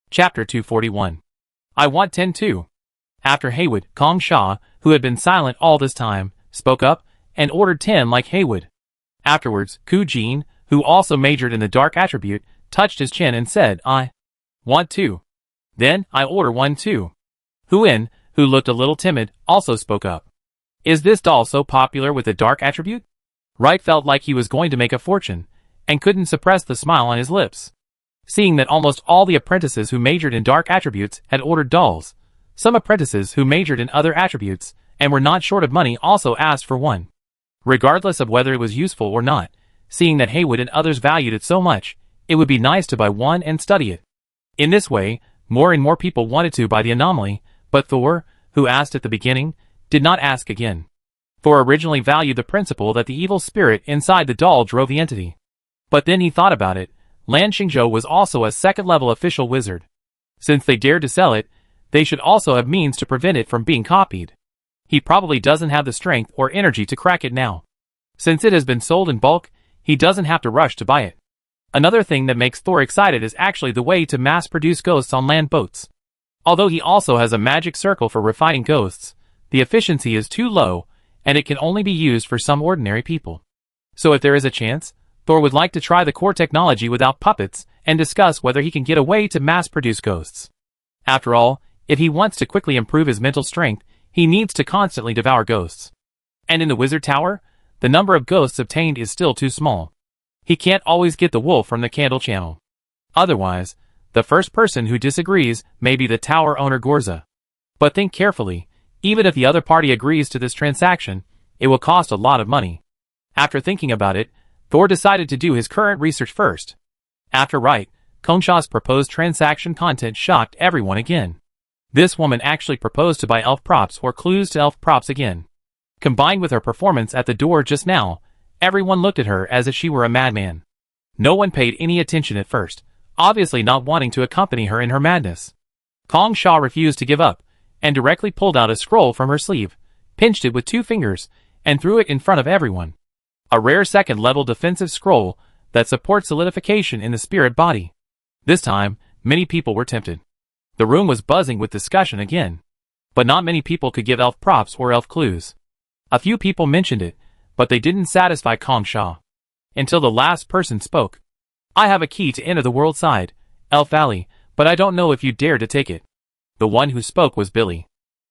Chapter 241. I want 10 too. After Haywood, Kong Sha, who had been silent all this time, spoke up and ordered 10 like Haywood. Afterwards, Ku Jin, who also majored in the dark attribute, touched his chin and said, I want 2. Then, I order 1 too. Huin, who looked a little timid, also spoke up. Is this doll so popular with the dark attribute? Wright felt like he was going to make a fortune, and couldn't suppress the smile on his lips. Seeing that almost all the apprentices who majored in dark attributes had ordered dolls, some apprentices who majored in other attributes and were not short of money also asked for one. Regardless of whether it was useful or not, seeing that Haywood and others valued it so much, it would be nice to buy one and study it. In this way, more and more people wanted to buy the anomaly, but Thor, who asked at the beginning, did not ask again. Thor originally valued the principle that the evil spirit inside the doll drove the entity. But then he thought about it. Lan Xingzhou was also a second-level official wizard. Since they dared to sell it, they should also have means to prevent it from being copied. He probably doesn't have the strength or energy to crack it now. Since it has been sold in bulk, he doesn't have to rush to buy it. Another thing that makes Thor excited is actually the way to mass-produce ghosts on land boats. Although he also has a magic circle for refining ghosts, the efficiency is too low, and it can only be used for some ordinary people. So if there is a chance, Thor would like to try the core technology without puppets and discuss whether he can get a way to mass-produce ghosts. After all, if he wants to quickly improve his mental strength, he needs to constantly devour ghosts. And in the Wizard Tower, the number of ghosts obtained is still too small. He can't always get the wool from the candle channel. Otherwise, the first person who disagrees may be the tower owner Gorza. But think carefully, even if the other party agrees to this transaction, it will cost a lot of money. After thinking about it, Thor decided to do his current research first. After Wright, Kongsha's proposed transaction content shocked everyone again. This woman actually proposed to buy elf props or clues to elf props again. Combined with her performance at the door just now, everyone looked at her as if she were a madman. No one paid any attention at first, obviously not wanting to accompany her in her madness. Kong Sha refused to give up, and directly pulled out a scroll from her sleeve, pinched it with 2 fingers, and threw it in front of everyone. A rare second-level defensive scroll that supports solidification in the spirit body. This time, many people were tempted. The room was buzzing with discussion again. But not many people could give elf props or elf clues. A few people mentioned it, but they didn't satisfy Kong Sha. Until the last person spoke. I have a key to enter the world side, Elf Valley, but I don't know if you dare to take it. The one who spoke was Billy.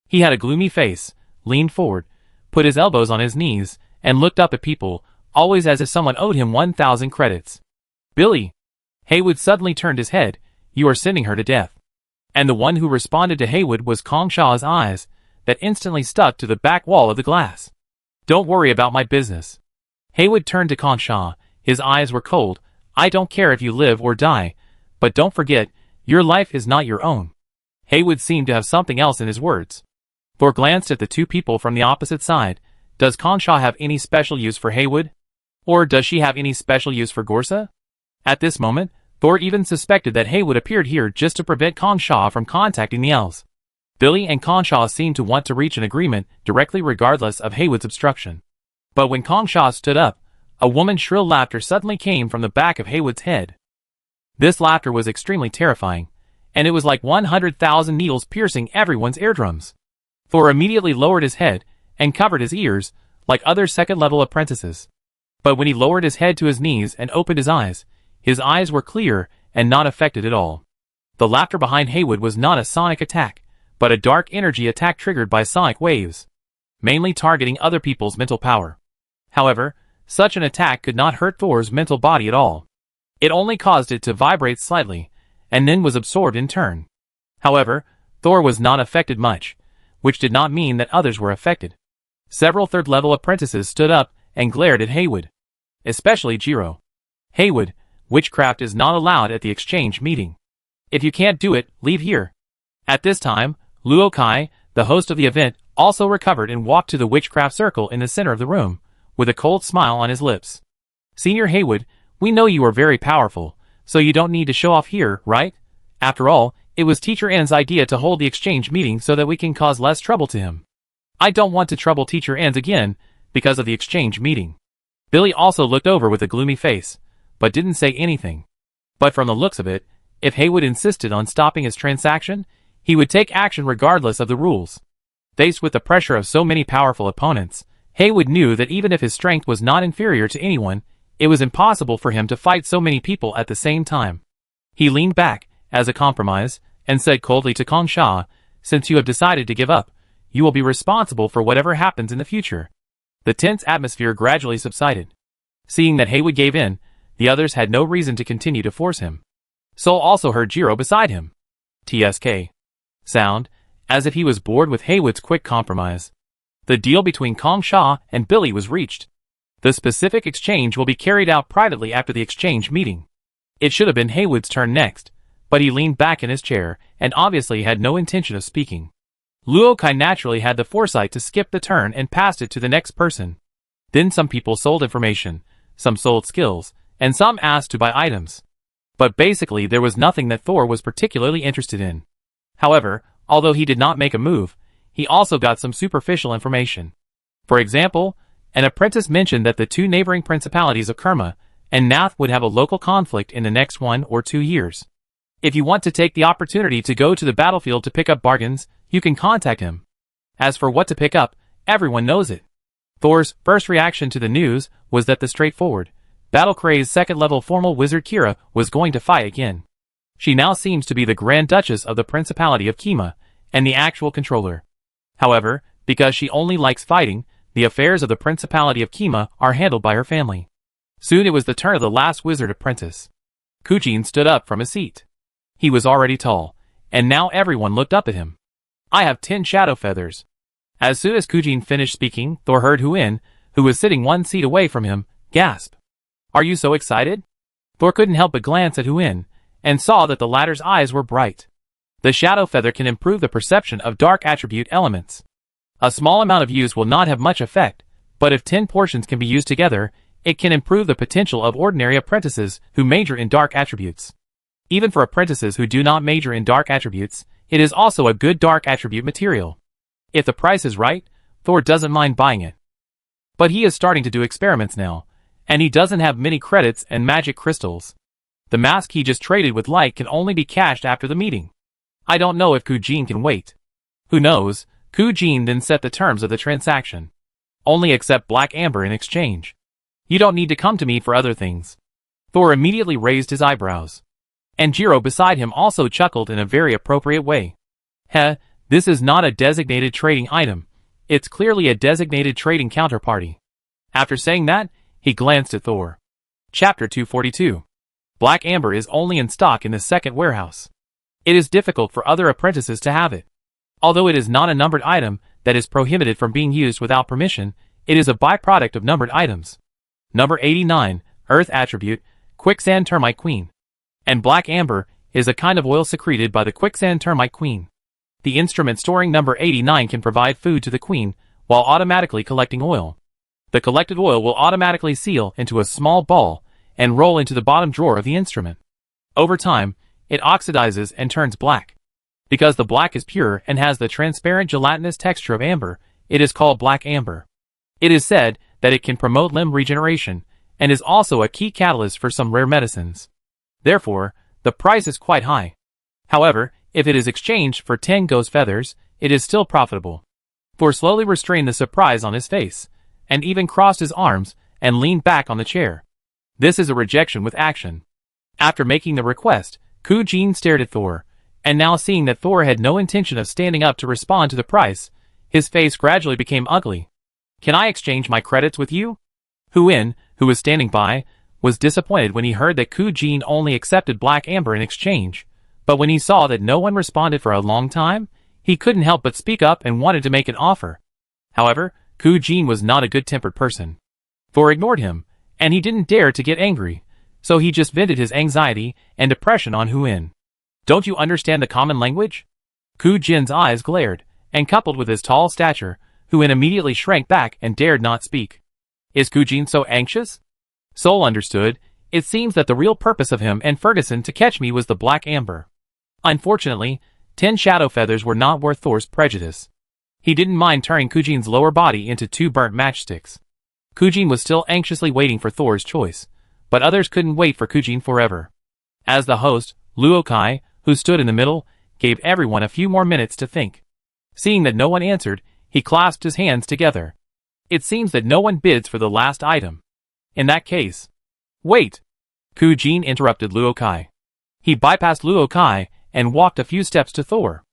He had a gloomy face, leaned forward, put his elbows on his knees, and looked up at people, always as if someone owed him 1,000 credits. Billy! Haywood suddenly turned his head. You are sending her to death. And the one who responded to Haywood was Kong Sha's eyes, that instantly stuck to the back wall of the glass. Don't worry about my business. Haywood turned to Kong Sha. His eyes were cold. I don't care if you live or die, but don't forget, your life is not your own. Haywood seemed to have something else in his words. Thor glanced at the 2 people from the opposite side. Does Kong Sha have any special use for Haywood? Or does she have any special use for Gorza? At this moment, Thor even suspected that Haywood appeared here just to prevent Kong Sha from contacting the elves. Billy and Kong Sha seemed to want to reach an agreement directly regardless of Haywood's obstruction. But when Kong Sha stood up, a woman's shrill laughter suddenly came from the back of Haywood's head. This laughter was extremely terrifying, and it was like 100,000 needles piercing everyone's eardrums. Thor immediately lowered his head and covered his ears, like other second-level apprentices. But when he lowered his head to his knees and opened his eyes were clear and not affected at all. The laughter behind Haywood was not a sonic attack, but a dark energy attack triggered by sonic waves, mainly targeting other people's mental power. However, such an attack could not hurt Thor's mental body at all. It only caused it to vibrate slightly, and then was absorbed in turn. However, Thor was not affected much, which did not mean that others were affected. Several third-level apprentices stood up and glared at Haywood, especially Jiro. Haywood, witchcraft is not allowed at the exchange meeting. If you can't do it, leave here. At this time, Luo Kai, the host of the event, also recovered and walked to the witchcraft circle in the center of the room, with a cold smile on his lips. Senior Haywood, we know you are very powerful, so you don't need to show off here, right? After all, it was Teacher N's idea to hold the exchange meeting so that we can cause less trouble to him. I don't want to trouble Teacher N's again, because of the exchange meeting. Billy also looked over with a gloomy face, but didn't say anything. But from the looks of it, If Haywood insisted on stopping his transaction, he would take action regardless of the rules. Faced with the pressure of so many powerful opponents, Haywood knew that even if his strength was not inferior to anyone, it was impossible for him to fight so many people at the same time. He leaned back, as a compromise, and said coldly to Kong Sha, "Since you have decided to give up, you will be responsible for whatever happens in the future." The tense atmosphere gradually subsided. Seeing that Haywood gave in, the others had no reason to continue to force him. Sol also heard Jiro beside him. TSK. Sound, as if he was bored with Haywood's quick compromise. The deal between Kong Sha and Billy was reached. The specific exchange will be carried out privately after the exchange meeting. It should have been Haywood's turn next, but he leaned back in his chair and obviously had no intention of speaking. Luo Kai naturally had the foresight to skip the turn and passed it to the next person. Then some people sold information, some sold skills, and some asked to buy items. But basically there was nothing that Thor was particularly interested in. However, although he did not make a move, he also got some superficial information. For example, an apprentice mentioned that the two neighboring principalities of Kerma and Nath would have a local conflict in the next 1 or 2 years. If you want to take the opportunity to go to the battlefield to pick up bargains, you can contact him. As for what to pick up, everyone knows it. Thor's first reaction to the news was that the straightforward, battle-crazed second-level formal wizard Kira was going to fight again. She now seems to be the Grand Duchess of the Principality of Kima, and the actual controller. However, because she only likes fighting, the affairs of the Principality of Kima are handled by her family. Soon it was the turn of the last wizard apprentice. Kujin stood up from his seat. He was already tall, and now everyone looked up at him. "I have 10 shadow feathers." As soon as Kujin finished speaking, Thor heard Huin, who was sitting 1 seat away from him, gasp. "Are you so excited?" Thor couldn't help but glance at Huin, and saw that the latter's eyes were bright. The shadow feather can improve the perception of dark attribute elements. A small amount of use will not have much effect, but if 10 portions can be used together, it can improve the potential of ordinary apprentices who major in dark attributes. Even for apprentices who do not major in dark attributes, it is also a good dark attribute material. If the price is right, Thor doesn't mind buying it. But he is starting to do experiments now, and he doesn't have many credits and magic crystals. The mask he just traded with Light can only be cashed after the meeting. I don't know if Kujin can wait. Who knows? Kujin then set the terms of the transaction. Only accept black amber in exchange. You don't need to come to me for other things. Thor immediately raised his eyebrows. And Jiro beside him also chuckled in a very appropriate way. Heh, this is not a designated trading item. It's clearly a designated trading counterparty. After saying that, he glanced at Thor. Chapter 242. Black amber is only in stock in the second warehouse. It is difficult for other apprentices to have it. Although it is not a numbered item that is prohibited from being used without permission, it is a byproduct of numbered items. Number 89, Earth Attribute, Quicksand Termite Queen. And black amber is a kind of oil secreted by the Quicksand Termite Queen. The instrument storing number 89 can provide food to the queen while automatically collecting oil. The collected oil will automatically seal into a small ball and roll into the bottom drawer of the instrument. Over time, it oxidizes and turns black. Because the black is pure and has the transparent gelatinous texture of amber, it is called black amber. It is said that it can promote limb regeneration and is also a key catalyst for some rare medicines. Therefore, the price is quite high. However, if it is exchanged for 10 ghost feathers, it is still profitable. Thor slowly restrained the surprise on his face, and even crossed his arms and leaned back on the chair. This is a rejection with action. After making the request, Kujin stared at Thor, and now seeing that Thor had no intention of standing up to respond to the price, his face gradually became ugly. "Can I exchange my credits with you?" Huin, who was standing by, was disappointed when he heard that Kujin only accepted black amber in exchange, but when he saw that no one responded for a long time, he couldn't help but speak up and wanted to make an offer. However, Kujin was not a good-tempered person. Thor ignored him, and he didn't dare to get angry, so he just vented his anxiety and depression on Huin. "Don't you understand the common language?" Kujin's eyes glared, and coupled with his tall stature, Huin immediately shrank back and dared not speak. Is Kujin so anxious? Sol understood. It seems that the real purpose of him and Ferguson to catch me was the black amber. Unfortunately, 10 shadow feathers were not worth Thor's prejudice. He didn't mind turning Kujin's lower body into 2 burnt matchsticks. Kujin was still anxiously waiting for Thor's choice, but others couldn't wait for Kujin forever. As the host, Luokai, who stood in the middle, gave everyone a few more minutes to think. Seeing that no one answered, he clasped his hands together. It seems that no one bids for the last item. In that case... Wait! Kujin interrupted Luokai. He bypassed Luokai and walked a few steps to Thor.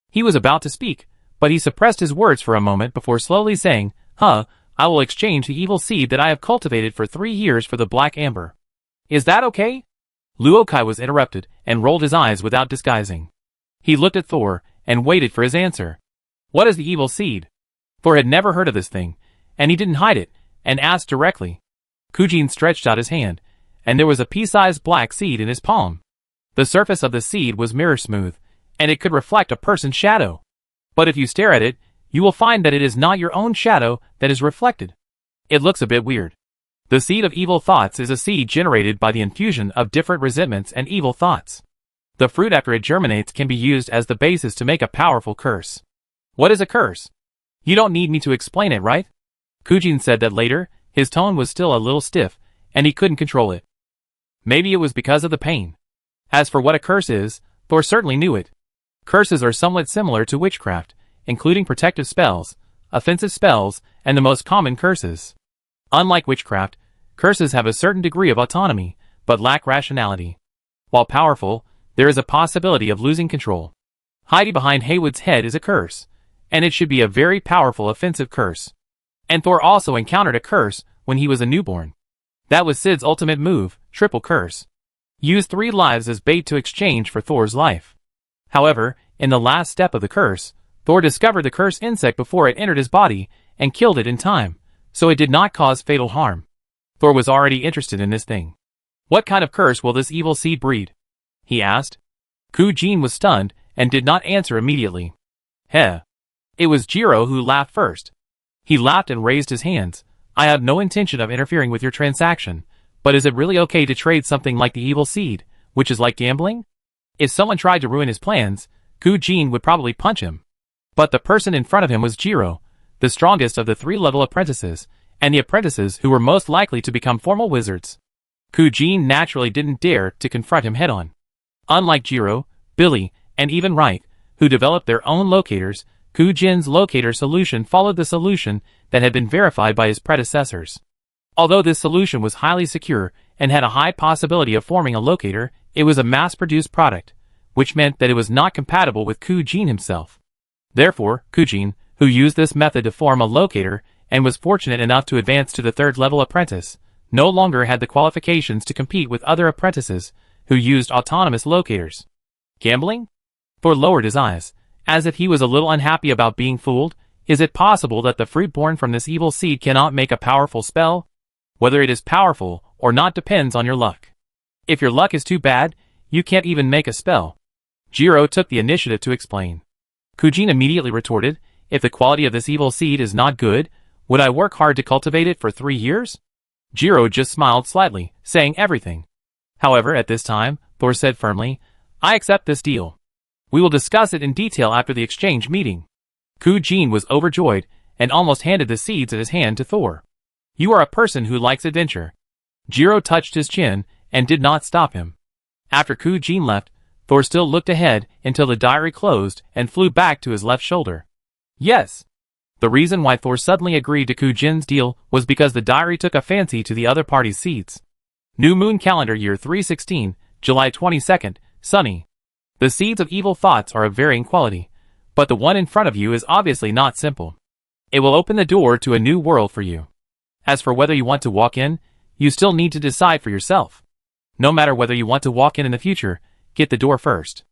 He was about to speak, but he suppressed his words for a moment before slowly saying, I will exchange the evil seed that I have cultivated for 3 years for the black amber. Is that okay? Luokai was interrupted and rolled his eyes without disguising. He looked at Thor and waited for his answer. What is the evil seed? Thor had never heard of this thing, and he didn't hide it, and asked directly. Kujin stretched out his hand, and there was a pea-sized black seed in his palm. The surface of the seed was mirror-smooth, and it could reflect a person's shadow. But if you stare at it, you will find that it is not your own shadow that is reflected. It looks a bit weird. The seed of evil thoughts is a seed generated by the infusion of different resentments and evil thoughts. The fruit after it germinates can be used as the basis to make a powerful curse. What is a curse? You don't need me to explain it, right? Kujin said that later. His tone was still a little stiff, and he couldn't control it. Maybe it was because of the pain. As for what a curse is, Thor certainly knew it. Curses are somewhat similar to witchcraft, including protective spells, offensive spells, and the most common curses. Unlike witchcraft, curses have a certain degree of autonomy, but lack rationality. While powerful, there is a possibility of losing control. Hiding behind Haywood's head is a curse, and it should be a very powerful offensive curse. And Thor also encountered a curse when he was a newborn. That was Sid's ultimate move, Triple Curse. Use 3 lives as bait to exchange for Thor's life. However, in the last step of the curse, Thor discovered the curse insect before it entered his body and killed it in time, so it did not cause fatal harm. Thor was already interested in this thing. What kind of curse will this evil seed breed? He asked. Kujin was stunned and did not answer immediately. Heh. It was Jiro who laughed first. He laughed and raised his hands. I have no intention of interfering with your transaction, but is it really okay to trade something like the evil seed, which is like gambling? If someone tried to ruin his plans, Kujin would probably punch him. But the person in front of him was Jiro, the strongest of the 3-level apprentices, and the apprentices who were most likely to become formal wizards. Kujin naturally didn't dare to confront him head-on. Unlike Jiro, Billy, and even Wright, who developed their own locators, Kujin's locator solution followed the solution that had been verified by his predecessors. Although this solution was highly secure and had a high possibility of forming a locator, it was a mass-produced product, which meant that it was not compatible with Kujin himself. Therefore, Kujin, who used this method to form a locator and was fortunate enough to advance to the 3rd-level apprentice, no longer had the qualifications to compete with other apprentices who used autonomous locators. Gambling? Thor lowered his eyes, as if he was a little unhappy about being fooled. Is it possible that the fruit born from this evil seed cannot make a powerful spell? Whether it is powerful or not depends on your luck. If your luck is too bad, you can't even make a spell. Jiro took the initiative to explain. Kujin immediately retorted, if the quality of this evil seed is not good, would I work hard to cultivate it for 3 years? Jiro just smiled slightly, saying everything. However, at this time, Thor said firmly, I accept this deal. We will discuss it in detail after the exchange meeting. Kujin was overjoyed and almost handed the seeds in his hand to Thor. You are a person who likes adventure. Jiro touched his chin and did not stop him. After Kujin left, Thor still looked ahead until the diary closed and flew back to his left shoulder. Yes. The reason why Thor suddenly agreed to Kujin's deal was because the diary took a fancy to the other party's seeds. New Moon Calendar Year 316, July 22nd, Sunny. The seeds of evil thoughts are of varying quality, but the one in front of you is obviously not simple. It will open the door to a new world for you. As for whether you want to walk in, you still need to decide for yourself. No matter whether you want to walk in the future, get the door first.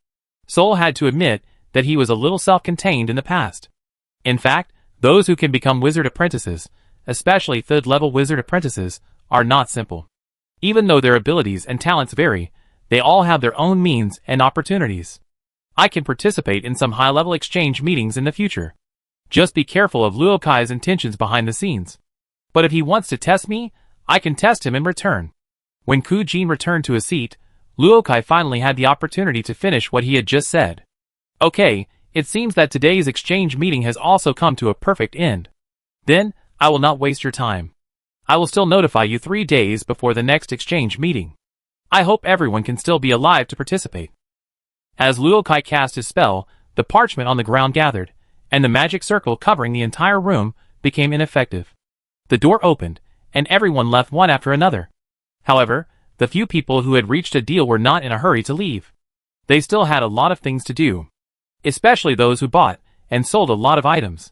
Soul had to admit that he was a little self-contained in the past. In fact, those who can become wizard apprentices, especially 3rd-level wizard apprentices, are not simple. Even though their abilities and talents vary, they all have their own means and opportunities. I can participate in some high-level exchange meetings in the future. Just be careful of Luokai's intentions behind the scenes. But if he wants to test me, I can test him in return. When Kujin returned to his seat, Luokai finally had the opportunity to finish what he had just said. Okay, it seems that today's exchange meeting has also come to a perfect end. Then, I will not waste your time. I will still notify you 3 days before the next exchange meeting. I hope everyone can still be alive to participate. As Luokai cast his spell, the parchment on the ground gathered, and the magic circle covering the entire room became ineffective. The door opened, and everyone left one after another. However, the few people who had reached a deal were not in a hurry to leave. They still had a lot of things to do. Especially those who bought and sold a lot of items.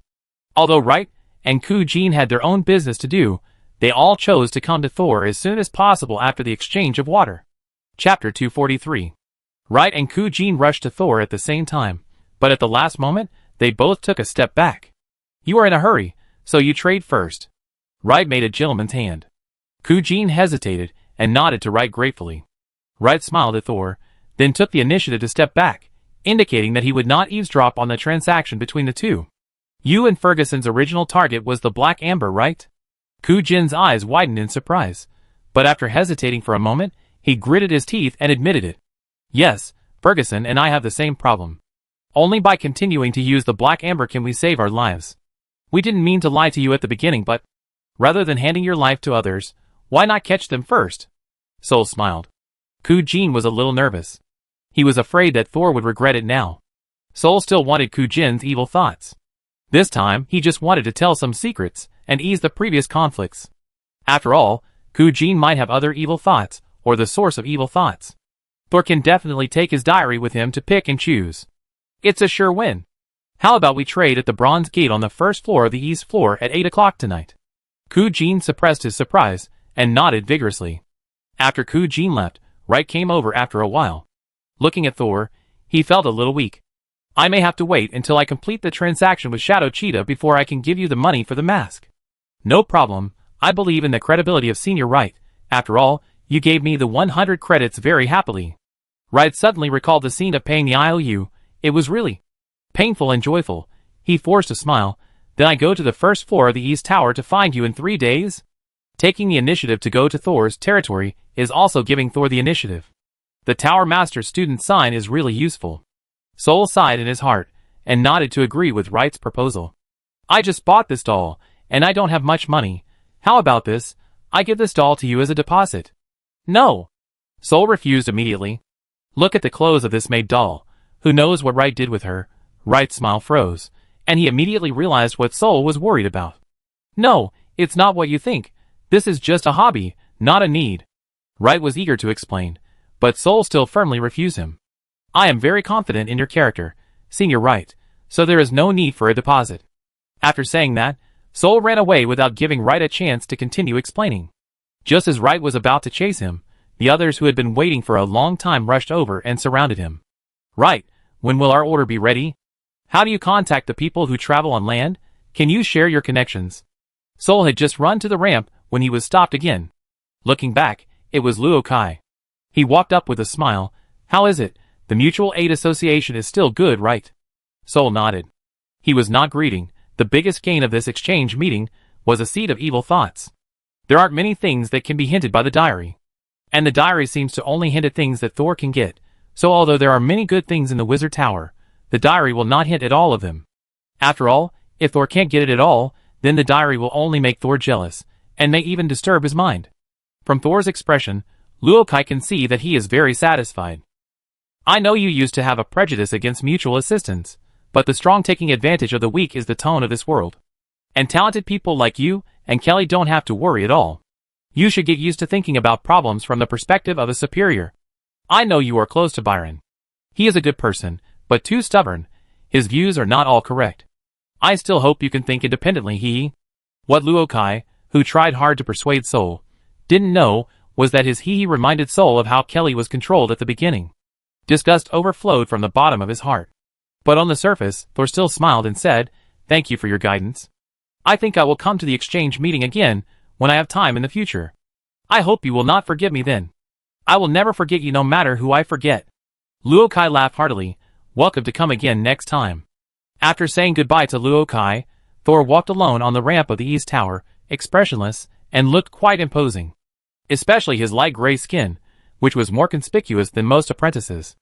Although Wright and Ku-jin had their own business to do, they all chose to come to Thor as soon as possible after the exchange of water. Chapter 243. Wright and Ku-jin rushed to Thor at the same time, but at the last moment, they both took a step back. You are in a hurry, so you trade first. Wright made a gentleman's hand. Ku-jin hesitated and nodded to Wright gratefully. Wright smiled at Thor, then took the initiative to step back, indicating that he would not eavesdrop on the transaction between the two. You and Ferguson's original target was the black amber, right? Ku-jin's eyes widened in surprise, but after hesitating for a moment, he gritted his teeth and admitted it. Yes, Ferguson and I have the same problem. Only by continuing to use the black amber can we save our lives. We didn't mean to lie to you at the beginning, but rather than handing your life to others, why not catch them first? Sol smiled. Ku-jin was a little nervous. He was afraid that Thor would regret it now. Sol still wanted Ku-jin's evil thoughts. This time, he just wanted to tell some secrets and ease the previous conflicts. After all, Ku-jin might have other evil thoughts, or the source of evil thoughts. Thor can definitely take his diary with him to pick and choose. It's a sure win. How about we trade at the Bronze Gate on the first floor of the East Floor at 8 o'clock tonight? Ku-jin suppressed his surprise and nodded vigorously. After Ku-jin left, Wright came over after a while. Looking at Thor, he felt a little weak. I may have to wait until I complete the transaction with Shadow Cheetah before I can give you the money for the mask. No problem, I believe in the credibility of Senior Wright. After all, you gave me the 100 credits very happily. Wright suddenly recalled the scene of paying the IOU. It was really painful and joyful. He forced a smile. Then I go to the first floor of the East Tower to find you in 3 days? Taking the initiative to go to Thor's territory is also giving Thor the initiative. The Tower Master student sign is really useful. Sol sighed in his heart and nodded to agree with Wright's proposal. I just bought this doll, and I don't have much money. How about this? I give this doll to you as a deposit. No. Sol refused immediately. Look at the clothes of this maid doll. Who knows what Wright did with her? Wright's smile froze, and he immediately realized what Sol was worried about. No, it's not what you think. This is just a hobby, not a need. Wright was eager to explain, but Sol still firmly refused him. I am very confident in your character, Senior Wright, so there is no need for a deposit. After saying that, Sol ran away without giving Wright a chance to continue explaining. Just as Wright was about to chase him, the others who had been waiting for a long time rushed over and surrounded him. Right, when will our order be ready? How do you contact the people who travel on land? Can you share your connections? Sol had just run to the ramp when he was stopped again. Looking back, it was Luokai. He walked up with a smile. How is it? The Mutual Aid Association is still good, right? Sol nodded. He was not greeting. The biggest gain of this exchange meeting was a seed of evil thoughts. There aren't many things that can be hinted by the diary. And the diary seems to only hint at things that Thor can get. So although there are many good things in the Wizard Tower, the diary will not hint at all of them. After all, if Thor can't get it at all, then the diary will only make Thor jealous, and may even disturb his mind. From Thor's expression, Luokai can see that he is very satisfied. I know you used to have a prejudice against mutual assistance, but the strong taking advantage of the weak is the tone of this world. And talented people like you and Kelly don't have to worry at all. You should get used to thinking about problems from the perspective of a superior. I know you are close to Byron. He is a good person, but too stubborn. His views are not all correct. I still hope you can think independently. What Luokai, who tried hard to persuade Sol, didn't know was that his he reminded Sol of how Kelly was controlled at the beginning. Disgust overflowed from the bottom of his heart. But on the surface, Thor still smiled and said, Thank you for your guidance. I think I will come to the exchange meeting again when I have time in the future. I hope you will not forget me then. I will never forget you no matter who I forget. Luokai laughed heartily. Welcome to come again next time. After saying goodbye to Luokai, Thor walked alone on the ramp of the East Tower, expressionless, and looked quite imposing. Especially his light gray skin, which was more conspicuous than most apprentices.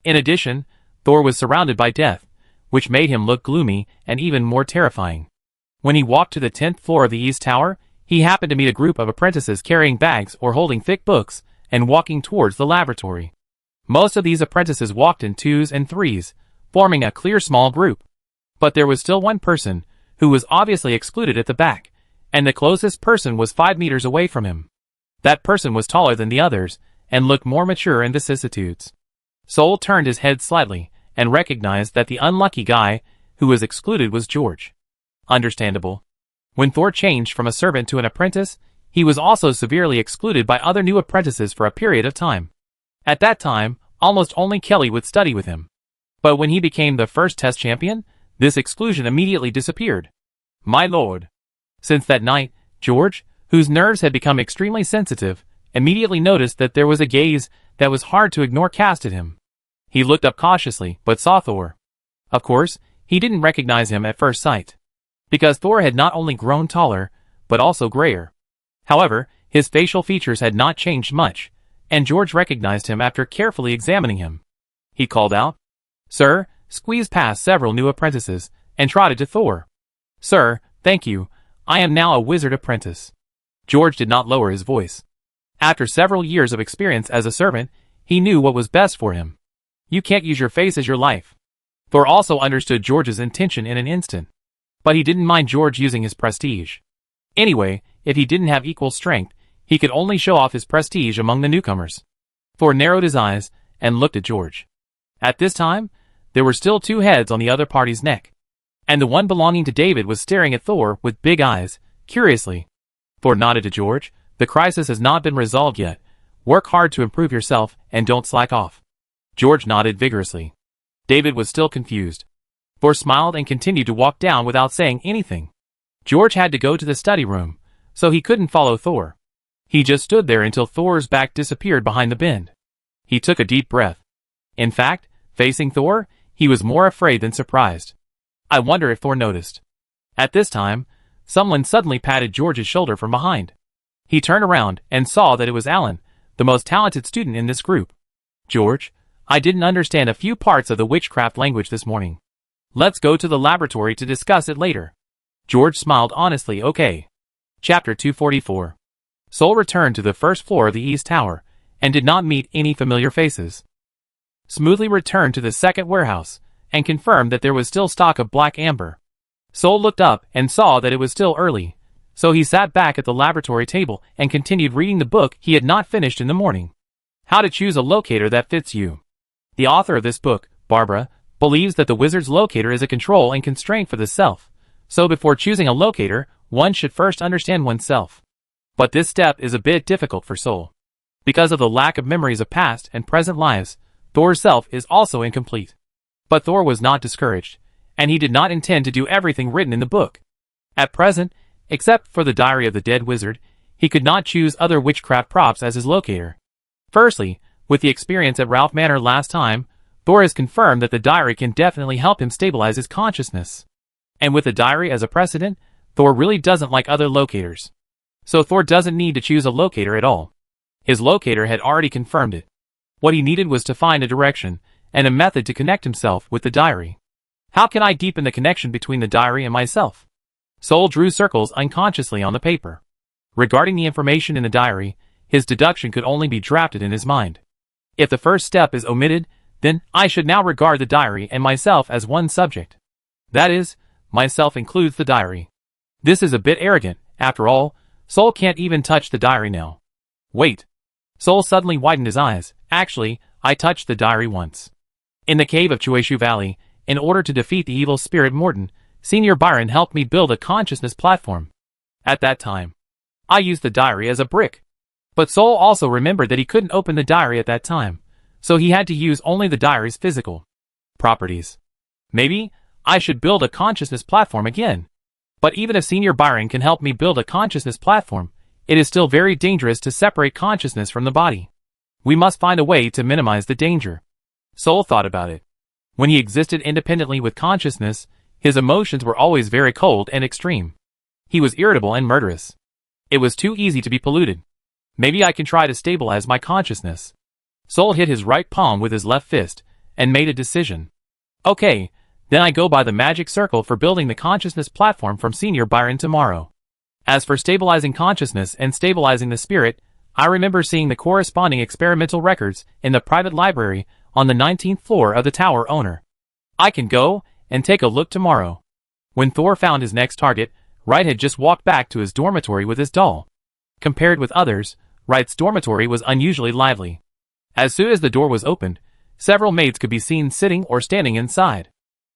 In addition, Thor was surrounded by death, which made him look gloomy and even more terrifying. When he walked to the 10th floor of the East Tower, he happened to meet a group of apprentices carrying bags or holding thick books and walking towards the laboratory. Most of these apprentices walked in twos and threes, forming a clear small group. But there was still one person, who was obviously excluded at the back, and the closest person was 5 meters away from him. That person was taller than the others, and looked more mature in vicissitudes. Sol turned his head slightly, and recognized that the unlucky guy who was excluded was George. Understandable. When Thor changed from a servant to an apprentice, he was also severely excluded by other new apprentices for a period of time. At that time, almost only Kelly would study with him. But when he became the first test champion, this exclusion immediately disappeared. My lord. Since that night, George, whose nerves had become extremely sensitive, immediately noticed that there was a gaze that was hard to ignore cast at him. He looked up cautiously, but saw Thor. Of course, he didn't recognize him at first sight, because Thor had not only grown taller, but also grayer. However, his facial features had not changed much, and George recognized him after carefully examining him. He called out, "Sir," squeezed past several new apprentices, and trotted to Thor. "Sir, thank you. I am now a wizard apprentice." George did not lower his voice. After several years of experience as a servant, he knew what was best for him. You can't use your face as your life. Thor also understood George's intention in an instant. But he didn't mind George using his prestige. Anyway, if he didn't have equal strength, he could only show off his prestige among the newcomers. Thor narrowed his eyes and looked at George. At this time, there were still 2 heads on the other party's neck, and the one belonging to David was staring at Thor with big eyes, curiously. Thor nodded to George. "The crisis has not been resolved yet. Work hard to improve yourself and don't slack off." George nodded vigorously. David was still confused. Thor smiled and continued to walk down without saying anything. George had to go to the study room, so he couldn't follow Thor. He just stood there until Thor's back disappeared behind the bend. He took a deep breath. In fact, facing Thor, he was more afraid than surprised. I wonder if Thor noticed. At this time, someone suddenly patted George's shoulder from behind. He turned around and saw that it was Alan, the most talented student in this group. "George, I didn't understand a few parts of the witchcraft language this morning. Let's go to the laboratory to discuss it later." George smiled honestly. "Okay." Chapter 244. Sol returned to the first floor of the East Tower, and did not meet any familiar faces. Smoothly returned to the second warehouse, and confirmed that there was still stock of black amber. Sol looked up and saw that it was still early, so he sat back at the laboratory table and continued reading the book he had not finished in the morning. How to Choose a Locator That Fits You. The author of this book, Barbara, believes that the wizard's locator is a control and constraint for the self, so before choosing a locator, one should first understand oneself. But this step is a bit difficult for Sol. Because of the lack of memories of past and present lives, Thor's self is also incomplete. But Thor was not discouraged, and he did not intend to do everything written in the book. At present, except for the Diary of the Dead Wizard, he could not choose other witchcraft props as his locator. Firstly, with the experience at Ralph Manor last time, Thor has confirmed that the diary can definitely help him stabilize his consciousness. And with the diary as a precedent, Thor really doesn't like other locators. So Thor doesn't need to choose a locator at all. His locator had already confirmed it. What he needed was to find a direction, and a method to connect himself with the diary. How can I deepen the connection between the diary and myself? Sol drew circles unconsciously on the paper. Regarding the information in the diary, his deduction could only be drafted in his mind. If the first step is omitted, then I should now regard the diary and myself as one subject. That is, myself includes the diary. This is a bit arrogant. After all, Sol can't even touch the diary now. Wait. Sol suddenly widened his eyes. Actually, I touched the diary once. In the cave of Chueshu Valley, in order to defeat the evil spirit Morton, Senior Byron helped me build a consciousness platform. At that time, I used the diary as a brick. But Sol also remembered that he couldn't open the diary at that time, so he had to use only the diary's physical properties. Maybe I should build a consciousness platform again. But even if Senior Byron can help me build a consciousness platform, it is still very dangerous to separate consciousness from the body. We must find a way to minimize the danger. Sol thought about it. When he existed independently with consciousness, his emotions were always very cold and extreme. He was irritable and murderous. It was too easy to be polluted. Maybe I can try to stabilize my consciousness. Sol hit his right palm with his left fist, and made a decision. Okay, then I go by the magic circle for building the consciousness platform from Senior Byron tomorrow. As for stabilizing consciousness and stabilizing the spirit, I remember seeing the corresponding experimental records in the private library on the 19th floor of the tower owner. I can go and take a look tomorrow. When Thor found his next target, Wright had just walked back to his dormitory with his doll. Compared with others, Wright's dormitory was unusually lively. As soon as the door was opened, several maids could be seen sitting or standing inside.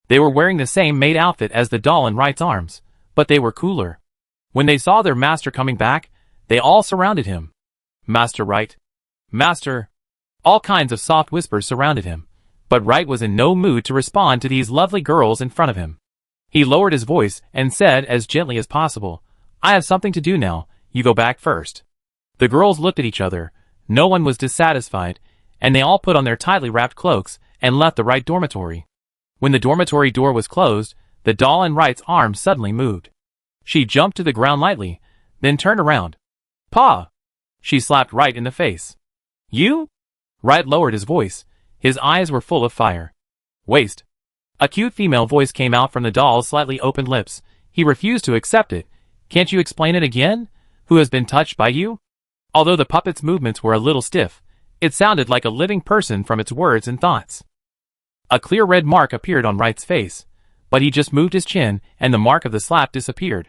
They were wearing the same maid outfit as the doll in Wright's arms, but they were cooler. When they saw their master coming back, they all surrounded him. Master Wright. Master. All kinds of soft whispers surrounded him, but Wright was in no mood to respond to these lovely girls in front of him. He lowered his voice and said as gently as possible, I have something to do now, you go back first. The girls looked at each other, no one was dissatisfied, and they all put on their tightly wrapped cloaks and left the Wright dormitory. When the dormitory door was closed, the doll in Wright's arms suddenly moved. She jumped to the ground lightly, then turned around. Pa! She slapped Wright in the face. You? Wright lowered his voice. His eyes were full of fire. Waste. A cute female voice came out from the doll's slightly opened lips. He refused to accept it. Can't you explain it again? Who has been touched by you? Although the puppet's movements were a little stiff, it sounded like a living person from its words and thoughts. A clear red mark appeared on Wright's face, but he just moved his chin and the mark of the slap disappeared.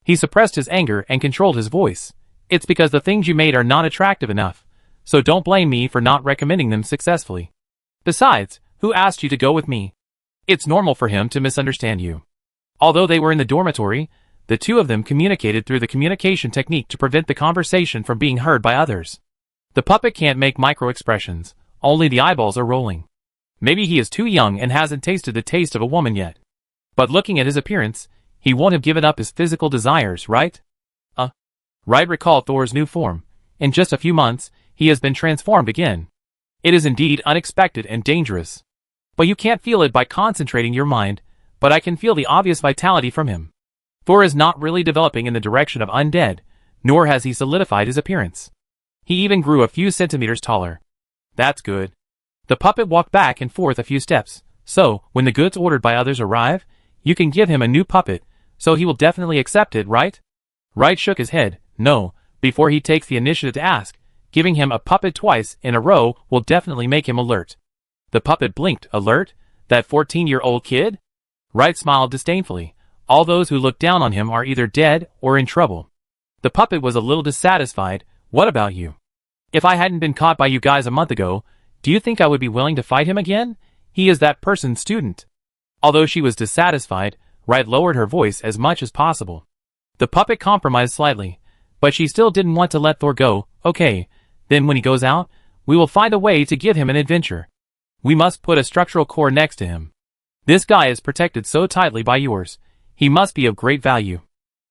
He suppressed his anger and controlled his voice. It's because the things you made are not attractive enough, so don't blame me for not recommending them successfully. Besides, who asked you to go with me? It's normal for him to misunderstand you. Although they were in the dormitory, the two of them communicated through the communication technique to prevent the conversation from being heard by others. The puppet can't make micro-expressions, only the eyeballs are rolling. Maybe he is too young and hasn't tasted the taste of a woman yet. But looking at his appearance, he won't have given up his physical desires, right? Wright recalled Thor's new form. In just a few months, he has been transformed again. It is indeed unexpected and dangerous. But you can't feel it by concentrating your mind, but I can feel the obvious vitality from him. Thor is not really developing in the direction of undead, nor has he solidified his appearance. He even grew a few centimeters taller. That's good. The puppet walked back and forth a few steps, so, when the goods ordered by others arrive, you can give him a new puppet, so he will definitely accept it, right? Wright shook his head, no, before he takes the initiative to ask. Giving him a puppet twice in a row will definitely make him alert. The puppet blinked, alert? That 14-year-old kid? Wright smiled disdainfully. All those who look down on him are either dead or in trouble. The puppet was a little dissatisfied. What about you? If I hadn't been caught by you guys a month ago, do you think I would be willing to fight him again? He is that person's student. Although she was dissatisfied, Wright lowered her voice as much as possible. The puppet compromised slightly, but she still didn't want to let Thor go. Okay, then when he goes out, we will find a way to give him an adventure. We must put a structural core next to him. This guy is protected so tightly by yours. He must be of great value.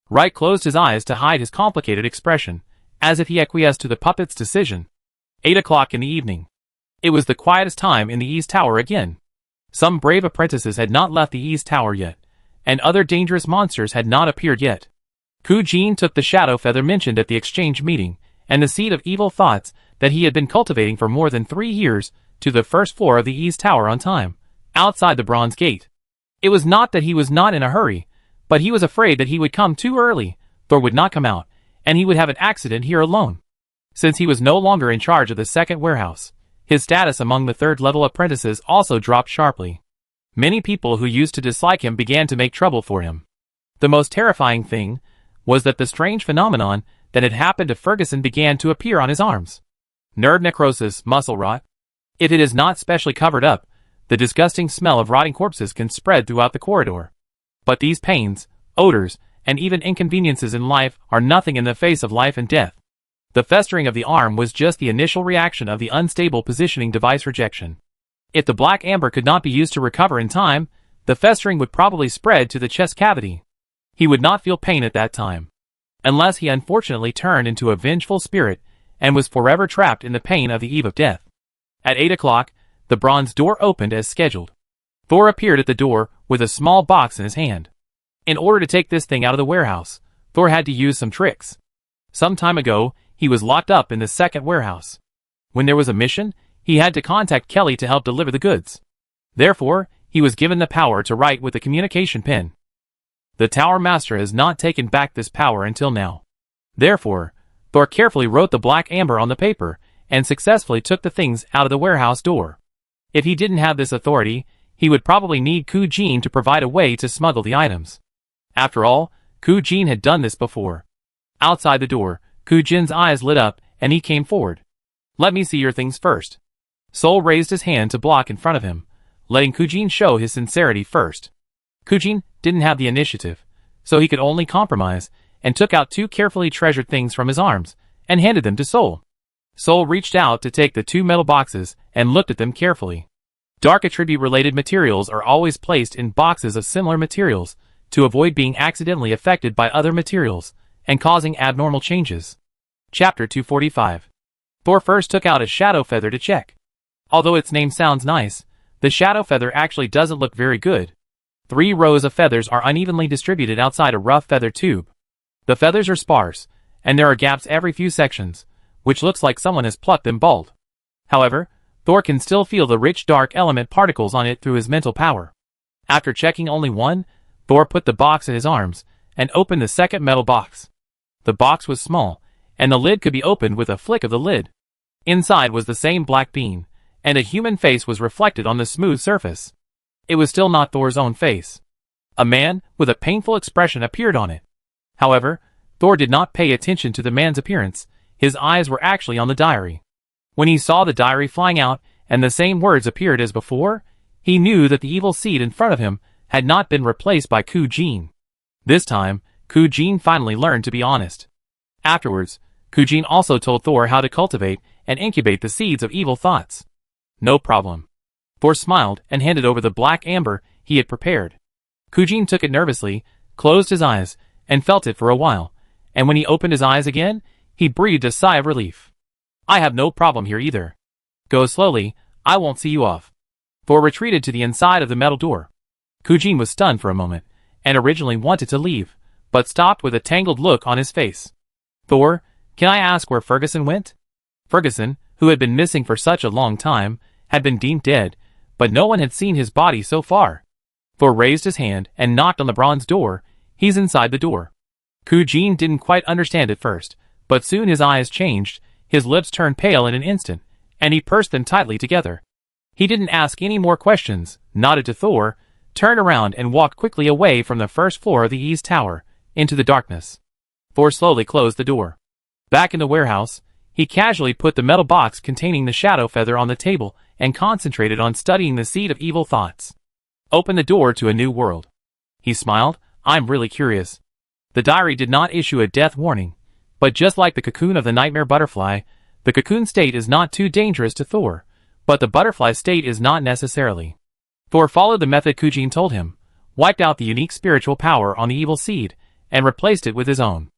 Wright closed his eyes to hide his complicated expression, as if he acquiesced to the puppet's decision. 8 o'clock in the evening. It was the quietest time in the East Tower again. Some brave apprentices had not left the East Tower yet, and other dangerous monsters had not appeared yet. Ku-jin took the shadow feather mentioned at the exchange meeting, and the seed of evil thoughts that he had been cultivating for more than 3 years, to the first floor of the East Tower on time, outside the bronze gate. It was not that he was not in a hurry, but he was afraid that he would come too early, Thor would not come out, and he would have an accident here alone. Since he was no longer in charge of the second warehouse, his status among the third-level apprentices also dropped sharply. Many people who used to dislike him began to make trouble for him. The most terrifying thing was that the strange phenomenon that had happened to Ferguson began to appear on his arms. Nerve necrosis, muscle rot. If it is not specially covered up, the disgusting smell of rotting corpses can spread throughout the corridor. But these pains, odors, and even inconveniences in life are nothing in the face of life and death. The festering of the arm was just the initial reaction of the unstable positioning device rejection. If the black amber could not be used to recover in time, the festering would probably spread to the chest cavity. He would not feel pain at that time, unless he unfortunately turned into a vengeful spirit and was forever trapped in the pain of the eve of death. At 8 o'clock, the bronze door opened as scheduled. Thor appeared at the door with a small box in his hand. In order to take this thing out of the warehouse, Thor had to use some tricks. Some time ago, he was locked up in the second warehouse. When there was a mission, he had to contact Kelly to help deliver the goods. Therefore, he was given the power to write with the communication pen. The Tower Master has not taken back this power until now. Therefore, Thor carefully wrote the black amber on the paper, and successfully took the things out of the warehouse door. If he didn't have this authority, he would probably need Ku-jin to provide a way to smuggle the items. After all, Ku-jin had done this before. Outside the door, Ku-jin's eyes lit up, and he came forward. "Let me see your things first." Sol raised his hand to block in front of him, letting Ku-jin show his sincerity first. Ku-jin didn't have the initiative, so he could only compromise, and took out 2 carefully treasured things from his arms, and handed them to Sol. Sol reached out to take the 2 metal boxes, and looked at them carefully. Dark attribute-related materials are always placed in boxes of similar materials, to avoid being accidentally affected by other materials, and causing abnormal changes. Chapter 245. Thor first took out a shadow feather to check. Although its name sounds nice, the shadow feather actually doesn't look very good. 3 rows of feathers are unevenly distributed outside a rough feather tube. The feathers are sparse, and there are gaps every few sections, which looks like someone has plucked them bald. However, Thor can still feel the rich dark element particles on it through his mental power. After checking only one, Thor put the box in his arms, and opened the second metal box. The box was small, and the lid could be opened with a flick of the lid. Inside was the same black bean, and a human face was reflected on the smooth surface. It was still not Thor's own face. A man, with a painful expression, appeared on it. However, Thor did not pay attention to the man's appearance. His eyes were actually on the diary. When he saw the diary flying out, and the same words appeared as before, he knew that the evil seed in front of him had not been replaced by Ku-jin. This time, Ku-jin finally learned to be honest. Afterwards, Ku-jin also told Thor how to cultivate and incubate the seeds of evil thoughts. No problem. Thor smiled and handed over the black amber he had prepared. Ku-jin took it nervously, closed his eyes, and felt it for a while, and when he opened his eyes again, he breathed a sigh of relief. "I have no problem here either. Go slowly, I won't see you off." Thor retreated to the inside of the metal door. Ku-jin was stunned for a moment, and originally wanted to leave, but stopped with a tangled look on his face. "Thor, can I ask where Ferguson went?" Ferguson, who had been missing for such a long time, had been deemed dead, but no one had seen his body so far. Thor raised his hand and knocked on the bronze door. "He's inside the door." Ku-jin didn't quite understand at first, but soon his eyes changed, his lips turned pale in an instant, and he pursed them tightly together. He didn't ask any more questions, nodded to Thor, turned around and walked quickly away from the first floor of the east tower, into the darkness. Thor slowly closed the door. Back in the warehouse, he casually put the metal box containing the shadow feather on the table and concentrated on studying the seed of evil thoughts. Open the door to a new world. He smiled. "I'm really curious." The diary did not issue a death warning, but just like the cocoon of the nightmare butterfly, the cocoon state is not too dangerous to Thor, but the butterfly state is not necessarily. Thor followed the method Ku-jin told him, wiped out the unique spiritual power on the evil seed, and replaced it with his own.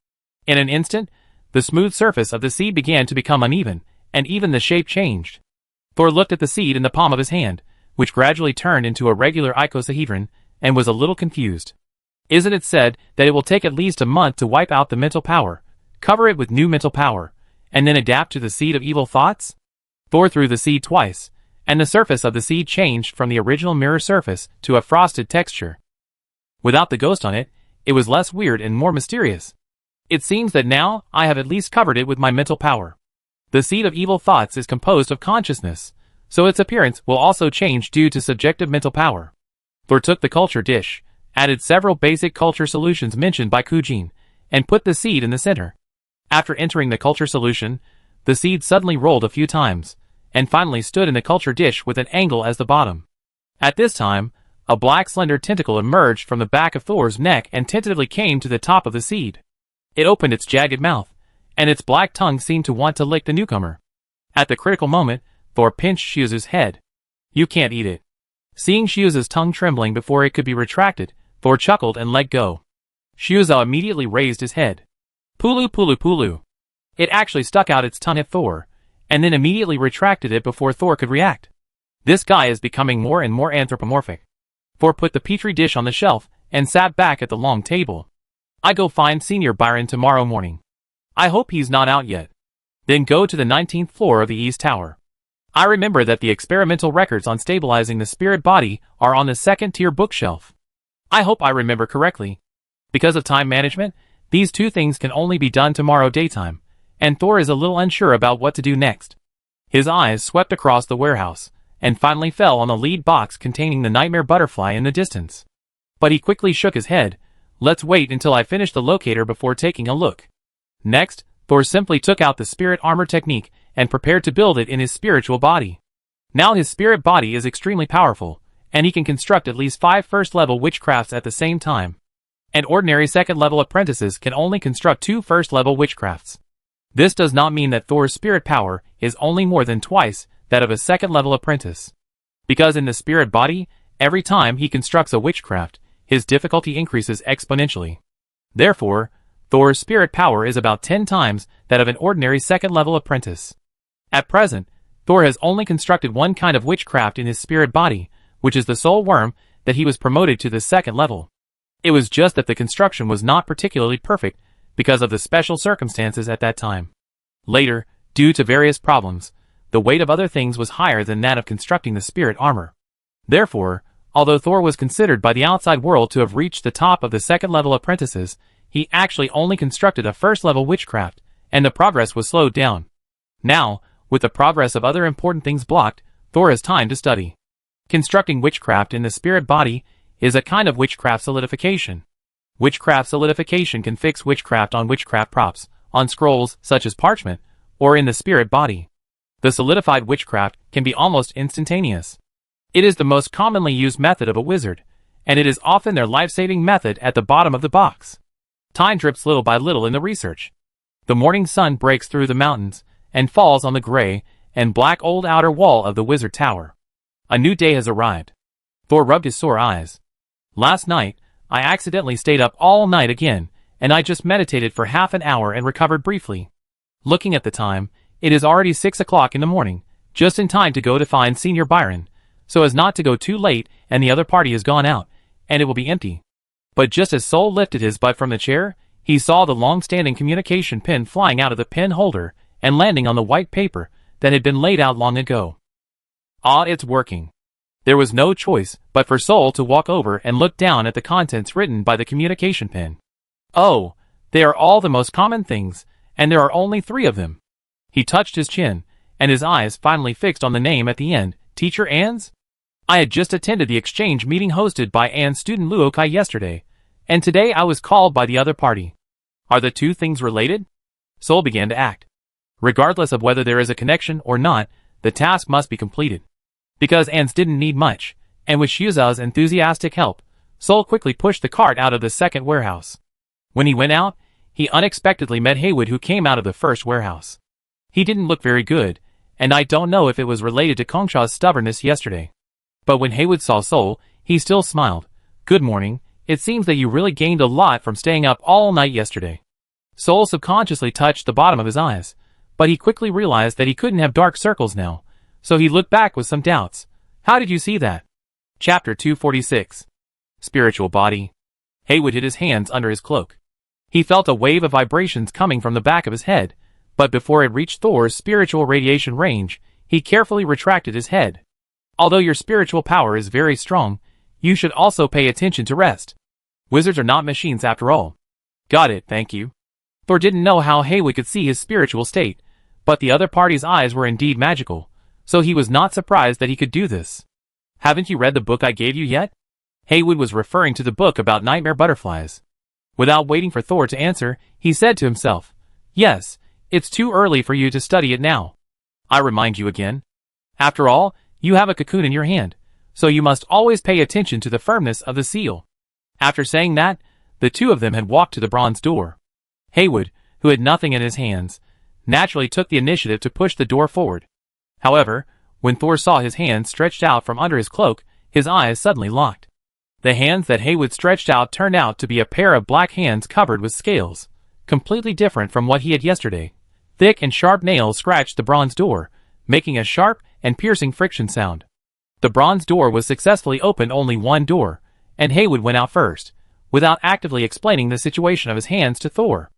In an instant, the smooth surface of the seed began to become uneven, and even the shape changed. Thor looked at the seed in the palm of his hand, which gradually turned into a regular icosahedron, and was a little confused. Isn't it said that it will take at least a month to wipe out the mental power, cover it with new mental power, and then adapt to the seed of evil thoughts? Thor threw the seed twice, and the surface of the seed changed from the original mirror surface to a frosted texture. Without the ghost on it, it was less weird and more mysterious. It seems that now I have at least covered it with my mental power. The seed of evil thoughts is composed of consciousness, so its appearance will also change due to subjective mental power. Thor took the culture dish, added several basic culture solutions mentioned by Ku-jin, and put the seed in the center. After entering the culture solution, the seed suddenly rolled a few times, and finally stood in the culture dish with an angle as the bottom. At this time, a black slender tentacle emerged from the back of Thor's neck and tentatively came to the top of the seed. It opened its jagged mouth, and its black tongue seemed to want to lick the newcomer. At the critical moment, Thor pinched Shuzu's head. "You can't eat it." Seeing Shuzu's tongue trembling before it could be retracted, Thor chuckled and let go. Shuzu immediately raised his head. "Pulu pulu pulu." It actually stuck out its tongue at Thor, and then immediately retracted it before Thor could react. This guy is becoming more and more anthropomorphic. Thor put the petri dish on the shelf and sat back at the long table. "I go find Senior Byron tomorrow morning. I hope he's not out yet. Then go to the 19th floor of the East Tower. I remember that the experimental records on stabilizing the spirit body are on the second-tier bookshelf. I hope I remember correctly. Because of time management, these two things can only be done tomorrow daytime, and Thor is a little unsure about what to do next. His eyes swept across the warehouse, and finally fell on the lead box containing the nightmare butterfly in the distance. But he quickly shook his head. Let's wait until I finish the locator before taking a look. Next, Thor simply took out the spirit armor technique and prepared to build it in his spiritual body. Now his spirit body is extremely powerful, and he can construct at least 5 first-level witchcrafts at the same time. And ordinary second-level apprentices can only construct 2 first-level witchcrafts. This does not mean that Thor's spirit power is only more than twice that of a second-level apprentice. Because in the spirit body, every time he constructs a witchcraft, his difficulty increases exponentially. Therefore, Thor's spirit power is about 10 times that of an ordinary second-level apprentice. At present, Thor has only constructed one kind of witchcraft in his spirit body, which is the soul worm that he was promoted to the second level. It was just that the construction was not particularly perfect because of the special circumstances at that time. Later, due to various problems, the weight of other things was higher than that of constructing the spirit armor. Therefore, although Thor was considered by the outside world to have reached the top of the second-level apprentices, he actually only constructed a first-level witchcraft, and the progress was slowed down. Now, with the progress of other important things blocked, Thor has time to study. Constructing witchcraft in the spirit body is a kind of witchcraft solidification. Witchcraft solidification can fix witchcraft on witchcraft props, on scrolls such as parchment, or in the spirit body. The solidified witchcraft can be almost instantaneous. It is the most commonly used method of a wizard, and it is often their life-saving method at the bottom of the box. Time drips little by little in the research. The morning sun breaks through the mountains and falls on the gray and black old outer wall of the wizard tower. A new day has arrived. Thor rubbed his sore eyes. Last night, I accidentally stayed up all night again, and I just meditated for half an hour and recovered briefly. Looking at the time, it is already 6 o'clock in the morning, just in time to go to find Senior Byron, so as not to go too late and the other party has gone out, and it will be empty. But just as Sol lifted his butt from the chair, he saw the long-standing communication pin flying out of the pin holder and landing on the white paper that had been laid out long ago. Ah, it's working. There was no choice but for Sol to walk over and look down at the contents written by the communication pin. Oh, they are all the most common things, and there are only 3 of them. He touched his chin, and his eyes finally fixed on the name at the end, Teacher Ann's? I had just attended the exchange meeting hosted by Ann's student Luokai yesterday, and today I was called by the other party. Are the 2 things related? Sol began to act. Regardless of whether there is a connection or not, the task must be completed. Because Ann's didn't need much, and with Shuza's enthusiastic help, Sol quickly pushed the cart out of the second warehouse. When he went out, he unexpectedly met Haywood, who came out of the first warehouse. He didn't look very good, and I don't know if it was related to Kongsha's stubbornness yesterday. But when Haywood saw Sol, he still smiled. Good morning, it seems that you really gained a lot from staying up all night yesterday. Sol subconsciously touched the bottom of his eyes, but he quickly realized that he couldn't have dark circles now, so he looked back with some doubts. How did you see that? Chapter 246. Spiritual Body. Haywood hid his hands under his cloak. He felt a wave of vibrations coming from the back of his head, but before it reached Thor's spiritual radiation range, he carefully retracted his head. Although your spiritual power is very strong, you should also pay attention to rest. Wizards are not machines after all. Got it, thank you. Thor didn't know how Haywood could see his spiritual state, but the other party's eyes were indeed magical, so he was not surprised that he could do this. Haven't you read the book I gave you yet? Haywood was referring to the book about nightmare butterflies. Without waiting for Thor to answer, he said to himself, Yes, it's too early for you to study it now. I remind you again. After all, you have a cocoon in your hand, so you must always pay attention to the firmness of the seal. After saying that, the 2 of them had walked to the bronze door. Haywood, who had nothing in his hands, naturally took the initiative to push the door forward. However, when Thor saw his hands stretched out from under his cloak, his eyes suddenly locked. The hands that Haywood stretched out turned out to be a pair of black hands covered with scales, completely different from what he had yesterday. Thick and sharp nails scratched the bronze door, making a sharp and piercing friction sound. The bronze door was successfully opened only one door, and Haywood went out first, without actively explaining the situation of his hands to Thor.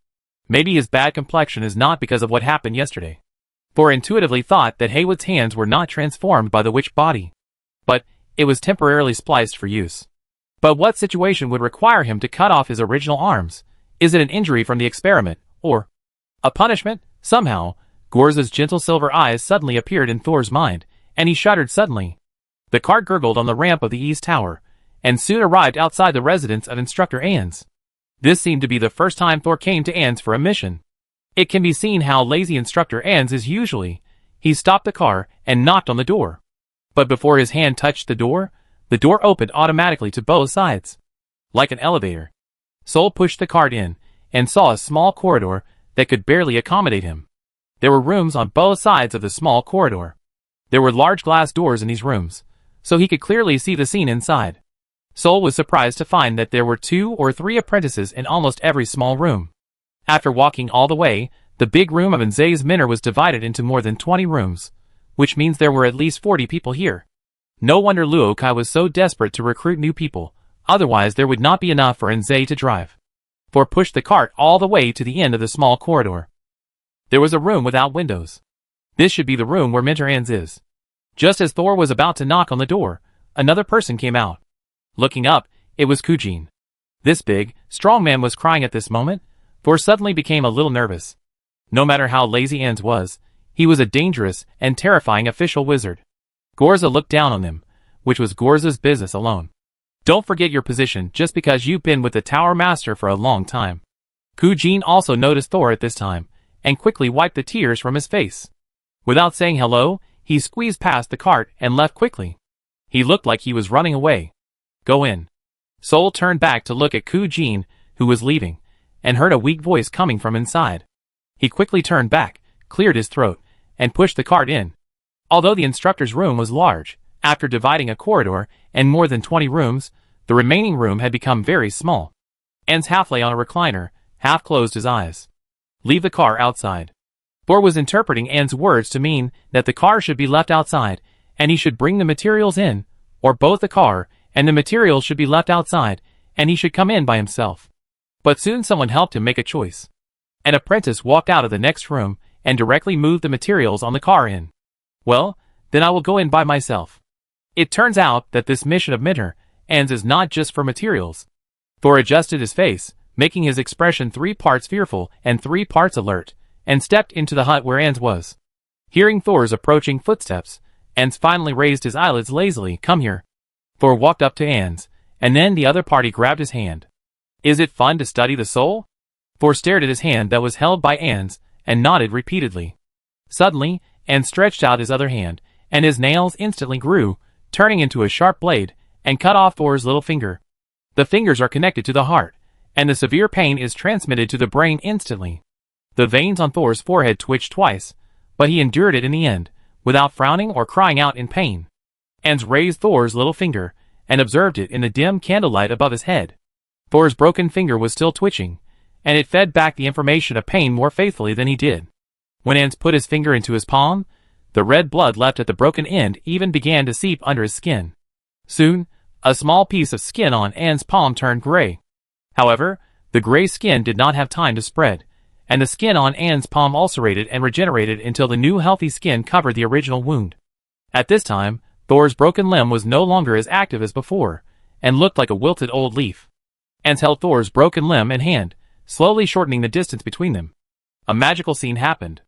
Maybe his bad complexion is not because of what happened yesterday. Thor intuitively thought that Haywood's hands were not transformed by the witch body, but it was temporarily spliced for use. But what situation would require him to cut off his original arms? Is it an injury from the experiment, or a punishment? Somehow, Gorza's gentle silver eyes suddenly appeared in Thor's mind, and he shuddered suddenly. The cart gurgled on the ramp of the east tower, and soon arrived outside the residence of Instructor Ans. This seemed to be the first time Thor came to Ans for a mission. It can be seen how lazy Instructor Ans is usually. He stopped the car and knocked on the door. But before his hand touched the door opened automatically to both sides. Like an elevator. Sol pushed the cart in, and saw a small corridor that could barely accommodate him. There were rooms on both sides of the small corridor. There were large glass doors in these rooms, so he could clearly see the scene inside. Sol was surprised to find that there were 2 or 3 apprentices in almost every small room. After walking all the way, the big room of Nze's Minor was divided into more than 20 rooms, which means there were at least 40 people here. No wonder Luo Kai was so desperate to recruit new people, otherwise there would not be enough for Nze to drive. Thor pushed the cart all the way to the end of the small corridor. There was a room without windows. This should be the room where Mentor Ans is. Just as Thor was about to knock on the door, another person came out. Looking up, it was Kujin. This big, strong man was crying at this moment. Thor suddenly became a little nervous. No matter how lazy Ans was, he was a dangerous and terrifying official wizard. Gorza looked down on them, which was Gorza's business alone. Don't forget your position just because you've been with the Tower Master for a long time. Kujin also noticed Thor at this time, and quickly wiped the tears from his face. Without saying hello, he squeezed past the cart and left quickly. He looked like he was running away. Go in. Sol turned back to look at Kujin, who was leaving, and heard a weak voice coming from inside. He quickly turned back, cleared his throat, and pushed the cart in. Although the instructor's room was large, after dividing a corridor and more than 20 rooms, the remaining room had become very small. Ans half lay on a recliner, half closed his eyes. Leave the car outside. Thor was interpreting Ans' words to mean that the car should be left outside, and he should bring the materials in, or both the car and the materials should be left outside, and he should come in by himself. But soon someone helped him make a choice. An apprentice walked out of the next room and directly moved the materials on the car in. Well, then I will go in by myself. It turns out that this mission of Mentor Ans is not just for materials. Thor adjusted his face, making his expression 3 parts fearful and 3 parts alert, and stepped into the hut where Ans was. Hearing Thor's approaching footsteps, Ans finally raised his eyelids lazily. Come here. Thor walked up to Ans, and then the other party grabbed his hand. Is it fun to study the soul? Thor stared at his hand that was held by Ans, and nodded repeatedly. Suddenly, Ans stretched out his other hand, and his nails instantly grew, turning into a sharp blade, and cut off Thor's little finger. The fingers are connected to the heart, and the severe pain is transmitted to the brain instantly. The veins on Thor's forehead twitched twice, but he endured it in the end, without frowning or crying out in pain. Ans raised Thor's little finger, and observed it in the dim candlelight above his head. Thor's broken finger was still twitching, and it fed back the information of pain more faithfully than he did. When Ans put his finger into his palm, the red blood left at the broken end even began to seep under his skin. Soon, a small piece of skin on Ans' palm turned gray. However, the gray skin did not have time to spread, and the skin on Ans' palm ulcerated and regenerated until the new healthy skin covered the original wound. At this time, Thor's broken limb was no longer as active as before, and looked like a wilted old leaf. Ans held Thor's broken limb in hand, slowly shortening the distance between them. A magical scene happened.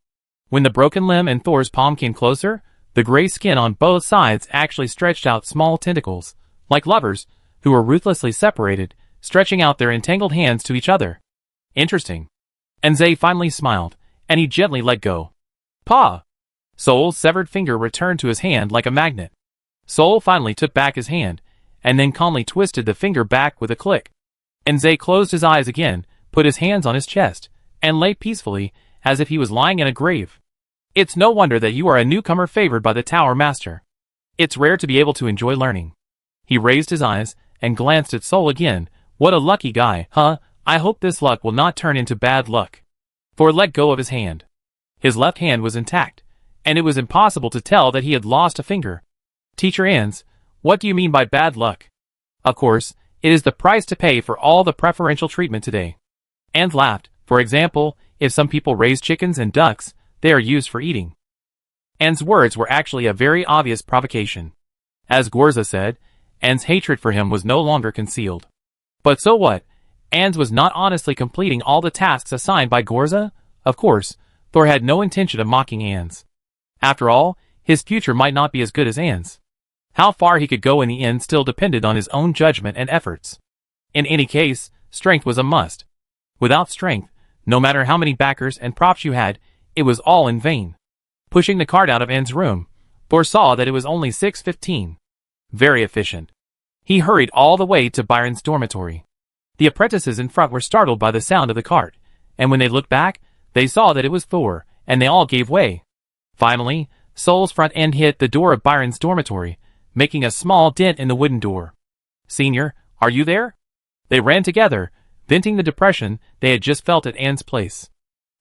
When the broken limb and Thor's palm came closer, the gray skin on both sides actually stretched out small tentacles, like lovers, who were ruthlessly separated, stretching out their entangled hands to each other. Interesting. Nze finally smiled, and he gently let go. Pa! Sol's severed finger returned to his hand like a magnet. Sol finally took back his hand, and then calmly twisted the finger back with a click. Nze closed his eyes again, put his hands on his chest, and lay peacefully, as if he was lying in a grave. It's no wonder that you are a newcomer favored by the Tower Master. It's rare to be able to enjoy learning. He raised his eyes, and glanced at Sol again. What a lucky guy, huh? I hope this luck will not turn into bad luck. Thor let go of his hand. His left hand was intact, and it was impossible to tell that he had lost a finger. Teacher Ans, what do you mean by bad luck? Of course, it is the price to pay for all the preferential treatment today. Ans laughed. For example, if some people raise chickens and ducks, they are used for eating. Ans' words were actually a very obvious provocation. As Gorza said, Ans' hatred for him was no longer concealed. But so what? Ans was not honestly completing all the tasks assigned by Gorza? Of course, Thor had no intention of mocking Anne's. After all, his future might not be as good as Anne's. How far he could go in the end still depended on his own judgment and efforts. In any case, strength was a must. Without strength, no matter how many backers and props you had, it was all in vain. Pushing the cart out of Anne's room, Thor saw that it was only 6:15. Very efficient. He hurried all the way to Byron's dormitory. The apprentices in front were startled by the sound of the cart, and when they looked back, they saw that it was Thor, and they all gave way. Finally, Soul's front end hit the door of Byron's dormitory, making a small dent in the wooden door. "Senior, are you there?" They ran together, venting the depression they had just felt at Anne's place.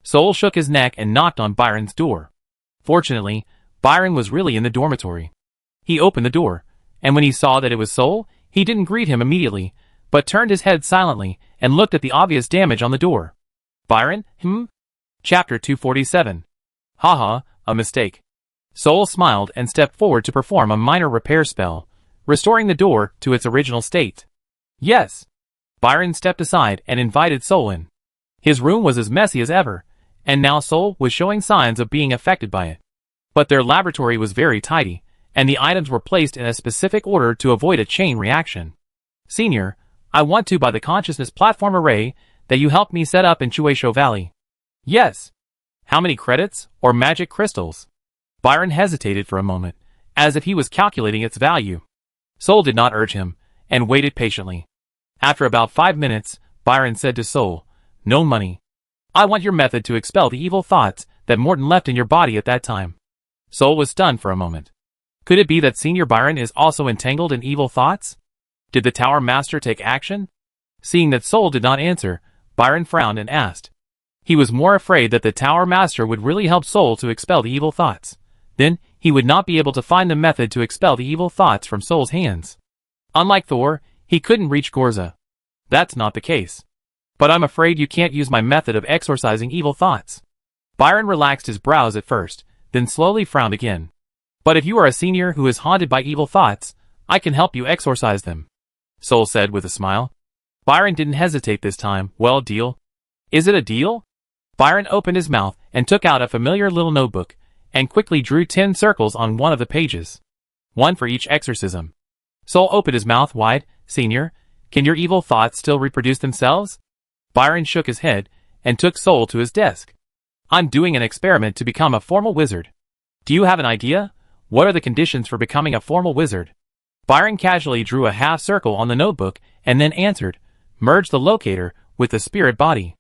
Soul shook his neck and knocked on Byron's door. Fortunately, Byron was really in the dormitory. He opened the door, and when he saw that it was Soul, he didn't greet him immediately, but turned his head silently and looked at the obvious damage on the door. "Byron, Chapter 247. Haha, a mistake." Soul smiled and stepped forward to perform a minor repair spell, restoring the door to its original state. "Yes." Byron stepped aside and invited Soul in. His room was as messy as ever, and now Soul was showing signs of being affected by it. But their laboratory was very tidy, and the items were placed in a specific order to avoid a chain reaction. "Senior, I want to buy the consciousness platform array that you helped me set up in Chueisho Valley." "Yes." "How many credits, or magic crystals?" Byron hesitated for a moment, as if he was calculating its value. Soul did not urge him, and waited patiently. After about 5 minutes, Byron said to Soul, "No money. I want your method to expel the evil thoughts that Morton left in your body at that time." Soul was stunned for a moment. Could it be that Senior Byron is also entangled in evil thoughts? Did the Tower Master take action? Seeing that Soul did not answer, Byron frowned and asked. He was more afraid that the Tower Master would really help Soul to expel the evil thoughts. Then, he would not be able to find the method to expel the evil thoughts from Soul's hands. Unlike Thor, he couldn't reach Gorza. "That's not the case. But I'm afraid you can't use my method of exorcising evil thoughts." Byron relaxed his brows at first, then slowly frowned again. "But if you are a senior who is haunted by evil thoughts, I can help you exorcise them," Soul said with a smile. Byron didn't hesitate this time. "Well, deal?" "Is it a deal?" Byron opened his mouth and took out a familiar little notebook, and quickly drew 10 circles on one of the pages. One for each exorcism. Soul opened his mouth wide. "Senior, can your evil thoughts still reproduce themselves?" Byron shook his head, and took Soul to his desk. "I'm doing an experiment to become a formal wizard. Do you have an idea? What are the conditions for becoming a formal wizard?" Byron casually drew a half circle on the notebook, and then answered, "Merge the locator with the spirit body.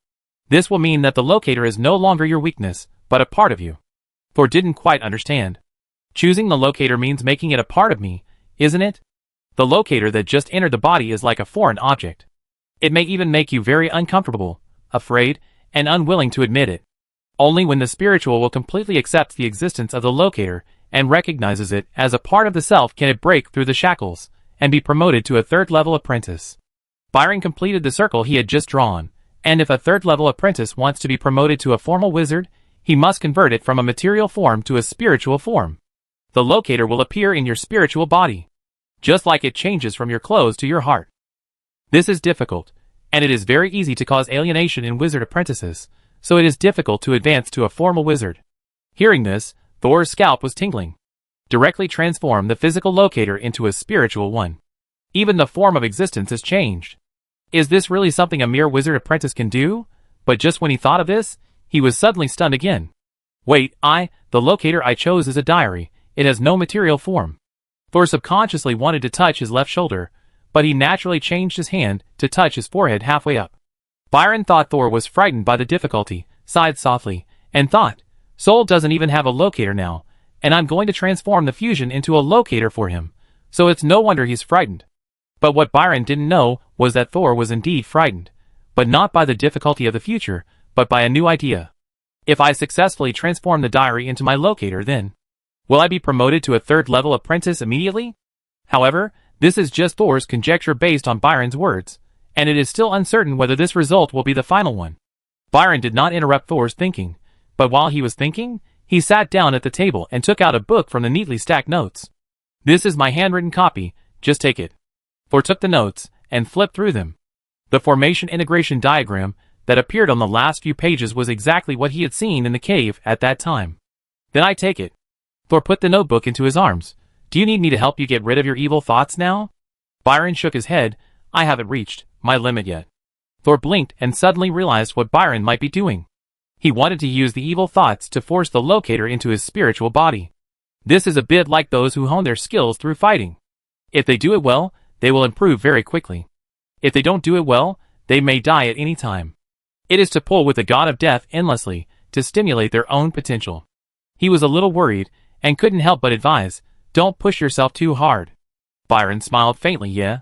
This will mean that the locator is no longer your weakness, but a part of you." Thor didn't quite understand. "Choosing the locator means making it a part of me, isn't it? The locator that just entered the body is like a foreign object. It may even make you very uncomfortable, afraid, and unwilling to admit it. Only when the spiritual will completely accept the existence of the locator and recognizes it as a part of the self can it break through the shackles and be promoted to a third-level apprentice." Byron completed the circle he had just drawn, and if a third-level apprentice wants to be promoted to a formal wizard, he must convert it from a material form to a spiritual form. The locator will appear in your spiritual body, just like it changes from your clothes to your heart. This is difficult, and it is very easy to cause alienation in wizard apprentices, so it is difficult to advance to a formal wizard. Hearing this, Thor's scalp was tingling. Directly transform the physical locator into a spiritual one. Even the form of existence is changed. Is this really something a mere wizard apprentice can do? But just when he thought of this, he was suddenly stunned again. "Wait, the locator I chose is a diary. It has no material form." Thor subconsciously wanted to touch his left shoulder, but he naturally changed his hand to touch his forehead halfway up. Byron thought Thor was frightened by the difficulty, sighed softly, and thought, "Soul doesn't even have a locator now, and I'm going to transform the fusion into a locator for him, so it's no wonder he's frightened." But what Byron didn't know was that Thor was indeed frightened, but not by the difficulty of the future, but by a new idea. If I successfully transform the diary into my locator, then will I be promoted to a third-level apprentice immediately? However, this is just Thor's conjecture based on Byron's words, and it is still uncertain whether this result will be the final one. Byron did not interrupt Thor's thinking, but while he was thinking, he sat down at the table and took out a book from the neatly stacked notes. "This is my handwritten copy, just take it." Thor took the notes and flipped through them. The formation integration diagram that appeared on the last few pages was exactly what he had seen in the cave at that time. Then I take it. Thor put the notebook into his arms. Do you need me to help you get rid of your evil thoughts now? Byron shook his head. I haven't reached my limit yet. Thor blinked and suddenly realized what Byron might be doing. He wanted to use the evil thoughts to force the locator into his spiritual body. This is a bit like those who hone their skills through fighting. If they do it well, they will improve very quickly. If they don't do it well, they may die at any time. It is to pull with the god of death endlessly, to stimulate their own potential. He was a little worried, and couldn't help but advise, don't push yourself too hard. Byron smiled faintly. Yeah.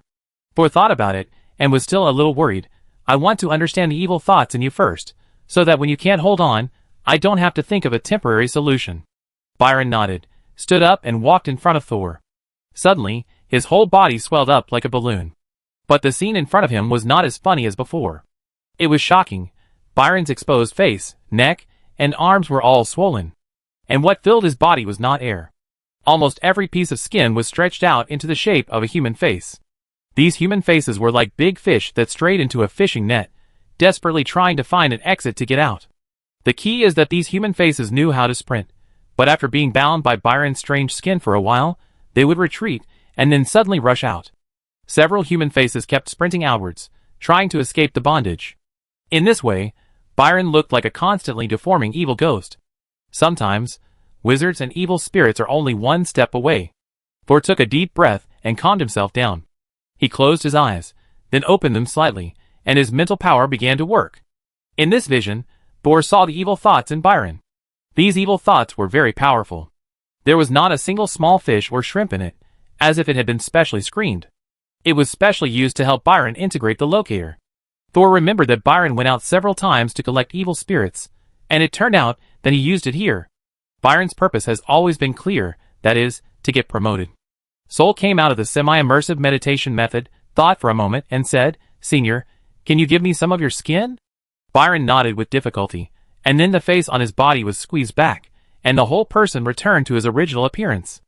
Thor thought about it, and was still a little worried. I want to understand the evil thoughts in you first, so that when you can't hold on, I don't have to think of a temporary solution. Byron nodded, stood up and walked in front of Thor. Suddenly, his whole body swelled up like a balloon. But the scene in front of him was not as funny as before. It was shocking. Byron's exposed face, neck, and arms were all swollen. And what filled his body was not air. Almost every piece of skin was stretched out into the shape of a human face. These human faces were like big fish that strayed into a fishing net, desperately trying to find an exit to get out. The key is that these human faces knew how to sprint, but after being bound by Byron's strange skin for a while, they would retreat and then suddenly rush out. Several human faces kept sprinting outwards, trying to escape the bondage. In this way, Byron looked like a constantly deforming evil ghost. Sometimes, wizards and evil spirits are only one step away. Thor took a deep breath and calmed himself down. He closed his eyes, then opened them slightly, and his mental power began to work. In this vision, Thor saw the evil thoughts in Byron. These evil thoughts were very powerful. There was not a single small fish or shrimp in it, as if it had been specially screened. It was specially used to help Byron integrate the locator. Thor remembered that Byron went out several times to collect evil spirits, and it turned out that he used it here. Byron's purpose has always been clear, that is, to get promoted. Soul came out of the semi-immersive meditation method, thought for a moment, and said, Senior, can you give me some of your skin? Byron nodded with difficulty, and then the face on his body was squeezed back, and the whole person returned to his original appearance.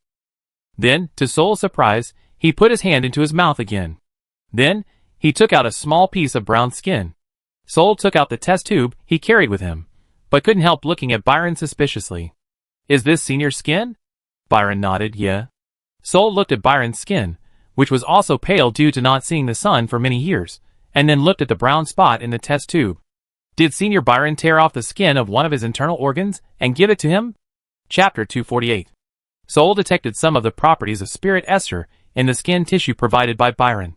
Then, to Soul's surprise, he put his hand into his mouth again. Then, he took out a small piece of brown skin. Soul took out the test tube he carried with him, but couldn't help looking at Byron suspiciously. Is this Senior's skin? Byron nodded. Yeah. Soul looked at Byron's skin, which was also pale due to not seeing the sun for many years, and then looked at the brown spot in the test tube. Did Senior Byron tear off the skin of one of his internal organs and give it to him? Chapter 248. Soul detected some of the properties of spirit ester in the skin tissue provided by Byron.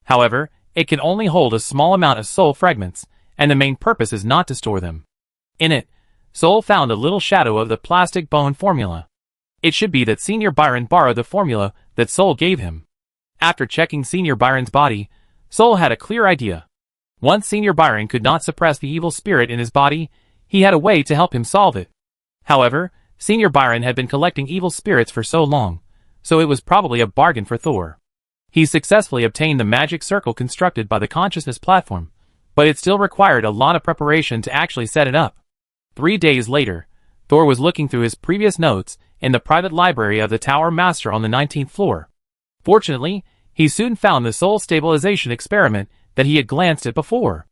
However, it can only hold a small amount of soul fragments, and the main purpose is not to store them. In it, Soul found a little shadow of the plastic bone formula. It should be that Senior Byron borrowed the formula that Soul gave him. After checking Senior Byron's body, Soul had a clear idea. Once Senior Byron could not suppress the evil spirit in his body, he had a way to help him solve it. However, Senior Byron had been collecting evil spirits for so long, so it was probably a bargain for Thor. He successfully obtained the magic circle constructed by the consciousness platform, but it still required a lot of preparation to actually set it up. 3 days later, Thor was looking through his previous notes in the private library of the Tower Master on the 19th floor. Fortunately, he soon found the soul stabilization experiment that he had glanced at before.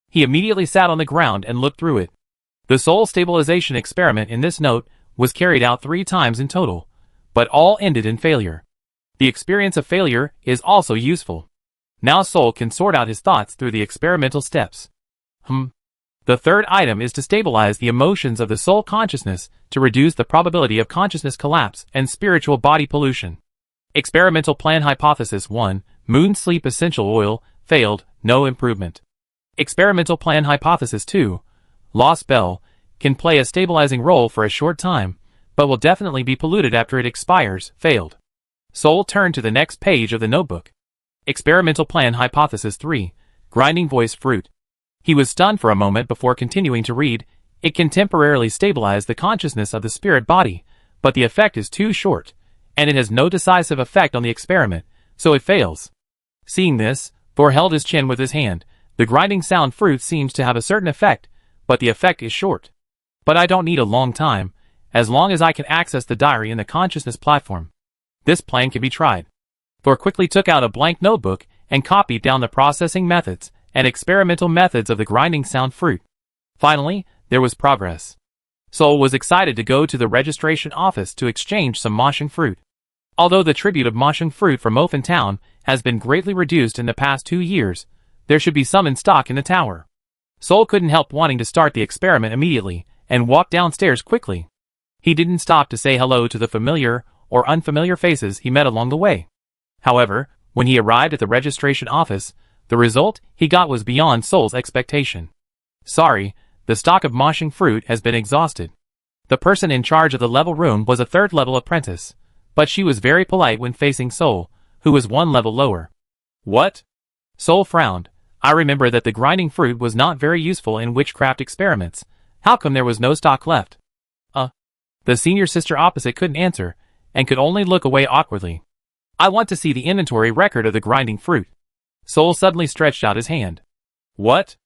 He immediately sat on the ground and looked through it. The soul stabilization experiment in this note was carried out 3 times in total, but all ended in failure. The experience of failure is also useful. Now Soul can sort out his thoughts through the experimental steps. The third item is to stabilize the emotions of the soul consciousness to reduce the probability of consciousness collapse and spiritual body pollution. Experimental plan hypothesis 1, moon sleep essential oil, failed, no improvement. Experimental plan hypothesis 2, lost bell, can play a stabilizing role for a short time, but will definitely be polluted after it expires, failed. Soul turned to the next page of the notebook. Experimental plan hypothesis 3, grinding voice fruit. He was stunned for a moment before continuing to read. It can temporarily stabilize the consciousness of the spirit body, but the effect is too short, and it has no decisive effect on the experiment, so it fails. Seeing this, Thor held his chin with his hand. The grinding sound fruit seems to have a certain effect, but the effect is short. But I don't need a long time, as long as I can access the diary in the consciousness platform. This plan can be tried. Thor quickly took out a blank notebook and copied down the processing methods and experimental methods of the grinding sound fruit. Finally, there was progress. Sol was excited to go to the registration office to exchange some moshing fruit. Although the tribute of moshing fruit from Mofin Town has been greatly reduced in the past 2 years, there should be some in stock in the tower. Sol couldn't help wanting to start the experiment immediately and walked downstairs quickly. He didn't stop to say hello to the familiar or unfamiliar faces he met along the way. However, when he arrived at the registration office, the result he got was beyond Sol's expectation. Sorry, the stock of moshing fruit has been exhausted. The person in charge of the level room was a third-level apprentice, but she was very polite when facing Sol, who was 1 level lower. What? Sol frowned. I remember that the grinding fruit was not very useful in witchcraft experiments. How come there was no stock left? The senior sister opposite couldn't answer, and could only look away awkwardly. I want to see the inventory record of the grinding fruit. Sol suddenly stretched out his hand. What?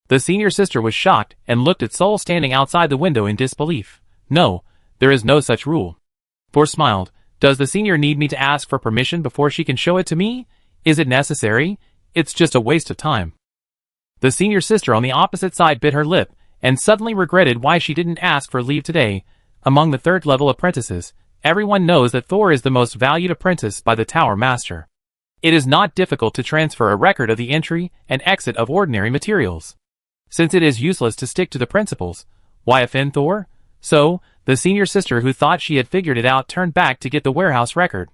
The senior sister was shocked and looked at Sol standing outside the window in disbelief. No, there is no such rule. Thor smiled. Does the senior need me to ask for permission before she can show it to me? Is it necessary? It's just a waste of time. The senior sister on the opposite side bit her lip and suddenly regretted why she didn't ask for leave today. Among the third-level apprentices, everyone knows that Thor is the most valued apprentice by the Tower Master. It is not difficult to transfer a record of the entry and exit of ordinary materials. Since it is useless to stick to the principles, why offend Thor? So, the senior sister who thought she had figured it out turned back to get the warehouse record.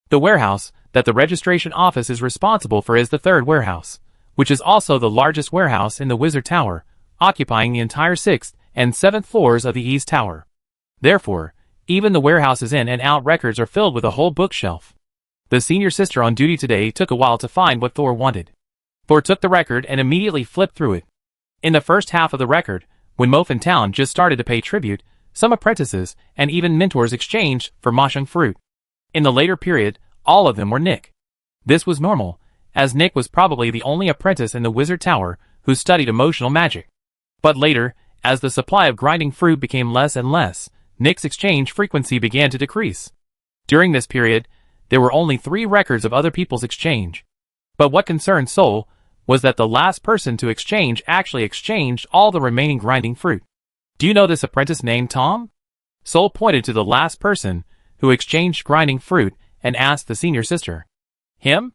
The warehouse that the registration office is responsible for is the third warehouse, which is also the largest warehouse in the Wizard Tower, occupying the entire 6th and 7th floors of the East Tower. Therefore, even the warehouse's in and out records are filled with a whole bookshelf. The senior sister on duty today took a while to find what Thor wanted. Thor took the record and immediately flipped through it. In the first half of the record, when Mofin Town just started to pay tribute, some apprentices and even mentors exchanged for moshing fruit. In the later period, all of them were Nick. This was normal, as Nick was probably the only apprentice in the Wizard Tower who studied emotional magic. But later, as the supply of grinding fruit became less and less, Nick's exchange frequency began to decrease. During this period, there were only 3 records of other people's exchange. But what concerned Sol was that the last person to exchange actually exchanged all the remaining grinding fruit. Do you know this apprentice named Tom? Sol pointed to the last person who exchanged grinding fruit and asked the senior sister. Him?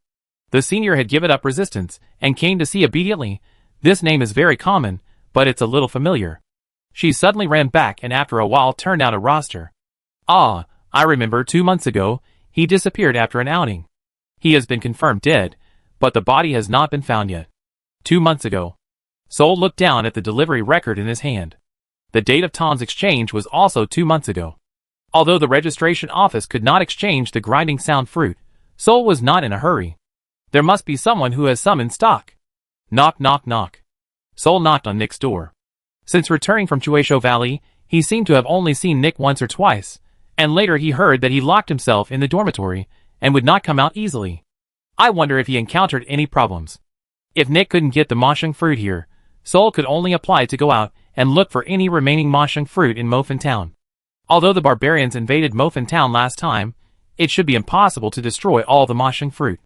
The senior had given up resistance and came to see obediently. This name is very common, but it's a little familiar. She suddenly ran back and after a while turned out a roster. Ah, I remember 2 months ago, he disappeared after an outing. He has been confirmed dead, but the body has not been found yet. 2 months ago. Sol looked down at the delivery record in his hand. The date of Tom's exchange was also 2 months ago. Although the registration office could not exchange the grinding sound fruit, Sol was not in a hurry. There must be someone who has some in stock. Knock, knock, knock. Sol knocked on Nick's door. Since returning from Chuesho Valley, he seemed to have only seen Nick once or twice, and later he heard that he locked himself in the dormitory and would not come out easily. I wonder if he encountered any problems. If Nick couldn't get the moshing fruit here, Sol could only apply to go out and look for any remaining moshing fruit in Mofin Town. Although the barbarians invaded Mofin Town last time, it should be impossible to destroy all the moshing fruit.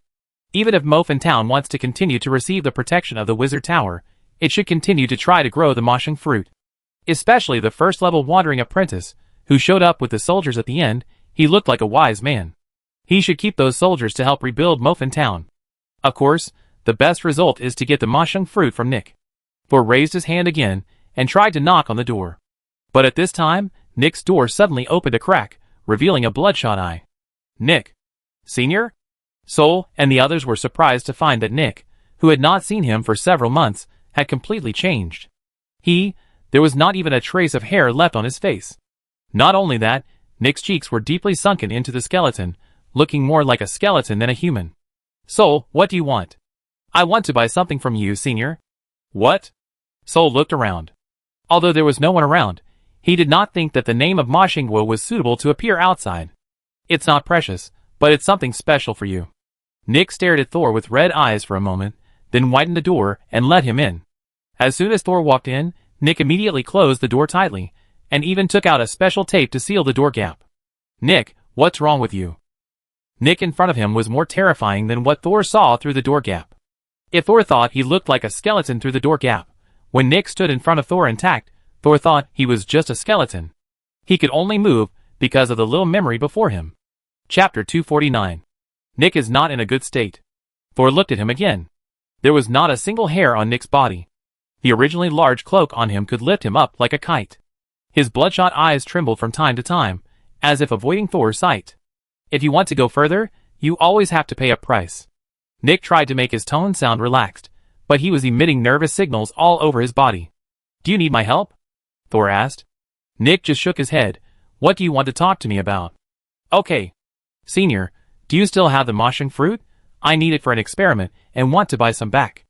Even if Mofin Town wants to continue to receive the protection of the Wizard Tower, it should continue to try to grow the moshing fruit. Especially the first-level wandering apprentice, who showed up with the soldiers at the end. He looked like a wise man. He should keep those soldiers to help rebuild Mofin Town. Of course, the best result is to get the moshing fruit from Nick. Thor raised his hand again and tried to knock on the door. But at this time, Nick's door suddenly opened a crack, revealing a bloodshot eye. Nick. Senior? Sol and the others were surprised to find that Nick, who had not seen him for several months, had completely changed. There was not even a trace of hair left on his face. Not only that, Nick's cheeks were deeply sunken into the skeleton, looking more like a skeleton than a human. Sol, what do you want? I want to buy something from you, senior. What? Sol looked around. Although there was no one around, he did not think that the name of Moshingwo was suitable to appear outside. It's not precious, but it's something special for you. Nick stared at Thor with red eyes for a moment, then widened the door and let him in. As soon as Thor walked in, Nick immediately closed the door tightly, and even took out a special tape to seal the door gap. Nick, what's wrong with you? Nick in front of him was more terrifying than what Thor saw through the door gap. If Thor thought he looked like a skeleton through the door gap, when Nick stood in front of Thor intact, Thor thought he was just a skeleton. He could only move because of the little memory before him. Chapter 249. Nick is not in a good state. Thor looked at him again. There was not a single hair on Nick's body. The originally large cloak on him could lift him up like a kite. His bloodshot eyes trembled from time to time, as if avoiding Thor's sight. If you want to go further, you always have to pay a price. Nick tried to make his tone sound relaxed, but he was emitting nervous signals all over his body. Do you need my help? Thor asked. Nick just shook his head. What do you want to talk to me about? Okay. Senior, do you still have the moshing fruit? I need it for an experiment and want to buy some back.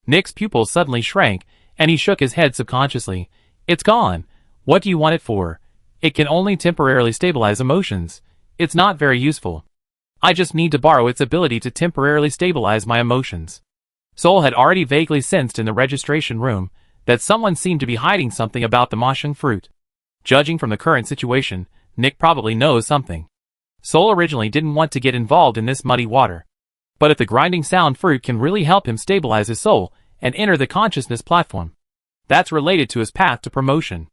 Nick's pupils suddenly shrank, and he shook his head subconsciously. It's gone. What do you want it for? It can only temporarily stabilize emotions. It's not very useful. I just need to borrow its ability to temporarily stabilize my emotions. Soul had already vaguely sensed in the registration room that someone seemed to be hiding something about the moshing fruit. Judging from the current situation, Nick probably knows something. Soul originally didn't want to get involved in this muddy water. But if the grinding sound fruit can really help him stabilize his soul and enter the consciousness platform, that's related to his path to promotion.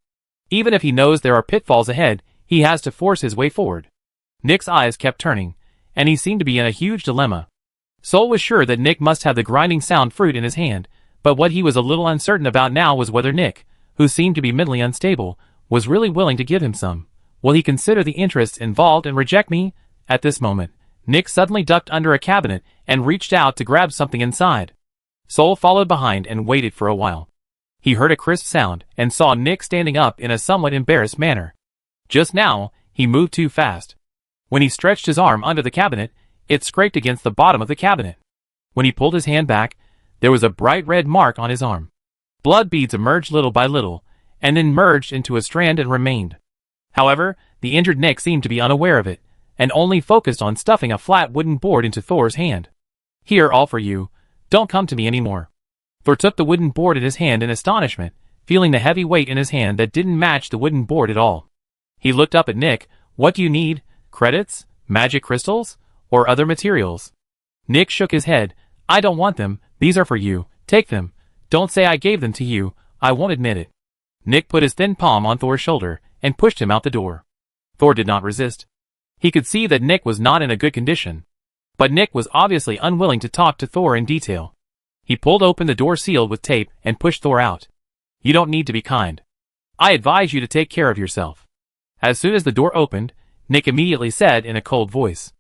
Even if he knows there are pitfalls ahead, he has to force his way forward. Nick's eyes kept turning, and he seemed to be in a huge dilemma. Soul was sure that Nick must have the grinding sound fruit in his hand, but what he was a little uncertain about now was whether Nick, who seemed to be mentally unstable, was really willing to give him some. Will he consider the interests involved and reject me? At this moment, Nick suddenly ducked under a cabinet and reached out to grab something inside. Soul followed behind and waited for a while. He heard a crisp sound and saw Nick standing up in a somewhat embarrassed manner. Just now, he moved too fast. When he stretched his arm under the cabinet, it scraped against the bottom of the cabinet. When he pulled his hand back, there was a bright red mark on his arm. Blood beads emerged little by little, and then merged into a strand and remained. However, the injured Nick seemed to be unaware of it, and only focused on stuffing a flat wooden board into Thor's hand. Here, all for you. Don't come to me anymore. Thor took the wooden board in his hand in astonishment, feeling the heavy weight in his hand that didn't match the wooden board at all. He looked up at Nick. What do you need? Credits? Magic crystals? Or other materials? Nick shook his head. I don't want them. These are for you. Take them. Don't say I gave them to you. I won't admit it. Nick put his thin palm on Thor's shoulder and pushed him out the door. Thor did not resist. He could see that Nick was not in a good condition. But Nick was obviously unwilling to talk to Thor in detail. He pulled open the door sealed with tape and pushed Thor out. You don't need to be kind. I advise you to take care of yourself. As soon as the door opened, Nick immediately said in a cold voice.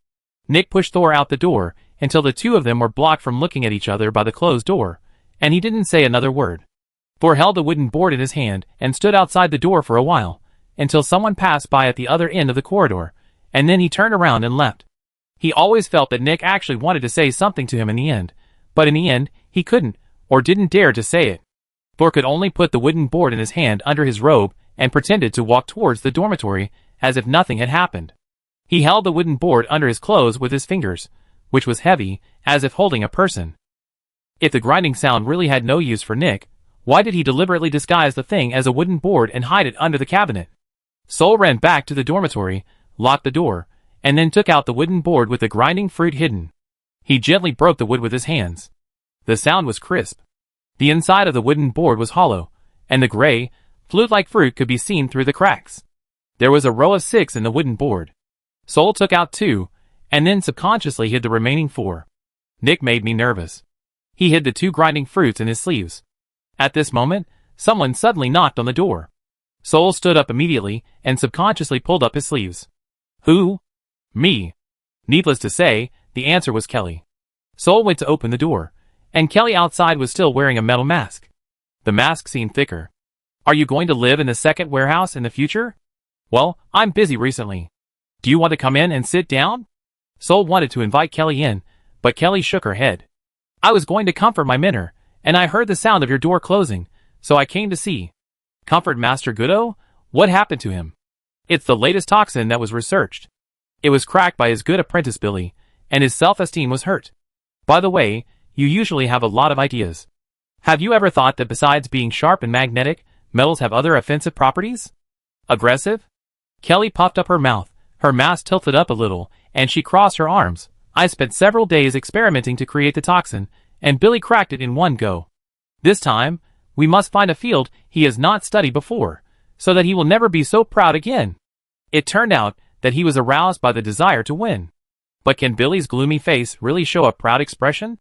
Nick pushed Thor out the door until the two of them were blocked from looking at each other by the closed door, and he didn't say another word. Thor held the wooden board in his hand and stood outside the door for a while, until someone passed by at the other end of the corridor, and then he turned around and left. He always felt that Nick actually wanted to say something to him in the end, but in the end, he couldn't, or didn't dare to say it. Thor could only put the wooden board in his hand under his robe and pretended to walk towards the dormitory as if nothing had happened. He held the wooden board under his clothes with his fingers, which was heavy, as if holding a person. If the grinding sound really had no use for Nick, why did he deliberately disguise the thing as a wooden board and hide it under the cabinet? Soul ran back to the dormitory, locked the door, and then took out the wooden board with the grinding fruit hidden. He gently broke the wood with his hands. The sound was crisp. The inside of the wooden board was hollow, and the gray, flute-like fruit could be seen through the cracks. There was a row of 6 in the wooden board. Soul took out 2, and then subconsciously hid the remaining 4. Nick made me nervous. He hid the 2 grinding fruits in his sleeves. At this moment, someone suddenly knocked on the door. Soul stood up immediately and subconsciously pulled up his sleeves. Who? Me. Needless to say, the answer was Kelly. Soul went to open the door, and Kelly outside was still wearing a metal mask. The mask seemed thicker. Are you going to live in the second warehouse in the future? Well, I'm busy recently. Do you want to come in and sit down? Soul wanted to invite Kelly in, but Kelly shook her head. I was going to comfort my mentor, and I heard the sound of your door closing, so I came to see. Comfort Master Goodo? What happened to him? It's the latest toxin that was researched. It was cracked by his good apprentice Billy, and his self-esteem was hurt. By the way, you usually have a lot of ideas. Have you ever thought that besides being sharp and magnetic, metals have other offensive properties? Aggressive? Kelly puffed up her mouth, her mask tilted up a little, and she crossed her arms. I spent several days experimenting to create the toxin, and Billy cracked it in one go. This time, we must find a field he has not studied before, so that he will never be so proud again. It turned out that he was aroused by the desire to win. But can Billy's gloomy face really show a proud expression?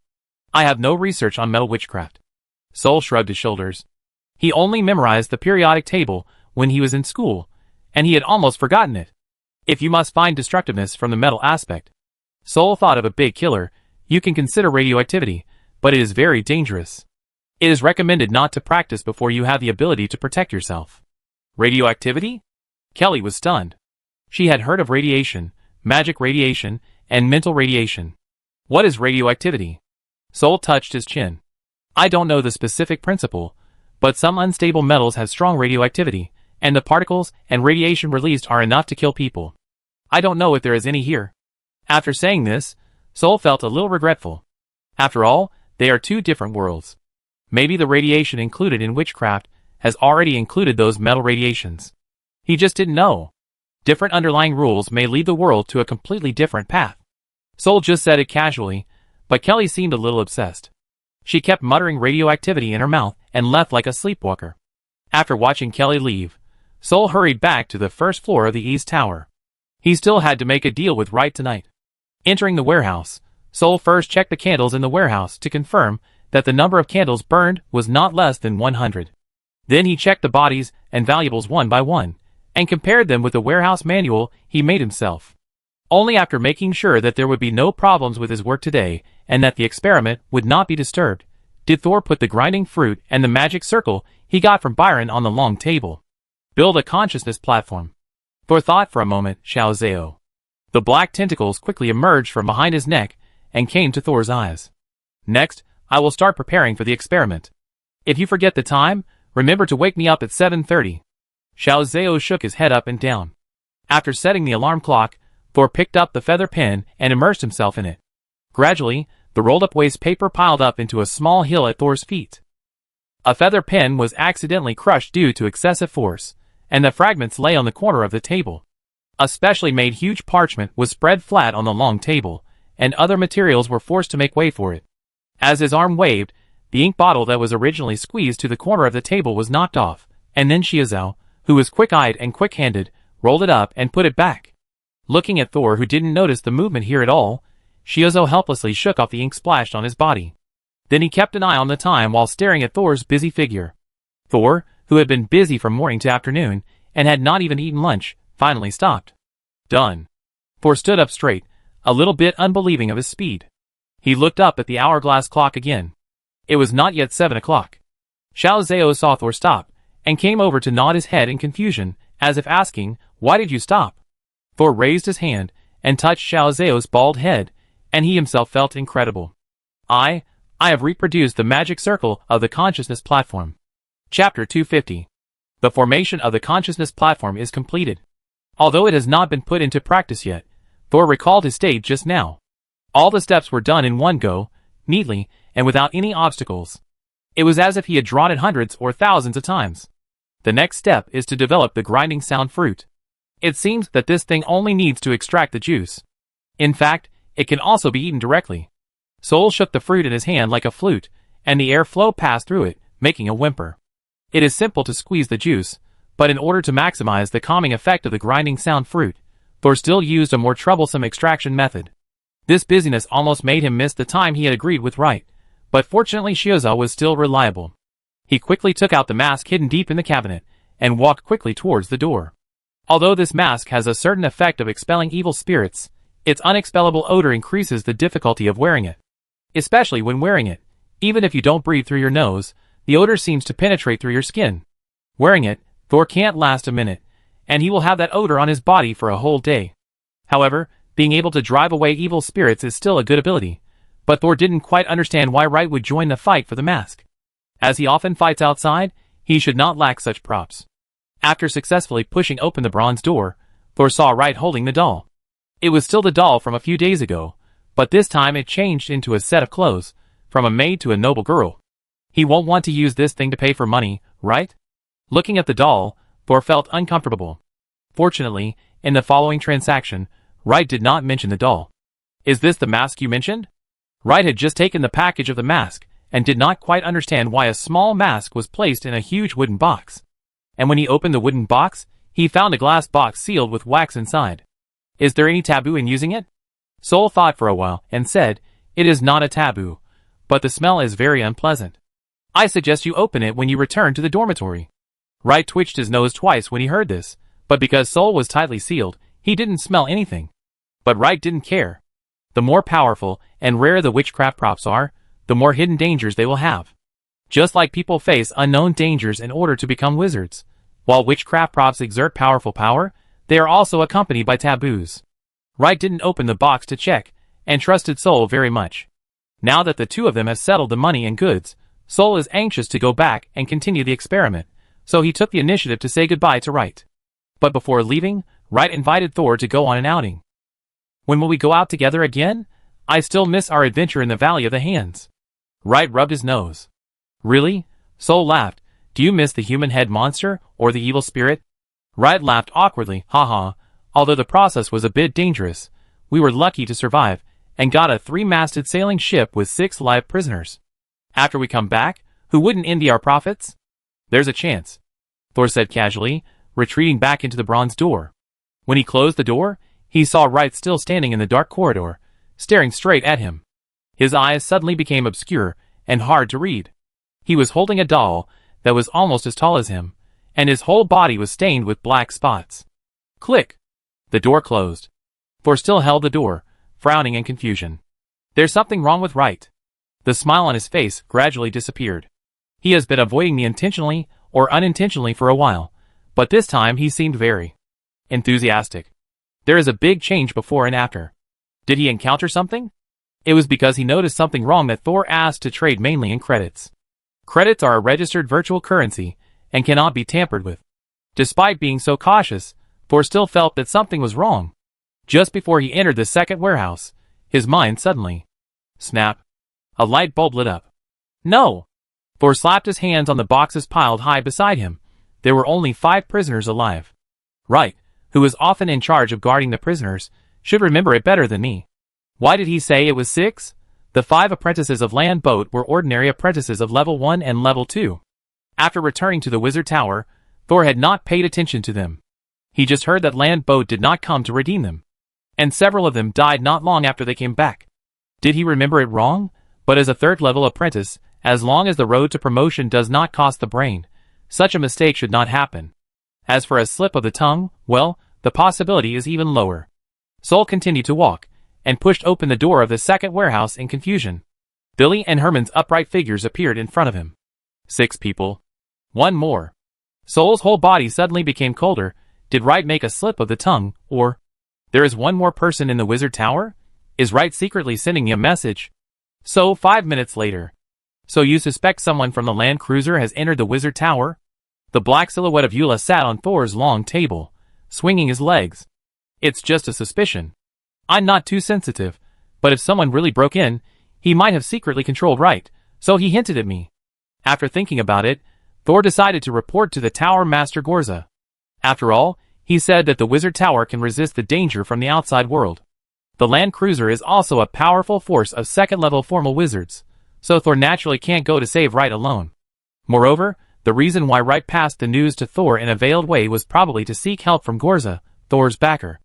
I have no research on metal witchcraft. Sol shrugged his shoulders. He only memorized the periodic table when he was in school, and he had almost forgotten it. If you must find destructiveness from the metal aspect, Sol thought of a big killer, you can consider radioactivity, but it is very dangerous. It is recommended not to practice before you have the ability to protect yourself. Radioactivity? Kelly was stunned. She had heard of radiation, magic radiation, and mental radiation. What is radioactivity? Sol touched his chin. I don't know the specific principle, but some unstable metals have strong radioactivity, and the particles and radiation released are enough to kill people. I don't know if there is any here. After saying this, Sol felt a little regretful. After all, they are two different worlds. Maybe the radiation included in witchcraft has already included those metal radiations. He just didn't know. Different underlying rules may lead the world to a completely different path. Sol just said it casually, but Kelly seemed a little obsessed. She kept muttering radioactivity in her mouth and left like a sleepwalker. After watching Kelly leave, Sol hurried back to the first floor of the East Tower. He still had to make a deal with Wright tonight. Entering the warehouse, Sol first checked the candles in the warehouse to confirm that the number of candles burned was not less than 100. Then he checked the bodies and valuables one by one, and compared them with the warehouse manual he made himself. Only after making sure that there would be no problems with his work today and that the experiment would not be disturbed, did Thor put the grinding fruit and the magic circle he got from Byron on the long table. Build a consciousness platform. Thor thought for a moment. Xiao Zhao. The black tentacles quickly emerged from behind his neck and came to Thor's eyes. Next, I will start preparing for the experiment. If you forget the time, remember to wake me up at 7:30. Xiao Zhao shook his head up and down. After setting the alarm clock, Thor picked up the feather pen and immersed himself in it. Gradually, the rolled-up waste paper piled up into a small hill at Thor's feet. A feather pen was accidentally crushed due to excessive force, and the fragments lay on the corner of the table. A specially made huge parchment was spread flat on the long table, and other materials were forced to make way for it. As his arm waved, the ink bottle that was originally squeezed to the corner of the table was knocked off, and then Xiao, who was quick-eyed and quick-handed, rolled it up and put it back. Looking at Thor, who didn't notice the movement here at all, Xiao helplessly shook off the ink splashed on his body. Then he kept an eye on the time while staring at Thor's busy figure. Thor, who had been busy from morning to afternoon, and had not even eaten lunch, finally stopped. Done. Thor stood up straight, a little bit unbelieving of his speed. He looked up at the hourglass clock again. It was not yet 7 o'clock. Xiao Zhao saw Thor stop, and came over to nod his head in confusion, as if asking, "Why did you stop?" Thor raised his hand, and touched Xiao Zhao's bald head, and he himself felt incredible. I have reproduced the magic circle of the consciousness platform. Chapter 250. The formation of the consciousness platform is completed. Although it has not been put into practice yet, Thor recalled his state just now. All the steps were done in one go, neatly, and without any obstacles. It was as if he had drawn it hundreds or thousands of times. The next step is to develop the grinding sound fruit. It seems that this thing only needs to extract the juice. In fact, it can also be eaten directly. Sol shook the fruit in his hand like a flute, and the air flow passed through it, making a whimper. It is simple to squeeze the juice, but in order to maximize the calming effect of the grinding sound fruit, Thor still used a more troublesome extraction method. This busyness almost made him miss the time he had agreed with Wright, but fortunately Xiao was still reliable. He quickly took out the mask hidden deep in the cabinet, and walked quickly towards the door. Although this mask has a certain effect of expelling evil spirits, its unexpellable odor increases the difficulty of wearing it. Especially when wearing it, even if you don't breathe through your nose, the odor seems to penetrate through your skin. Wearing it, Thor can't last a minute, and he will have that odor on his body for a whole day. However, being able to drive away evil spirits is still a good ability, but Thor didn't quite understand why Wright would join the fight for the mask. As he often fights outside, he should not lack such props. After successfully pushing open the bronze door, Thor saw Wright holding the doll. It was still the doll from a few days ago, but this time it changed into a set of clothes, from a maid to a noble girl. He won't want to use this thing to pay for money, right? Looking at the doll, Thor felt uncomfortable. Fortunately, in the following transaction, Wright did not mention the doll. "Is this the mask you mentioned?" Wright had just taken the package of the mask, and did not quite understand why a small mask was placed in a huge wooden box. And when he opened the wooden box, he found a glass box sealed with wax inside. Is there any taboo in using it? Soul thought for a while, and said, it is not a taboo, but the smell is very unpleasant. I suggest you open it when you return to the dormitory. Wright twitched his nose twice when he heard this, but because Soul was tightly sealed, he didn't smell anything. But Wright didn't care. The more powerful and rare the witchcraft props are, the more hidden dangers they will have. Just like people face unknown dangers in order to become wizards, while witchcraft props exert powerful power, they are also accompanied by taboos. Wright didn't open the box to check, and trusted Soul very much. Now that the two of them have settled the money and goods, Soul is anxious to go back and continue the experiment, so he took the initiative to say goodbye to Wright. But before leaving, Wright invited Thor to go on an outing. When will we go out together again? I still miss our adventure in the Valley of the Hands. Wright rubbed his nose. Really? Soul laughed. Do you miss the human head monster, or the evil spirit? Wright laughed awkwardly. Haha. Although the process was a bit dangerous, we were lucky to survive, and got a 3-masted sailing ship with 6 live prisoners. After we come back, who wouldn't envy our profits? There's a chance, Thor said casually, retreating back into the bronze door. When he closed the door, he saw Wright still standing in the dark corridor, staring straight at him. His eyes suddenly became obscure and hard to read. He was holding a doll that was almost as tall as him, and his whole body was stained with black spots. Click! The door closed. Thor still held the door, frowning in confusion. There's something wrong with Wright. The smile on his face gradually disappeared. He has been avoiding me intentionally or unintentionally for a while, but this time he seemed very enthusiastic. There is a big change before and after. Did he encounter something? It was because he noticed something wrong that Thor asked to trade mainly in credits. Credits are a registered virtual currency and cannot be tampered with. Despite being so cautious, Thor still felt that something was wrong. Just before he entered the second warehouse, his mind suddenly snap. A light bulb lit up. No! Thor slapped his hands on the boxes piled high beside him. There were only 5 prisoners alive. Wright, who was often in charge of guarding the prisoners, should remember it better than me. Why did he say it was 6? The 5 apprentices of Land Boat were ordinary apprentices of level 1 and level 2. After returning to the Wizard Tower, Thor had not paid attention to them. He just heard that Land Boat did not come to redeem them. And several of them died not long after they came back. Did he remember it wrong? But as a 3rd-level apprentice, as long as the road to promotion does not cost the brain, such a mistake should not happen. As for a slip of the tongue, well, the possibility is even lower. Soul continued to walk, and pushed open the door of the second warehouse in confusion. Billy and Herman's upright figures appeared in front of him. 6 people. 1 more. Soul's whole body suddenly became colder. Did Wright make a slip of the tongue, or... There is 1 more person in the Wizard Tower? Is Wright secretly sending me a message? So, 5 minutes later. So you suspect someone from the land cruiser has entered the Wizard Tower? The black silhouette of Eula sat on Thor's long table, swinging his legs. It's just a suspicion. I'm not too sensitive, but if someone really broke in, he might have secretly controlled Wright, so he hinted at me. After thinking about it, Thor decided to report to the Tower Master Gorza. After all, he said that the Wizard Tower can resist the danger from the outside world. The land cruiser is also a powerful force of 2nd-level formal wizards, so Thor naturally can't go to save Wright alone. Moreover, the reason why Wright passed the news to Thor in a veiled way was probably to seek help from Gorza, Thor's backer.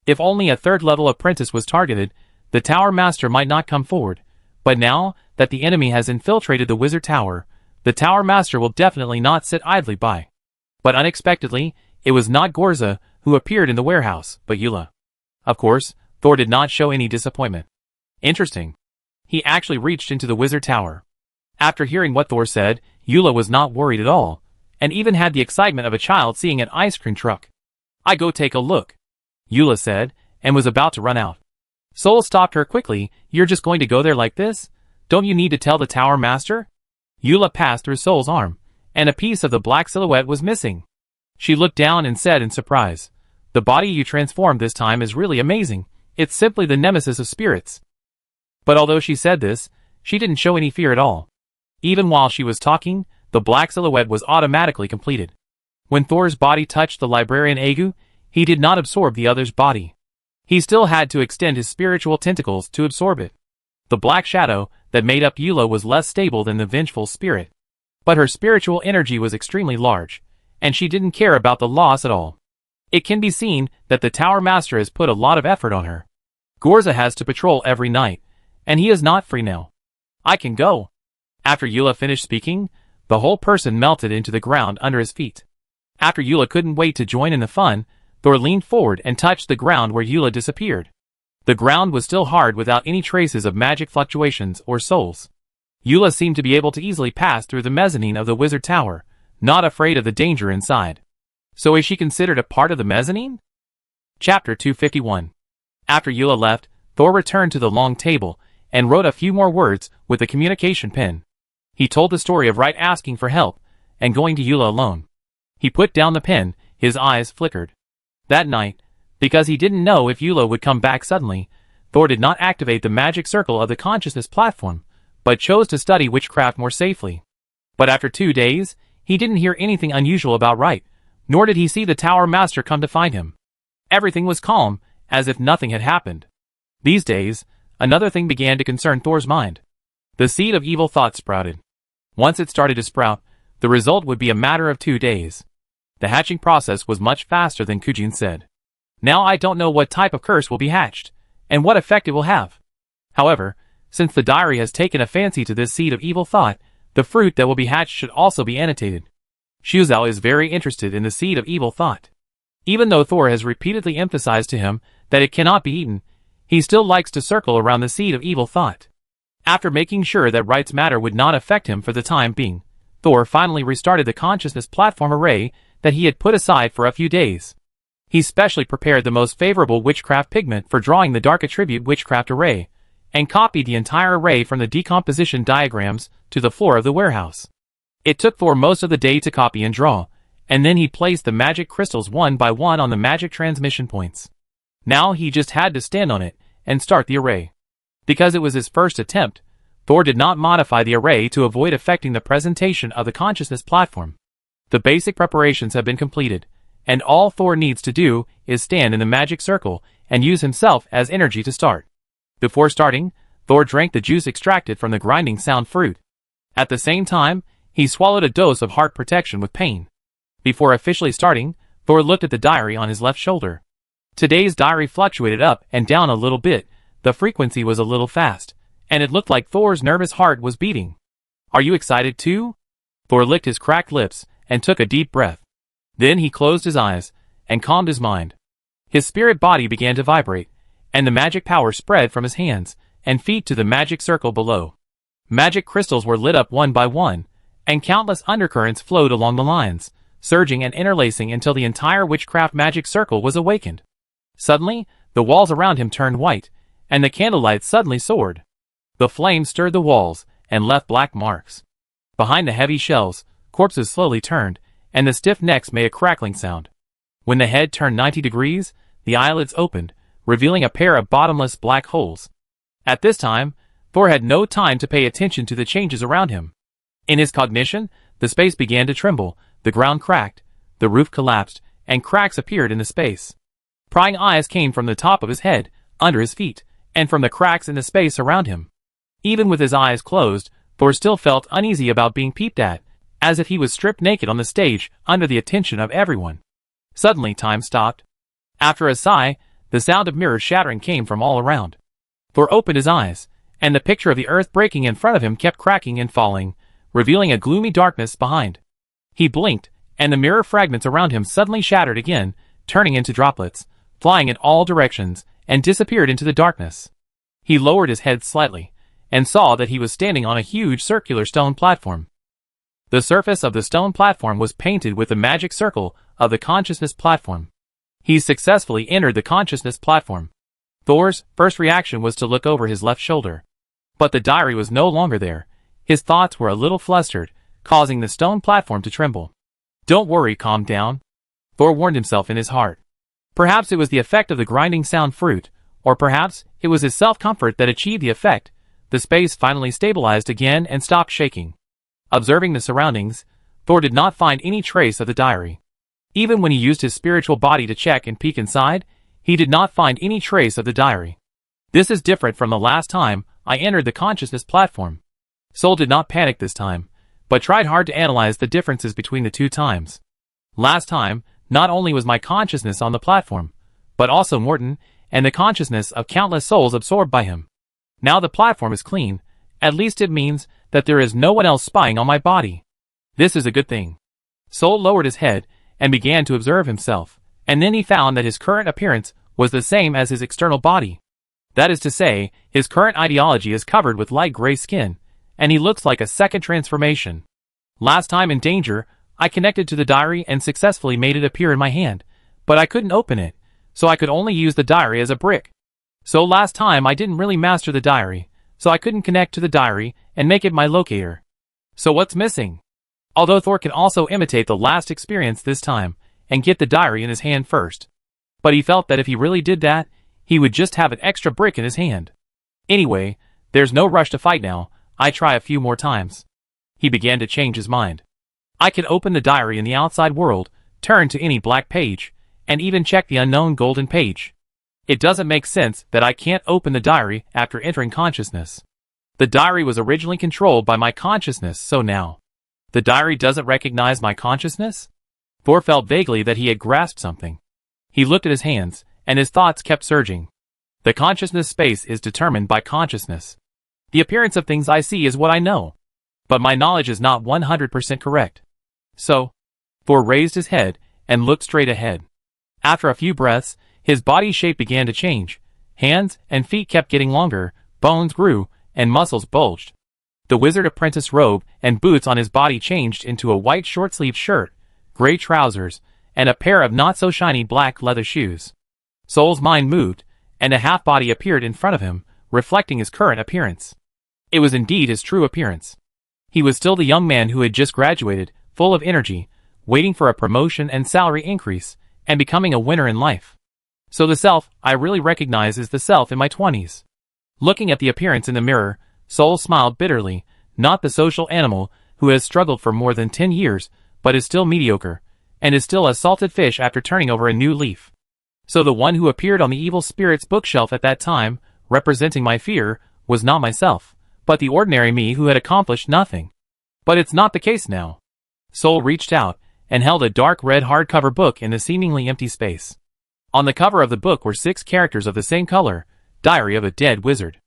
If only a 3rd-level apprentice was targeted, the Tower Master might not come forward, but now that the enemy has infiltrated the Wizard Tower, the Tower Master will definitely not sit idly by. But unexpectedly, it was not Gorza who appeared in the warehouse, but Eula. Of course, Thor did not show any disappointment. Interesting. He actually reached into the Wizard Tower. After hearing what Thor said, Eula was not worried at all, and even had the excitement of a child seeing an ice cream truck. I go take a look, Eula said, and was about to run out. Soul stopped her quickly. You're just going to go there like this? Don't you need to tell the Tower Master? Eula passed through Soul's arm, and a piece of the black silhouette was missing. She looked down and said in surprise, the body you transformed this time is really amazing. It's simply the nemesis of spirits. But although she said this, she didn't show any fear at all. Even while she was talking, the black silhouette was automatically completed. When Thor's body touched the librarian Agu, he did not absorb the other's body. He still had to extend his spiritual tentacles to absorb it. The black shadow that made up Eula was less stable than the vengeful spirit. But her spiritual energy was extremely large, and she didn't care about the loss at all. It can be seen that the Tower Master has put a lot of effort on her. Gorza has to patrol every night, and he is not free now. I can go. After Eula finished speaking, the whole person melted into the ground under his feet. After Eula couldn't wait to join in the fun, Thor leaned forward and touched the ground where Eula disappeared. The ground was still hard without any traces of magic fluctuations or souls. Eula seemed to be able to easily pass through the mezzanine of the wizard tower, not afraid of the danger inside. So is she considered a part of the mezzanine? Chapter 251. After Eula left, Thor returned to the long table and wrote a few more words with the communication pen. He told the story of Wright asking for help and going to Eula alone. He put down the pen, his eyes flickered. That night, because he didn't know if Eula would come back suddenly, Thor did not activate the magic circle of the consciousness platform, but chose to study witchcraft more safely. But after 2 days, he didn't hear anything unusual about Wright, nor did he see the Tower Master come to find him. Everything was calm, as if nothing had happened. These days, another thing began to concern Thor's mind. The seed of evil thought sprouted. Once it started to sprout, the result would be a matter of 2 days. The hatching process was much faster than Kujin said. Now I don't know what type of curse will be hatched, and what effect it will have. However, since the diary has taken a fancy to this seed of evil thought, the fruit that will be hatched should also be annotated. Shuzhou is very interested in the seed of evil thought. Even though Thor has repeatedly emphasized to him that it cannot be eaten, he still likes to circle around the seed of evil thought. After making sure that Wright's matter would not affect him for the time being, Thor finally restarted the consciousness platform array that he had put aside for a few days. He specially prepared the most favorable witchcraft pigment for drawing the dark attribute witchcraft array, and copied the entire array from the decomposition diagrams to the floor of the warehouse. It took Thor most of the day to copy and draw, and then he placed the magic crystals one by one on the magic transmission points. Now he just had to stand on it and start the array. Because it was his first attempt, Thor did not modify the array to avoid affecting the presentation of the consciousness platform. The basic preparations have been completed, and all Thor needs to do is stand in the magic circle and use himself as energy to start. Before starting, Thor drank the juice extracted from the grinding sound fruit. At the same time, he swallowed a dose of heart protection with pain. Before officially starting, Thor looked at the diary on his left shoulder. Today's diary fluctuated up and down a little bit, the frequency was a little fast, and it looked like Thor's nervous heart was beating. Are you excited too? Thor licked his cracked lips and took a deep breath. Then he closed his eyes and calmed his mind. His spirit body began to vibrate, and the magic power spread from his hands and feet to the magic circle below. Magic crystals were lit up one by one, and countless undercurrents flowed along the lines, surging and interlacing until the entire witchcraft magic circle was awakened. Suddenly, the walls around him turned white, and the candlelight suddenly soared. The flames stirred the walls and left black marks. Behind the heavy shelves, corpses slowly turned, and the stiff necks made a crackling sound. When the head turned 90 degrees, the eyelids opened, revealing a pair of bottomless black holes. At this time, Thor had no time to pay attention to the changes around him. In his cognition, the space began to tremble, the ground cracked, the roof collapsed, and cracks appeared in the space. Prying eyes came from the top of his head, under his feet, and from the cracks in the space around him. Even with his eyes closed, Thor still felt uneasy about being peeped at, as if he was stripped naked on the stage under the attention of everyone. Suddenly time stopped. After a sigh, the sound of mirrors shattering came from all around. Thor opened his eyes, and the picture of the earth breaking in front of him kept cracking and falling, revealing a gloomy darkness behind. He blinked, and the mirror fragments around him suddenly shattered again, turning into droplets, flying in all directions, and disappeared into the darkness. He lowered his head slightly, and saw that he was standing on a huge circular stone platform. The surface of the stone platform was painted with the magic circle of the consciousness platform. He successfully entered the consciousness platform. Thor's first reaction was to look over his left shoulder. But the diary was no longer there. His thoughts were a little flustered, causing the stone platform to tremble. Don't worry, calm down, Thor warned himself in his heart. Perhaps it was the effect of the grinding sound fruit, or perhaps it was his self-comfort that achieved the effect. The space finally stabilized again and stopped shaking. Observing the surroundings, Thor did not find any trace of the diary. Even when he used his spiritual body to check and peek inside, he did not find any trace of the diary. This is different from the last time I entered the consciousness platform. Soul did not panic this time, but tried hard to analyze the differences between the two times. Last time, not only was my consciousness on the platform, but also Morton, and the consciousness of countless souls absorbed by him. Now the platform is clean, at least it means that there is no one else spying on my body. This is a good thing. Soul lowered his head and began to observe himself, and then he found that his current appearance was the same as his external body. That is to say, his current ideology is covered with light gray skin, and he looks like a second transformation. Last time in danger, I connected to the diary and successfully made it appear in my hand, but I couldn't open it, so I could only use the diary as a brick. So last time I didn't really master the diary, so I couldn't connect to the diary and make it my locator. So what's missing? Although Thor can also imitate the last experience this time, and get the diary in his hand first. But he felt that if he really did that, he would just have an extra brick in his hand. Anyway, there's no rush to fight now, I try a few more times. He began to change his mind. I can open the diary in the outside world, turn to any black page, and even check the unknown golden page. It doesn't make sense that I can't open the diary after entering consciousness. The diary was originally controlled by my consciousness, so now the diary doesn't recognize my consciousness? Thor felt vaguely that he had grasped something. He looked at his hands, and his thoughts kept surging. The consciousness space is determined by consciousness. The appearance of things I see is what I know. But my knowledge is not 100% correct. So, Thor raised his head and looked straight ahead. After a few breaths, his body shape began to change. Hands and feet kept getting longer, bones grew, and muscles bulged. The wizard apprentice robe and boots on his body changed into a white short-sleeved shirt, gray trousers, and a pair of not-so-shiny black leather shoes. Soul's mind moved, and a half-body appeared in front of him, reflecting his current appearance. It was indeed his true appearance. He was still the young man who had just graduated, full of energy, waiting for a promotion and salary increase, and becoming a winner in life. So the self I really recognize is the self in my 20s. Looking at the appearance in the mirror, Soul smiled bitterly, not the social animal who has struggled for more than 10 years, but is still mediocre, and is still a salted fish after turning over a new leaf. So the one who appeared on the evil spirit's bookshelf at that time, representing my fear, was not myself, but the ordinary me who had accomplished nothing. But it's not the case now. Soul reached out, and held a dark red hardcover book in the seemingly empty space. On the cover of the book were 6 characters of the same color, Diary of a Dead Wizard.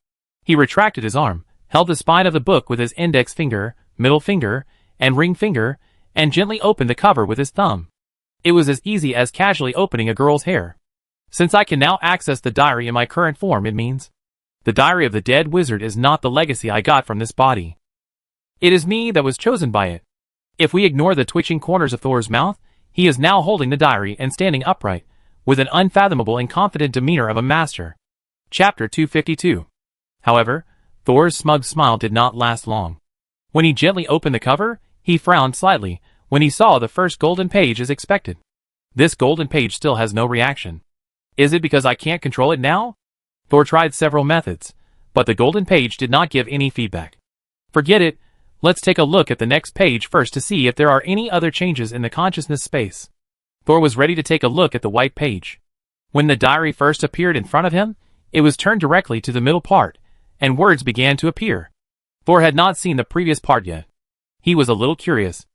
He retracted his arm, held the spine of the book with his index finger, middle finger, and ring finger, and gently opened the cover with his thumb. It was as easy as casually opening a girl's hair. Since I can now access the diary in my current form, it means the Diary of the Dead Wizard is not the legacy I got from this body. It is me that was chosen by it. If we ignore the twitching corners of Thor's mouth, he is now holding the diary and standing upright, with an unfathomable and confident demeanor of a master. Chapter 252. However, Thor's smug smile did not last long. When he gently opened the cover, he frowned slightly when he saw the first golden page as expected. This golden page still has no reaction. Is it because I can't control it now? Thor tried several methods, but the golden page did not give any feedback. Forget it, let's take a look at the next page first to see if there are any other changes in the consciousness space. Thor was ready to take a look at the white page. When the diary first appeared in front of him, it was turned directly to the middle part, and words began to appear. Thor had not seen the previous part yet. He was a little curious.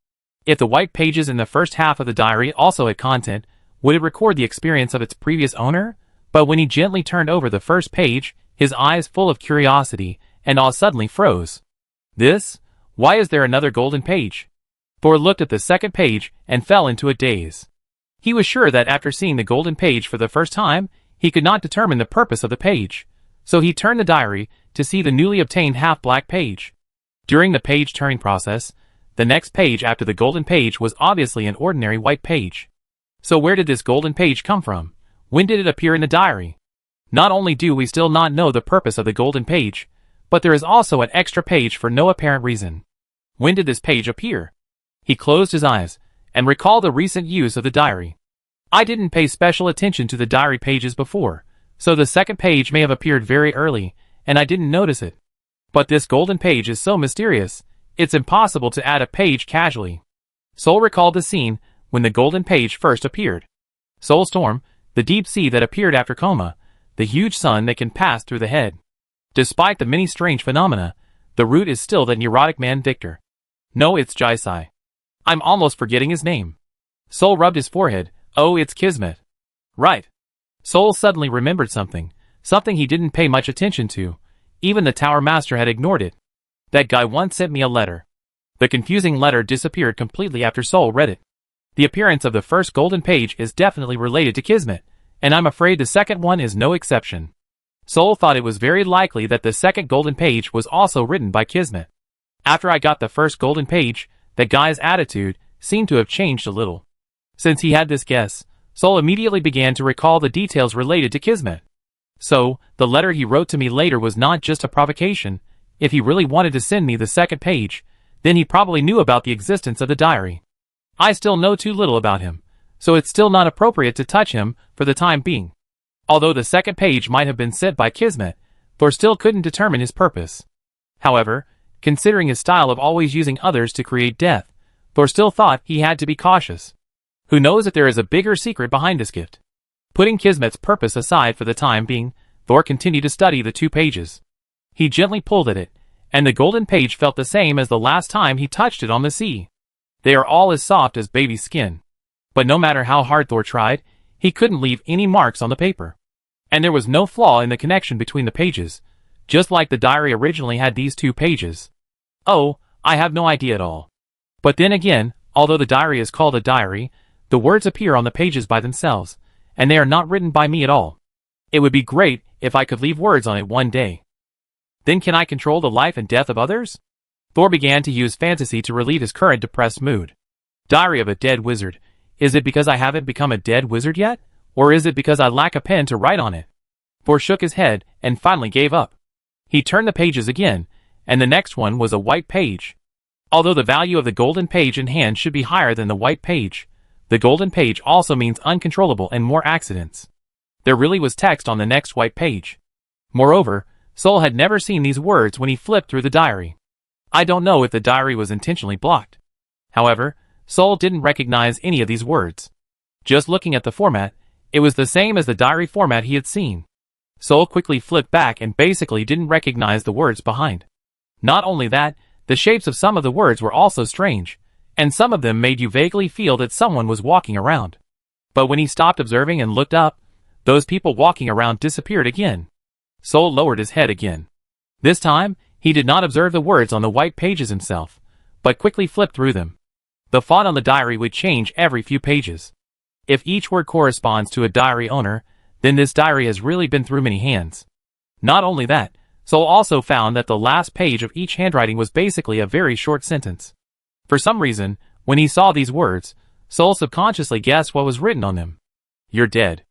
If the white pages in the first half of the diary also had content, would it record the experience of its previous owner? But when he gently turned over the first page, his eyes full of curiosity and awe suddenly froze. This? Why is there another golden page? Thor looked at the second page and fell into a daze. He was sure that after seeing the golden page for the first time, he could not determine the purpose of the page. So he turned the diary to see the newly obtained half-black page. During the page-turning process, the next page after the golden page was obviously an ordinary white page. So where did this golden page come from? When did it appear in the diary? Not only do we still not know the purpose of the golden page, but there is also an extra page for no apparent reason. When did this page appear? He closed his eyes and recalled the recent use of the diary. I didn't pay special attention to the diary pages before, so the second page may have appeared very early, and I didn't notice it. But this golden page is so mysterious, it's impossible to add a page casually. Soul recalled the scene when the golden page first appeared. Soul storm, the deep sea that appeared after coma, the huge sun that can pass through the head. Despite the many strange phenomena, the root is still that neurotic man Victor. No, it's Jisai. I'm almost forgetting his name. Sol rubbed his forehead. Oh, it's Kismet. Right. Sol suddenly remembered something he didn't pay much attention to. Even the Tower Master had ignored it. That guy once sent me a letter. The confusing letter disappeared completely after Sol read it. The appearance of the first golden page is definitely related to Kismet, and I'm afraid the second one is no exception. Sol thought it was very likely that the second golden page was also written by Kismet. After I got the first golden page, that guy's attitude seemed to have changed a little. Since he had this guess, Sol immediately began to recall the details related to Kismet. So, the letter he wrote to me later was not just a provocation. If he really wanted to send me the second page, then he probably knew about the existence of the diary. I still know too little about him, so it's still not appropriate to touch him for the time being. Although the second page might have been sent by Kismet, Thor still couldn't determine his purpose. However, considering his style of always using others to create death, Thor still thought he had to be cautious. Who knows if there is a bigger secret behind this gift? Putting Kismet's purpose aside for the time being, Thor continued to study the 2 pages. He gently pulled at it, and the golden page felt the same as the last time he touched it on the sea. They are all as soft as baby skin. But no matter how hard Thor tried, he couldn't leave any marks on the paper. And there was no flaw in the connection between the pages, just like the diary originally had these 2 pages. Oh, I have no idea at all. But then again, although the diary is called a diary, the words appear on the pages by themselves, and they are not written by me at all. It would be great if I could leave words on it one day. Then can I control the life and death of others? Thor began to use fantasy to relieve his current depressed mood. Diary of a dead wizard. Is it because I haven't become a dead wizard yet? Or is it because I lack a pen to write on it? Thor shook his head and finally gave up. He turned the pages again, and the next one was a white page. Although the value of the golden page in hand should be higher than the white page, the golden page also means uncontrollable and more accidents. There really was text on the next white page. Moreover, Sol had never seen these words when he flipped through the diary. I don't know if the diary was intentionally blocked. However, Sol didn't recognize any of these words. Just looking at the format, it was the same as the diary format he had seen. Sol quickly flipped back and basically didn't recognize the words behind. Not only that, the shapes of some of the words were also strange, and some of them made you vaguely feel that someone was walking around. But when he stopped observing and looked up, those people walking around disappeared again. Sol lowered his head again. This time, he did not observe the words on the white pages himself, but quickly flipped through them. The font on the diary would change every few pages. If each word corresponds to a diary owner, then this diary has really been through many hands. Not only that, Sol also found that the last page of each handwriting was basically a very short sentence. For some reason, when he saw these words, Sol subconsciously guessed what was written on them. You're dead.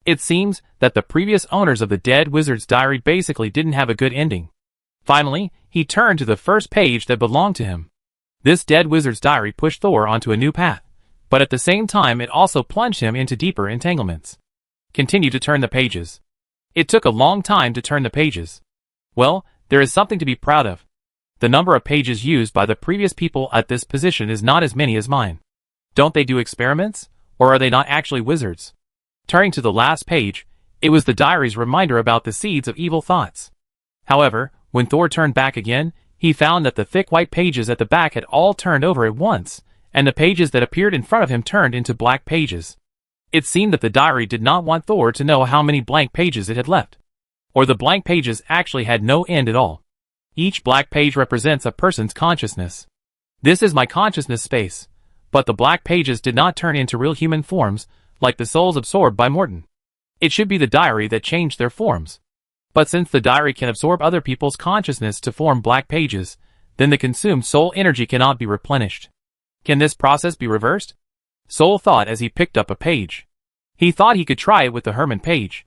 It seems that the previous owners of the dead wizard's diary basically didn't have a good ending. Finally, he turned to the first page that belonged to him. This dead wizard's diary pushed Thor onto a new path, but at the same time it also plunged him into deeper entanglements. Continue to turn the pages. It took a long time to turn the pages. Well, there is something to be proud of. The number of pages used by the previous people at this position is not as many as mine. Don't they do experiments? Or are they not actually wizards? Turning to the last page, it was the diary's reminder about the seeds of evil thoughts. However, when Thor turned back again, he found that the thick white pages at the back had all turned over at once, and the pages that appeared in front of him turned into black pages. It seemed that the diary did not want Thor to know how many blank pages it had left. Or the blank pages actually had no end at all. Each black page represents a person's consciousness. This is my consciousness space, but the black pages did not turn into real human forms, like the souls absorbed by Morton. It should be the diary that changed their forms. But since the diary can absorb other people's consciousness to form black pages, then the consumed soul energy cannot be replenished. Can this process be reversed? Sol thought as he picked up a page. He thought he could try it with the Herman page.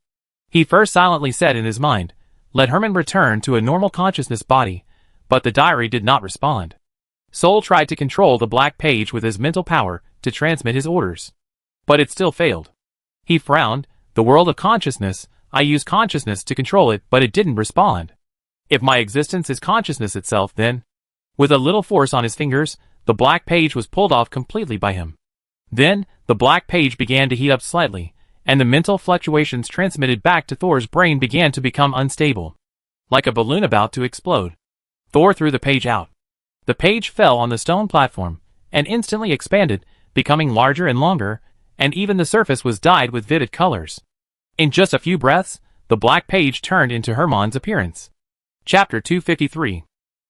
He first silently said in his mind, "Let Herman return to a normal consciousness body," but the diary did not respond. Sol tried to control the black page with his mental power to transmit his orders. But it still failed. He frowned. The world of consciousness, I use consciousness to control it, but it didn't respond. If my existence is consciousness itself, then... With a little force on his fingers, the black page was pulled off completely by him. Then, the black page began to heat up slightly, and the mental fluctuations transmitted back to Thor's brain began to become unstable. like a balloon about to explode. Thor threw the page out. The page fell on the stone platform, and instantly expanded, becoming larger and longer, and even the surface was dyed with vivid colors. In just a few breaths, the black page turned into Hermann's appearance. Chapter 253.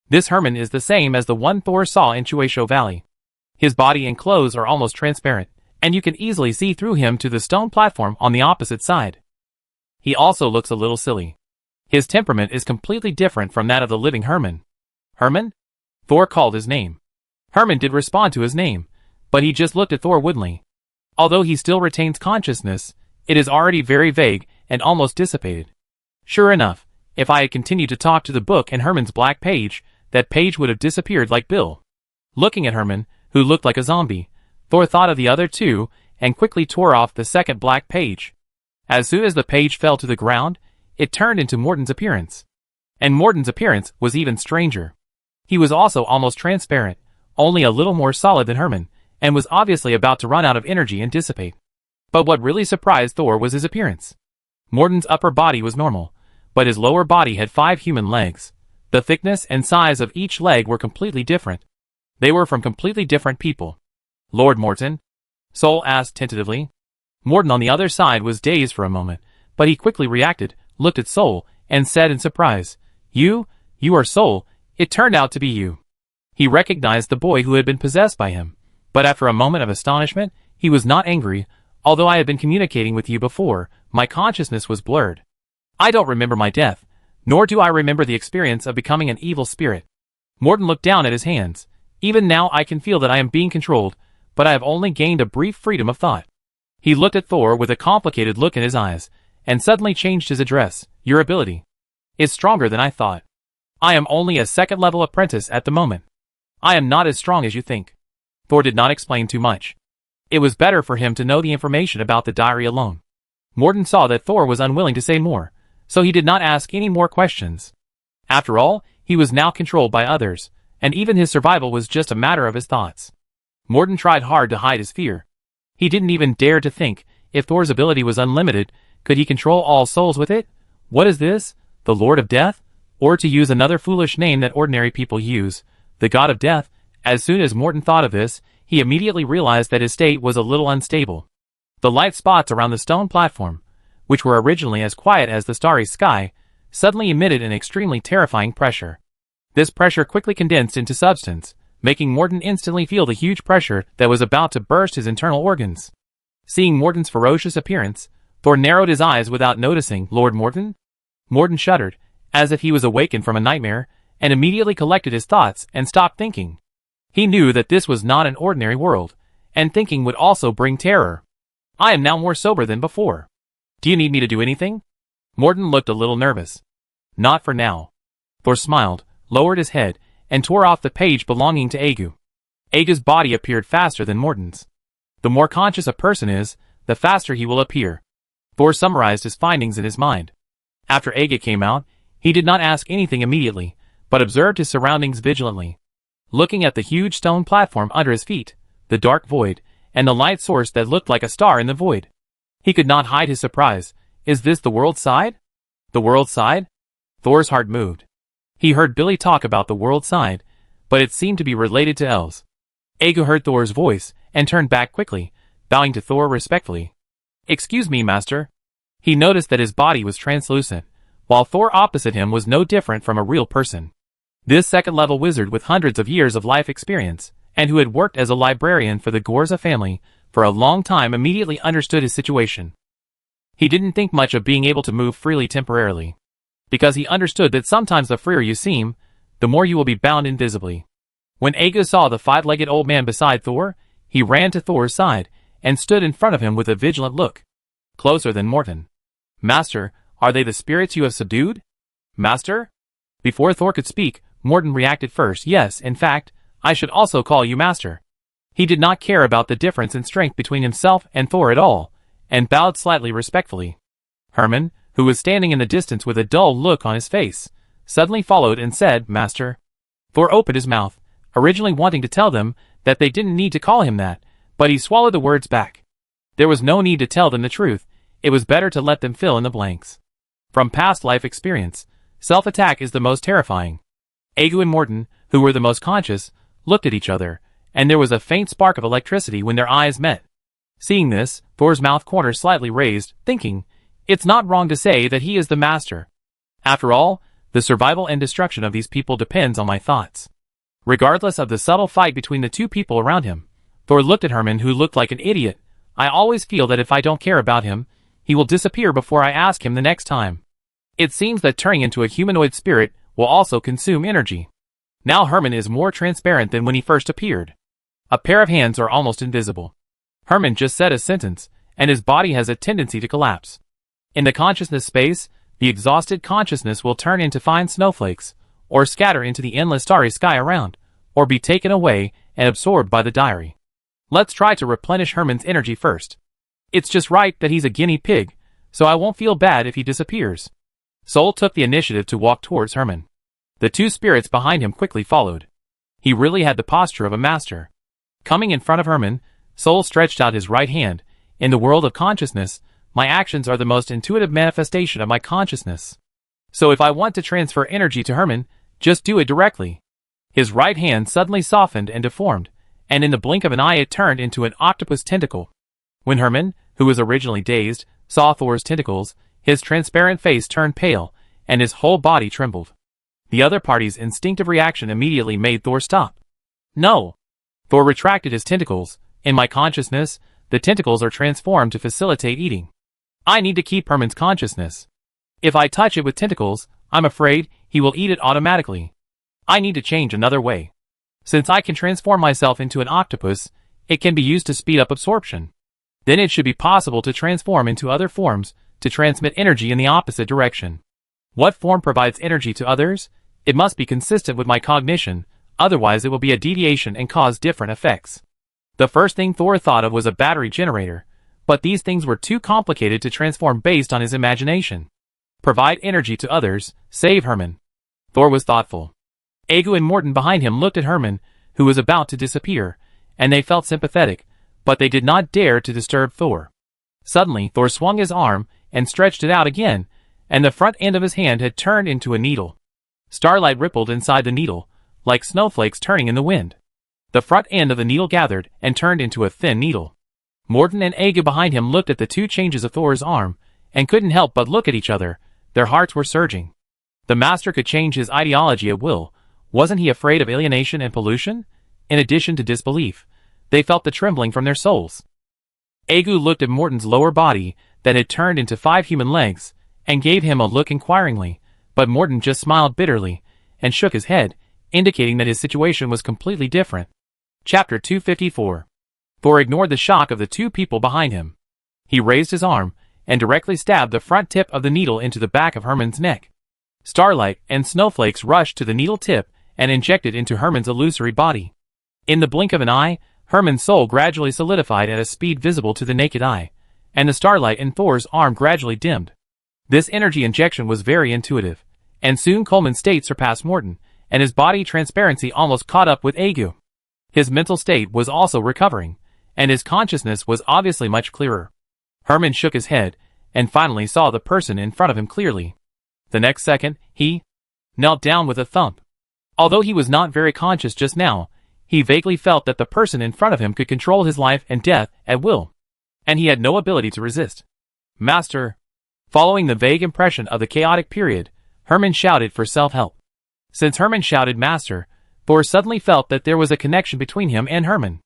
This Hermann is the same as the one Thor saw in Foresaw Valley. His body and clothes are almost transparent, and you can easily see through him to the stone platform on the opposite side. He also looks a little silly. His temperament is completely different from that of the living Hermann. Hermann? Thor called his name. Hermann did respond to his name, but he just looked at Thor woodenly. Although he still retains consciousness, it is already very vague and almost dissipated. Sure enough, if I had continued to talk to the book and Hermann's black page, that page would have disappeared like Bill. Looking at Hermann, who looked like a zombie, Thor thought of the other two and quickly tore off the second black page. As soon as the page fell to the ground, it turned into Morten's appearance. And Morten's appearance was even stranger. He was also almost transparent, only a little more solid than Hermann, and was obviously about to run out of energy and dissipate. But what really surprised Thor was his appearance. Morten's upper body was normal, but his lower body had 5 human legs. The thickness and size of each leg were completely different. They were from completely different people. Lord Morten? Sol asked tentatively. Morten on the other side was dazed for a moment, but he quickly reacted, looked at Sol, and said in surprise, You are Sol, it turned out to be you. He recognized the boy who had been possessed by him, but after a moment of astonishment, he was not angry. Although I had been communicating with you before, my consciousness was blurred. I don't remember my death, nor do I remember the experience of becoming an evil spirit. Morten looked down at his hands. Even now I can feel that I am being controlled, but I have only gained a brief freedom of thought. He looked at Thor with a complicated look in his eyes, and suddenly changed his address. Your ability is stronger than I thought. I am only a second-level apprentice at the moment. I am not as strong as you think. Thor did not explain too much. It was better for him to know the information about the diary alone. Morten saw that Thor was unwilling to say more, so he did not ask any more questions. After all, he was now controlled by others, and even his survival was just a matter of his thoughts. Morten tried hard to hide his fear. He didn't even dare to think, if Thor's ability was unlimited, could he control all souls with it? What is this? The Lord of Death? Or to use another foolish name that ordinary people use, the God of Death? As soon as Morten thought of this, he immediately realized that his state was a little unstable. The light spots around the stone platform, which were originally as quiet as the starry sky, suddenly emitted an extremely terrifying pressure. This pressure quickly condensed into substance, making Morten instantly feel the huge pressure that was about to burst his internal organs. Seeing Morten's ferocious appearance, Thor narrowed his eyes without noticing. Lord Morten? Morten shuddered, as if he was awakened from a nightmare, and immediately collected his thoughts and stopped thinking. He knew that this was not an ordinary world, and thinking would also bring terror. I am now more sober than before. Do you need me to do anything? Morten looked a little nervous. Not for now. Thor smiled, lowered his head, and tore off the page belonging to Aegu. Aegu's body appeared faster than Morten's. The more conscious a person is, the faster he will appear. Thor summarized his findings in his mind. After Aegu came out, he did not ask anything immediately, but observed his surroundings vigilantly. Looking at the huge stone platform under his feet, the dark void, and the light source that looked like a star in the void. He could not hide his surprise. Is this the world side? The world side? Thor's heart moved. He heard Billy talk about the world side, but it seemed to be related to elves. Aegu heard Thor's voice, and turned back quickly, bowing to Thor respectfully. Excuse me, master. He noticed that his body was translucent, while Thor opposite him was no different from a real person. This second-level wizard with hundreds of years of life experience, and who had worked as a librarian for the Gorza family for a long time, immediately understood his situation. He didn't think much of being able to move freely temporarily, because he understood that sometimes the freer you seem, the more you will be bound invisibly. When Aegu saw the 5-legged old man beside Thor, he ran to Thor's side, and stood in front of him with a vigilant look. Closer than Morten. Master, are they the spirits you have subdued? Master? Before Thor could speak, Morten reacted first. Yes, in fact, I should also call you master. He did not care about the difference in strength between himself and Thor at all, and bowed slightly respectfully. Hermann, who was standing in the distance with a dull look on his face, suddenly followed and said, Master. Thor opened his mouth, originally wanting to tell them that they didn't need to call him that, but he swallowed the words back. There was no need to tell them the truth. It was better to let them fill in the blanks. From past life experience, self-attack is the most terrifying. Egu and Morton, who were the most conscious, looked at each other, and there was a faint spark of electricity when their eyes met. Seeing this, Thor's mouth corner slightly raised, thinking, "It's not wrong to say that he is the master. After all, the survival and destruction of these people depends on my thoughts." Regardless of the subtle fight between the two people around him, Thor looked at Herman, who looked like an idiot. "I always feel that if I don't care about him, he will disappear before I ask him the next time. It seems that turning into a humanoid spirit will also consume energy. Now Herman is more transparent than when he first appeared. A pair of hands are almost invisible. Herman just said a sentence, and his body has a tendency to collapse. In the consciousness space, the exhausted consciousness will turn into fine snowflakes, or scatter into the endless starry sky around, or be taken away and absorbed by the diary. Let's try to replenish Herman's energy first. It's just right that he's a guinea pig, so I won't feel bad if he disappears." Sol took the initiative to walk towards Herman. The two spirits behind him quickly followed. He really had the posture of a master. Coming in front of Herman, Sol stretched out his right hand. "In the world of consciousness, my actions are the most intuitive manifestation of my consciousness. So if I want to transfer energy to Herman, just do it directly." His right hand suddenly softened and deformed, and in the blink of an eye it turned into an octopus tentacle. When Herman, who was originally dazed, saw Thor's tentacles, his transparent face turned pale, and his whole body trembled. The other party's instinctive reaction immediately made Thor stop. "No!" Thor retracted his tentacles. "In my consciousness, the tentacles are transformed to facilitate eating. I need to keep Herman's consciousness. If I touch it with tentacles, I'm afraid he will eat it automatically. I need to change another way. Since I can transform myself into an octopus, it can be used to speed up absorption. Then it should be possible to transform into other forms to transmit energy in the opposite direction. What form provides energy to others? It must be consistent with my cognition, otherwise it will be a deviation and cause different effects." The first thing Thor thought of was a battery generator, but these things were too complicated to transform based on his imagination. Provide energy to others, save Herman. Thor was thoughtful. Egu and Morton behind him looked at Herman, who was about to disappear, and they felt sympathetic, but they did not dare to disturb Thor. Suddenly, Thor swung his arm and stretched it out again, and the front end of his hand had turned into a needle. Starlight rippled inside the needle, like snowflakes turning in the wind. The front end of the needle gathered and turned into a thin needle. Morton and Egu behind him looked at the two changes of Thor's arm, and couldn't help but look at each other. Their hearts were surging. The master could change his ideology at will. Wasn't he afraid of alienation and pollution? In addition to disbelief, they felt the trembling from their souls. Egu looked at Morton's lower body that had turned into 5 human legs, and gave him a look inquiringly, but Morton just smiled bitterly, and shook his head, indicating that his situation was completely different. Chapter 254. Thor ignored the shock of the two people behind him. He raised his arm, and directly stabbed the front tip of the needle into the back of Herman's neck. Starlight and snowflakes rushed to the needle tip and injected into Herman's illusory body. In the blink of an eye, Herman's soul gradually solidified at a speed visible to the naked eye, and the starlight in Thor's arm gradually dimmed. This energy injection was very intuitive, and soon Coleman's state surpassed Morton, and his body transparency almost caught up with Egu. His mental state was also recovering, and his consciousness was obviously much clearer. Herman shook his head, and finally saw the person in front of him clearly. The next second, he knelt down with a thump. Although he was not very conscious just now, he vaguely felt that the person in front of him could control his life and death at will, and he had no ability to resist. "Master!" Following the vague impression of the chaotic period, Herman shouted for self-help. Since Herman shouted "Master," Thor suddenly felt that there was a connection between him and Herman.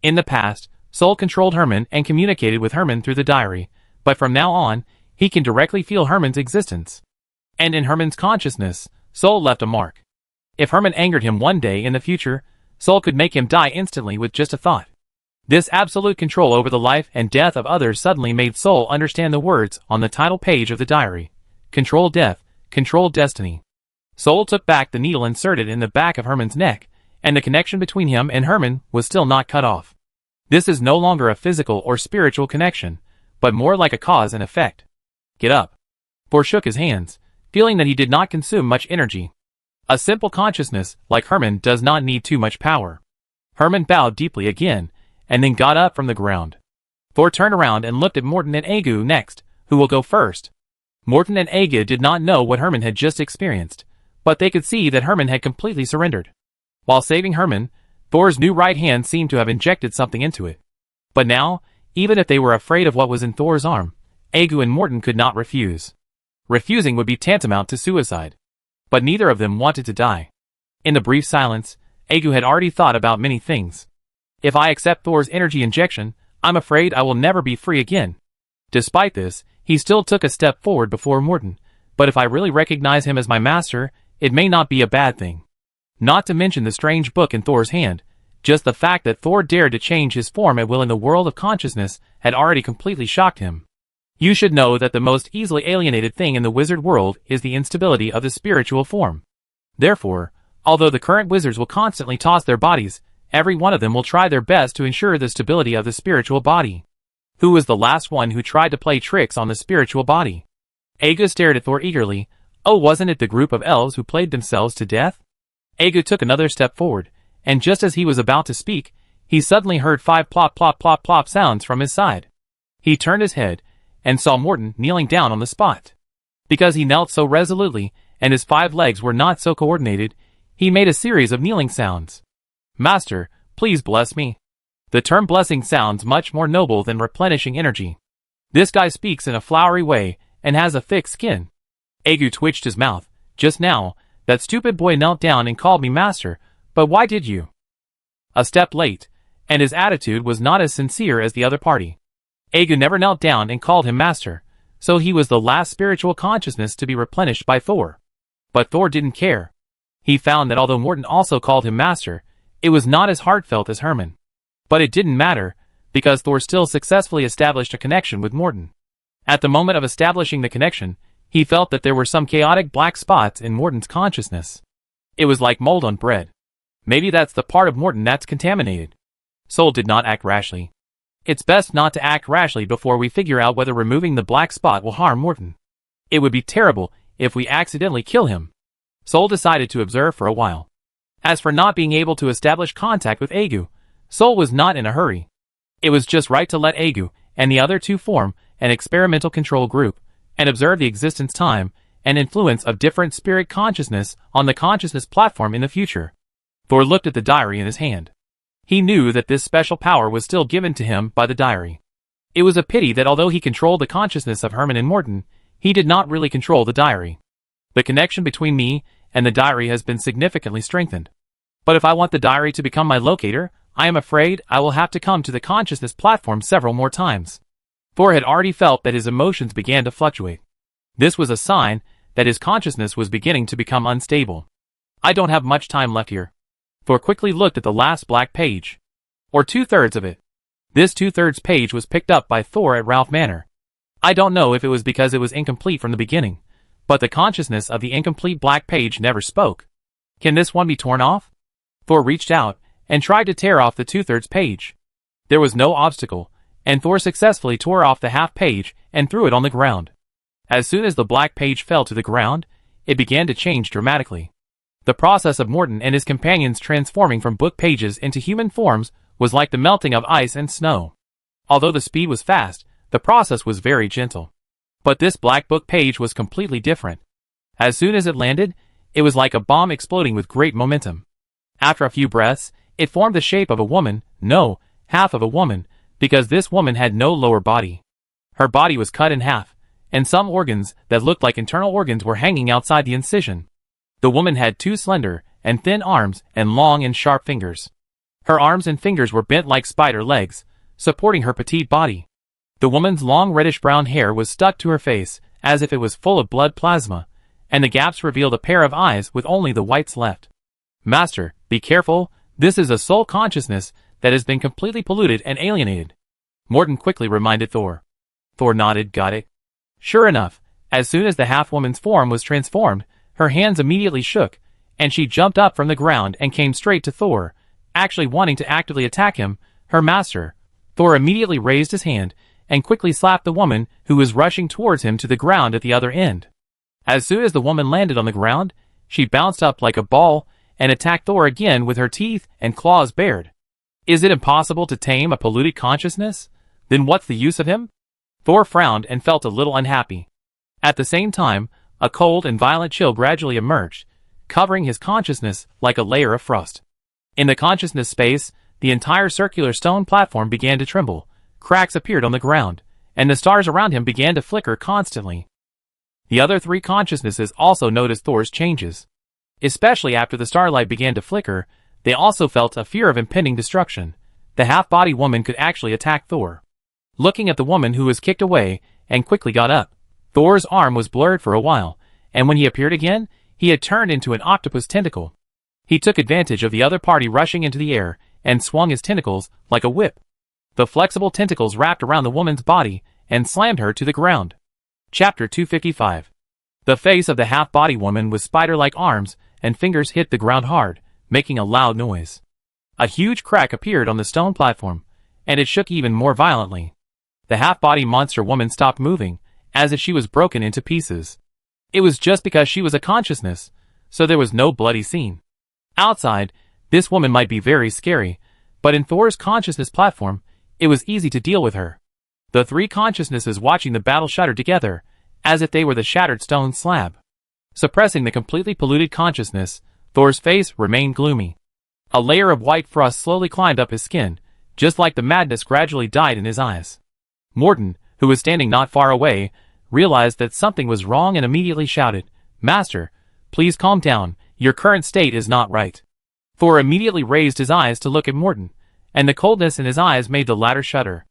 In the past, Sol controlled Herman and communicated with Herman through the diary, but from now on, he can directly feel Herman's existence. And in Herman's consciousness, Sol left a mark. If Herman angered him one day in the future, Sol could make him die instantly with just a thought. This absolute control over the life and death of others suddenly made Sol understand the words on the title page of the diary. Control death, control destiny. Sol took back the needle inserted in the back of Herman's neck, and the connection between him and Herman was still not cut off. This is no longer a physical or spiritual connection, but more like a cause and effect. "Get up." Thor shook his hands, feeling that he did not consume much energy. A simple consciousness, like Herman, does not need too much power. Herman bowed deeply again, and then got up from the ground. Thor turned around and looked at Morton and Egu next. "Who will go first?" Morton and Aga did not know what Herman had just experienced, but they could see that Herman had completely surrendered. While saving Herman, Thor's new right hand seemed to have injected something into it. But now, even if they were afraid of what was in Thor's arm, Aga and Morton could not refuse. Refusing would be tantamount to suicide. But neither of them wanted to die. In the brief silence, Aga had already thought about many things. If I accept Thor's energy injection, I'm afraid I will never be free again. Despite this, he still took a step forward before Morton, but if I really recognize him as my master, it may not be a bad thing. Not to mention the strange book in Thor's hand, just the fact that Thor dared to change his form at will in the world of consciousness had already completely shocked him. You should know that the most easily alienated thing in the wizard world is the instability of the spiritual form. Therefore, although the current wizards will constantly toss their bodies, every one of them will try their best to ensure the stability of the spiritual body. Who was the last one who tried to play tricks on the spiritual body? Aga stared at Thor eagerly. Oh, wasn't it the group of elves who played themselves to death? Aga took another step forward, and just as he was about to speak, he suddenly heard 5 plop plop plop plop sounds from his side. He turned his head, and saw Morton kneeling down on the spot. Because he knelt so resolutely, and his 5 legs were not so coordinated, he made a series of kneeling sounds. Master, please bless me. The term blessing sounds much more noble than replenishing energy. This guy speaks in a flowery way, and has a thick skin. Aga twitched his mouth. Just now, that stupid boy knelt down and called me master, but why did you? A step late, and his attitude was not as sincere as the other party. Aga never knelt down and called him master, so he was the last spiritual consciousness to be replenished by Thor. But Thor didn't care. He found that although Morton also called him master, it was not as heartfelt as Herman. But it didn't matter, because Thor still successfully established a connection with Morton. At the moment of establishing the connection, he felt that there were some chaotic black spots in Morton's consciousness. It was like mold on bread. Maybe that's the part of Morton that's contaminated. Sol did not act rashly. It's best not to act rashly before we figure out whether removing the black spot will harm Morton. It would be terrible if we accidentally kill him. Sol decided to observe for a while. As for not being able to establish contact with Aga, Sol was not in a hurry. It was just right to let Aga and the other two form an experimental control group, and observe the existence, time, and influence of different spirit consciousness on the consciousness platform in the future. Thor looked at the diary in his hand. He knew that this special power was still given to him by the diary. It was a pity that although he controlled the consciousness of Herman and Morton, he did not really control the diary. The connection between me and the diary has been significantly strengthened. But if I want the diary to become my locator, I am afraid I will have to come to the consciousness platform several more times. Thor had already felt that his emotions began to fluctuate. This was a sign that his consciousness was beginning to become unstable. I don't have much time left here. Thor quickly looked at the last black page. Or 2/3 of it. This 2/3 page was picked up by Thor at Ralph Manor. I don't know if it was because it was incomplete from the beginning, but the consciousness of the incomplete black page never spoke. Can this one be torn off? Thor reached out and tried to tear off the 2/3 page. There was no obstacle, and Thor successfully tore off the half page and threw it on the ground. As soon as the black page fell to the ground, it began to change dramatically. The process of Morton and his companions transforming from book pages into human forms was like the melting of ice and snow. Although the speed was fast, the process was very gentle. But this black book page was completely different. As soon as it landed, it was like a bomb exploding with great momentum. After a few breaths, it formed the shape of a woman, no, half of a woman, because this woman had no lower body. Her body was cut in half, and some organs that looked like internal organs were hanging outside the incision. The woman had 2 slender and thin arms and long and sharp fingers. Her arms and fingers were bent like spider legs, supporting her petite body. The woman's long reddish-brown hair was stuck to her face, as if it was full of blood plasma, and the gaps revealed a pair of eyes with only the whites left. Master, be careful, this is a soul consciousness that has been completely polluted and alienated. Morton quickly reminded Thor. Thor nodded, got it. Sure enough, as soon as the half-woman's form was transformed, her hands immediately shook, and she jumped up from the ground and came straight to Thor, actually wanting to actively attack him, her master. Thor immediately raised his hand and quickly slapped the woman who was rushing towards him to the ground at the other end. As soon as the woman landed on the ground, she bounced up like a ball and attacked Thor again with her teeth and claws bared. Is it impossible to tame a polluted consciousness? Then what's the use of him? Thor frowned and felt a little unhappy. At the same time, a cold and violent chill gradually emerged, covering his consciousness like a layer of frost. In the consciousness space, the entire circular stone platform began to tremble, cracks appeared on the ground, and the stars around him began to flicker constantly. The other three consciousnesses also noticed Thor's changes. Especially after the starlight began to flicker, they also felt a fear of impending destruction. The half-body woman could actually attack Thor. Looking at the woman who was kicked away and quickly got up, Thor's arm was blurred for a while, and when he appeared again, he had turned into an octopus tentacle. He took advantage of the other party rushing into the air and swung his tentacles like a whip. The flexible tentacles wrapped around the woman's body and slammed her to the ground. Chapter 255. The face of the half-body woman with spider-like arms and fingers hit the ground hard, making a loud noise. A huge crack appeared on the stone platform, and it shook even more violently. The half-body monster woman stopped moving, as if she was broken into pieces. It was just because she was a consciousness, so there was no bloody scene. Outside, this woman might be very scary, but in Thor's consciousness platform, it was easy to deal with her. The three consciousnesses watching the battle shuddered together, as if they were the shattered stone slab. Suppressing the completely polluted consciousness, Thor's face remained gloomy. A layer of white frost slowly climbed up his skin, just like the madness gradually died in his eyes. Morton, who was standing not far away, realized that something was wrong and immediately shouted, "Master, please calm down, your current state is not right." Thor immediately raised his eyes to look at Morton, and the coldness in his eyes made the latter shudder.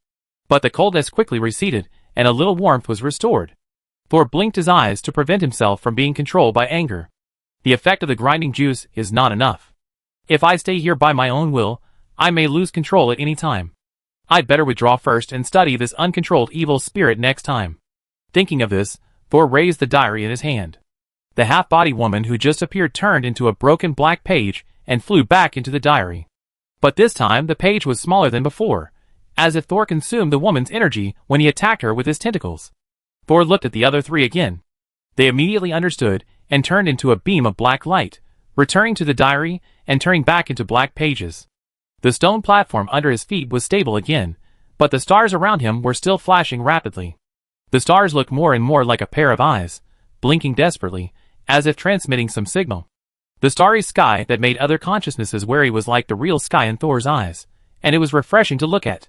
But the coldness quickly receded, and a little warmth was restored. Thor blinked his eyes to prevent himself from being controlled by anger. The effect of the grinding juice is not enough. If I stay here by my own will, I may lose control at any time. I'd better withdraw first and study this uncontrolled evil spirit next time. Thinking of this, Thor raised the diary in his hand. The half-body woman who just appeared turned into a broken black page and flew back into the diary. But this time the page was smaller than before, as if Thor consumed the woman's energy when he attacked her with his tentacles. Thor looked at the other three again. They immediately understood and turned into a beam of black light, returning to the diary and turning back into black pages. The stone platform under his feet was stable again, but the stars around him were still flashing rapidly. The stars looked more and more like a pair of eyes, blinking desperately, as if transmitting some signal. The starry sky that made other consciousnesses wary was like the real sky in Thor's eyes, and it was refreshing to look at.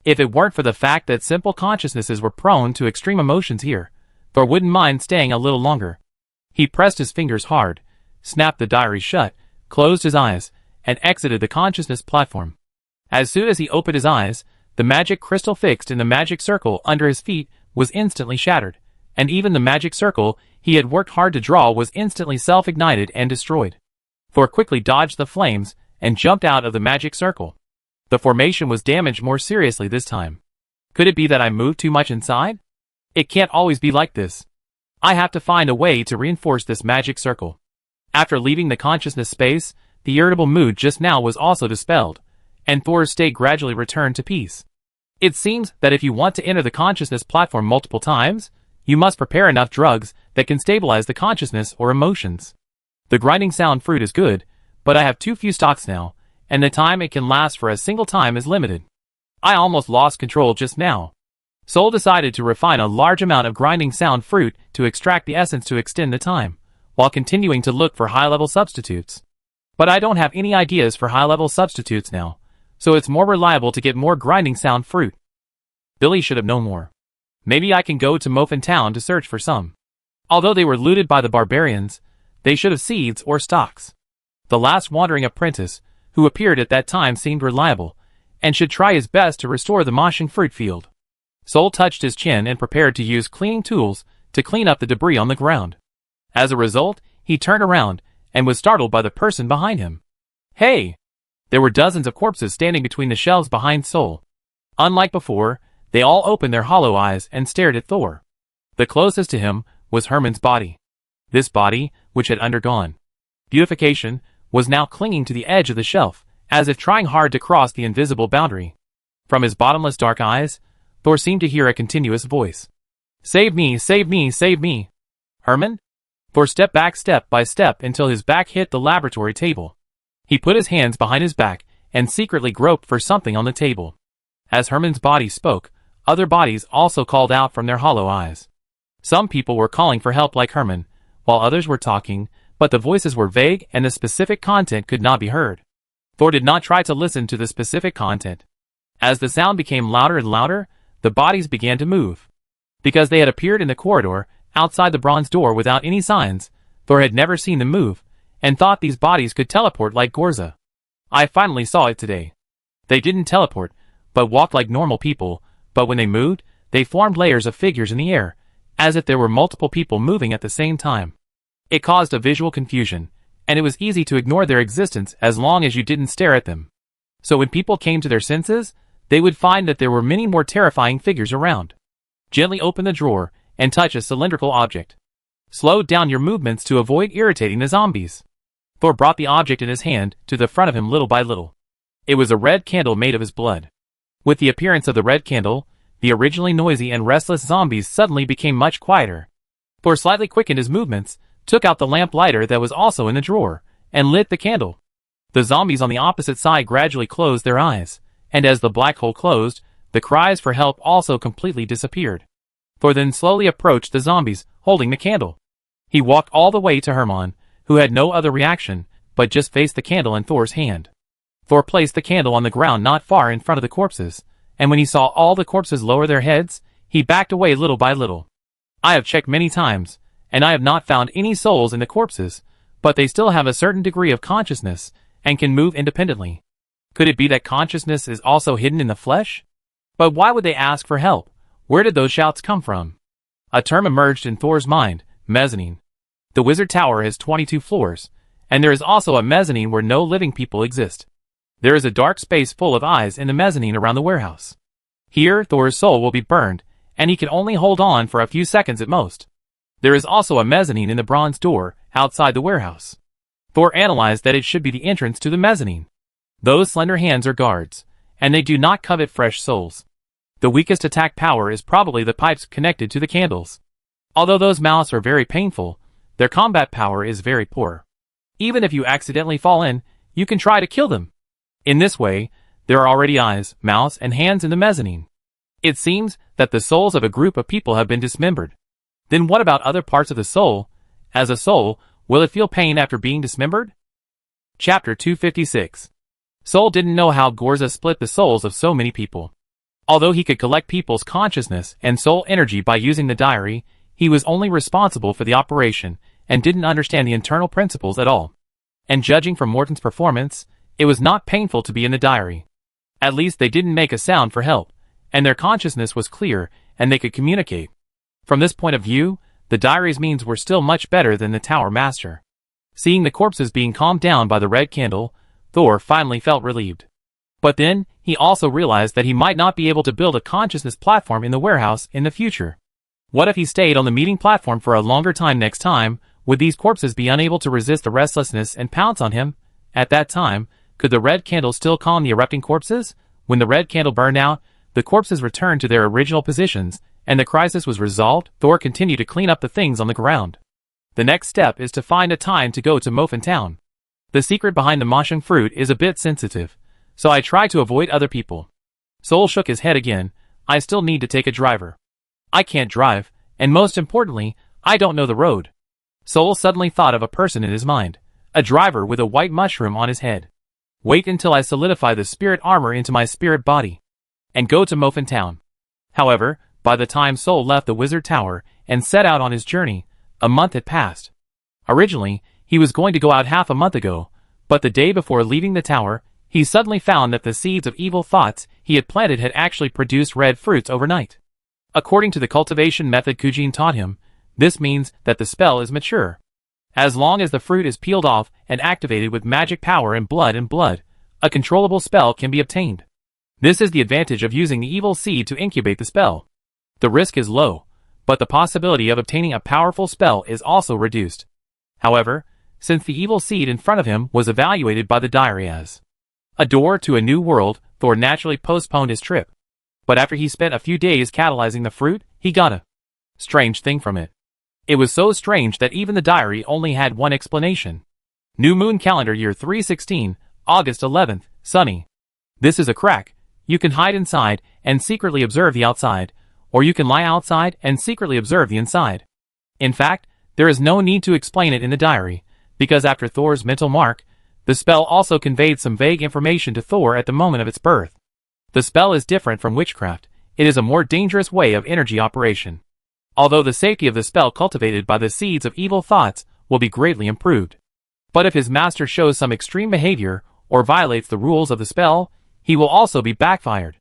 If it weren't for the fact that simple consciousnesses were prone to extreme emotions here, Thor wouldn't mind staying a little longer. He pressed his fingers hard, snapped the diary shut, closed his eyes, and exited the consciousness platform. As soon as he opened his eyes, the magic crystal fixed in the magic circle under his feet was instantly shattered, and even the magic circle he had worked hard to draw was instantly self-ignited and destroyed. Thor quickly dodged the flames and jumped out of the magic circle. The formation was damaged more seriously this time. Could it be that I moved too much inside? It can't always be like this. I have to find a way to reinforce this magic circle. After leaving the consciousness space, the irritable mood just now was also dispelled, and Thor's state gradually returned to peace. It seems that if you want to enter the consciousness platform multiple times, you must prepare enough drugs that can stabilize the consciousness or emotions. The grinding sound fruit is good, but I have too few stocks now, and the time it can last for a single time is limited. I almost lost control just now. Soul decided to refine a large amount of grinding sound fruit to extract the essence to extend the time, while continuing to look for high-level substitutes. But I don't have any ideas for high-level substitutes now, so it's more reliable to get more grinding sound fruit. Billy should have known more. Maybe I can go to Mofin Town to search for some. Although they were looted by the barbarians, they should have seeds or stocks. The last wandering apprentice, who appeared at that time, seemed reliable, and should try his best to restore the moshing fruit field. Soul touched his chin and prepared to use cleaning tools to clean up the debris on the ground. As a result, he turned around and was startled by the person behind him. Hey! There were dozens of corpses standing between the shelves behind Soul. Unlike before, they all opened their hollow eyes and stared at Thor. The closest to him was Herman's body. This body, which had undergone beautification, was now clinging to the edge of the shelf, as if trying hard to cross the invisible boundary. From his bottomless dark eyes, Thor seemed to hear a continuous voice. "Save me, save me, save me!" Herman? Thor stepped back step by step until his back hit the laboratory table. He put his hands behind his back and secretly groped for something on the table. As Herman's body spoke, other bodies also called out from their hollow eyes. Some people were calling for help like Herman, while others were talking, but the voices were vague and the specific content could not be heard. Thor did not try to listen to the specific content. As the sound became louder and louder, the bodies began to move. Because they had appeared in the corridor, outside the bronze door without any signs, Thor had never seen them move, and thought these bodies could teleport like Gorza. I finally saw it today. They didn't teleport, but walked like normal people, but when they moved, they formed layers of figures in the air, as if there were multiple people moving at the same time. It caused a visual confusion, and it was easy to ignore their existence as long as you didn't stare at them. So when people came to their senses, they would find that there were many more terrifying figures around. Gently open the drawer and touch a cylindrical object. Slow down your movements to avoid irritating the zombies. Thor brought the object in his hand to the front of him little by little. It was a red candle made of his blood. With the appearance of the red candle, the originally noisy and restless zombies suddenly became much quieter. Thor slightly quickened his movements, took out the lamp lighter that was also in the drawer, and lit the candle. The zombies on the opposite side gradually closed their eyes, and as the black hole closed, the cries for help also completely disappeared. Thor then slowly approached the zombies, holding the candle. He walked all the way to Herman, who had no other reaction, but just faced the candle in Thor's hand. Thor placed the candle on the ground not far in front of the corpses, and when he saw all the corpses lower their heads, he backed away little by little. I have checked many times, and I have not found any souls in the corpses, but they still have a certain degree of consciousness, and can move independently. Could it be that consciousness is also hidden in the flesh? But why would they ask for help? Where did those shouts come from? A term emerged in Thor's mind, mezzanine. The wizard tower has 22 floors, and there is also a mezzanine where no living people exist. There is a dark space full of eyes in the mezzanine around the warehouse. Here, Thor's soul will be burned, and he can only hold on for a few seconds at most. There is also a mezzanine in the bronze door, outside the warehouse. Thor analyzed that it should be the entrance to the mezzanine. Those slender hands are guards, and they do not covet fresh souls. The weakest attack power is probably the pipes connected to the candles. Although those mouths are very painful, their combat power is very poor. Even if you accidentally fall in, you can try to kill them. In this way, there are already eyes, mouths, and hands in the mezzanine. It seems that the souls of a group of people have been dismembered. Then what about other parts of the soul? As a soul, will it feel pain after being dismembered? Chapter 256. Soul didn't know how Gorza split the souls of so many people. Although he could collect people's consciousness and soul energy by using the diary, he was only responsible for the operation and didn't understand the internal principles at all. And judging from Morton's performance, it was not painful to be in the diary. At least they didn't make a sound for help, and their consciousness was clear, and they could communicate. From this point of view, the diary's means were still much better than the Tower Master. Seeing the corpses being calmed down by the red candle, Thor finally felt relieved. But then, he also realized that he might not be able to build a consciousness platform in the warehouse in the future. What if he stayed on the meeting platform for a longer time next time? Would these corpses be unable to resist the restlessness and pounce on him? At that time, could the red candle still calm the erupting corpses? When the red candle burned out, the corpses returned to their original positions, and the crisis was resolved. Thor continued to clean up the things on the ground. The next step is to find a time to go to Muffin Town. The secret behind the moshung fruit is a bit sensitive, so I try to avoid other people. Soul shook his head again. I still need to take a driver. I can't drive, and most importantly, I don't know the road. Soul suddenly thought of a person in his mind, a driver with a white mushroom on his head. Wait until I solidify the spirit armor into my spirit body, and go to Muffin Town. However, by the time Soul left the wizard tower and set out on his journey, a month had passed. Originally, he was going to go out half a month ago, but the day before leaving the tower, he suddenly found that the seeds of evil thoughts he had planted had actually produced red fruits overnight. According to the cultivation method Kujin taught him, this means that the spell is mature. As long as the fruit is peeled off and activated with magic power and blood, a controllable spell can be obtained. This is the advantage of using the evil seed to incubate the spell. The risk is low, but the possibility of obtaining a powerful spell is also reduced. However, since the evil seed in front of him was evaluated by the diary as a door to a new world, Thor naturally postponed his trip. But after he spent a few days catalyzing the fruit, he got a strange thing from it. It was so strange that even the diary only had one explanation. New Moon Calendar Year 316, August 11th, sunny. This is a crack. You can hide inside and secretly observe the outside, or you can lie outside and secretly observe the inside. In fact, there is no need to explain it in the diary, because after Thor's mental mark, the spell also conveyed some vague information to Thor at the moment of its birth. The spell is different from witchcraft. It is a more dangerous way of energy operation. Although the safety of the spell cultivated by the seeds of evil thoughts will be greatly improved. But if his master shows some extreme behavior or violates the rules of the spell, he will also be backfired.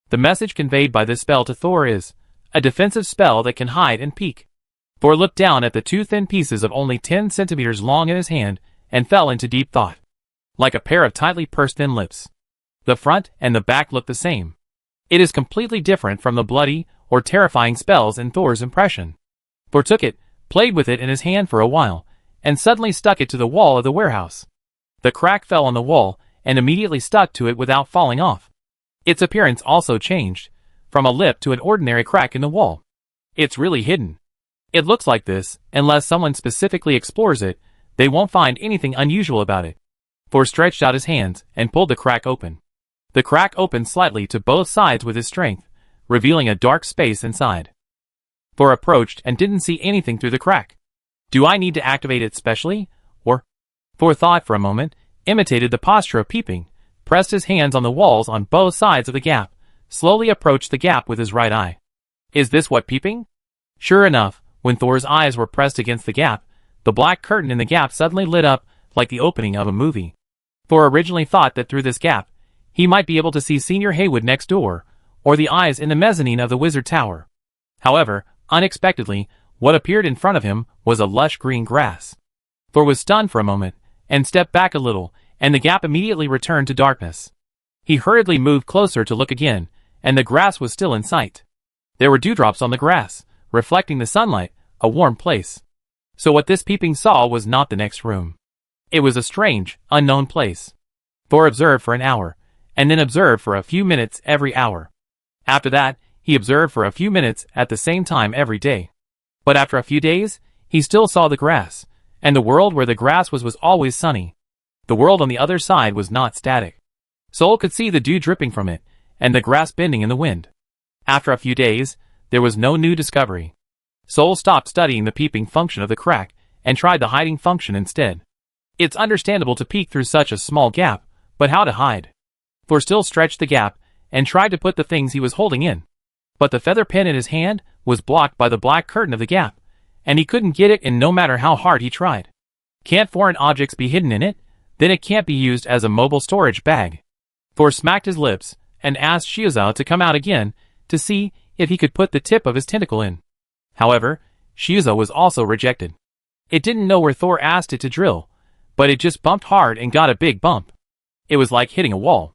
The message conveyed by this spell to Thor is a defensive spell that can hide and peek. Thor looked down at the two thin pieces of only 10 centimeters long in his hand and fell into deep thought. Like a pair of tightly pursed thin lips. The front and the back look the same. It is completely different from the bloody or terrifying spells in Thor's impression. Thor took it, played with it in his hand for a while, and suddenly stuck it to the wall of the warehouse. The crack fell on the wall and immediately stuck to it without falling off. Its appearance also changed, from a lip to an ordinary crack in the wall. It's really hidden. It looks like this, unless someone specifically explores it, they won't find anything unusual about it. Thor stretched out his hands and pulled the crack open. The crack opened slightly to both sides with his strength, revealing a dark space inside. Thor approached and didn't see anything through the crack. Do I need to activate it specially, or? Thor thought for a moment, imitated the posture of peeping, pressed his hands on the walls on both sides of the gap, slowly approached the gap with his right eye. Is this what peeping? Sure enough, when Thor's eyes were pressed against the gap, the black curtain in the gap suddenly lit up like the opening of a movie. Thor originally thought that through this gap, he might be able to see Senior Haywood next door, or the eyes in the mezzanine of the Wizard Tower. However, unexpectedly, what appeared in front of him was a lush green grass. Thor was stunned for a moment, and stepped back a little, and the gap immediately returned to darkness. He hurriedly moved closer to look again, and the grass was still in sight. There were dewdrops on the grass, reflecting the sunlight, a warm place. So what this peeping saw was not the next room. It was a strange, unknown place. Thor observed for an hour, and then observed for a few minutes every hour. After that, he observed for a few minutes at the same time every day. But after a few days, he still saw the grass, and the world where the grass was always sunny. The world on the other side was not static. Sol could see the dew dripping from it, and the grass bending in the wind. After a few days, there was no new discovery. Sol stopped studying the peeping function of the crack, and tried the hiding function instead. It's understandable to peek through such a small gap, but how to hide? Thor still stretched the gap, and tried to put the things he was holding in. But the feather pen in his hand was blocked by the black curtain of the gap, and he couldn't get it in no matter how hard he tried. Can't foreign objects be hidden in it? Then it can't be used as a mobile storage bag. Thor smacked his lips, and asked Foresaw to come out again, to see if he could put the tip of his tentacle in. However, Foresaw was also rejected. It didn't know where Thor asked it to drill, but it just bumped hard and got a big bump. It was like hitting a wall.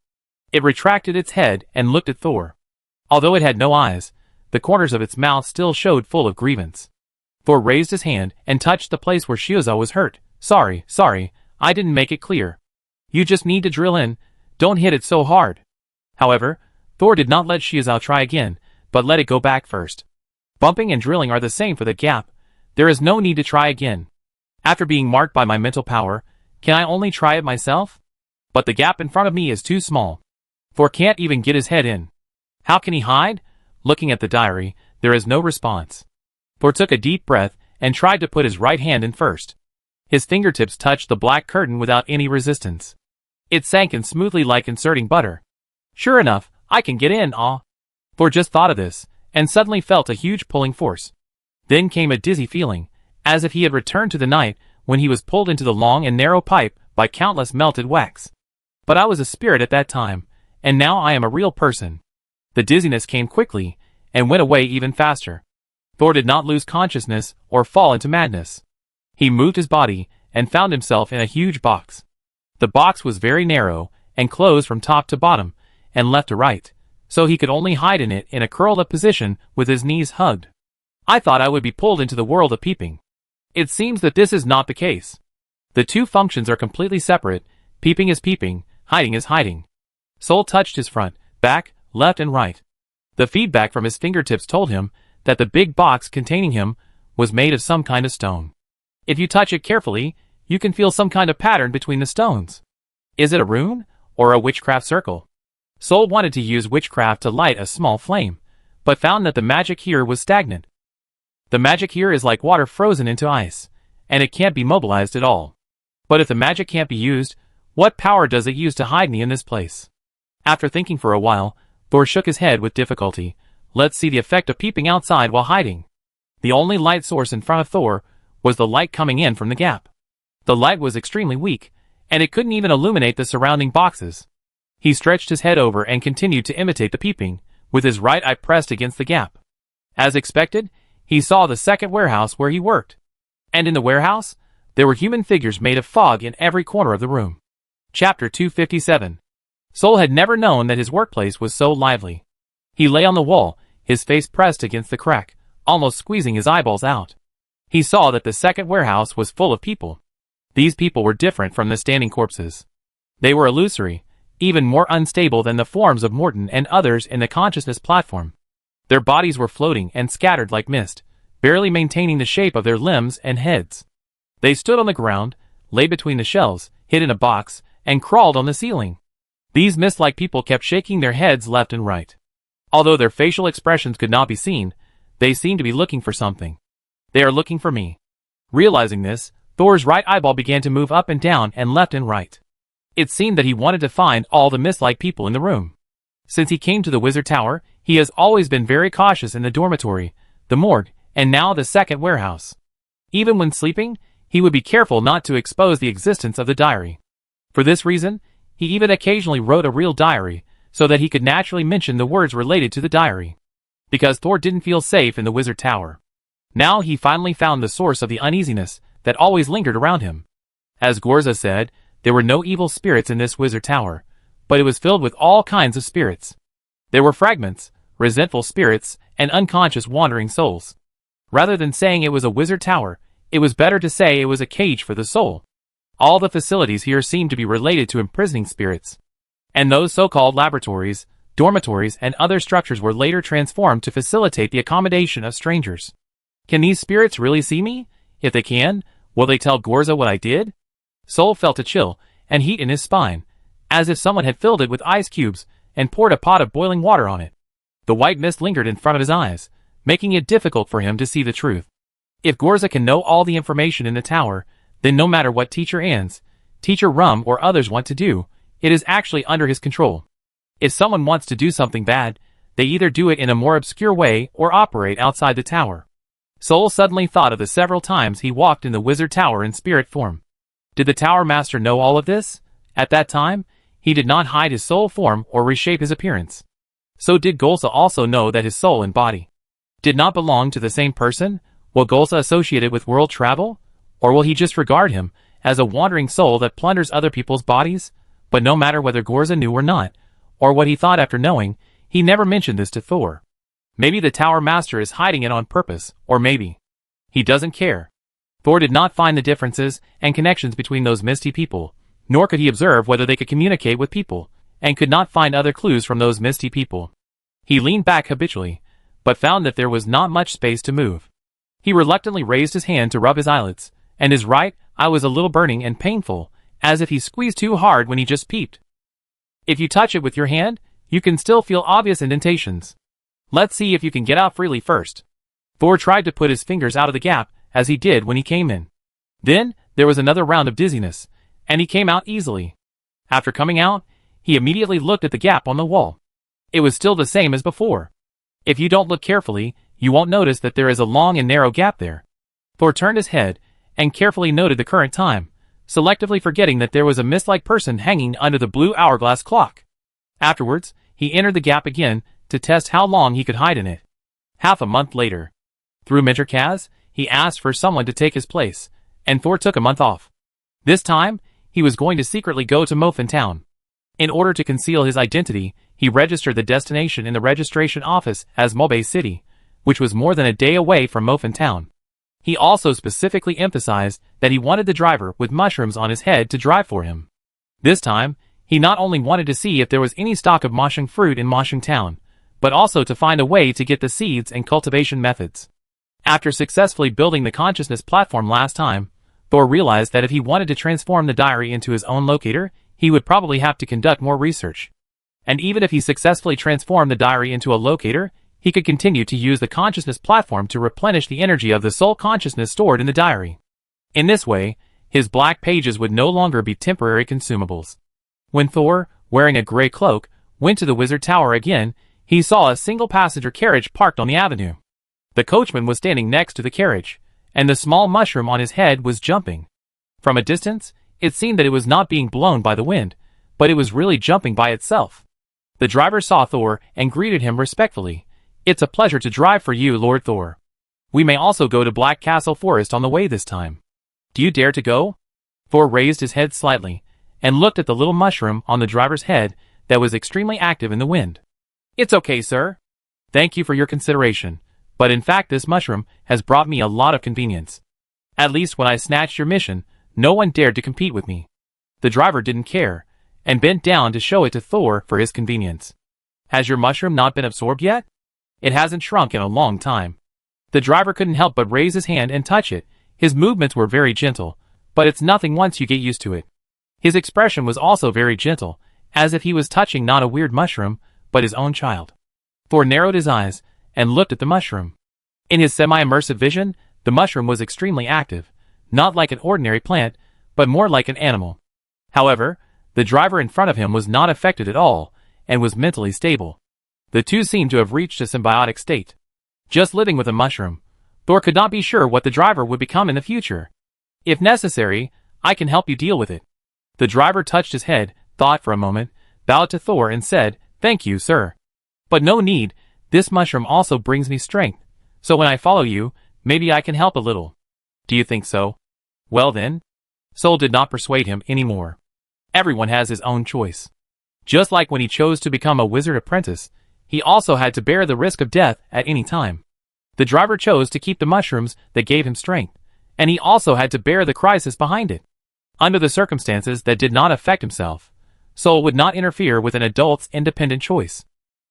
It retracted its head and looked at Thor. Although it had no eyes, the corners of its mouth still showed full of grievance. Thor raised his hand and touched the place where Foresaw was hurt. Sorry, I didn't make it clear. You just need to drill in, don't hit it so hard. However, Thor did not let Foresaw try again, but let it go back first. Bumping and drilling are the same for the gap. There is no need to try again. After being marked by my mental power, can I only try it myself? But the gap in front of me is too small. Thor can't even get his head in. How can he hide? Looking at the diary, there is no response. Thor took a deep breath and tried to put his right hand in first. His fingertips touched the black curtain without any resistance. It sank in smoothly like inserting butter. Sure enough, I can get in, Thor just thought of this, and suddenly felt a huge pulling force. Then came a dizzy feeling, as if he had returned to the night when he was pulled into the long and narrow pipe by countless melted wax. But I was a spirit at that time, and now I am a real person. The dizziness came quickly, and went away even faster. Thor did not lose consciousness or fall into madness. He moved his body, and found himself in a huge box. The box was very narrow, and closed from top to bottom, and left to right, so he could only hide in it in a curled-up position with his knees hugged. I thought I would be pulled into the world of peeping. It seems that this is not the case. The two functions are completely separate. Peeping is peeping, hiding is hiding. Sol touched his front, back, left and right. The feedback from his fingertips told him that the big box containing him was made of some kind of stone. If you touch it carefully, you can feel some kind of pattern between the stones. Is it a rune, or a witchcraft circle? Sol wanted to use witchcraft to light a small flame, but found that the magic here was stagnant. The magic here is like water frozen into ice, and it can't be mobilized at all. But if the magic can't be used, what power does it use to hide me in this place? After thinking for a while, Thor shook his head with difficulty. Let's see the effect of peeping outside while hiding. The only light source in front of Thor was the light coming in from the gap. The light was extremely weak, and it couldn't even illuminate the surrounding boxes. He stretched his head over and continued to imitate the peeping, with his right eye pressed against the gap. As expected, he saw the second warehouse where he worked. And in the warehouse, there were human figures made of fog in every corner of the room. Chapter 257. Sol had never known that his workplace was so lively. He lay on the wall, his face pressed against the crack, almost squeezing his eyeballs out. He saw that the second warehouse was full of people. These people were different from the standing corpses. They were illusory, even more unstable than the forms of Morton and others in the consciousness platform. Their bodies were floating and scattered like mist, barely maintaining the shape of their limbs and heads. They stood on the ground, lay between the shelves, hid in a box, and crawled on the ceiling. These mist-like people kept shaking their heads left and right. Although their facial expressions could not be seen, they seemed to be looking for something. They are looking for me. Realizing this, Thor's right eyeball began to move up and down and left and right. It seemed that he wanted to find all the mist-like people in the room. Since he came to the Wizard Tower, he has always been very cautious in the dormitory, the morgue, and now the second warehouse. Even when sleeping, he would be careful not to expose the existence of the diary. For this reason, he even occasionally wrote a real diary, so that he could naturally mention the words related to the diary. Because Thor didn't feel safe in the Wizard Tower. Now he finally found the source of the uneasiness that always lingered around him. As Gorza said, there were no evil spirits in this Wizard Tower, but it was filled with all kinds of spirits. There were fragments, resentful spirits, and unconscious wandering souls. Rather than saying it was a Wizard Tower, it was better to say it was a cage for the soul. All the facilities here seemed to be related to imprisoning spirits. And those so-called laboratories, dormitories, and other structures were later transformed to facilitate the accommodation of strangers. Can these spirits really see me? If they can, will they tell Gorza what I did? Sol felt a chill and heat in his spine, as if someone had filled it with ice cubes and poured a pot of boiling water on it. The white mist lingered in front of his eyes, making it difficult for him to see the truth. If Gorza can know all the information in the tower, then no matter what Teacher Ans, Teacher Rum, or others want to do, it is actually under his control. If someone wants to do something bad, they either do it in a more obscure way or operate outside the tower. Sol suddenly thought of the several times he walked in the Wizard Tower in spirit form. Did the Tower Master know all of this? At that time, he did not hide his soul form or reshape his appearance. So did Golsa also know that his soul and body did not belong to the same person? Will Golsa associate it with world travel? Or will he just regard him as a wandering soul that plunders other people's bodies? But no matter whether Gorza knew or not, or what he thought after knowing, he never mentioned this to Thor. Maybe the Tower Master is hiding it on purpose, or maybe he doesn't care. Thor did not find the differences and connections between those misty people, nor could he observe whether they could communicate with people, and could not find other clues from those misty people. He leaned back habitually, but found that there was not much space to move. He reluctantly raised his hand to rub his eyelids, and his right eye was a little burning and painful, as if he squeezed too hard when he just peeped. If you touch it with your hand, you can still feel obvious indentations. Let's see if you can get out freely first. Thor tried to put his fingers out of the gap, as he did when he came in. Then, there was another round of dizziness, and he came out easily. After coming out, he immediately looked at the gap on the wall. It was still the same as before. If you don't look carefully, you won't notice that there is a long and narrow gap there. Thor turned his head, and carefully noted the current time, selectively forgetting that there was a mist-like person hanging under the blue hourglass clock. Afterwards, he entered the gap again, to test how long he could hide in it. Half a month later. Through Mentor Kaz, he asked for someone to take his place, and Thor took a month off. This time, he was going to secretly go to Mofin Town. In order to conceal his identity, he registered the destination in the registration office as Mobe City, which was more than a day away from Mofin Town. He also specifically emphasized that he wanted the driver with mushrooms on his head to drive for him. This time, he not only wanted to see if there was any stock of moshing fruit in Moshing Town, but also to find a way to get the seeds and cultivation methods. After successfully building the consciousness platform last time, Thor realized that if he wanted to transform the diary into his own locator, he would probably have to conduct more research. And even if he successfully transformed the diary into a locator, he could continue to use the consciousness platform to replenish the energy of the soul consciousness stored in the diary. In this way, his black pages would no longer be temporary consumables. When Thor, wearing a gray cloak, went to the wizard tower again, he saw a single-passenger carriage parked on the avenue. The coachman was standing next to the carriage, and the small mushroom on his head was jumping. From a distance, it seemed that it was not being blown by the wind, but it was really jumping by itself. The driver saw Thor and greeted him respectfully. "It's a pleasure to drive for you, Lord Thor. We may also go to Black Castle Forest on the way this time. Do you dare to go?" Thor raised his head slightly, and looked at the little mushroom on the driver's head that was extremely active in the wind. "It's okay, sir. Thank you for your consideration, but in fact this mushroom has brought me a lot of convenience. At least when I snatched your mission, no one dared to compete with me." The driver didn't care, and bent down to show it to Thor for his convenience. "Has your mushroom not been absorbed yet?" "It hasn't shrunk in a long time." The driver couldn't help but raise his hand and touch it. His movements were very gentle, but it's nothing once you get used to it. His expression was also very gentle, as if he was touching not a weird mushroom, but his own child. Thor narrowed his eyes, and looked at the mushroom. In his semi-immersive vision, the mushroom was extremely active, not like an ordinary plant, but more like an animal. However, the driver in front of him was not affected at all, and was mentally stable. The two seemed to have reached a symbiotic state. Just living with a mushroom, Thor could not be sure what the driver would become in the future. "If necessary, I can help you deal with it." The driver touched his head, thought for a moment, bowed to Thor and said, "Thank you, sir. But no need, this mushroom also brings me strength, so when I follow you, maybe I can help a little." "Do you think so? Well then." Soul did not persuade him anymore. Everyone has his own choice. Just like when he chose to become a wizard apprentice, he also had to bear the risk of death at any time. The driver chose to keep the mushrooms that gave him strength, and he also had to bear the crisis behind it. Under the circumstances that did not affect himself, Soul would not interfere with an adult's independent choice.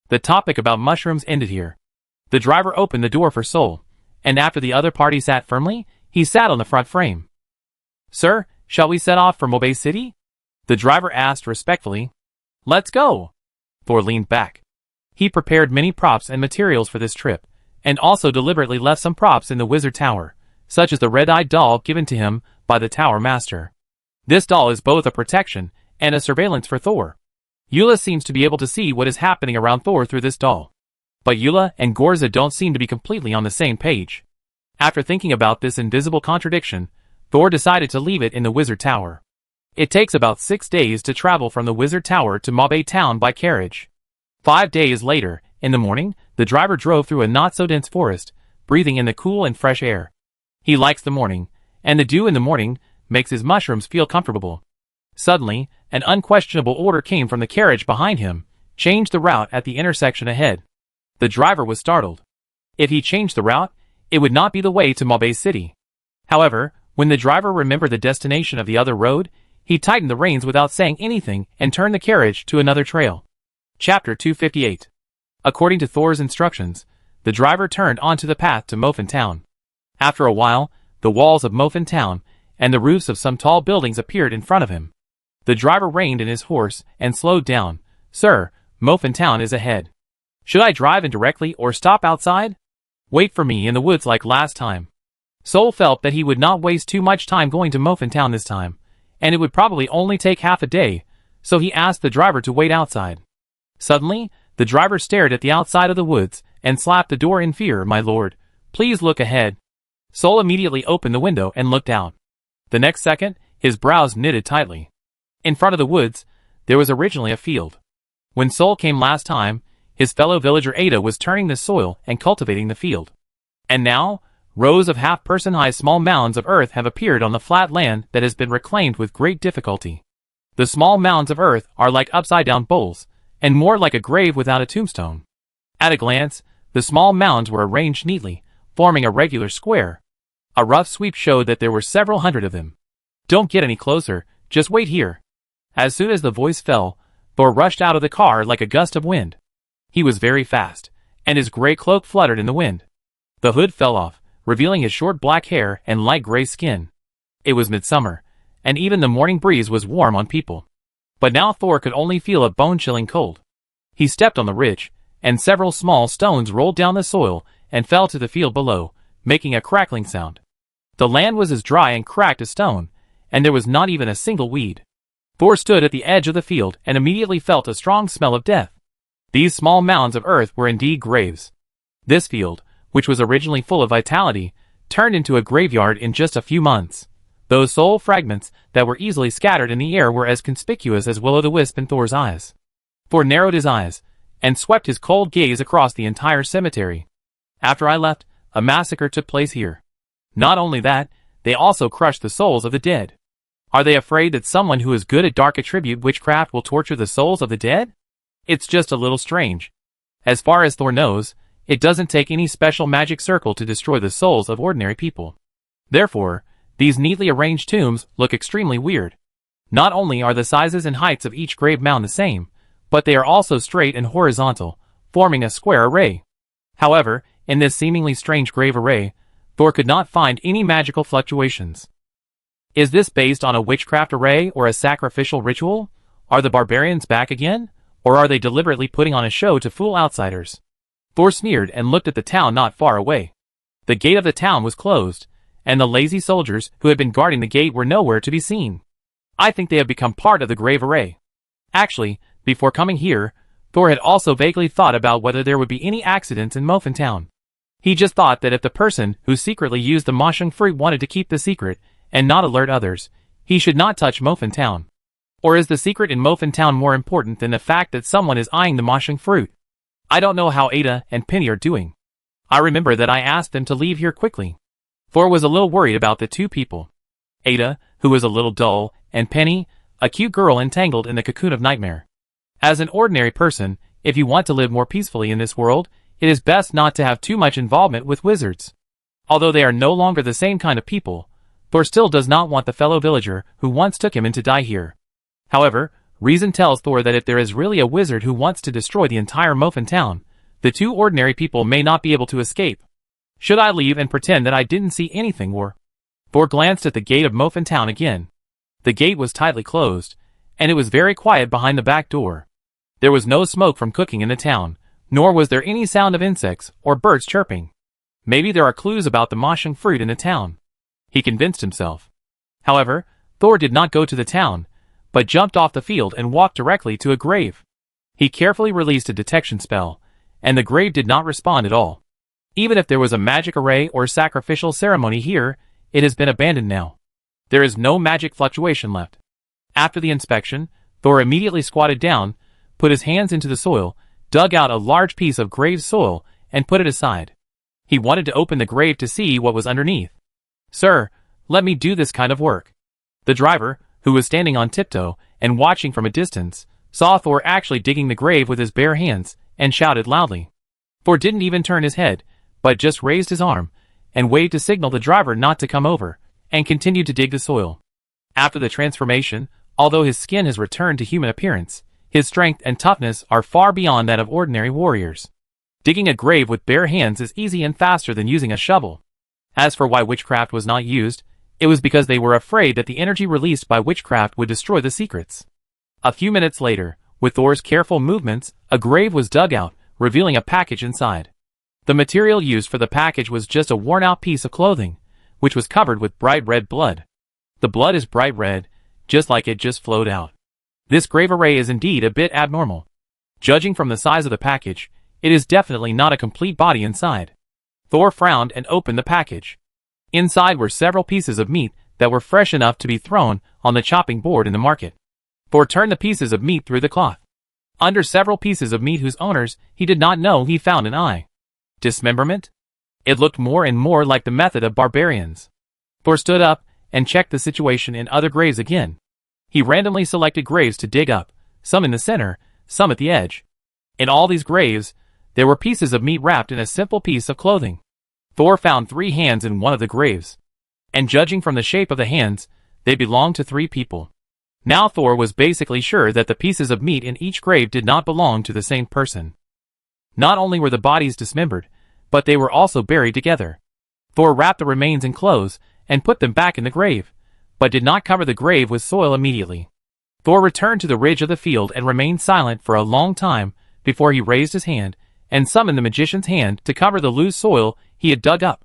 The topic about mushrooms ended here. The driver opened the door for Soul, and after the other party sat firmly, he sat on the front frame. "Sir, shall we set off for Mobay City?" the driver asked respectfully. "Let's go." Thor leaned back. He prepared many props and materials for this trip, and also deliberately left some props in the wizard tower, such as the red-eyed doll given to him by the tower master. This doll is both a protection and a surveillance for Thor. Eula seems to be able to see what is happening around Thor through this doll. But Eula and Gorza don't seem to be completely on the same page. After thinking about this invisible contradiction, Thor decided to leave it in the wizard tower. It takes about 6 days to travel from the wizard tower to Mabay town by carriage. 5 days later, in the morning, the driver drove through a not-so-dense forest, breathing in the cool and fresh air. He likes the morning, and the dew in the morning makes his mushrooms feel comfortable. Suddenly, an unquestionable order came from the carriage behind him: change the route at the intersection ahead. The driver was startled. If he changed the route, it would not be the way to Mabay City. However, when the driver remembered the destination of the other road, he tightened the reins without saying anything and turned the carriage to another trail. Chapter 258. According to Thor's instructions, the driver turned onto the path to Mofin Town. After a while, the walls of Mofin Town and the roofs of some tall buildings appeared in front of him. The driver reined in his horse and slowed down. "Sir, Mofin Town is ahead. Should I drive in directly or stop outside?" "Wait for me in the woods like last time." Soul felt that he would not waste too much time going to Mofin Town this time, and it would probably only take half a day, so he asked the driver to wait outside. Suddenly, the driver stared at the outside of the woods and slapped the door in fear. "My lord, please look ahead." Soul immediately opened the window and looked out. The next second, his brows knitted tightly. In front of the woods, there was originally a field. When Soul came last time, his fellow villager Ada was turning the soil and cultivating the field. And now, rows of half-person-high small mounds of earth have appeared on the flat land that has been reclaimed with great difficulty. The small mounds of earth are like upside-down bowls, and more like a grave without a tombstone. At a glance, the small mounds were arranged neatly, forming a regular square. A rough sweep showed that there were several hundred of them. "Don't get any closer, just wait here." As soon as the voice fell, Thor rushed out of the car like a gust of wind. He was very fast, and his gray cloak fluttered in the wind. The hood fell off, revealing his short black hair and light gray skin. It was midsummer, and even the morning breeze was warm on people. But now Thor could only feel a bone-chilling cold. He stepped on the ridge, and several small stones rolled down the soil and fell to the field below, making a crackling sound. The land was as dry and cracked as stone, and there was not even a single weed. Thor stood at the edge of the field and immediately felt a strong smell of death. These small mounds of earth were indeed graves. This field, which was originally full of vitality, turned into a graveyard in just a few months. Those soul fragments that were easily scattered in the air were as conspicuous as will-o'-the-wisp in Thor's eyes. Thor narrowed his eyes and swept his cold gaze across the entire cemetery. After I left, a massacre took place here. Not only that, they also crushed the souls of the dead. Are they afraid that someone who is good at dark attribute witchcraft will torture the souls of the dead? It's just a little strange. As far as Thor knows, it doesn't take any special magic circle to destroy the souls of ordinary people. Therefore, these neatly arranged tombs look extremely weird. Not only are the sizes and heights of each grave mound the same, but they are also straight and horizontal, forming a square array. However, in this seemingly strange grave array, Thor could not find any magical fluctuations. Is this based on a witchcraft array or a sacrificial ritual? Are the barbarians back again? Or are they deliberately putting on a show to fool outsiders? Thor sneered and looked at the town not far away. The gate of the town was closed, and the lazy soldiers who had been guarding the gate were nowhere to be seen. I think they have become part of the grave array. Actually, before coming here, Thor had also vaguely thought about whether there would be any accidents in Muffin Town. He just thought that if the person who secretly used the moshung fruit wanted to keep the secret and not alert others, he should not touch Muffin Town. Or is the secret in Muffin Town more important than the fact that someone is eyeing the moshung fruit? I don't know how Ada and Penny are doing. I remember that I asked them to leave here quickly. Thor was a little worried about the two people. Ada, who was a little dull, and Penny, a cute girl entangled in the cocoon of nightmare. As an ordinary person, if you want to live more peacefully in this world, it is best not to have too much involvement with wizards. Although they are no longer the same kind of people, Thor still does not want the fellow villager who once took him in to die here. However, reason tells Thor that if there is really a wizard who wants to destroy the entire Muffin Town, the two ordinary people may not be able to escape. Should I leave and pretend that I didn't see anything or? Thor glanced at the gate of Muffin Town again. The gate was tightly closed, and it was very quiet behind the back door. There was no smoke from cooking in the town, nor was there any sound of insects or birds chirping. Maybe there are clues about the moshung fruit in the town, he convinced himself. However, Thor did not go to the town, but jumped off the field and walked directly to a grave. He carefully released a detection spell, and the grave did not respond at all. Even if there was a magic array or sacrificial ceremony here, it has been abandoned now. There is no magic fluctuation left. After the inspection, Thor immediately squatted down, put his hands into the soil, dug out a large piece of grave soil, and put it aside. He wanted to open the grave to see what was underneath. "Sir, let me do this kind of work." The driver, who was standing on tiptoe and watching from a distance, saw Thor actually digging the grave with his bare hands, and shouted loudly. Thor didn't even turn his head, but just raised his arm, and waved to signal the driver not to come over, and continued to dig the soil. After the transformation, although his skin has returned to human appearance, his strength and toughness are far beyond that of ordinary warriors. Digging a grave with bare hands is easy and faster than using a shovel. As for why witchcraft was not used, it was because they were afraid that the energy released by witchcraft would destroy the secrets. A few minutes later, with Thor's careful movements, a grave was dug out, revealing a package inside. The material used for the package was just a worn-out piece of clothing, which was covered with bright red blood. The blood is bright red, just like it just flowed out. This grave array is indeed a bit abnormal. Judging from the size of the package, it is definitely not a complete body inside. Thor frowned and opened the package. Inside were several pieces of meat that were fresh enough to be thrown on the chopping board in the market. Thor turned the pieces of meat through the cloth. Under several pieces of meat whose owners he did not know, he found an eye. Dismemberment? It looked more and more like the method of barbarians. Thor stood up and checked the situation in other graves again. He randomly selected graves to dig up, some in the center, some at the edge. In all these graves, there were pieces of meat wrapped in a simple piece of clothing. Thor found 3 hands in one of the graves. And judging from the shape of the hands, they belonged to 3 people. Now Thor was basically sure that the pieces of meat in each grave did not belong to the same person. Not only were the bodies dismembered, but they were also buried together. Thor wrapped the remains in clothes and put them back in the grave, but did not cover the grave with soil immediately. Thor returned to the ridge of the field and remained silent for a long time before he raised his hand and summoned the magician's hand to cover the loose soil he had dug up.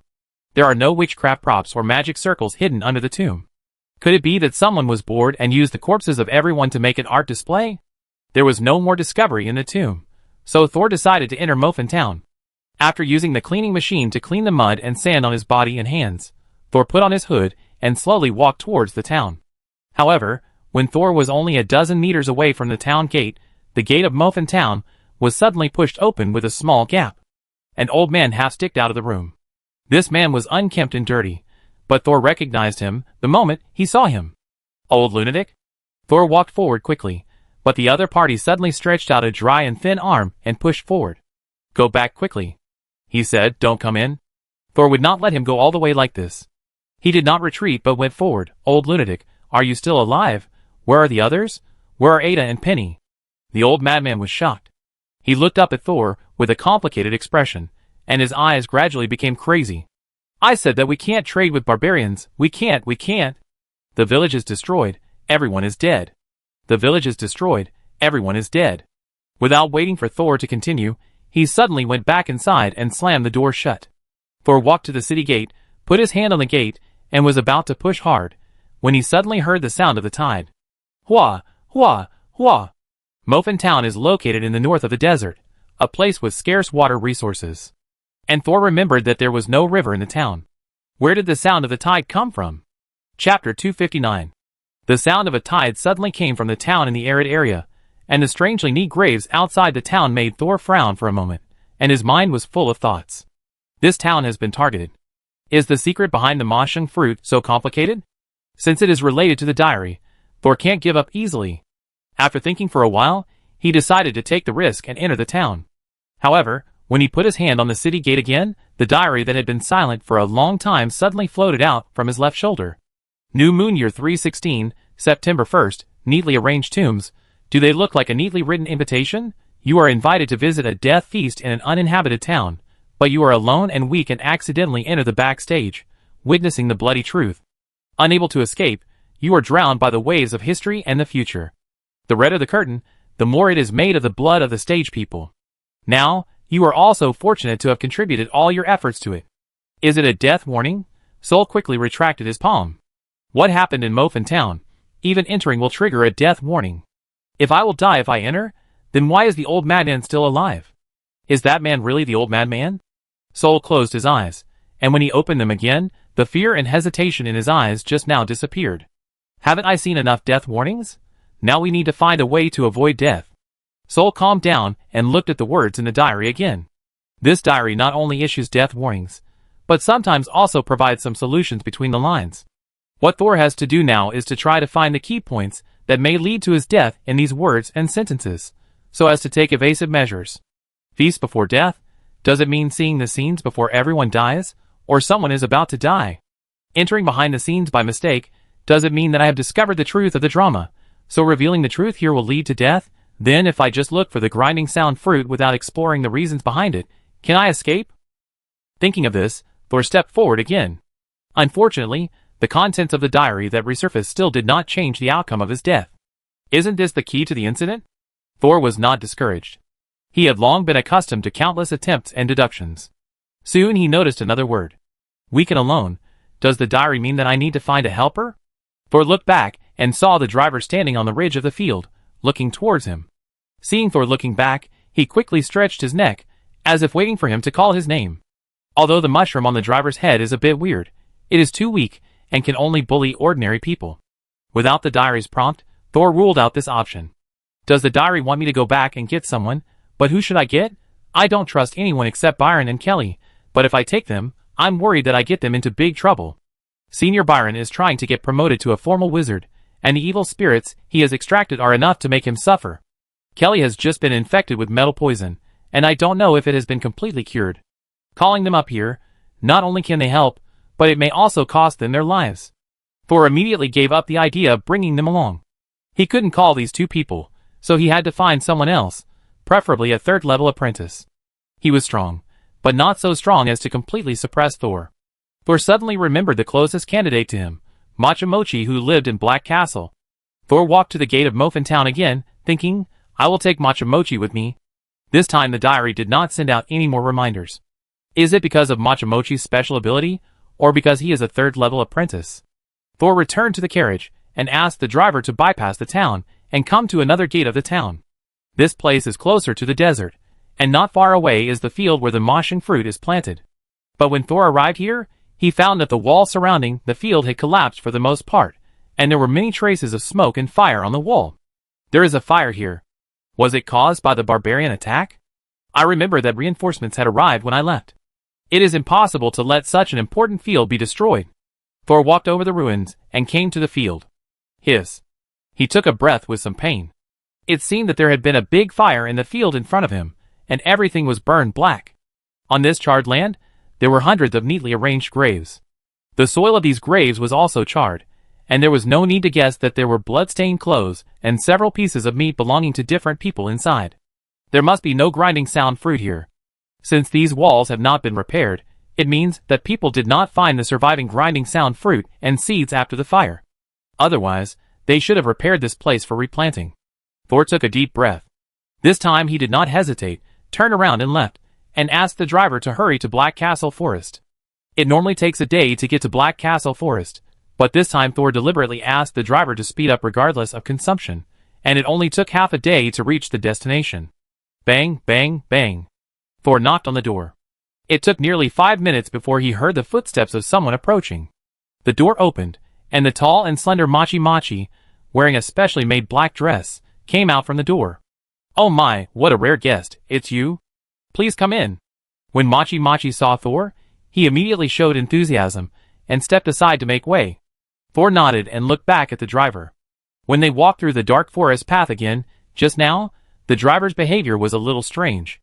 There are no witchcraft props or magic circles hidden under the tomb. Could it be that someone was bored and used the corpses of everyone to make an art display? There was no more discovery in the tomb, so Thor decided to enter Mofin Town. After using the cleaning machine to clean the mud and sand on his body and hands, Thor put on his hood and slowly walked towards the town. However, when Thor was only a dozen meters away from the town gate, the gate of Mofin Town was suddenly pushed open with a small gap. An old man half sticked out of the room. This man was unkempt and dirty, but Thor recognized him the moment he saw him. Old lunatic? Thor walked forward quickly, but the other party suddenly stretched out a dry and thin arm and pushed forward. Go back quickly, he said. Don't come in. Thor would not let him go all the way like this. He did not retreat but went forward. Old lunatic, are you still alive? Where are the others? Where are Ada and Penny? The old madman was shocked. He looked up at Thor with a complicated expression, and his eyes gradually became crazy. I said that we can't trade with barbarians. We can't. The village is destroyed. Everyone is dead. The village is destroyed. Everyone is dead. Without waiting for Thor to continue, he suddenly went back inside and slammed the door shut. Thor walked to the city gate, put his hand on the gate, and was about to push hard, when he suddenly heard the sound of the tide. Hua, hua, hua. Mofin Town is located in the north of the desert, a place with scarce water resources. And Thor remembered that there was no river in the town. Where did the sound of the tide come from? Chapter 259. The sound of a tide suddenly came from the town in the arid area, and the strangely neat graves outside the town made Thor frown for a moment, and his mind was full of thoughts. This town has been targeted. Is the secret behind the moshung fruit so complicated? Since it is related to the diary, Thor can't give up easily. After thinking for a while, he decided to take the risk and enter the town. However, when he put his hand on the city gate again, the diary that had been silent for a long time suddenly floated out from his left shoulder. New Moon Year 316, September 1st, neatly arranged tombs. Do they look like a neatly written invitation? You are invited to visit a death feast in an uninhabited town, but you are alone and weak and accidentally enter the backstage, witnessing the bloody truth. Unable to escape, you are drowned by the waves of history and the future. The redder the curtain, the more it is made of the blood of the stage people. Now, you are also fortunate to have contributed all your efforts to it. Is it a death warning? Sol quickly retracted his palm. What happened in Mofin Town? Even entering will trigger a death warning. If I will die if I enter, then why is the old madman still alive? Is that man really the old madman? Sol closed his eyes, and when he opened them again, the fear and hesitation in his eyes just now disappeared. Haven't I seen enough death warnings? Now we need to find a way to avoid death. Sol calmed down and looked at the words in the diary again. This diary not only issues death warnings, but sometimes also provides some solutions between the lines. What Thor has to do now is to try to find the key points that may lead to his death in these words and sentences, so as to take evasive measures. Feast before death? Does it mean seeing the scenes before everyone dies, or someone is about to die? Entering behind the scenes by mistake? Does it mean that I have discovered the truth of the drama, so revealing the truth here will lead to death? Then if I just look for the grinding sound fruit without exploring the reasons behind it, can I escape? Thinking of this, Thor stepped forward again. Unfortunately, the contents of the diary that resurfaced still did not change the outcome of his death. Isn't this the key to the incident? Thor was not discouraged. He had long been accustomed to countless attempts and deductions. Soon he noticed another word. Weak and alone. Does the diary mean that I need to find a helper? Thor looked back and saw the driver standing on the ridge of the field, looking towards him. Seeing Thor looking back, he quickly stretched his neck, as if waiting for him to call his name. Although the mushroom on the driver's head is a bit weird, it is too weak and can only bully ordinary people. Without the diary's prompt, Thor ruled out this option. Does the diary want me to go back and get someone? But who should I get? I don't trust anyone except Byron and Kelly, but if I take them, I'm worried that I get them into big trouble. Senior Byron is trying to get promoted to a formal wizard, and the evil spirits he has extracted are enough to make him suffer. Kelly has just been infected with metal poison, and I don't know if it has been completely cured. Calling them up here, not only can they help, but it may also cost them their lives. Thor immediately gave up the idea of bringing them along. He couldn't call these two people, so he had to find someone else, preferably a third-level apprentice. He was strong, but not so strong as to completely suppress Thor. Thor suddenly remembered the closest candidate to him, Machamochi, who lived in Black Castle. Thor walked to the gate of Mofin Town again, thinking, I will take Machamochi with me. This time the diary did not send out any more reminders. Is it because of Machamochi's special ability, or because he is a third-level apprentice? Thor returned to the carriage and asked the driver to bypass the town and come to another gate of the town. This place is closer to the desert, and not far away is the field where the moshing fruit is planted. But when Thor arrived here, he found that the wall surrounding the field had collapsed for the most part, and there were many traces of smoke and fire on the wall. There is a fire here. Was it caused by the barbarian attack? I remember that reinforcements had arrived when I left. It is impossible to let such an important field be destroyed. Thor walked over the ruins and came to the field. Hiss. He took a breath with some pain. It seemed that there had been a big fire in the field in front of him, and everything was burned black. On this charred land, there were hundreds of neatly arranged graves. The soil of these graves was also charred, and there was no need to guess that there were blood-stained clothes and several pieces of meat belonging to different people inside. There must be no grinding sound fruit here. Since these walls have not been repaired, it means that people did not find the surviving grinding sound fruit and seeds after the fire. Otherwise, they should have repaired this place for replanting. Thor took a deep breath. This time he did not hesitate, turned around and left, and asked the driver to hurry to Black Castle Forest. It normally takes a day to get to Black Castle Forest, but this time Thor deliberately asked the driver to speed up regardless of consumption, and it only took half a day to reach the destination. Bang, bang, bang. Thor knocked on the door. It took nearly 5 minutes before he heard the footsteps of someone approaching. The door opened, and the tall and slender Machi, wearing a specially made black dress, came out from the door. Oh my, what a rare guest, it's you? Please come in. When Machi saw Thor, he immediately showed enthusiasm, and stepped aside to make way. Thor nodded and looked back at the driver. When they walked through the dark forest path again, just now, the driver's behavior was a little strange.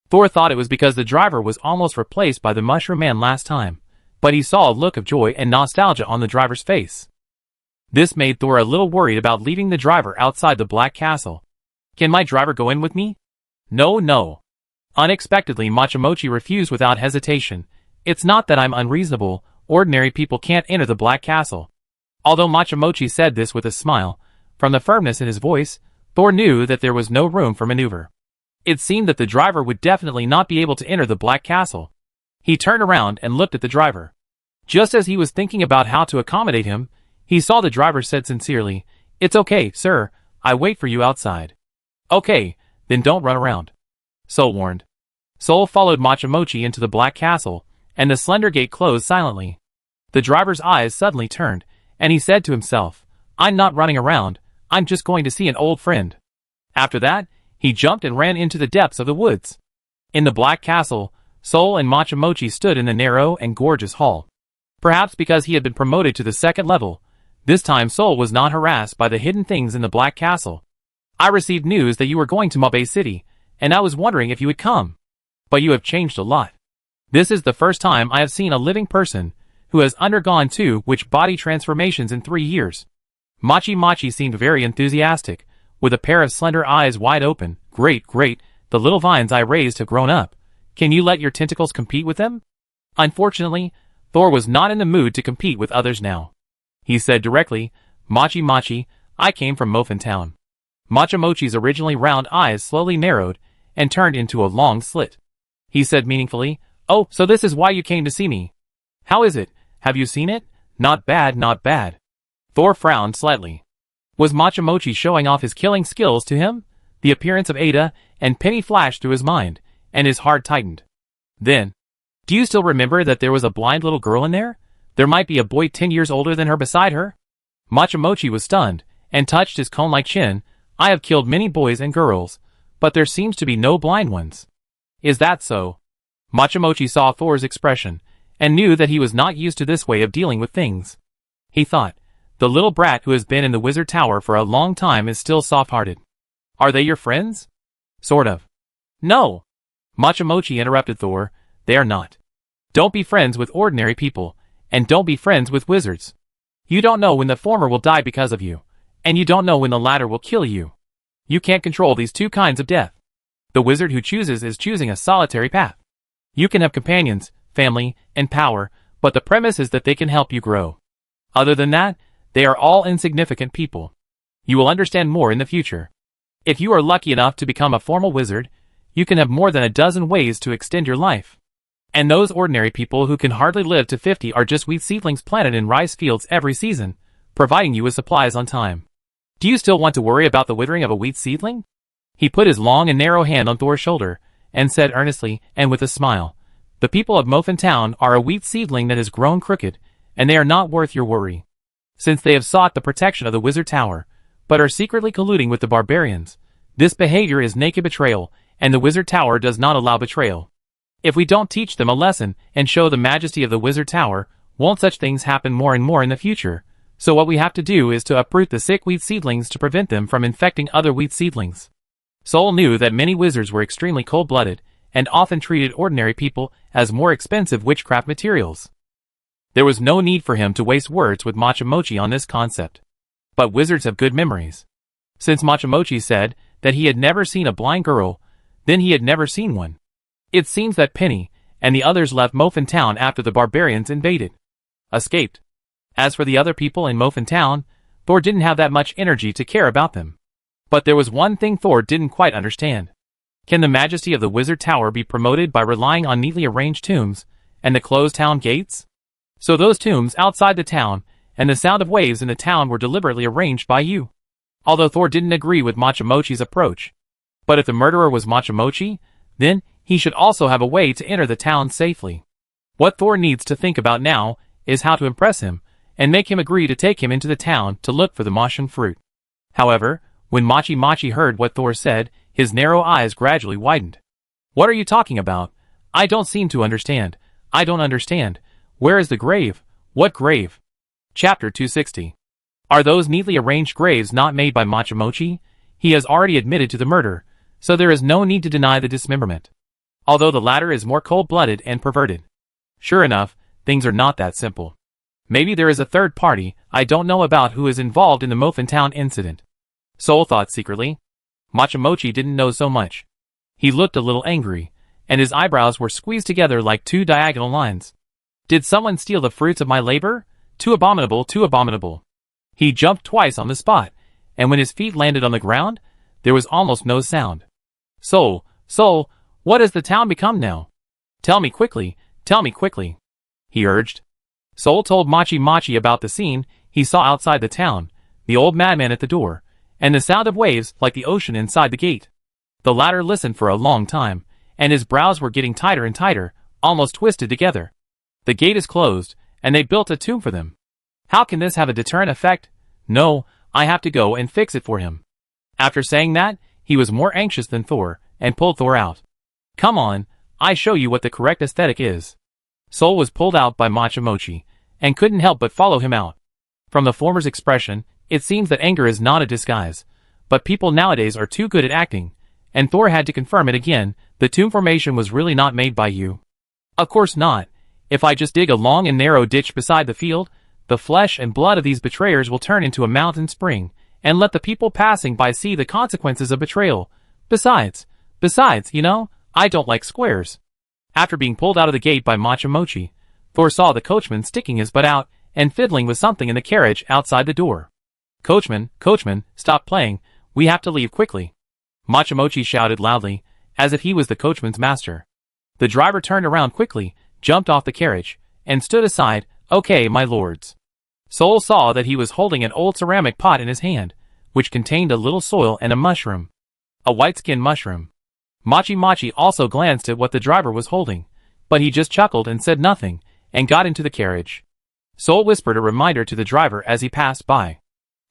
Thor thought it was because the driver was almost replaced by the Mushroom Man last time, but he saw a look of joy and nostalgia on the driver's face. This made Thor a little worried about leaving the driver outside the Black Castle. Can my driver go in with me? No. Unexpectedly, Machamochi refused without hesitation. It's not that I'm unreasonable, ordinary people can't enter the Black Castle. Although Machamochi said this with a smile, from the firmness in his voice, Thor knew that there was no room for maneuver. It seemed that the driver would definitely not be able to enter the Black Castle. He turned around and looked at the driver. Just as he was thinking about how to accommodate him, he saw the driver said sincerely, "It's okay, sir, I wait for you outside." "Okay, then don't run around," Soul warned. Soul followed Machamochi into the Black Castle, and the slender gate closed silently. The driver's eyes suddenly turned, and he said to himself, "I'm not running around, I'm just going to see an old friend." After that, he jumped and ran into the depths of the woods. In the Black Castle, Soul and Machamochi stood in the narrow and gorgeous hall. Perhaps because he had been promoted to the second level, this time Soul was not harassed by the hidden things in the Black Castle. "I received news that you were going to Mabe City, and I was wondering if you would come. But you have changed a lot. This is the first time I have seen a living person who has undergone 2 body transformations in 3 years." Machi seemed very enthusiastic, with a pair of slender eyes wide open. Great, the little vines I raised have grown up. Can you let your tentacles compete with them?" Unfortunately, Thor was not in the mood to compete with others now. He said directly, Machi, I came from Mofin Town." Machamochi's originally round eyes slowly narrowed and turned into a long slit. He said meaningfully, "Oh, so this is why you came to see me. How is it? Have you seen it?" Not bad. Thor frowned slightly. Was Machamochi showing off his killing skills to him? The appearance of Ada and Penny flashed through his mind, and his heart tightened. Then, "Do you still remember that there was a blind little girl in there? There might be a boy 10 years older than her beside her?" Machamochi was stunned, and touched his cone-like chin. "I have killed many boys and girls, but there seems to be no blind ones." "Is that so?" Machamochi saw Thor's expression, and knew that he was not used to this way of dealing with things. He thought, the little brat who has been in the Wizard Tower for a long time is still soft-hearted. "Are they your friends?" "Sort of." "No!" Machamochi interrupted Thor, "They are not. Don't be friends with ordinary people, and don't be friends with wizards. You don't know when the former will die because of you, and you don't know when the latter will kill you. You can't control these 2 kinds of death. The wizard who chooses is choosing a solitary path. You can have companions, family, and power, but the premise is that they can help you grow. Other than that, they are all insignificant people. You will understand more in the future. If you are lucky enough to become a formal wizard, you can have more than a dozen ways to extend your life. And those ordinary people who can hardly live to 50 are just wheat seedlings planted in rice fields every season, providing you with supplies on time. Do you still want to worry about the withering of a wheat seedling? He put his long and narrow hand on Thor's shoulder, and said earnestly, and with a smile, the people of Muffin Town are a wheat seedling that has grown crooked, and they are not worth your worry. Since they have sought the protection of the Wizard Tower, but are secretly colluding with the barbarians, this behavior is naked betrayal, and the Wizard Tower does not allow betrayal. If we don't teach them a lesson and show the majesty of the Wizard Tower, won't such things happen more and more in the future? So what we have to do is to uproot the sick wheat seedlings to prevent them from infecting other wheat seedlings. Sol knew that many wizards were extremely cold-blooded, and often treated ordinary people as more expensive witchcraft materials. There was no need for him to waste words with Machamochi on this concept. But wizards have good memories. Since Machamochi said that he had never seen a blind girl, then he had never seen one. It seems that Penny and the others left Muffin Town after the barbarians invaded. Escaped. As for the other people in Muffin Town, Thor didn't have that much energy to care about them. But there was one thing Thor didn't quite understand. Can the majesty of the Wizard Tower be promoted by relying on neatly arranged tombs and the closed town gates? So those tombs outside the town and the sound of waves in the town were deliberately arranged by you. Although Thor didn't agree with Machamochi's approach. But if the murderer was Machamochi, then he should also have a way to enter the town safely. What Thor needs to think about now is how to impress him and make him agree to take him into the town to look for the Machian fruit. However, when Machi heard what Thor said, his narrow eyes gradually widened. What are you talking about? I don't seem to understand. I don't understand. Where is the grave? What grave? Chapter 260. Are those neatly arranged graves not made by Machamochi? He has already admitted to the murder, so there is no need to deny the dismemberment. Although the latter is more cold-blooded and perverted. Sure enough, things are not that simple. Maybe there is a third party I don't know about who is involved in the Muffin Town incident. Sol thought secretly. Machamochi didn't know so much. He looked a little angry, and his eyebrows were squeezed together like two diagonal lines. Did someone steal the fruits of my labor? Too abominable, too abominable. He jumped twice on the spot, and when his feet landed on the ground, there was almost no sound. Sol, what has the town become now? Tell me quickly, he urged. Sol told Machi about the scene he saw outside the town, the old madman at the door, and the sound of waves like the ocean inside the gate. The latter listened for a long time, and his brows were getting tighter and tighter, almost twisted together. The gate is closed, and they built a tomb for them. How can this have a deterrent effect? No, I have to go and fix it for him. After saying that, he was more anxious than Thor, and pulled Thor out. Come on, I show you what the correct aesthetic is. Sol was pulled out by Machamochi, and couldn't help but follow him out. From the former's expression, it seems that anger is not a disguise, but people nowadays are too good at acting, and Thor had to confirm it again, the tomb formation was really not made by you. Of course not. If I just dig a long and narrow ditch beside the field, the flesh and blood of these betrayers will turn into a mountain spring, and let the people passing by see the consequences of betrayal. Besides, you know, I don't like squares. After being pulled out of the gate by Machamochi, Thor saw the coachman sticking his butt out and fiddling with something in the carriage outside the door. Coachman, stop playing, we have to leave quickly. Machamochi shouted loudly, as if he was the coachman's master. The driver turned around quickly, jumped off the carriage, and stood aside. Okay, my lords. Sol saw that he was holding an old ceramic pot in his hand, which contained a little soil and a mushroom. A white-skinned mushroom. Machi also glanced at what the driver was holding, but he just chuckled and said nothing, and got into the carriage. Sol whispered a reminder to the driver as he passed by.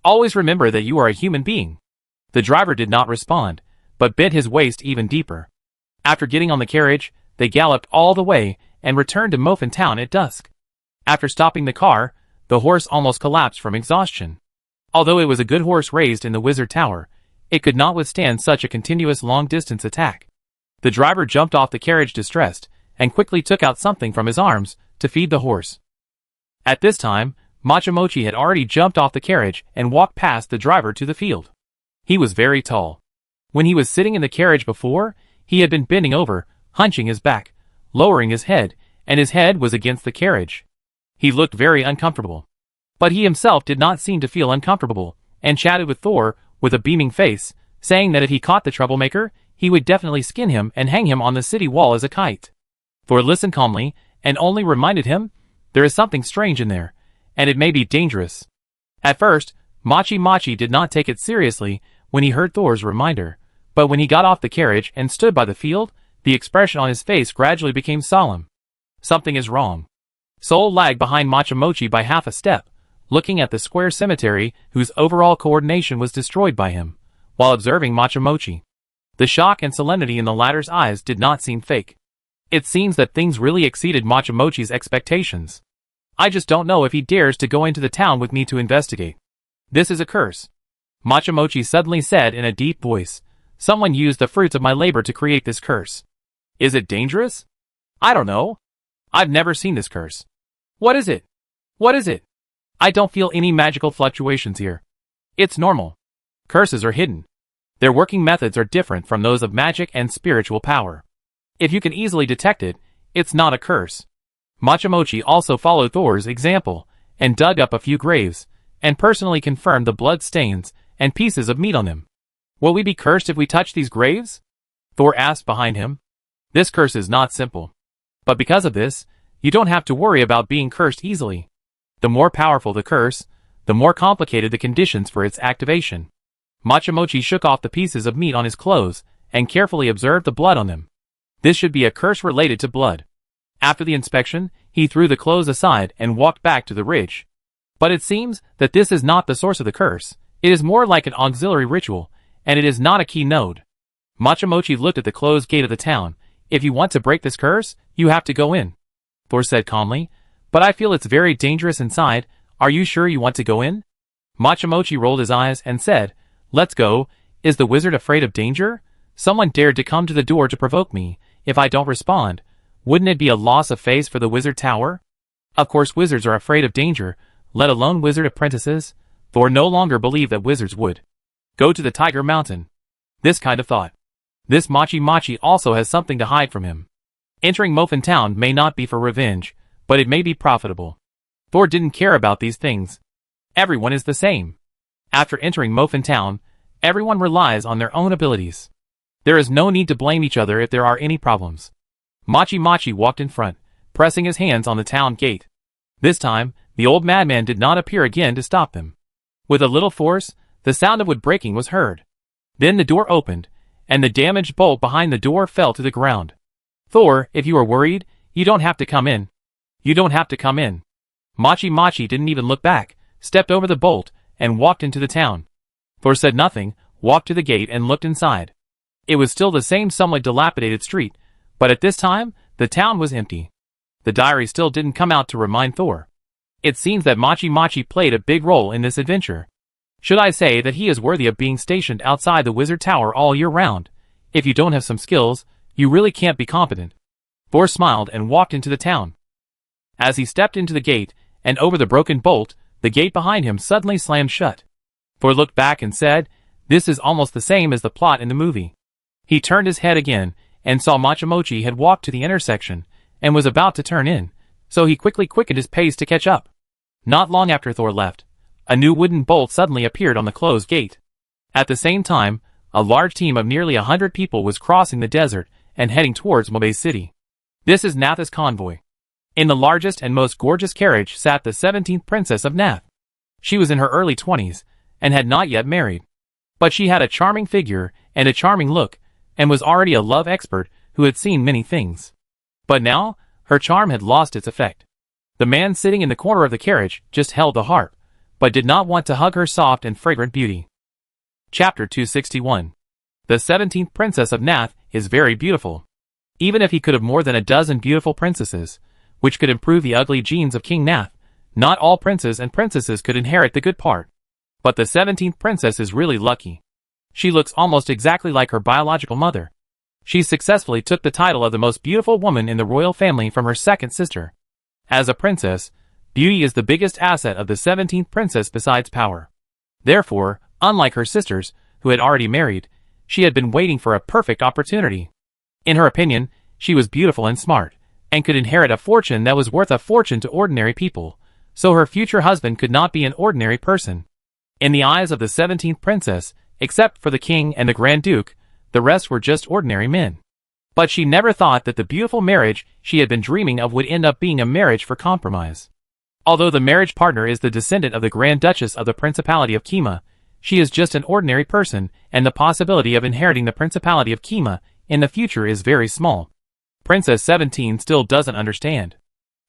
Always remember that you are a human being. The driver did not respond, but bent his waist even deeper. After getting on the carriage, they galloped all the way, and returned to Muffin Town at dusk. After stopping the car, the horse almost collapsed from exhaustion. Although it was a good horse raised in the Wizard Tower, it could not withstand such a continuous long-distance attack. The driver jumped off the carriage distressed, and quickly took out something from his arms to feed the horse. At this time, Machamochi had already jumped off the carriage and walked past the driver to the field. He was very tall. When he was sitting in the carriage before, he had been bending over, hunching his back, lowering his head, and his head was against the carriage. He looked very uncomfortable. But he himself did not seem to feel uncomfortable, and chatted with Thor with a beaming face, saying that if he caught the troublemaker, he would definitely skin him and hang him on the city wall as a kite. Thor listened calmly, and only reminded him, there is something strange in there, and it may be dangerous. At first, Machi Machi did not take it seriously when he heard Thor's reminder, but when he got off the carriage and stood by the field, the expression on his face gradually became solemn. Something is wrong. Sol lagged behind Machi by half a step, looking at the square cemetery whose overall coordination was destroyed by him, while observing Machi. The shock and solemnity in the latter's eyes did not seem fake. It seems that things really exceeded Machi's expectations. I just don't know if he dares to go into the town with me to investigate. This is a curse. Machi suddenly said in a deep voice. Someone used the fruits of my labor to create this curse. Is it dangerous? I don't know. I've never seen this curse. What is it? What is it? I don't feel any magical fluctuations here. It's normal. Curses are hidden. Their working methods are different from those of magic and spiritual power. If you can easily detect it, it's not a curse. Machi also followed Thor's example, and dug up a few graves, and personally confirmed the blood stains and pieces of meat on them. Will we be cursed if we touch these graves? Thor asked behind him. This curse is not simple. But because of this, you don't have to worry about being cursed easily. The more powerful the curse, the more complicated the conditions for its activation. Machi shook off the pieces of meat on his clothes, and carefully observed the blood on them. This should be a curse related to blood. After the inspection, he threw the clothes aside and walked back to the ridge. But it seems that this is not the source of the curse. It is more like an auxiliary ritual, and it is not a key node. Machi looked at the closed gate of the town. If you want to break this curse, you have to go in. Thor said calmly, but I feel it's very dangerous inside. Are you sure you want to go in? Machi rolled his eyes and said, let's go. Is the wizard afraid of danger? Someone dared to come to the door to provoke me. If I don't respond, wouldn't it be a loss of face for the wizard tower? Of course wizards are afraid of danger, let alone wizard apprentices. Thor no longer believed that wizards would go to the Tiger Mountain. This kind of thought. This Machi also has something to hide from him. Entering Mofin Town may not be for revenge, but it may be profitable. Thor didn't care about these things. Everyone is the same. After entering Mofin Town, everyone relies on their own abilities. There is no need to blame each other if there are any problems. Machi walked in front, pressing his hands on the town gate. This time, the old madman did not appear again to stop them. With a little force, the sound of wood breaking was heard. Then the door opened, and the damaged bolt behind the door fell to the ground. Thor, if you are worried, you don't have to come in. You don't have to come in. Machi didn't even look back, stepped over the bolt, and walked into the town. Thor said nothing, walked to the gate and looked inside. It was still the same somewhat dilapidated street, but at this time, the town was empty. The diary still didn't come out to remind Thor. It seems that Machi played a big role in this adventure. Should I say that he is worthy of being stationed outside the wizard tower all year round? If you don't have some skills, you really can't be competent. Thor smiled and walked into the town. As he stepped into the gate, and over the broken bolt, the gate behind him suddenly slammed shut. Thor looked back and said, this is almost the same as the plot in the movie. He turned his head again, and saw Machi had walked to the intersection, and was about to turn in, so he quickly quickened his pace to catch up. Not long after Thor left, a new wooden bolt suddenly appeared on the closed gate. At the same time, a large team of nearly 100 people was crossing the desert and heading towards Mobe City. This is Nath's convoy. In the largest and most gorgeous carriage sat the 17th princess of Nath. She was in her early 20s, and had not yet married. But she had a charming figure and a charming look, and was already a love expert who had seen many things. But now, her charm had lost its effect. The man sitting in the corner of the carriage just held the harp, but did not want to hug her soft and fragrant beauty. Chapter 261. The 17th princess of Nath is very beautiful. Even if he could have more than a dozen beautiful princesses, which could improve the ugly genes of King Nath, not all princes and princesses could inherit the good part. But the 17th princess is really lucky. She looks almost exactly like her biological mother. She successfully took the title of the most beautiful woman in the royal family from her second sister. As a princess, beauty is the biggest asset of the 17th princess besides power. Therefore, unlike her sisters, who had already married, she had been waiting for a perfect opportunity. In her opinion, she was beautiful and smart, and could inherit a fortune that was worth a fortune to ordinary people, so her future husband could not be an ordinary person. In the eyes of the 17th princess, except for the king and the Grand Duke, the rest were just ordinary men. But she never thought that the beautiful marriage she had been dreaming of would end up being a marriage for compromise. Although the marriage partner is the descendant of the Grand Duchess of the Principality of Kima, she is just an ordinary person, and the possibility of inheriting the Principality of Kima in the future is very small. Princess 17 still doesn't understand.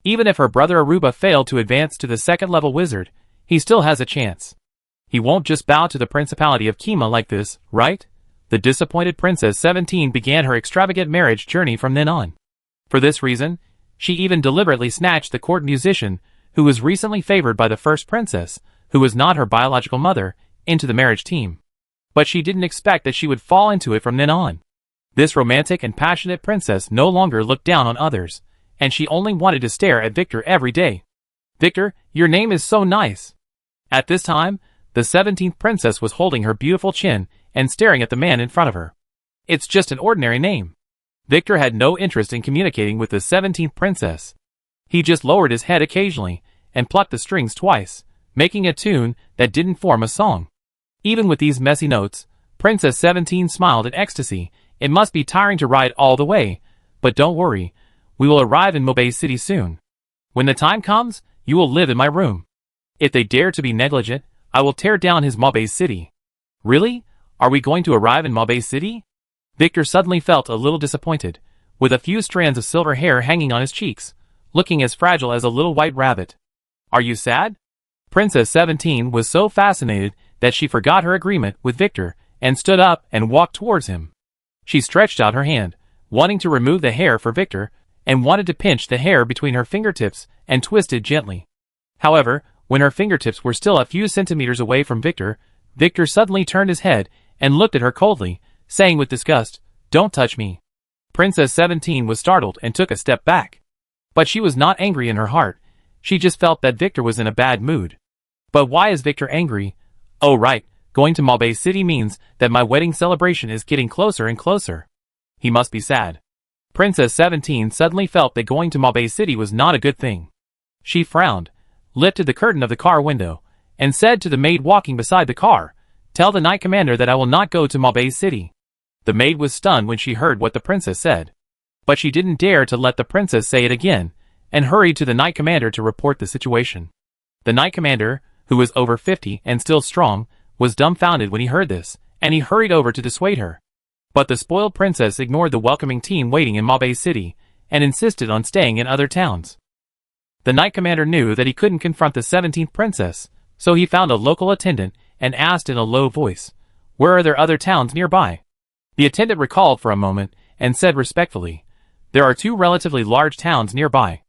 Even if her brother Aruba failed to advance to the second-level wizard, he still has a chance. He won't just bow to the Principality of Kima like this, right? The disappointed Princess 17 began her extravagant marriage journey from then on. For this reason, she even deliberately snatched the court musician, who was recently favored by the first princess, who was not her biological mother, into the marriage team. But she didn't expect that she would fall into it from then on. This romantic and passionate princess no longer looked down on others, and she only wanted to stare at Victor every day. "Victor, your name is so nice." At this time, the 17th princess was holding her beautiful chin and staring at the man in front of her. "It's just an ordinary name." Victor had no interest in communicating with the 17th princess. He just lowered his head occasionally and plucked the strings twice, making a tune that didn't form a song. Even with these messy notes, Princess 17 smiled in ecstasy. "It must be tiring to ride all the way, but don't worry, we will arrive in Mobay City soon. When the time comes, you will live in my room. If they dare to be negligent, I will tear down his Mobay City." "Really? Are we going to arrive in Mobay City?" Victor suddenly felt a little disappointed, with a few strands of silver hair hanging on his cheeks, looking as fragile as a little white rabbit. "Are you sad?" Princess 17 was so fascinated that she forgot her agreement with Victor and stood up and walked towards him. She stretched out her hand, wanting to remove the hair for Victor, and wanted to pinch the hair between her fingertips and twist it gently. However, when her fingertips were still a few centimeters away from Victor, Victor suddenly turned his head and looked at her coldly, saying with disgust, "Don't touch me." Princess 17 was startled and took a step back. But she was not angry in her heart. She just felt that Victor was in a bad mood. But why is Victor angry? Oh right, going to Mobay City means that my wedding celebration is getting closer and closer. He must be sad. Princess 17 suddenly felt that going to Mobay City was not a good thing. She frowned, lifted the curtain of the car window, and said to the maid walking beside the car, "Tell the Knight Commander that I will not go to Mobay City." The maid was stunned when she heard what the princess said. But she didn't dare to let the princess say it again, and hurried to the Knight Commander to report the situation. The Knight Commander, who was over 50 and still strong, was dumbfounded when he heard this, and he hurried over to dissuade her. But the spoiled princess ignored the welcoming team waiting in Mobay City, and insisted on staying in other towns. The Knight Commander knew that he couldn't confront the 17th princess, so he found a local attendant and asked in a low voice, "Where are there other towns nearby?" The attendant recalled for a moment and said respectfully, "There are two relatively large towns nearby.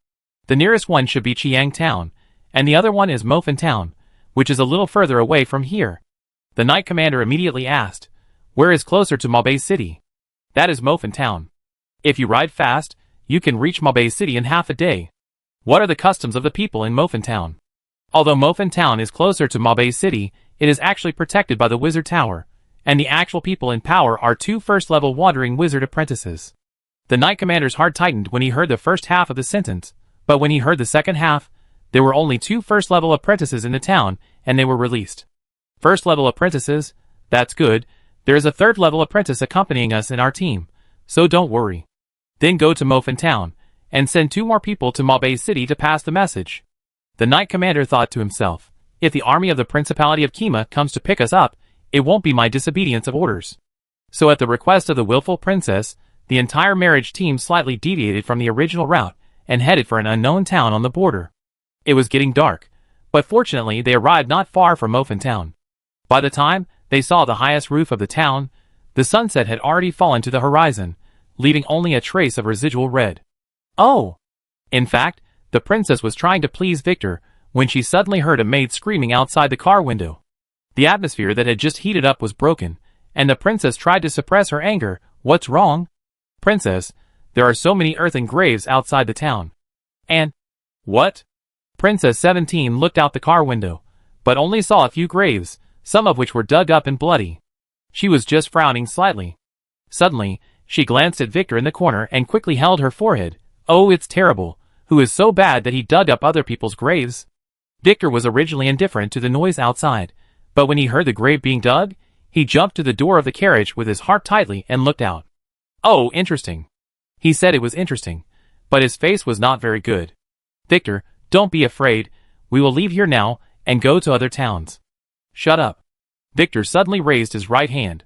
The nearest one should be Chiang Town, and the other one is Mofan Town, which is a little further away from here." The Knight Commander immediately asked, "Where is closer to Mobay City?" "That is Mofan Town. If you ride fast, you can reach Mobay City in half a day." "What are the customs of the people in Mofan Town?" Although Mofan Town is closer to Mobay City, it is actually protected by the Wizard Tower, and the actual people in power are two first-level wandering wizard apprentices. The Knight Commander's heart tightened when he heard the first half of the sentence, but when he heard the second half, there were only two first-level apprentices in the town, and they were released. First-level apprentices? That's good. There is a third-level apprentice accompanying us in our team, so don't worry. Then go to Mofan Town, and send two more people to Mobay City to pass the message. The Knight Commander thought to himself, if the army of the Principality of Kima comes to pick us up, it won't be my disobedience of orders. So at the request of the willful princess, the entire marriage team slightly deviated from the original route and headed for an unknown town on the border. It was getting dark, but fortunately they arrived not far from Mofan Town. By the time they saw the highest roof of the town, the sunset had already fallen to the horizon, leaving only a trace of residual red. Oh! In fact, the princess was trying to please Victor when she suddenly heard a maid screaming outside the car window. The atmosphere that had just heated up was broken, and the princess tried to suppress her anger. "What's wrong?" "Princess, there are so many earthen graves outside the town." "And what?" Princess 17 looked out the car window, but only saw a few graves, some of which were dug up and bloody. She was just frowning slightly. Suddenly, she glanced at Victor in the corner and quickly held her forehead. "Oh, it's terrible. Who is so bad that he dug up other people's graves?" Victor was originally indifferent to the noise outside, but when he heard the grave being dug, He jumped to the door of the carriage with his heart tightly and looked out. Oh, interesting. He said it was interesting, but his face was not very good. Victor, don't be afraid. We will leave here now and go to other towns. Shut up. Victor suddenly raised his right hand.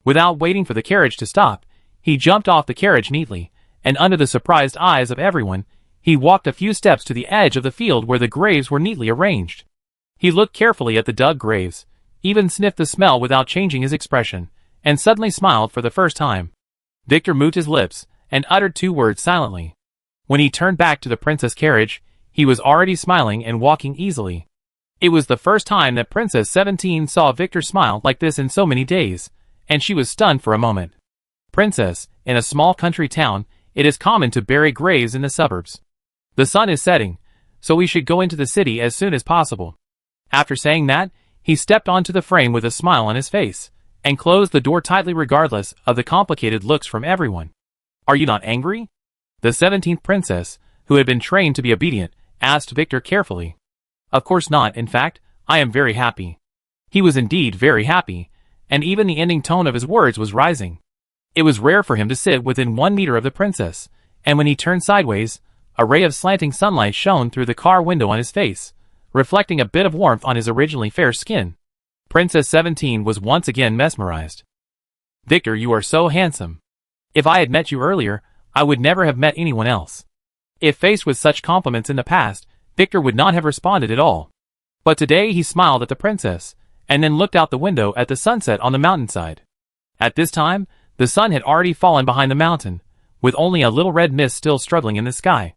Without waiting for the carriage to stop, he jumped off the carriage neatly, and under the surprised eyes of everyone, he walked a few steps to the edge of the field where the graves were neatly arranged. He looked carefully at the dug graves, even sniffed the smell without changing his expression, and suddenly smiled for the first time. Victor moved his lips and uttered 2 words silently. When he turned back to the princess carriage, he was already smiling and walking easily. It was the first time that Princess 17 saw Victor smile like this in so many days, and she was stunned for a moment. Princess, in a small country town, it is common to bury graves in the suburbs. The sun is setting, so we should go into the city as soon as possible. After saying that, he stepped onto the frame with a smile on his face, and closed the door tightly regardless of the complicated looks from everyone. Are you not angry? The 17th princess, who had been trained to be obedient, asked Victor carefully. Of course not, in fact, I am very happy. He was indeed very happy, and even the ending tone of his words was rising. It was rare for him to sit within 1 meter of the princess, and when he turned sideways, a ray of slanting sunlight shone through the car window on his face, reflecting a bit of warmth on his originally fair skin. Princess 17 was once again mesmerized. Victor, you are so handsome. If I had met you earlier, I would never have met anyone else. If faced with such compliments in the past, Victor would not have responded at all. But today he smiled at the princess, and then looked out the window at the sunset on the mountainside. At this time, the sun had already fallen behind the mountain, with only a little red mist still struggling in the sky.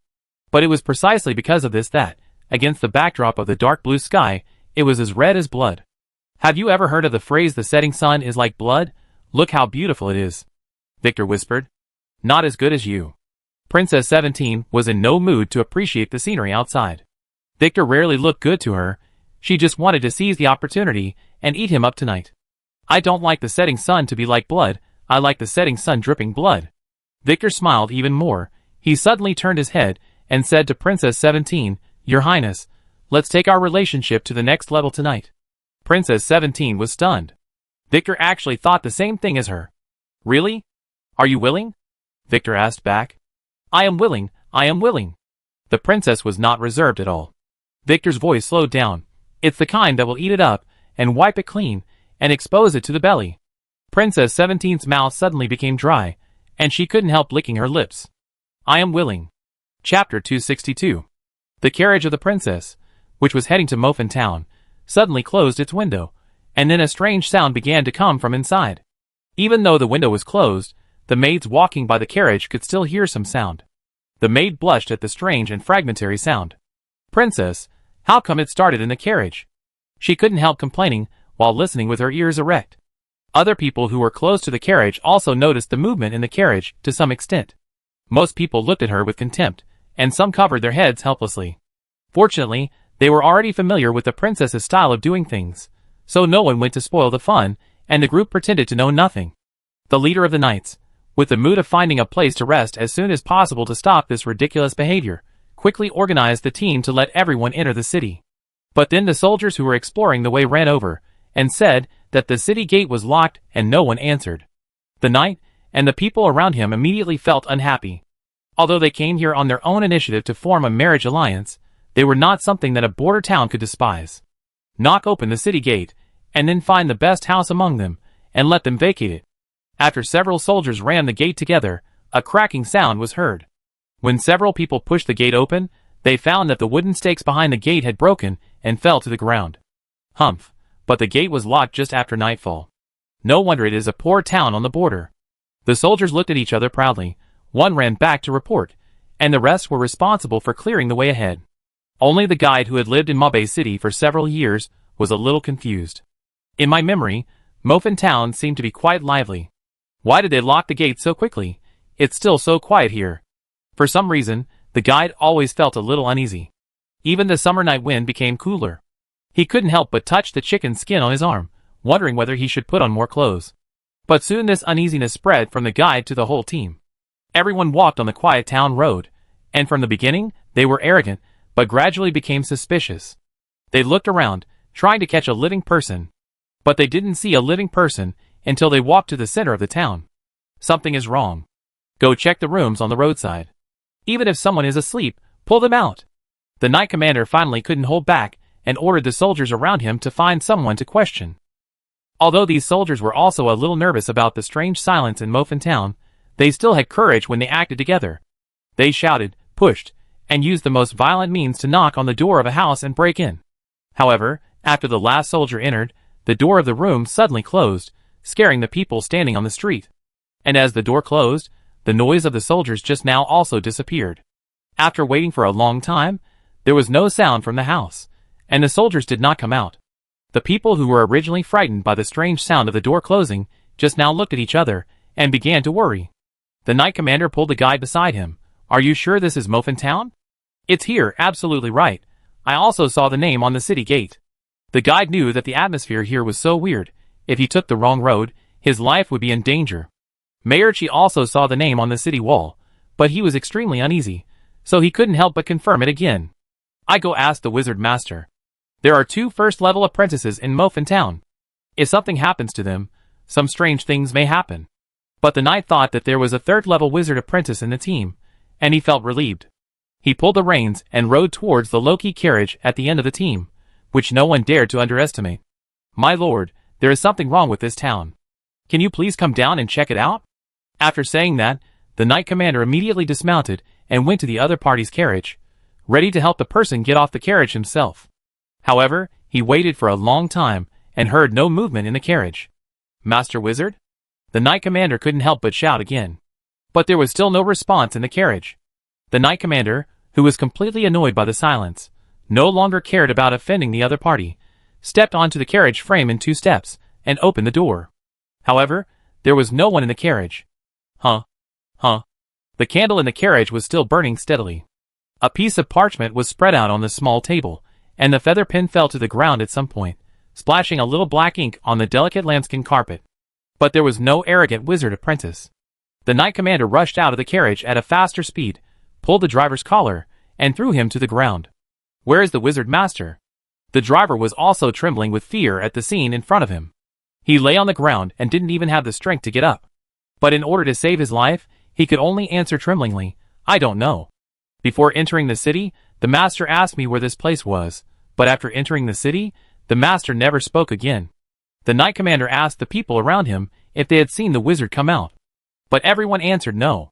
But it was precisely because of this that, against the backdrop of the dark blue sky, it was as red as blood. Have you ever heard of the phrase "the setting sun is like blood"? Look how beautiful it is. Victor whispered. Not as good as you. Princess 17 was in no mood to appreciate the scenery outside. Victor rarely looked good to her. She just wanted to seize the opportunity and eat him up tonight. I don't like the setting sun to be like blood, I like the setting sun dripping blood. Victor smiled even more. He suddenly turned his head and said to Princess 17, Your Highness, let's take our relationship to the next level tonight. Princess 17 was stunned. Victor actually thought the same thing as her. Really? Are you willing? Victor asked back. I am willing, I am willing. The princess was not reserved at all. Victor's voice slowed down. It's the kind that will eat it up, and wipe it clean, and expose it to the belly. Princess 17's mouth suddenly became dry, and she couldn't help licking her lips. I am willing. Chapter 262. The carriage of the princess, which was heading to Mofin town, suddenly closed its window, and then a strange sound began to come from inside. Even though the window was closed, the maids walking by the carriage could still hear some sound. The maid blushed at the strange and fragmentary sound. Princess, how come it started in the carriage? She couldn't help complaining, while listening with her ears erect. Other people who were close to the carriage also noticed the movement in the carriage to some extent. Most people looked at her with contempt, and some covered their heads helplessly. Fortunately, they were already familiar with the princess's style of doing things, so no one went to spoil the fun, and the group pretended to know nothing. The leader of the knights, with the mood of finding a place to rest as soon as possible to stop this ridiculous behavior, quickly organized the team to let everyone enter the city. But then the soldiers who were exploring the way ran over, and said that the city gate was locked and no one answered. The knight, and the people around him immediately felt unhappy. Although they came here on their own initiative to form a marriage alliance, they were not something that a border town could despise. Knock open the city gate, and then find the best house among them, and let them vacate it. After several soldiers ran the gate together, a cracking sound was heard. When several people pushed the gate open, they found that the wooden stakes behind the gate had broken and fell to the ground. Humph, but the gate was locked just after nightfall. No wonder it is a poor town on the border. The soldiers looked at each other proudly. One ran back to report, and the rest were responsible for clearing the way ahead. Only the guide, who had lived in Mabe City for several years, was a little confused. In my memory, Mofin town seemed to be quite lively. Why did they lock the gate so quickly? It's still so quiet here. For some reason, the guide always felt a little uneasy. Even the summer night wind became cooler. He couldn't help but touch the chicken's skin on his arm, wondering whether he should put on more clothes. But soon this uneasiness spread from the guide to the whole team. Everyone walked on the quiet town road, and from the beginning, they were arrogant, but gradually became suspicious. They looked around, trying to catch a living person. But they didn't see a living person until they walked to the center of the town. Something is wrong. Go check the rooms on the roadside. Even if someone is asleep, pull them out. The Knight Commander finally couldn't hold back and ordered the soldiers around him to find someone to question. Although these soldiers were also a little nervous about the strange silence in Mofin Town, they still had courage when they acted together. They shouted, pushed, and used the most violent means to knock on the door of a house and break in. However, after the last soldier entered, the door of the room suddenly closed, scaring the people standing on the street. And as the door closed, the noise of the soldiers just now also disappeared. After waiting for a long time, there was no sound from the house, and the soldiers did not come out. The people who were originally frightened by the strange sound of the door closing just now looked at each other and began to worry. The Knight Commander pulled the guide beside him. Are you sure this is Mofin Town? It's here, absolutely right. I also saw the name on the city gate. The guide knew that the atmosphere here was so weird. If he took the wrong road, his life would be in danger. Mayor Chi also saw the name on the city wall, but he was extremely uneasy, so he couldn't help but confirm it again. I go ask the Wizard Master. There are 2 first-level apprentices in Mofin Town. If something happens to them, some strange things may happen. But the knight thought that there was a 3rd-level wizard apprentice in the team, and he felt relieved. He pulled the reins and rode towards the low-key carriage at the end of the team, which no one dared to underestimate. My lord, there is something wrong with this town. Can you please come down and check it out? After saying that, the Knight Commander immediately dismounted and went to the other party's carriage, ready to help the person get off the carriage himself. However, he waited for a long time and heard no movement in the carriage. Master Wizard? The Knight Commander couldn't help but shout again. But there was still no response in the carriage. The Knight Commander, who was completely annoyed by the silence, no longer cared about offending the other party, stepped onto the carriage frame in 2 steps and opened the door. However, there was no one in the carriage. The candle in the carriage was still burning steadily. A piece of parchment was spread out on the small table, and the feather pen fell to the ground at some point, splashing a little black ink on the delicate lambskin carpet. But there was no arrogant wizard apprentice. The Knight Commander rushed out of the carriage at a faster speed, pulled the driver's collar, and threw him to the ground. Where is the Wizard Master? The driver was also trembling with fear at the scene in front of him. He lay on the ground and didn't even have the strength to get up. But in order to save his life, he could only answer tremblingly, I don't know. Before entering the city, the master asked me where this place was, but after entering the city, the master never spoke again. The Knight Commander asked the people around him if they had seen the wizard come out. But everyone answered no.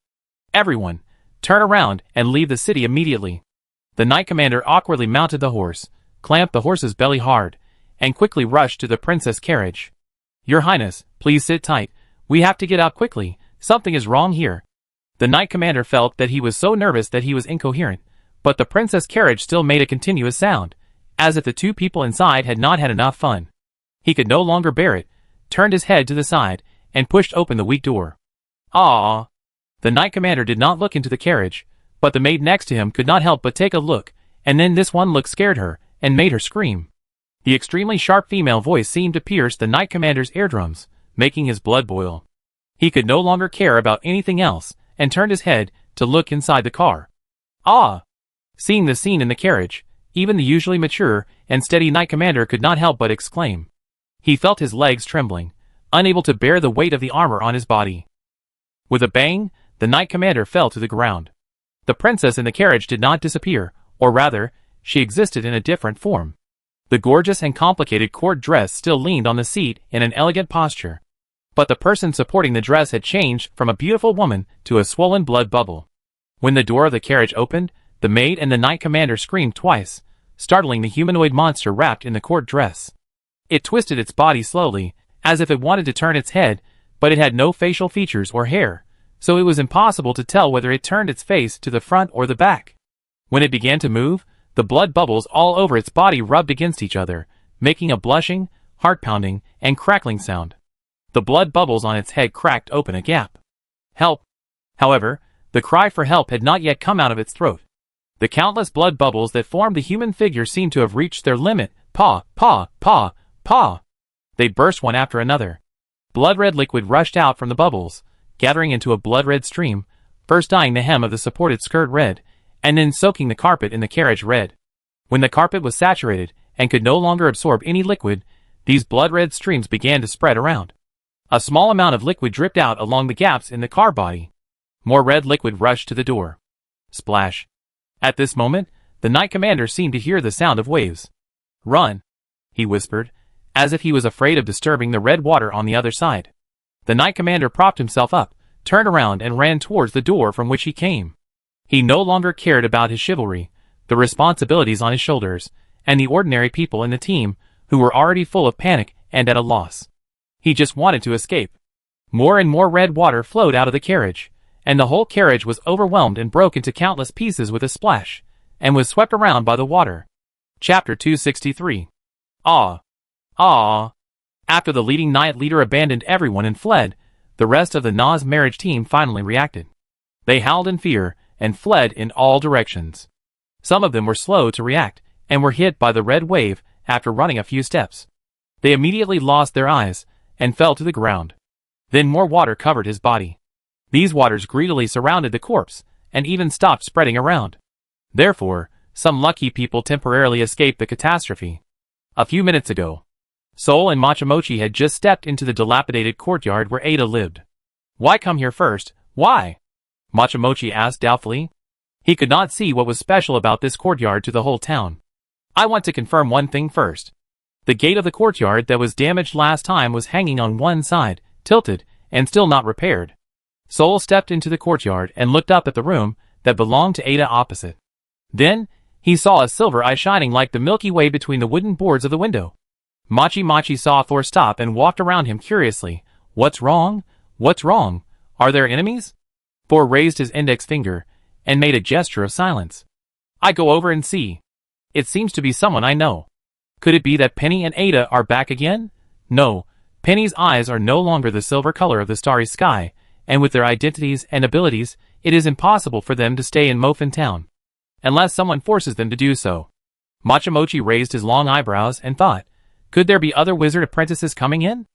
Everyone, turn around and leave the city immediately. The Knight Commander awkwardly mounted the horse, clamped the horse's belly hard, and quickly rushed to the princess carriage. Your Highness, please sit tight. We have to get out quickly. Something is wrong here. The Knight Commander felt that he was so nervous that he was incoherent, but the princess carriage still made a continuous sound, as if the 2 people inside had not had enough fun. He could no longer bear it, turned his head to the side, and pushed open the weak door. Ah! The Knight Commander did not look into the carriage, but the maid next to him could not help but take a look, and then this one look scared her, and made her scream. The extremely sharp female voice seemed to pierce the Knight Commander's eardrums, making his blood boil. He could no longer care about anything else, and turned his head to look inside the car. Ah! Seeing the scene in the carriage, even the usually mature and steady Knight Commander could not help but exclaim. He felt his legs trembling, unable to bear the weight of the armor on his body. With a bang, the Knight Commander fell to the ground. The princess in the carriage did not disappear, or rather, she existed in a different form. The gorgeous and complicated court dress still leaned on the seat in an elegant posture. But the person supporting the dress had changed from a beautiful woman to a swollen blood bubble. When the door of the carriage opened, the maid and the Knight Commander screamed twice, startling the humanoid monster wrapped in the court dress. It twisted its body slowly, as if it wanted to turn its head, but it had no facial features or hair, so it was impossible to tell whether it turned its face to the front or the back. When it began to move, the blood bubbles all over its body rubbed against each other, making a blushing, heart-pounding, and crackling sound. The blood bubbles on its head cracked open a gap. Help! However, the cry for help had not yet come out of its throat. The countless blood bubbles that formed the human figure seemed to have reached their limit. Paw, paw, paw, paw! They burst one after another. Blood-red liquid rushed out from the bubbles, gathering into a blood-red stream, first dyeing the hem of the supported skirt red, and then soaking the carpet in the carriage red. When the carpet was saturated and could no longer absorb any liquid, These blood-red streams began to spread around. A small amount of liquid dripped out along the gaps in the car body. More red liquid rushed to the door. Splash. At this moment, the Knight Commander seemed to hear the sound of waves. "Run," he whispered, as if he was afraid of disturbing the red water on the other side. The Knight Commander propped himself up, turned around and ran towards the door from which he came. He no longer cared about his chivalry, the responsibilities on his shoulders, and the ordinary people in the team, who were already full of panic and at a loss. He just wanted to escape. More and more red water flowed out of the carriage, and the whole carriage was overwhelmed and broke into countless pieces with a splash, and was swept around by the water. Chapter 263. Ah. Ah. After the leading knight leader abandoned everyone and fled, the rest of the Nas marriage team finally reacted. They howled in fear and fled in all directions. Some of them were slow to react and were hit by the red wave after running a few steps. They immediately lost their eyes and fell to the ground. Then more water covered his body. These waters greedily surrounded the corpse and even stopped spreading around. Therefore, some lucky people temporarily escaped the catastrophe. A few minutes ago, Sol and Machamochi had just stepped into the dilapidated courtyard where Ada lived. "Why come here first? Why?" Machamochi asked doubtfully. He could not see what was special about this courtyard to the whole town. "I want to confirm one thing first. The gate of the courtyard that was damaged last time was hanging on one side, tilted, and still not repaired." Sol stepped into the courtyard and looked up at the room that belonged to Ada opposite. Then, he saw a silver eye shining like the Milky Way between the wooden boards of the window. Machi saw Thor stop and walked around him curiously. "What's wrong? What's wrong? Are there enemies?" Thor raised his index finger and made a gesture of silence. "I go over and see. It seems to be someone I know. Could it be that Penny and Ada are back again? No, Penny's eyes are no longer the silver color of the starry sky, and with their identities and abilities, it is impossible for them to stay in Mofin Town. Unless someone forces them to do so." Machamochi raised his long eyebrows and thought, could there be other wizard apprentices coming in?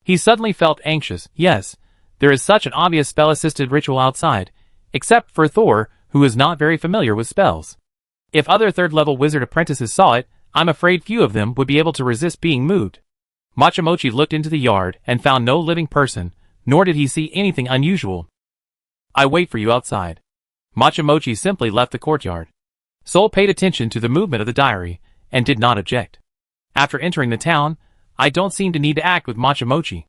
He suddenly felt anxious. Yes, there is such an obvious spell-assisted ritual outside, except for Thor, who is not very familiar with spells. If other third-level wizard apprentices saw it, I'm afraid few of them would be able to resist being moved. Machamochi looked into the yard and found no living person, nor did he see anything unusual. "I wait for you outside." Machamochi simply left the courtyard. Sol paid attention to the movement of the diary, and did not object. After entering the town, I don't seem to need to act with Machamochi.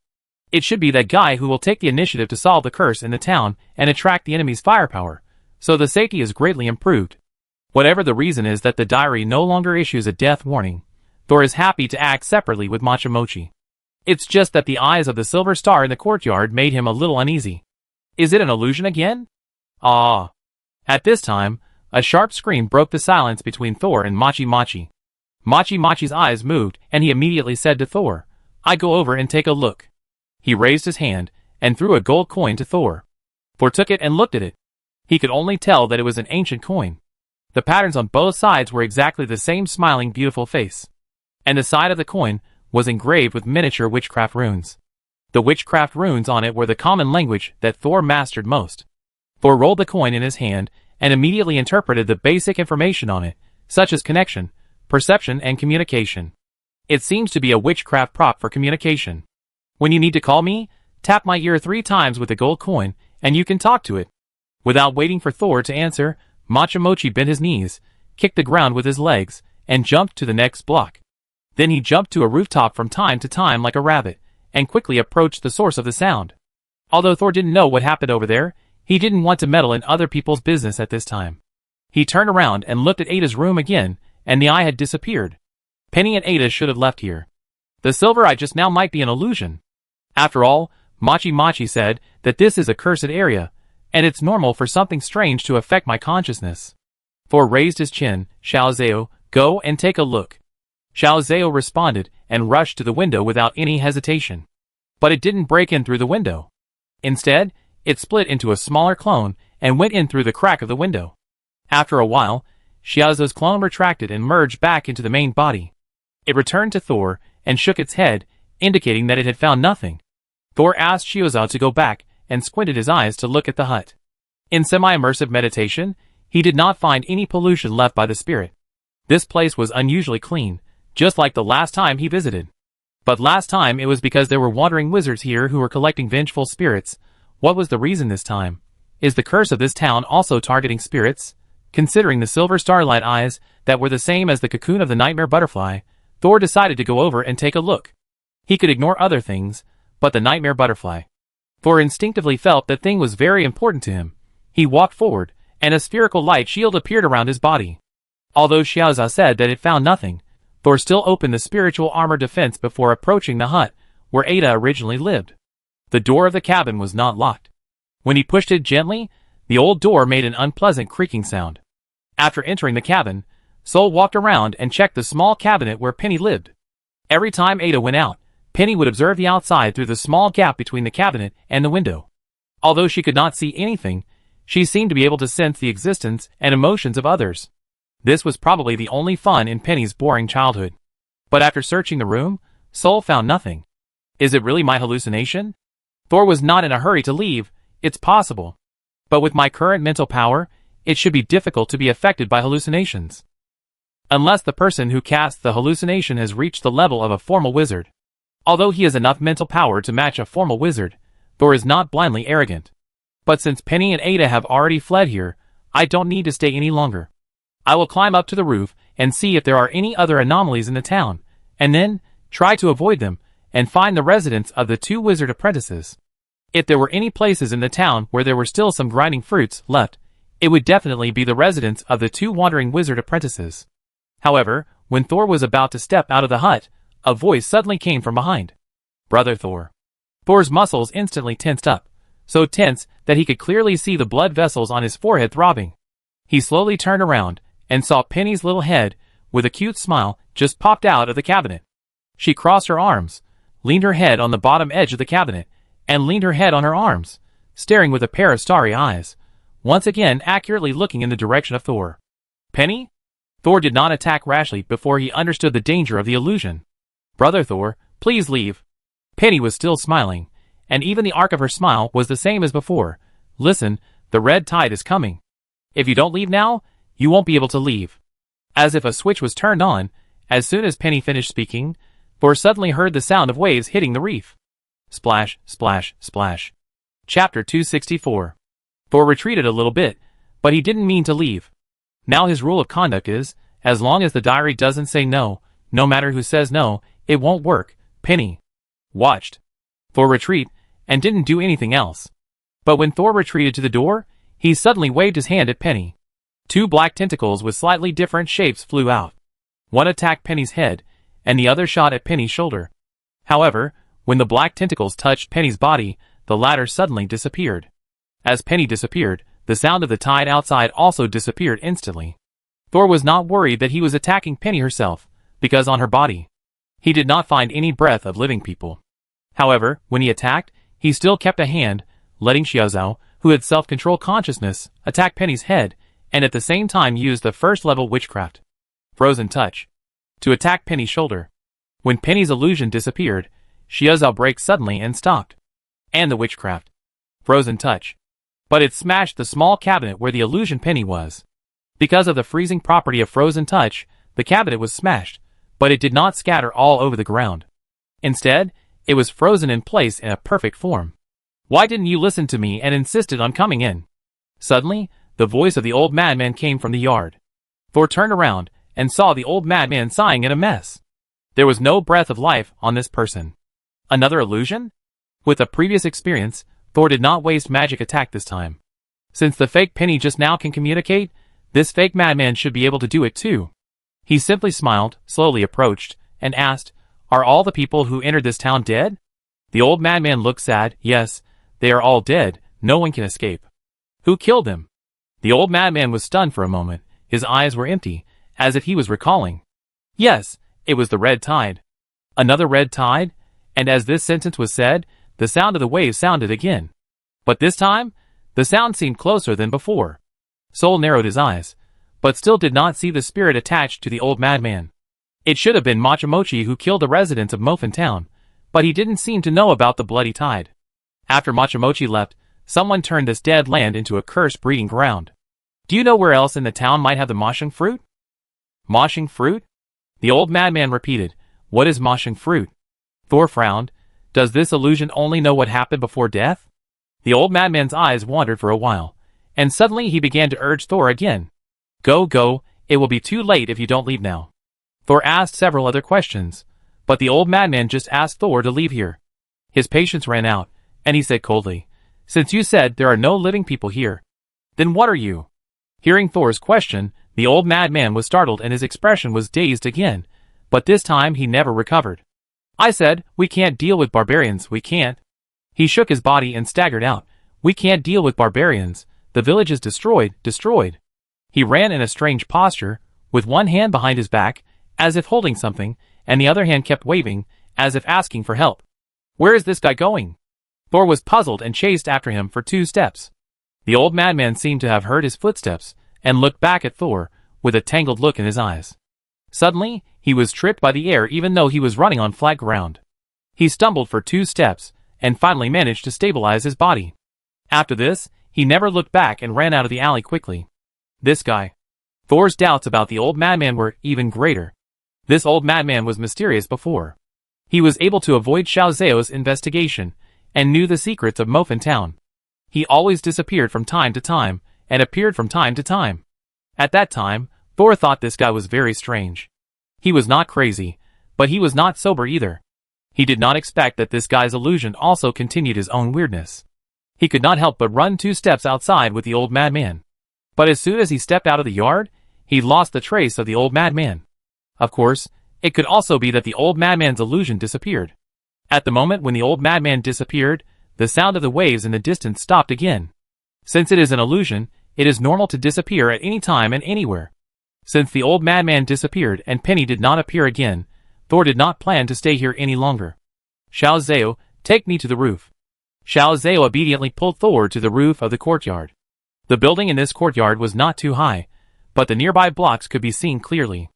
It should be that guy who will take the initiative to solve the curse in the town and attract the enemy's firepower, so the safety is greatly improved. Whatever the reason is that the diary no longer issues a death warning, Thor is happy to act separately with Machamochi. It's just that the eyes of the silver star in the courtyard made him a little uneasy. Is it an illusion again? Ah. At this time, a sharp scream broke the silence between Thor and Machi. Machi's eyes moved, and he immediately said to Thor, "I go over and take a look." He raised his hand, and threw a gold coin to Thor. Thor took it and looked at it. He could only tell that it was an ancient coin. The patterns on both sides were exactly the same smiling beautiful face. And the side of the coin was engraved with miniature witchcraft runes. The witchcraft runes on it were the common language that Thor mastered most. Thor rolled the coin in his hand, and immediately interpreted the basic information on it, such as connection, perception, and communication. It seems to be a witchcraft prop for communication. When you need to call me, tap my ear 3 times with the gold coin, and you can talk to it. Without waiting for Thor to answer, Machamochi bent his knees, kicked the ground with his legs, and jumped to the next block. Then he jumped to a rooftop from time to time like a rabbit, and quickly approached the source of the sound. Although Thor didn't know what happened over there, he didn't want to meddle in other people's business at this time. He turned around and looked at Ada's room again, and the eye had disappeared. Penny and Ada should have left here. The silver eye just now might be an illusion. After all, Machi said that this is a cursed area, and it's normal for something strange to affect my consciousness. Thor raised his chin. "Xiaozhou, go and take a look." Xiaozhou responded and rushed to the window without any hesitation. But it didn't break in through the window. Instead, it split into a smaller clone and went in through the crack of the window. After a while, Xiaozhou's clone retracted and merged back into the main body. It returned to Thor and shook its head, indicating that it had found nothing. Thor asked Xiaozhou to go back and squinted his eyes to look at the hut. In semi-immersive meditation, he did not find any pollution left by the spirit. This place was unusually clean, just like the last time he visited. But last time it was because there were wandering wizards here who were collecting vengeful spirits. What was the reason this time? Is the curse of this town also targeting spirits? Considering the silver starlight eyes that were the same as the cocoon of the nightmare butterfly, Thor decided to go over and take a look. He could ignore other things, but the nightmare butterfly. Thor instinctively felt that thing was very important to him. He walked forward, and a spherical light shield appeared around his body. Although Xiaoza said that it found nothing, Thor still opened the spiritual armor defense before approaching the hut where Ada originally lived. The door of the cabin was not locked. When he pushed it gently, the old door made an unpleasant creaking sound. After entering the cabin, Sol walked around and checked the small cabinet where Penny lived. Every time Ada went out, Penny would observe the outside through the small gap between the cabinet and the window. Although she could not see anything, she seemed to be able to sense the existence and emotions of others. This was probably the only fun in Penny's boring childhood. But after searching the room, Sol found nothing. Is it really my hallucination? Thor was not in a hurry to leave. It's possible. But with my current mental power, it should be difficult to be affected by hallucinations. Unless the person who casts the hallucination has reached the level of a formal wizard. Although he has enough mental power to match a formal wizard, Thor is not blindly arrogant. But since Penny and Ada have already fled here, I don't need to stay any longer. I will climb up to the roof and see if there are any other anomalies in the town, and then try to avoid them and find the residence of the two wizard apprentices. If there were any places in the town where there were still some grinding fruits left, it would definitely be the residence of the two wandering wizard apprentices. However, when Thor was about to step out of the hut, a voice suddenly came from behind. Brother Thor. Thor's muscles instantly tensed up, so tense that he could clearly see the blood vessels on his forehead throbbing. He slowly turned around and saw Penny's little head, with a cute smile, just popped out of the cabinet. She crossed her arms, leaned her head on the bottom edge of the cabinet, and leaned her head on her arms, staring with a pair of starry eyes, once again accurately looking in the direction of Thor. Penny? Thor did not attack rashly before he understood the danger of the illusion. Brother Thor, please leave. Penny was still smiling, and even the arc of her smile was the same as before. Listen, the red tide is coming. If you don't leave now, you won't be able to leave. As if a switch was turned on, as soon as Penny finished speaking, Thor suddenly heard the sound of waves hitting the reef. Splash, splash, splash. Chapter 264. Thor retreated a little bit, but he didn't mean to leave. Now his rule of conduct is, as long as the diary doesn't say no, no matter who says no, it won't work. Penny watched Thor retreat and didn't do anything else. But when Thor retreated to the door, he suddenly waved his hand at Penny. Two black tentacles with slightly different shapes flew out. One attacked Penny's head, and the other shot at Penny's shoulder. However, when the black tentacles touched Penny's body, the latter suddenly disappeared. As Penny disappeared, the sound of the tide outside also disappeared instantly. Thor was not worried that he was attacking Penny herself, because on her body, he did not find any breath of living people. However, when he attacked, he still kept a hand, letting Xiaozhao, who had self-control consciousness, attack Penny's head, and at the same time used the first-level witchcraft, Frozen Touch, to attack Penny's shoulder. When Penny's illusion disappeared, Xiaozhao braked suddenly and stopped. And the witchcraft, Frozen Touch. But it smashed the small cabinet where the illusion Penny was. Because of the freezing property of Frozen Touch, the cabinet was smashed, but it did not scatter all over the ground. Instead, it was frozen in place in a perfect form. Why didn't you listen to me and insisted on coming in? Suddenly, the voice of the old madman came from the yard. Thor turned around and saw the old madman sighing in a mess. There was no breath of life on this person. Another illusion? With a previous experience, Thor did not waste magic attack this time. Since the fake Penny just now can communicate, this fake madman should be able to do it too. He simply smiled, slowly approached, and asked, Are all the people who entered this town dead? The old madman looked sad. Yes, they are all dead, no one can escape. Who killed them? The old madman was stunned for a moment. His eyes were empty, as if he was recalling. Yes, it was the red tide. Another red tide? And as this sentence was said, the sound of the waves sounded again. But this time, the sound seemed closer than before. Sol narrowed his eyes, but still did not see the spirit attached to the old madman. It should have been Machamochi who killed the residents of Mofin Town, but he didn't seem to know about the bloody tide. After Machamochi left, someone turned this dead land into a cursed breeding ground. Do you know where else in the town might have the moshing fruit? Moshing fruit? The old madman repeated, What is moshing fruit? Thor frowned. Does this illusion only know what happened before death? The old madman's eyes wandered for a while, and suddenly he began to urge Thor again. Go, go, it will be too late if you don't leave now. Thor asked several other questions, but the old madman just asked Thor to leave here. His patience ran out, and he said coldly, Since you said there are no living people here, then what are you? Hearing Thor's question, the old madman was startled and his expression was dazed again, but this time he never recovered. I said, we can't deal with barbarians, we can't. He shook his body and staggered out. We can't deal with barbarians. The village is destroyed, destroyed. He ran in a strange posture, with one hand behind his back, as if holding something, and the other hand kept waving, as if asking for help. Where is this guy going? Thor was puzzled and chased after him for 2 steps. The old madman seemed to have heard his footsteps, and looked back at Thor, with a tangled look in his eyes. Suddenly, he was tripped by the air even though he was running on flat ground. He stumbled for 2 steps, and finally managed to stabilize his body. After this, he never looked back and ran out of the alley quickly. This guy. Thor's doubts about the old madman were even greater. This old madman was mysterious before. He was able to avoid Xiao Zhao's investigation, and knew the secrets of Mofin Town. He always disappeared from time to time, and appeared from time to time. At that time, Thor thought this guy was very strange. He was not crazy, but he was not sober either. He did not expect that this guy's illusion also continued his own weirdness. He could not help but run 2 steps outside with the old madman. But as soon as he stepped out of the yard, he lost the trace of the old madman. Of course, it could also be that the old madman's illusion disappeared. At the moment when the old madman disappeared, the sound of the waves in the distance stopped again. Since it is an illusion, it is normal to disappear at any time and anywhere. Since the old madman disappeared and Penny did not appear again, Thor did not plan to stay here any longer. Xiao Zhao, take me to the roof. Xiao Zhao obediently pulled Thor to the roof of the courtyard. The building in this courtyard was not too high, but the nearby blocks could be seen clearly.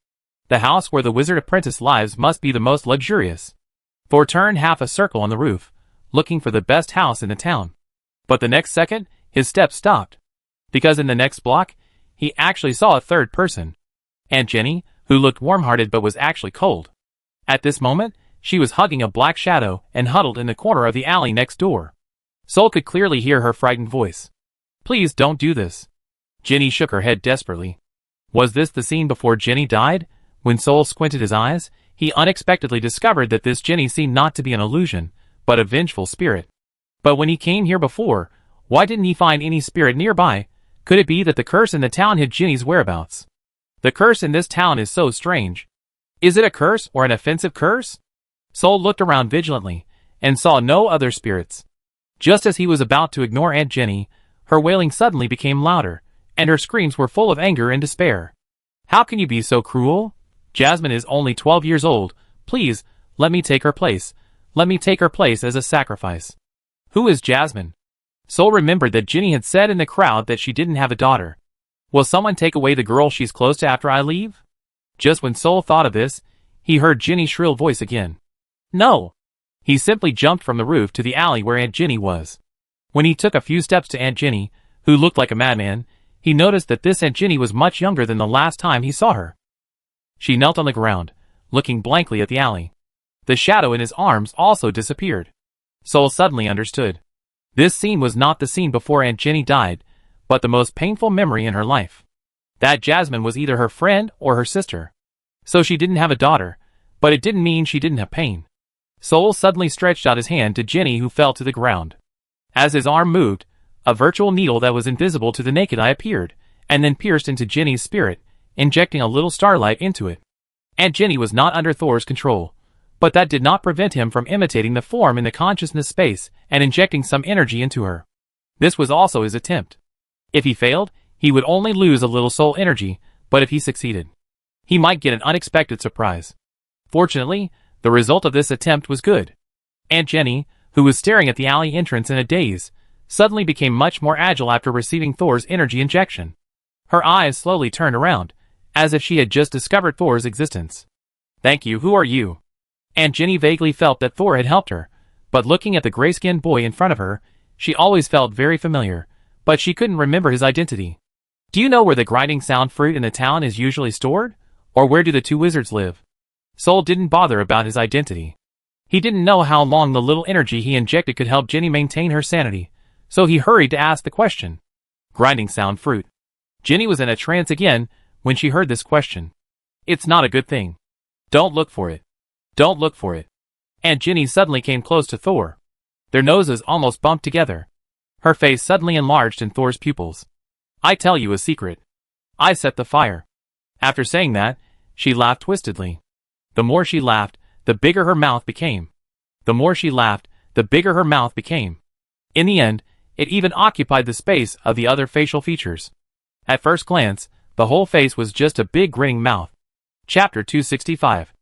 The house where the wizard apprentice lives must be the most luxurious. Thor turned half a circle on the roof, looking for the best house in the town. But the next second, his steps stopped. Because in the next block, he actually saw a third person. Aunt Jenny, who looked warm-hearted but was actually cold. At this moment, she was hugging a black shadow and huddled in the corner of the alley next door. Sol could clearly hear her frightened voice. Please don't do this. Jenny shook her head desperately. Was this the scene before Jenny died? When Sol squinted his eyes, he unexpectedly discovered that this Jenny seemed not to be an illusion, but a vengeful spirit. But when he came here before, why didn't he find any spirit nearby? Could it be that the curse in the town hid Jenny's whereabouts? The curse in this town is so strange. Is it a curse or an offensive curse? Sol looked around vigilantly, and saw no other spirits. Just as he was about to ignore Aunt Jenny, her wailing suddenly became louder, and her screams were full of anger and despair. How can you be so cruel? Jasmine is only 12 years old. Please, let me take her place. Let me take her place as a sacrifice. Who is Jasmine? Sol remembered that Jenny had said in the crowd that she didn't have a daughter. Will someone take away the girl she's close to after I leave? Just when Sol thought of this, he heard Jenny's shrill voice again. No! He simply jumped from the roof to the alley where Aunt Jenny was. When he took a few steps to Aunt Jenny, who looked like a madman, he noticed that this Aunt Jenny was much younger than the last time he saw her. She knelt on the ground, looking blankly at the alley. The shadow in his arms also disappeared. Sol suddenly understood. This scene was not the scene before Aunt Jenny died, but the most painful memory in her life. That Jasmine was either her friend or her sister. So she didn't have a daughter, but it didn't mean she didn't have pain. Sol suddenly stretched out his hand to Jenny, who fell to the ground. As his arm moved, a virtual needle that was invisible to the naked eye appeared, and then pierced into Jenny's spirit, injecting a little starlight into it. Aunt Jenny was not under Thor's control, but that did not prevent him from imitating the form in the consciousness space and injecting some energy into her. This was also his attempt. If he failed, he would only lose a little soul energy, but if he succeeded, he might get an unexpected surprise. Fortunately, the result of this attempt was good. Aunt Jenny, who was staring at the alley entrance in a daze, suddenly became much more agile after receiving Thor's energy injection. Her eyes slowly turned around, as if she had just discovered Thor's existence. Thank you, who are you? Aunt Jenny vaguely felt that Thor had helped her, but looking at the gray-skinned boy in front of her, she always felt very familiar, but she couldn't remember his identity. Do you know where the grinding sound fruit in the town is usually stored? Or where do the 2 wizards live? Sol didn't bother about his identity. He didn't know how long the little energy he injected could help Jenny maintain her sanity, so he hurried to ask the question. Grinding sound fruit. Jenny was in a trance again when she heard this question. It's not a good thing. Don't look for it. Don't look for it. And Jenny suddenly came close to Thor. Their noses almost bumped together. Her face suddenly enlarged in Thor's pupils. I tell you a secret. I set the fire. After saying that, she laughed twistedly. The more she laughed, the bigger her mouth became. The more she laughed, the bigger her mouth became. In the end, it even occupied the space of the other facial features. At first glance, the whole face was just a big grinning mouth. Chapter 265.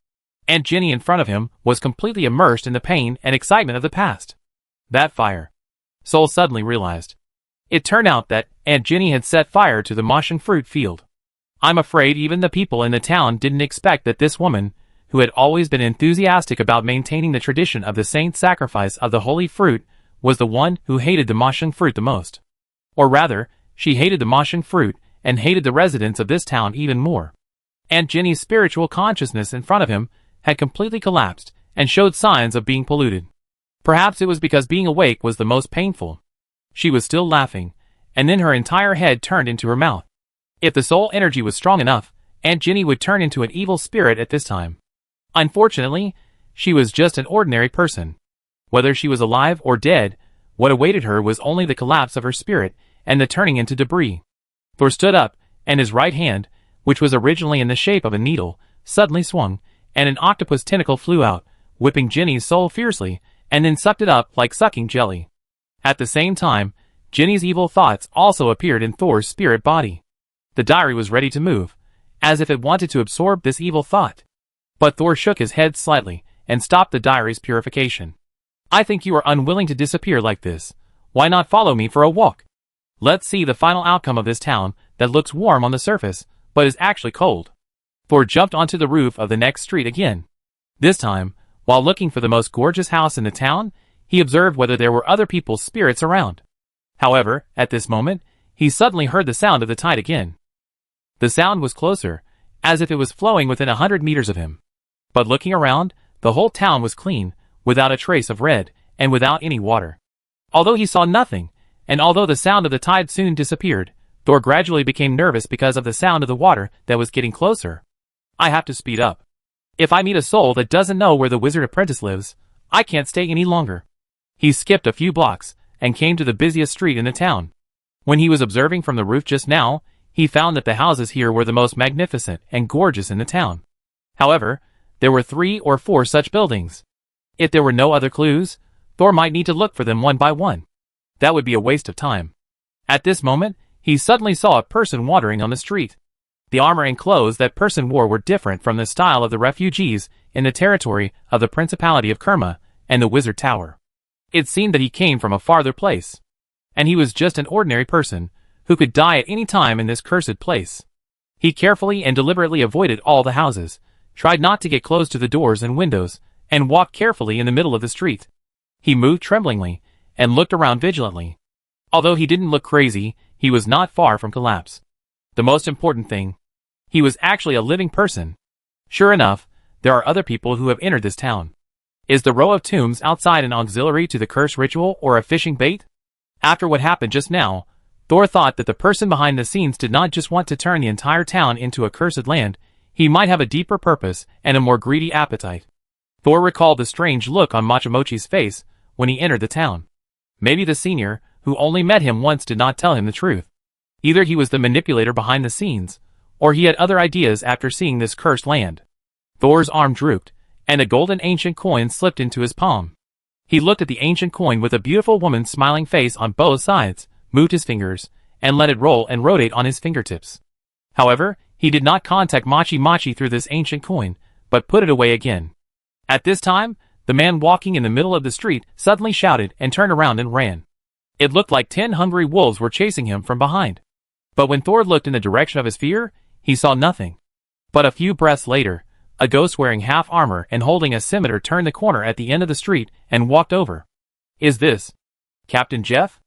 And Jenny in front of him was completely immersed in the pain and excitement of the past. That fire. Soul suddenly realized. It turned out that Aunt Jenny had set fire to the moshing fruit field. I'm afraid even the people in the town didn't expect that this woman, who had always been enthusiastic about maintaining the tradition of the saint's sacrifice of the holy fruit, was the one who hated the moshing fruit the most. Or rather, she hated the moshing fruit and hated the residents of this town even more. Aunt Jenny's spiritual consciousness in front of him had completely collapsed and showed signs of being polluted. Perhaps it was because being awake was the most painful. She was still laughing, and then her entire head turned into her mouth. If the soul energy was strong enough, Aunt Jenny would turn into an evil spirit at this time. Unfortunately, she was just an ordinary person. Whether she was alive or dead, what awaited her was only the collapse of her spirit and the turning into debris. Thor stood up, and his right hand, which was originally in the shape of a needle, suddenly swung, and an octopus tentacle flew out, whipping Jenny's soul fiercely, and then sucked it up like sucking jelly. At the same time, Jenny's evil thoughts also appeared in Thor's spirit body. The diary was ready to move, as if it wanted to absorb this evil thought. But Thor shook his head slightly, and stopped the diary's purification. I think you are unwilling to disappear like this. Why not follow me for a walk? Let's see the final outcome of this town that looks warm on the surface, but is actually cold. Thor jumped onto the roof of the next street again. This time, while looking for the most gorgeous house in the town, he observed whether there were other people's spirits around. However, at this moment, he suddenly heard the sound of the tide again. The sound was closer, as if it was flowing within 100 meters of him. But looking around, the whole town was clean, without a trace of red, and without any water. Although he saw nothing, and although the sound of the tide soon disappeared, Thor gradually became nervous because of the sound of the water that was getting closer. I have to speed up. If I meet a soul that doesn't know where the wizard apprentice lives, I can't stay any longer. He skipped a few blocks, and came to the busiest street in the town. When he was observing from the roof just now, he found that the houses here were the most magnificent and gorgeous in the town. However, there were 3 or 4 such buildings. If there were no other clues, Thor might need to look for them one by one. That would be a waste of time. At this moment, he suddenly saw a person wandering on the street. The armor and clothes that person wore were different from the style of the refugees in the territory of the Principality of Kerma and the Wizard Tower. It seemed that he came from a farther place. And he was just an ordinary person, who could die at any time in this cursed place. He carefully and deliberately avoided all the houses, tried not to get close to the doors and windows, and walked carefully in the middle of the street. He moved tremblingly, and looked around vigilantly. Although he didn't look crazy, he was not far from collapse. The most important thing, he was actually a living person. Sure enough, there are other people who have entered this town. Is the row of tombs outside an auxiliary to the curse ritual or a fishing bait? After what happened just now, Thor thought that the person behind the scenes did not just want to turn the entire town into a cursed land, he might have a deeper purpose and a more greedy appetite. Thor recalled the strange look on Machamochi's face when he entered the town. Maybe the senior, who only met him once, did not tell him the truth. Either he was the manipulator behind the scenes, or he had other ideas after seeing this cursed land. Thor's arm drooped, and a golden ancient coin slipped into his palm. He looked at the ancient coin with a beautiful woman's smiling face on both sides, moved his fingers, and let it roll and rotate on his fingertips. However, he did not contact Machi through this ancient coin, but put it away again. At this time, the man walking in the middle of the street suddenly shouted and turned around and ran. It looked like 10 hungry wolves were chasing him from behind. But when Thor looked in the direction of his fear, he saw nothing. But a few breaths later, a ghost wearing half armor and holding a scimitar turned the corner at the end of the street and walked over. Is this Captain Jeff?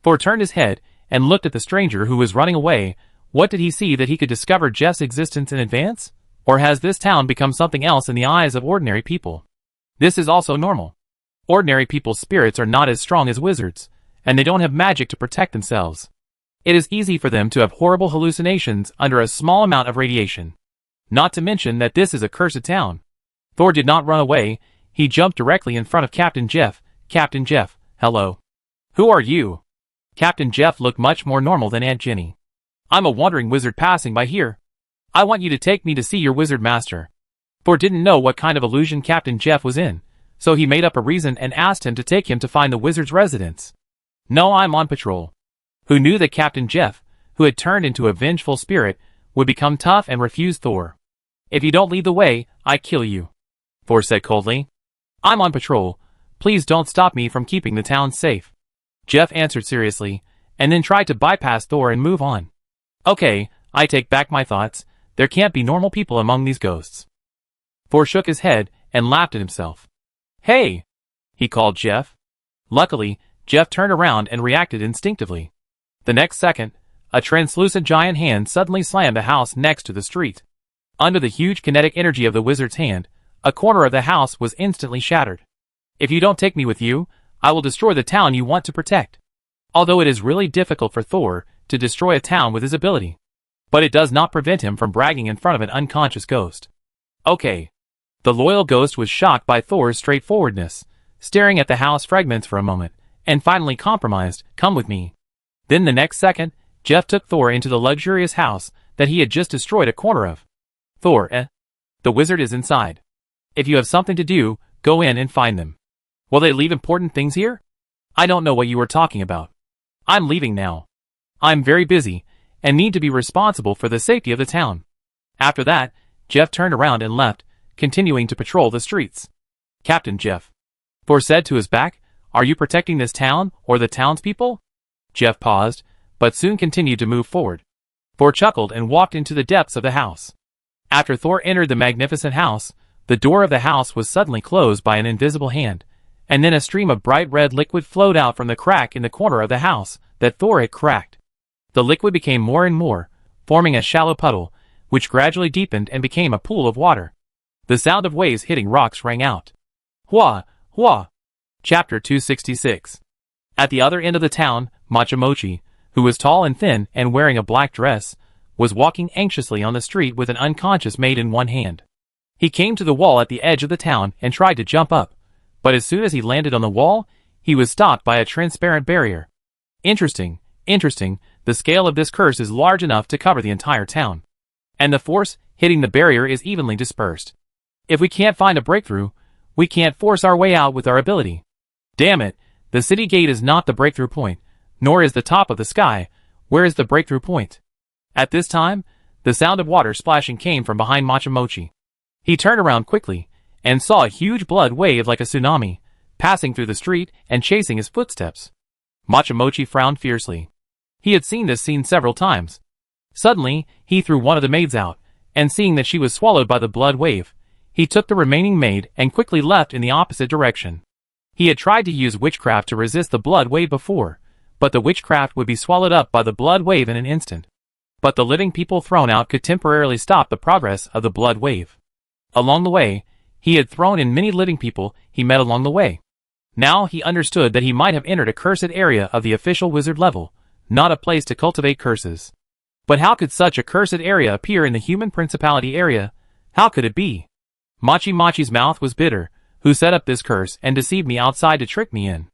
Thor turned his head and looked at the stranger who was running away. What did he see that he could discover Jeff's existence in advance? Or has this town become something else in the eyes of ordinary people? This is also normal. Ordinary people's spirits are not as strong as wizards, and they don't have magic to protect themselves. It is easy for them to have horrible hallucinations under a small amount of radiation. Not to mention that this is a cursed town. Thor did not run away, he jumped directly in front of Captain Jeff. Captain Jeff, hello. Who are you? Captain Jeff looked much more normal than Aunt Jenny. I'm a wandering wizard passing by here. I want you to take me to see your wizard master. Thor didn't know what kind of illusion Captain Jeff was in, so he made up a reason and asked him to take him to find the wizard's residence. No, I'm on patrol. Who knew that Captain Jeff, who had turned into a vengeful spirit, would become tough and refuse Thor. If you don't lead the way, I kill you, Thor said coldly. I'm on patrol. Please don't stop me from keeping the town safe. Jeff answered seriously, and then tried to bypass Thor and move on. Okay, I take back my thoughts. There can't be normal people among these ghosts. Thor shook his head and laughed at himself. Hey! He called Jeff. Luckily, Jeff turned around and reacted instinctively. The next second, a translucent giant hand suddenly slammed a house next to the street. Under the huge kinetic energy of the wizard's hand, a corner of the house was instantly shattered. If you don't take me with you, I will destroy the town you want to protect. Although it is really difficult for Thor to destroy a town with his ability. But it does not prevent him from bragging in front of an unconscious ghost. Okay. The loyal ghost was shocked by Thor's straightforwardness, staring at the house fragments for a moment, and finally compromised, come with me. Then the next second, Jeff took Thor into the luxurious house that he had just destroyed a corner of. Thor, the wizard is inside. If you have something to do, go in and find them. Will they leave important things here? I don't know what you are talking about. I'm leaving now. I'm very busy, and need to be responsible for the safety of the town. After that, Jeff turned around and left, continuing to patrol the streets. Captain Jeff, Thor said to his back, are you protecting this town, or the townspeople? Jeff paused, but soon continued to move forward. Thor chuckled and walked into the depths of the house. After Thor entered the magnificent house, the door of the house was suddenly closed by an invisible hand, and then a stream of bright red liquid flowed out from the crack in the corner of the house that Thor had cracked. The liquid became more and more, forming a shallow puddle, which gradually deepened and became a pool of water. The sound of waves hitting rocks rang out. Hua! Hua! Chapter 266. At the other end of the town, Machamochi, who was tall and thin and wearing a black dress, was walking anxiously on the street with an unconscious maid in one hand. He came to the wall at the edge of the town and tried to jump up, but as soon as he landed on the wall, he was stopped by a transparent barrier. Interesting, the scale of this curse is large enough to cover the entire town. And the force hitting the barrier is evenly dispersed. If we can't find a breakthrough, we can't force our way out with our ability. Damn it, the city gate is not the breakthrough point, nor is the top of the sky. Where is the breakthrough point? At this time, the sound of water splashing came from behind Machamochi. He turned around quickly, and saw a huge blood wave like a tsunami, passing through the street and chasing his footsteps. Machamochi frowned fiercely. He had seen this scene several times. Suddenly, he threw one of the maids out, and seeing that she was swallowed by the blood wave, he took the remaining maid and quickly left in the opposite direction. He had tried to use witchcraft to resist the blood wave before, but the witchcraft would be swallowed up by the blood wave in an instant. But the living people thrown out could temporarily stop the progress of the blood wave. Along the way, he had thrown in many living people he met along the way. Now he understood that he might have entered a cursed area of the official wizard level, not a place to cultivate curses. But how could such a cursed area appear in the human principality area? How could it be? Machi's mouth was bitter. Who set up this curse and deceived me outside to trick me in?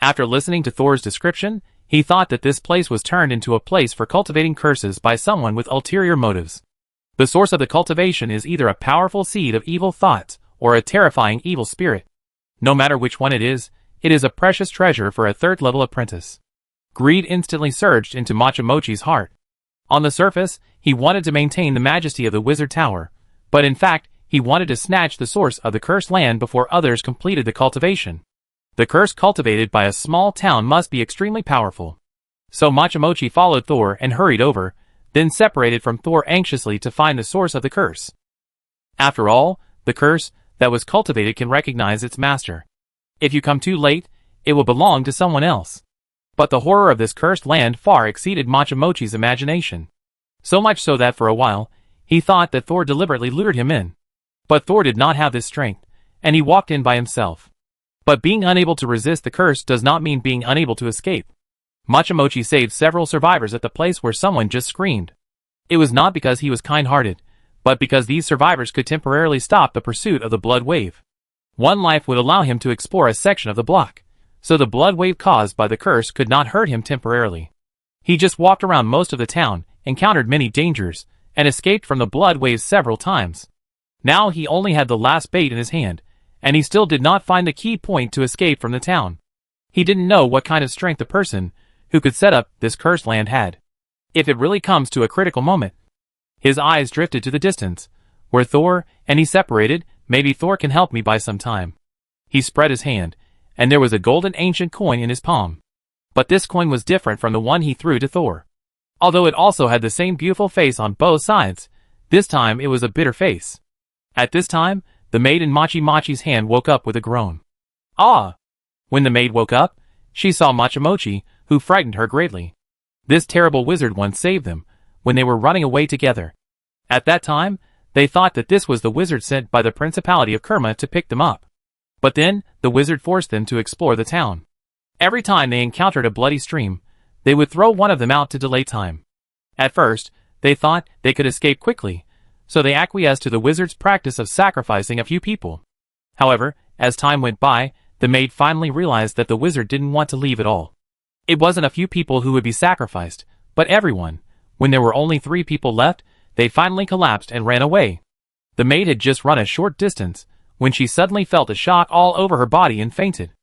After listening to Thor's description, he thought that this place was turned into a place for cultivating curses by someone with ulterior motives. The source of the cultivation is either a powerful seed of evil thoughts or a terrifying evil spirit. No matter which one it is a precious treasure for a third-level apprentice. Greed instantly surged into Machamochi's heart. On the surface, he wanted to maintain the majesty of the wizard tower, but in fact, he wanted to snatch the source of the cursed land before others completed the cultivation. The curse cultivated by a small town must be extremely powerful. So Machamochi followed Thor and hurried over, then separated from Thor anxiously to find the source of the curse. After all, the curse that was cultivated can recognize its master. If you come too late, it will belong to someone else. But the horror of this cursed land far exceeded Machamochi's imagination. So much so that for a while, he thought that Thor deliberately lured him in. But Thor did not have this strength, and he walked in by himself. But being unable to resist the curse does not mean being unable to escape. Machamochi saved several survivors at the place where someone just screamed. It was not because he was kind-hearted, but because these survivors could temporarily stop the pursuit of the blood wave. One life would allow him to explore a section of the block, so the blood wave caused by the curse could not hurt him temporarily. He just walked around most of the town, encountered many dangers, and escaped from the blood waves several times. Now he only had the last bait in his hand, and he still did not find the key point to escape from the town. He didn't know what kind of strength the person who could set up this cursed land had. If it really comes to a critical moment. His eyes drifted to the distance, where Thor and he separated. Maybe Thor can help me buy some time. He spread his hand, and there was a golden ancient coin in his palm. But this coin was different from the one he threw to Thor. Although it also had the same beautiful face on both sides, this time it was a bitter face. At this time, the maid in Machi's hand woke up with a groan. Ah! When the maid woke up, she saw Machamochi, who frightened her greatly. This terrible wizard once saved them, when they were running away together. At that time, they thought that this was the wizard sent by the Principality of Kerma to pick them up. But then, the wizard forced them to explore the town. Every time they encountered a bloody stream, they would throw one of them out to delay time. At first, they thought they could escape quickly, so they acquiesced to the wizard's practice of sacrificing a few people. However, as time went by, the maid finally realized that the wizard didn't want to leave at all. It wasn't a few people who would be sacrificed, but everyone. When there were only 3 people left, they finally collapsed and ran away. The maid had just run a short distance, when she suddenly felt a shock all over her body and fainted.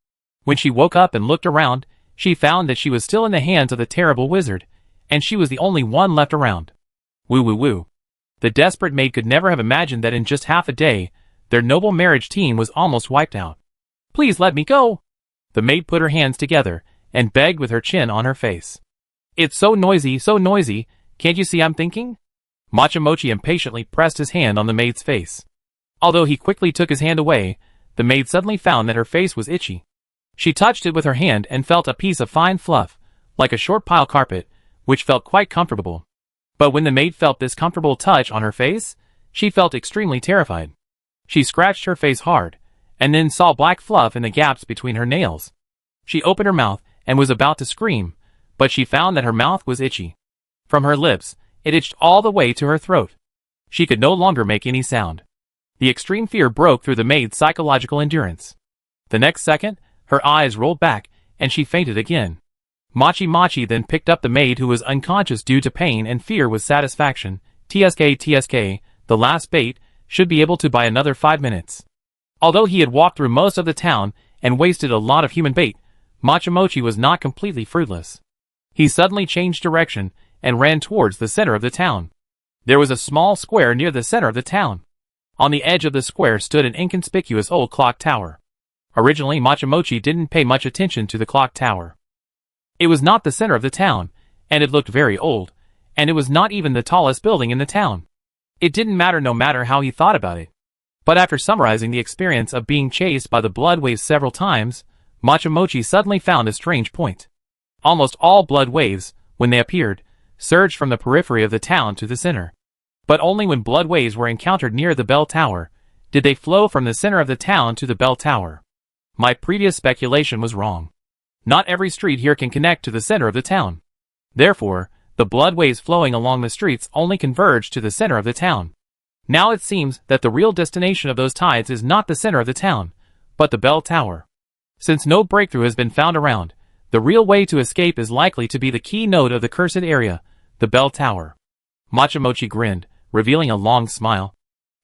When she woke up and looked around, she found that she was still in the hands of the terrible wizard, and she was the only one left around. Woo woo woo. The desperate maid could never have imagined that in just half a day, their noble marriage team was almost wiped out. Please let me go. The maid put her hands together, and begged with her chin on her face. It's so noisy, can't you see I'm thinking? Machamochi impatiently pressed his hand on the maid's face. Although he quickly took his hand away, the maid suddenly found that her face was itchy. She touched it with her hand and felt a piece of fine fluff, like a short pile carpet, which felt quite comfortable. But when the maid felt this comfortable touch on her face, she felt extremely terrified. She scratched her face hard, and then saw black fluff in the gaps between her nails. She opened her mouth and was about to scream, but she found that her mouth was itchy. From her lips, it itched all the way to her throat. She could no longer make any sound. The extreme fear broke through the maid's psychological endurance. The next second, her eyes rolled back, and she fainted again. Machi then picked up the maid who was unconscious due to pain and fear with satisfaction. TSK, the last bait, should be able to buy another 5 minutes. Although he had walked through most of the town and wasted a lot of human bait, Machamochi was not completely fruitless. He suddenly changed direction and ran towards the center of the town. There was a small square near the center of the town. On the edge of the square stood an inconspicuous old clock tower. Originally, Machamochi didn't pay much attention to the clock tower. It was not the center of the town, and it looked very old, and it was not even the tallest building in the town. It didn't matter no matter how he thought about it. But after summarizing the experience of being chased by the blood waves several times, Machamochi suddenly found a strange point. Almost all blood waves, when they appeared, surged from the periphery of the town to the center. But only when blood waves were encountered near the bell tower, did they flow from the center of the town to the bell tower. My previous speculation was wrong. Not every street here can connect to the center of the town. Therefore, the blood waves flowing along the streets only converge to the center of the town. Now it seems that the real destination of those tides is not the center of the town, but the bell tower. Since no breakthrough has been found around, the real way to escape is likely to be the key node of the cursed area, the bell tower. Machamochi grinned, revealing a long smile.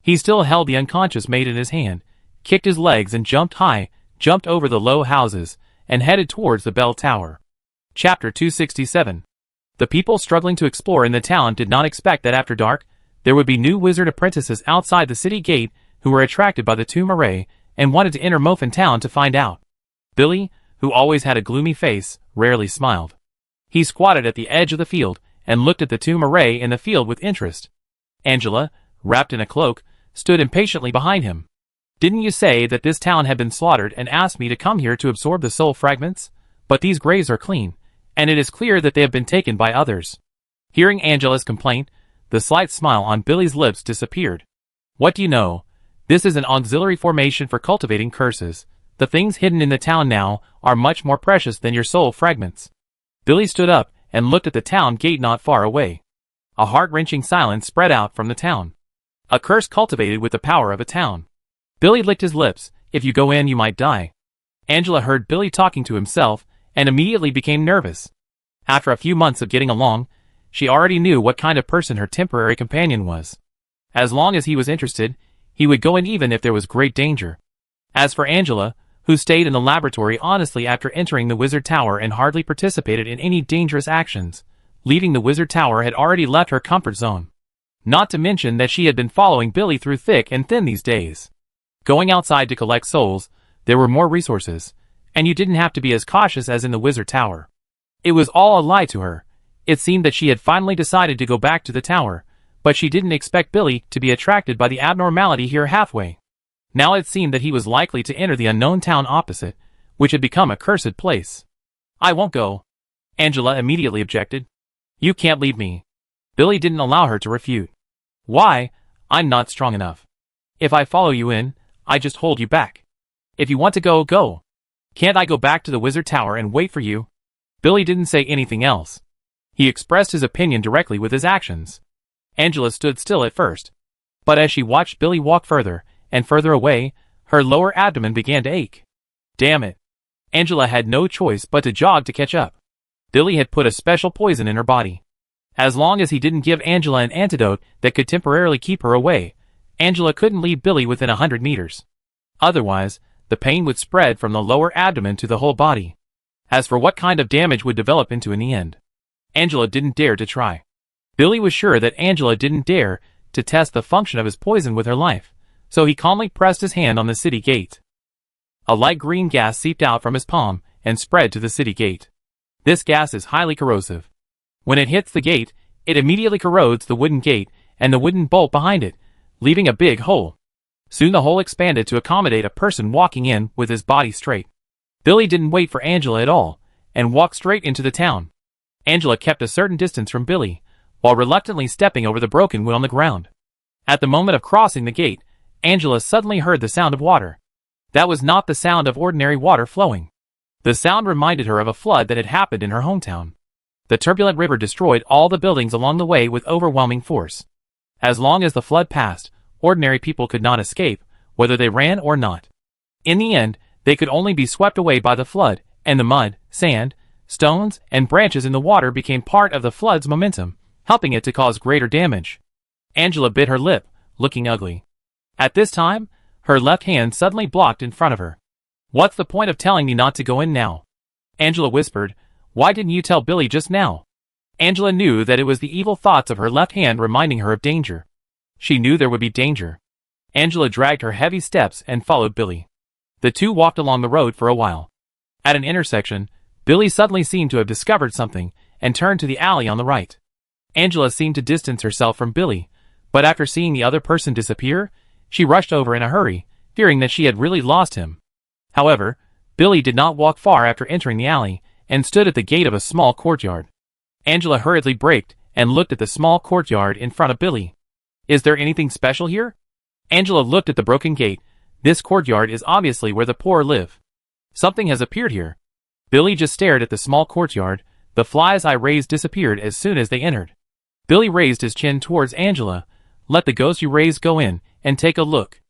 He still held the unconscious maid in his hand, kicked his legs and jumped high, jumped over the low houses, and headed towards the bell tower. Chapter 267. The people struggling to explore in the town did not expect that after dark, there would be new wizard apprentices outside the city gate who were attracted by the tomb array and wanted to enter Mofin Town to find out. Billy, who always had a gloomy face, rarely smiled. He squatted at the edge of the field and looked at the tomb array in the field with interest. Angela, wrapped in a cloak, stood impatiently behind him. Didn't you say that this town had been slaughtered and asked me to come here to absorb the soul fragments? But these graves are clean, and it is clear that they have been taken by others. Hearing Angela's complaint, the slight smile on Billy's lips disappeared. What do you know? This is an auxiliary formation for cultivating curses. The things hidden in the town now are much more precious than your soul fragments. Billy stood up and looked at the town gate not far away. A heart-wrenching silence spread out from the town. A curse cultivated with the power of a town. Billy licked his lips. If you go in, you might die. Angela heard Billy talking to himself and immediately became nervous. After a few months of getting along, she already knew what kind of person her temporary companion was. As long as he was interested, he would go in even if there was great danger. As for Angela, who stayed in the laboratory honestly after entering the Wizard Tower and hardly participated in any dangerous actions, leaving the Wizard Tower had already left her comfort zone. Not to mention that she had been following Billy through thick and thin these days. Going outside to collect souls, there were more resources, and you didn't have to be as cautious as in the Wizard Tower. It was all a lie to her. It seemed that she had finally decided to go back to the tower, but she didn't expect Billy to be attracted by the abnormality here halfway. Now it seemed that he was likely to enter the unknown town opposite, which had become a cursed place. I won't go. Angela immediately objected. You can't leave me. Billy didn't allow her to refute. Why? I'm not strong enough. If I follow you in, I just hold you back. If you want to go, go. Can't I go back to the Wizard Tower and wait for you? Billy didn't say anything else. He expressed his opinion directly with his actions. Angela stood still at first. But as she watched Billy walk further and further away, her lower abdomen began to ache. Damn it. Angela had no choice but to jog to catch up. Billy had put a special poison in her body. As long as he didn't give Angela an antidote that could temporarily keep her away, Angela couldn't leave Billy within 100 meters. Otherwise, the pain would spread from the lower abdomen to the whole body. As for what kind of damage would develop into in the end, Angela didn't dare to try. Billy was sure that Angela didn't dare to test the function of his poison with her life, so he calmly pressed his hand on the city gate. A light green gas seeped out from his palm and spread to the city gate. This gas is highly corrosive. When it hits the gate, it immediately corrodes the wooden gate and the wooden bolt behind it, leaving a big hole. Soon the hole expanded to accommodate a person walking in with his body straight. Billy didn't wait for Angela at all, and walked straight into the town. Angela kept a certain distance from Billy, while reluctantly stepping over the broken wood on the ground. At the moment of crossing the gate, Angela suddenly heard the sound of water. That was not the sound of ordinary water flowing. The sound reminded her of a flood that had happened in her hometown. The turbulent river destroyed all the buildings along the way with overwhelming force. As long as the flood passed, ordinary people could not escape, whether they ran or not. In the end, they could only be swept away by the flood, and the mud, sand, stones, and branches in the water became part of the flood's momentum, helping it to cause greater damage. Angela bit her lip, looking ugly. At this time, her left hand suddenly blocked in front of her. What's the point of telling me not to go in now? Angela whispered. Why didn't you tell Billy just now? Angela knew that it was the evil thoughts of her left hand reminding her of danger. She knew there would be danger. Angela dragged her heavy steps and followed Billy. The two walked along the road for a while. At an intersection, Billy suddenly seemed to have discovered something and turned to the alley on the right. Angela seemed to distance herself from Billy, but after seeing the other person disappear, she rushed over in a hurry, fearing that she had really lost him. However, Billy did not walk far after entering the alley and stood at the gate of a small courtyard. Angela hurriedly braked and looked at the small courtyard in front of Billy. Is there anything special here? Angela looked at the broken gate. This courtyard is obviously where the poor live. Something has appeared here. Billy just stared at the small courtyard. The fly's eye rays disappeared as soon as they entered. Billy raised his chin towards Angela. Let the ghost you raised go in and take a look.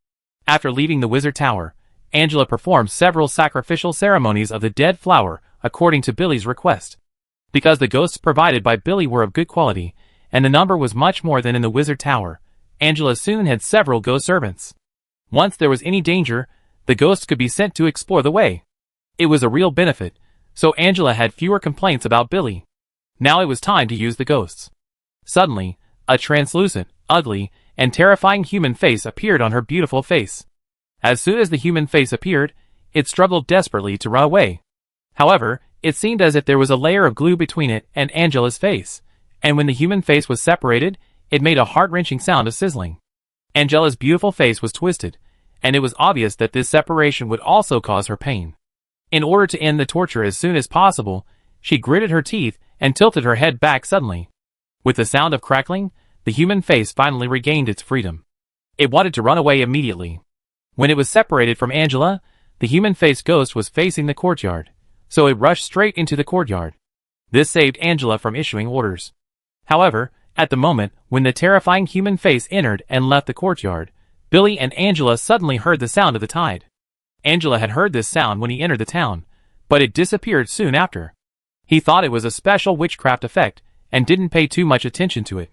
After leaving the Wizard Tower, Angela performed several sacrificial ceremonies of the dead flower according to Billy's request. Because the ghosts provided by Billy were of good quality, and the number was much more than in the Wizard Tower, Angela soon had several ghost servants. Once there was any danger, the ghosts could be sent to explore the way. It was a real benefit, so Angela had fewer complaints about Billy. Now it was time to use the ghosts. Suddenly, a translucent, ugly, and terrifying human face appeared on her beautiful face. As soon as the human face appeared, it struggled desperately to run away. However, it seemed as if there was a layer of glue between it and Angela's face, and when the human face was separated, it made a heart-wrenching sound of sizzling. Angela's beautiful face was twisted, and it was obvious that this separation would also cause her pain. In order to end the torture as soon as possible, she gritted her teeth and tilted her head back suddenly. With the sound of crackling, the human face finally regained its freedom. It wanted to run away immediately. When it was separated from Angela, the human-faced ghost was facing the courtyard, so it rushed straight into the courtyard. This saved Angela from issuing orders. However, at the moment when the terrifying human face entered and left the courtyard, Billy and Angela suddenly heard the sound of the tide. Angela had heard this sound when he entered the town, but it disappeared soon after. He thought it was a special witchcraft effect and didn't pay too much attention to it.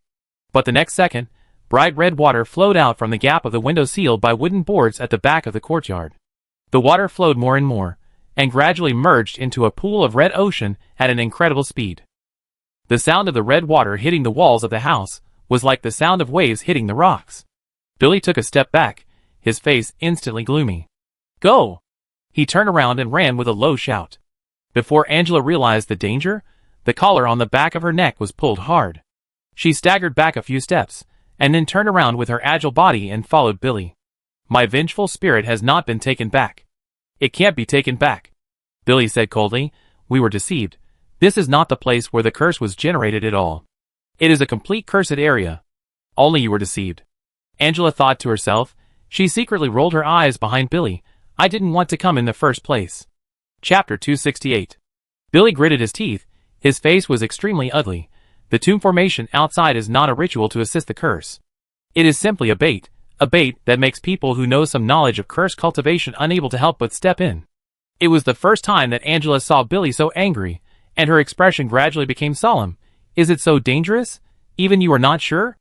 But the next second, bright red water flowed out from the gap of the window sealed by wooden boards at the back of the courtyard. The water flowed more and more, and gradually merged into a pool of red ocean at an incredible speed. The sound of the red water hitting the walls of the house was like the sound of waves hitting the rocks. Billy took a step back, his face instantly gloomy. "Go!" He turned around and ran with a low shout. Before Angela realized the danger, the collar on the back of her neck was pulled hard. She staggered back a few steps, and then turned around with her agile body and followed Billy. "My vengeful spirit has not been taken back." "It can't be taken back," Billy said coldly. "We were deceived. This is not the place where the curse was generated at all. It is a complete cursed area. Only you were deceived." Angela thought to herself. She secretly rolled her eyes behind Billy. "I didn't want to come in the first place." Chapter 268. Billy gritted his teeth. His face was extremely ugly. The tomb formation outside is not a ritual to assist the curse. It is simply a bait that makes people who know some knowledge of curse cultivation unable to help but step in. It was the first time that Angela saw Billy so angry, and her expression gradually became solemn. "Is it so dangerous? Even you are not sure?"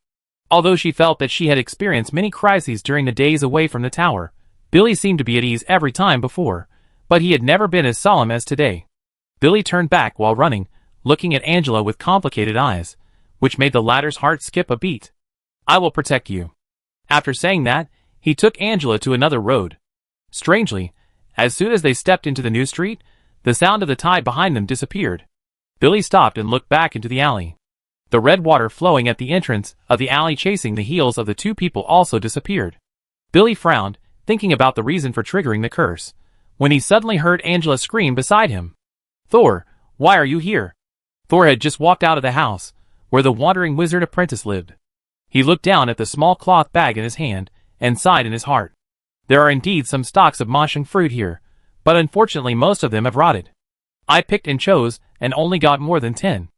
Although she felt that she had experienced many crises during the days away from the tower, Billy seemed to be at ease every time before, but he had never been as solemn as today. Billy turned back while running, looking at Angela with complicated eyes, which made the latter's heart skip a beat. "I will protect you." After saying that, he took Angela to another road. Strangely, as soon as they stepped into the new street, the sound of the tide behind them disappeared. Billy stopped and looked back into the alley. The red water flowing at the entrance of the alley chasing the heels of the two people also disappeared. Billy frowned, thinking about the reason for triggering the curse, when he suddenly heard Angela scream beside him. "Thor, why are you here?" Thor had just walked out of the house, where the wandering wizard apprentice lived. He looked down at the small cloth bag in his hand, and sighed in his heart. "There are indeed some stalks of moshing fruit here, but unfortunately most of them have rotted. I picked and chose, and only got more than 10.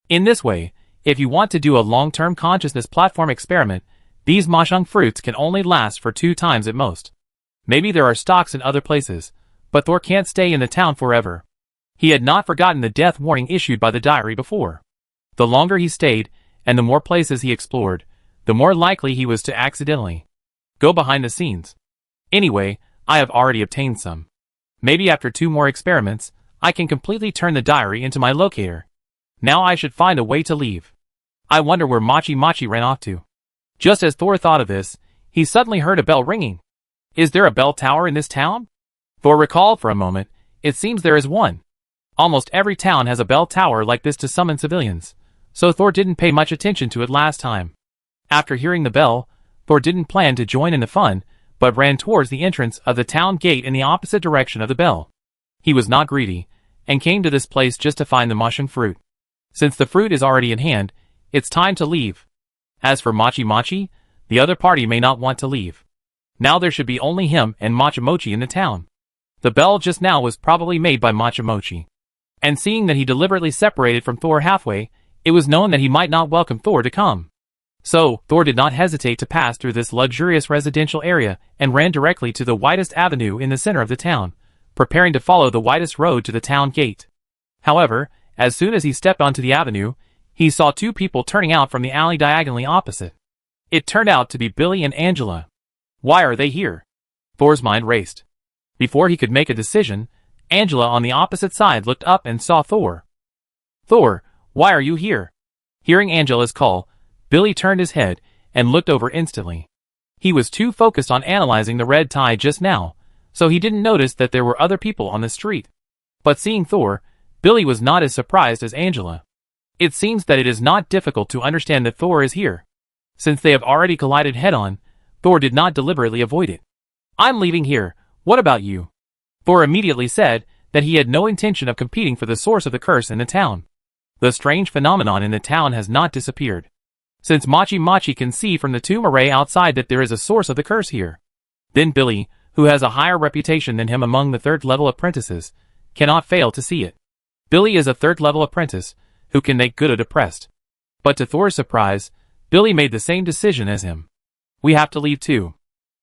In this way, if you want to do a long-term consciousness platform experiment, these moshung fruits can only last for 2 times at most. Maybe there are stalks in other places, but Thor can't stay in the town forever." He had not forgotten the death warning issued by the diary before. The longer he stayed, and the more places he explored, the more likely he was to accidentally go behind the scenes. "Anyway, I have already obtained some. Maybe after 2 more experiments, I can completely turn the diary into my locator. Now I should find a way to leave. I wonder where Machi Machi ran off to." Just as Thor thought of this, he suddenly heard a bell ringing. "Is there a bell tower in this town?" Thor recalled for a moment. It seems there is one. Almost every town has a bell tower like this to summon civilians, so Thor didn't pay much attention to it last time. After hearing the bell, Thor didn't plan to join in the fun, but ran towards the entrance of the town gate in the opposite direction of the bell. He was not greedy, and came to this place just to find the moshung fruit. Since the fruit is already in hand, it's time to leave. As for Machi Machi, the other party may not want to leave. Now there should be only him and Machi in the town. The bell just now was probably made by Machi. And seeing that he deliberately separated from Thor halfway, it was known that he might not welcome Thor to come. So, Thor did not hesitate to pass through this luxurious residential area and ran directly to the widest avenue in the center of the town, preparing to follow the widest road to the town gate. However, as soon as he stepped onto the avenue, he saw 2 people turning out from the alley diagonally opposite. It turned out to be Billy and Angela. Why are they here? Thor's mind raced. Before he could make a decision, Angela on the opposite side looked up and saw Thor. "Thor, why are you here?" Hearing Angela's call, Billy turned his head and looked over instantly. He was too focused on analyzing the red tide just now, so he didn't notice that there were other people on the street. But seeing Thor, Billy was not as surprised as Angela. It seems that it is not difficult to understand that Thor is here. Since they have already collided head-on, Thor did not deliberately avoid it. "I'm leaving here, what about you?" Thor immediately said that he had no intention of competing for the source of the curse in the town. The strange phenomenon in the town has not disappeared. Since Machi can see from the tomb array outside that there is a source of the curse here. Then Billy, who who has a higher reputation than him among the third-level apprentices, cannot fail to see it. Billy is a third-level apprentice, who can make good a depressed. But to Thor's surprise, Billy made the same decision as him. We have to leave too.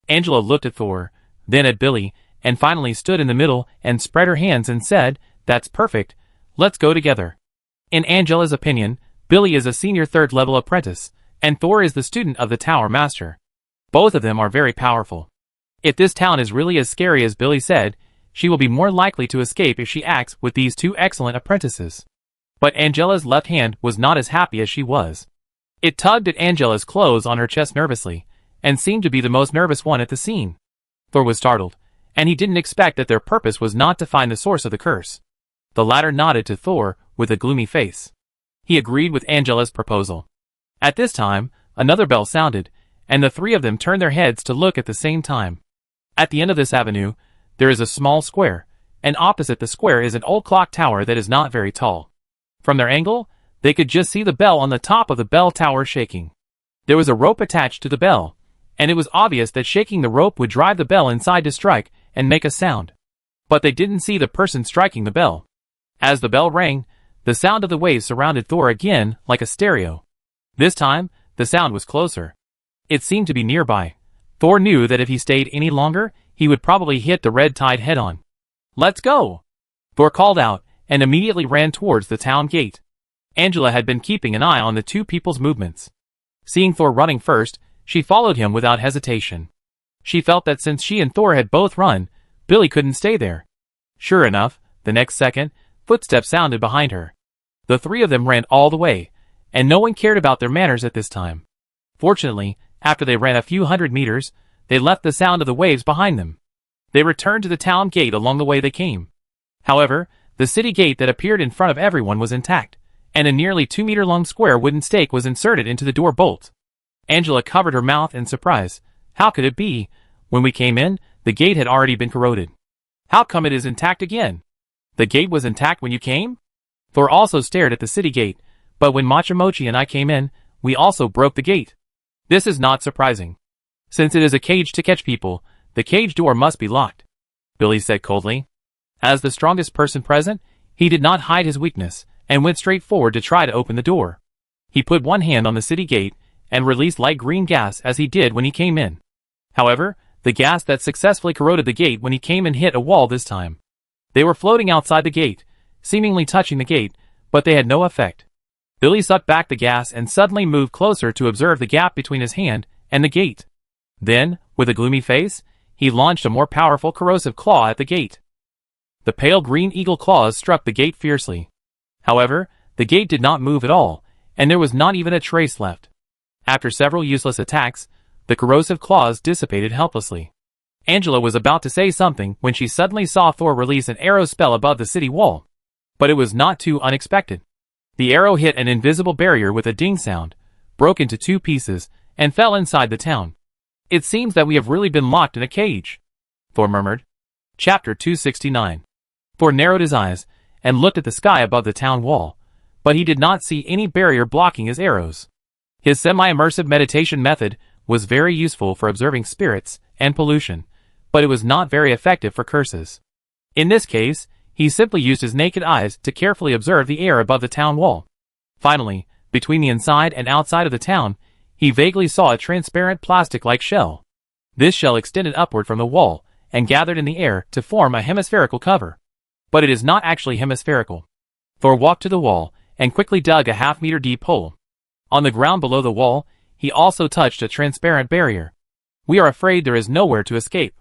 Angela looked at Thor, then at Billy, and finally stood in the middle and spread her hands and said, "That's perfect, let's go together." In Angela's opinion, Billy is a senior third-level apprentice, and Thor is the student of the Tower Master. Both of them are very powerful. If this town is really as scary as Billy said, she will be more likely to escape if she acts with these two excellent apprentices. But Angela's left hand was not as happy as she was. It tugged at Angela's clothes on her chest nervously, and seemed to be the most nervous one at the scene. Thor was startled, and he didn't expect that their purpose was not to find the source of the curse. The latter nodded to Thor with a gloomy face. He agreed with Angela's proposal. At this time, another bell sounded, and the three of them turned their heads to look at the same time. At the end of this avenue, there is a small square, and opposite the square is an old clock tower that is not very tall. From their angle, they could just see the bell on the top of the bell tower shaking. There was a rope attached to the bell, and it was obvious that shaking the rope would drive the bell inside to strike and make a sound. But they didn't see the person striking the bell. As the bell rang, the sound of the waves surrounded Thor again like a stereo. This time, the sound was closer. It seemed to be nearby. Thor knew that if he stayed any longer, he would probably hit the red tide head-on. "Let's go!" Thor called out, and immediately ran towards the town gate. Angela had been keeping an eye on the two people's movements. Seeing Thor running first, she followed him without hesitation. She felt that since she and Thor had both run, Billy couldn't stay there. Sure enough, the next second, footsteps sounded behind her. The three of them ran all the way, and no one cared about their manners at this time. Fortunately, after they ran a few hundred meters, they left the sound of the waves behind them. They returned to the town gate along the way they came. However, the city gate that appeared in front of everyone was intact, and a nearly 2-meter-long square wooden stake was inserted into the door bolt. Angela covered her mouth in surprise. How could it be? When we came in, the gate had already been corroded. How come it is intact again? The gate was intact when you came? Thor also stared at the city gate, but when Machamochi and I came in, we also broke the gate. This is not surprising. Since it is a cage to catch people, the cage door must be locked, Billy said coldly. As the strongest person present, he did not hide his weakness, and went straight forward to try to open the door. He put one hand on the city gate, and released light green gas as he did when he came in. However, the gas that successfully corroded the gate when he came in hit a wall this time. They were floating outside the gate, seemingly touching the gate, but they had no effect. Billy sucked back the gas and suddenly moved closer to observe the gap between his hand and the gate. Then, with a gloomy face, he launched a more powerful corrosive claw at the gate. The pale green eagle claws struck the gate fiercely. However, the gate did not move at all, and there was not even a trace left. After several useless attacks, the corrosive claws dissipated helplessly. Angela was about to say something when she suddenly saw Thor release an arrow spell above the city wall. But it was not too unexpected. The arrow hit an invisible barrier with a ding sound, broke into 2 pieces, and fell inside the town. "It seems that we have really been locked in a cage," Thor murmured. Chapter 269. Thor narrowed his eyes and looked at the sky above the town wall, but he did not see any barrier blocking his arrows. His semi-immersive meditation method was very useful for observing spirits and pollution, but it was not very effective for curses. In this case, he simply used his naked eyes to carefully observe the air above the town wall. Finally, between the inside and outside of the town, he vaguely saw a transparent plastic-like shell. This shell extended upward from the wall and gathered in the air to form a hemispherical cover. But it is not actually hemispherical. Thor walked to the wall and quickly dug a half-meter deep hole. On the ground below the wall, he also touched a transparent barrier. "We are afraid there is nowhere to escape."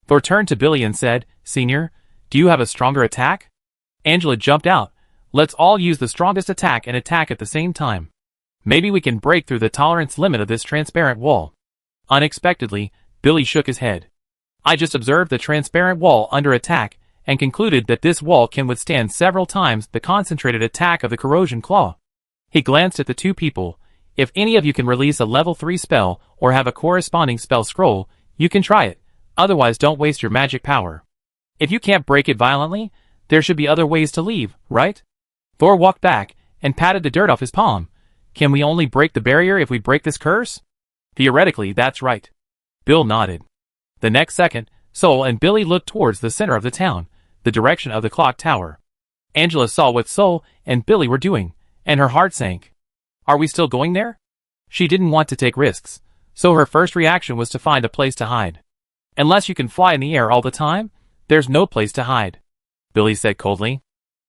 Thor turned to Billy and said, "Senior, do you have a stronger attack?" Angela jumped out. "Let's all use the strongest attack and attack at the same time. Maybe we can break through the tolerance limit of this transparent wall." Unexpectedly, Billy shook his head. "I just observed the transparent wall under attack and concluded that this wall can withstand several times the concentrated attack of the corrosion claw." He glanced at the 2 people. "If any of you can release a level 3 spell or have a corresponding spell scroll, you can try it. Otherwise, don't waste your magic power. If you can't break it violently, there should be other ways to leave, right?" Thor walked back and patted the dirt off his palm. "Can we only break the barrier if we break this curse?" "Theoretically, that's right." Bill nodded. The next second, Sol and Billy looked towards the center of the town, the direction of the clock tower. Angela saw what Sol and Billy were doing, and her heart sank. Are we still going there? She didn't want to take risks, so her first reaction was to find a place to hide. Unless you can fly in the air all the time, there's no place to hide, Billy said coldly.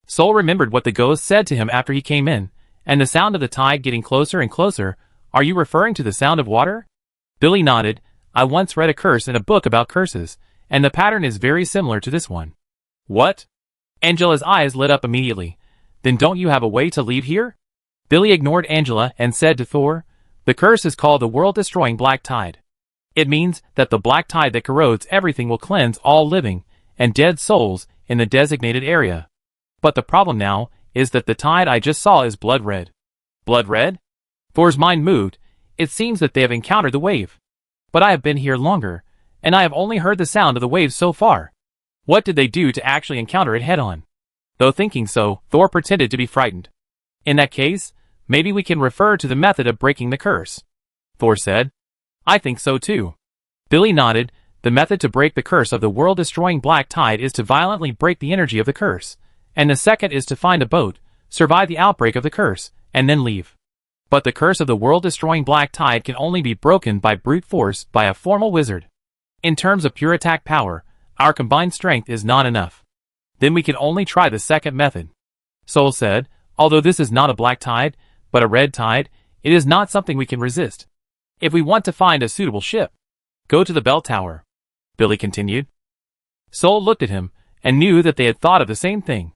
Sol remembered what the ghost said to him after he came in, and the sound of the tide getting closer and closer. Are you referring to the sound of water? Billy nodded. I once read a curse in a book about curses, and the pattern is very similar to this one. What? Angela's eyes lit up immediately. Then don't you have a way to leave here? Billy ignored Angela and said to Thor, the curse is called the world-destroying black tide. It means that the black tide that corrodes everything will cleanse all living and dead souls in the designated area. But the problem now is that the tide I just saw is blood red. Blood red? Thor's mind moved. It seems that they have encountered the wave. But I have been here longer, and I have only heard the sound of the waves so far. What did they do to actually encounter it head-on? Though thinking so, Thor pretended to be frightened. In that case, maybe we can refer to the method of breaking the curse, Thor said. I think so too. Billy nodded. The method to break the curse of the world-destroying black tide is to violently break the energy of the curse, and the second is to find a boat, survive the outbreak of the curse, and then leave. But the curse of the world-destroying black tide can only be broken by brute force by a formal wizard. In terms of pure attack power, our combined strength is not enough. Then we can only try the second method. Sol said, although this is not a black tide, but a red tide, it is not something we can resist. If we want to find a suitable ship, go to the bell tower, Billy continued. Sol looked at him, and knew that they had thought of the same thing.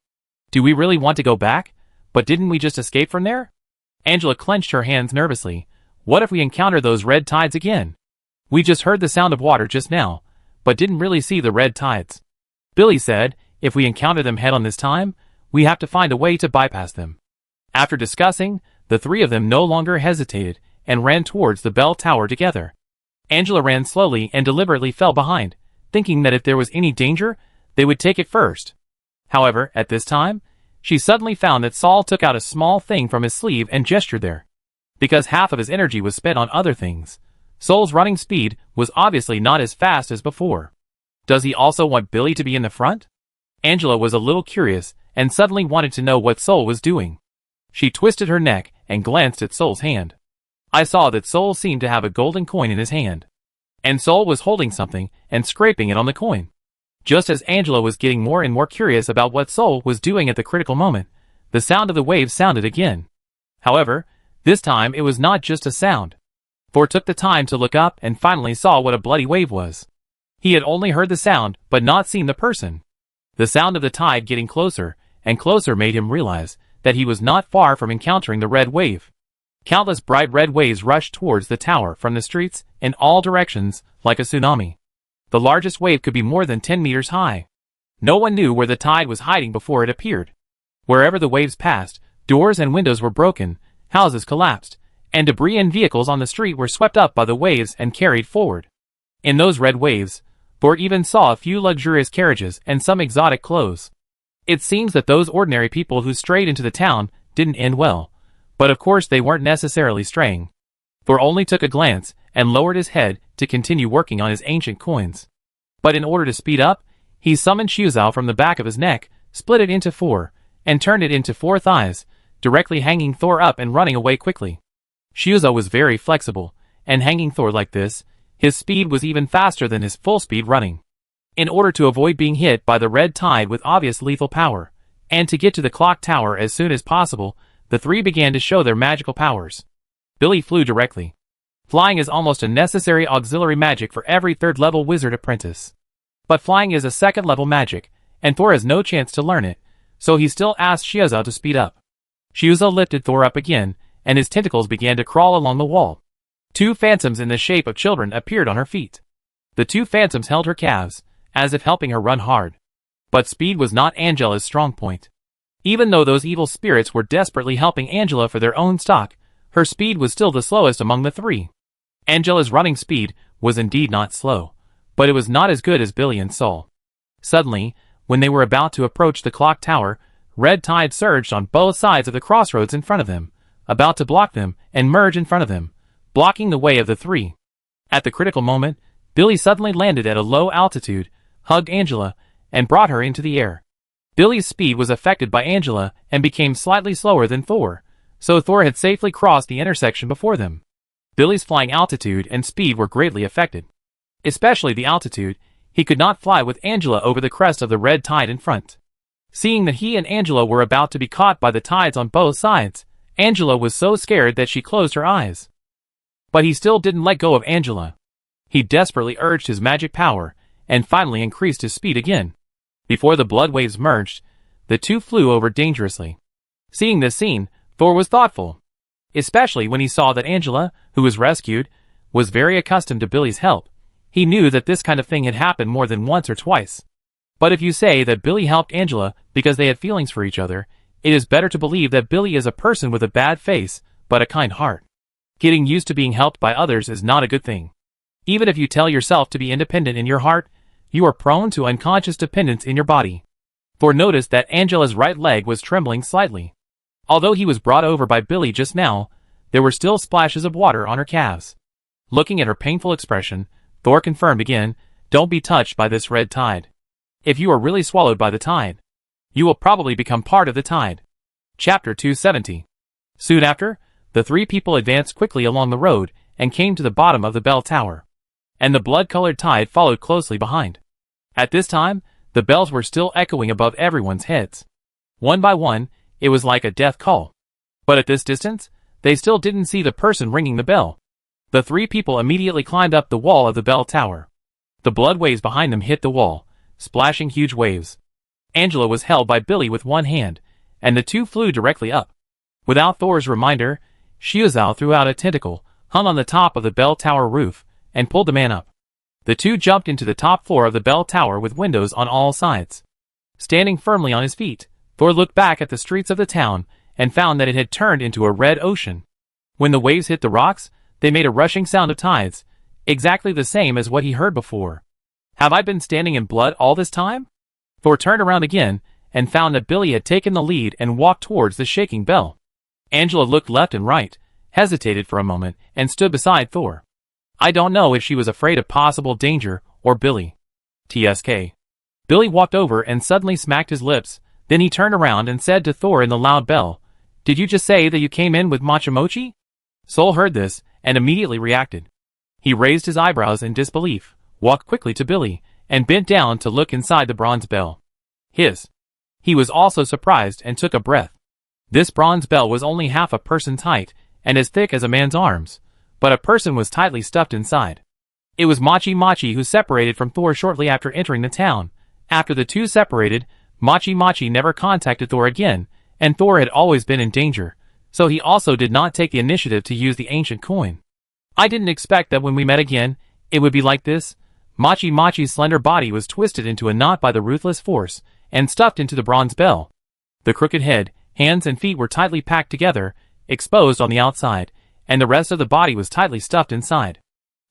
Do we really want to go back? But didn't we just escape from there? Angela clenched her hands nervously. What if we encounter those red tides again? We just heard the sound of water just now, but didn't really see the red tides. Billy said, if we encounter them head-on this time, we have to find a way to bypass them. After discussing, the three of them no longer hesitated, and ran towards the bell tower together. Angela ran slowly and deliberately fell behind, thinking that if there was any danger, they would take it first. However, at this time, she suddenly found that Sol took out a small thing from his sleeve and gestured there. Because half of his energy was spent on other things, Sol's running speed was obviously not as fast as before. Does he also want Billy to be in the front? Angela was a little curious, and suddenly wanted to know what Sol was doing. She twisted her neck and glanced at Sol's hand. I saw that Sol seemed to have a golden coin in his hand. And Sol was holding something and scraping it on the coin. Just as Angela was getting more and more curious about what Sol was doing at the critical moment, the sound of the waves sounded again. However, this time it was not just a sound. Thor took the time to look up and finally saw what a bloody wave was. He had only heard the sound, but not seen the person. The sound of the tide getting closer and closer made him realize that he was not far from encountering the red wave. Countless bright red waves rushed towards the tower from the streets in all directions like a tsunami. The largest wave could be more than 10 meters high. No one knew where the tide was hiding before it appeared. Wherever the waves passed, doors and windows were broken, houses collapsed, and debris and vehicles on the street were swept up by the waves and carried forward. In those red waves, Thor even saw a few luxurious carriages and some exotic clothes. It seems that those ordinary people who strayed into the town didn't end well, but of course they weren't necessarily straying. Thor only took a glance and lowered his head to continue working on his ancient coins. But in order to speed up, he summoned Foresaw from the back of his neck, split it into four, and turned it into 4 thighs, directly hanging Thor up and running away quickly. Foresaw was very flexible, and hanging Thor like this, his speed was even faster than his full speed running. In order to avoid being hit by the red tide with obvious lethal power, and to get to the clock tower as soon as possible, the three began to show their magical powers. Billy flew directly. Flying is almost a necessary auxiliary magic for every 3rd-level wizard apprentice. But flying is a 2nd-level magic, and Thor has no chance to learn it, so he still asked Foresaw to speed up. Foresaw lifted Thor up again, and his tentacles began to crawl along the wall. 2 phantoms in the shape of children appeared on her feet. The 2 phantoms held her calves, as if helping her run hard. But speed was not Angela's strong point. Even though those evil spirits were desperately helping Angela for their own stock, her speed was still the slowest among the 3. Angela's running speed was indeed not slow, but it was not as good as Billy and Sol. Suddenly, when they were about to approach the clock tower, red tide surged on both sides of the crossroads in front of them, about to block them and merge in front of them, blocking the way of the 3. At the critical moment, Billy suddenly landed at a low altitude, hugged Angela, and brought her into the air. Billy's speed was affected by Angela and became slightly slower than Thor, so Thor had safely crossed the intersection before them. Billy's flying altitude and speed were greatly affected. Especially the altitude. He could not fly with Angela over the crest of the red tide in front. Seeing that he and Angela were about to be caught by the tides on both sides, Angela was so scared that she closed her eyes. But he still didn't let go of Angela. He desperately urged his magic power, and finally increased his speed again. Before the blood waves merged, the two flew over dangerously. Seeing this scene, Thor was thoughtful. Especially when he saw that Angela, who was rescued, was very accustomed to Billy's help. He knew that this kind of thing had happened more than once or twice. But if you say that Billy helped Angela because they had feelings for each other, it is better to believe that Billy is a person with a bad face, but a kind heart. Getting used to being helped by others is not a good thing. Even if you tell yourself to be independent in your heart, you are prone to unconscious dependence in your body. Thor noticed that Angela's right leg was trembling slightly. Although he was brought over by Billy just now, there were still splashes of water on her calves. Looking at her painful expression, Thor confirmed again, "Don't be touched by this red tide. If you are really swallowed by the tide, you will probably become part of the tide." Chapter 270. Soon after, the three people advanced quickly along the road and came to the bottom of the bell tower. And the blood-colored tide followed closely behind. At this time, the bells were still echoing above everyone's heads. One by one, it was like a death call. But at this distance, they still didn't see the person ringing the bell. The three people immediately climbed up the wall of the bell tower. The blood waves behind them hit the wall, splashing huge waves. Angela was held by Billy with one hand, and the two flew directly up. Without Thor's reminder, Foresaw threw out a tentacle, hung on the top of the bell tower roof, and pulled the man up. The two jumped into the top floor of the bell tower with windows on all sides. Standing firmly on his feet, Thor looked back at the streets of the town and found that it had turned into a red ocean. When the waves hit the rocks, they made a rushing sound of tides, exactly the same as what he heard before. "Have I been standing in blood all this time?" Thor turned around again and found that Billy had taken the lead and walked towards the shaking bell. Angela looked left and right, hesitated for a moment, and stood beside Thor. I don't know if she was afraid of possible danger or Billy. TSK. Billy walked over and suddenly smacked his lips. Then he turned around and said to Thor in the loud bell, "Did you just say that you came in with Mochi?" Sol heard this and immediately reacted. He raised his eyebrows in disbelief, walked quickly to Billy, and bent down to look inside the bronze bell. He was also surprised and took a breath. This bronze bell was only half a person's height and as thick as a man's arms, but a person was tightly stuffed inside. It was Mochi who separated from Thor shortly after entering the town. After the two separated, Mochi never contacted Thor again, and Thor had always been in danger, so he also did not take the initiative to use the ancient coin. I didn't expect that when we met again, it would be like this. Mochi's slender body was twisted into a knot by the ruthless force, and stuffed into the bronze bell. The crooked head, hands and feet were tightly packed together, exposed on the outside, and the rest of the body was tightly stuffed inside.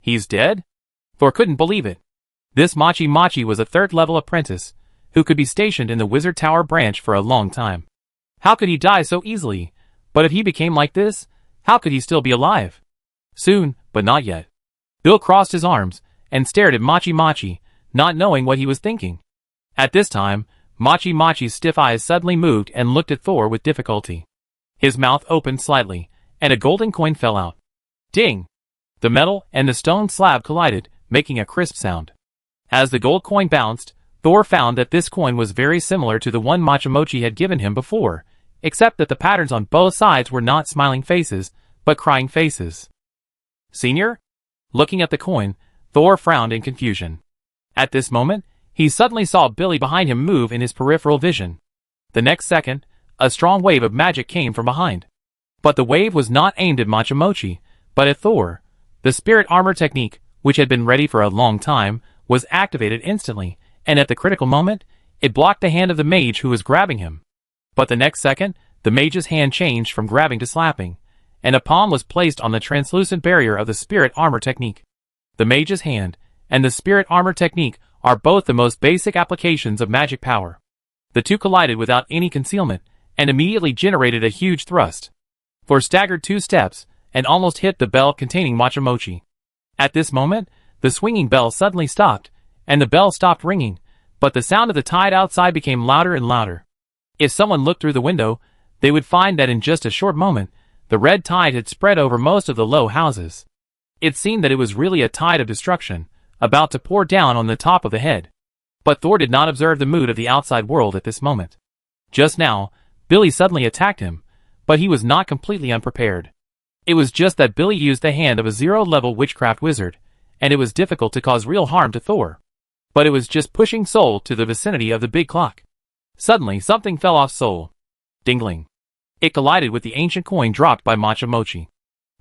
He's dead? Thor couldn't believe it. This Mochi was a third-level apprentice, who could be stationed in the Wizard Tower branch for a long time. How could he die so easily? But if he became like this, how could he still be alive? Soon, but not yet. Bill crossed his arms, and stared at Mochi, not knowing what he was thinking. At this time, Mochi's stiff eyes suddenly moved and looked at Thor with difficulty. His mouth opened slightly, and a golden coin fell out. Ding! The metal and the stone slab collided, making a crisp sound. As the gold coin bounced, Thor found that this coin was very similar to the one Mochi had given him before, except that the patterns on both sides were not smiling faces, but crying faces. Senior? Looking at the coin, Thor frowned in confusion. At this moment, he suddenly saw Billy behind him move in his peripheral vision. The next second, a strong wave of magic came from behind. But the wave was not aimed at Mochi, but at Thor. The spirit armor technique, which had been ready for a long time, was activated instantly, and at the critical moment, it blocked the hand of the mage who was grabbing him. But the next second, the mage's hand changed from grabbing to slapping, and a palm was placed on the translucent barrier of the spirit armor technique. The mage's hand and the spirit armor technique are both the most basic applications of magic power. The two collided without any concealment, and immediately generated a huge thrust. Thor staggered 2 steps, and almost hit the bell containing Mochi. At this moment, the swinging bell suddenly stopped, and the bell stopped ringing, but the sound of the tide outside became louder and louder. If someone looked through the window, they would find that in just a short moment, the red tide had spread over most of the low houses. It seemed that it was really a tide of destruction, about to pour down on the top of the head. But Thor did not observe the mood of the outside world at this moment. Just now, Billy suddenly attacked him, but he was not completely unprepared. It was just that Billy used the hand of a zero-level witchcraft wizard, and it was difficult to cause real harm to Thor. But it was just pushing Soul to the vicinity of the big clock. Suddenly, something fell off Soul. Dingling. It collided with the ancient coin dropped by Machamochi.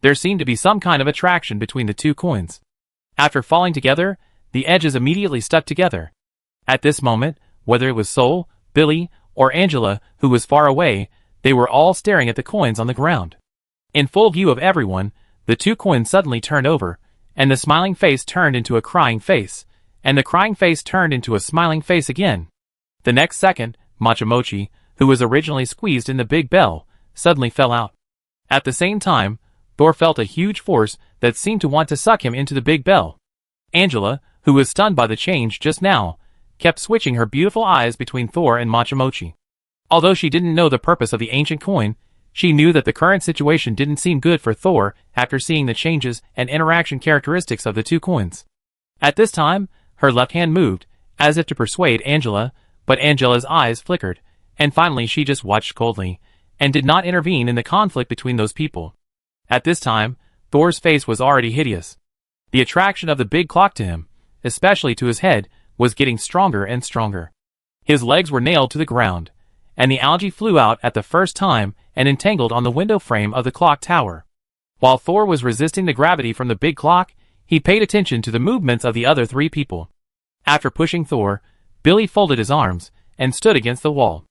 There seemed to be some kind of attraction between the two coins. After falling together, the edges immediately stuck together. At this moment, whether it was Soul, Billy, or Angela, who was far away, they were all staring at the coins on the ground. In full view of everyone, the two coins suddenly turned over, and the smiling face turned into a crying face, and the crying face turned into a smiling face again. The next second, Machamochi, who was originally squeezed in the big bell, suddenly fell out. At the same time, Thor felt a huge force that seemed to want to suck him into the big bell. Angela, who was stunned by the change just now, kept switching her beautiful eyes between Thor and Machamochi. Although she didn't know the purpose of the ancient coin, she knew that the current situation didn't seem good for Thor after seeing the changes and interaction characteristics of the two coins. At this time, her left hand moved, as if to persuade Angela, but Angela's eyes flickered, and finally she just watched coldly, and did not intervene in the conflict between those people. At this time, Thor's face was already hideous. The attraction of the big clock to him, especially to his head, was getting stronger and stronger. His legs were nailed to the ground, and the algae flew out at the first time and entangled on the window frame of the clock tower. While Thor was resisting the gravity from the big clock, he paid attention to the movements of the other three people. After pushing Thor, Billy folded his arms and stood against the wall.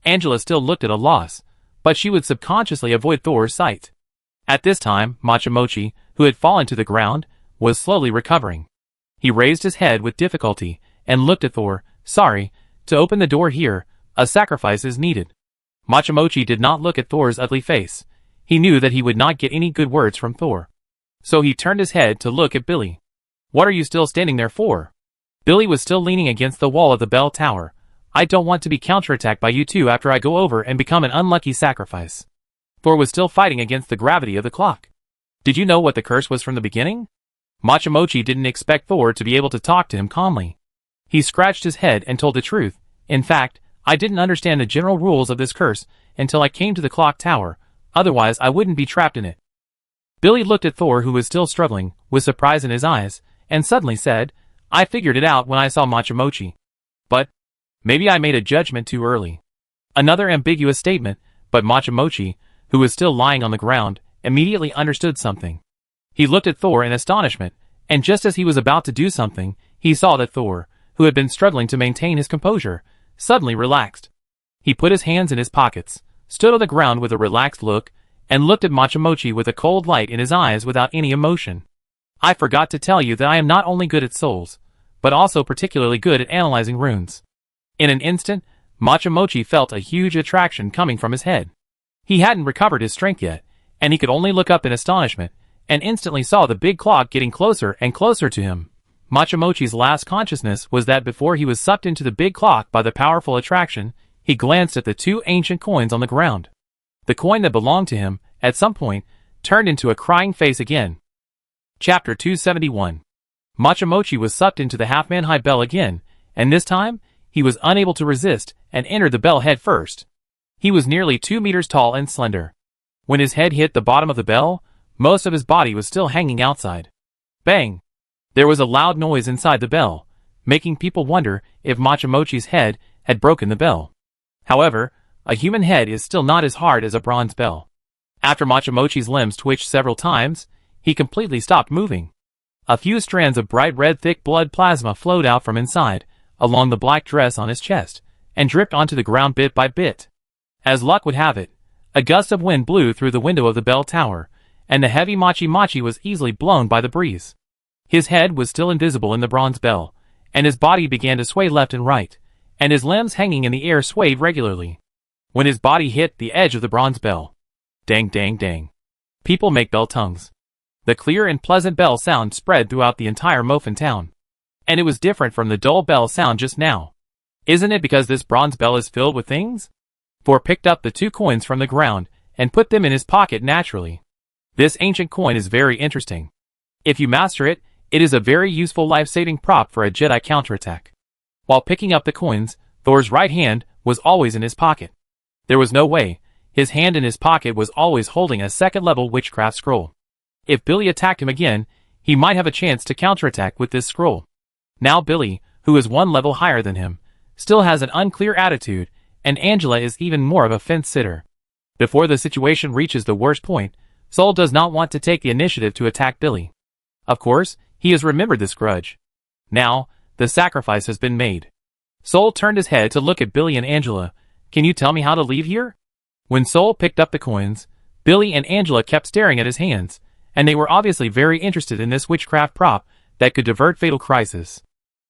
Angela still looked at a loss, but she would subconsciously avoid Thor's sight. At this time, Machamochi, who had fallen to the ground, was slowly recovering. He raised his head with difficulty and looked at Thor. Sorry, to open the door here, a sacrifice is needed. Machamochi did not look at Thor's ugly face. He knew that he would not get any good words from Thor. So he turned his head to look at Billy. What are you still standing there for? Billy was still leaning against the wall of the bell tower. I don't want to be counterattacked by you two after I go over and become an unlucky sacrifice. Thor was still fighting against the gravity of the clock. Did you know what the curse was from the beginning? Machamochi didn't expect Thor to be able to talk to him calmly. He scratched his head and told the truth. In fact, I didn't understand the general rules of this curse until I came to the clock tower, otherwise I wouldn't be trapped in it. Billy looked at Thor, who was still struggling, with surprise in his eyes, and suddenly said, I figured it out when I saw Machamochi. But maybe I made a judgment too early. Another ambiguous statement, but Machamochi, who was still lying on the ground, immediately understood something. He looked at Thor in astonishment, and just as he was about to do something, he saw that Thor, who had been struggling to maintain his composure, suddenly relaxed. He put his hands in his pockets, stood on the ground with a relaxed look, and looked at Machamochi with a cold light in his eyes without any emotion. I forgot to tell you that I am not only good at souls, but also particularly good at analyzing runes. In an instant, Machamochi felt a huge attraction coming from his head. He hadn't recovered his strength yet, and he could only look up in astonishment, and instantly saw the big clock getting closer and closer to him. Machamochi's last consciousness was that before he was sucked into the big clock by the powerful attraction, he glanced at the two ancient coins on the ground. The coin that belonged to him, at some point, turned into a crying face again. Chapter 271. Machamochi was sucked into the half-man-high bell again, and this time, he was unable to resist and entered the bell head first. He was nearly 2 meters tall and slender. When his head hit the bottom of the bell, most of his body was still hanging outside. Bang! There was a loud noise inside the bell, making people wonder if Machamochi's head had broken the bell. However, a human head is still not as hard as a bronze bell. After Machamochi's limbs twitched several times, he completely stopped moving. A few strands of bright red thick blood plasma flowed out from inside, along the black dress on his chest, and dripped onto the ground bit by bit. As luck would have it, a gust of wind blew through the window of the bell tower, and the heavy Machi was easily blown by the breeze. His head was still invisible in the bronze bell, and his body began to sway left and right, and his limbs hanging in the air swayed regularly. When his body hit the edge of the bronze bell, dang dang dang. People make bell tongues. The clear and pleasant bell sound spread throughout the entire Mofin town. And it was different from the dull bell sound just now. Isn't it because this bronze bell is filled with things? Thor picked up the 2 coins from the ground and put them in his pocket naturally. This ancient coin is very interesting. If you master it, it is a very useful life-saving prop for a Jedi counterattack. While picking up the coins, Thor's right hand was always in his pocket. There was no way. His hand in his pocket was always holding a second-level witchcraft scroll. If Billy attacked him again, he might have a chance to counterattack with this scroll. Now Billy, who is 1 level higher than him, still has an unclear attitude, and Angela is even more of a fence-sitter. Before the situation reaches the worst point, Soul does not want to take the initiative to attack Billy. Of course, he has remembered this grudge. Now, the sacrifice has been made. Soul turned his head to look at Billy and Angela. Can you tell me how to leave here? When Soul picked up the coins, Billy and Angela kept staring at his hands, and they were obviously very interested in this witchcraft prop that could divert fatal crisis.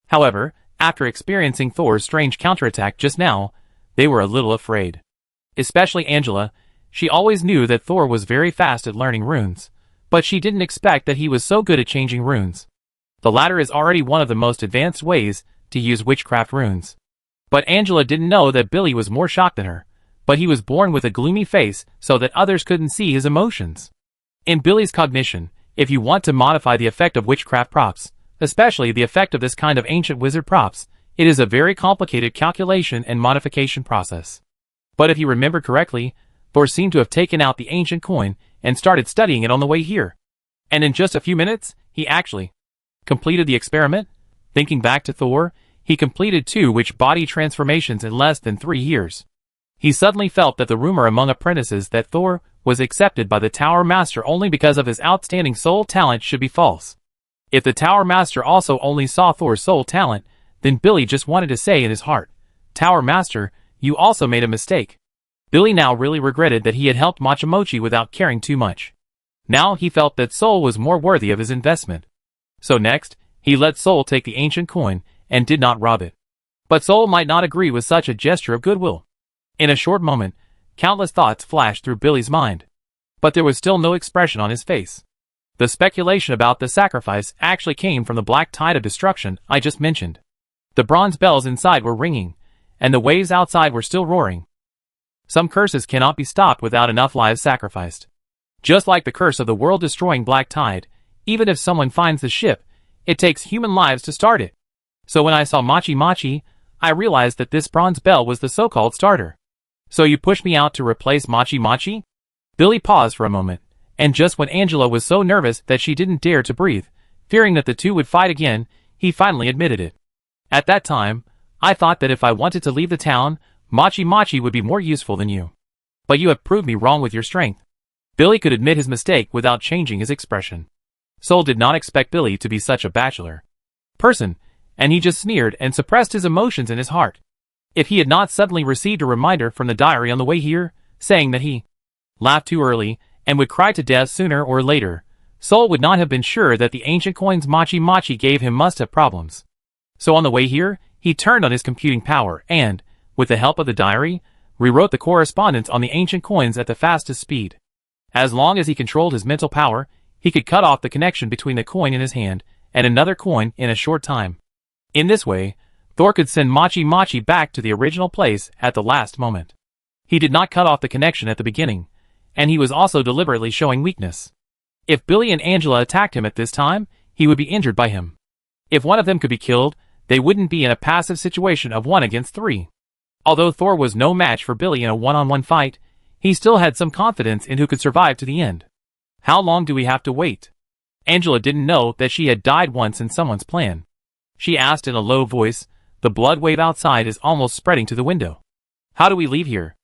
However, after experiencing Thor's strange counterattack just now, they were a little afraid. Especially Angela. She always knew that Thor was very fast at learning runes, but she didn't expect that he was so good at changing runes. The latter is already one of the most advanced ways to use witchcraft runes. But Angela didn't know that Billy was more shocked than her, but he was born with a gloomy face so that others couldn't see his emotions. In Billy's cognition, if you want to modify the effect of witchcraft props, especially the effect of this kind of ancient wizard props, it is a very complicated calculation and modification process. But if he remembered correctly, Thor seemed to have taken out the ancient coin and started studying it on the way here. And in just a few minutes, he actually completed the experiment. Thinking back to Thor, he completed 2 witch-body transformations in less than 3 years. He suddenly felt that the rumor among apprentices that Thor was accepted by the Tower Master only because of his outstanding soul talent should be false. If the Tower Master also only saw Thor's soul talent, then Billy just wanted to say in his heart, Tower Master, you also made a mistake. Billy now really regretted that he had helped Machimochi without caring too much. Now he felt that Soul was more worthy of his investment. So next, he let Soul take the ancient coin and did not rob it. But Soul might not agree with such a gesture of goodwill. In a short moment, countless thoughts flashed through Billy's mind. But there was still no expression on his face. The speculation about the sacrifice actually came from the black tide of destruction I just mentioned. The bronze bells inside were ringing, and the waves outside were still roaring. Some curses cannot be stopped without enough lives sacrificed. Just like the curse of the world-destroying black tide, even if someone finds the ship, it takes human lives to start it. So when I saw Machi, I realized that this bronze bell was the so-called starter. So you pushed me out to replace Machi? Billy paused for a moment, and just when Angela was so nervous that she didn't dare to breathe, fearing that the two would fight again, he finally admitted it. At that time, I thought that if I wanted to leave the town, Machi would be more useful than you. But you have proved me wrong with your strength. Billy could admit his mistake without changing his expression. Soul did not expect Billy to be such a bachelor person, and he just sneered and suppressed his emotions in his heart. If he had not suddenly received a reminder from the diary on the way here, saying that he laughed too early and would cry to death sooner or later, Soul would not have been sure that the ancient coins Machi gave him must have problems. So on the way here, he turned on his computing power and, with the help of the diary, rewrote the correspondence on the ancient coins at the fastest speed. As long as he controlled his mental power, he could cut off the connection between the coin in his hand and another coin in a short time. In this way, Thor could send Machi back to the original place at the last moment. He did not cut off the connection at the beginning, and he was also deliberately showing weakness. If Billy and Angela attacked him at this time, he would be injured by him. If one of them could be killed, they wouldn't be in a passive situation of 1 against 3. Although Thor was no match for Billy in a one-on-one fight, he still had some confidence in who could survive to the end. How long do we have to wait? Angela didn't know that she had died once in someone's plan. She asked in a low voice. The blood wave outside is almost spreading to the window. How do we leave here?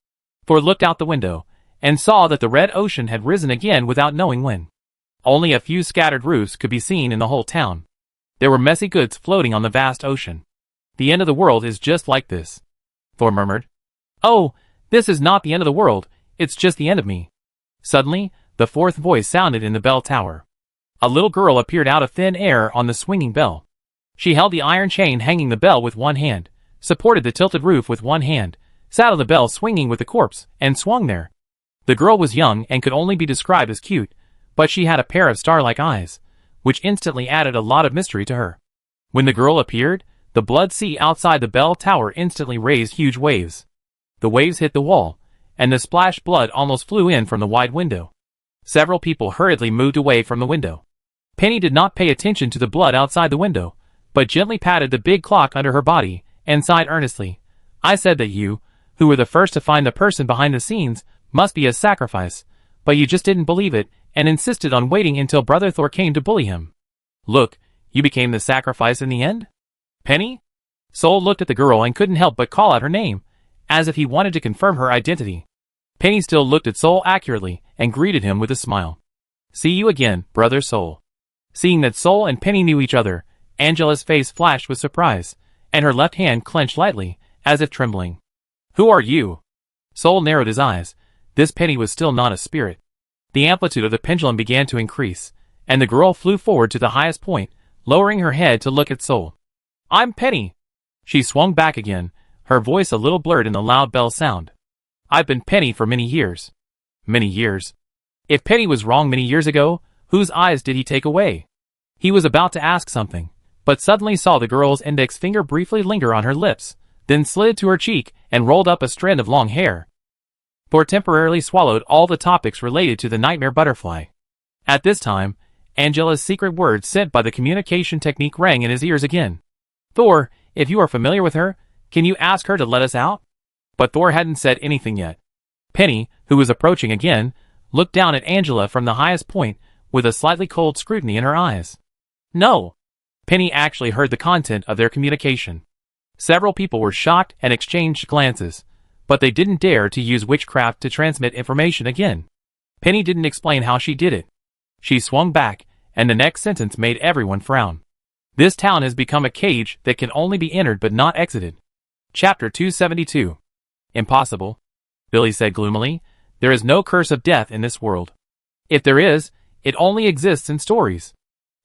Thor looked out the window, and saw that the red ocean had risen again without knowing when. Only a few scattered roofs could be seen in the whole town. There were messy goods floating on the vast ocean. The end of the world is just like this, Thor murmured. Oh, this is not the end of the world, it's just the end of me. Suddenly, the fourth voice sounded in the bell tower. A little girl appeared out of thin air on the swinging bell. She held the iron chain hanging the bell with one hand, supported the tilted roof with one hand, sat on the bell swinging with the corpse, and swung there. The girl was young and could only be described as cute, but she had a pair of star-like eyes, which instantly added a lot of mystery to her. When the girl appeared, The blood sea outside the bell tower instantly raised huge waves. The waves hit the wall, and the splashed blood almost flew in from the wide window. Several people hurriedly moved away from the window. Penny did not pay attention to the blood outside the window, but gently patted the big clock under her body, and sighed earnestly. I said that you, who were the first to find the person behind the scenes, must be a sacrifice, but you just didn't believe it, and insisted on waiting until Brother Thor came to bully him. Look, you became the sacrifice in the end? Penny? Soul looked at the girl and couldn't help but call out her name, as if he wanted to confirm her identity. Penny still looked at Soul accurately and greeted him with a smile. See you again, Brother Soul. Seeing that Soul and Penny knew each other, Angela's face flashed with surprise, and her left hand clenched lightly, as if trembling. Who are you? Soul narrowed his eyes. This Penny was still not a spirit. The amplitude of the pendulum began to increase, and the girl flew forward to the highest point, lowering her head to look at Soul. I'm Penny. She swung back again, her voice a little blurred in the loud bell sound. I've been Penny for many years. Many years. If Penny was wrong many years ago, whose eyes did he take away? He was about to ask something, but suddenly saw the girl's index finger briefly linger on her lips, then slid to her cheek and rolled up a strand of long hair. Thor temporarily swallowed all the topics related to the nightmare butterfly. At this time, Angela's secret words sent by the communication technique rang in his ears again. Thor, if you are familiar with her, can you ask her to let us out? But Thor hadn't said anything yet. Penny, who was approaching again, looked down at Angela from the highest point, with a slightly cold scrutiny in her eyes. No. Penny actually heard the content of their communication. Several people were shocked and exchanged glances, but they didn't dare to use witchcraft to transmit information again. Penny didn't explain how she did it. She swung back, and the next sentence made everyone frown. This town has become a cage that can only be entered but not exited. Chapter 272. Impossible, Billy said gloomily. There is no curse of death in this world. If there is, it only exists in stories.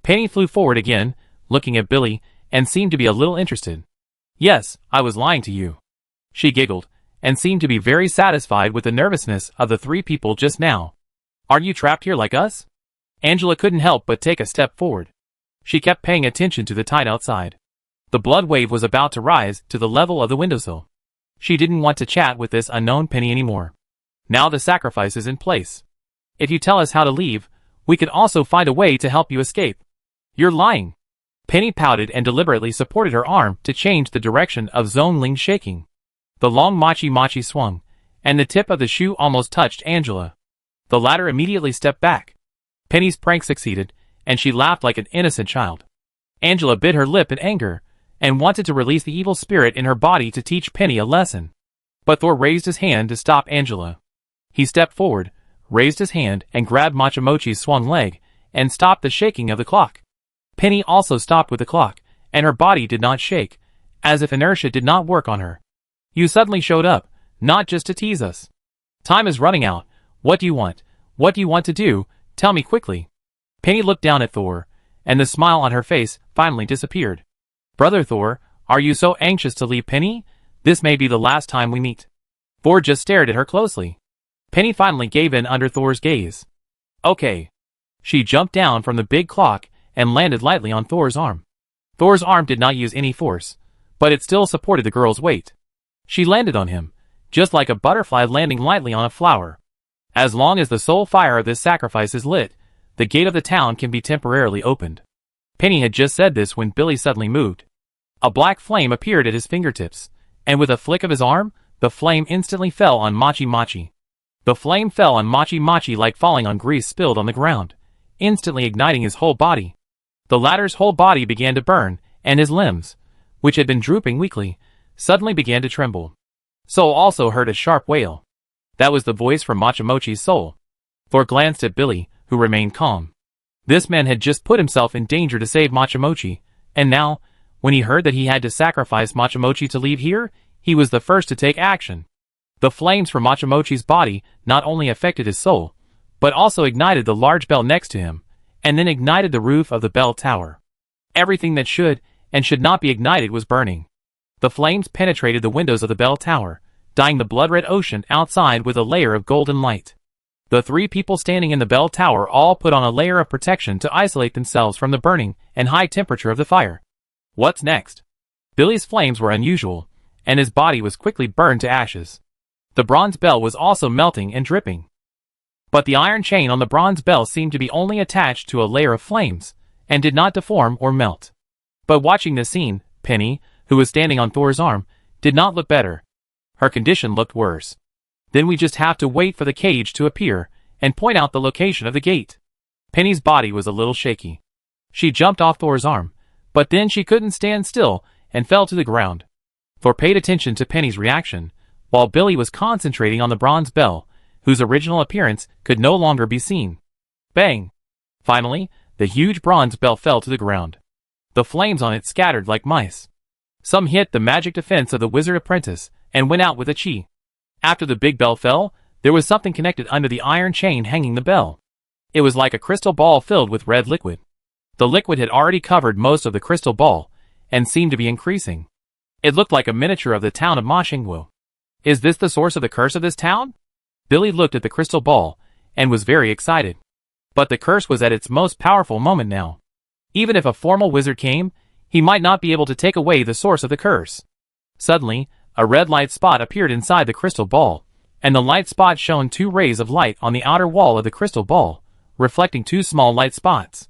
Penny flew forward again, looking at Billy, and seemed to be a little interested. Yes, I was lying to you. She giggled, and seemed to be very satisfied with the nervousness of the three people just now. Are you trapped here like us? Angela couldn't help but take a step forward. She kept paying attention to the tide outside. The blood wave was about to rise to the level of the windowsill. She didn't want to chat with this unknown Penny anymore. Now the sacrifice is in place. If you tell us how to leave, we can also find a way to help you escape. You're lying. Penny pouted and deliberately supported her arm to change the direction of Zone Ling's shaking. The long machi swung, and the tip of the shoe almost touched Angela. The latter immediately stepped back. Penny's prank succeeded, and she laughed like an innocent child. Angela bit her lip in anger, and wanted to release the evil spirit in her body to teach Penny a lesson. But Thor raised his hand to stop Angela. He stepped forward, raised his hand and grabbed Machamochi's swung leg, and stopped the shaking of the clock. Penny also stopped with the clock, and her body did not shake, as if inertia did not work on her. You suddenly showed up, not just to tease us. Time is running out. What do you want? What do you want to do? Tell me quickly. Penny looked down at Thor, and the smile on her face finally disappeared. Brother Thor, are you so anxious to leave Penny? This may be the last time we meet. Thor just stared at her closely. Penny finally gave in under Thor's gaze. Okay. She jumped down from the big clock and landed lightly on Thor's arm. Thor's arm did not use any force, but it still supported the girl's weight. She landed on him, just like a butterfly landing lightly on a flower. As long as the soul fire of this sacrifice is lit, the gate of the town can be temporarily opened. Penny had just said this when Billy suddenly moved. A black flame appeared at his fingertips, and with a flick of his arm, the flame instantly fell on Machi. The flame fell on Machi like falling on grease spilled on the ground, instantly igniting his whole body. The latter's whole body began to burn, and his limbs, which had been drooping weakly, suddenly began to tremble. Soul also heard a sharp wail. That was the voice from Machamochi's soul. Thor glanced at Billy, who remained calm. This man had just put himself in danger to save Machamochi, and now, when he heard that he had to sacrifice Machamochi to leave here, he was the first to take action. The flames from Machamochi's body not only affected his soul, but also ignited the large bell next to him, and then ignited the roof of the bell tower. Everything that should and should not be ignited was burning. The flames penetrated the windows of the bell tower, dyeing the blood-red ocean outside with a layer of golden light. The three people standing in the bell tower all put on a layer of protection to isolate themselves from the burning and high temperature of the fire. What's next? Billy's flames were unusual, and his body was quickly burned to ashes. The bronze bell was also melting and dripping. But the iron chain on the bronze bell seemed to be only attached to a layer of flames, and did not deform or melt. But watching this scene, Penny, who was standing on Thor's arm, did not look better. Her condition looked worse. Then we just have to wait for the cage to appear, and point out the location of the gate. Penny's body was a little shaky. She jumped off Thor's arm, but then she couldn't stand still, and fell to the ground. Thor paid attention to Penny's reaction, while Billy was concentrating on the bronze bell, whose original appearance could no longer be seen. Bang! Finally, the huge bronze bell fell to the ground. The flames on it scattered like mice. Some hit the magic defense of the wizard apprentice, and went out with a chi. After the big bell fell, there was something connected under the iron chain hanging the bell. It was like a crystal ball filled with red liquid. The liquid had already covered most of the crystal ball, and seemed to be increasing. It looked like a miniature of the town of Moshingwo. Is this the source of the curse of this town? Billy looked at the crystal ball, and was very excited. But the curse was at its most powerful moment now. Even if a formal wizard came, he might not be able to take away the source of the curse. Suddenly, a red light spot appeared inside the crystal ball, and the light spot shone two rays of light on the outer wall of the crystal ball, reflecting two small light spots.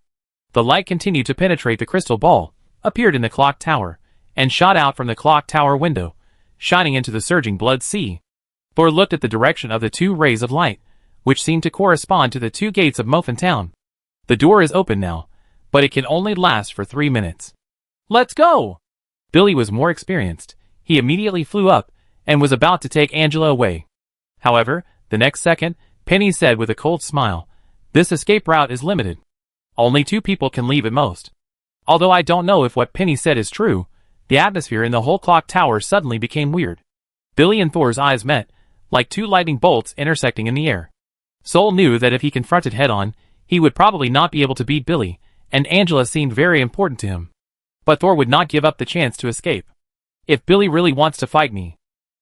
The light continued to penetrate the crystal ball, appeared in the clock tower, and shot out from the clock tower window, shining into the surging blood sea. Thor looked at the direction of the two rays of light, which seemed to correspond to the two gates of Muffin Town. The door is open now, but it can only last for 3 minutes. Let's go! Billy was more experienced. He immediately flew up, and was about to take Angela away. However, the next second, Penny said with a cold smile, "This escape route is limited. Only 2 people can leave at most." Although I don't know if what Penny said is true, the atmosphere in the whole clock tower suddenly became weird. Billy and Thor's eyes met, like 2 lightning bolts intersecting in the air. Sol knew that if he confronted head-on, he would probably not be able to beat Billy, and Angela seemed very important to him. But Thor would not give up the chance to escape. If Billy really wants to fight me.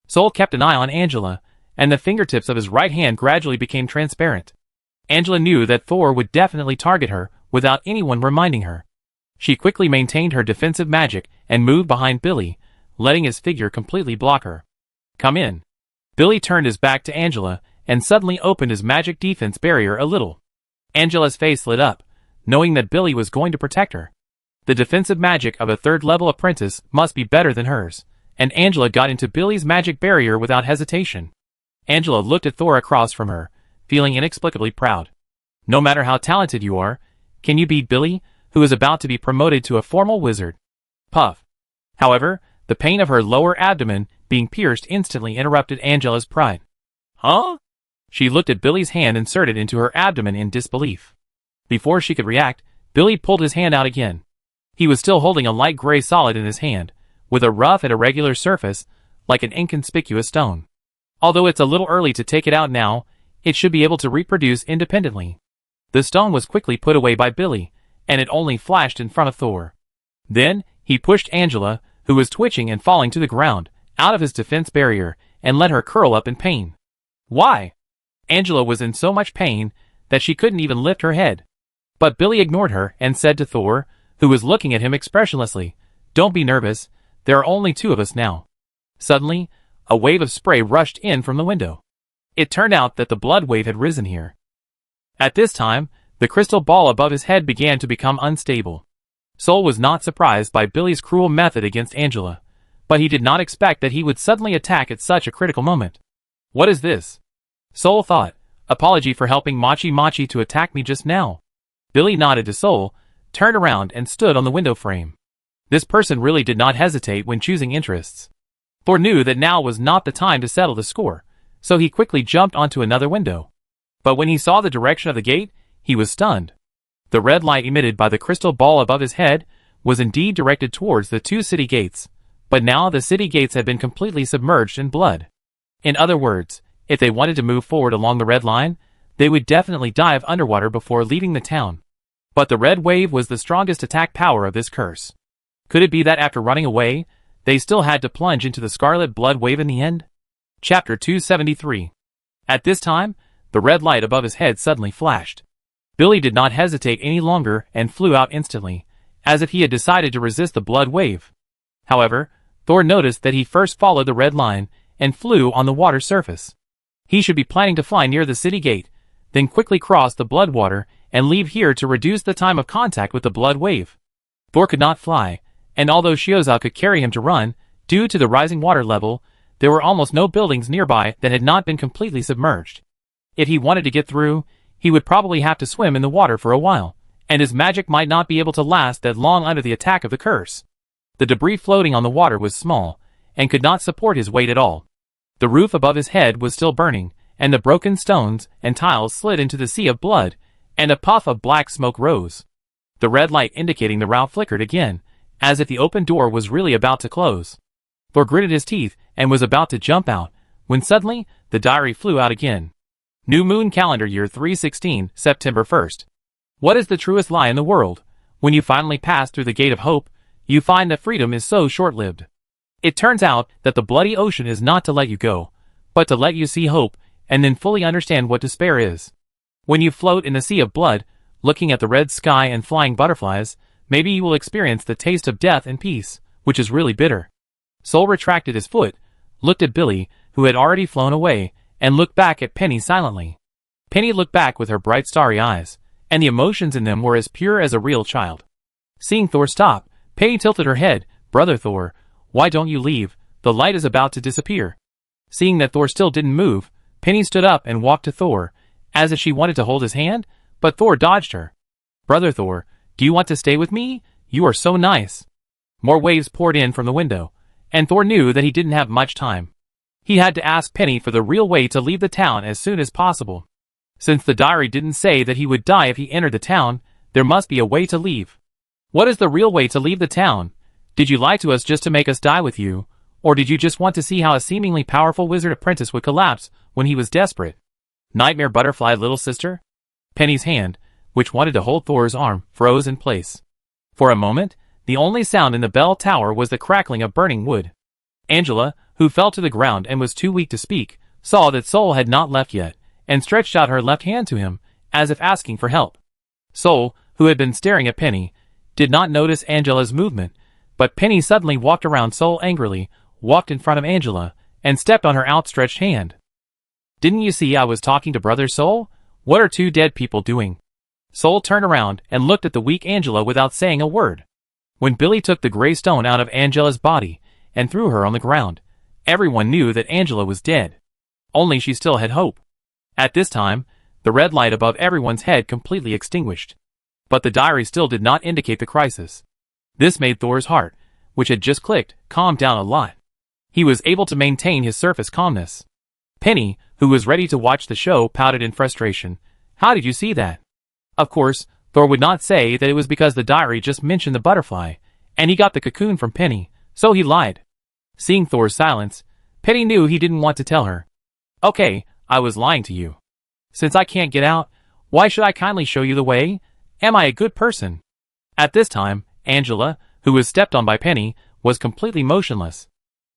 Sol kept an eye on Angela, and the fingertips of his right hand gradually became transparent. Angela knew that Thor would definitely target her without anyone reminding her. She quickly maintained her defensive magic and moved behind Billy, letting his figure completely block her. "Come in." Billy turned his back to Angela and suddenly opened his magic defense barrier a little. Angela's face lit up, knowing that Billy was going to protect her. The defensive magic of a 3rd-level apprentice must be better than hers, and Angela got into Billy's magic barrier without hesitation. Angela looked at Thor across from her, feeling inexplicably proud. No matter how talented you are, can you beat Billy, who is about to be promoted to a formal wizard? Puff. However, the pain of her lower abdomen being pierced instantly interrupted Angela's pride. Huh? She looked at Billy's hand inserted into her abdomen in disbelief. Before she could react, Billy pulled his hand out again. He was still holding a light gray solid in his hand, with a rough and irregular surface, like an inconspicuous stone. Although it's a little early to take it out now, it should be able to reproduce independently. The stone was quickly put away by Billy, and it only flashed in front of Thor. Then, he pushed Angela, who was twitching and falling to the ground, out of his defense barrier, and let her curl up in pain. Why? Angela was in so much pain that she couldn't even lift her head. But Billy ignored her and said to Thor, who was looking at him expressionlessly, "Don't be nervous, there are only 2 of us now." Suddenly, a wave of spray rushed in from the window. It turned out that the blood wave had risen here. At this time, the crystal ball above his head began to become unstable. Sol was not surprised by Billy's cruel method against Angela, but he did not expect that he would suddenly attack at such a critical moment. What is this? Sol thought, apology for helping Machi Machi to attack me just now. Billy nodded to Sol, turned around and stood on the window frame. This person really did not hesitate when choosing interests. Thor knew that now was not the time to settle the score, so he quickly jumped onto another window. But when he saw the direction of the gate, he was stunned. The red light emitted by the crystal ball above his head was indeed directed towards the 2 city gates, but now the city gates had been completely submerged in blood. In other words, if they wanted to move forward along the red line, they would definitely dive underwater before leaving the town. But the red wave was the strongest attack power of this curse. Could it be that after running away, they still had to plunge into the scarlet blood wave in the end? Chapter 273. At this time, the red light above his head suddenly flashed. Billy did not hesitate any longer and flew out instantly, as if he had decided to resist the blood wave. However, Thor noticed that he first followed the red line and flew on the water's surface. He should be planning to fly near the city gate, then quickly cross the blood water and leave here to reduce the time of contact with the blood wave. Thor could not fly, and although Shioza could carry him to run, due to the rising water level, there were almost no buildings nearby that had not been completely submerged. If he wanted to get through, he would probably have to swim in the water for a while, and his magic might not be able to last that long under the attack of the curse. The debris floating on the water was small, and could not support his weight at all. The roof above his head was still burning, and the broken stones and tiles slid into the sea of blood, and a puff of black smoke rose. The red light indicating the route flickered again, as if the open door was really about to close. Thor gritted his teeth and was about to jump out, when suddenly, the diary flew out again. New Moon Calendar Year 316, September 1st. What is the truest lie in the world? When you finally pass through the gate of hope, you find that freedom is so short-lived. It turns out that the bloody ocean is not to let you go, but to let you see hope, and then fully understand what despair is. When you float in the sea of blood, looking at the red sky and flying butterflies, maybe you will experience the taste of death and peace, which is really bitter. Soul retracted his foot, looked at Billy, who had already flown away, and looked back at Penny silently. Penny looked back with her bright starry eyes, and the emotions in them were as pure as a real child. Seeing Thor stop, Penny tilted her head. "Brother Thor, why don't you leave? The light is about to disappear." Seeing that Thor still didn't move, Penny stood up and walked to Thor, as if she wanted to hold his hand, but Thor dodged her. "Brother Thor, do you want to stay with me? You are so nice." More waves poured in from the window, and Thor knew that he didn't have much time. He had to ask Penny for the real way to leave the town as soon as possible. Since the diary didn't say that he would die if he entered the town, there must be a way to leave. "What is the real way to leave the town? Did you lie to us just to make us die with you, or did you just want to see how a seemingly powerful wizard apprentice would collapse when he was desperate?" "Nightmare butterfly, little sister?" Penny's hand, which wanted to hold Thor's arm, froze in place. For a moment, the only sound in the bell tower was the crackling of burning wood. Angela, who fell to the ground and was too weak to speak, saw that Soul had not left yet, and stretched out her left hand to him, as if asking for help. Soul, who had been staring at Penny, did not notice Angela's movement, but Penny suddenly walked around Soul angrily, walked in front of Angela, and stepped on her outstretched hand. "Didn't you see I was talking to Brother Soul? What are two dead people doing?" Soul turned around and looked at the weak Angela without saying a word. When Billy took the gray stone out of Angela's body and threw her on the ground, everyone knew that Angela was dead. Only she still had hope. At this time, the red light above everyone's head completely extinguished. But the diary still did not indicate the crisis. This made Thor's heart, which had just clicked, calm down a lot. He was able to maintain his surface calmness. Penny, who was ready to watch the show, pouted in frustration. "How did you see that?" Of course, Thor would not say that it was because the diary just mentioned the butterfly, and he got the cocoon from Penny, so he lied. Seeing Thor's silence, Penny knew he didn't want to tell her. "Okay, I was lying to you. Since I can't get out, why should I kindly show you the way? Am I a good person?" At this time, Angela, who was stepped on by Penny, was completely motionless.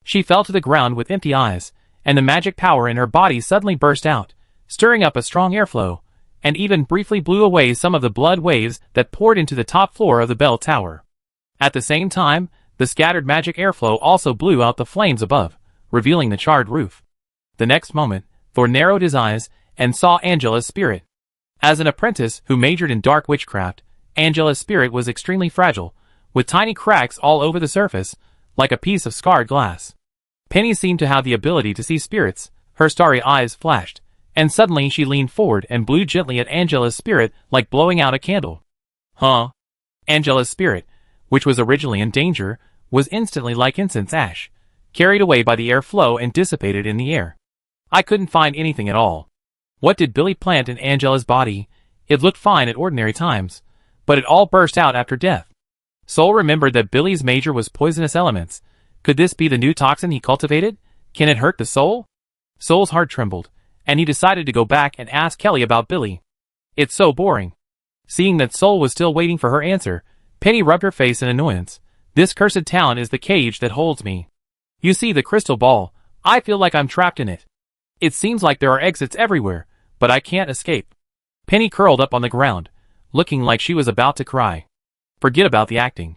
She fell to the ground with empty eyes, and the magic power in her body suddenly burst out, stirring up a strong airflow, and even briefly blew away some of the blood waves that poured into the top floor of the bell tower. At the same time, the scattered magic airflow also blew out the flames above, revealing the charred roof. The next moment, Thor narrowed his eyes and saw Angela's spirit. As an apprentice who majored in dark witchcraft, Angela's spirit was extremely fragile, with tiny cracks all over the surface, like a piece of scarred glass. Penny seemed to have the ability to see spirits. Her starry eyes flashed, and suddenly she leaned forward and blew gently at Angela's spirit like blowing out a candle. "Huh?" Angela's spirit, which was originally in danger, was instantly like incense ash, carried away by the airflow and dissipated in the air. "I couldn't find anything at all. What did Billy plant in Angela's body? It looked fine at ordinary times, but it all burst out after death." Soul remembered that Billy's major was poisonous elements. Could this be the new toxin he cultivated? Can it hurt the soul? Soul's heart trembled, and he decided to go back and ask Kelly about Billy. "It's so boring." Seeing that Soul was still waiting for her answer, Penny rubbed her face in annoyance. "This cursed town is the cage that holds me. You see the crystal ball? I feel like I'm trapped in it. It seems like there are exits everywhere, but I can't escape." Penny curled up on the ground, looking like she was about to cry. "Forget about the acting.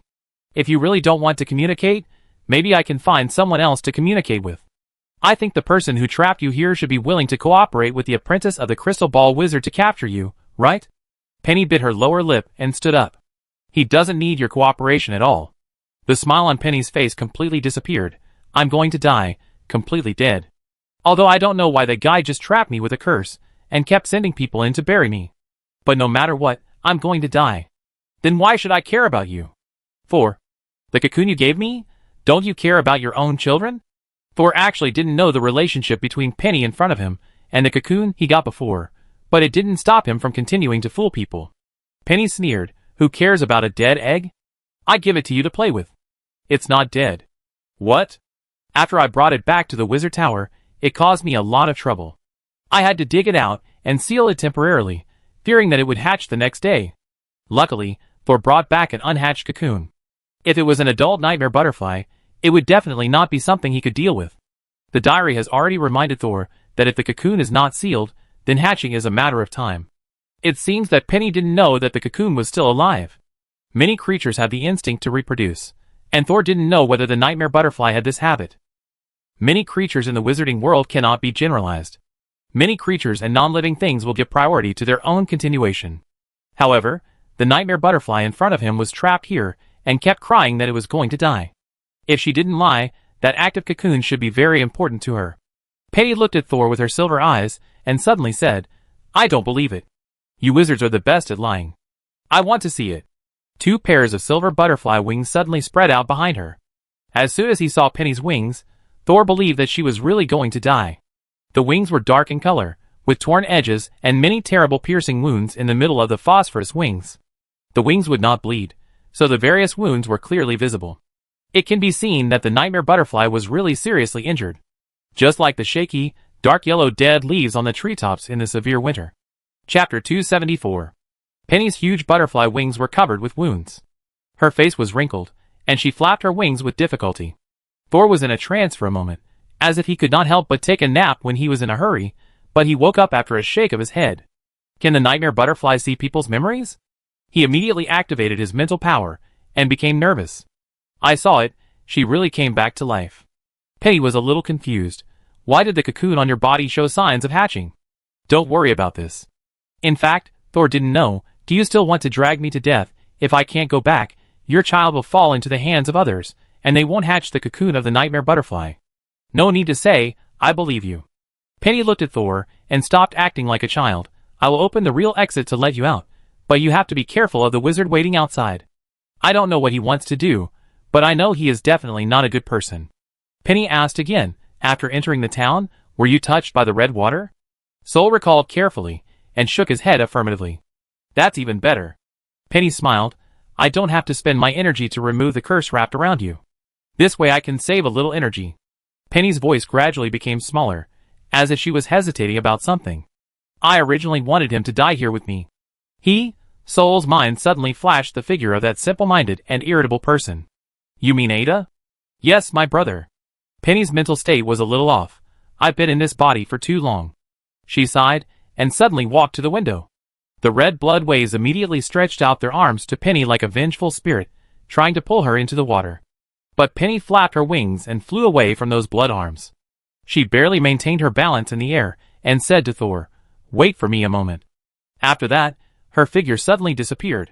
If you really don't want to communicate, Maybe I can find someone else to communicate with. I think the person who trapped you here should be willing to cooperate with the apprentice of the crystal ball wizard to capture you, right? Penny bit her lower lip and stood up. He doesn't need your cooperation at all. The smile on Penny's face completely disappeared. I'm going to die, completely dead. Although I don't know why the guy just trapped me with a curse, and kept sending people in to bury me. But no matter what, I'm going to die. Then why should I care about you? Thor. The cocoon you gave me? Don't you care about your own children? Thor actually didn't know the relationship between Penny in front of him and the cocoon he got before, but it didn't stop him from continuing to fool people. Penny sneered, who cares about a dead egg? I give it to you to play with. It's not dead. What? After I brought it back to the wizard tower, it caused me a lot of trouble. I had to dig it out and seal it temporarily, fearing that it would hatch the next day. Luckily, Thor brought back an unhatched cocoon. If it was an adult nightmare butterfly, it would definitely not be something he could deal with. The diary has already reminded Thor that if the cocoon is not sealed, then hatching is a matter of time. It seems that Penny didn't know that the cocoon was still alive. Many creatures have the instinct to reproduce, and Thor didn't know whether the nightmare butterfly had this habit. Many creatures in the wizarding world cannot be generalized. Many creatures and non-living things will give priority to their own continuation. However, the nightmare butterfly in front of him was trapped here and kept crying that it was going to die. If she didn't lie, that active cocoon should be very important to her. Penny looked at Thor with her silver eyes and suddenly said, I don't believe it. You wizards are the best at lying. I want to see it. 2 pairs of silver butterfly wings suddenly spread out behind her. As soon as he saw Penny's wings, Thor believed that she was really going to die. The wings were dark in color, with torn edges and many terrible piercing wounds in the middle of the phosphorus wings. The wings would not bleed, so the various wounds were clearly visible. It can be seen that the nightmare butterfly was really seriously injured. Just like the shaky, dark yellow dead leaves on the treetops in the severe winter. Chapter 274. Penny's huge butterfly wings were covered with wounds. Her face was wrinkled, and she flapped her wings with difficulty. Thor was in a trance for a moment, as if he could not help but take a nap when he was in a hurry, but he woke up after a shake of his head. Can the nightmare butterfly see people's memories? He immediately activated his mental power, and became nervous. I saw it, she really came back to life. Penny was a little confused. Why did the cocoon on your body show signs of hatching? Don't worry about this. In fact, Thor didn't know, do you still want to drag me to death? If I can't go back, your child will fall into the hands of others, and they won't hatch the cocoon of the nightmare butterfly. No need to say, I believe you. Penny looked at Thor, and stopped acting like a child. I will open the real exit to let you out, but you have to be careful of the wizard waiting outside. I don't know what he wants to do, but I know he is definitely not a good person. Penny asked again, after entering the town, were you touched by the red water? Sol recalled carefully, and shook his head affirmatively. That's even better. Penny smiled. I don't have to spend my energy to remove the curse wrapped around you. This way I can save a little energy. Penny's voice gradually became smaller, as if she was hesitating about something. I originally wanted him to die here with me. Sol's mind suddenly flashed the figure of that simple-minded and irritable person. You mean Ada? Yes, my brother. Penny's mental state was a little off. I've been in this body for too long. She sighed, and suddenly walked to the window. The red blood waves immediately stretched out their arms to Penny like a vengeful spirit, trying to pull her into the water. But Penny flapped her wings and flew away from those blood arms. She barely maintained her balance in the air, and said to Thor, wait for me a moment. After that, her figure suddenly disappeared.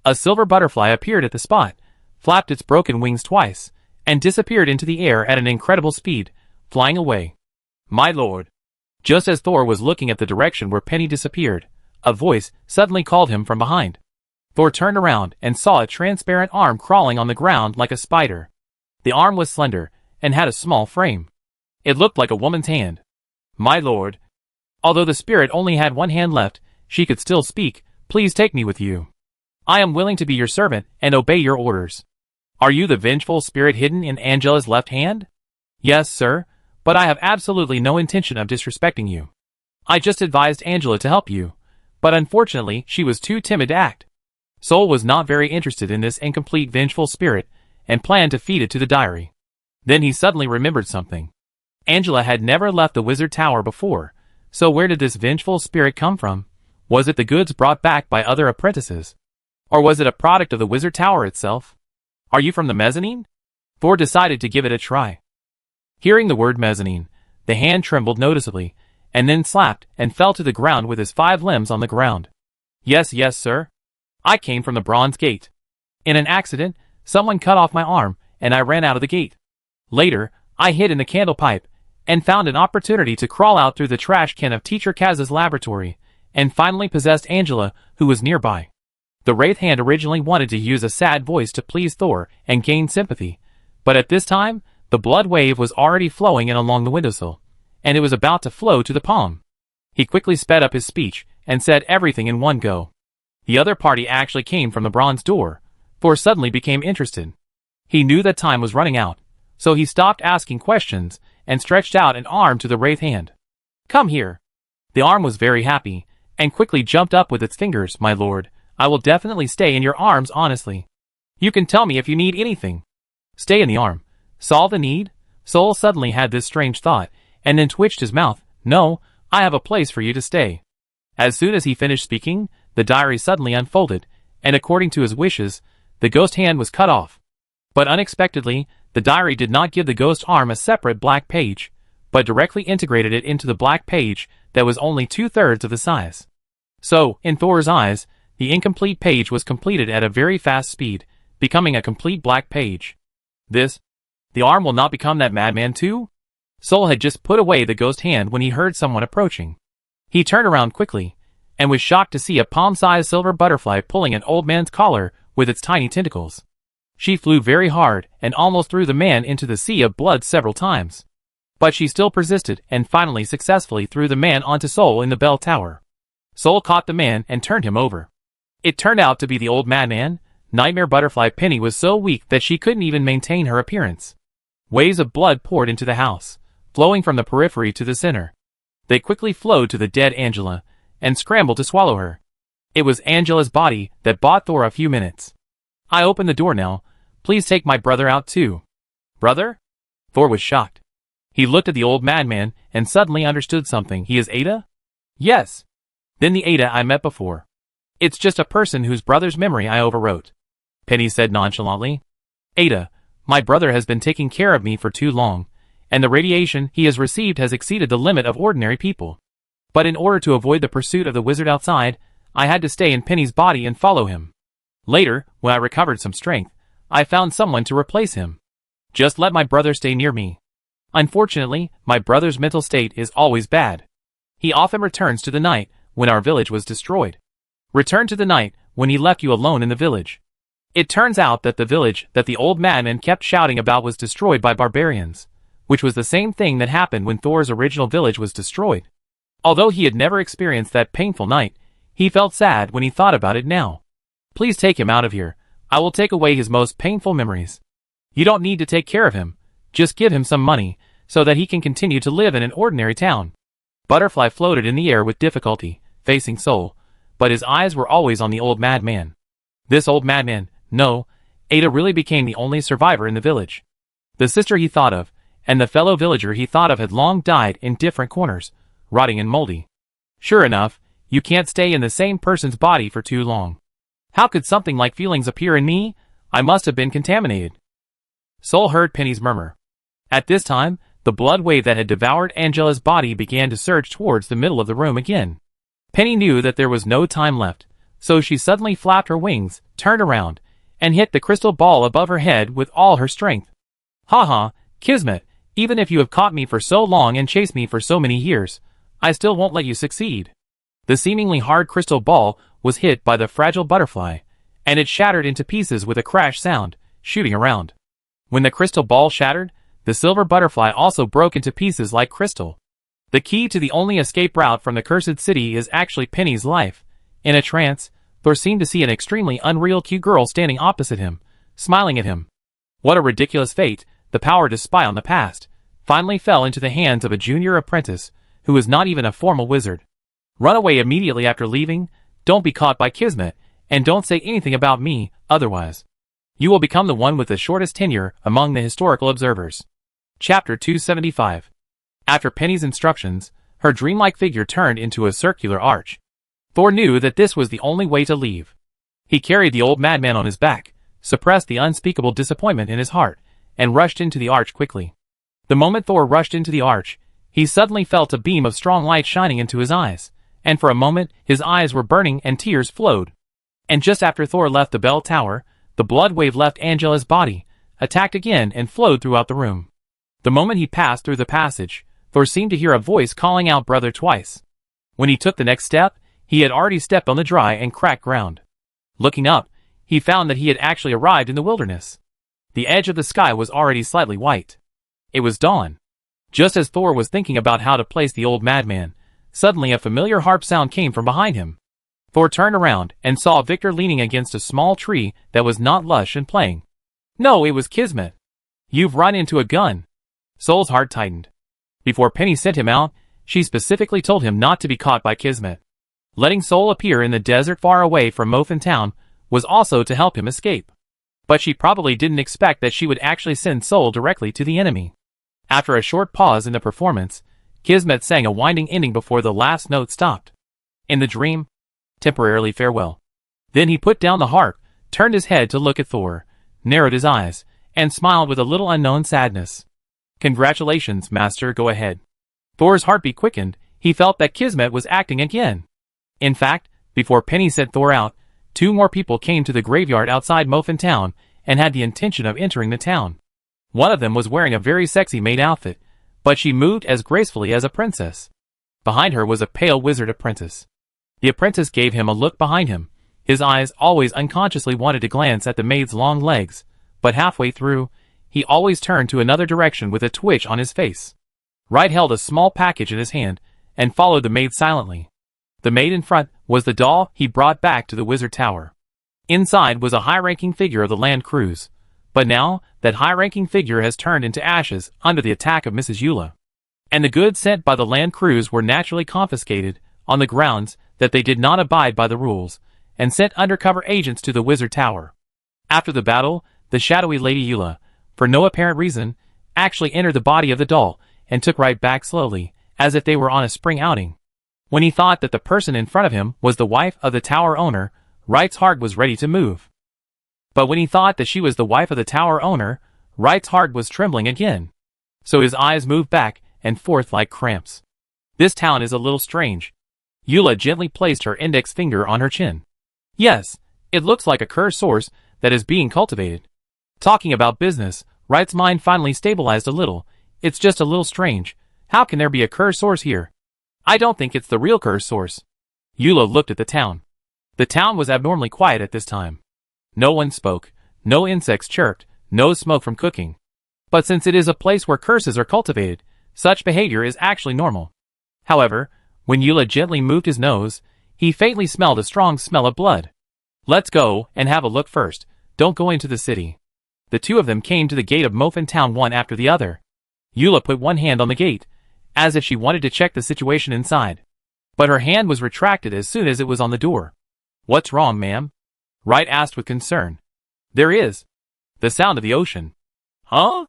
A silver butterfly appeared at the spot, flapped its broken wings twice, and disappeared into the air at an incredible speed, flying away. My lord. Just as Thor was looking at the direction where Penny disappeared, a voice suddenly called him from behind. Thor turned around and saw a transparent arm crawling on the ground like a spider. The arm was slender, and had a small frame. It looked like a woman's hand. My lord. Although the spirit only had one hand left, she could still speak, please take me with you. I am willing to be your servant and obey your orders. Are you the vengeful spirit hidden in Angela's left hand? Yes, sir, but I have absolutely no intention of disrespecting you. I just advised Angela to help you, but unfortunately she was too timid to act. Sol was not very interested in this incomplete vengeful spirit, and planned to feed it to the diary. Then he suddenly remembered something. Angela had never left the wizard tower before, so where did this vengeful spirit come from? Was it the goods brought back by other apprentices? Or was it a product of the wizard tower itself? Are you from the mezzanine? Thor decided to give it a try. Hearing the word mezzanine, the hand trembled noticeably, and then slapped and fell to the ground with his 5 limbs on the ground. Yes, yes, sir. I came from the Bronze Gate. In an accident, someone cut off my arm, and I ran out of the gate. Later, I hid in the candle pipe, and found an opportunity to crawl out through the trash can of Teacher Kaz's laboratory, and finally possessed Angela, who was nearby. The Wraith Hand originally wanted to use a sad voice to please Thor and gain sympathy, but at this time, the blood wave was already flowing in along the windowsill, and it was about to flow to the palm. He quickly sped up his speech and said everything in one go. The other party actually came from the bronze door. Thor suddenly became interested. He knew that time was running out, so he stopped asking questions and stretched out an arm to the Wraith Hand. Come here. The arm was very happy, and quickly jumped up with its fingers. My lord, I will definitely stay in your arms honestly. You can tell me if you need anything. Stay in the arm. Solve the need? Soul suddenly had this strange thought, and then twitched his mouth. No, I have a place for you to stay. As soon as he finished speaking, the diary suddenly unfolded, and according to his wishes, the ghost hand was cut off. But unexpectedly, the diary did not give the ghost arm a separate black page, but directly integrated it into the black page that was only 2/3 of the size. So, in Thor's eyes, the incomplete page was completed at a very fast speed, becoming a complete black page. The arm will not become that madman too? Soul had just put away the ghost hand when he heard someone approaching. He turned around quickly, and was shocked to see a palm-sized silver butterfly pulling an old man's collar with its tiny tentacles. She flew very hard and almost threw the man into the sea of blood several times. But she still persisted and finally successfully threw the man onto Soul in the bell tower. Soul caught the man and turned him over. It turned out to be the old madman. Nightmare Butterfly Penny was so weak that she couldn't even maintain her appearance. Waves of blood poured into the house, flowing from the periphery to the center. They quickly flowed to the dead Angela, and scrambled to swallow her. It was Angela's body that bought Thor a few minutes. I open the door now. Please take my brother out too. Brother? Thor was shocked. He looked at the old madman and suddenly understood something. He is Ada? Yes. Then the Ada I met before. It's just a person whose brother's memory I overwrote. Penny said nonchalantly. Ada, my brother has been taking care of me for too long, and the radiation he has received has exceeded the limit of ordinary people. But in order to avoid the pursuit of the wizard outside, I had to stay in Penny's body and follow him. Later, when I recovered some strength, I found someone to replace him. Just let my brother stay near me. Unfortunately, my brother's mental state is always bad. He often returns to the night when our village was destroyed. Returned to the night when he left you alone in the village. It turns out that the village that the old madman kept shouting about was destroyed by barbarians, which was the same thing that happened when Thor's original village was destroyed. Although he had never experienced that painful night, he felt sad when he thought about it now. Please take him out of here. I will take away his most painful memories. You don't need to take care of him. Just give him some money, so that he can continue to live in an ordinary town. Butterfly floated in the air with difficulty, facing Soul, but his eyes were always on the old madman. This old madman, no, Ada really became the only survivor in the village. The sister he thought of, and the fellow villager he thought of had long died in different corners, rotting and moldy. Sure enough, you can't stay in the same person's body for too long. How could something like feelings appear in me? I must have been contaminated. Soul heard Penny's murmur. At this time, the blood wave that had devoured Angela's body began to surge towards the middle of the room again. Penny knew that there was no time left, so she suddenly flapped her wings, turned around, and hit the crystal ball above her head with all her strength. Ha ha, Kismet, even if you have caught me for so long and chased me for so many years, I still won't let you succeed. The seemingly hard crystal ball was hit by the fragile butterfly, and it shattered into pieces with a crash sound, shooting around. When the crystal ball shattered, the silver butterfly also broke into pieces like crystal. The key to the only escape route from the cursed city is actually Penny's life. In a trance, Thor seemed to see an extremely unreal cute girl standing opposite him, smiling at him. What a ridiculous fate, the power to spy on the past, finally fell into the hands of a junior apprentice, who was not even a formal wizard. Run away immediately after leaving, don't be caught by Kismet, and don't say anything about me, otherwise. You will become the one with the shortest tenure among the historical observers. Chapter 275. After Penny's instructions, her dreamlike figure turned into a circular arch. Thor knew that this was the only way to leave. He carried the old madman on his back, suppressed the unspeakable disappointment in his heart, and rushed into the arch quickly. The moment Thor rushed into the arch, he suddenly felt a beam of strong light shining into his eyes, and for a moment his eyes were burning and tears flowed. And just after Thor left the bell tower, the blood wave left Angela's body, attacked again and flowed throughout the room. The moment he passed through the passage, Thor seemed to hear a voice calling out brother twice. When he took the next step, he had already stepped on the dry and cracked ground. Looking up, he found that he had actually arrived in the wilderness. The edge of the sky was already slightly white. It was dawn. Just as Thor was thinking about how to place the old madman, suddenly a familiar harp sound came from behind him. Thor turned around and saw Victor leaning against a small tree that was not lush and playing. No, it was Kismet. You've run into a gun. Sol's heart tightened. Before Penny sent him out, she specifically told him not to be caught by Kismet. Letting Sol appear in the desert far away from Mofin Town was also to help him escape. But she probably didn't expect that she would actually send Sol directly to the enemy. After a short pause in the performance, Kismet sang a winding ending before the last note stopped. In the dream, temporarily farewell. Then he put down the harp, turned his head to look at Thor, narrowed his eyes, and smiled with a little unknown sadness. Congratulations, master, go ahead. Thor's heartbeat quickened. He felt that Kismet was acting again. In fact, before Penny sent Thor out, 2 more people came to the graveyard outside Mofin Town and had the intention of entering the town. One of them was wearing a very sexy maid outfit, but she moved as gracefully as a princess. Behind her was a pale wizard apprentice. The apprentice gave him a look behind him. His eyes always unconsciously wanted to glance at the maid's long legs, but halfway through, he always turned to another direction with a twitch on his face. Wright held a small package in his hand and followed the maid silently. The maid in front was the doll he brought back to the wizard tower. Inside was a high-ranking figure of the land crews, but now that high-ranking figure has turned into ashes under the attack of Mrs. Eula. And the goods sent by the land crews were naturally confiscated on the grounds that they did not abide by the rules, and sent undercover agents to the wizard tower. After the battle, the shadowy Lady Eula, for no apparent reason, actually entered the body of the doll and took Wright back slowly, as if they were on a spring outing. When he thought that the person in front of him was the wife of the tower owner, Wright's heart was ready to move. But when he thought that she was the wife of the tower owner, Wright's heart was trembling again. So his eyes moved back and forth like cramps. This town is a little strange. Eula gently placed her index finger on her chin. Yes, it looks like a cursed source that is being cultivated. Talking about business, Wright's mind finally stabilized a little. It's just a little strange. How can there be a cursed source here? I don't think it's the real cursed source. Eula looked at the town. The town was abnormally quiet at this time. No one spoke, no insects chirped, no smoke from cooking. But since it is a place where curses are cultivated, such behavior is actually normal. However, when Eula gently moved his nose, he faintly smelled a strong smell of blood. Let's go and have a look first. Don't go into the city. The 2 of them came to the gate of Mofin Town one after the other. Eula put one hand on the gate, as if she wanted to check the situation inside. But her hand was retracted as soon as it was on the door. What's wrong, ma'am? Wright asked with concern. There is. The sound of the ocean. Huh?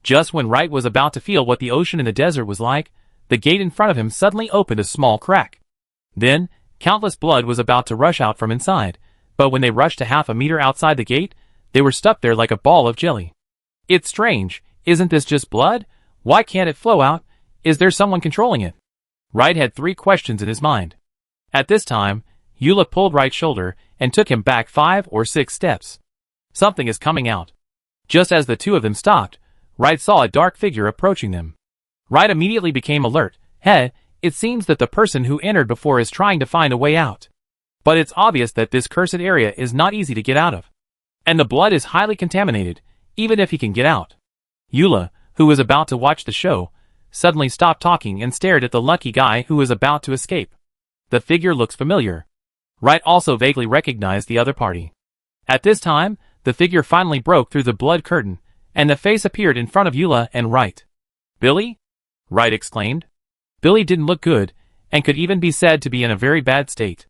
Just when Wright was about to feel what the ocean in the desert was like, the gate in front of him suddenly opened a small crack. Then, countless blood was about to rush out from inside, but when they rushed to half a meter outside the gate, they were stuck there like a ball of jelly. It's strange, isn't this just blood? Why can't it flow out? Is there someone controlling it? Wright had 3 questions in his mind. At this time, Eula pulled Wright's shoulder and took him back 5 or 6 steps. Something is coming out. Just as the 2 of them stopped, Wright saw a dark figure approaching them. Wright immediately became alert. It seems that the person who entered before is trying to find a way out. But it's obvious that this cursed area is not easy to get out of. And the blood is highly contaminated, even if he can get out. Eula, who was about to watch the show, suddenly stopped talking and stared at the lucky guy who was about to escape. The figure looks familiar. Wright also vaguely recognized the other party. At this time, the figure finally broke through the blood curtain, and the face appeared in front of Eula and Wright. Billy? Wright exclaimed. Billy didn't look good, and could even be said to be in a very bad state.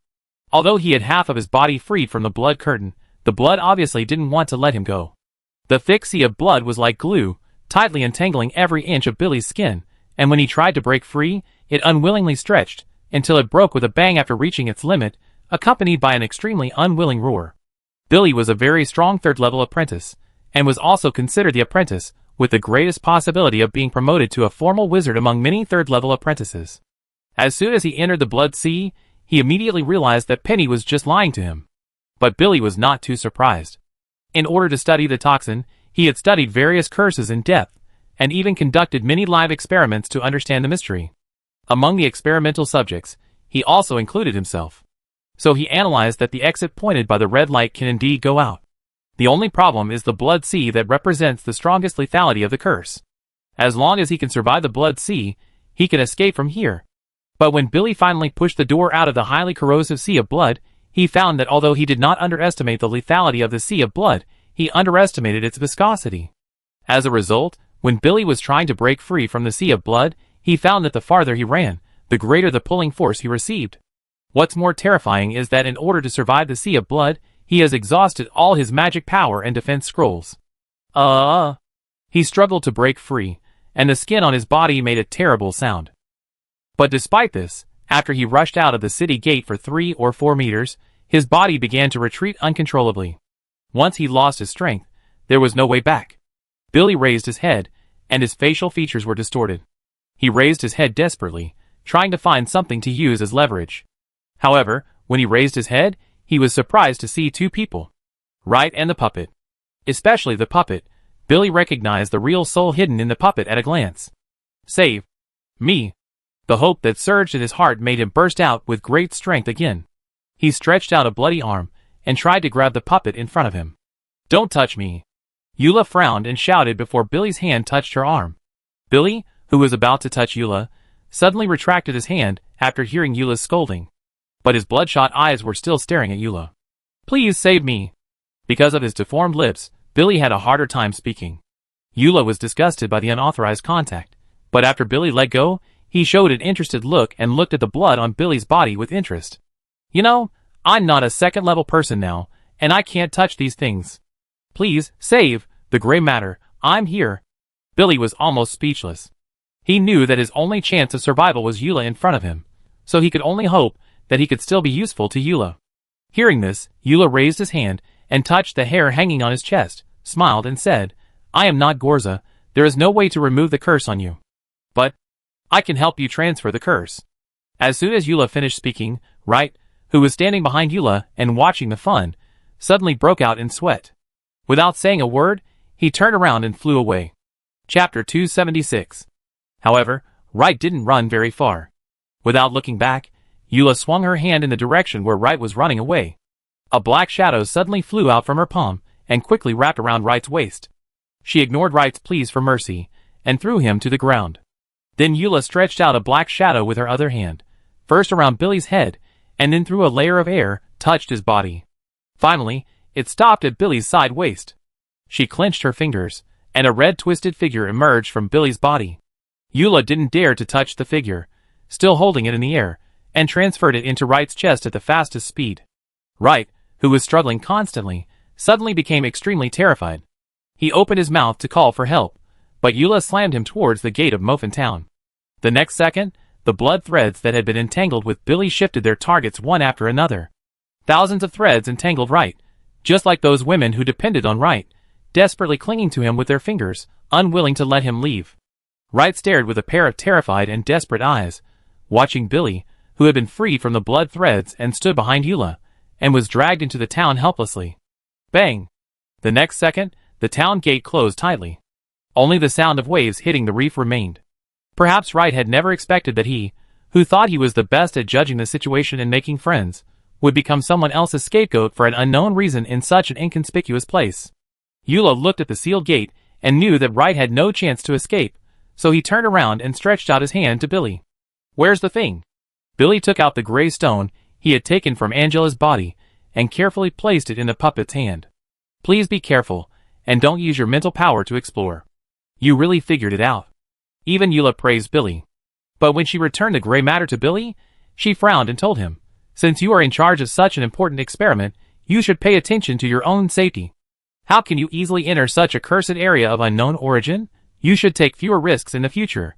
Although he had half of his body freed from the blood curtain, the blood obviously didn't want to let him go. The thick sea of blood was like glue, tightly entangling every inch of Billy's skin, and when he tried to break free, it unwillingly stretched, until it broke with a bang after reaching its limit, accompanied by an extremely unwilling roar. Billy was a very strong 3rd-level apprentice, and was also considered the apprentice, with the greatest possibility of being promoted to a formal wizard among many third-level apprentices. As soon as he entered the Blood Sea, he immediately realized that Penny was just lying to him. But Billy was not too surprised. In order to study the toxin, he had studied various curses in depth, and even conducted many live experiments to understand the mystery. Among the experimental subjects, he also included himself. So he analyzed that the exit pointed by the red light can indeed go out. The only problem is the Blood Sea that represents the strongest lethality of the curse. As long as he can survive the Blood Sea, he can escape from here. But when Billy finally pushed the door out of the highly corrosive sea of blood, he found that although he did not underestimate the lethality of the sea of blood, he underestimated its viscosity. As a result, when Billy was trying to break free from the sea of blood, he found that the farther he ran, the greater the pulling force he received. What's more terrifying is that in order to survive the sea of blood, he has exhausted all his magic power and defense scrolls. He struggled to break free, and the skin on his body made a terrible sound. But despite this, after he rushed out of the city gate for 3 or 4 meters, his body began to retreat uncontrollably. Once he lost his strength, there was no way back. Billy raised his head, and his facial features were distorted. He raised his head desperately, trying to find something to use as leverage. However, when he raised his head, he was surprised to see 2 people. Wright and the puppet. Especially the puppet, Billy recognized the real soul hidden in the puppet at a glance. Save me. The hope that surged in his heart made him burst out with great strength again. He stretched out a bloody arm, and tried to grab the puppet in front of him. Don't touch me. Eula frowned and shouted before Billy's hand touched her arm. Billy, who was about to touch Eula, suddenly retracted his hand after hearing Eula's scolding. But his bloodshot eyes were still staring at Eula. Please save me. Because of his deformed lips, Billy had a harder time speaking. Eula was disgusted by the unauthorized contact, but after Billy let go, he showed an interested look and looked at the blood on Billy's body with interest. You know, I'm not a second-level person now, and I can't touch these things. Please, save the gray matter, I'm here. Billy was almost speechless. He knew that his only chance of survival was Eula in front of him, so he could only hope that he could still be useful to Eula. Hearing this, Eula raised his hand and touched the hair hanging on his chest, smiled and said, I am not Gorza, there is no way to remove the curse on you. But I can help you transfer the curse. As soon as Eula finished speaking, Wright, who was standing behind Eula and watching the fun, suddenly broke out in sweat. Without saying a word, he turned around and flew away. Chapter 276. However, Wright didn't run very far. Without looking back, Eula swung her hand in the direction where Wright was running away. A black shadow suddenly flew out from her palm and quickly wrapped around Wright's waist. She ignored Wright's pleas for mercy and threw him to the ground. Then Eula stretched out a black shadow with her other hand, first around Billy's head, and then through a layer of air, touched his body. Finally, it stopped at Billy's side waist. She clenched her fingers, and a red twisted figure emerged from Billy's body. Eula didn't dare to touch the figure, still holding it in the air, and transferred it into Wright's chest at the fastest speed. Wright, who was struggling constantly, suddenly became extremely terrified. He opened his mouth to call for help, but Eula slammed him towards the gate of Muffin Town. The next second, the blood threads that had been entangled with Billy shifted their targets one after another. Thousands of threads entangled Wright, just like those women who depended on Wright, desperately clinging to him with their fingers, unwilling to let him leave. Wright stared with a pair of terrified and desperate eyes, watching Billy, who had been freed from the blood threads and stood behind Eula, and was dragged into the town helplessly. Bang! The next second, the town gate closed tightly. Only the sound of waves hitting the reef remained. Perhaps Wright had never expected that he, who thought he was the best at judging the situation and making friends, would become someone else's scapegoat for an unknown reason in such an inconspicuous place. Eula looked at the sealed gate and knew that Wright had no chance to escape, so he turned around and stretched out his hand to Billy. Where's the thing? Billy took out the gray stone he had taken from Angela's body and carefully placed it in the puppet's hand. Please be careful, and don't use your mental power to explore. You really figured it out. Even Eula praised Billy. But when she returned the gray matter to Billy, she frowned and told him, since you are in charge of such an important experiment, you should pay attention to your own safety. How can you easily enter such a cursed area of unknown origin? You should take fewer risks in the future.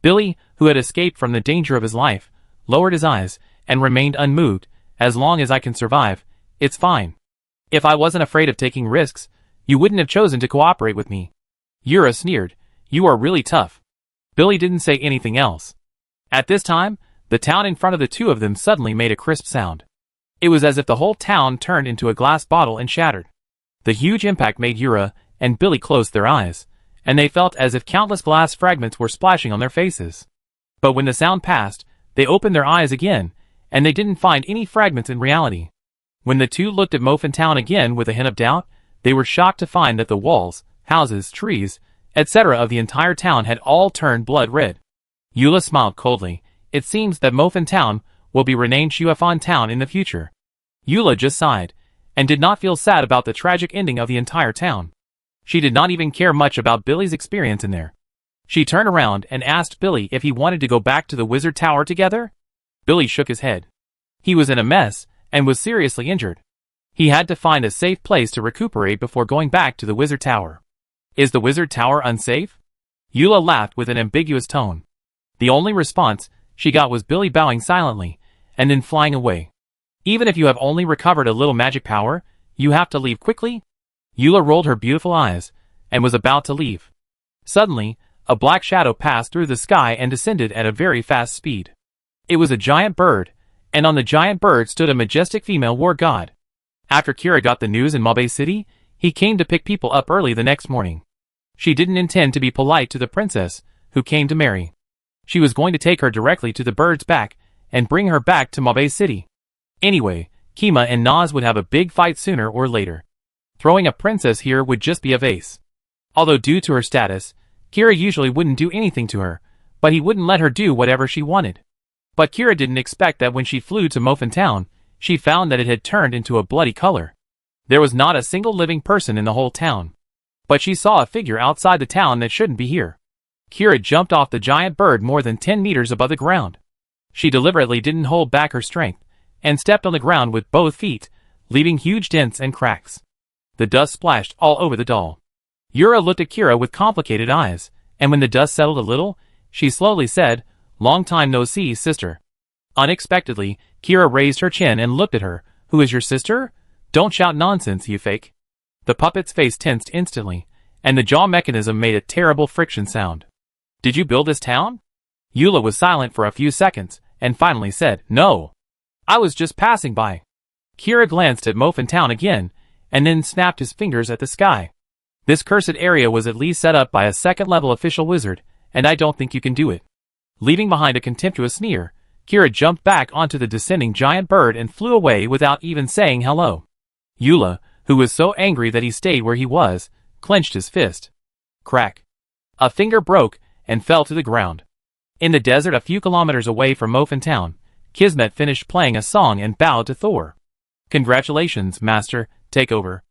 Billy, who had escaped from the danger of his life, lowered his eyes and remained unmoved. As long as I can survive, it's fine. If I wasn't afraid of taking risks, You wouldn't have chosen to cooperate with me. Yura sneered. You are really tough. Billy didn't say anything else. At this time, the town in front of the two of them suddenly made a crisp sound. It was as if the whole town turned into a glass bottle and shattered. The huge impact made Yura and Billy close their eyes, and they felt as if countless glass fragments were splashing on their faces. But when the sound passed, they opened their eyes again, and they didn't find any fragments in reality. When the two looked at Muffin Town again with a hint of doubt, they were shocked to find that the walls, houses, trees, etc. of the entire town had all turned blood red. Eula smiled coldly. It seems that Muffin Town will be renamed Shuafan Town in the future. Eula just sighed, and did not feel sad about the tragic ending of the entire town. She did not even care much about Billy's experience in there. She turned around and asked Billy if he wanted to go back to the Wizard Tower together. Billy shook his head. He was in a mess, and was seriously injured. He had to find a safe place to recuperate before going back to the Wizard Tower. Is the Wizard Tower unsafe? Eula laughed with an ambiguous tone. The only response she got was Billy bowing silently, and then flying away. Even if you have only recovered a little magic power, you have to leave quickly? Eula rolled her beautiful eyes, and was about to leave. Suddenly, a black shadow passed through the sky and descended at a very fast speed. It was a giant bird, and on the giant bird stood a majestic female war god. After Kira got the news in Mabe City, he came to pick people up early the next morning. She didn't intend to be polite to the princess, who came to marry. She was going to take her directly to the bird's back, and bring her back to Mabe City. Anyway, Kima and Naz would have a big fight sooner or later. Throwing a princess here would just be a vase. Although due to her status, Kira usually wouldn't do anything to her, but he wouldn't let her do whatever she wanted. But Kira didn't expect that when she flew to Muffin Town, she found that it had turned into a bloody color. There was not a single living person in the whole town. But she saw a figure outside the town that shouldn't be here. Kira jumped off the giant bird more than 10 meters above the ground. She deliberately didn't hold back her strength, and stepped on the ground with both feet, leaving huge dents and cracks. The dust splashed all over the doll. Yura looked at Kira with complicated eyes, and when the dust settled a little, she slowly said, "Long time no see, sister." Unexpectedly, Kira raised her chin and looked at her. "Who is your sister? Don't shout nonsense, you fake." The puppet's face tensed instantly, and the jaw mechanism made a terrible friction sound. "Did you build this town?" Eula was silent for a few seconds, and finally said, "No. I was just passing by." Kira glanced at Muffin Town again, and then snapped his fingers at the sky. "This cursed area was at least set up by a second-level official wizard, and I don't think you can do it." Leaving behind a contemptuous sneer, Kira jumped back onto the descending giant bird and flew away without even saying hello. Eula, who was so angry that he stayed where he was, clenched his fist. Crack. A finger broke and fell to the ground. In the desert a few kilometers away from Muffin Town, Kismet finished playing a song and bowed to Thor. "Congratulations, master, take over."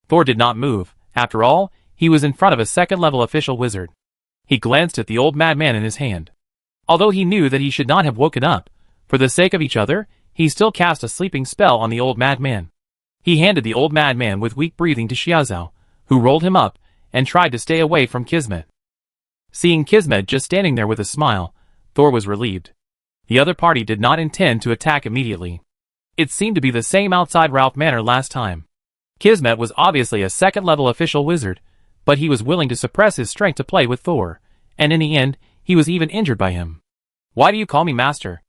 Thor did not move. After all, he was in front of a second-level official wizard. He glanced at the old madman in his hand. Although he knew that he should not have woken up, for the sake of each other, he still cast a sleeping spell on the old madman. He handed the old madman with weak breathing to Xiaozhou, who rolled him up, and tried to stay away from Kismet. Seeing Kismet just standing there with a smile, Thor was relieved. The other party did not intend to attack immediately. It seemed to be the same outside Ralph Manor last time. Kismet was obviously a second-level official wizard, but he was willing to suppress his strength to play with Thor, and in the end, he was even injured by him. "Why do you call me master?"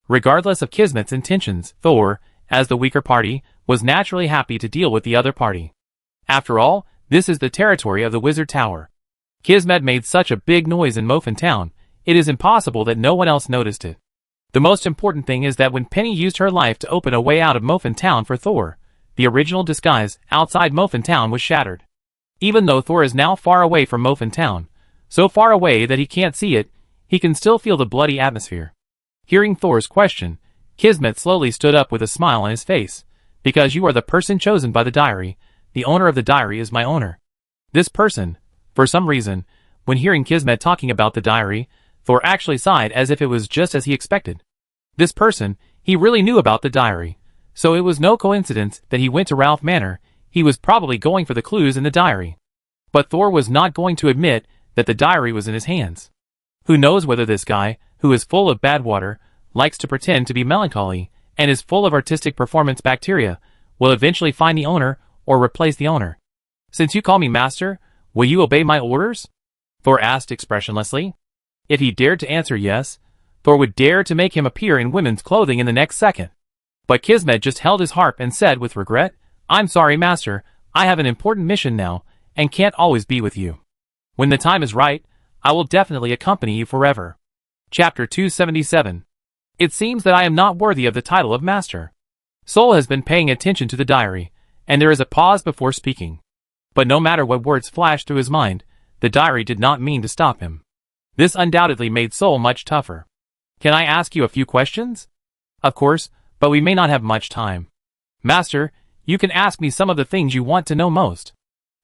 Regardless of Kismet's intentions, Thor, as the weaker party, was naturally happy to deal with the other party. After all, this is the territory of the Wizard Tower. Kismet made such a big noise in Muffin Town, it is impossible that no one else noticed it. The most important thing is that when Penny used her life to open a way out of Muffin Town for Thor, the original disguise outside Muffin Town was shattered. Even though Thor is now far away from Muffin Town, so far away that he can't see it, he can still feel the bloody atmosphere. Hearing Thor's question, Kismet slowly stood up with a smile on his face. "Because you are the person chosen by the diary, the owner of the diary is my owner." This person, for some reason, when hearing Kismet talking about the diary, Thor actually sighed as if it was just as he expected. This person, he really knew about the diary, so it was no coincidence that he went to Ralph Manor. He was probably going for the clues in the diary. But Thor was not going to admit that the diary was in his hands. Who knows whether this guy, who is full of bad water, likes to pretend to be melancholy, and is full of artistic performance bacteria, will eventually find the owner or replace the owner. Since you call me master, will you obey my orders? Thor asked expressionlessly. If he dared to answer yes, Thor would dare to make him appear in women's clothing in the next second. But Kismet just held his harp and said with regret, I'm sorry, master, I have an important mission now, and can't always be with you. When the time is right, I will definitely accompany you forever. Chapter 277. It seems that I am not worthy of the title of master. Sol has been paying attention to the diary, and there is a pause before speaking. But no matter what words flashed through his mind, the diary did not mean to stop him. This undoubtedly made Sol much tougher. Can I ask you a few questions? Of course, but we may not have much time. Master, you can ask me some of the things you want to know most.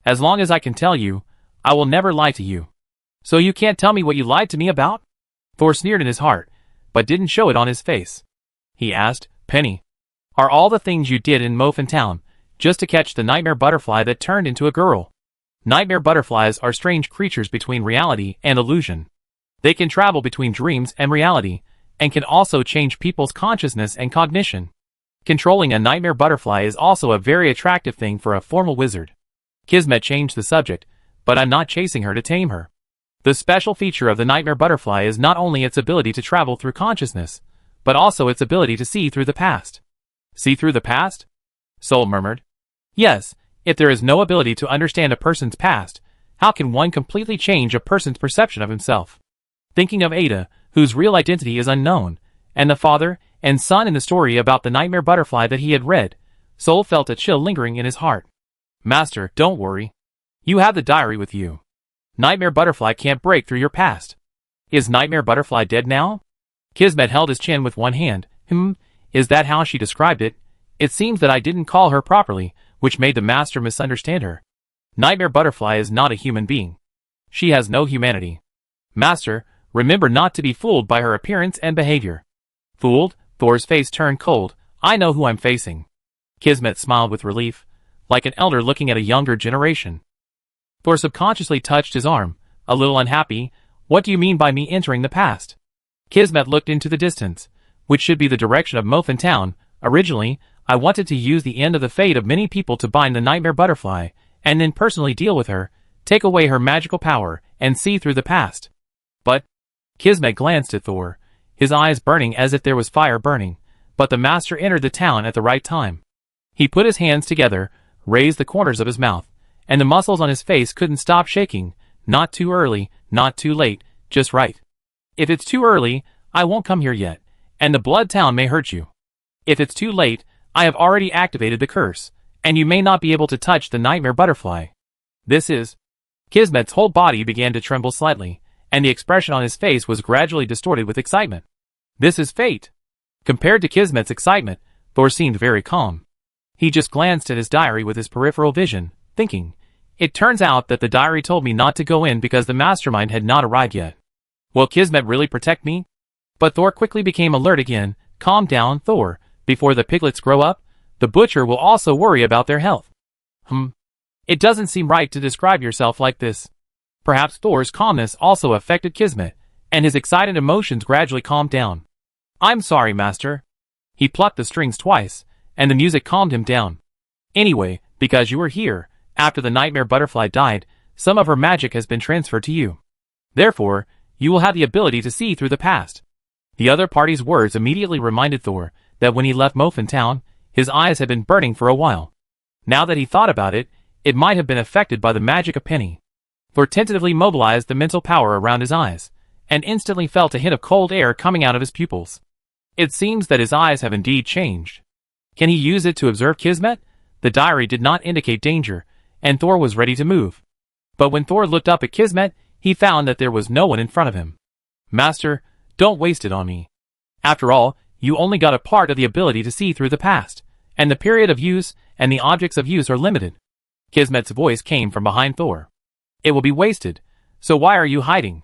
As long as I can tell you, I will never lie to you. So you can't tell me what you lied to me about? Thor sneered in his heart, but didn't show it on his face. He asked, Penny, are all the things you did in Mofin Town just to catch the nightmare butterfly that turned into a girl? Nightmare butterflies are strange creatures between reality and illusion. They can travel between dreams and reality, and can also change people's consciousness and cognition. Controlling a nightmare butterfly is also a very attractive thing for a formal wizard. Kismet changed the subject, but I'm not chasing her to tame her. The special feature of the nightmare butterfly is not only its ability to travel through consciousness, but also its ability to see through the past. See through the past? Sol murmured. Yes, if there is no ability to understand a person's past, how can one completely change a person's perception of himself? Thinking of Ada, whose real identity is unknown, and the father and son in the story about the nightmare butterfly that he had read, Sol felt a chill lingering in his heart. Master, don't worry. You have the diary with you. Nightmare butterfly can't break through your past. Is nightmare butterfly dead now? Kismet held his chin with one hand. Is that how she described it? It seems that I didn't call her properly, which made the master misunderstand her. Nightmare butterfly is not a human being. She has no humanity. Master, remember not to be fooled by her appearance and behavior. Fooled? Thor's face turned cold. I know who I'm facing. Kismet smiled with relief, like an elder looking at a younger generation. Thor subconsciously touched his arm, a little unhappy. What do you mean by me entering the past? Kismet looked into the distance, which should be the direction of Mofin Town. Originally, I wanted to use the end of the fate of many people to bind the nightmare butterfly, and then personally deal with her, take away her magical power, and see through the past. But Kismet glanced at Thor, his eyes burning as if there was fire burning, but the master entered the town at the right time. He put his hands together, raised the corners of his mouth, and the muscles on his face couldn't stop shaking. Not too early, not too late, just right. If it's too early, I won't come here yet, and the Blood Town may hurt you. If it's too late, I have already activated the curse, and you may not be able to touch the nightmare butterfly. This is... Kismet's whole body began to tremble slightly, and the expression on his face was gradually distorted with excitement. This is fate. Compared to Kismet's excitement, Thor seemed very calm. He just glanced at his diary with his peripheral vision, thinking, it turns out that the diary told me not to go in because the mastermind had not arrived yet. Will Kismet really protect me? But Thor quickly became alert again. Calm down, Thor. Before the piglets grow up, the butcher will also worry about their health. It doesn't seem right to describe yourself like this. Perhaps Thor's calmness also affected Kismet, and his excited emotions gradually calmed down. I'm sorry, master. He plucked the strings twice, and the music calmed him down. Anyway, because you were here, after the nightmare butterfly died, some of her magic has been transferred to you. Therefore, you will have the ability to see through the past. The other party's words immediately reminded Thor that when he left Mofin Town, his eyes had been burning for a while. Now that he thought about it, it might have been affected by the magic of Penny. Thor tentatively mobilized the mental power around his eyes, and instantly felt a hint of cold air coming out of his pupils. It seems that his eyes have indeed changed. Can he use it to observe Kismet? The diary did not indicate danger, and Thor was ready to move. But when Thor looked up at Kismet, he found that there was no one in front of him. Master, don't waste it on me. After all, you only got a part of the ability to see through the past, and the period of use and the objects of use are limited. Kismet's voice came from behind Thor. It will be wasted, so why are you hiding?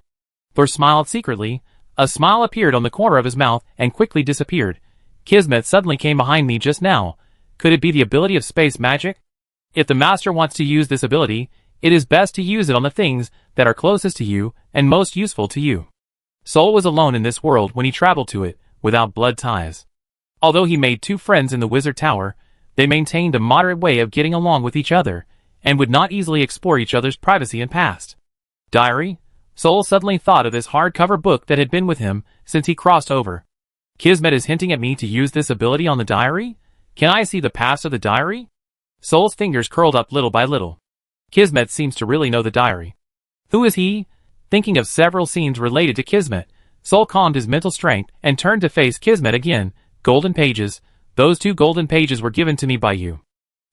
Thor smiled secretly. A smile appeared on the corner of his mouth and quickly disappeared. Kismet suddenly came behind me just now. Could it be the ability of space magic? If the master wants to use this ability, it is best to use it on the things that are closest to you and most useful to you. Sol was alone in this world when he traveled to it, without blood ties. Although he made 2 friends in the Wizard Tower, they maintained a moderate way of getting along with each other, and would not easily explore each other's privacy and past. Diary? Sol suddenly thought of this hardcover book that had been with him since he crossed over. Kismet is hinting at me to use this ability on the diary? Can I see the past of the diary? Sol's fingers curled up little by little. Kismet seems to really know the diary. Who is he? Thinking of several scenes related to Kismet, Sol calmed his mental strength and turned to face Kismet again. Golden pages. Those 2 golden pages were given to me by you.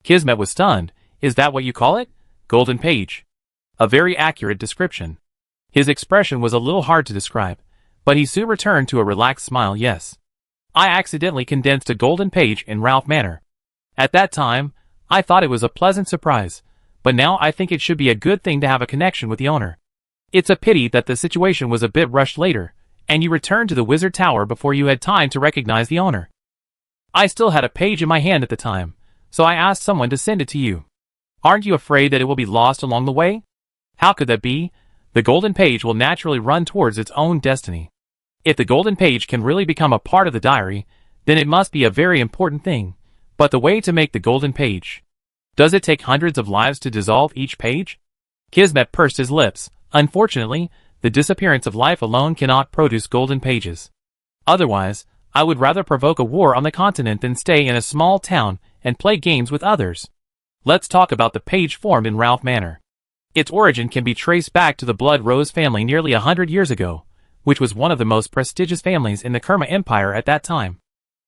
Kismet was stunned. Is that what you call it? Golden page. A very accurate description. His expression was a little hard to describe, but he soon returned to a relaxed smile. Yes. I accidentally condensed a golden page in Ralph Manor. At that time, I thought it was a pleasant surprise, but now I think it should be a good thing to have a connection with the owner. It's a pity that the situation was a bit rushed later, and you returned to the Wizard Tower before you had time to recognize the owner. I still had a page in my hand at the time, so I asked someone to send it to you. Aren't you afraid that it will be lost along the way? How could that be? The golden page will naturally run towards its own destiny. If the golden page can really become a part of the diary, then it must be a very important thing. But the way to make the golden page? Does it take hundreds of lives to dissolve each page? Kismet pursed his lips. Unfortunately, the disappearance of life alone cannot produce golden pages. Otherwise, I would rather provoke a war on the continent than stay in a small town and play games with others. Let's talk about the page formed in Ralph Manor. Its origin can be traced back to the Blood Rose family nearly 100 years ago, which was one of the most prestigious families in the Kerma Empire at that time.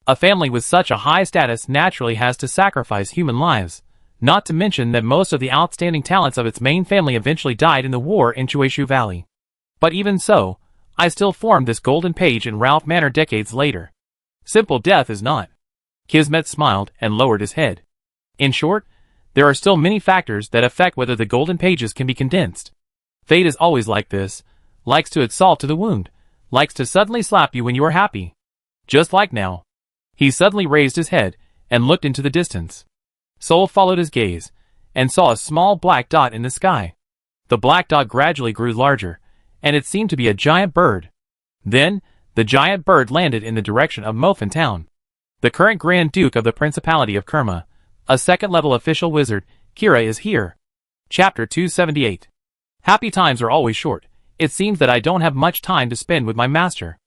A family with such a high status naturally has to sacrifice human lives, not to mention that most of the outstanding talents of its main family eventually died in the war in Chueshu Valley. But even so, I still formed this golden page in Ralph Manor decades later. Simple death is not. Kismet smiled and lowered his head. In short, there are still many factors that affect whether the golden pages can be condensed. Fate is always like this, likes to add salt to the wound, likes to suddenly slap you when you are happy. Just like now. He suddenly raised his head and looked into the distance. Sol followed his gaze and saw a small black dot in the sky. The black dot gradually grew larger, and it seemed to be a giant bird. Then, the giant bird landed in the direction of Mofin Town. The current Grand Duke of the Principality of Kerma, a second-level official wizard, Kira, is here. Chapter 278. Happy times are always short. It seems that I don't have much time to spend with my master.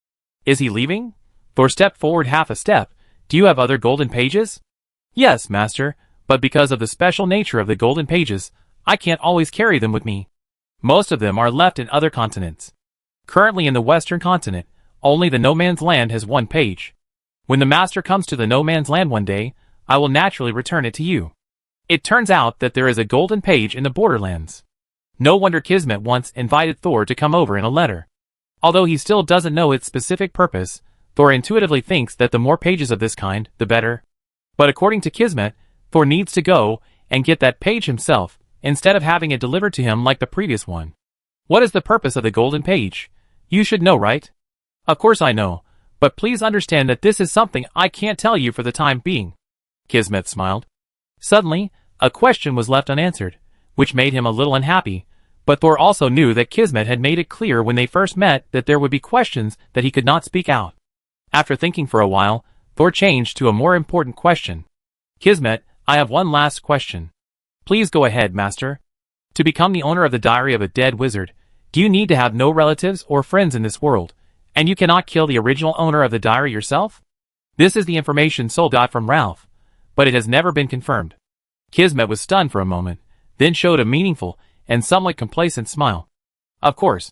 Is he leaving? Thor stepped forward half a step. Do you have other golden pages? Yes, master, but because of the special nature of the golden pages, I can't always carry them with me. Most of them are left in other continents. Currently in the western continent, only the No Man's Land has 1 page. When the master comes to the No Man's Land one day, I will naturally return it to you. It turns out that there is a golden page in the Borderlands. No wonder Kismet once invited Thor to come over in a letter. Although he still doesn't know its specific purpose, Thor intuitively thinks that the more pages of this kind, the better. But according to Kismet, Thor needs to go and get that page himself, instead of having it delivered to him like the previous one. What is the purpose of the golden page? You should know, right? Of course I know, but please understand that this is something I can't tell you for the time being. Kismet smiled. Suddenly, a question was left unanswered, which made him a little unhappy, but Thor also knew that Kismet had made it clear when they first met that there would be questions that he could not speak out. After thinking for a while, Thor changed to a more important question. Kismet, I have one last question. Please go ahead, master. To become the owner of the diary of a dead wizard, do you need to have no relatives or friends in this world, and you cannot kill the original owner of the diary yourself? This is the information Sol got from Ralph, but it has never been confirmed. Kismet was stunned for a moment, then showed a meaningful and somewhat complacent smile. Of course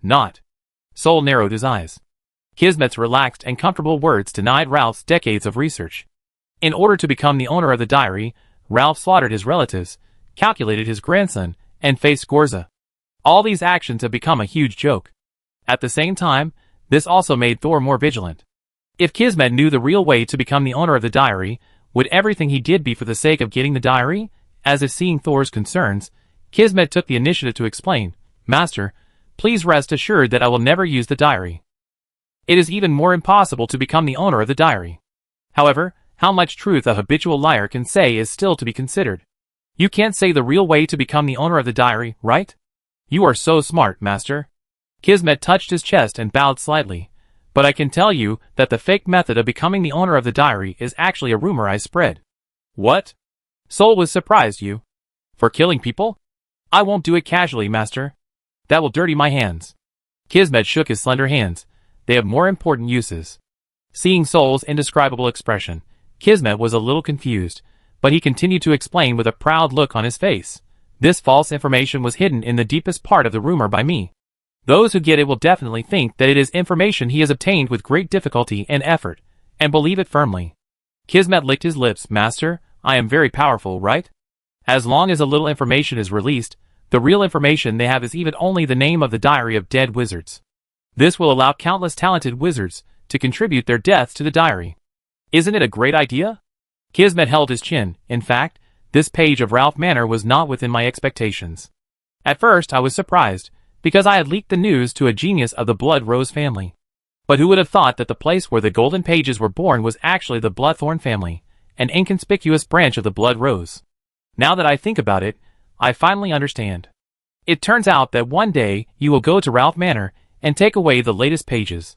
not. Sol narrowed his eyes. Kismet's relaxed and comfortable words denied Ralph's decades of research. In order to become the owner of the diary, Ralph slaughtered his relatives, calculated his grandson, and faced Gorza. All these actions have become a huge joke. At the same time, this also made Thor more vigilant. If Kismet knew the real way to become the owner of the diary, would everything he did be for the sake of getting the diary? As if seeing Thor's concerns, Kismet took the initiative to explain, Master, please rest assured that I will never use the diary. It is even more impossible to become the owner of the diary. However, how much truth a habitual liar can say is still to be considered. You can't say the real way to become the owner of the diary, right? You are so smart, master. Kismet touched his chest and bowed slightly. But I can tell you that the fake method of becoming the owner of the diary is actually a rumor I spread. What? Sol was surprised. You For killing people? I won't do it casually, master. That will dirty my hands. Kismet shook his slender hands. They have more important uses. Seeing Soul's indescribable expression, Kismet was a little confused, but he continued to explain with a proud look on his face. This false information was hidden in the deepest part of the rumor by me. Those who get it will definitely think that it is information he has obtained with great difficulty and effort, and believe it firmly. Kismet licked his lips. Master, I am very powerful, right? As long as a little information is released, the real information they have is even only the name of the diary of dead wizards. This will allow countless talented wizards to contribute their deaths to the diary. Isn't it a great idea? Kismet held his chin. In fact, this page of Ralph Manor was not within my expectations. At first I was surprised, because I had leaked the news to a genius of the Blood Rose family. But who would have thought that the place where the golden pages were born was actually the Bloodthorn family, an inconspicuous branch of the Blood Rose. Now that I think about it, I finally understand. It turns out that one day you will go to Ralph Manor and take away the latest pages.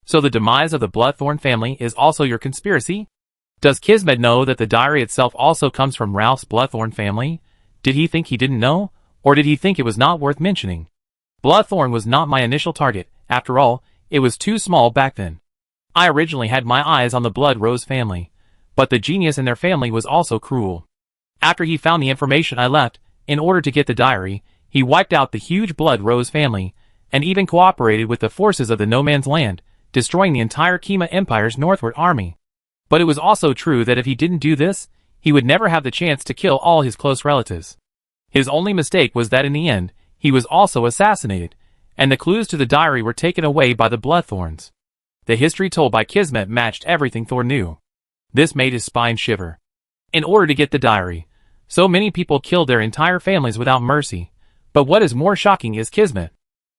So the demise of the Bloodthorn family is also your conspiracy? Does Kismet know that the diary itself also comes from Ralph's Bloodthorn family? Did he think he didn't know, or did he think it was not worth mentioning? Bloodthorn was not my initial target. After all, it was too small back then. I originally had my eyes on the Blood Rose family, but the genius in their family was also cruel. After he found the information I left, in order to get the diary, he wiped out the huge Blood Rose family, and even cooperated with the forces of the No Man's Land, destroying the entire Kima Empire's northward army. But it was also true that if he didn't do this, he would never have the chance to kill all his close relatives. His only mistake was that in the end, he was also assassinated, and the clues to the diary were taken away by the Bloodthorns. The history told by Kismet matched everything Thor knew. This made his spine shiver. In order to get the diary, so many people killed their entire families without mercy. But what is more shocking is Kismet.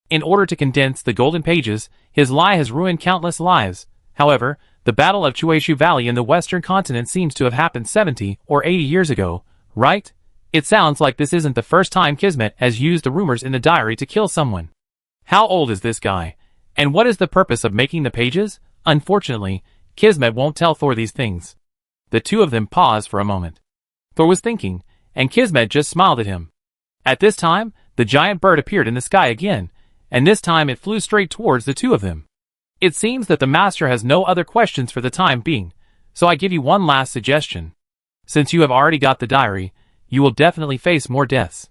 In order to condense the golden pages, his lie has ruined countless lives. However, the Battle of Chueshu Valley in the western continent seems to have happened 70 or 80 years ago, right? It sounds like this isn't the first time Kismet has used the rumors in the diary to kill someone. How old is this guy? And what is the purpose of making the pages? Unfortunately, Kismet won't tell Thor these things. The two of them paused for a moment. Thor was thinking, and Kismet just smiled at him. At this time, the giant bird appeared in the sky again, and this time it flew straight towards the two of them. It seems that the master has no other questions for the time being, so I give you one last suggestion. Since you have already got the diary, you will definitely face more deaths.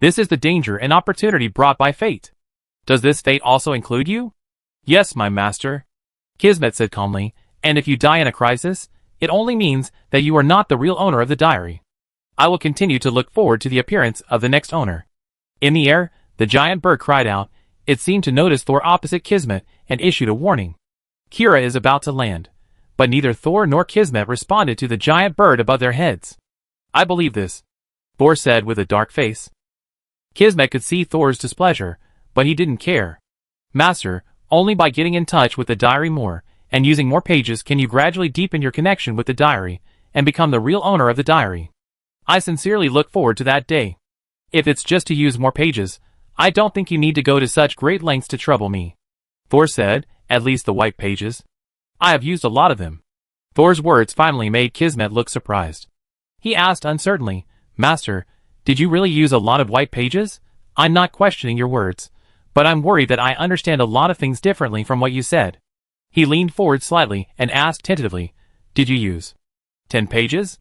This is the danger and opportunity brought by fate. Does this fate also include you? Yes, my master, Kismet said calmly, and if you die in a crisis, it only means that you are not the real owner of the diary. I will continue to look forward to the appearance of the next owner. In the air, the giant bird cried out. It seemed to notice Thor opposite Kismet and issued a warning. Kira is about to land. But neither Thor nor Kismet responded to the giant bird above their heads. I believe this, Thor said with a dark face. Kismet could see Thor's displeasure, but he didn't care. Master, only by getting in touch with the diary more, and using more pages can you gradually deepen your connection with the diary, and become the real owner of the diary. I sincerely look forward to that day. If it's just to use more pages, I don't think you need to go to such great lengths to trouble me. Thor said, at least the white pages. I have used a lot of them. Thor's words finally made Kismet look surprised. He asked uncertainly, Master, did you really use a lot of white pages? I'm not questioning your words, but I'm worried that I understand a lot of things differently from what you said. He leaned forward slightly and asked tentatively, Did you use 10 pages?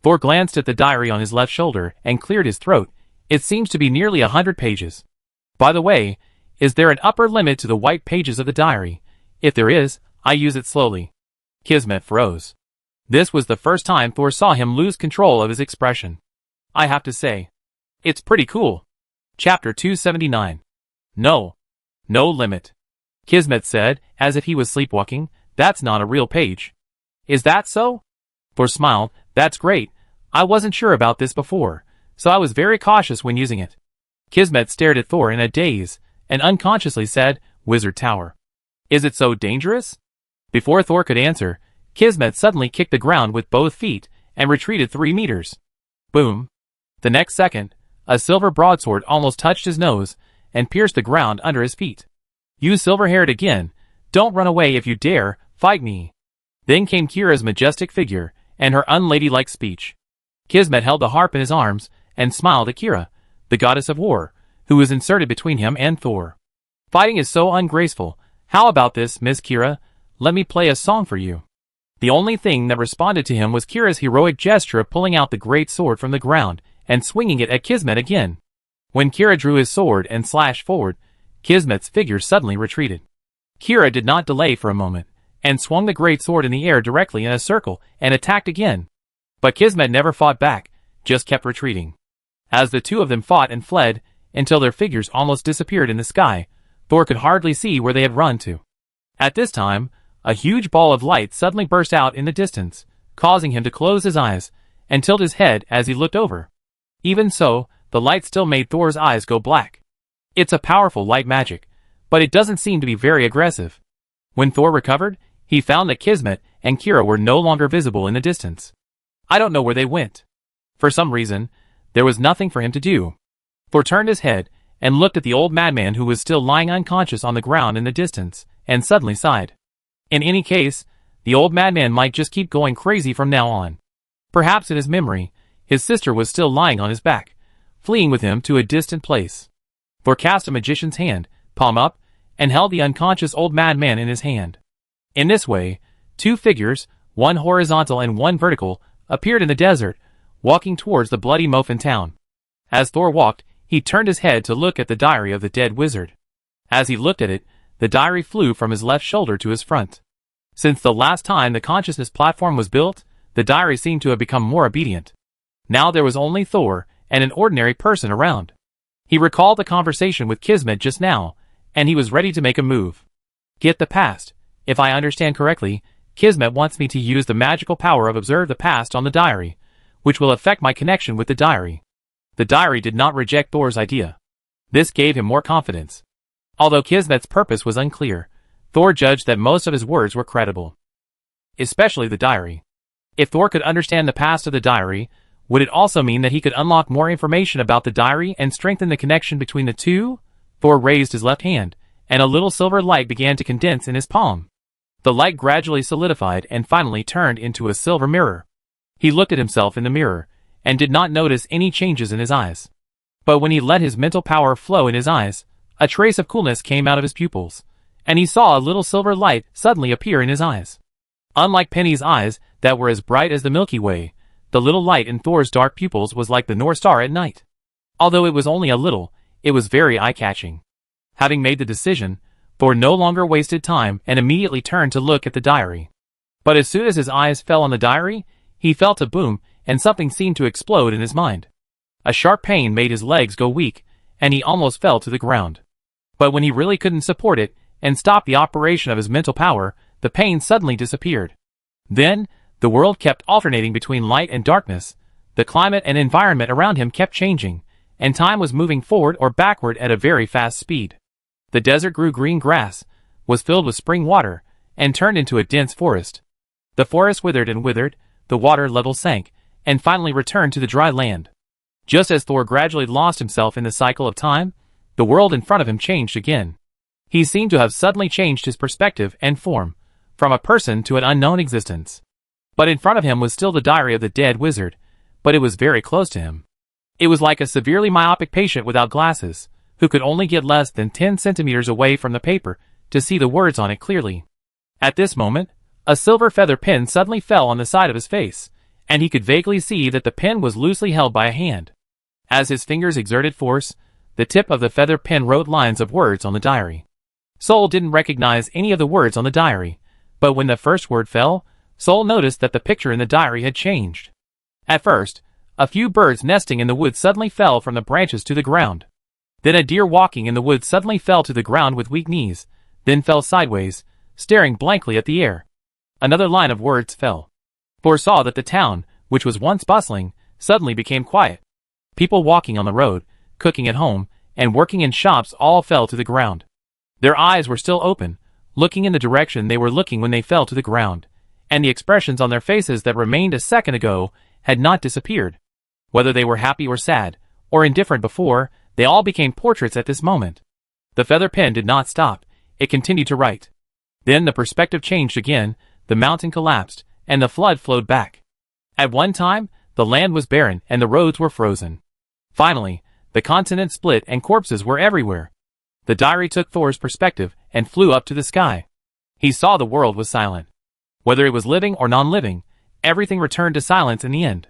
Thor glanced at the diary on his left shoulder and cleared his throat. It seems to be nearly 100 pages. By the way, is there an upper limit to the white pages of the diary? If there is, I use it slowly. Kismet froze. This was the first time Thor saw him lose control of his expression. I have to say, it's pretty cool. Chapter 279. No limit. Kismet said, as if he was sleepwalking. That's not a real page. Is that so? Thor smiled. That's great. I wasn't sure about this before, so I was very cautious when using it. Kismet stared at Thor in a daze, and unconsciously said, Wizard Tower. Is it so dangerous? Before Thor could answer, Kismet suddenly kicked the ground with both feet, and retreated 3 meters. Boom. The next second, a silver broadsword almost touched his nose, and pierced the ground under his feet. You silver-haired again, don't run away if you dare, fight me. Then came Kira's majestic figure, and her unladylike speech. Kismet held the harp in his arms, and smiled at Kira, the goddess of war, who was inserted between him and Thor. Fighting is so ungraceful. How about this, Miss Kira? Let me play a song for you. The only thing that responded to him was Kira's heroic gesture of pulling out the great sword from the ground and swinging it at Kismet again. When Kira drew his sword and slashed forward, Kismet's figure suddenly retreated. Kira did not delay for a moment, and swung the great sword in the air directly in a circle and attacked again. But Kismet never fought back, just kept retreating. As the two of them fought and fled, until their figures almost disappeared in the sky, Thor could hardly see where they had run to. At this time, a huge ball of light suddenly burst out in the distance, causing him to close his eyes and tilt his head as he looked over. Even so, the light still made Thor's eyes go black. It's a powerful light magic, but it doesn't seem to be very aggressive. When Thor recovered, he found that Kismet and Kira were no longer visible in the distance. I don't know where they went. For some reason, there was nothing for him to do. Thor turned his head and looked at the old madman who was still lying unconscious on the ground in the distance, and suddenly sighed. In any case, the old madman might just keep going crazy from now on. Perhaps in his memory, his sister was still lying on his back, fleeing with him to a distant place. Thor cast a magician's hand, palm up, and held the unconscious old madman in his hand. In this way, two figures, one horizontal and one vertical, appeared in the desert, walking towards the bloody Mofin town. As Thor walked, he turned his head to look at the diary of the dead wizard. As he looked at it, the diary flew from his left shoulder to his front. Since the last time the consciousness platform was built, the diary seemed to have become more obedient. Now there was only Thor and an ordinary person around. He recalled the conversation with Kismet just now, and he was ready to make a move. Get the past. If I understand correctly, Kismet wants me to use the magical power of observe the past on the diary, which will affect my connection with the diary. The diary did not reject Thor's idea. This gave him more confidence. Although Kismet's purpose was unclear, Thor judged that most of his words were credible. Especially the diary. If Thor could understand the past of the diary, would it also mean that he could unlock more information about the diary and strengthen the connection between the two? Thor raised his left hand, and a little silver light began to condense in his palm. The light gradually solidified and finally turned into a silver mirror. He looked at himself in the mirror, and did not notice any changes in his eyes. But when he let his mental power flow in his eyes, a trace of coolness came out of his pupils, and he saw a little silver light suddenly appear in his eyes. Unlike Penny's eyes that were as bright as the Milky Way, the little light in Thor's dark pupils was like the North Star at night. Although it was only a little, it was very eye-catching. Having made the decision, Thor no longer wasted time and immediately turned to look at the diary. But as soon as his eyes fell on the diary, he felt a boom, and something seemed to explode in his mind. A sharp pain made his legs go weak, and he almost fell to the ground. But when he really couldn't support it, and stop the operation of his mental power, the pain suddenly disappeared. Then, the world kept alternating between light and darkness, the climate and environment around him kept changing, and time was moving forward or backward at a very fast speed. The desert grew green grass, was filled with spring water, and turned into a dense forest. The forest withered and withered, the water level sank, and finally returned to the dry land. Just as Thor gradually lost himself in the cycle of time, the world in front of him changed again. He seemed to have suddenly changed his perspective and form, from a person to an unknown existence. But in front of him was still the diary of the dead wizard, but it was very close to him. It was like a severely myopic patient without glasses, who could only get less than 10 centimeters away from the paper to see the words on it clearly. At this moment, a silver feather pen suddenly fell on the side of his face, and he could vaguely see that the pen was loosely held by a hand. As his fingers exerted force, the tip of the feather pen wrote lines of words on the diary. Soul didn't recognize any of the words on the diary, but when the first word fell, Soul noticed that the picture in the diary had changed. At first, a few birds nesting in the woods suddenly fell from the branches to the ground. Then a deer walking in the woods suddenly fell to the ground with weak knees, then fell sideways, staring blankly at the air. Another line of words fell. Foresaw that the town, which was once bustling, suddenly became quiet. People walking on the road, cooking at home, and working in shops all fell to the ground. Their eyes were still open, looking in the direction they were looking when they fell to the ground, and the expressions on their faces that remained a second ago had not disappeared. Whether they were happy or sad, or indifferent before, they all became portraits at this moment. The feather pen did not stop, it continued to write. Then the perspective changed again, the mountain collapsed, and the flood flowed back. At one time, the land was barren and the roads were frozen. Finally, the continent split and corpses were everywhere. The diary took Thor's perspective and flew up to the sky. He saw the world was silent. Whether it was living or non-living, everything returned to silence in the end.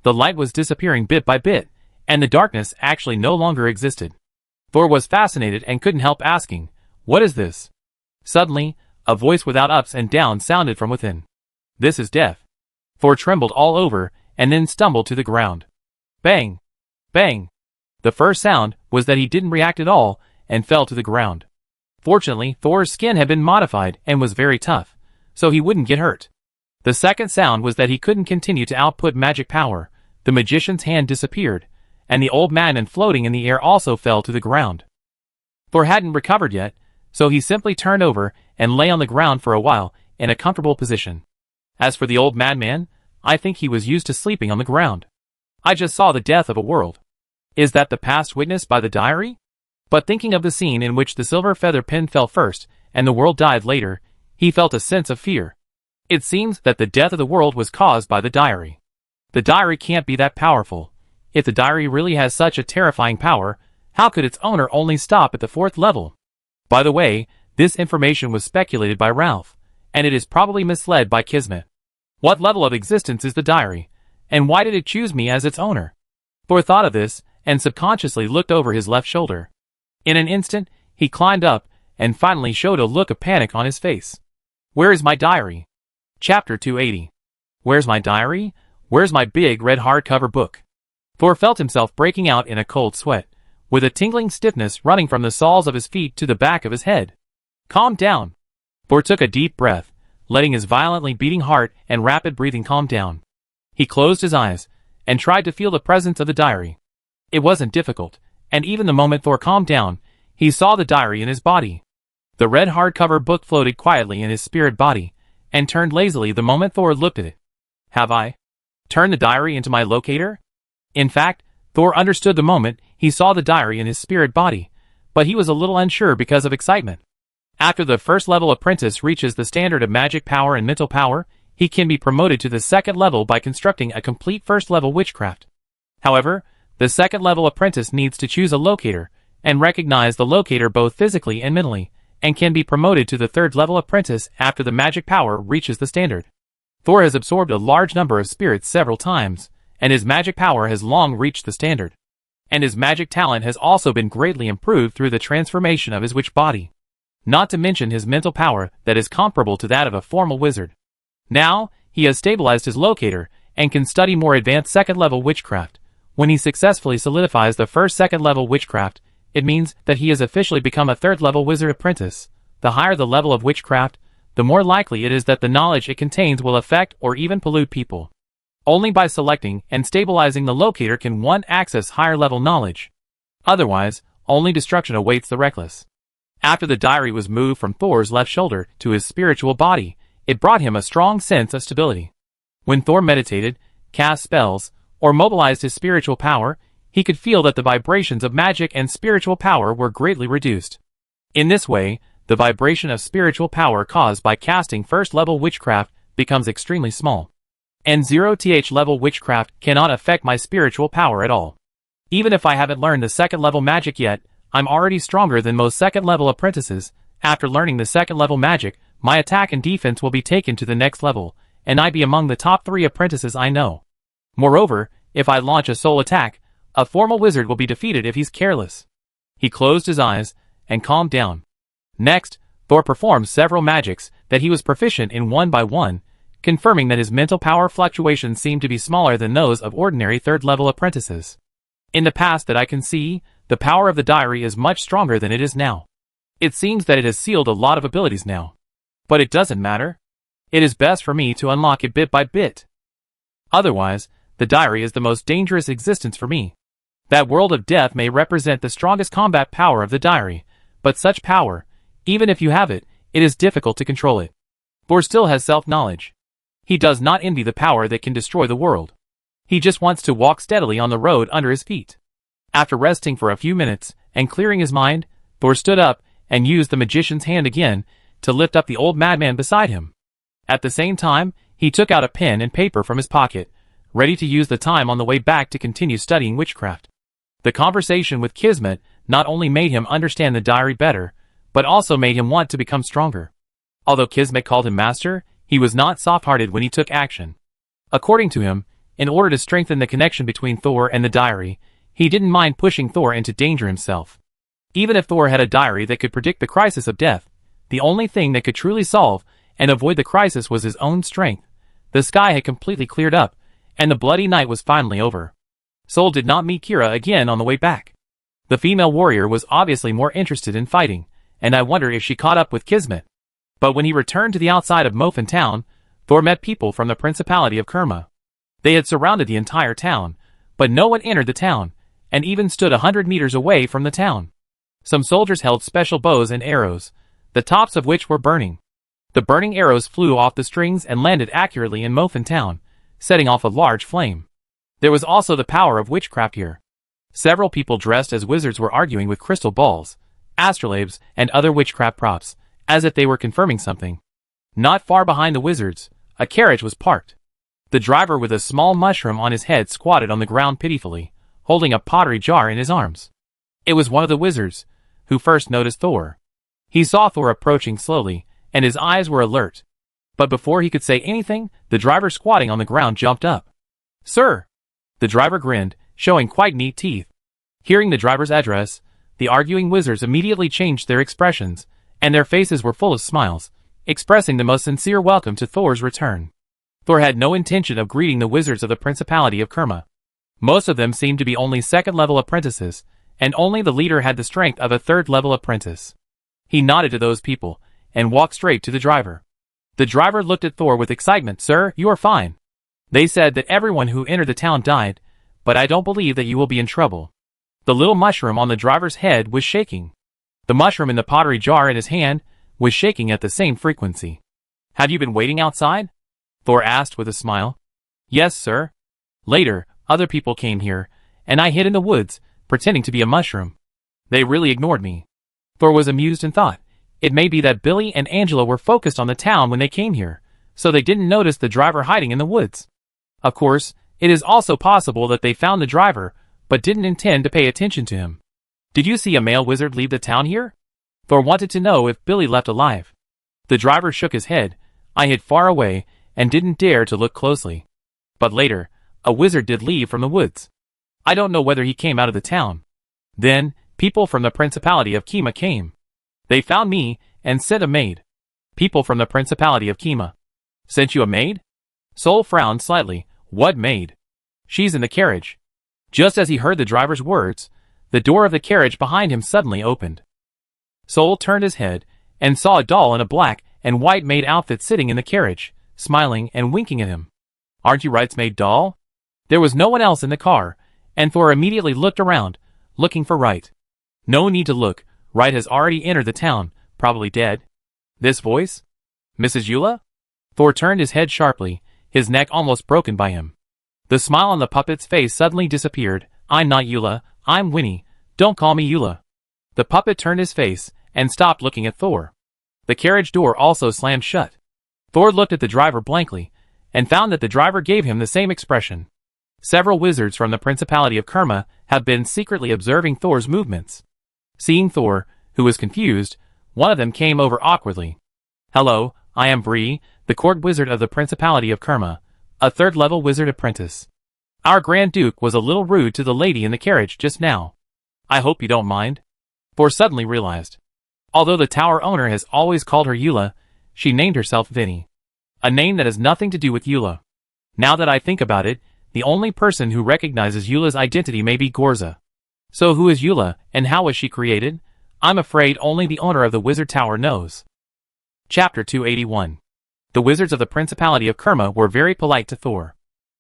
The light was disappearing bit by bit, and the darkness actually no longer existed. Thor was fascinated and couldn't help asking, "What is this?" Suddenly, a voice without ups and downs sounded from within. "This is death." Thor trembled all over and then stumbled to the ground. Bang! Bang! The first sound was that he didn't react at all and fell to the ground. Fortunately, Thor's skin had been modified and was very tough, so he wouldn't get hurt. The second sound was that he couldn't continue to output magic power. The magician's hand disappeared, and the old man floating in the air also fell to the ground. Thor hadn't recovered yet, so he simply turned over and lay on the ground for a while in a comfortable position. As for the old madman, I think he was used to sleeping on the ground. I just saw the death of a world. Is that the past witnessed by the diary? But thinking of the scene in which the silver feather pin fell first and the world died later, he felt a sense of fear. It seems that the death of the world was caused by the diary. The diary can't be that powerful. If the diary really has such a terrifying power, how could its owner only stop at the 4th level? By the way, this information was speculated by Ralph, and it is probably misled by Kismet. What level of existence is the diary, and why did it choose me as its owner? Thor thought of this, and subconsciously looked over his left shoulder. In an instant, he climbed up, and finally showed a look of panic on his face. "Where is my diary?" Chapter 280. Where's my diary? Where's my big red hardcover book? Thor felt himself breaking out in a cold sweat, with a tingling stiffness running from the soles of his feet to the back of his head. Calm down. Thor took a deep breath, letting his violently beating heart and rapid breathing calm down. He closed his eyes, and tried to feel the presence of the diary. It wasn't difficult, and even the moment Thor calmed down, he saw the diary in his body. The red hardcover book floated quietly in his spirit body, and turned lazily the moment Thor looked at it. Have I turned the diary into my locator? In fact, Thor understood the moment he saw the diary in his spirit body, but he was a little unsure because of excitement. After the first level apprentice reaches the standard of magic power and mental power, he can be promoted to the 2nd level by constructing a complete 1st level witchcraft. However, the 2nd level apprentice needs to choose a locator, and recognize the locator both physically and mentally, and can be promoted to the 3rd level apprentice after the magic power reaches the standard. Thor has absorbed a large number of spirits several times, and his magic power has long reached the standard. And his magic talent has also been greatly improved through the transformation of his witch body. Not to mention his mental power that is comparable to that of a formal wizard. Now, he has stabilized his locator, and can study more advanced 2nd level witchcraft. When he successfully solidifies the first 2nd level witchcraft, it means that he has officially become a 3rd level wizard apprentice. The higher the level of witchcraft, the more likely it is that the knowledge it contains will affect or even pollute people. Only by selecting and stabilizing the locator can one access higher level knowledge. Otherwise, only destruction awaits the reckless. After the diary was moved from Thor's left shoulder to his spiritual body, it brought him a strong sense of stability. When Thor meditated, cast spells, or mobilized his spiritual power, he could feel that the vibrations of magic and spiritual power were greatly reduced. In this way, the vibration of spiritual power caused by casting 1st level witchcraft becomes extremely small. And 0th level witchcraft cannot affect my spiritual power at all. Even if I haven't learned the 2nd level magic yet, I'm already stronger than most 2nd level apprentices. After learning the 2nd level magic, my attack and defense will be taken to the next level, and I be among the top 3 apprentices I know. Moreover, if I launch a soul attack, a formal wizard will be defeated if he's careless. He closed his eyes and calmed down. Next, Thor performed several magics that he was proficient in one by one, confirming that his mental power fluctuations seemed to be smaller than those of ordinary 3rd level apprentices. In the past that I can see, the power of the diary is much stronger than it is now. It seems that it has sealed a lot of abilities now. But it doesn't matter. It is best for me to unlock it bit by bit. Otherwise, the diary is the most dangerous existence for me. That world of death may represent the strongest combat power of the diary, but such power, even if you have it, it is difficult to control it. Thor still has self-knowledge. He does not envy the power that can destroy the world. He just wants to walk steadily on the road under his feet. After resting for a few minutes and clearing his mind, Thor stood up and used the magician's hand again to lift up the old madman beside him. At the same time, he took out a pen and paper from his pocket, ready to use the time on the way back to continue studying witchcraft. The conversation with Kismet not only made him understand the diary better, but also made him want to become stronger. Although Kismet called him master, he was not soft-hearted when he took action. According to him, in order to strengthen the connection between Thor and the diary, he didn't mind pushing Thor into danger himself. Even if Thor had a diary that could predict the crisis of death, the only thing that could truly solve and avoid the crisis was his own strength. The sky had completely cleared up, and the bloody night was finally over. Sol did not meet Kira again on the way back. The female warrior was obviously more interested in fighting, and I wonder if she caught up with Kismet. But when he returned to the outside of Mofin town, Thor met people from the Principality of Kerma. They had surrounded the entire town, but no one entered the town, and even stood 100 meters away from the town. Some soldiers held special bows and arrows, the tops of which were burning. The burning arrows flew off the strings and landed accurately in Mofin town, setting off a large flame. There was also the power of witchcraft here. Several people dressed as wizards were arguing with crystal balls, astrolabes, and other witchcraft props, as if they were confirming something. Not far behind the wizards, a carriage was parked. The driver with a small mushroom on his head squatted on the ground pitifully, holding a pottery jar in his arms. It was one of the wizards, who first noticed Thor. He saw Thor approaching slowly, and his eyes were alert. But before he could say anything, the driver squatting on the ground jumped up. "Sir!" The driver grinned, showing quite neat teeth. Hearing the driver's address, the arguing wizards immediately changed their expressions, and their faces were full of smiles, expressing the most sincere welcome to Thor's return. Thor had no intention of greeting the wizards of the Principality of Kerma. Most of them seemed to be only second-level apprentices, and only the leader had the strength of a third-level apprentice. He nodded to those people, and walked straight to the driver. The driver looked at Thor with excitement. "Sir, you are fine. They said that everyone who entered the town died, but I don't believe that you will be in trouble." The little mushroom on the driver's head was shaking. The mushroom in the pottery jar in his hand was shaking at the same frequency. "Have you been waiting outside?" Thor asked with a smile. "Yes, sir. Later, other people came here, and I hid in the woods, pretending to be a mushroom. They really ignored me." Thor was amused and thought, it may be that Billy and Angela were focused on the town when they came here, so they didn't notice the driver hiding in the woods. Of course, it is also possible that they found the driver, but didn't intend to pay attention to him. "Did you see a male wizard leave the town here?" Thor wanted to know if Billy left alive. The driver shook his head. "I hid far away, and didn't dare to look closely. But later, a wizard did leave from the woods. I don't know whether he came out of the town. Then, people from the Principality of Kema came. They found me, and sent a maid." "People from the Principality of Kema sent you a maid?" Sol frowned slightly. "What maid?" "She's in the carriage." Just as he heard the driver's words, the door of the carriage behind him suddenly opened. Sol turned his head, and saw a doll in a black and white maid outfit sitting in the carriage, smiling and winking at him. "Aren't you Wright's maid, doll?" There was no one else in the car, and Thor immediately looked around, looking for Wright. No need to look, Wright has already entered the town, probably dead. This voice? Mrs. Eula? Thor turned his head sharply, his neck almost broken by him. The smile on the puppet's face suddenly disappeared. "I'm not Eula, I'm Winnie, don't call me Eula." The puppet turned his face, and stopped looking at Thor. The carriage door also slammed shut. Thor looked at the driver blankly, and found that the driver gave him the same expression. Several wizards from the Principality of Kerma have been secretly observing Thor's movements. Seeing Thor, who was confused, one of them came over awkwardly. "Hello, I am Bree, the court wizard of the Principality of Kerma, a third-level wizard apprentice. Our Grand Duke was a little rude to the lady in the carriage just now. I hope you don't mind." Thor suddenly realized. Although the tower owner has always called her Eula, she named herself Vinnie. A name that has nothing to do with Eula. Now that I think about it, the only person who recognizes Eula's identity may be Gorza. So who is Eula, and how was she created? I'm afraid only the owner of the wizard tower knows. Chapter 281. The wizards of the Principality of Kerma were very polite to Thor.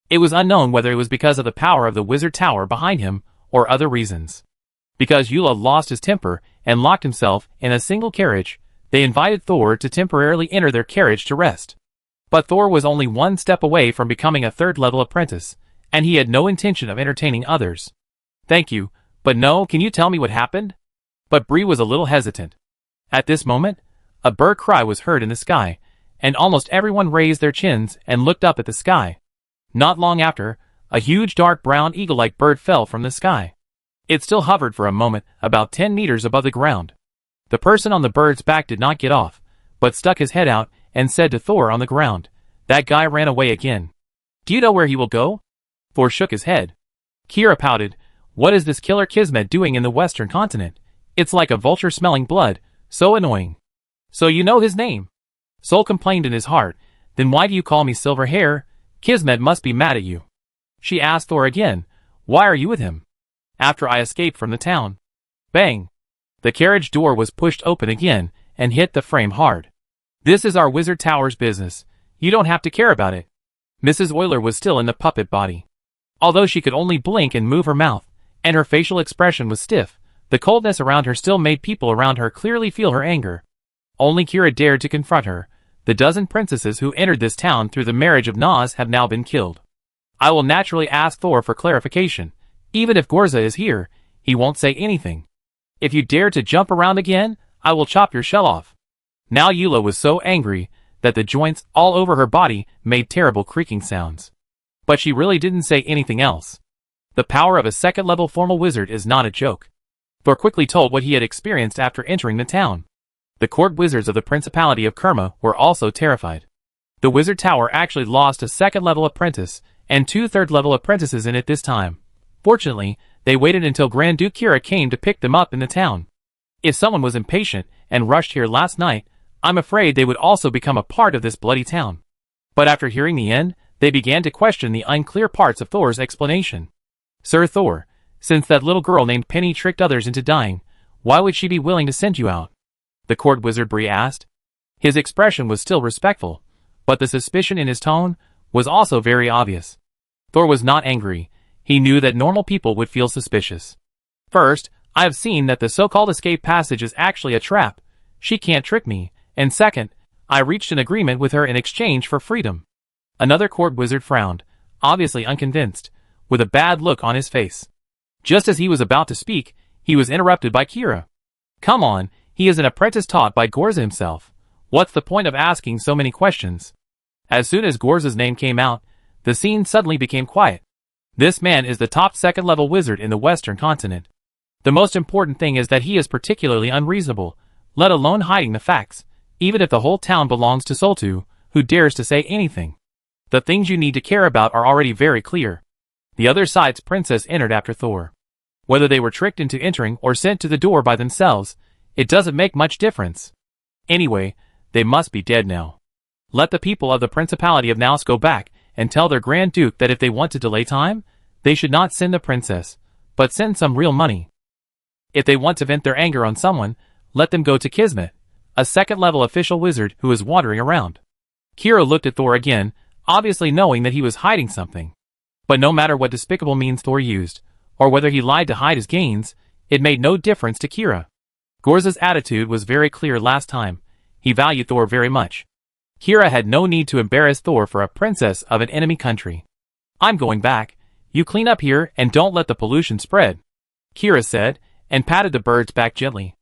It was unknown whether it was because of the power of the wizard tower behind him, or other reasons. Because Eula lost his temper and locked himself in a single carriage, they invited Thor to temporarily enter their carriage to rest. But Thor was only one step away from becoming a third-level apprentice, and he had no intention of entertaining others. "Thank you, but no, can you tell me what happened?" But Bree was a little hesitant. At this moment, a bird cry was heard in the sky, and almost everyone raised their chins and looked up at the sky. Not long after, a huge dark brown eagle-like bird fell from the sky. It still hovered for a moment, about 10 meters above the ground. The person on the bird's back did not get off, but stuck his head out and said to Thor on the ground, "That guy ran away again. Do you know where he will go?" Thor shook his head. Kira pouted, "What is this killer Kismet doing in the western continent? It's like a vulture smelling blood, so annoying." "So you know his name?" Sol complained in his heart, "Then why do you call me Silver Hair? Kismet must be mad at you." She asked Thor again, "Why are you with him?" "After I escaped from the town." Bang! The carriage door was pushed open again and hit the frame hard. "This is our wizard tower's business. You don't have to care about it." Mrs. Euler was still in the puppet body. Although she could only blink and move her mouth, and her facial expression was stiff, the coldness around her still made people around her clearly feel her anger. Only Kira dared to confront her. The dozen princesses who entered this town through the marriage of Nas have now been killed. I will naturally ask Thor for clarification. Even if Gorza is here, he won't say anything. If you dare to jump around again, I will chop your shell off. Now Eula was so angry that the joints all over her body made terrible creaking sounds. But she really didn't say anything else. The power of a second-level formal wizard is not a joke. Thor quickly told what he had experienced after entering the town. The court wizards of the Principality of Kerma were also terrified. The wizard tower actually lost a second-level apprentice and 2 third-level apprentices in it this time. Fortunately, they waited until Grand Duke Kira came to pick them up in the town. If someone was impatient and rushed here last night, I'm afraid they would also become a part of this bloody town. But after hearing the end, they began to question the unclear parts of Thor's explanation. "Sir Thor, since that little girl named Penny tricked others into dying, why would she be willing to send you out?" the court wizard Bree asked. His expression was still respectful, but the suspicion in his tone was also very obvious. Thor was not angry. He knew that normal people would feel suspicious. "First, I have seen that the so-called escape passage is actually a trap. She can't trick me. And second, I reached an agreement with her in exchange for freedom." Another court wizard frowned, obviously unconvinced, with a bad look on his face. Just as he was about to speak, he was interrupted by Kira. "Come on, he is an apprentice taught by Gorza himself. What's the point of asking so many questions?" As soon as Gorza's name came out, the scene suddenly became quiet. This man is the top second-level wizard in the western continent. The most important thing is that he is particularly unreasonable, let alone hiding the facts, even if the whole town belongs to Soltu, who dares to say anything. The things you need to care about are already very clear. The other side's princess entered after Thor. Whether they were tricked into entering or sent to the door by themselves, it doesn't make much difference. Anyway, they must be dead now. Let the people of the Principality of Naus go back and tell their Grand Duke that if they want to delay time, they should not send the princess, but send some real money. If they want to vent their anger on someone, let them go to Kismet, a second-level official wizard who is wandering around. Kira looked at Thor again, obviously knowing that he was hiding something. But no matter what despicable means Thor used, or whether he lied to hide his gains, it made no difference to Kira. Gorza's attitude was very clear last time. He valued Thor very much. Kira had no need to embarrass Thor for a princess of an enemy country. "I'm going back. You clean up here and don't let the pollution spread," Kira said, and patted the bird's back gently.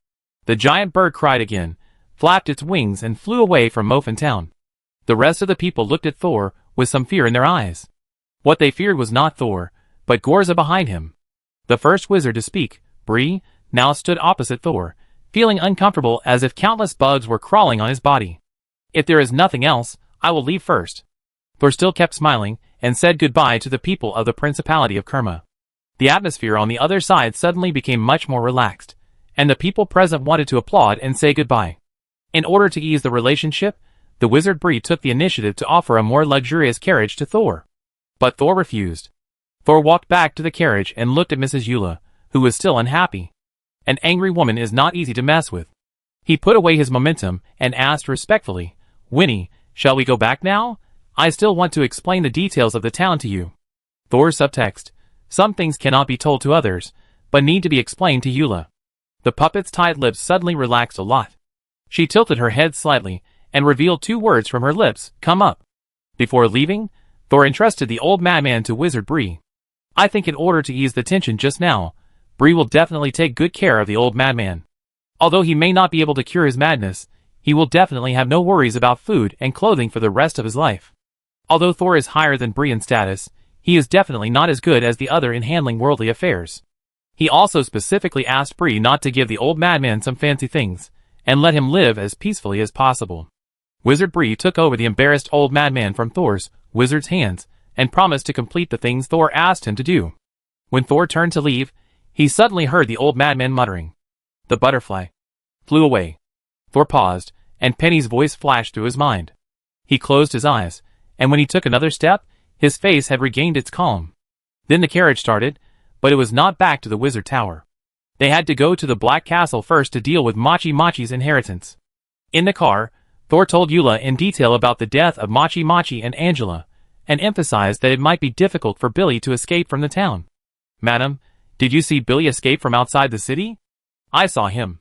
The giant bird cried again, flapped its wings and flew away from Mofin Town. The rest of the people looked at Thor with some fear in their eyes. What they feared was not Thor, but Gorza behind him. The first wizard to speak, Bree, now stood opposite Thor, feeling uncomfortable as if countless bugs were crawling on his body. "If there is nothing else, I will leave first." Thor still kept smiling and said goodbye to the people of the Principality of Kerma. The atmosphere on the other side suddenly became much more relaxed, and the people present wanted to applaud and say goodbye. In order to ease the relationship, the wizard Bree took the initiative to offer a more luxurious carriage to Thor. But Thor refused. Thor walked back to the carriage and looked at Mrs. Eula, who was still unhappy. An angry woman is not easy to mess with. He put away his momentum and asked respectfully, "Winnie, shall we go back now? I still want to explain the details of the town to you." Thor's subtext: some things cannot be told to others, but need to be explained to Eula. The puppet's tight lips suddenly relaxed a lot. She tilted her head slightly and revealed 2 words from her lips: "Come up." Before leaving, Thor entrusted the old madman to Wizard Bree. "I think in order to ease the tension just now, Bree will definitely take good care of the old madman. Although he may not be able to cure his madness, he will definitely have no worries about food and clothing for the rest of his life. Although Thor is higher than Bree in status, he is definitely not as good as the other in handling worldly affairs. He also specifically asked Bree not to give the old madman some fancy things, and let him live as peacefully as possible. Wizard Bree took over the embarrassed old madman from Thor's wizard's hands, and promised to complete the things Thor asked him to do. When Thor turned to leave, he suddenly heard the old madman muttering. The butterfly flew away. Thor paused, and Penny's voice flashed through his mind. He closed his eyes, and when he took another step, his face had regained its calm. Then the carriage started, but it was not back to the wizard tower. They had to go to the Black Castle first to deal with Machi Machi's inheritance. In the car, Thor told Eula in detail about the death of Machi Machi and Angela, and emphasized that it might be difficult for Billy to escape from the town. Madam, did you see Billy escape from outside the city? I saw him.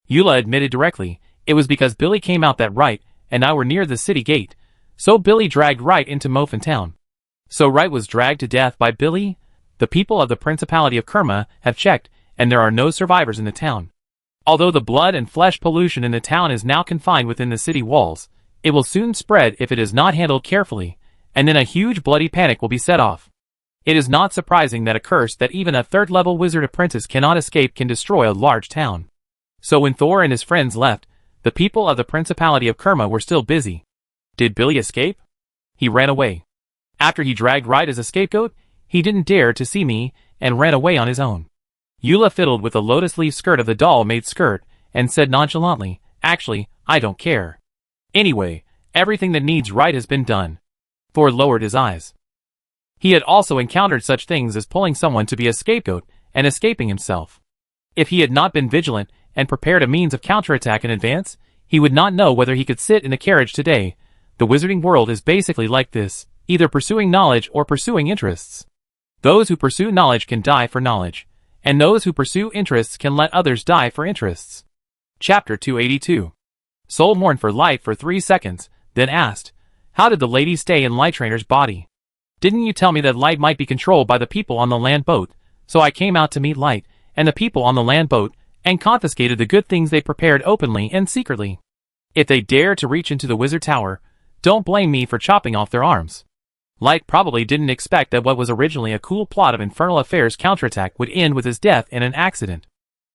Eula admitted directly, it was because Billy came out that right, and I were near the city gate, so Billy dragged Right into Mofin Town. So Right was dragged to death by Billy? The people of the Principality of Kerma have checked, and there are no survivors in the town. Although the blood and flesh pollution in the town is now confined within the city walls, it will soon spread if it is not handled carefully, and then a huge bloody panic will be set off. It is not surprising that a curse that even a third-level wizard apprentice cannot escape can destroy a large town. So when Thor and his friends left, the people of the Principality of Kerma were still busy. Did Billy escape? He ran away. After he dragged Right as a scapegoat, he didn't dare to see me, and ran away on his own. Eula fiddled with the lotus leaf skirt of the doll-made skirt, and said nonchalantly, actually, I don't care. Anyway, everything that needs Right has been done. Thor lowered his eyes. He had also encountered such things as pulling someone to be a scapegoat, and escaping himself. If he had not been vigilant, and prepared a means of counterattack in advance, he would not know whether he could sit in a carriage today. The wizarding world is basically like this, either pursuing knowledge or pursuing interests. Those who pursue knowledge can die for knowledge, and those who pursue interests can let others die for interests. Chapter 282. Soul mourned for Light for 3 seconds, then asked, how did the lady stay in Light Trainer's body? Didn't you tell me that Light might be controlled by the people on the land boat? So I came out to meet Light, and the people on the land boat, and confiscated the good things they prepared openly and secretly. If they dare to reach into the wizard tower, don't blame me for chopping off their arms. Light probably didn't expect that what was originally a cool plot of Infernal Affairs counterattack would end with his death in an accident.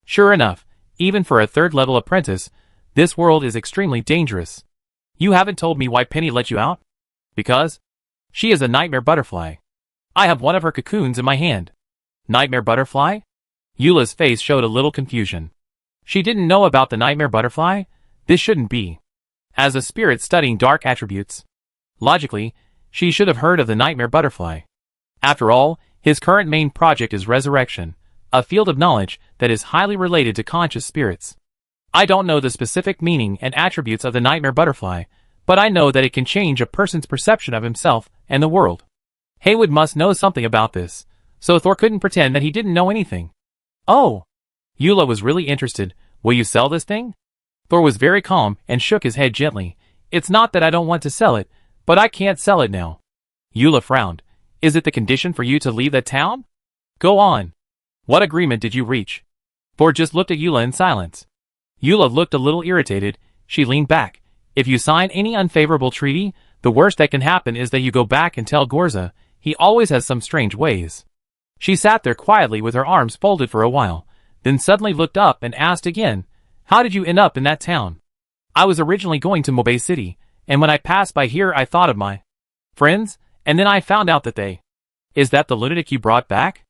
Sure enough, even for a third-level apprentice, this world is extremely dangerous. You haven't told me why Penny let you out? Because? She is a nightmare butterfly. I have one of her cocoons in my hand. Nightmare butterfly? Eula's face showed a little confusion. She didn't know about the nightmare butterfly? This shouldn't be. As a spirit studying dark attributes, logically, she should have heard of the nightmare butterfly. After all, his current main project is resurrection, a field of knowledge that is highly related to conscious spirits. I don't know the specific meaning and attributes of the nightmare butterfly, but I know that it can change a person's perception of himself and the world. Haywood must know something about this, so Thor couldn't pretend that he didn't know anything. Oh! Eula was really interested. Will you sell this thing? Thor was very calm and shook his head gently. It's not that I don't want to sell it, but I can't sell it now. Eula frowned. Is it the condition for you to leave that town? Go on. What agreement did you reach? Thor just looked at Eula in silence. Eula looked a little irritated. She leaned back. If you sign any unfavorable treaty, the worst that can happen is that you go back and tell Gorza. He always has some strange ways. She sat there quietly with her arms folded for a while, then suddenly looked up and asked again, how did you end up in that town? I was originally going to Mobay City, and when I passed by here I thought of my friends, and then I found out that they... Is that the lunatic you brought back?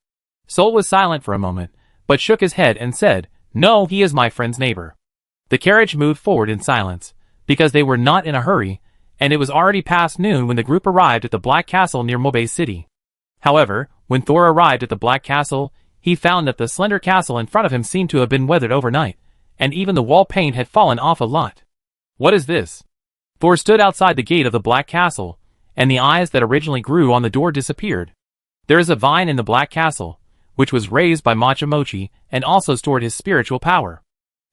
Sol was silent for a moment, but shook his head and said, no, he is my friend's neighbor. The carriage moved forward in silence, because they were not in a hurry, and it was already past noon when the group arrived at the Black Castle near Mobay City. However, when Thor arrived at the Black Castle, he found that the slender castle in front of him seemed to have been weathered overnight, and even the wall paint had fallen off a lot. What is this? Thor stood outside the gate of the Black Castle, and the eyes that originally grew on the door disappeared. There is a vine in the Black Castle, which was raised by Machamochi and also stored his spiritual power.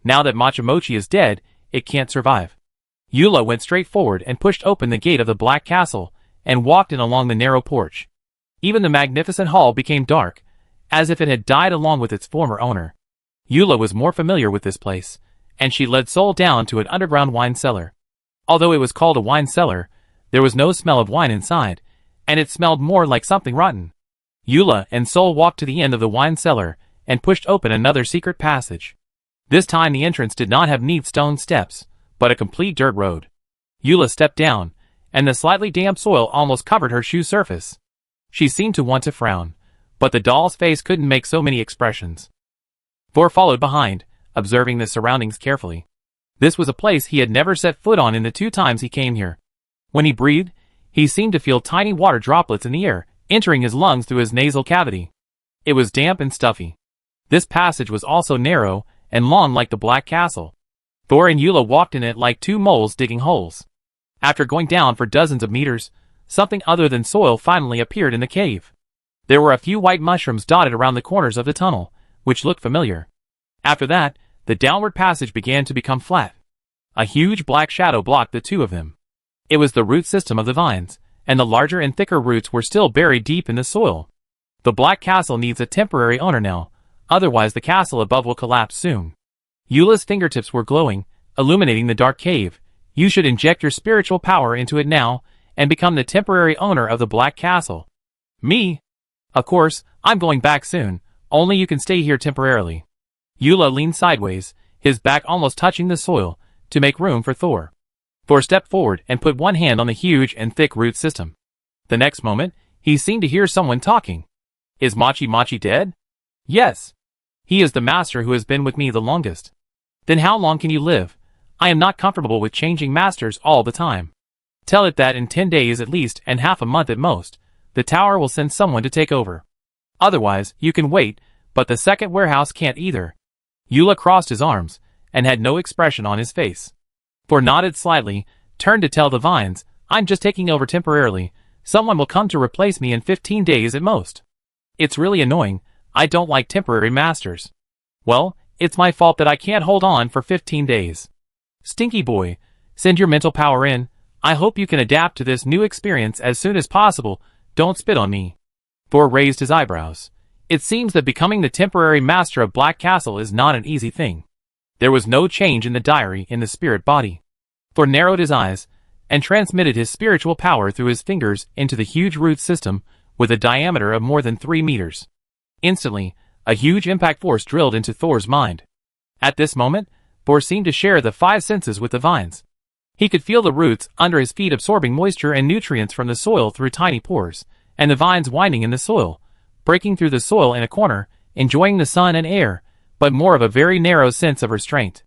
Now that Machamochi is dead, it can't survive. Eula went straight forward and pushed open the gate of the Black Castle, and walked in along the narrow porch. Even the magnificent hall became dark, as if it had died along with its former owner. Eula was more familiar with this place, and she led Sol down to an underground wine cellar. Although it was called a wine cellar, there was no smell of wine inside, and it smelled more like something rotten. Eula and Sol walked to the end of the wine cellar, and pushed open another secret passage. This time the entrance did not have neat stone steps, but a complete dirt road. Eula stepped down, and the slightly damp soil almost covered her shoe surface. She seemed to want to frown, but the doll's face couldn't make so many expressions. Thor followed behind, observing the surroundings carefully. This was a place he had never set foot on in the 2 times he came here. When he breathed, he seemed to feel tiny water droplets in the air, entering his lungs through his nasal cavity. It was damp and stuffy. This passage was also narrow and long like the Black Castle. Thor and Eula walked in it like 2 moles digging holes. After going down for dozens of meters, something other than soil finally appeared in the cave. There were a few white mushrooms dotted around the corners of the tunnel, which looked familiar. After that, the downward passage began to become flat. A huge black shadow blocked the 2 of them. It was the root system of the vines, and the larger and thicker roots were still buried deep in the soil. The Black Castle needs a temporary owner now, otherwise the castle above will collapse soon. Eula's fingertips were glowing, illuminating the dark cave. You should inject your spiritual power into it now, and become the temporary owner of the Black Castle. Me? Of course, I'm going back soon, only you can stay here temporarily. Eula leaned sideways, his back almost touching the soil, to make room for Thor. Thor stepped forward and put one hand on the huge and thick root system. The next moment, he seemed to hear someone talking. Is Machi Machi dead? Yes. He is the master who has been with me the longest. Then how long can you live? I am not comfortable with changing masters all the time. Tell it that in 10 days at least and half a month at most, the tower will send someone to take over. Otherwise, you can wait, but the second warehouse can't either. Eula crossed his arms, and had no expression on his face. Thor nodded slightly, turned to tell the vines, I'm just taking over temporarily, someone will come to replace me in 15 days at most. It's really annoying, I don't like temporary masters. Well, it's my fault that I can't hold on for 15 days. Stinky boy, send your mental power in, I hope you can adapt to this new experience as soon as possible, don't spit on me. Thor raised his eyebrows. It seems that becoming the temporary master of Black Castle is not an easy thing. There was no change in the diary in the spirit body. Thor narrowed his eyes, and transmitted his spiritual power through his fingers into the huge root system, with a diameter of more than 3 meters. Instantly, a huge impact force drilled into Thor's mind. At this moment, Thor seemed to share the 5 senses with the vines. He could feel the roots under his feet absorbing moisture and nutrients from the soil through tiny pores, and the vines winding in the soil, breaking through the soil in a corner, enjoying the sun and air, but more of a very narrow sense of restraint.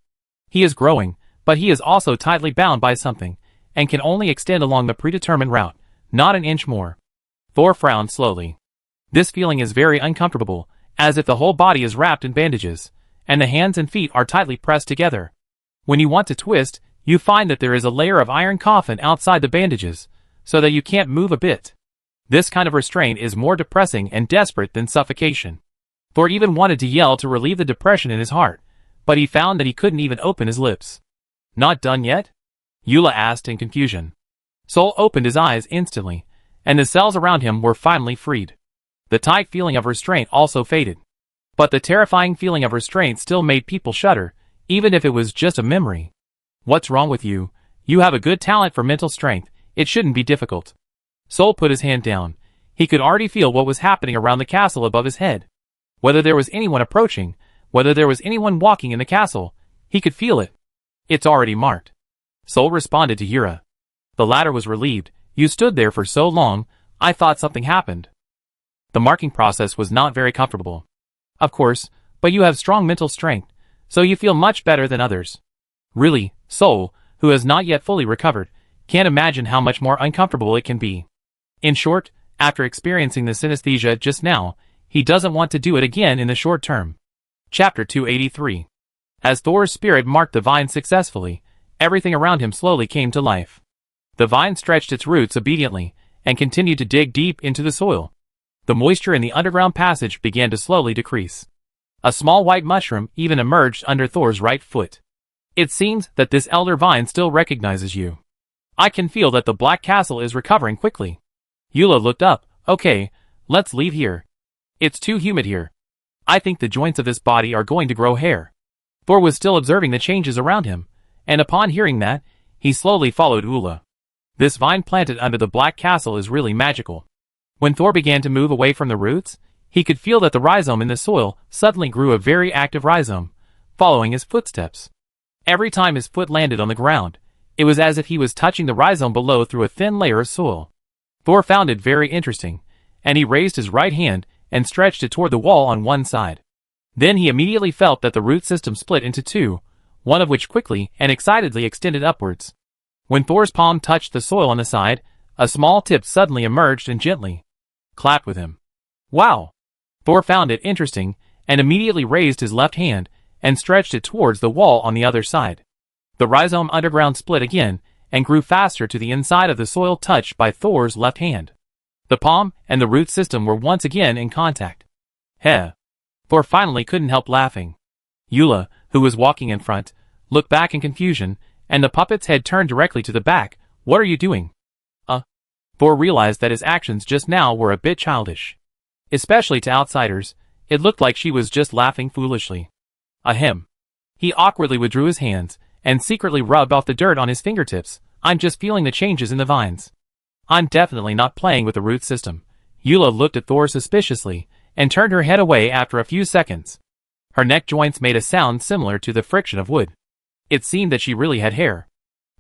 He is growing, but he is also tightly bound by something, and can only extend along the predetermined route, not an inch more. Thor frowned slowly. This feeling is very uncomfortable, as if the whole body is wrapped in bandages, and the hands and feet are tightly pressed together. When you want to twist, you find that there is a layer of iron coffin outside the bandages, so that you can't move a bit. This kind of restraint is more depressing and desperate than suffocation. Thor even wanted to yell to relieve the depression in his heart, but he found that he couldn't even open his lips. Not done yet? Eula asked in confusion. Sol opened his eyes instantly, and the cells around him were finally freed. The tight feeling of restraint also faded. But the terrifying feeling of restraint still made people shudder, even if it was just a memory. What's wrong with you? You have a good talent for mental strength, it shouldn't be difficult. Sol put his hand down. He could already feel what was happening around the castle above his head. Whether there was anyone approaching, whether there was anyone walking in the castle, he could feel it. It's already marked. Sol responded to Yura. The latter was relieved. You stood there for so long, I thought something happened. The marking process was not very comfortable. Of course, but you have strong mental strength, so you feel much better than others. Really, Sol, who has not yet fully recovered, can't imagine how much more uncomfortable it can be. In short, after experiencing the synesthesia just now, he doesn't want to do it again in the short term. Chapter 283. As Thor's spirit marked the vine successfully, everything around him slowly came to life. The vine stretched its roots obediently, and continued to dig deep into the soil. The moisture in the underground passage began to slowly decrease. A small white mushroom even emerged under Thor's right foot. It seems that this elder vine still recognizes you. I can feel that the Black Castle is recovering quickly. Eula looked up. Okay, let's leave here. It's too humid here. I think the joints of this body are going to grow hair. Thor was still observing the changes around him, and upon hearing that, he slowly followed Eula. This vine planted under the Black Castle is really magical. When Thor began to move away from the roots, He could feel that the rhizome in the soil suddenly grew a very active rhizome, following his footsteps. Every time his foot landed on the ground, it was as if he was touching the rhizome below through a thin layer of soil. Thor found it very interesting, and he raised his right hand and stretched it toward the wall on one side. Then he immediately felt that the root system split into two, one of which quickly and excitedly extended upwards. When Thor's palm touched the soil on the side, a small tip suddenly emerged and gently clapped with him. Wow! Thor found it interesting and immediately raised his left hand and stretched it towards the wall on the other side. The rhizome underground split again and grew faster to the inside of the soil touched by Thor's left hand. The palm and the root system were once again in contact. Heh! Thor finally couldn't help laughing. Eula, who was walking in front, looked back in confusion, and the puppet's head turned directly to the back. What are you doing? Thor realized that his actions just now were a bit childish. Especially to outsiders, it looked like she was just laughing foolishly. Ahem. He awkwardly withdrew his hands, and secretly rubbed off the dirt on his fingertips. I'm just feeling the changes in the vines. I'm definitely not playing with the root system. Eula looked at Thor suspiciously, and turned her head away after a few seconds. Her neck joints made a sound similar to the friction of wood. It seemed that she really had hair.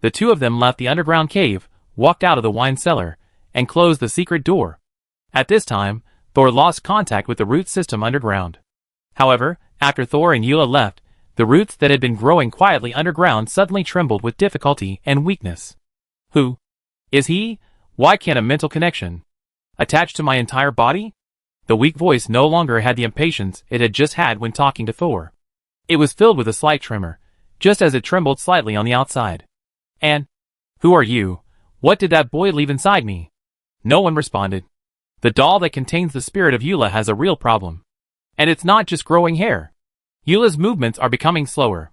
The two of them left the underground cave, walked out of the wine cellar, and closed the secret door. At this time, Thor lost contact with the root system underground. However, after Thor and Eula left, the roots that had been growing quietly underground suddenly trembled with difficulty and weakness. Who is he? Why can't a mental connection attach to my entire body? The weak voice no longer had the impatience it had just had when talking to Thor. It was filled with a slight tremor, just as it trembled slightly on the outside. And who are you? What did that boy leave inside me? No one responded. The doll that contains the spirit of Eula has a real problem. And it's not just growing hair. Eula's movements are becoming slower.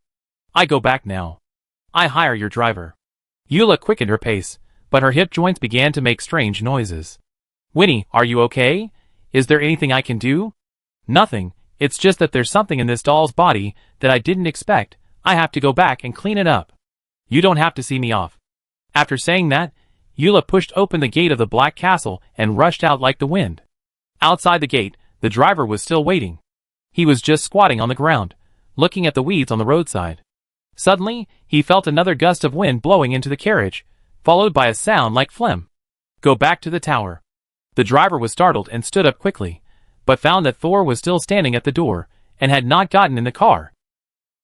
I go back now. I hire your driver. Eula quickened her pace, but her hip joints began to make strange noises. Winnie, are you okay? Is there anything I can do? Nothing, it's just that there's something in this doll's body that I didn't expect. I have to go back and clean it up. You don't have to see me off. After saying that, Eula pushed open the gate of the Black Castle and rushed out like the wind. Outside the gate, the driver was still waiting. He was just squatting on the ground, looking at the weeds on the roadside. Suddenly, he felt another gust of wind blowing into the carriage, followed by a sound like phlegm. Go back to the tower. The driver was startled and stood up quickly, but found that Thor was still standing at the door, and had not gotten in the car.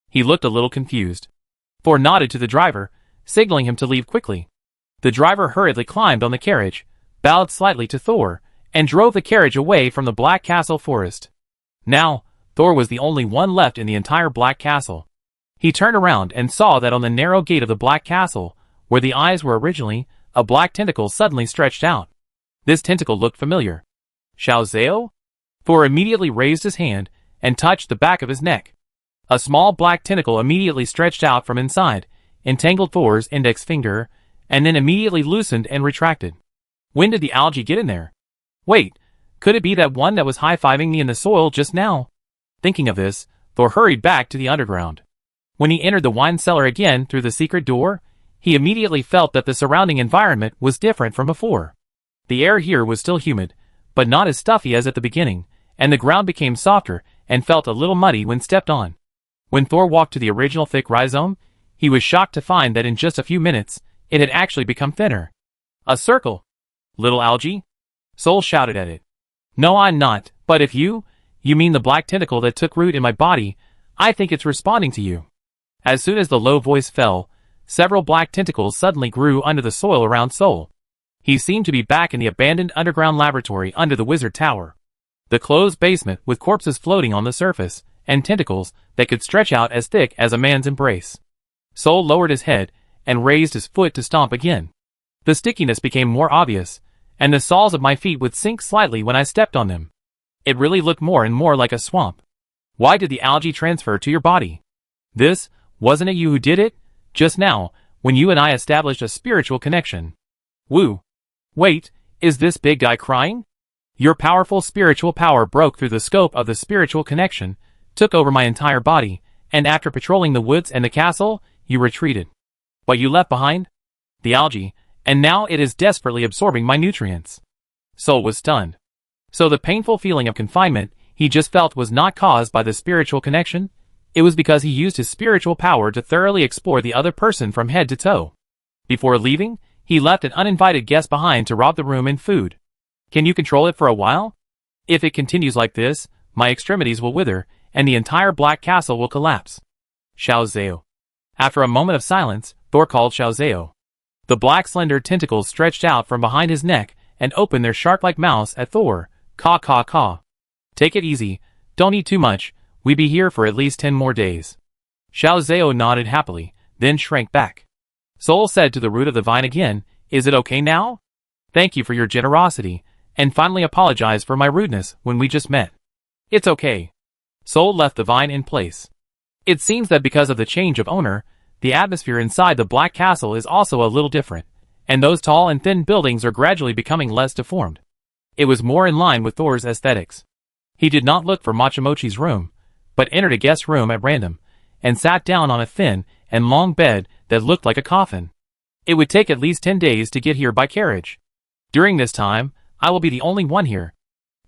He looked a little confused. Thor nodded to the driver, signaling him to leave quickly. The driver hurriedly climbed on the carriage, bowed slightly to Thor, and drove the carriage away from the Black Castle forest. Now, Thor was the only one left in the entire Black Castle. He turned around and saw that on the narrow gate of the Black Castle, where the eyes were originally, a black tentacle suddenly stretched out. This tentacle looked familiar. Xiao Zhao? Thor immediately raised his hand and touched the back of his neck. A small black tentacle immediately stretched out from inside, entangled Thor's index finger, and then immediately loosened and retracted. When did the algae get in there? Wait, could it be that one that was high-fiving me in the soil just now? Thinking of this, Thor hurried back to the underground. When he entered the wine cellar again through the secret door, he immediately felt that the surrounding environment was different from before. The air here was still humid, but not as stuffy as at the beginning, and the ground became softer and felt a little muddy when stepped on. When Thor walked to the original thick rhizome, he was shocked to find that in just a few minutes, it had actually become thinner. A circle. Little algae? Soul shouted at it. No, I'm not, but if you mean the black tentacle that took root in my body, I think it's responding to you. As soon as the low voice fell, several black tentacles suddenly grew under the soil around Soul. He seemed to be back in the abandoned underground laboratory under the wizard tower. The closed basement with corpses floating on the surface, and tentacles that could stretch out as thick as a man's embrace. Soul lowered his head and raised his foot to stomp again. The stickiness became more obvious, and the soles of my feet would sink slightly when I stepped on them. It really looked more and more like a swamp. Why did the algae transfer to your body? Wasn't it you who did it? Just now, when you and I established a spiritual connection. Woo! Wait, is this big guy crying? Your powerful spiritual power broke through the scope of the spiritual connection, took over my entire body, and after patrolling the woods and the castle, you retreated. But you left behind the algae, and now it is desperately absorbing my nutrients. Soul was stunned. So the painful feeling of confinement he just felt was not caused by the spiritual connection, it was because he used his spiritual power to thoroughly explore the other person from head to toe. Before leaving, he left an uninvited guest behind to rob the room and food. Can you control it for a while? If it continues like this, my extremities will wither, and the entire Black Castle will collapse. Xiao Zhao. After a moment of silence, Thor called Xiao Zhao. The black slender tentacles stretched out from behind his neck and opened their shark-like mouths at Thor. Caw caw caw. Take it easy, don't eat too much, we be here for at least 10 more days. Xiao Zhao nodded happily, then shrank back. Soul said to the root of the vine again, is it okay now? Thank you for your generosity, and finally apologize for my rudeness when we just met. It's okay. Soul left the vine in place. It seems that because of the change of owner, the atmosphere inside the Black Castle is also a little different, and those tall and thin buildings are gradually becoming less deformed. It was more in line with Thor's aesthetics. He did not look for Machamochi's room, but entered a guest room at random, and sat down on a thin and long bed that looked like a coffin. It would take at least 10 days to get here by carriage. During this time, I will be the only one here.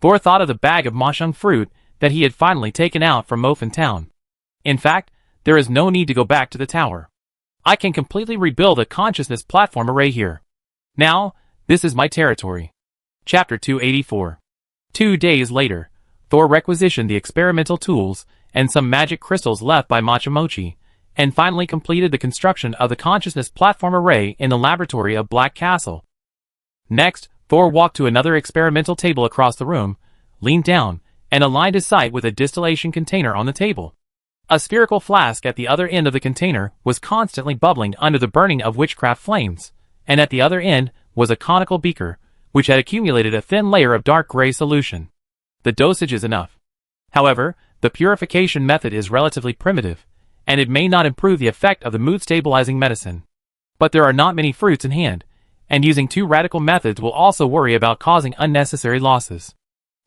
Thor thought of the bag of mashung fruit that he had finally taken out from Mofin Town. In fact, there is no need to go back to the tower. I can completely rebuild a consciousness platform array here. Now, this is my territory. Chapter 284. 2 days later, Thor requisitioned the experimental tools and some magic crystals left by Machamochi, and finally completed the construction of the consciousness platform array in the laboratory of Black Castle. Next, Thor walked to another experimental table across the room, leaned down, and aligned his sight with a distillation container on the table. A spherical flask at the other end of the container was constantly bubbling under the burning of witchcraft flames, and at the other end was a conical beaker, which had accumulated a thin layer of dark gray solution. The dosage is enough. However, the purification method is relatively primitive, and it may not improve the effect of the mood-stabilizing medicine. But there are not many fruits in hand, and using too radical methods will also worry about causing unnecessary losses.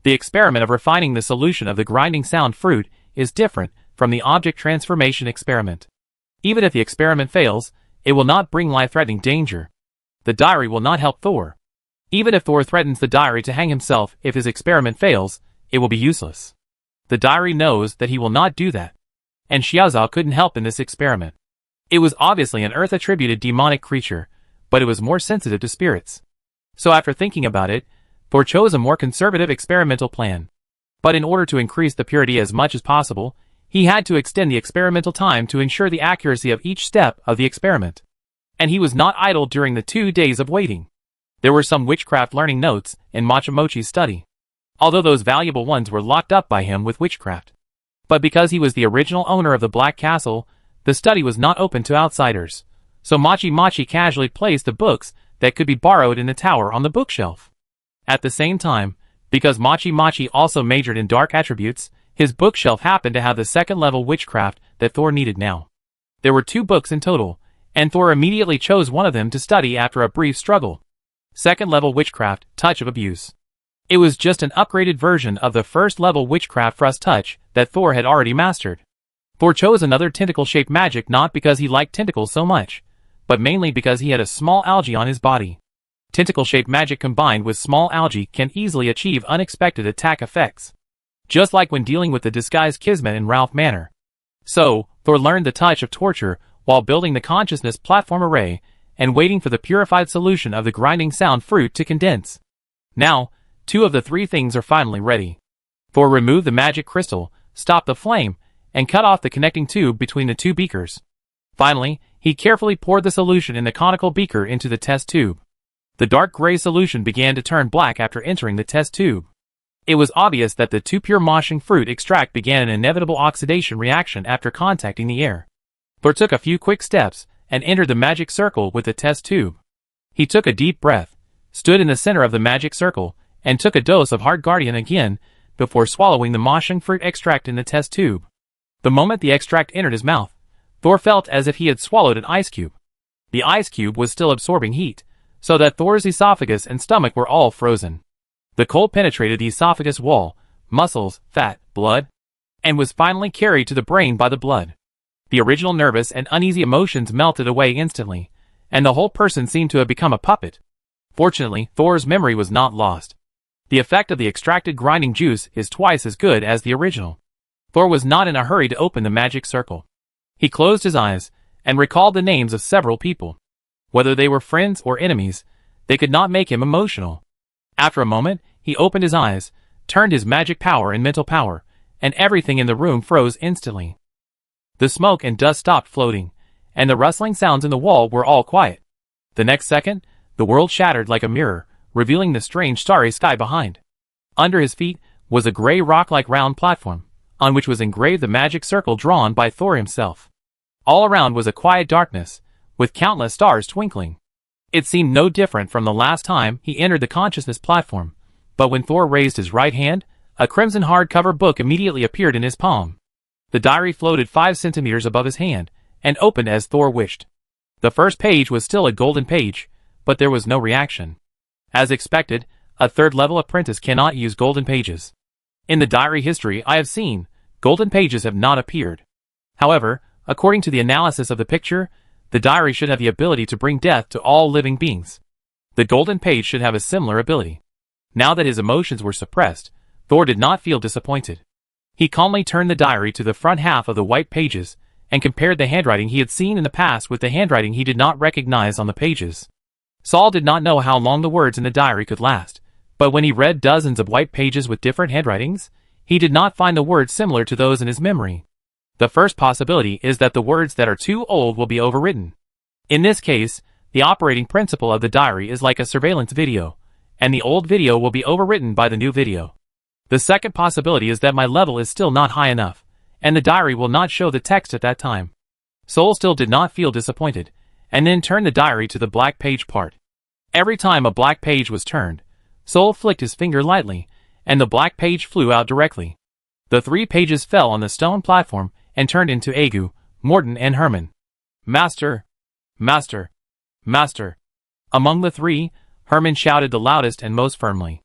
The experiment of refining the solution of the grinding sound fruit is different from the object transformation experiment. Even if the experiment fails, it will not bring life-threatening danger. The diary will not help Thor. Even if Thor threatens the diary to hang himself if his experiment fails, it will be useless. The diary knows that he will not do that. And Xiaozhao couldn't help in this experiment. It was obviously an Earth-attributed demonic creature, but it was more sensitive to spirits. So after thinking about it, Thor chose a more conservative experimental plan. But in order to increase the purity as much as possible, he had to extend the experimental time to ensure the accuracy of each step of the experiment. And he was not idle during the 2 days of waiting. There were some witchcraft learning notes in Machamochi's study, although those valuable ones were locked up by him with witchcraft. But because he was the original owner of the Black Castle, the study was not open to outsiders, so Machi casually placed the books that could be borrowed in the tower on the bookshelf. At the same time, because Machi also majored in dark attributes, his bookshelf happened to have the second-level witchcraft that Thor needed now. There were 2 books in total, and Thor immediately chose one of them to study after a brief struggle. Second-level witchcraft, Touch of Abuse. It was just an upgraded version of the first-level witchcraft Frost Touch that Thor had already mastered. Thor chose another tentacle-shaped magic not because he liked tentacles so much, but mainly because he had a small algae on his body. Tentacle-shaped magic combined with small algae can easily achieve unexpected attack effects, just like when dealing with the disguised Kismet in Ralph Manor. So, Thor learned the touch of torture while building the consciousness platform array and waiting for the purified solution of the grinding sound fruit to condense. Now, 2 of the 3 things are finally ready. Thor removed the magic crystal, stopped the flame, and cut off the connecting tube between the 2 beakers. Finally, he carefully poured the solution in the conical beaker into the test tube. The dark gray solution began to turn black after entering the test tube. It was obvious that the 2 pure moshing fruit extract began an inevitable oxidation reaction after contacting the air. Thor took a few quick steps and entered the magic circle with the test tube. He took a deep breath, stood in the center of the magic circle, and took a dose of Heart Guardian again before swallowing the moshing fruit extract in the test tube. The moment the extract entered his mouth, Thor felt as if he had swallowed an ice cube. The ice cube was still absorbing heat, so that Thor's esophagus and stomach were all frozen. The cold penetrated the esophagus wall, muscles, fat, blood, and was finally carried to the brain by the blood. The original nervous and uneasy emotions melted away instantly, and the whole person seemed to have become a puppet. Fortunately, Thor's memory was not lost. The effect of the extracted grinding juice is twice as good as the original. Thor was not in a hurry to open the magic circle. He closed his eyes and recalled the names of several people. Whether they were friends or enemies, they could not make him emotional. After a moment, he opened his eyes, turned his magic power and mental power, and everything in the room froze instantly. The smoke and dust stopped floating, and the rustling sounds in the wall were all quiet. The next second, the world shattered like a mirror, revealing the strange starry sky behind. Under his feet was a gray rock-like round platform, on which was engraved the magic circle drawn by Thor himself. All around was a quiet darkness, with countless stars twinkling. It seemed no different from the last time he entered the consciousness platform, but when Thor raised his right hand, a crimson hardcover book immediately appeared in his palm. The diary floated 5 centimeters above his hand, and opened as Thor wished. The first page was still a golden page, but there was no reaction. As expected, a third-level apprentice cannot use golden pages. In the diary history I have seen, golden pages have not appeared. However, according to the analysis of the picture, the diary should have the ability to bring death to all living beings. The golden page should have a similar ability. Now that his emotions were suppressed, Thor did not feel disappointed. He calmly turned the diary to the front half of the white pages, and compared the handwriting he had seen in the past with the handwriting he did not recognize on the pages. Saul did not know how long the words in the diary could last, but when he read dozens of white pages with different handwritings, he did not find the words similar to those in his memory. The first possibility is that the words that are too old will be overwritten. In this case, the operating principle of the diary is like a surveillance video, and the old video will be overwritten by the new video. The second possibility is that my level is still not high enough, and the diary will not show the text at that time. Soul still did not feel disappointed, and then turned the diary to the black page part. Every time a black page was turned, Soul flicked his finger lightly, and the black page flew out directly. The 3 pages fell on the stone platform and turned into Agu, Morton and Herman. Master! Master! Master! Among the 3, Herman shouted the loudest and most firmly.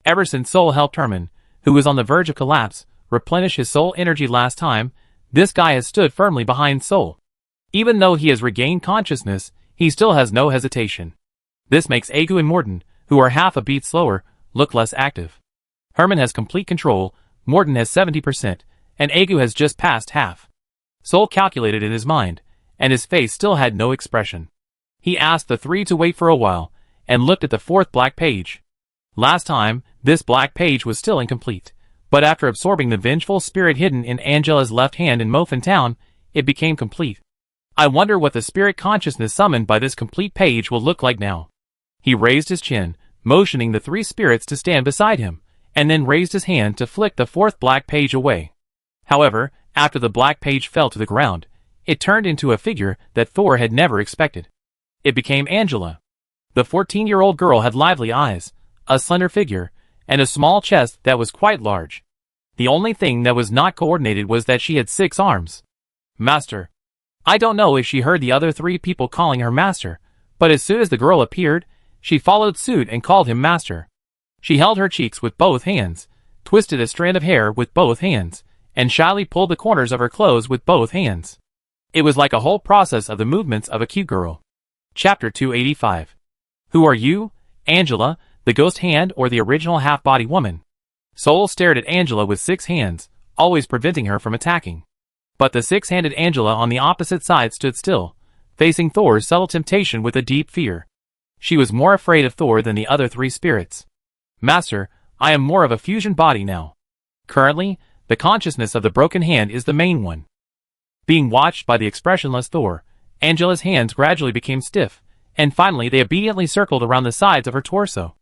Ever since Soul helped Herman, who was on the verge of collapse, replenish his soul energy last time, this guy has stood firmly behind Soul. Even though he has regained consciousness, he still has no hesitation. This makes Agu and Morton, who are half a beat slower, look less active. Herman has complete control, Morton has 70%, and Agu has just passed half. Soul calculated in his mind, and his face still had no expression. He asked the 3 to wait for a while, and looked at the 4th black page. Last time, this black page was still incomplete, but after absorbing the vengeful spirit hidden in Angela's left hand in Mofin Town, it became complete. I wonder what the spirit consciousness summoned by this complete page will look like now. He raised his chin, motioning the 3 spirits to stand beside him, and then raised his hand to flick the 4th black page away. However, after the black page fell to the ground, it turned into a figure that Thor had never expected. It became Angela. The 14-year-old girl had lively eyes, a slender figure, and a small chest that was quite large. The only thing that was not coordinated was that she had 6 arms. Master. I don't know if she heard the other 3 people calling her Master, but as soon as the girl appeared, she followed suit and called him Master. She held her cheeks with both hands, twisted a strand of hair with both hands, and shyly pulled the corners of her clothes with both hands. It was like a whole process of the movements of a cute girl. Chapter 285. Who are you, Angela, the ghost hand or the original half-body woman? Soul stared at Angela with 6 hands, always preventing her from attacking. But the 6-handed Angela on the opposite side stood still, facing Thor's subtle temptation with a deep fear. She was more afraid of Thor than the other 3 spirits. Master, I am more of a fusion body now. Currently, the consciousness of the broken hand is the main one. Being watched by the expressionless Thor, Angela's hands gradually became stiff, and finally they obediently circled around the sides of her torso.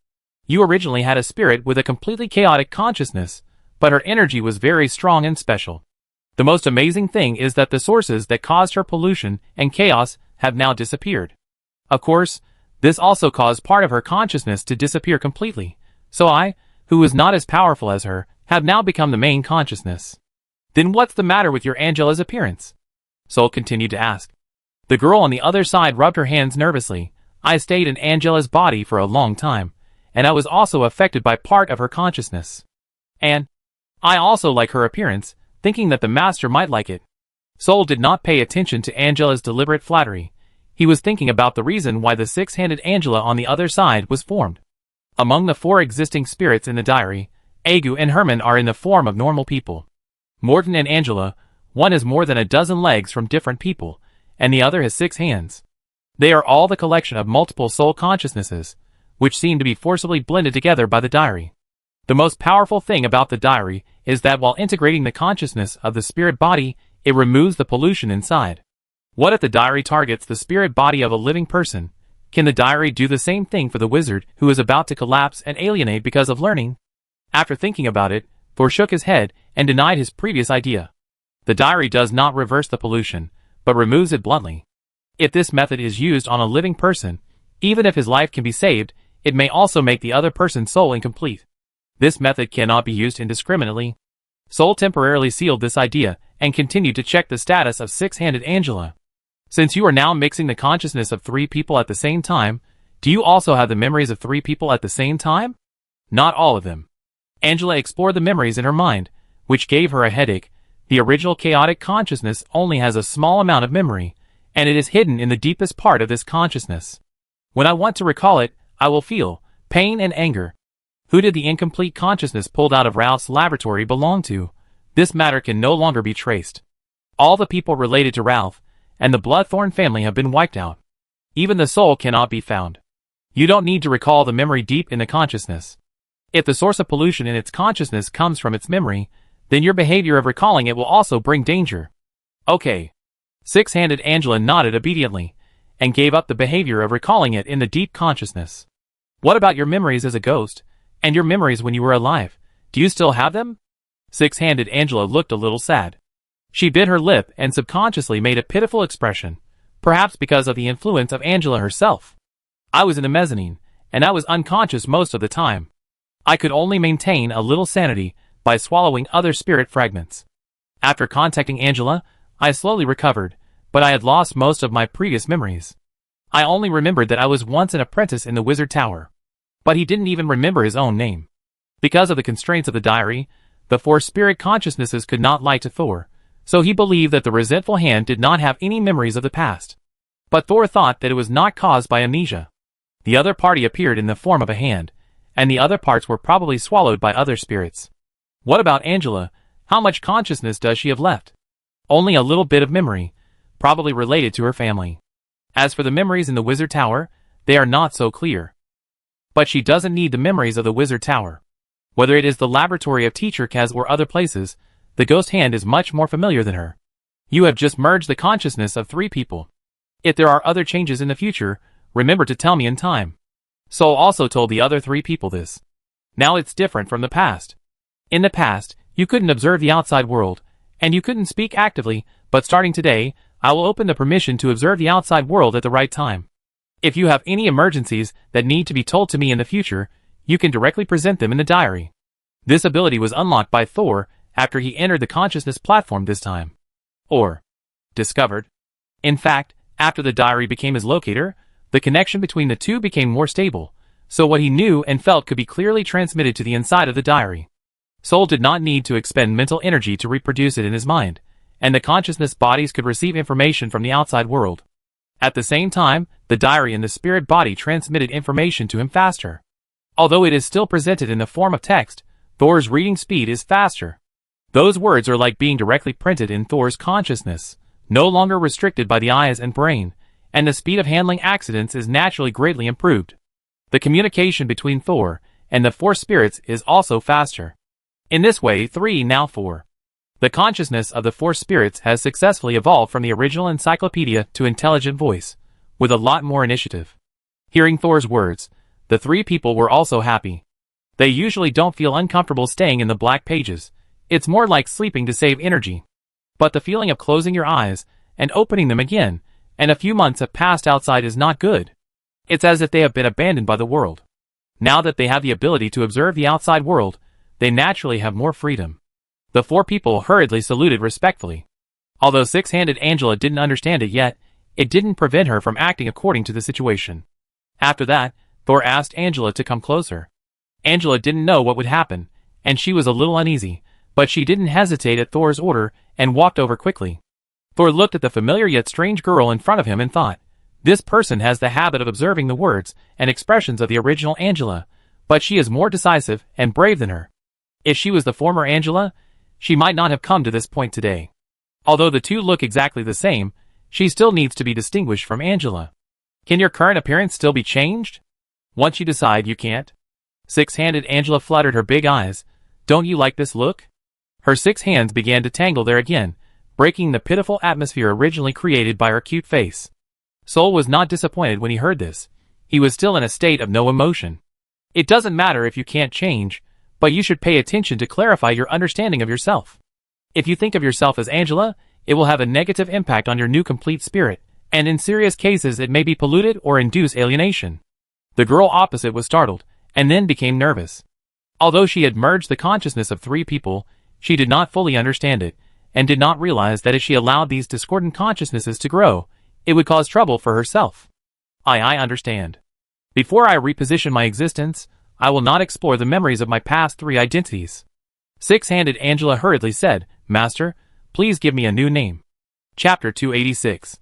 You originally had a spirit with a completely chaotic consciousness, but her energy was very strong and special. The most amazing thing is that the sources that caused her pollution and chaos have now disappeared. Of course, this also caused part of her consciousness to disappear completely, so I, who was not as powerful as her, have now become the main consciousness. Then what's the matter with your Angela's appearance? Soul continued to ask. The girl on the other side rubbed her hands nervously. I stayed in Angela's body for a long time, and I was also affected by part of her consciousness. And I also like her appearance, thinking that the master might like it. Soul did not pay attention to Angela's deliberate flattery. He was thinking about the reason why the 6-handed Angela on the other side was formed. Among the 4 existing spirits in the diary, Agu and Herman are in the form of normal people. Morton and Angela, one has more than a dozen legs from different people, and the other has 6 hands. They are all the collection of multiple soul consciousnesses, which seem to be forcibly blended together by the diary. The most powerful thing about the diary is that while integrating the consciousness of the spirit body, it removes the pollution inside. What if the diary targets the spirit body of a living person? Can the diary do the same thing for the wizard who is about to collapse and alienate because of learning? After thinking about it, Thor shook his head and denied his previous idea. The diary does not reverse the pollution, but removes it bluntly. If this method is used on a living person, even if his life can be saved, it may also make the other person's soul incomplete. This method cannot be used indiscriminately. Soul temporarily sealed this idea and continued to check the status of 6-handed Angela. Since you are now mixing the consciousness of 3 people at the same time, do you also have the memories of 3 people at the same time? Not all of them. Angela explored the memories in her mind, which gave her a headache. The original chaotic consciousness only has a small amount of memory, and it is hidden in the deepest part of this consciousness. When I want to recall it, I will feel pain and anger. Who did the incomplete consciousness pulled out of Ralph's laboratory belong to? This matter can no longer be traced. All the people related to Ralph and the Bloodthorn family have been wiped out. Even the soul cannot be found. You don't need to recall the memory deep in the consciousness. If the source of pollution in its consciousness comes from its memory, then your behavior of recalling it will also bring danger. Okay. 6-handed Angela nodded obediently, and gave up the behavior of recalling it in the deep consciousness. What about your memories as a ghost, and your memories when you were alive? Do you still have them? 6-handed Angela looked a little sad. She bit her lip and subconsciously made a pitiful expression, perhaps because of the influence of Angela herself. I was in the mezzanine, and I was unconscious most of the time. I could only maintain a little sanity by swallowing other spirit fragments. After contacting Angela, I slowly recovered, but I had lost most of my previous memories. I only remembered that I was once an apprentice in the Wizard Tower. But he didn't even remember his own name. Because of the constraints of the diary, the 4 spirit consciousnesses could not lie to Thor, so he believed that the resentful hand did not have any memories of the past. But Thor thought that it was not caused by amnesia. The other party appeared in the form of a hand, and the other parts were probably swallowed by other spirits. What about Angela? How much consciousness does she have left? Only a little bit of memory, probably related to her family. As for the memories in the Wizard Tower, they are not so clear. But she doesn't need the memories of the Wizard Tower. Whether it is the laboratory of Teacher Kaz or other places, the ghost hand is much more familiar than her. You have just merged the consciousness of 3 people. If there are other changes in the future, remember to tell me in time. Soul also told the other 3 people this. Now it's different from the past. In the past, you couldn't observe the outside world, and you couldn't speak actively, but starting today, I will open the permission to observe the outside world at the right time. If you have any emergencies that need to be told to me in the future, you can directly present them in the diary. This ability was unlocked by Thor after he entered the consciousness platform this time. Or discovered. In fact, after the diary became his locator, the connection between the two became more stable, so what he knew and felt could be clearly transmitted to the inside of the diary. Soul did not need to expend mental energy to reproduce it in his mind, and the consciousness bodies could receive information from the outside world. At the same time, the diary and the spirit body transmitted information to him faster. Although it is still presented in the form of text, Thor's reading speed is faster. Those words are like being directly printed in Thor's consciousness, no longer restricted by the eyes and brain, and the speed of handling accidents is naturally greatly improved. The communication between Thor and the 4 spirits is also faster. In this way, 3 now 4. The consciousness of the 4 spirits has successfully evolved from the original encyclopedia to intelligent voice, with a lot more initiative. Hearing Thor's words, the 3 people were also happy. They usually don't feel uncomfortable staying in the black pages. It's more like sleeping to save energy. But the feeling of closing your eyes and opening them again, and a few months have passed outside is not good. It's as if they have been abandoned by the world. Now that they have the ability to observe the outside world, they naturally have more freedom. The 4 people hurriedly saluted respectfully. Although 6-handed Angela didn't understand it yet, it didn't prevent her from acting according to the situation. After that, Thor asked Angela to come closer. Angela didn't know what would happen, and she was a little uneasy, but she didn't hesitate at Thor's order and walked over quickly. Thor looked at the familiar yet strange girl in front of him and thought, this person has the habit of observing the words and expressions of the original Angela, But she is more decisive and brave than her. If she was the former Angela, she might not have come to this point today. Although the two look exactly the same, she still needs to be distinguished from Angela. Can your current appearance still be changed? Once you decide you can't. Six-handed Angela fluttered her big eyes. Don't you like this look? Her 6 hands began to tangle there again, breaking the pitiful atmosphere originally created by her cute face. Sol was not disappointed when he heard this. He was still in a state of no emotion. It doesn't matter if you can't change, but you should pay attention to clarify your understanding of yourself. If you think of yourself as Angela, it will have a negative impact on your new complete spirit, and in serious cases it may be polluted or induce alienation. The girl opposite was startled, and then became nervous. Although she had merged the consciousness of 3 people, she did not fully understand it, and did not realize that if she allowed these discordant consciousnesses to grow, it would cause trouble for herself. I understand. Before I reposition my existence, I will not explore the memories of my past 3 identities. Six-handed Angela hurriedly said, Master, please give me a new name. Chapter 286.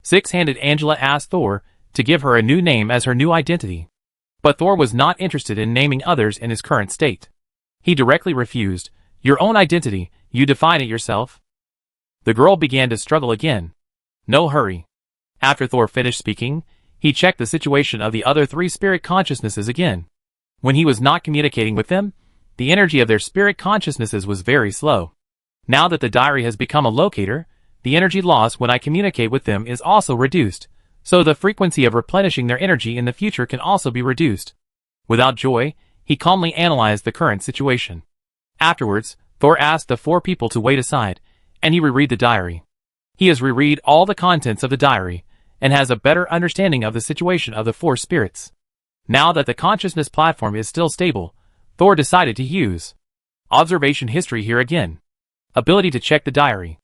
Six-handed Angela asked Thor to give her a new name as her new identity. But Thor was not interested in naming others in his current state. He directly refused. Your own identity, you define it yourself. The girl began to struggle again. No hurry. After Thor finished speaking, he checked the situation of the other 3 spirit consciousnesses again. When he was not communicating with them, the energy of their spirit consciousnesses was very slow. Now that the diary has become a locator, the energy loss when I communicate with them is also reduced, so the frequency of replenishing their energy in the future can also be reduced. Without joy, he calmly analyzed the current situation. Afterwards, Thor asked the 4 people to wait aside, and he reread the diary. He has reread all the contents of the diary, and has a better understanding of the situation of the 4 spirits. Now that the consciousness platform is still stable, Thor decided to use observation history here again. Ability to check the diary.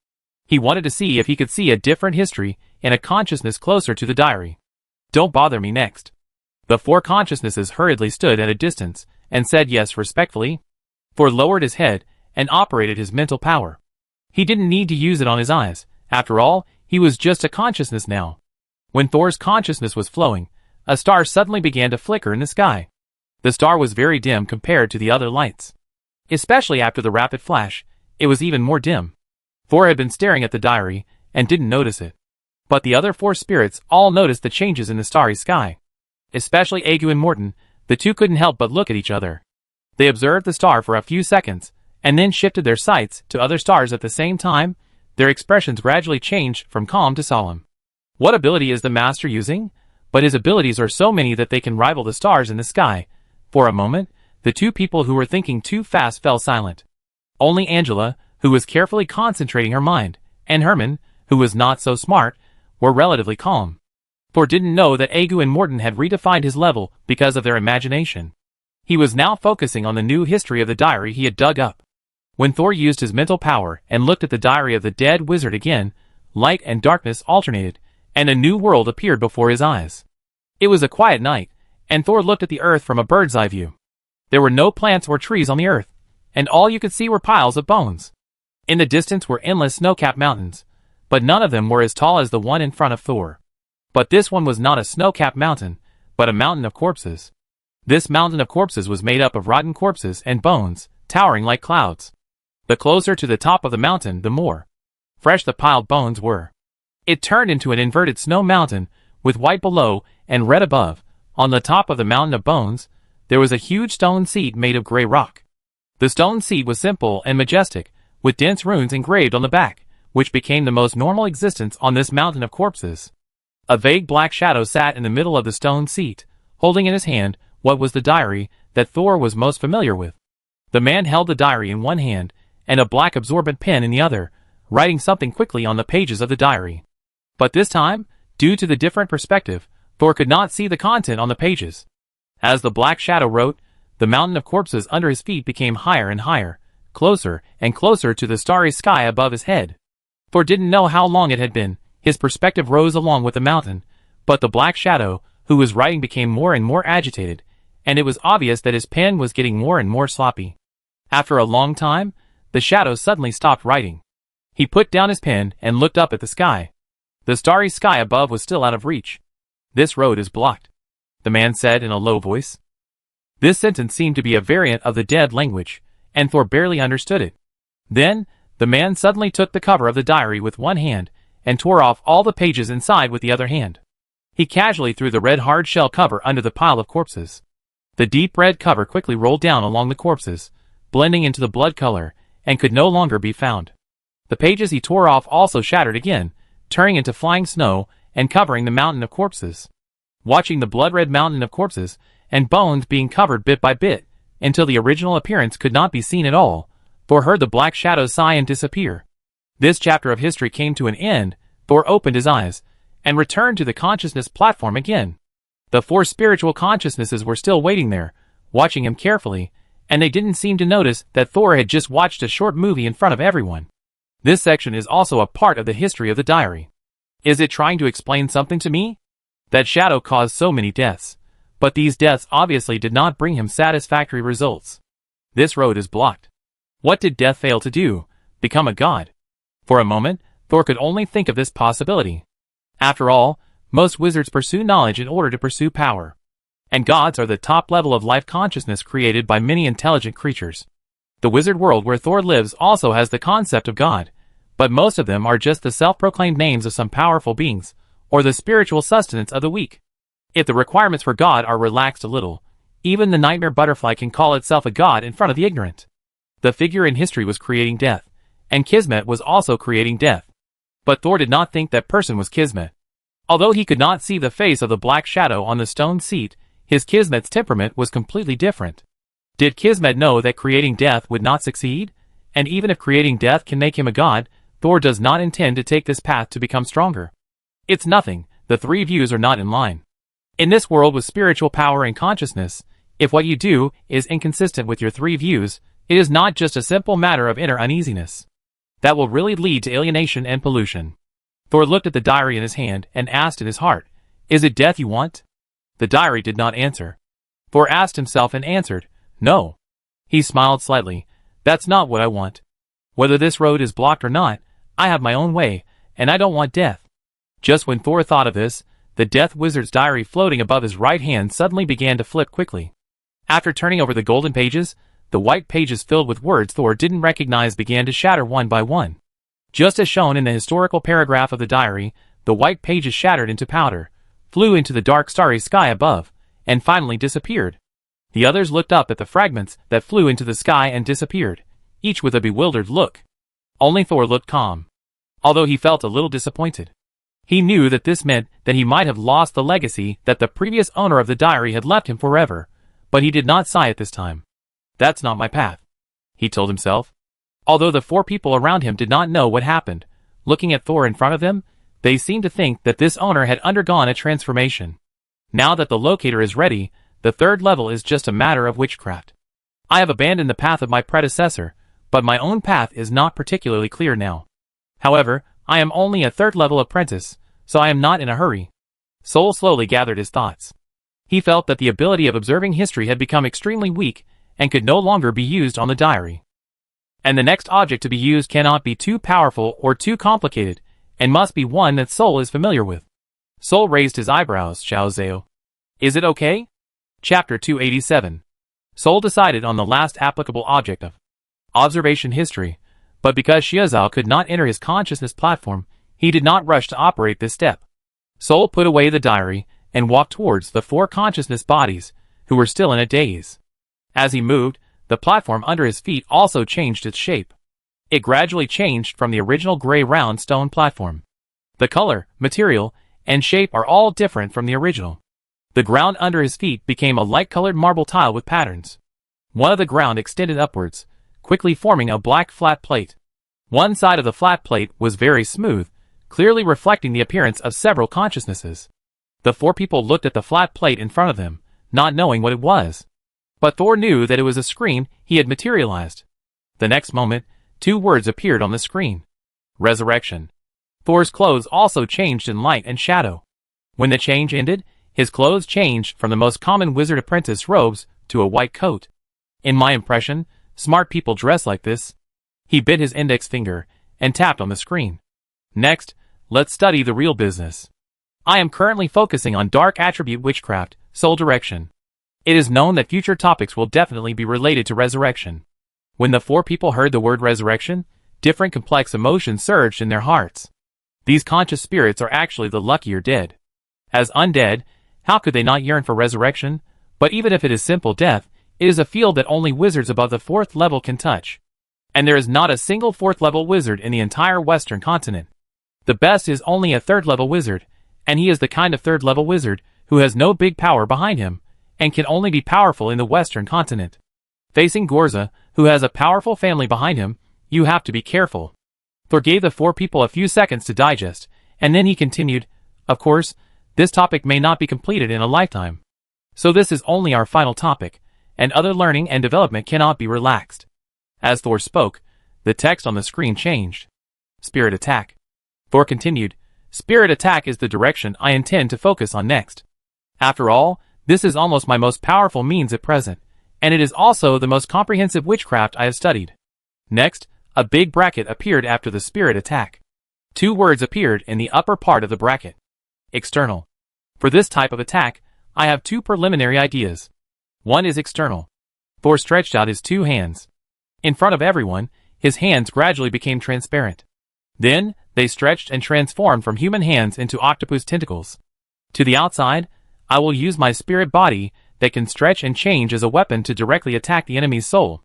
He wanted to see if he could see a different history in a consciousness closer to the diary. Don't bother me next. The 4 consciousnesses hurriedly stood at a distance and said yes respectfully. Thor lowered his head and operated his mental power. He didn't need to use it on his eyes. After all, he was just a consciousness now. When Thor's consciousness was flowing, a star suddenly began to flicker in the sky. The star was very dim compared to the other lights. Especially after the rapid flash, it was even more dim. Thor had been staring at the diary and didn't notice it. But the other 4 spirits all noticed the changes in the starry sky. Especially Aegu and Morton, the two couldn't help but look at each other. They observed the star for a few seconds, and then shifted their sights to other stars at the same time. Their expressions gradually changed from calm to solemn. What ability is the master using? But his abilities are so many that they can rival the stars in the sky. For a moment, the 2 people who were thinking too fast fell silent. Only Angela, who was carefully concentrating her mind, and Herman, who was not so smart, were relatively calm. Thor didn't know that Aegu and Morton had redefined his level because of their imagination. He was now focusing on the new history of the diary he had dug up. When Thor used his mental power and looked at the diary of the dead wizard again, light and darkness alternated, and a new world appeared before his eyes. It was a quiet night, and Thor looked at the earth from a bird's eye view. There were no plants or trees on the earth, and all you could see were piles of bones. In the distance were endless snow-capped mountains, but none of them were as tall as the one in front of Thor. But this one was not a snow-capped mountain, but a mountain of corpses. This mountain of corpses was made up of rotten corpses and bones, towering like clouds. The closer to the top of the mountain, the more fresh the piled bones were. It turned into an inverted snow mountain, with white below and red above. On the top of the mountain of bones, there was a huge stone seat made of gray rock. The stone seat was simple and majestic, with dense runes engraved on the back, which became the most normal existence on this mountain of corpses. A vague black shadow sat in the middle of the stone seat, holding in his hand what was the diary that Thor was most familiar with. The man held the diary in one hand, and a black absorbent pen in the other, writing something quickly on the pages of the diary. But this time, due to the different perspective, Thor could not see the content on the pages. As the black shadow wrote, the mountain of corpses under his feet became higher and higher, closer and closer to the starry sky above his head. Thor didn't know how long it had been. His perspective rose along with the mountain, but the black shadow, who was writing, became more and more agitated, and it was obvious that his pen was getting more and more sloppy. After a long time, the shadow suddenly stopped writing. He put down his pen and looked up at the sky. The starry sky above was still out of reach. "This road is blocked," the man said in a low voice. This sentence seemed to be a variant of the dead language, and Thor barely understood it. Then, the man suddenly took the cover of the diary with one hand and tore off all the pages inside with the other hand. He casually threw the red hard shell cover under the pile of corpses. The deep red cover quickly rolled down along the corpses, blending into the blood color, and could no longer be found. The pages he tore off also shattered again, turning into flying snow and covering the mountain of corpses. Watching the blood-red mountain of corpses and bones being covered bit by bit, until the original appearance could not be seen at all, Thor heard the black shadow sigh and disappear. This chapter of history came to an end. Thor opened his eyes and returned to the consciousness platform again. The four spiritual consciousnesses were still waiting there, watching him carefully, and they didn't seem to notice that Thor had just watched a short movie in front of everyone. This section is also a part of the history of the diary. Is it trying to explain something to me? That shadow caused so many deaths, but these deaths obviously did not bring him satisfactory results. This road is blocked. What did death fail to do? Become a god? For a moment, Thor could only think of this possibility. After all, most wizards pursue knowledge in order to pursue power. And gods are the top level of life consciousness created by many intelligent creatures. The wizard world where Thor lives also has the concept of god, but most of them are just the self-proclaimed names of some powerful beings, or the spiritual sustenance of the weak. If the requirements for god are relaxed a little, even the nightmare butterfly can call itself a god in front of the ignorant. The figure in history was creating death, and Kismet was also creating death. But Thor did not think that person was Kismet. Although he could not see the face of the black shadow on the stone seat, his Kismet's temperament was completely different. Did Kismet know that creating death would not succeed? And even if creating death can make him a god, Thor does not intend to take this path to become stronger. It's nothing, the three views are not in line. In this world with spiritual power and consciousness, if what you do is inconsistent with your three views, it is not just a simple matter of inner uneasiness. That will really lead to alienation and pollution. Thor looked at the diary in his hand and asked in his heart, "Is it death you want?" The diary did not answer. Thor asked himself and answered, "No." He smiled slightly. "That's not what I want. Whether this road is blocked or not, I have my own way, and I don't want death." Just when Thor thought of this, the Death Wizard's diary floating above his right hand suddenly began to flip quickly. After turning over the golden pages, the white pages filled with words Thor didn't recognize began to shatter one by one. Just as shown in the historical paragraph of the diary, the white pages shattered into powder, flew into the dark starry sky above, and finally disappeared. The others looked up at the fragments that flew into the sky and disappeared, each with a bewildered look. Only Thor looked calm, although he felt a little disappointed. He knew that this meant that he might have lost the legacy that the previous owner of the diary had left him forever, but he did not sigh at this time. "That's not my path," he told himself. Although the four people around him did not know what happened, looking at Thor in front of them, they seemed to think that this owner had undergone a transformation. Now that the locator is ready, the third level is just a matter of witchcraft. I have abandoned the path of my predecessor, but my own path is not particularly clear now. However, I am only a third-level apprentice, so I am not in a hurry. Soul slowly gathered his thoughts. He felt that the ability of observing history had become extremely weak and could no longer be used on the diary. And the next object to be used cannot be too powerful or too complicated, and must be one that Soul is familiar with. Soul raised his eyebrows. Xiao Zhao. Is it okay? Chapter 287. Soul decided on the last applicable object of observation history, but because Xiao could not enter his consciousness platform, he did not rush to operate this step. Soul put away the diary and walked towards the four consciousness bodies, who were still in a daze. As he moved, the platform under his feet also changed its shape. It gradually changed from the original gray round stone platform. The color, material, and shape are all different from the original. The ground under his feet became a light-colored marble tile with patterns. One of the ground extended upwards, quickly forming a black flat plate. One side of the flat plate was very smooth, clearly reflecting the appearance of several consciousnesses. The four people looked at the flat plate in front of them, not knowing what it was. But Thor knew that it was a screen he had materialized. The next moment, two words appeared on the screen. Resurrection. Thor's clothes also changed in light and shadow. When the change ended, his clothes changed from the most common wizard apprentice robes to a white coat. In my impression, smart people dress like this. He bit his index finger and tapped on the screen. Next, let's study the real business. I am currently focusing on dark attribute witchcraft, soul direction. It is known that future topics will definitely be related to resurrection. When the four people heard the word resurrection, different complex emotions surged in their hearts. These conscious spirits are actually the luckier dead. As undead, how could they not yearn for resurrection? But even if it is simple death, it is a field that only wizards above the 4th level can touch. And there is not a single 4th level wizard in the entire Western continent. The best is only a 3rd level wizard, and he is the kind of 3rd level wizard who has no big power behind him, and can only be powerful in the Western continent. Facing Gorza, who has a powerful family behind him, you have to be careful. Thor gave the four people a few seconds to digest, and then he continued, of course, this topic may not be completed in a lifetime. So this is only our final topic, and other learning and development cannot be relaxed. As Thor spoke, the text on the screen changed. Spirit attack. Thor continued, Spirit attack is the direction I intend to focus on next. After all, this is almost my most powerful means at present, and it is also the most comprehensive witchcraft I have studied. Next, a big bracket appeared after the spirit attack. Two words appeared in the upper part of the bracket. External. For this type of attack, I have two preliminary ideas. One is external. Thor stretched out his two hands. In front of everyone, his hands gradually became transparent. Then, they stretched and transformed from human hands into octopus tentacles. To the outside, I will use my spirit body that can stretch and change as a weapon to directly attack the enemy's soul.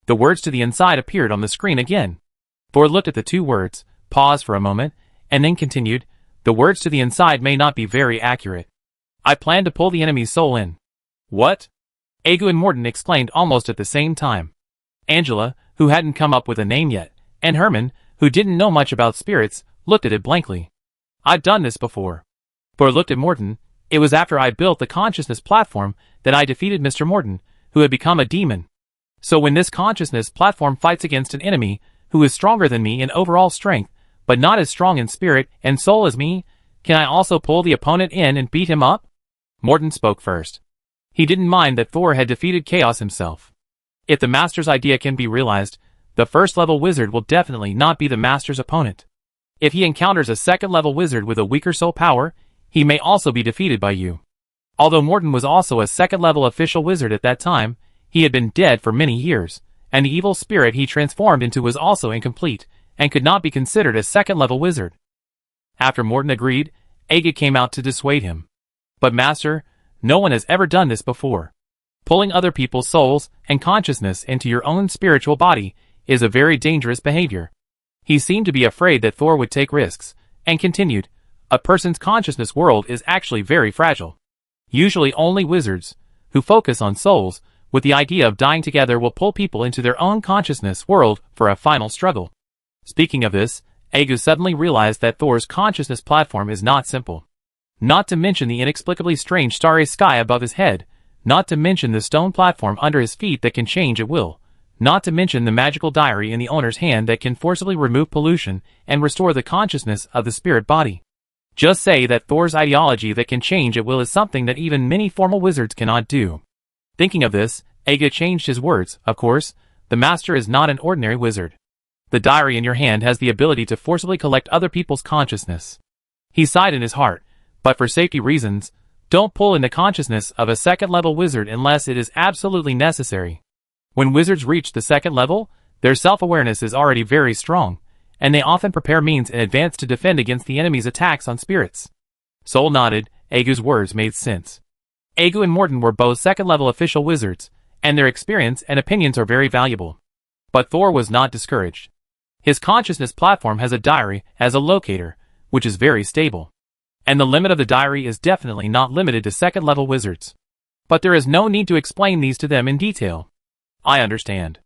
The words to the inside appeared on the screen again. Thor looked at the two words, paused for a moment, and then continued, the words to the inside may not be very accurate. I plan to pull the enemy's soul in. What? Agu and Morton exclaimed almost at the same time. Angela, who hadn't come up with a name yet, and Herman, who didn't know much about spirits, looked at it blankly. I've done this before. Thor looked at Morton. It was after I built the consciousness platform that I defeated Mr. Morton, who had become a demon. So when this consciousness platform fights against an enemy who is stronger than me in overall strength, but not as strong in spirit and soul as me, can I also pull the opponent in and beat him up? Morton spoke first. He didn't mind that Thor had defeated Chaos himself. If the Master's idea can be realized, the first-level wizard will definitely not be the Master's opponent. If he encounters a second-level wizard with a weaker soul power, he may also be defeated by you. Although Morton was also a second-level official wizard at that time, he had been dead for many years, and the evil spirit he transformed into was also incomplete, and could not be considered a second-level wizard. After Morton agreed, Aga came out to dissuade him. But Master, no one has ever done this before. Pulling other people's souls and consciousness into your own spiritual body is a very dangerous behavior. He seemed to be afraid that Thor would take risks, and continued, a person's consciousness world is actually very fragile. Usually only wizards, who focus on souls, with the idea of dying together will pull people into their own consciousness world for a final struggle. Speaking of this, Agu suddenly realized that Thor's consciousness platform is not simple. Not to mention the inexplicably strange starry sky above his head, not to mention the stone platform under his feet that can change at will, not to mention the magical diary in the owner's hand that can forcibly remove pollution and restore the consciousness of the spirit body. Just say that Thor's ideology that can change at will is something that even many formal wizards cannot do. Thinking of this, Aga changed his words. Of course, the Master is not an ordinary wizard. The diary in your hand has the ability to forcibly collect other people's consciousness. He sighed in his heart, but for safety reasons, don't pull in the consciousness of a second-level wizard unless it is absolutely necessary. When wizards reach the second level, their self-awareness is already very strong, and they often prepare means in advance to defend against the enemy's attacks on spirits. Soul nodded. Agu's words made sense. Agu and Morton were both second-level official wizards, and their experience and opinions are very valuable. But Thor was not discouraged. His consciousness platform has a diary as a locator, which is very stable. And the limit of the diary is definitely not limited to second-level wizards. But there is no need to explain these to them in detail. I understand.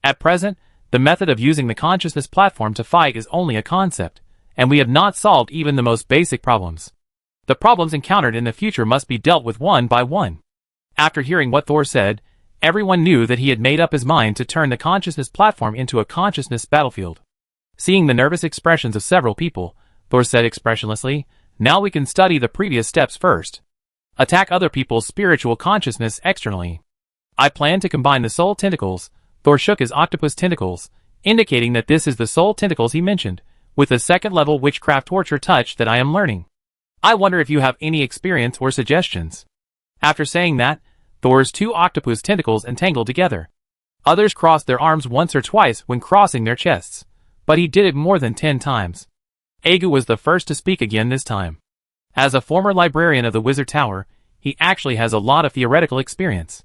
At present, the method of using the consciousness platform to fight is only a concept, and we have not solved even the most basic problems. The problems encountered in the future must be dealt with one by one. After hearing what Thor said, everyone knew that he had made up his mind to turn the consciousness platform into a consciousness battlefield. Seeing the nervous expressions of several people, Thor said expressionlessly, now we can study the previous steps first. Attack other people's spiritual consciousness externally. I plan to combine the soul tentacles. Thor shook his octopus tentacles, indicating that this is the soul tentacles he mentioned, with the second-level witchcraft torture touch that I am learning. I wonder if you have any experience or suggestions. After saying that, Thor's two octopus tentacles entangled together. Others crossed their arms once or twice when crossing their chests, but he did it more than 10 times. Egu was the first to speak again this time. As a former librarian of the Wizard Tower, he actually has a lot of theoretical experience.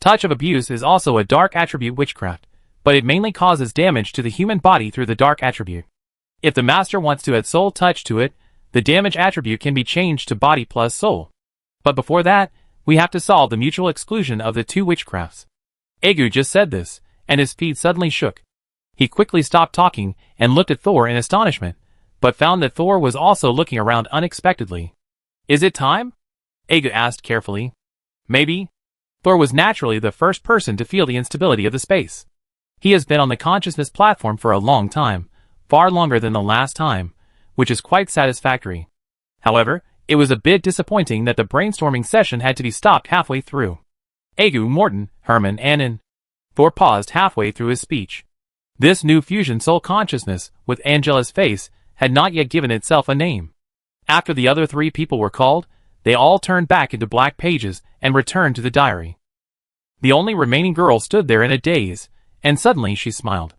Touch of abuse is also a dark attribute witchcraft, but it mainly causes damage to the human body through the dark attribute. If the master wants to add soul touch to it, the damage attribute can be changed to body plus soul. But before that, we have to solve the mutual exclusion of the two witchcrafts. Egu just said this, and his feet suddenly shook. He quickly stopped talking and looked at Thor in astonishment, but found that Thor was also looking around unexpectedly. Is it time? Egu asked carefully. Maybe. Thor was naturally the first person to feel the instability of the space. He has been on the consciousness platform for a long time, far longer than the last time, which is quite satisfactory. However, it was a bit disappointing that the brainstorming session had to be stopped halfway through. Egu, Morton, Herman, Annan. Thor paused halfway through his speech. This new fusion soul consciousness, with Angela's face, had not yet given itself a name. After the other 3 people were called, they all turned back into black pages and returned to the diary. The only remaining girl stood there in a daze, and suddenly she smiled.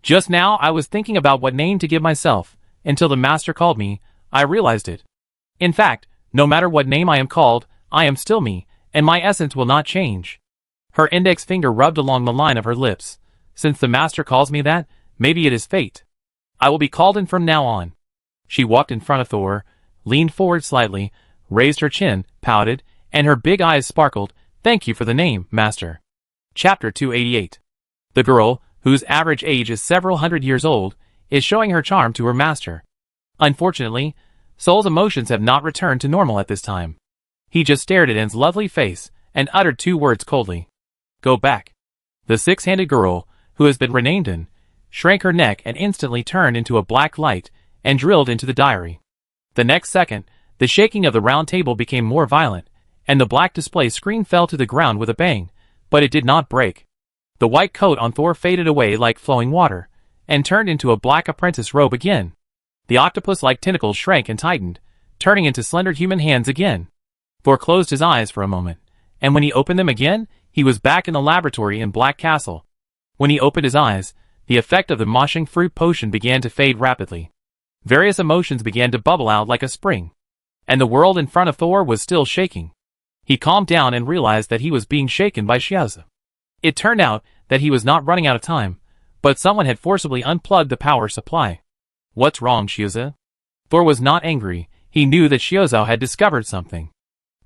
Just now I was thinking about what name to give myself, until the master called me, I realized it. In fact, no matter what name I am called, I am still me, and my essence will not change. Her index finger rubbed along the line of her lips. Since the master calls me that, maybe it is fate. I will be called in from now on. She walked in front of Thor, leaned forward slightly, raised her chin, pouted, and her big eyes sparkled. Thank you for the name, master. Chapter 288. The girl, whose average age is several hundred years old, is showing her charm to her master. Unfortunately, Soul's emotions have not returned to normal at this time. He just stared at An's lovely face and uttered 2 words coldly. Go back. The 6-handed girl, who has been renamed An, shrank her neck and instantly turned into a black light and drilled into the diary. The next second, the shaking of the round table became more violent, and the black display screen fell to the ground with a bang, but it did not break. The white coat on Thor faded away like flowing water, and turned into a black apprentice robe again. The octopus-like tentacles shrank and tightened, turning into slender human hands again. Thor closed his eyes for a moment, and when he opened them again, he was back in the laboratory in Black Castle. When he opened his eyes, the effect of the moshing fruit potion began to fade rapidly. Various emotions began to bubble out like a spring, and the world in front of Thor was still shaking. He calmed down and realized that he was being shaken by Shiaza. It turned out that he was not running out of time, but someone had forcibly unplugged the power supply. What's wrong, Shiaza? Thor was not angry. He knew that Shiozao had discovered something.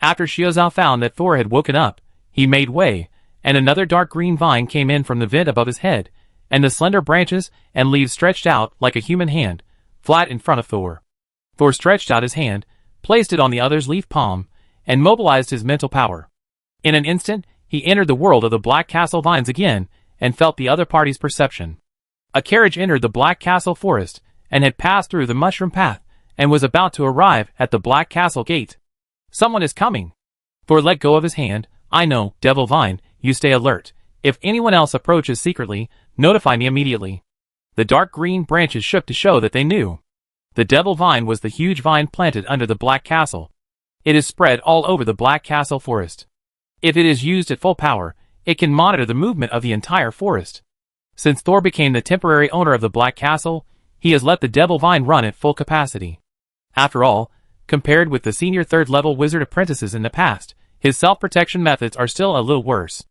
After Shiozao found that Thor had woken up, he made way, and another dark green vine came in from the vent above his head, and the slender branches and leaves stretched out like a human hand, flat in front of Thor. Thor stretched out his hand, placed it on the other's leaf palm, and mobilized his mental power. In an instant, he entered the world of the Black Castle vines again, and felt the other party's perception. A carriage entered the Black Castle forest, and had passed through the mushroom path, and was about to arrive at the Black Castle gate. Someone is coming. Thor let go of his hand. I know, Devil Vine, you stay alert. If anyone else approaches secretly, notify me immediately. The dark green branches shook to show that they knew. The Devil Vine was the huge vine planted under the Black Castle. It is spread all over the Black Castle forest. If it is used at full power, it can monitor the movement of the entire forest. Since Thor became the temporary owner of the Black Castle, he has let the Devil Vine run at full capacity. After all, compared with the senior 3rd-level wizard apprentices in the past, his self-protection methods are still a little worse.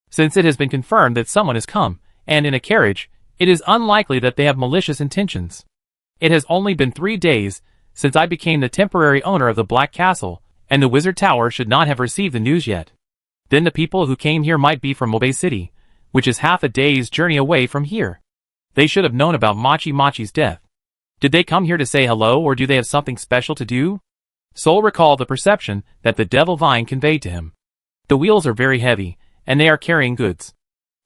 Since it has been confirmed that someone has come, and in a carriage, it is unlikely that they have malicious intentions. It has only been 3 days since I became the temporary owner of the Black Castle, and the Wizard Tower should not have received the news yet. Then the people who came here might be from Mobay City, which is half a day's journey away from here. They should have known about Machi Machi's death. Did they come here to say hello, or do they have something special to do? Soul recalled the perception that the Devil Vine conveyed to him. The wheels are very heavy, and they are carrying goods.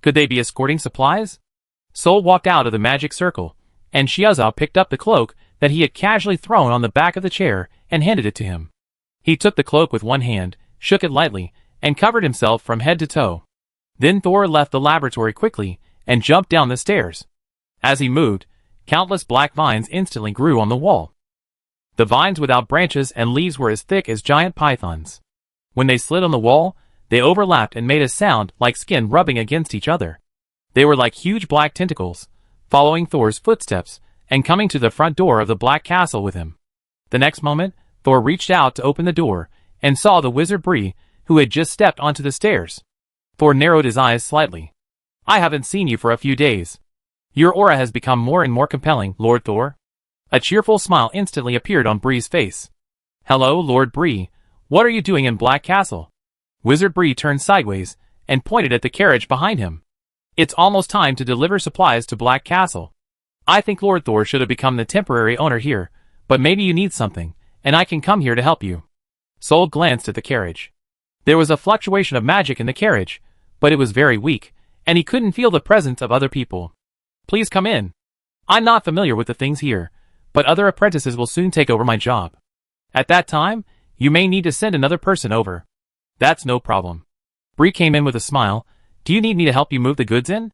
Could they be escorting supplies? Soul walked out of the magic circle, and Shiazao picked up the cloak that he had casually thrown on the back of the chair and handed it to him. He took the cloak with one hand, shook it lightly, and covered himself from head to toe. Then Thor left the laboratory quickly and jumped down the stairs. As he moved, countless black vines instantly grew on the wall. The vines without branches and leaves were as thick as giant pythons. When they slid on the wall, They overlapped and made a sound like skin rubbing against each other. They were like huge black tentacles, following Thor's footsteps and coming to the front door of the black castle with him. The next moment, Thor reached out to open the door and saw the wizard Bree, who had just stepped onto the stairs. Thor narrowed his eyes slightly. I haven't seen you for a few days. Your aura has become more and more compelling, Lord Thor. A cheerful smile instantly appeared on Bree's face. Hello, Lord Bree. What are you doing in Black Castle? Wizard Bree turned sideways and pointed at the carriage behind him. It's almost time to deliver supplies to Black Castle. I think Lord Thor should have become the temporary owner here, but maybe you need something, and I can come here to help you. Sol glanced at the carriage. There was a fluctuation of magic in the carriage, but it was very weak, and he couldn't feel the presence of other people. Please come in. I'm not familiar with the things here, but other apprentices will soon take over my job. At that time, you may need to send another person over. That's no problem. Bree came in with a smile. Do you need me to help you move the goods in?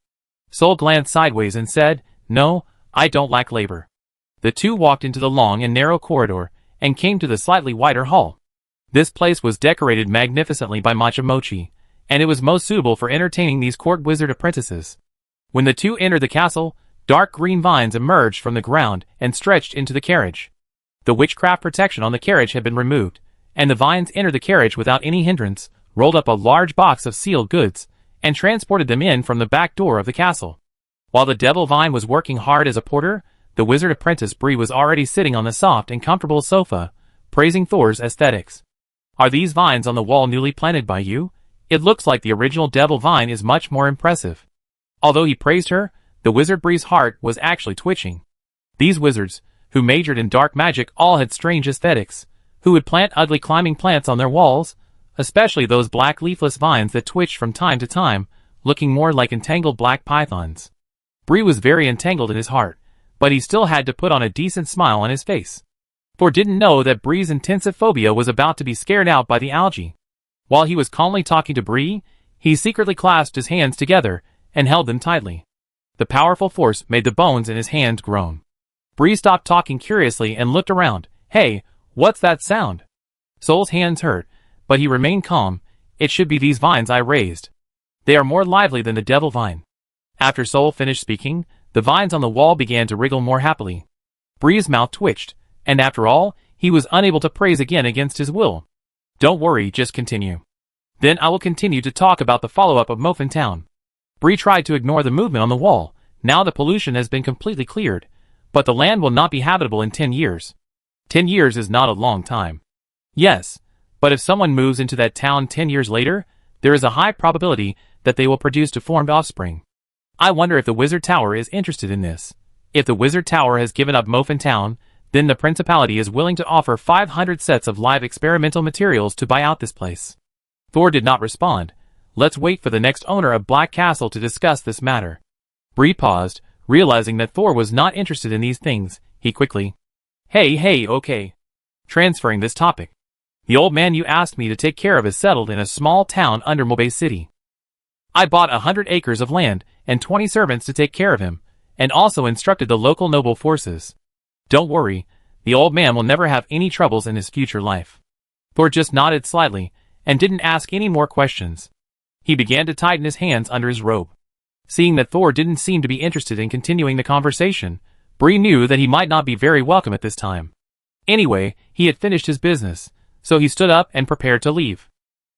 Sol glanced sideways and said, No, I don't lack labor. The two walked into the long and narrow corridor and came to the slightly wider hall. This place was decorated magnificently by matcha mochi, and it was most suitable for entertaining these court wizard apprentices. When the two entered the castle, dark green vines emerged from the ground and stretched into the carriage. The witchcraft protection on the carriage had been removed, and the vines entered the carriage without any hindrance, rolled up a large box of sealed goods, and transported them in from the back door of the castle. While the devil vine was working hard as a porter, the wizard apprentice Bree was already sitting on the soft and comfortable sofa, praising Thor's aesthetics. Are these vines on the wall newly planted by you? It looks like the original devil vine is much more impressive. Although he praised her, the wizard Bree's heart was actually twitching. These wizards, who majored in dark magic, all had strange aesthetics, who would plant ugly climbing plants on their walls, especially those black leafless vines that twitched from time to time, looking more like entangled black pythons. Bree was very entangled in his heart, but he still had to put on a decent smile on his face. Thor didn't know that Bree's intensive phobia was about to be scared out by the algae. While he was calmly talking to Bree, he secretly clasped his hands together and held them tightly. The powerful force made the bones in his hands groan. Bree stopped talking curiously and looked around. Hey, what's that sound? Sol's hands hurt, but he remained calm. It should be these vines I raised. They are more lively than the devil vine. After Sol finished speaking, the vines on the wall began to wriggle more happily. Bree's mouth twitched, and after all, he was unable to praise again against his will. Don't worry, just continue. Then I will continue to talk about the follow-up of Muffin Town. Bree tried to ignore the movement on the wall. Now the pollution has been completely cleared, but the land will not be habitable in 10 years. 10 years is not a long time. Yes, but if someone moves into that town 10 years later, there is a high probability that they will produce deformed offspring. I wonder if the Wizard Tower is interested in this. If the Wizard Tower has given up Muffin Town, then the Principality is willing to offer 500 sets of live experimental materials to buy out this place. Thor did not respond. Let's wait for the next owner of Black Castle to discuss this matter. Bree paused, realizing that Thor was not interested in these things. He quickly, Hey, okay. Transferring this topic. The old man you asked me to take care of is settled in a small town under Mobay City. I bought 100 acres of land and 20 servants to take care of him, and also instructed the local noble forces. Don't worry, the old man will never have any troubles in his future life. Thor just nodded slightly, and didn't ask any more questions. He began to tighten his hands under his robe. Seeing that Thor didn't seem to be interested in continuing the conversation, Bree knew that he might not be very welcome at this time. Anyway, he had finished his business, so he stood up and prepared to leave.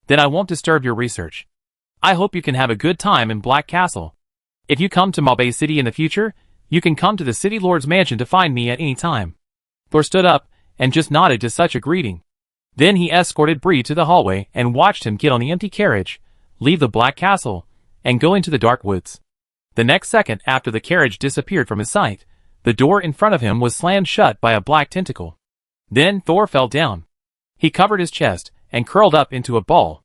Then I won't disturb your research. I hope you can have a good time in Black Castle. If you come to Mobay City in the future, you can come to the City Lord's mansion to find me at any time. Thor stood up and just nodded to such a greeting. Then he escorted Bree to the hallway and watched him get on the empty carriage, leave the Black Castle, and go into the dark woods. The next second after the carriage disappeared from his sight, the door in front of him was slammed shut by a black tentacle. Then Thor fell down. He covered his chest and curled up into a ball.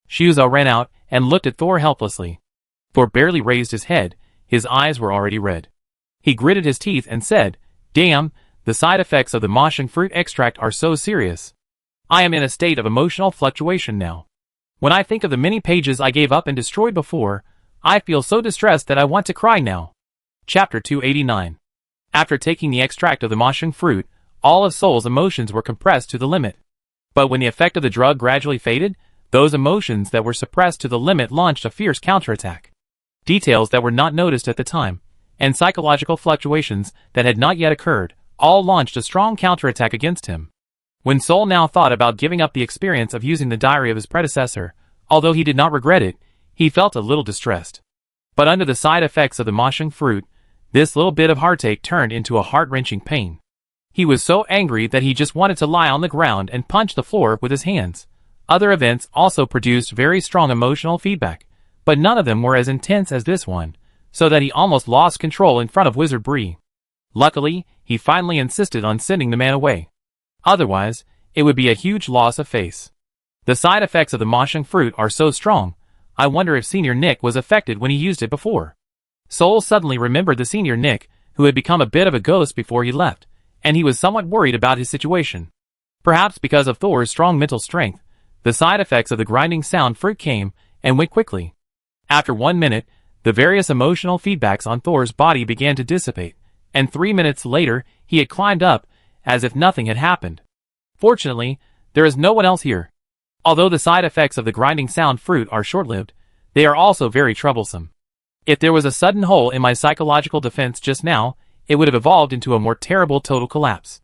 Shuzo ran out and looked at Thor helplessly. Thor barely raised his head. His eyes were already red. He gritted his teeth and said, Damn, the side effects of the moshing fruit extract are so serious. I am in a state of emotional fluctuation now. When I think of the many pages I gave up and destroyed before, I feel so distressed that I want to cry now. Chapter 289. After taking the extract of the moshing fruit, all of Sol's emotions were compressed to the limit. But when the effect of the drug gradually faded, Those emotions that were suppressed to the limit launched a fierce counterattack. Details that were not noticed at the time, and psychological fluctuations that had not yet occurred, all launched a strong counterattack against him. When Sol now thought about giving up the experience of using the diary of his predecessor, although he did not regret it, he felt a little distressed. But under the side effects of the moshing fruit, this little bit of heartache turned into a heart-wrenching pain. He was so angry that he just wanted to lie on the ground and punch the floor with his hands. Other events also produced very strong emotional feedback, but none of them were as intense as this one, so that he almost lost control in front of Wizard Bree. Luckily, he finally insisted on sending the man away. Otherwise, it would be a huge loss of face. The side effects of the moshing fruit are so strong, I wonder if Senior Nick was affected when he used it before. Sol suddenly remembered the Senior Nick, who had become a bit of a ghost before he left, and he was somewhat worried about his situation. Perhaps because of Thor's strong mental strength, the side effects of the grinding sound fruit came and went quickly. After 1 minute, the various emotional feedbacks on Thor's body began to dissipate, and 3 minutes later he had climbed up, as if nothing had happened. Fortunately, there is no one else here. Although the side effects of the grinding sound fruit are short-lived, they are also very troublesome. If there was a sudden hole in my psychological defense just now, it would have evolved into a more terrible total collapse.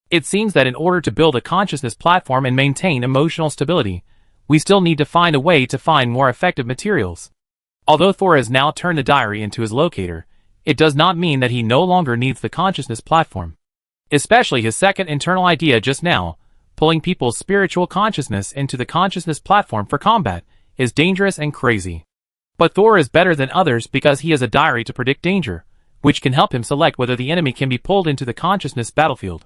It seems that in order to build a consciousness platform and maintain emotional stability, we still need to find a way to find more effective materials. Although Thor has now turned the diary into his locator, it does not mean that he no longer needs the consciousness platform. Especially his second internal idea just now, pulling people's spiritual consciousness into the consciousness platform for combat, is dangerous and crazy. But Thor is better than others because he has a diary to predict danger, which can help him select whether the enemy can be pulled into the consciousness battlefield.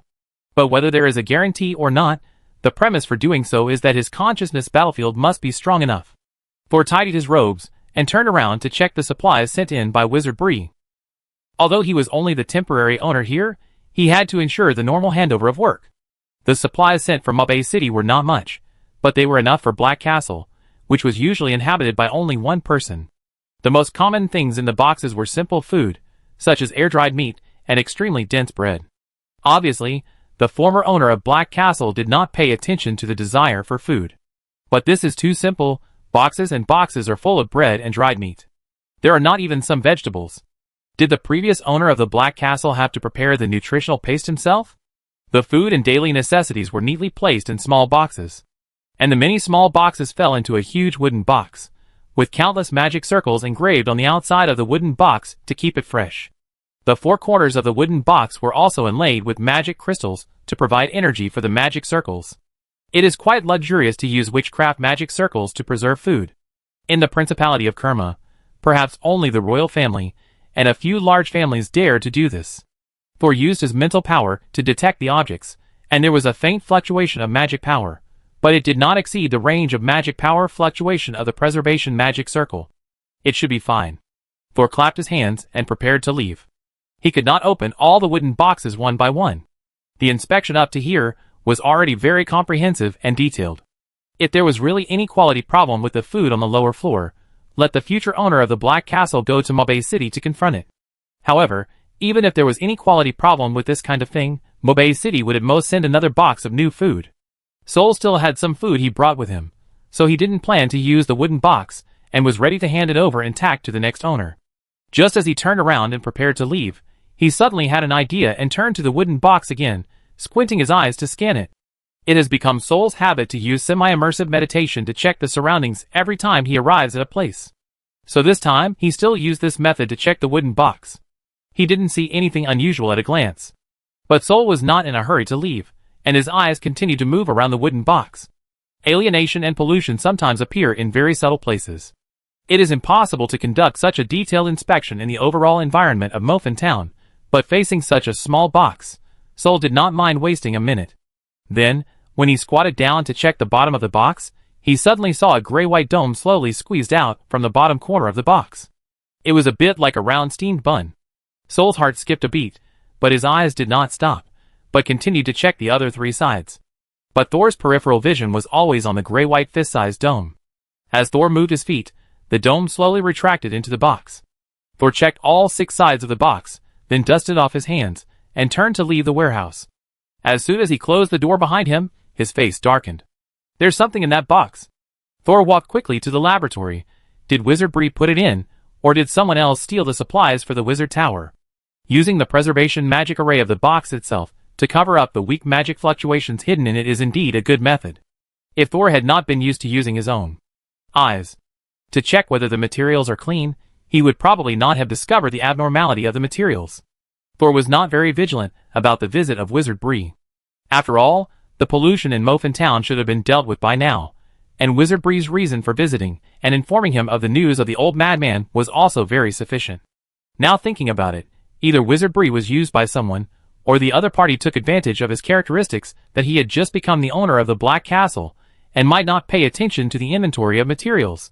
But whether there is a guarantee or not, the premise for doing so is that his consciousness battlefield must be strong enough. Thor tidied his robes and turned around to check the supplies sent in by Wizard Bree. Although he was only the temporary owner here, he had to ensure the normal handover of work. The supplies sent from Bay City were not much, but they were enough for Black Castle, which was usually inhabited by only one person. The most common things in the boxes were simple food, such as air-dried meat and extremely dense bread. Obviously, the former owner of Black Castle did not pay attention to the desire for food. But this is too simple. Boxes and boxes are full of bread and dried meat. There are not even some vegetables. Did the previous owner of the Black Castle have to prepare the nutritional paste himself? The food and daily necessities were neatly placed in small boxes. And the many small boxes fell into a huge wooden box, with countless magic circles engraved on the outside of the wooden box to keep it fresh. The four corners of the wooden box were also inlaid with magic crystals to provide energy for the magic circles. It is quite luxurious to use witchcraft magic circles to preserve food. In the Principality of Kerma, perhaps only the royal family and a few large families dare to do this. Thor used his mental power to detect the objects, and there was a faint fluctuation of magic power, but it did not exceed the range of magic power fluctuation of the preservation magic circle. It should be fine. Thor clapped his hands and prepared to leave. He could not open all the wooden boxes one by one. The inspection up to here was already very comprehensive and detailed. If there was really any quality problem with the food on the lower floor, let the future owner of the Black Castle go to Bay City to confront it. However, even if there was any quality problem with this kind of thing, Bay City would at most send another box of new food. Sol still had some food he brought with him, so he didn't plan to use the wooden box and was ready to hand it over intact to the next owner. Just as he turned around and prepared to leave, he suddenly had an idea and turned to the wooden box again, squinting his eyes to scan it. It has become Sol's habit to use semi-immersive meditation to check the surroundings every time he arrives at a place. So this time, he still used this method to check the wooden box. He didn't see anything unusual at a glance. But Sol was not in a hurry to leave, and his eyes continued to move around the wooden box. Alienation and pollution sometimes appear in very subtle places. It is impossible to conduct such a detailed inspection in the overall environment of Mofin Town, but facing such a small box, Sol did not mind wasting a minute. Then, when he squatted down to check the bottom of the box, he suddenly saw a gray-white dome slowly squeezed out from the bottom corner of the box. It was a bit like a round steamed bun. Sol's heart skipped a beat, but his eyes did not stop, but continued to check the other three sides. But Thor's peripheral vision was always on the gray-white fist-sized dome. As Thor moved his feet, the dome slowly retracted into the box. Thor checked all 6 sides of the box, then dusted off his hands, and turned to leave the warehouse. As soon as he closed the door behind him, his face darkened. "There's something in that box." Thor walked quickly to the laboratory. Did Wizard Bree put it in, or did someone else steal the supplies for the wizard tower? Using the preservation magic array of the box itself to cover up the weak magic fluctuations hidden in it is indeed a good method. If Thor had not been used to using his own eyes to check whether the materials are clean, he would probably not have discovered the abnormality of the materials. Thor was not very vigilant about the visit of Wizard Bree. After all, the pollution in Mofin Town should have been dealt with by now, and Wizard Bree's reason for visiting and informing him of the news of the old madman was also very sufficient. Now thinking about it, either Wizard Bree was used by someone, or the other party took advantage of his characteristics that he had just become the owner of the Black Castle, and might not pay attention to the inventory of materials.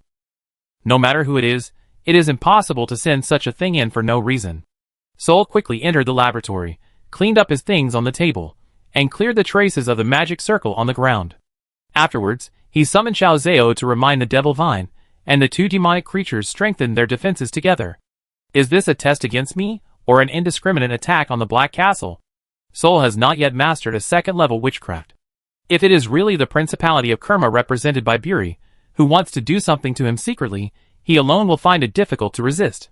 No matter who it is impossible to send such a thing in for no reason. Sol quickly entered the laboratory, cleaned up his things on the table, and cleared the traces of the magic circle on the ground. Afterwards, he summoned Xiao Zhao to remind the Devil Vine, and the two demonic creatures strengthened their defenses together. Is this a test against me, or an indiscriminate attack on the Black Castle? Sol has not yet mastered a second-level witchcraft. If it is really the Principality of Kerma represented by Buri, who wants to do something to him secretly, he alone will find it difficult to resist.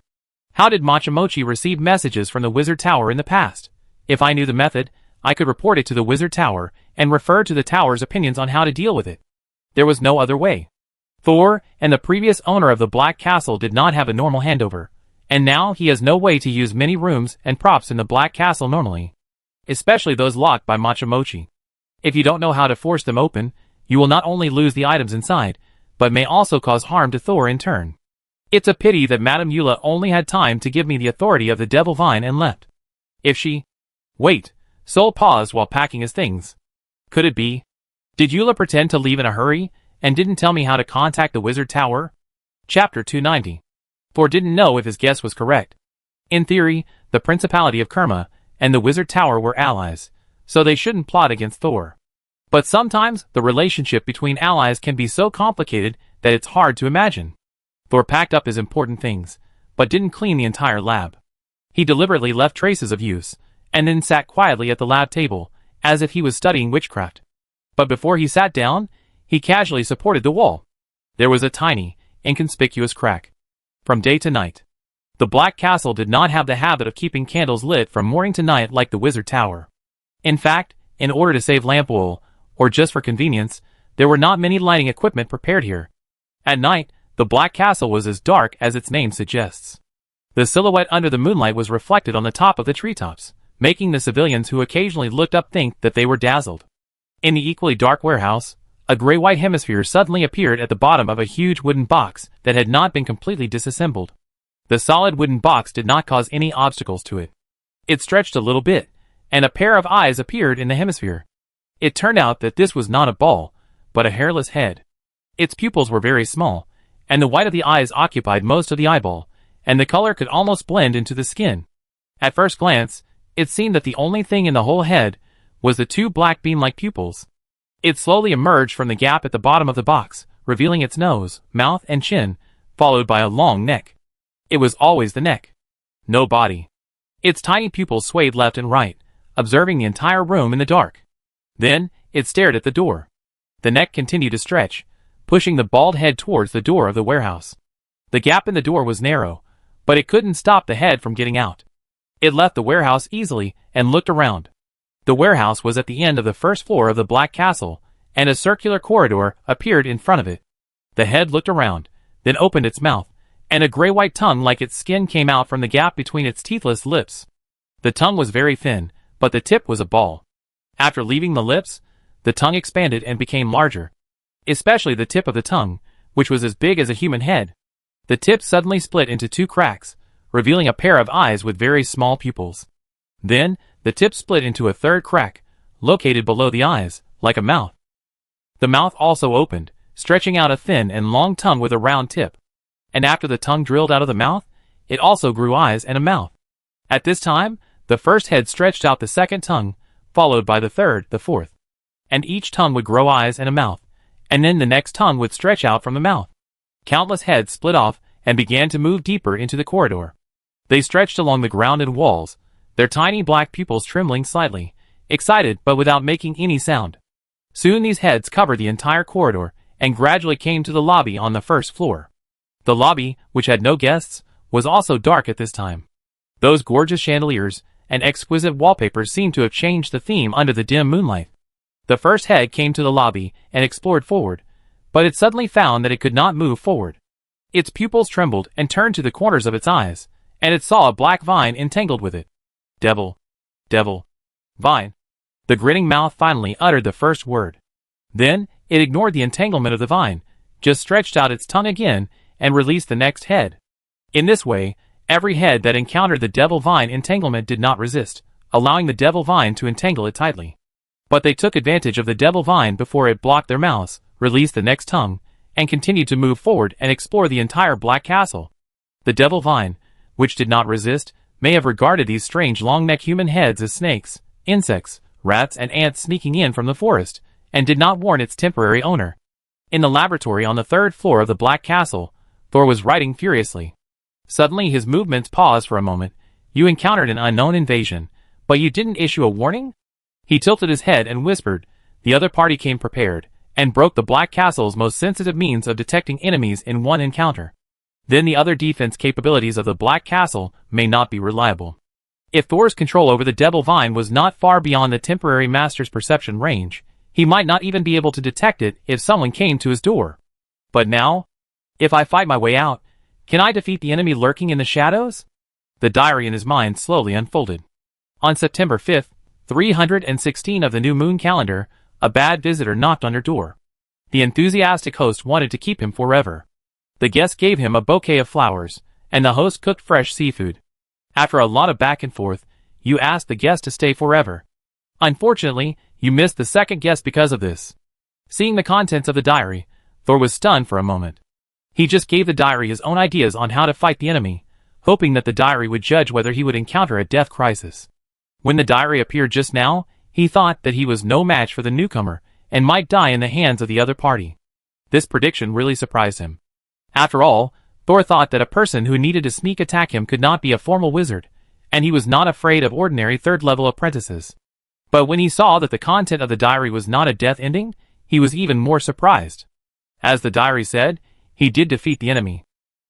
How did Machamochi receive messages from the Wizard Tower in the past? If I knew the method, I could report it to the Wizard Tower, and refer to the Tower's opinions on how to deal with it. There was no other way. Thor and the previous owner of the Black Castle did not have a normal handover, and now he has no way to use many rooms and props in the Black Castle normally, especially those locked by Machamochi. If you don't know how to force them open, you will not only lose the items inside, but may also cause harm to Thor in turn. It's a pity that Madame Eula only had time to give me the authority of the Devil Vine and left. If she... Wait, Sol paused while packing his things. Could it be? Did Eula pretend to leave in a hurry, and didn't tell me how to contact the Wizard Tower? Chapter 290. Thor didn't know if his guess was correct. In theory, the Principality of Kerma and the Wizard Tower were allies, so they shouldn't plot against Thor. But sometimes, the relationship between allies can be so complicated that it's hard to imagine. Thor packed up his important things, but didn't clean the entire lab. He deliberately left traces of use, and then sat quietly at the lab table, as if he was studying witchcraft. But before he sat down, he casually supported the wall. There was a tiny, inconspicuous crack. From day to night. The Black Castle did not have the habit of keeping candles lit from morning to night like the Wizard Tower. In fact, in order to save lamp oil, or just for convenience, there were not many lighting equipment prepared here. At night, the Black Castle was as dark as its name suggests. The silhouette under the moonlight was reflected on the top of the treetops, making the civilians who occasionally looked up think that they were dazzled. In the equally dark warehouse, a gray-white hemisphere suddenly appeared at the bottom of a huge wooden box that had not been completely disassembled. The solid wooden box did not cause any obstacles to it. It stretched a little bit, and a pair of eyes appeared in the hemisphere. It turned out that this was not a ball, but a hairless head. Its pupils were very small, and the white of the eyes occupied most of the eyeball, and the color could almost blend into the skin. At first glance, it seemed that the only thing in the whole head was the two black bean-like pupils. It slowly emerged from the gap at the bottom of the box, revealing its nose, mouth, and chin, followed by a long neck. It was always the neck. No body. Its tiny pupils swayed left and right, observing the entire room in the dark. Then, it stared at the door. The neck continued to stretch, pushing the bald head towards the door of the warehouse. The gap in the door was narrow, but it couldn't stop the head from getting out. It left the warehouse easily and looked around. The warehouse was at the end of the first floor of the Black Castle, and a circular corridor appeared in front of it. The head looked around, then opened its mouth, and a gray-white tongue like its skin came out from the gap between its teethless lips. The tongue was very thin, but the tip was a ball. After leaving the lips, the tongue expanded and became larger. Especially the tip of the tongue, which was as big as a human head. The tip suddenly split into two cracks, revealing a pair of eyes with very small pupils. Then, the tip split into a third crack, located below the eyes, like a mouth. The mouth also opened, stretching out a thin and long tongue with a round tip. And after the tongue drilled out of the mouth, it also grew eyes and a mouth. At this time, the first head stretched out the second tongue, followed by the third, the fourth. And each tongue would grow eyes and a mouth, and then the next tongue would stretch out from the mouth. Countless heads split off and began to move deeper into the corridor. They stretched along the ground and walls, their tiny black pupils trembling slightly, excited but without making any sound. Soon these heads covered the entire corridor, and gradually came to the lobby on the first floor. The lobby, which had no guests, was also dark at this time. Those gorgeous chandeliers and exquisite wallpapers seemed to have changed the theme under the dim moonlight. The first head came to the lobby and explored forward, but it suddenly found that it could not move forward. Its pupils trembled and turned to the corners of its eyes, and it saw a black vine entangled with it. Devil. Devil. Vine. The grinning mouth finally uttered the first word. Then, it ignored the entanglement of the vine, just stretched out its tongue again, and released the next head. In this way, every head that encountered the devil vine entanglement did not resist, allowing the devil vine to entangle it tightly. But they took advantage of the devil vine before it blocked their mouths, released the next tongue, and continued to move forward and explore the entire black castle. The devil vine, which did not resist, may have regarded these strange long-necked human heads as snakes, insects, rats and ants sneaking in from the forest, and did not warn its temporary owner. In the laboratory on the third floor of the black castle, Thor was writing furiously. Suddenly his movements paused for a moment. You encountered an unknown invasion, but you didn't issue a warning? He tilted his head and whispered. The other party came prepared, and broke the black castle's most sensitive means of detecting enemies in one encounter. Then the other defense capabilities of the black castle may not be reliable. If Thor's control over the devil vine was not far beyond the temporary master's perception range, he might not even be able to detect it if someone came to his door. But now? If I fight my way out, can I defeat the enemy lurking in the shadows? The diary in his mind slowly unfolded. On September 5th, 316 of the new moon calendar, a bad visitor knocked on her door. The enthusiastic host wanted to keep him forever. The guest gave him a bouquet of flowers, and the host cooked fresh seafood. After a lot of back and forth, you asked the guest to stay forever. Unfortunately, you missed the second guest because of this. Seeing the contents of the diary, Thor was stunned for a moment. He just gave the diary his own ideas on how to fight the enemy, hoping that the diary would judge whether he would encounter a death crisis. When the diary appeared just now, he thought that he was no match for the newcomer, and might die in the hands of the other party. This prediction really surprised him. After all, Thor thought that a person who needed to sneak attack him could not be a formal wizard, and he was not afraid of ordinary third-level apprentices. But when he saw that the content of the diary was not a death ending, he was even more surprised. As the diary said, he did defeat the enemy.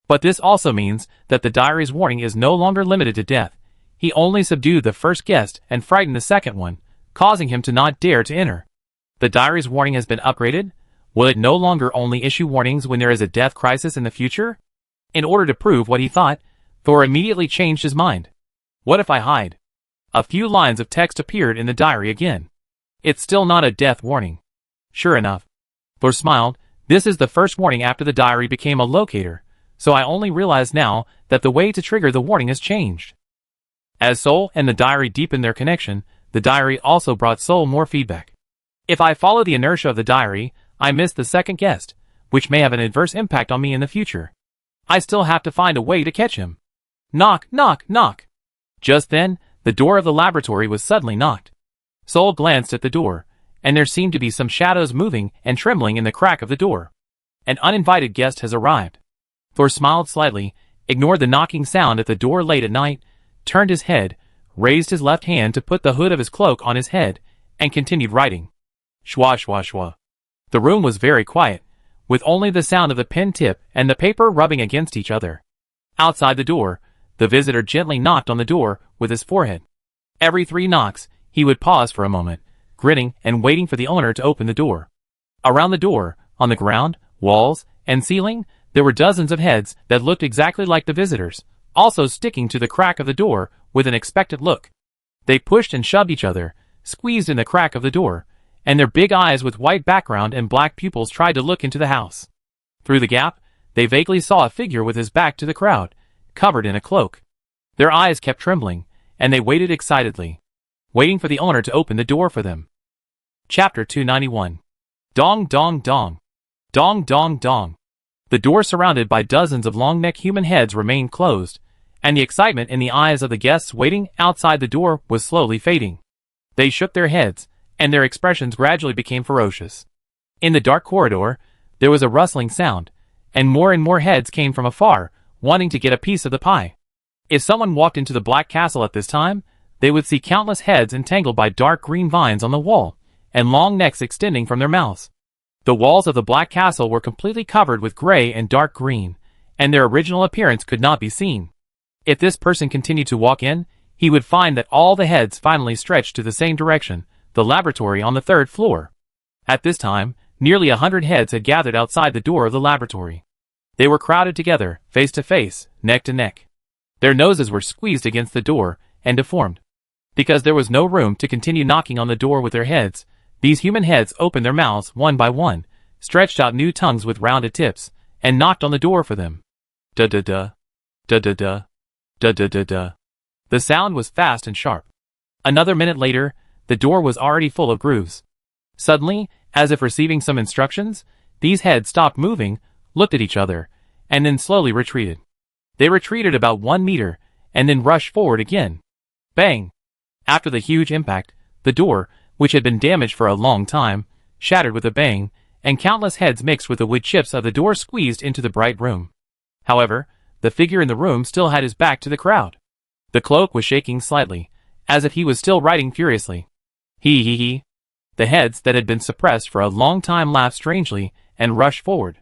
But this also means that the diary's warning is no longer limited to death. He only subdued the first guest and frightened the second one, causing him to not dare to enter. The diary's warning has been upgraded. Will it no longer only issue warnings when there is a death crisis in the future? In order to prove what he thought, Thor immediately changed his mind. What if I hide? A few lines of text appeared in the diary again. It's still not a death warning. Sure enough. Thor smiled. This is the first warning after the diary became a locator, so I only realize now that the way to trigger the warning has changed. As Soul and the diary deepened their connection, the diary also brought Soul more feedback. If I follow the inertia of the diary, I miss the second guest, which may have an adverse impact on me in the future. I still have to find a way to catch him. Knock, knock, knock. Just then, the door of the laboratory was suddenly knocked. Soul glanced at the door, and there seemed to be some shadows moving and trembling in the crack of the door. An uninvited guest has arrived. Thor smiled slightly, ignored the knocking sound at the door late at night, turned his head, raised his left hand to put the hood of his cloak on his head, and continued writing. Shwa shwa shwa. The room was very quiet, with only the sound of the pen tip and the paper rubbing against each other. Outside the door, the visitor gently knocked on the door with his forehead. Every 3 knocks, he would pause for a moment, grinning and waiting for the owner to open the door. Around the door, on the ground, walls, and ceiling, there were dozens of heads that looked exactly like the visitors, also sticking to the crack of the door with an expectant look. They pushed and shoved each other, squeezed in the crack of the door, and their big eyes with white background and black pupils tried to look into the house. Through the gap, they vaguely saw a figure with his back to the crowd, covered in a cloak. Their eyes kept trembling, and they waited excitedly, waiting for the owner to open the door for them. Chapter 291. Dong dong dong. Dong dong dong. The door surrounded by dozens of long-necked human heads remained closed, and the excitement in the eyes of the guests waiting outside the door was slowly fading. They shook their heads, and their expressions gradually became ferocious. In the dark corridor, there was a rustling sound, and more heads came from afar, wanting to get a piece of the pie. If someone walked into the Black Castle at this time, they would see countless heads entangled by dark green vines on the wall, and long necks extending from their mouths. The walls of the Black Castle were completely covered with gray and dark green, and their original appearance could not be seen. If this person continued to walk in, he would find that all the heads finally stretched to the same direction, the laboratory on the 3rd floor. At this time, nearly 100 heads had gathered outside the door of the laboratory. They were crowded together, face to face, neck to neck. Their noses were squeezed against the door and deformed. Because there was no room to continue knocking on the door with their heads, these human heads opened their mouths one by one, stretched out new tongues with rounded tips, and knocked on the door for them. Da-da-da. Da-da-da. Da-da-da-da. The sound was fast and sharp. Another minute later, the door was already full of grooves. Suddenly, as if receiving some instructions, these heads stopped moving, looked at each other, and then slowly retreated. They retreated about 1 meter, and then rushed forward again. Bang! After the huge impact, the door, which had been damaged for a long time, shattered with a bang, and countless heads mixed with the wood chips of the door squeezed into the bright room. However, the figure in the room still had his back to the crowd. The cloak was shaking slightly, as if he was still writing furiously. He. The heads that had been suppressed for a long time laughed strangely and rushed forward.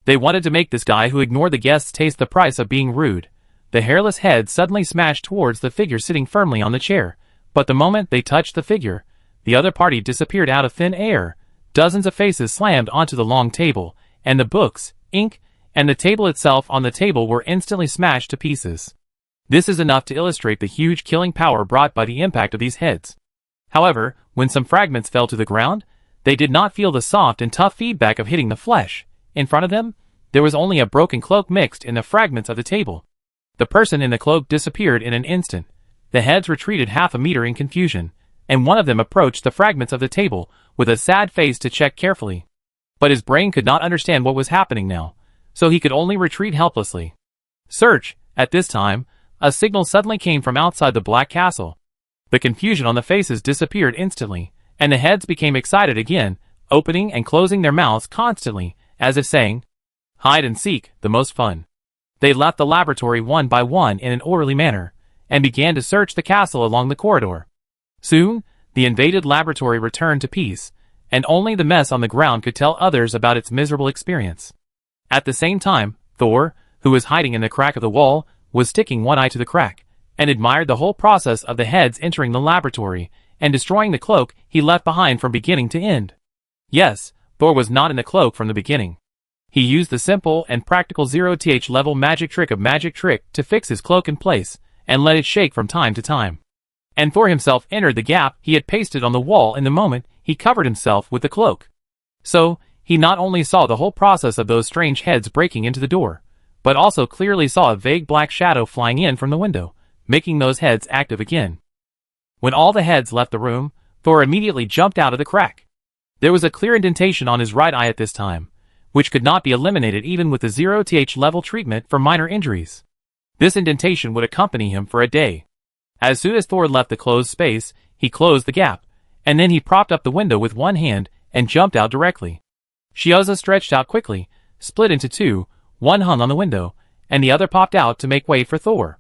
They wanted to make this guy who ignored the guests taste the price of being rude. The hairless head suddenly smashed towards the figure sitting firmly on the chair, but the moment they touched the figure, the other party disappeared out of thin air. Dozens of faces slammed onto the long table, and the books, ink, and the table itself on the table were instantly smashed to pieces. This is enough to illustrate the huge killing power brought by the impact of these heads. However, when some fragments fell to the ground, they did not feel the soft and tough feedback of hitting the flesh. In front of them, there was only a broken cloak mixed in the fragments of the table. The person in the cloak disappeared in an instant. The heads retreated half a meter in confusion, and one of them approached the fragments of the table with a sad face to check carefully. But his brain could not understand what was happening now, so he could only retreat helplessly. Search! At this time, a signal suddenly came from outside the Black Castle. The confusion on the faces disappeared instantly, and the heads became excited again, opening and closing their mouths constantly, as if saying, "Hide and seek, the most fun." They left the laboratory one by one in an orderly manner, and began to search the castle along the corridor. Soon, the invaded laboratory returned to peace, and only the mess on the ground could tell others about its miserable experience. At the same time, Thor, who was hiding in the crack of the wall, was sticking one eye to the crack, and admired the whole process of the heads entering the laboratory, and destroying the cloak he left behind from beginning to end. Yes, Thor was not in the cloak from the beginning. He used the simple and practical 0th level magic trick of magic trick to fix his cloak in place, and let it shake from time to time. And Thor himself entered the gap he had pasted on the wall in the moment he covered himself with the cloak. So, he not only saw the whole process of those strange heads breaking into the door, but also clearly saw a vague black shadow flying in from the window, making those heads active again. When all the heads left the room, Thor immediately jumped out of the crack. There was a clear indentation on his right eye at this time, which could not be eliminated even with the 0th level treatment for minor injuries. This indentation would accompany him for a day. As soon as Thor left the closed space, he closed the gap, and then he propped up the window with one hand and jumped out directly. Shioza stretched out quickly, split into two, one hung on the window, and the other popped out to make way for Thor.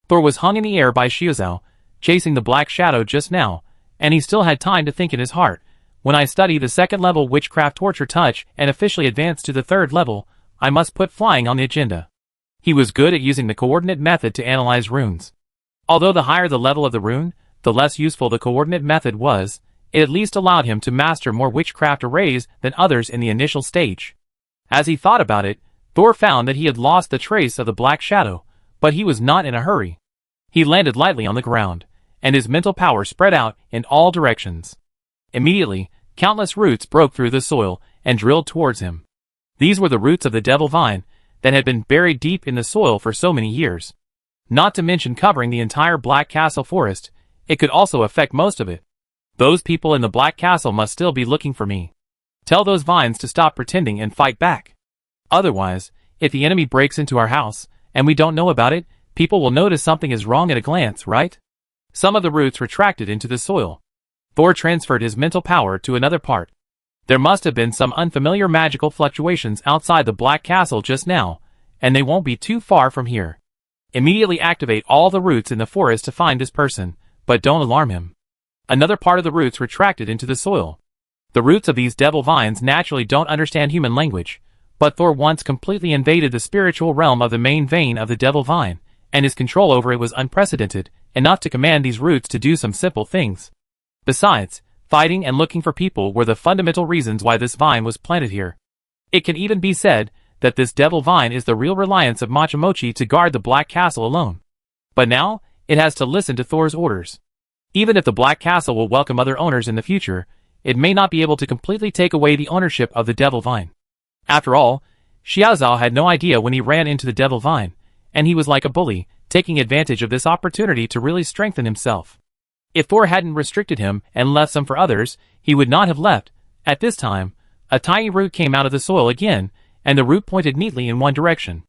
Thor was hung in the air by Shioza, chasing the black shadow just now, and he still had time to think in his heart, when I study the 2nd level witchcraft torture touch and officially advance to the 3rd level, I must put flying on the agenda. He was good at using the coordinate method to analyze runes. Although the higher the level of the rune, the less useful the coordinate method was, it at least allowed him to master more witchcraft arrays than others in the initial stage. As he thought about it, Thor found that he had lost the trace of the black shadow, but he was not in a hurry. He landed lightly on the ground, and his mental power spread out in all directions. Immediately, countless roots broke through the soil and drilled towards him. These were the roots of the devil vine that had been buried deep in the soil for so many years. Not to mention covering the entire Black Castle forest, it could also affect most of it. Those people in the Black Castle must still be looking for me. Tell those vines to stop pretending and fight back. Otherwise, if the enemy breaks into our house, and we don't know about it, people will notice something is wrong at a glance, right? Some of the roots retracted into the soil. Thor transferred his mental power to another part. There must have been some unfamiliar magical fluctuations outside the Black Castle just now, and they won't be too far from here. Immediately activate all the roots in the forest to find this person, but don't alarm him. Another part of the roots retracted into the soil. The roots of these devil vines naturally don't understand human language, but Thor once completely invaded the spiritual realm of the main vein of the devil vine, and his control over it was unprecedented, enough to command these roots to do some simple things. Besides, fighting and looking for people were the fundamental reasons why this vine was planted here. It can even be said that this devil vine is the real reliance of Machamochi to guard the Black Castle alone. But now, it has to listen to Thor's orders. Even if the Black Castle will welcome other owners in the future, it may not be able to completely take away the ownership of the devil vine. After all, Xiaozhao had no idea when he ran into the devil vine, and he was like a bully, taking advantage of this opportunity to really strengthen himself. If Thor hadn't restricted him and left some for others, he would not have left. At this time, a tiny root came out of the soil again, and the root pointed neatly in one direction.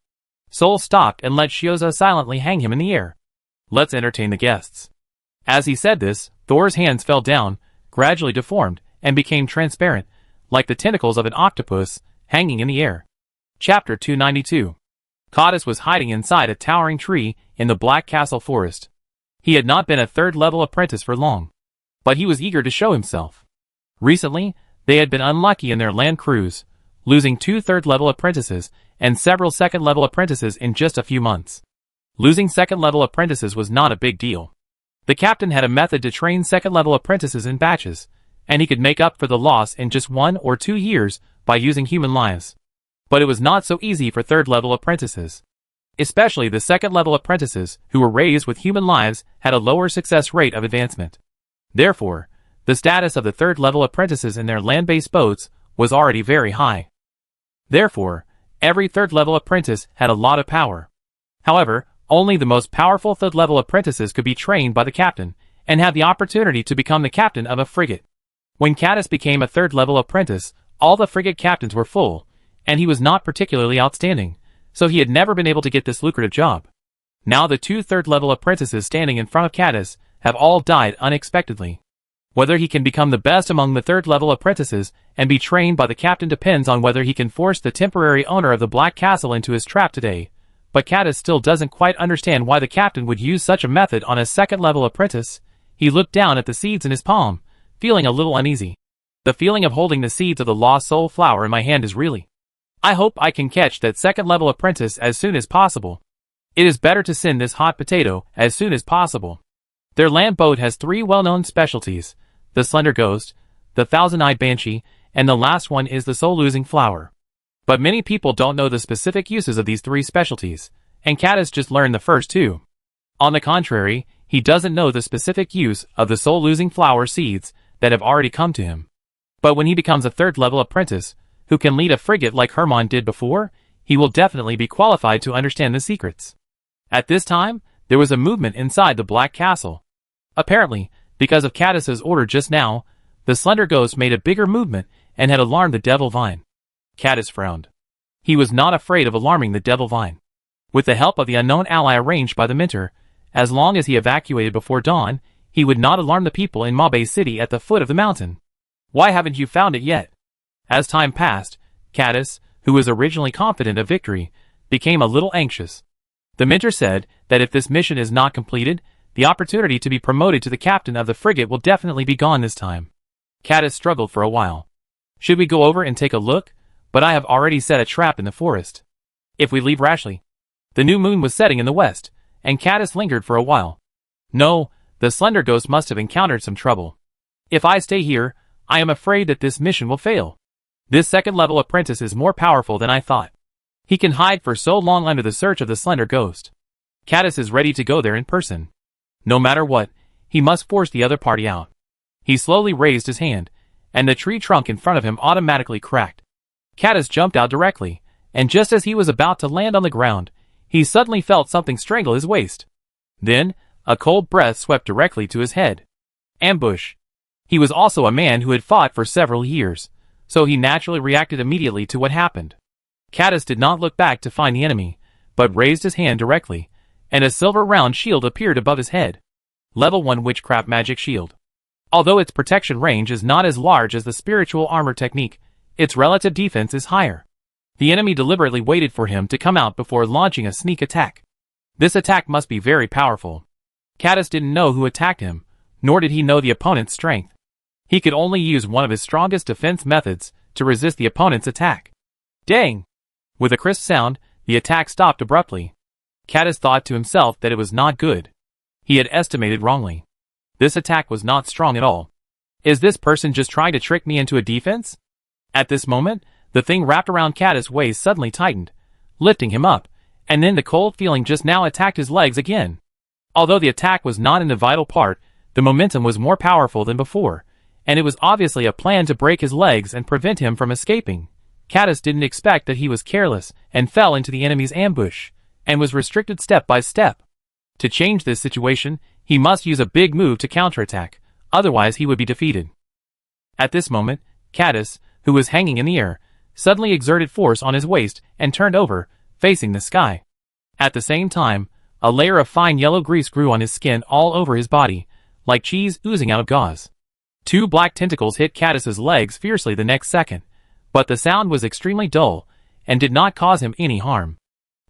Sol stopped and let Xiaozhao silently hang him in the air. "Let's entertain the guests." As he said this, Thor's hands fell down, gradually deformed, and became transparent, like the tentacles of an octopus, hanging in the air. Chapter 292. Caddis was hiding inside a towering tree in the Black Castle forest. He had not been a third-level apprentice for long, but he was eager to show himself. Recently, they had been unlucky in their land cruise, losing 2 third-level apprentices and several second-level apprentices in just a few months. Losing second-level apprentices was not a big deal. The captain had a method to train second-level apprentices in batches, and he could make up for the loss in just 1 or 2 years by using human lives. But it was not so easy for third-level apprentices. Especially the second-level apprentices who were raised with human lives had a lower success rate of advancement. Therefore, the status of the third-level apprentices in their land-based boats was already very high. Therefore, every third-level apprentice had a lot of power. However, only the most powerful third-level apprentices could be trained by the captain and have the opportunity to become the captain of a frigate. When Caddis became a third-level apprentice, all the frigate captains were full, and he was not particularly outstanding, so he had never been able to get this lucrative job. Now the 2 third-level apprentices standing in front of Caddis have all died unexpectedly. Whether he can become the best among the third-level apprentices and be trained by the captain depends on whether he can force the temporary owner of the Black Castle into his trap today, but Caddis still doesn't quite understand why the captain would use such a method on a second-level apprentice. He looked down at the seeds in his palm, feeling a little uneasy. The feeling of holding the seeds of the lost soul flower in my hand is really... I hope I can catch that second-level apprentice as soon as possible. It is better to send this hot potato as soon as possible. Their land boat has 3 well-known specialties: the Slender Ghost, the Thousand-Eyed Banshee, and the last one is the soul-losing flower. But many people don't know the specific uses of these 3 specialties, and Caddis just learned the first 2. On the contrary, he doesn't know the specific use of the soul-losing flower seeds that have already come to him. But when he becomes a third-level apprentice, who can lead a frigate like Hermann did before, he will definitely be qualified to understand the secrets. At this time, there was a movement inside the Black Castle. Apparently, because of Caddis's order just now, the Slender Ghost made a bigger movement and had alarmed the Devil Vine. Caddis frowned. He was not afraid of alarming the Devil Vine. With the help of the unknown ally arranged by the Mentor, as long as he evacuated before dawn, he would not alarm the people in Mabe City at the foot of the mountain. Why haven't you found it yet? As time passed, Caddis, who was originally confident of victory, became a little anxious. The Mentor said that if this mission is not completed, the opportunity to be promoted to the captain of the frigate will definitely be gone this time. Caddis struggled for a while. Should we go over and take a look? But I have already set a trap in the forest. If we leave rashly. The new moon was setting in the west, and Caddis lingered for a while. No, the Slender Ghost must have encountered some trouble. If I stay here, I am afraid that this mission will fail. This second-level apprentice is more powerful than I thought. He can hide for so long under the search of the Slender Ghost. Caddis is ready to go there in person. No matter what, he must force the other party out. He slowly raised his hand, and the tree trunk in front of him automatically cracked. Caddis jumped out directly, and just as he was about to land on the ground, he suddenly felt something strangle his waist. Then, a cold breath swept directly to his head. Ambush. He was also a man who had fought for several years, so he naturally reacted immediately to what happened. Caddis did not look back to find the enemy, but raised his hand directly, and a silver round shield appeared above his head. Level 1 Witchcraft Magic Shield. Although its protection range is not as large as the spiritual armor technique, its relative defense is higher. The enemy deliberately waited for him to come out before launching a sneak attack. This attack must be very powerful. Caddis didn't know who attacked him, nor did he know the opponent's strength. He could only use one of his strongest defense methods to resist the opponent's attack. Dang! With a crisp sound, the attack stopped abruptly. Caddis thought to himself that it was not good. He had estimated wrongly. This attack was not strong at all. Is this person just trying to trick me into a defense? At this moment, the thing wrapped around Caddis' waist suddenly tightened, lifting him up, and then the cold feeling just now attacked his legs again. Although the attack was not in the vital part, the momentum was more powerful than before, and it was obviously a plan to break his legs and prevent him from escaping. Caddis didn't expect that he was careless and fell into the enemy's ambush, and was restricted step by step. To change this situation, he must use a big move to counterattack, otherwise he would be defeated. At this moment, Caddis, who was hanging in the air, suddenly exerted force on his waist and turned over, facing the sky. At the same time, a layer of fine yellow grease grew on his skin all over his body, like cheese oozing out of gauze. Two black tentacles hit Caddis's legs fiercely the next second, but the sound was extremely dull, and did not cause him any harm.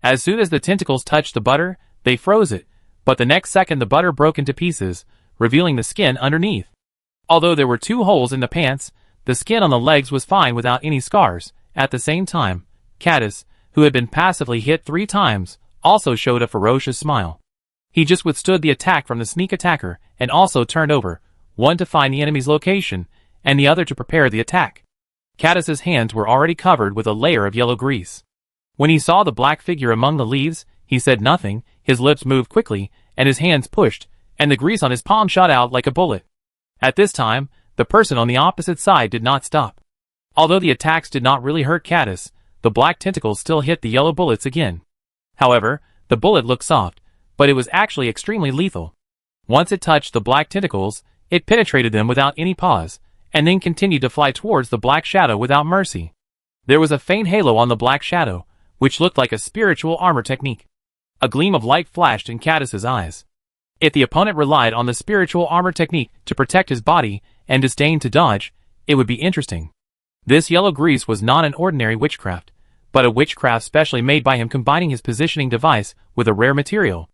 As soon as the tentacles touched the butter, they froze it, but the next second the butter broke into pieces, revealing the skin underneath. Although there were 2 holes in the pants, the skin on the legs was fine without any scars. At the same time, Caddis, who had been passively hit 3 times, also showed a ferocious smile. He just withstood the attack from the sneak attacker, and also turned over, one to find the enemy's location, and the other to prepare the attack. Caddis's hands were already covered with a layer of yellow grease. When he saw the black figure among the leaves, he said nothing, his lips moved quickly, and his hands pushed, and the grease on his palm shot out like a bullet. At this time, the person on the opposite side did not stop. Although the attacks did not really hurt Caddis, the black tentacles still hit the yellow bullets again. However, the bullet looked soft, but it was actually extremely lethal. Once it touched the black tentacles, it penetrated them without any pause, and then continued to fly towards the black shadow without mercy. There was a faint halo on the black shadow, which looked like a spiritual armor technique. A gleam of light flashed in Caddis's eyes. If the opponent relied on the spiritual armor technique to protect his body and disdained to dodge, it would be interesting. This yellow grease was not an ordinary witchcraft, but a witchcraft specially made by him combining his positioning device with a rare material.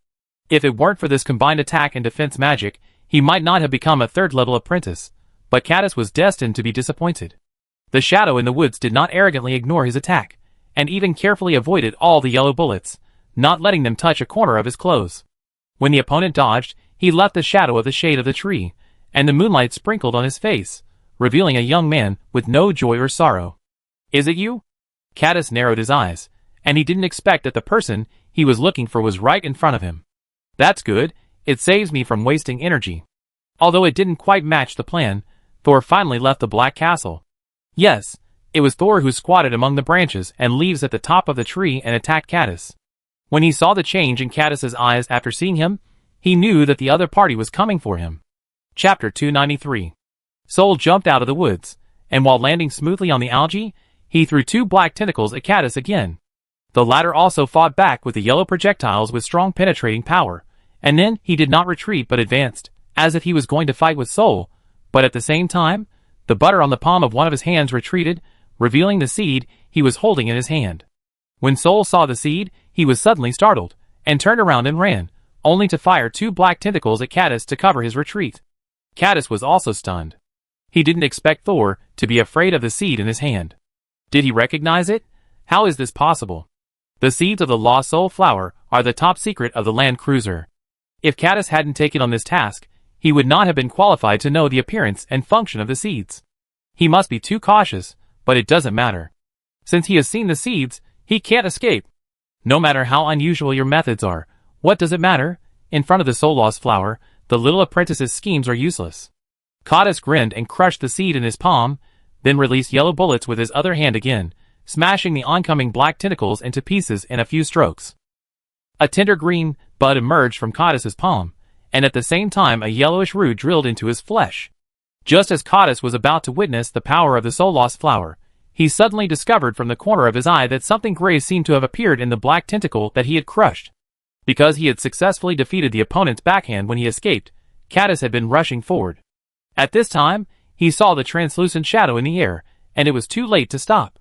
If it weren't for this combined attack and defense magic, he might not have become a 3rd-level apprentice, but Caddis was destined to be disappointed. The shadow in the woods did not arrogantly ignore his attack, and even carefully avoided all the yellow bullets, not letting them touch a corner of his clothes. When the opponent dodged, he left the shadow of the shade of the tree, and the moonlight sprinkled on his face, revealing a young man with no joy or sorrow. "Is it you?" Caddis narrowed his eyes, and he didn't expect that the person he was looking for was right in front of him. "That's good, it saves me from wasting energy." Although it didn't quite match the plan, Thor finally left the Black Castle. Yes, it was Thor who squatted among the branches and leaves at the top of the tree and attacked Caddis. When he saw the change in Caddis's eyes after seeing him, he knew that the other party was coming for him. Chapter 293. Soul jumped out of the woods, and while landing smoothly on the algae, he threw 2 black tentacles at Caddis again. The latter also fought back with the yellow projectiles with strong penetrating power, and then he did not retreat but advanced, as if he was going to fight with Soul, but at the same time, the butter on the palm of one of his hands retreated, revealing the seed he was holding in his hand. When Soul saw the seed, he was suddenly startled, and turned around and ran, only to fire 2 black tentacles at Caddis to cover his retreat. Caddis was also stunned. He didn't expect Thor to be afraid of the seed in his hand. Did he recognize it? How is this possible? The seeds of the Lost Soul Flower are the top secret of the Land Cruiser. If Caddis hadn't taken on this task, he would not have been qualified to know the appearance and function of the seeds. He must be too cautious, but it doesn't matter. Since he has seen the seeds, he can't escape. No matter how unusual your methods are, what does it matter? In front of the Soul Lost Flower, the little apprentice's schemes are useless. Caddis grinned and crushed the seed in his palm, then released yellow bullets with his other hand again, smashing the oncoming black tentacles into pieces in a few strokes. A tender green bud emerged from Caddis's palm, and at the same time a yellowish root drilled into his flesh. Just as Caddis was about to witness the power of the Soul Lost Flower, he suddenly discovered from the corner of his eye that something gray seemed to have appeared in the black tentacle that he had crushed. Because he had successfully defeated the opponent's backhand when he escaped, Caddis had been rushing forward. At this time, he saw the translucent shadow in the air, and it was too late to stop.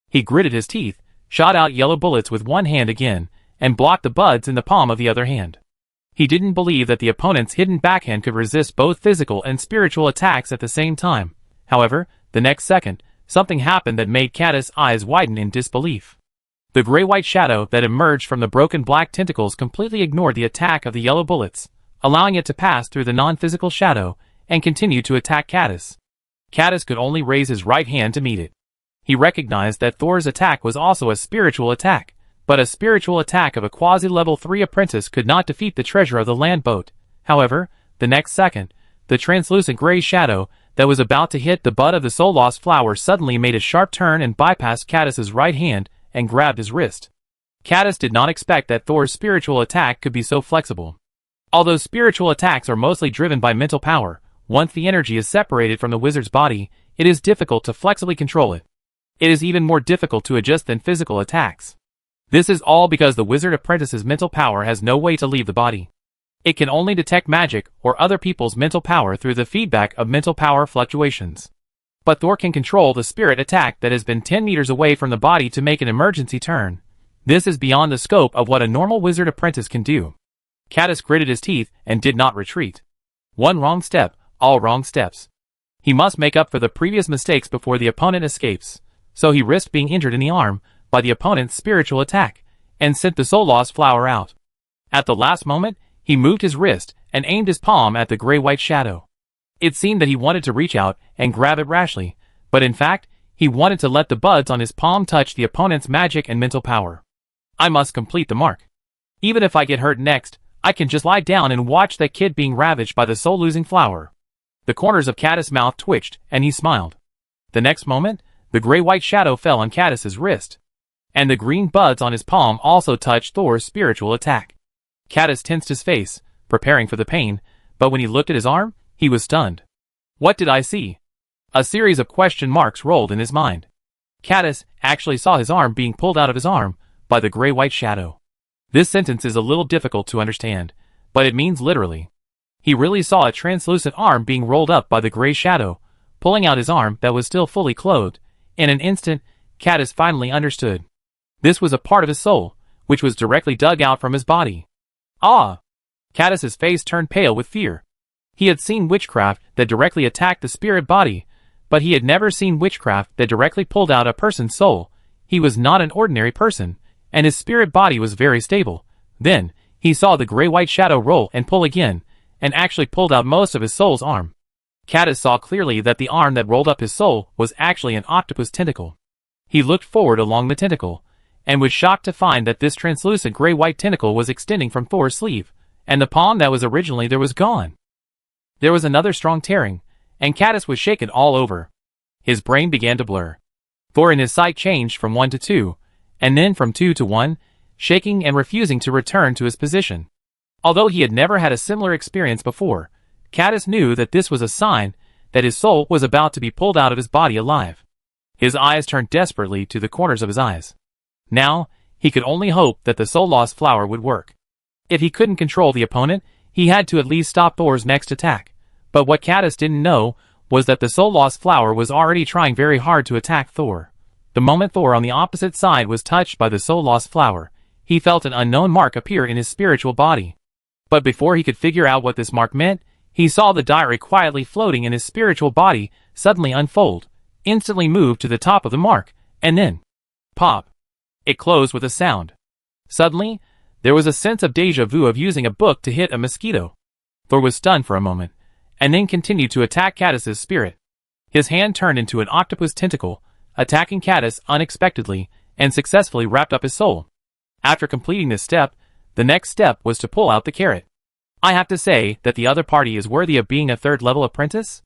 He gritted his teeth, shot out yellow bullets with one hand again, and blocked the buds in the palm of the other hand. He didn't believe that the opponent's hidden backhand could resist both physical and spiritual attacks at the same time. However, the next second, something happened that made Caddis' eyes widen in disbelief. The gray-white shadow that emerged from the broken black tentacles completely ignored the attack of the yellow bullets, allowing it to pass through the non-physical shadow and continue to attack Caddis. Caddis could only raise his right hand to meet it. He recognized that Thor's attack was also a spiritual attack, but a spiritual attack of a quasi-level 3 apprentice could not defeat the treasure of the land boat. However, the next second, the translucent gray shadow that was about to hit the butt of the soul-lost flower suddenly made a sharp turn and bypassed Caddis's right hand and grabbed his wrist. Caddis did not expect that Thor's spiritual attack could be so flexible. Although spiritual attacks are mostly driven by mental power, once the energy is separated from the wizard's body, it is difficult to flexibly control it. It is even more difficult to adjust than physical attacks. This is all because the wizard apprentice's mental power has no way to leave the body. It can only detect magic or other people's mental power through the feedback of mental power fluctuations. But Thor can control the spirit attack that has been 10 meters away from the body to make an emergency turn. This is beyond the scope of what a normal wizard apprentice can do. Caddis gritted his teeth and did not retreat. One wrong step, all wrong steps. He must make up for the previous mistakes before the opponent escapes, so he risked being injured in the arm by the opponent's spiritual attack, and sent the soul-lost flower out. At the last moment, he moved his wrist and aimed his palm at the gray-white shadow. It seemed that he wanted to reach out and grab it rashly, but in fact, he wanted to let the buds on his palm touch the opponent's magic and mental power. I must complete the mark. Even if I get hurt next, I can just lie down and watch that kid being ravaged by the soul-losing flower. The corners of Caddis' mouth twitched, and he smiled. The next moment, the gray-white shadow fell on Caddis' wrist, and the green buds on his palm also touched Thor's spiritual attack. Caddis tensed his face, preparing for the pain, but when he looked at his arm, he was stunned. What did I see? A series of question marks rolled in his mind. Caddis actually saw his arm being pulled out of his arm by the gray-white shadow. This sentence is a little difficult to understand, but it means literally. He really saw a translucent arm being rolled up by the gray shadow, pulling out his arm that was still fully clothed. In an instant, Caddis finally understood. This was a part of his soul, which was directly dug out from his body. Ah! Caddis's face turned pale with fear. He had seen witchcraft that directly attacked the spirit body, but he had never seen witchcraft that directly pulled out a person's soul. He was not an ordinary person, and his spirit body was very stable. Then, he saw the gray-white shadow roll and pull again, and actually pulled out most of his soul's arm. Caddis saw clearly that the arm that rolled up his soul was actually an octopus tentacle. He looked forward along the tentacle, and was shocked to find that this translucent gray-white tentacle was extending from Thor's sleeve, and the palm that was originally there was gone. There was another strong tearing, and Caddis was shaken all over. His brain began to blur. Thor and his sight changed from 1 to 2, and then from 2 to 1, shaking and refusing to return to his position. Although he had never had a similar experience before, Caddis knew that this was a sign that his soul was about to be pulled out of his body alive. His eyes turned desperately to the corners of his eyes. Now, he could only hope that the soul-lost flower would work. If he couldn't control the opponent, he had to at least stop Thor's next attack. But what Caddis didn't know was that the soul-lost flower was already trying very hard to attack Thor. The moment Thor on the opposite side was touched by the soul-lost flower, he felt an unknown mark appear in his spiritual body. But before he could figure out what this mark meant, he saw the diary quietly floating in his spiritual body suddenly unfold, instantly move to the top of the mark, and then pop. It closed with a sound. Suddenly, there was a sense of déjà vu of using a book to hit a mosquito. Thor was stunned for a moment, and then continued to attack Caddis's spirit. His hand turned into an octopus tentacle, attacking Caddis unexpectedly, and successfully wrapped up his soul. After completing this step, the next step was to pull out the carrot. I have to say that the other party is worthy of being a third-level apprentice?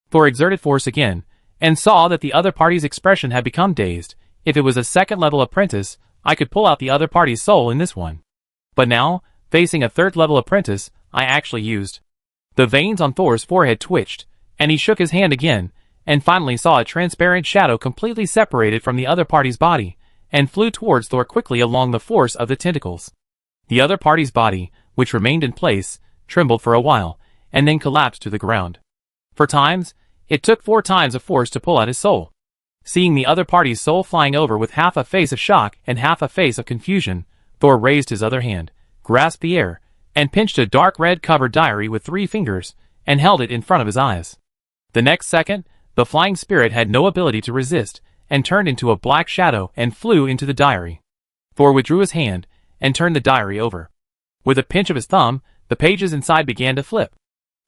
Thor exerted force again, and saw that the other party's expression had become dazed. If it was a second-level apprentice, I could pull out the other party's soul in this one. But now, facing a third-level apprentice, I actually used. The veins on Thor's forehead twitched, and he shook his hand again, and finally saw a transparent shadow completely separated from the other party's body, and flew towards Thor quickly along the force of the tentacles. The other party's body, which remained in place, trembled for a while, and then collapsed to the ground. For times, it took 4 times of force to pull out his soul. Seeing the other party's soul flying over with half a face of shock and half a face of confusion, Thor raised his other hand, grasped the air, and pinched a dark red covered diary with 3 fingers, and held it in front of his eyes. The next second, the flying spirit had no ability to resist, and turned into a black shadow and flew into the diary. Thor withdrew his hand, and turned the diary over. With a pinch of his thumb, the pages inside began to flip,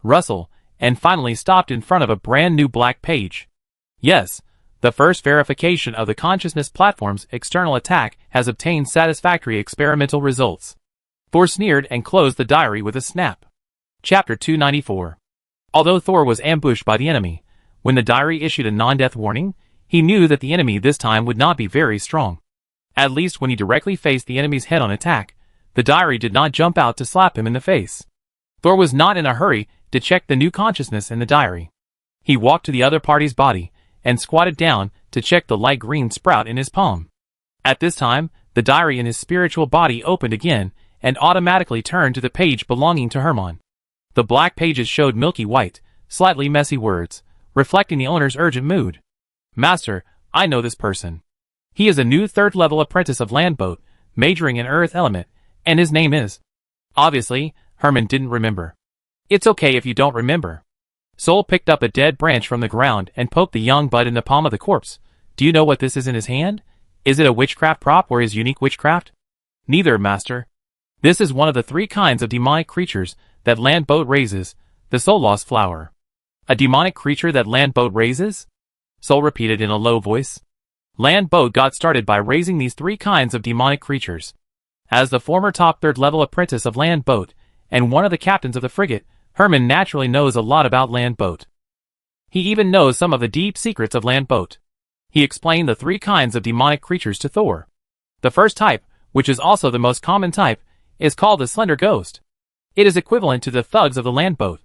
rustle, and finally stopped in front of a brand new black page. Yes, the first verification of the consciousness platform's external attack has obtained satisfactory experimental results. Thor sneered and closed the diary with a snap. Chapter 294. Although Thor was ambushed by the enemy, when the diary issued a non-death warning, he knew that the enemy this time would not be very strong. At least when he directly faced the enemy's head-on attack, the diary did not jump out to slap him in the face. Thor was not in a hurry to check the new consciousness in the diary. He walked to the other party's body, and squatted down to check the light green sprout in his palm. At this time, the diary in his spiritual body opened again, and automatically turned to the page belonging to Herman. The black pages showed milky white, slightly messy words, reflecting the owner's urgent mood. Master, I know this person. He is a new 3rd-level apprentice of Landboat, majoring in Earth Element, and his name is... Obviously, Herman didn't remember. It's okay if you don't remember. Sol picked up a dead branch from the ground and poked the young bud in the palm of the corpse. Do you know what this is in his hand? Is it a witchcraft prop or his unique witchcraft? Neither, master. This is one of the 3 kinds of demonic creatures that Landboat raises, the Soul-Lost Flower. A demonic creature that Landboat raises? Sol repeated in a low voice. Landboat got started by raising these 3 kinds of demonic creatures. As the former top 3rd-level apprentice of Landboat, and one of the captains of the frigate, Herman naturally knows a lot about Landboat. He even knows some of the deep secrets of Landboat. He explained the 3 kinds of demonic creatures to Thor. The first type, which is also the most common type, is called the Slender Ghost. It is equivalent to the thugs of the Landboat.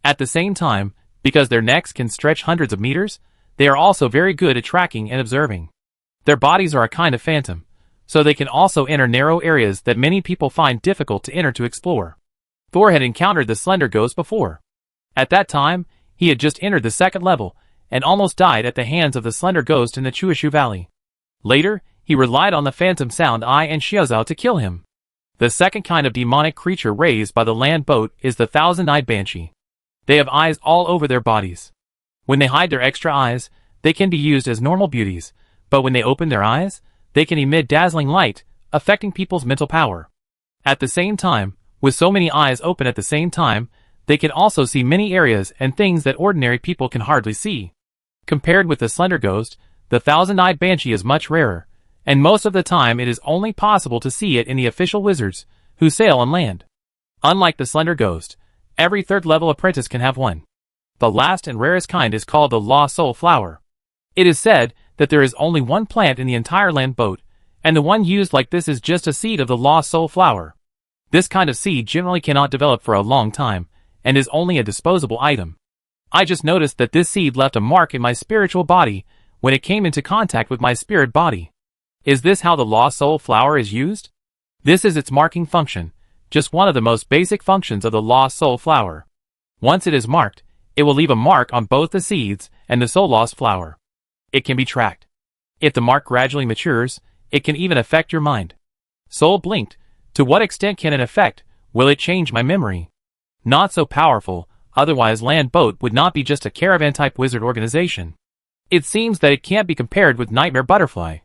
At the same time, because their necks can stretch hundreds of meters, they are also very good at tracking and observing. Their bodies are a kind of phantom, so they can also enter narrow areas that many people find difficult to enter to explore. Thor had encountered the Slender Ghost before. At that time, he had just entered the 2nd level, and almost died at the hands of the Slender Ghost in the Chuishu Valley. Later, he relied on the Phantom Sound Eye and Shiozao to kill him. The 2nd kind of demonic creature raised by the Landboat is the Thousand-Eyed Banshee. They have eyes all over their bodies. When they hide their extra eyes, they can be used as normal beauties, but when they open their eyes, they can emit dazzling light, affecting people's mental power. At the same time, with so many eyes open at the same time, they can also see many areas and things that ordinary people can hardly see. Compared with the Slender Ghost, the Thousand-Eyed Banshee is much rarer, and most of the time it is only possible to see it in the official wizards, who sail on land. Unlike the Slender Ghost, every 3rd-level apprentice can have one. The last and rarest kind is called the Lost Soul Flower. It is said that there is only one plant in the entire Landboat, and the one used like this is just a seed of the Lost Soul Flower. This kind of seed generally cannot develop for a long time, and is only a disposable item. I just noticed that this seed left a mark in my spiritual body when it came into contact with my spirit body. Is this how the Lost Soul Flower is used? This is its marking function, just one of the most basic functions of the Lost Soul Flower. Once it is marked, it will leave a mark on both the seeds and the Soul-Lost Flower. It can be tracked. If the mark gradually matures, it can even affect your mind. Sol blinked. To what extent can it affect? Will it change my memory? Not so powerful, otherwise Landboat would not be just a caravan-type wizard organization. It seems that it can't be compared with Nightmare Butterfly.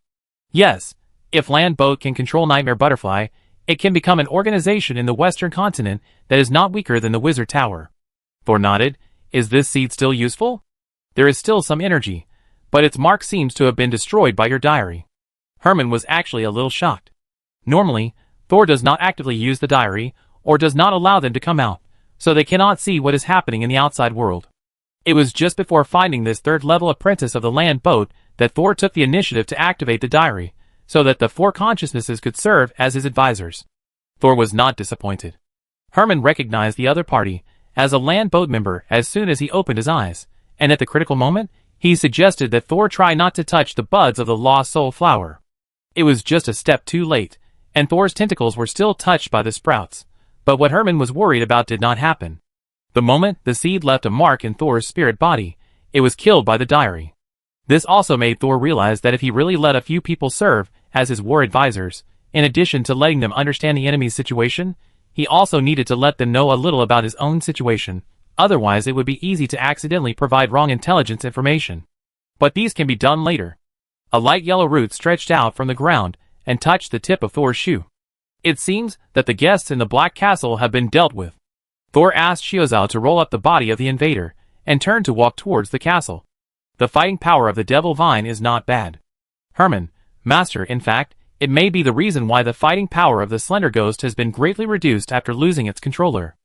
Yes, if Landboat can control Nightmare Butterfly, it can become an organization in the Western continent that is not weaker than the Wizard Tower. Thor nodded. Is this seed still useful? There is still some energy, but its mark seems to have been destroyed by your diary. Herman was actually a little shocked. Normally, Thor does not actively use the diary, or does not allow them to come out, so they cannot see what is happening in the outside world. It was just before finding this 3rd-level apprentice of the Landboat that Thor took the initiative to activate the diary, so that the 4 consciousnesses could serve as his advisors. Thor was not disappointed. Herman recognized the other party as a Landboat member as soon as he opened his eyes, and at the critical moment, he suggested that Thor try not to touch the buds of the Lost Soul Flower. It was just a step too late, and Thor's tentacles were still touched by the sprouts, but what Herman was worried about did not happen. The moment the seed left a mark in Thor's spirit body, it was killed by the diary. This also made Thor realize that if he really let a few people serve as his war advisors, in addition to letting them understand the enemy's situation, he also needed to let them know a little about his own situation, otherwise it would be easy to accidentally provide wrong intelligence information. But these can be done later. A light yellow root stretched out from the ground and touched the tip of Thor's shoe. It seems that the guests in the Black Castle have been dealt with. Thor asked Foresaw to roll up the body of the invader, and turned to walk towards the castle. The fighting power of the Devil Vine is not bad. Herman, Master, in fact, it may be the reason why the fighting power of the Slender Ghost has been greatly reduced after losing its controller.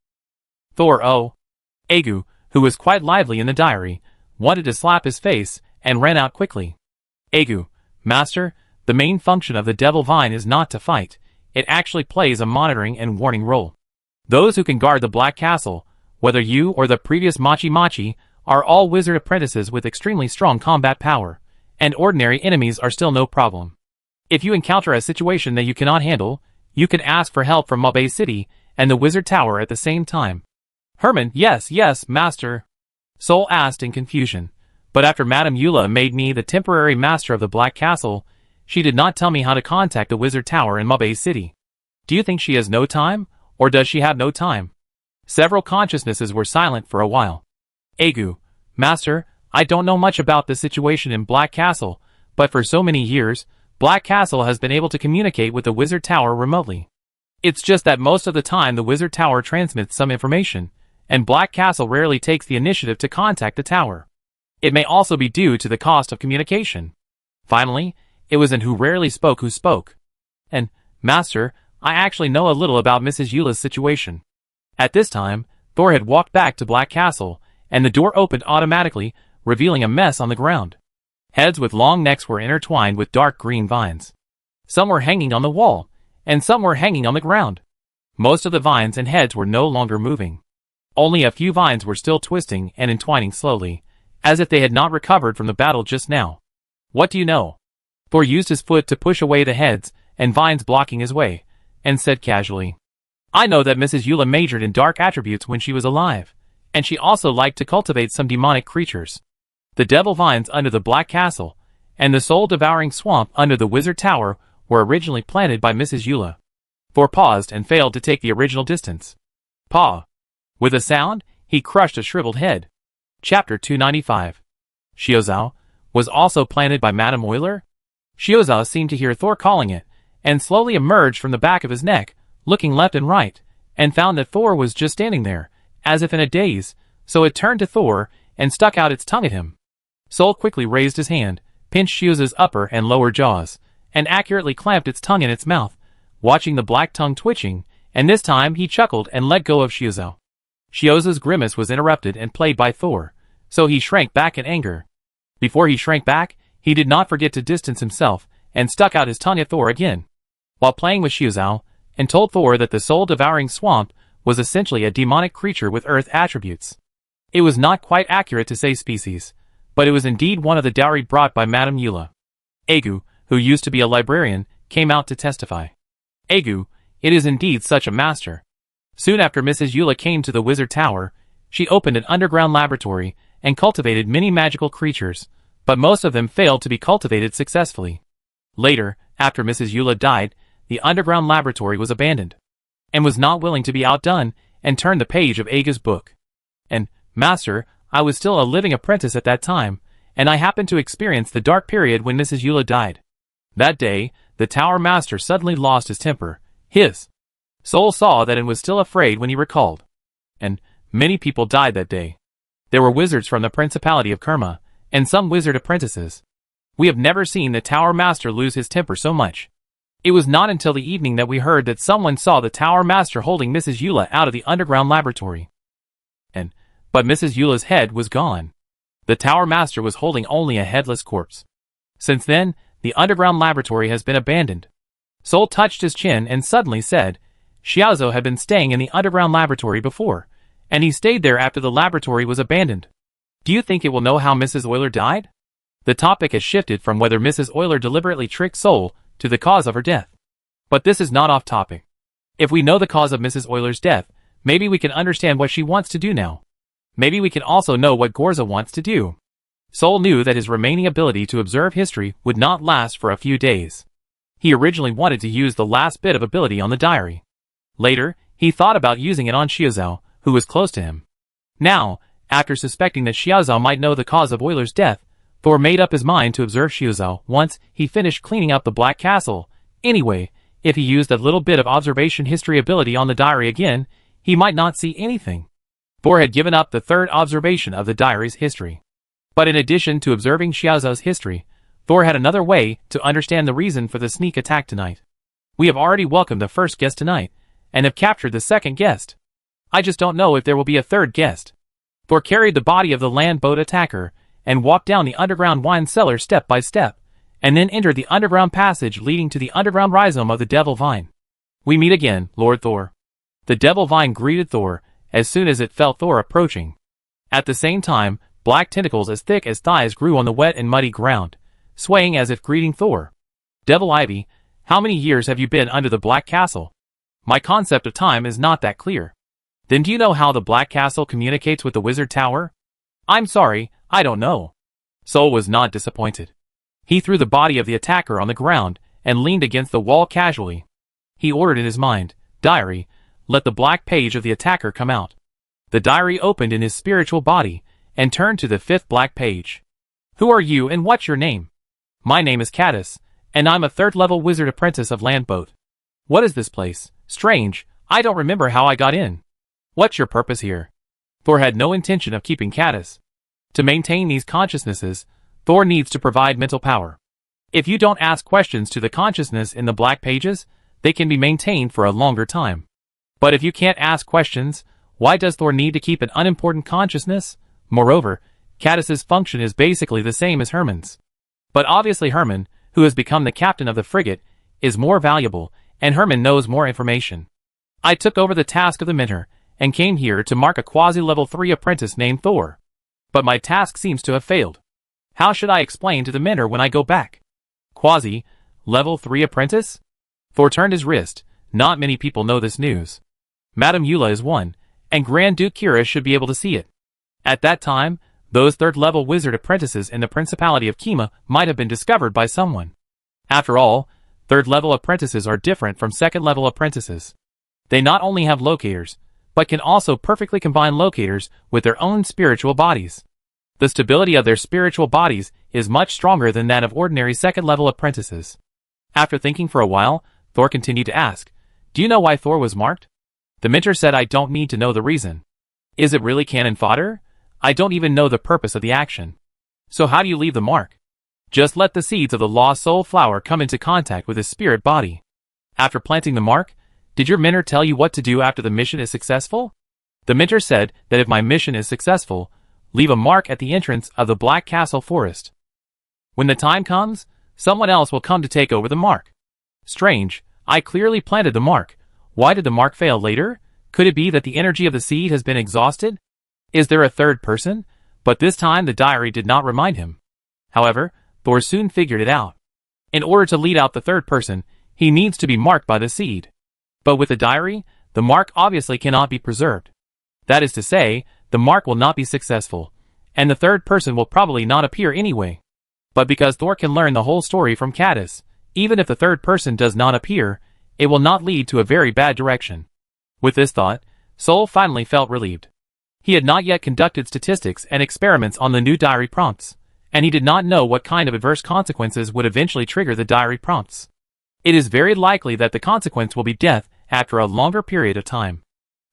Thor Agu, who was quite lively in the diary, wanted to slap his face, and ran out quickly. Agu, Master, the main function of the Devil Vine is not to fight, it actually plays a monitoring and warning role. Those who can guard the Black Castle, whether you or the previous Machi, are all wizard apprentices with extremely strong combat power, and ordinary enemies are still no problem. If you encounter a situation that you cannot handle, you can ask for help from Mabe City and the Wizard Tower at the same time. Herman, yes, Master. Sol asked in confusion, but after Madame Eula made me the temporary master of the Black Castle, she did not tell me how to contact the Wizard Tower in Mabe City. Do you think she has no time, or does she have no time? Several consciousnesses were silent for a while. Agu, Master, I don't know much about the situation in Black Castle, but for so many years, Black Castle has been able to communicate with the Wizard Tower remotely. It's just that most of the time the Wizard Tower transmits some information, and Black Castle rarely takes the initiative to contact the tower. It may also be due to the cost of communication. Finally, it was An who rarely spoke who spoke. And, Master, I actually know a little about Mrs. Eula's situation. At this time, Thor had walked back to Black Castle, and the door opened automatically, revealing a mess on the ground. Heads with long necks were intertwined with dark green vines. Some were hanging on the wall, and some were hanging on the ground. Most of the vines and heads were no longer moving. Only a few vines were still twisting and entwining slowly, as if they had not recovered from the battle just now. What do you know? Thor used his foot to push away the heads and vines blocking his way, and said casually, I know that Mrs. Eula majored in dark attributes when she was alive, and she also liked to cultivate some demonic creatures. The devil vines under the Black Castle, and the soul-devouring swamp under the Wizard Tower were originally planted by Mrs. Eula. Thor paused and failed to take the original distance. Paw. With a sound, he crushed a shriveled head. Chapter 295. Foresaw was also planted by Madame Euler? Foresaw seemed to hear Thor calling it, and slowly emerged from the back of his neck, looking left and right, and found that Thor was just standing there, as if in a daze, so it turned to Thor and stuck out its tongue at him. Sol quickly raised his hand, pinched Foresa's upper and lower jaws, and accurately clamped its tongue in its mouth, watching the black tongue twitching, and this time he chuckled and let go of Foresaw. Foresa's grimace was interrupted and played by Thor, so he shrank back in anger. Before he shrank back, he did not forget to distance himself, and stuck out his tongue at Thor again, while playing with Foresaw, and told Thor that the soul-devouring swamp was essentially a demonic creature with earth attributes. It was not quite accurate to say species, but it was indeed one of the dowry brought by Madame Eula. Agu, who used to be a librarian, came out to testify. Agu, it is indeed such a master. Soon after Mrs. Eula came to the Wizard Tower, she opened an underground laboratory and cultivated many magical creatures, but most of them failed to be cultivated successfully. Later, after Mrs. Eula died, the underground laboratory was abandoned, and was not willing to be outdone, and turned the page of Agu's book. And, Master, I was still a living apprentice at that time, and I happened to experience the dark period when Mrs. Eula died. That day, the Tower Master suddenly lost his temper. His soul saw that and was still afraid when he recalled. And many people died that day. There were wizards from the Principality of Kerma, and some wizard apprentices. We have never seen the Tower Master lose his temper so much. It was not until the evening that we heard that someone saw the Tower Master holding Mrs. Eula out of the underground laboratory. But Mrs. Eula's head was gone. The Tower Master was holding only a headless corpse. Since then, the underground laboratory has been abandoned. Sol touched his chin and suddenly said, Xiaozo had been staying in the underground laboratory before, and he stayed there after the laboratory was abandoned. Do you think it will know how Mrs. Euler died? The topic has shifted from whether Mrs. Euler deliberately tricked Sol to the cause of her death. But this is not off topic. If we know the cause of Mrs. Euler's death, maybe we can understand what she wants to do now. Maybe we can also know what Gorza wants to do. Sol knew that his remaining ability to observe history would not last for a few days. He originally wanted to use the last bit of ability on the diary. Later, He thought about using it on Xiaozhou, who was close to him. Now, after suspecting that Xiaozhou might know the cause of Euler's death, Thor made up his mind to observe Xiaozhou once he finished cleaning up the Black Castle. Anyway, if he used a little bit of observation history ability on the diary again, he might not see anything. Thor had given up the third observation of the diary's history. But in addition to observing Xiaozhou's history, Thor had another way to understand the reason for the sneak attack tonight. We have already welcomed the first guest tonight, and have captured the second guest. I just don't know if there will be a third guest. Thor carried the body of the land boat attacker, and walked down the underground wine cellar step by step, and then entered the underground passage leading to the underground rhizome of the Devil Vine. We meet again, Lord Thor. The Devil Vine greeted Thor as soon as it felt Thor approaching. At the same time, black tentacles as thick as thighs grew on the wet and muddy ground, swaying as if greeting Thor. Devil Ivy, how many years have you been under the Black Castle? My concept of time is not that clear. Then do you know how the Black Castle communicates with the Wizard Tower? I'm sorry, I don't know. Sol was not disappointed. He threw the body of the attacker on the ground and leaned against the wall casually. He ordered in his mind, "Diary, let the black page of the attacker come out." The diary opened in his spiritual body and turned to the 5th black page. Who are you and what's your name? My name is Caddis, and I'm a 3rd-level wizard apprentice of Landboat. What is this place? Strange, I don't remember how I got in. What's your purpose here? Thor had no intention of keeping Caddis. To maintain these consciousnesses, Thor needs to provide mental power. If you don't ask questions to the consciousness in the black pages, they can be maintained for a longer time. But if you can't ask questions, why does Thor need to keep an unimportant consciousness? Moreover, Caddis's function is basically the same as Herman's. But obviously Herman, who has become the captain of the frigate, is more valuable, and Herman knows more information. I took over the task of the mentor, and came here to mark a quasi-level 3 apprentice named Thor. But my task seems to have failed. How should I explain to the mentor when I go back? Quasi-level 3 apprentice? Thor turned his wrist. Not many people know this news. Madame Eula is one, and Grand Duke Kira should be able to see it. At that time, those 3rd-level wizard apprentices in the Principality of Kima might have been discovered by someone. After all, 3rd-level apprentices are different from 2nd-level apprentices. They not only have locators, but can also perfectly combine locators with their own spiritual bodies. The stability of their spiritual bodies is much stronger than that of ordinary 2nd-level apprentices. After thinking for a while, Thor continued to ask, "Do you know why Thor was marked?" The mentor said, "I don't need to know the reason. Is it really cannon fodder? I don't even know the purpose of the action. So how do you leave the mark?" Just let the seeds of the lost soul flower come into contact with his spirit body. After planting the mark, did your mentor tell you what to do after the mission is successful? The mentor said that if my mission is successful, leave a mark at the entrance of the Black Castle Forest. When the time comes, someone else will come to take over the mark. Strange, I clearly planted the mark. Why did the mark fail later? Could it be that the energy of the seed has been exhausted? Is there a third person? But this time the diary did not remind him. However, Thor soon figured it out. In order to lead out the third person, he needs to be marked by the seed. But with the diary, the mark obviously cannot be preserved. That is to say, the mark will not be successful, and the third person will probably not appear anyway. But because Thor can learn the whole story from Caddis, even if the third person does not appear, it will not lead to a very bad direction. With this thought, Sol finally felt relieved. He had not yet conducted statistics and experiments on the new diary prompts, and he did not know what kind of adverse consequences would eventually trigger the diary prompts. It is very likely that the consequence will be death after a longer period of time.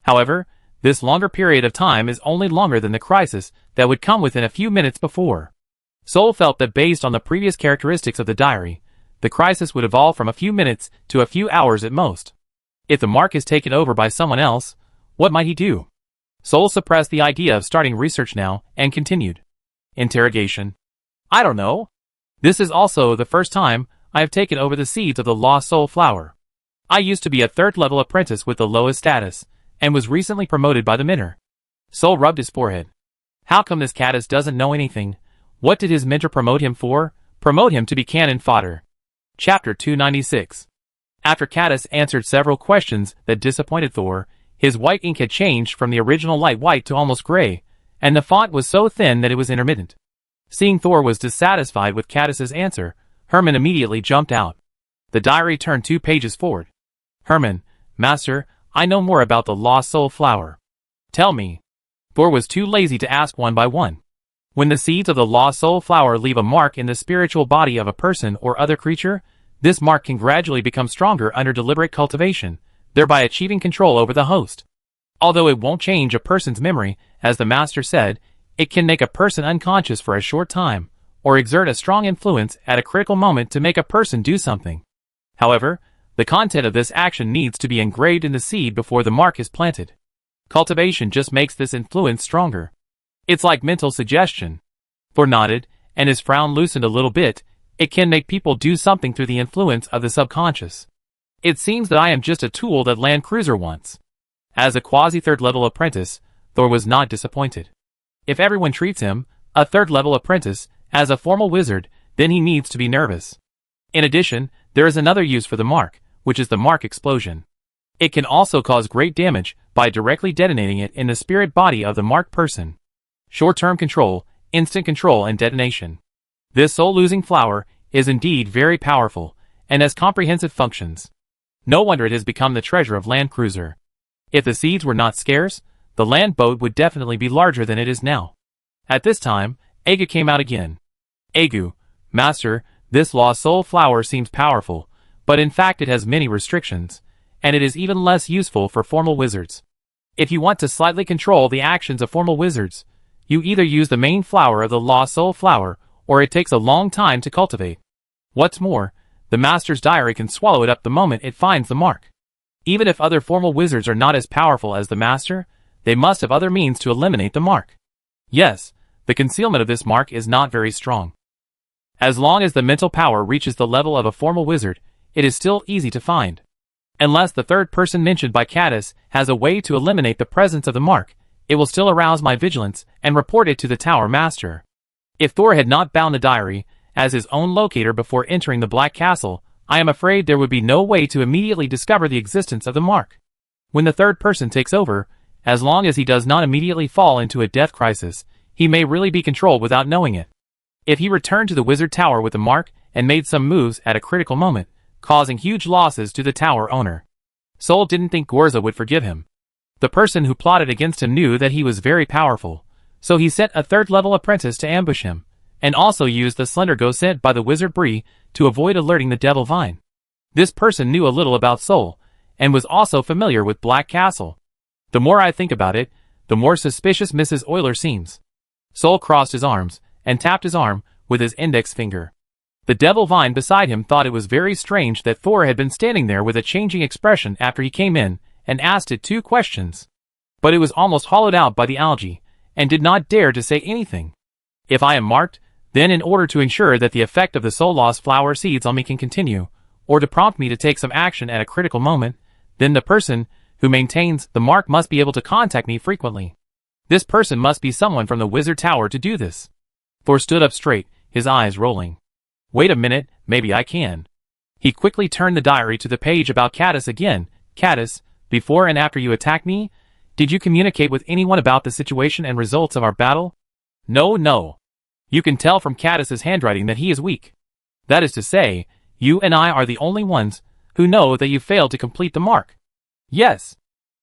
However, this longer period of time is only longer than the crisis that would come within a few minutes before. Sol felt that based on the previous characteristics of the diary, the crisis would evolve from a few minutes to a few hours at most. If the mark is taken over by someone else, what might he do? Sol suppressed the idea of starting research now and continued. Interrogation. I don't know. This is also the first time I have taken over the seeds of the lost soul flower. I used to be a 3rd-level apprentice with the lowest status, and was recently promoted by the mentor. Sol rubbed his forehead. How come this Caddis doesn't know anything? What did his mentor promote him for? Promote him to be cannon fodder. Chapter 296. After Caddis answered several questions that disappointed Thor, his white ink had changed from the original light white to almost gray, and the font was so thin that it was intermittent. Seeing Thor was dissatisfied with Caddis's answer, Herman immediately jumped out. The diary turned 2 pages forward. Herman, Master, I know more about the lost soul flower. Tell me. Thor was too lazy to ask one by one. When the seeds of the lost soul flower leave a mark in the spiritual body of a person or other creature, this mark can gradually become stronger under deliberate cultivation, thereby achieving control over the host. Although it won't change a person's memory, as the master said, it can make a person unconscious for a short time, or exert a strong influence at a critical moment to make a person do something. However, the content of this action needs to be engraved in the seed before the mark is planted. Cultivation just makes this influence stronger. It's like mental suggestion. Thor nodded, and his frown loosened a little bit. It can make people do something through the influence of the subconscious. It seems that I am just a tool that Land Cruiser wants. As a quasi-third-level apprentice, Thor was not disappointed. If everyone treats him, a third-level apprentice, as a formal wizard, then he needs to be nervous. In addition, there is another use for the mark, which is the mark explosion. It can also cause great damage by directly detonating it in the spirit body of the marked person. Short-term control, instant control and detonation. This soul-losing flower is indeed very powerful, and has comprehensive functions. No wonder it has become the treasure of Land Cruiser. If the seeds were not scarce, the land boat would definitely be larger than it is now. At this time, Agu came out again. Agu, Master, this lost soul flower seems powerful, but in fact it has many restrictions, and it is even less useful for formal wizards. If you want to slightly control the actions of formal wizards, you either use the main flower of the lost soul flower, or it takes a long time to cultivate. What's more, the master's diary can swallow it up the moment it finds the mark. Even if other formal wizards are not as powerful as the master, they must have other means to eliminate the mark. Yes, the concealment of this mark is not very strong. As long as the mental power reaches the level of a formal wizard, it is still easy to find. Unless the third person mentioned by Caddis has a way to eliminate the presence of the mark, it will still arouse my vigilance and report it to the Tower Master. If Thor had not bound the diary as his own locator before entering the Black Castle, I am afraid there would be no way to immediately discover the existence of the mark. When the third person takes over, as long as he does not immediately fall into a death crisis, he may really be controlled without knowing it. If he returned to the Wizard Tower with the mark and made some moves at a critical moment, causing huge losses to the tower owner, Sol didn't think Gorza would forgive him. The person who plotted against him knew that he was very powerful, so he sent a third-level apprentice to ambush him, and also used the slender ghost sent by the wizard Bree to avoid alerting the Devil Vine. This person knew a little about Sol, and was also familiar with Black Castle. The more I think about it, the more suspicious Mrs. Euler seems. Sol crossed his arms, and tapped his arm with his index finger. The Devil Vine beside him thought it was very strange that Thor had been standing there with a changing expression after he came in, and asked it 2 questions. But it was almost hollowed out by the algae, and did not dare to say anything. If I am marked, then in order to ensure that the effect of the soul lost flower seeds on me can continue, or to prompt me to take some action at a critical moment, then the person who maintains the mark must be able to contact me frequently. This person must be someone from the Wizard Tower to do this. Thor stood up straight, his eyes rolling. Wait a minute, maybe I can. He quickly turned the diary to the page about Caddis again. Caddis, before and after you attacked me, did you communicate with anyone about the situation and results of our battle? No. You can tell from Caddis's handwriting that he is weak. That is to say, you and I are the only ones who know that you failed to complete the mark. Yes.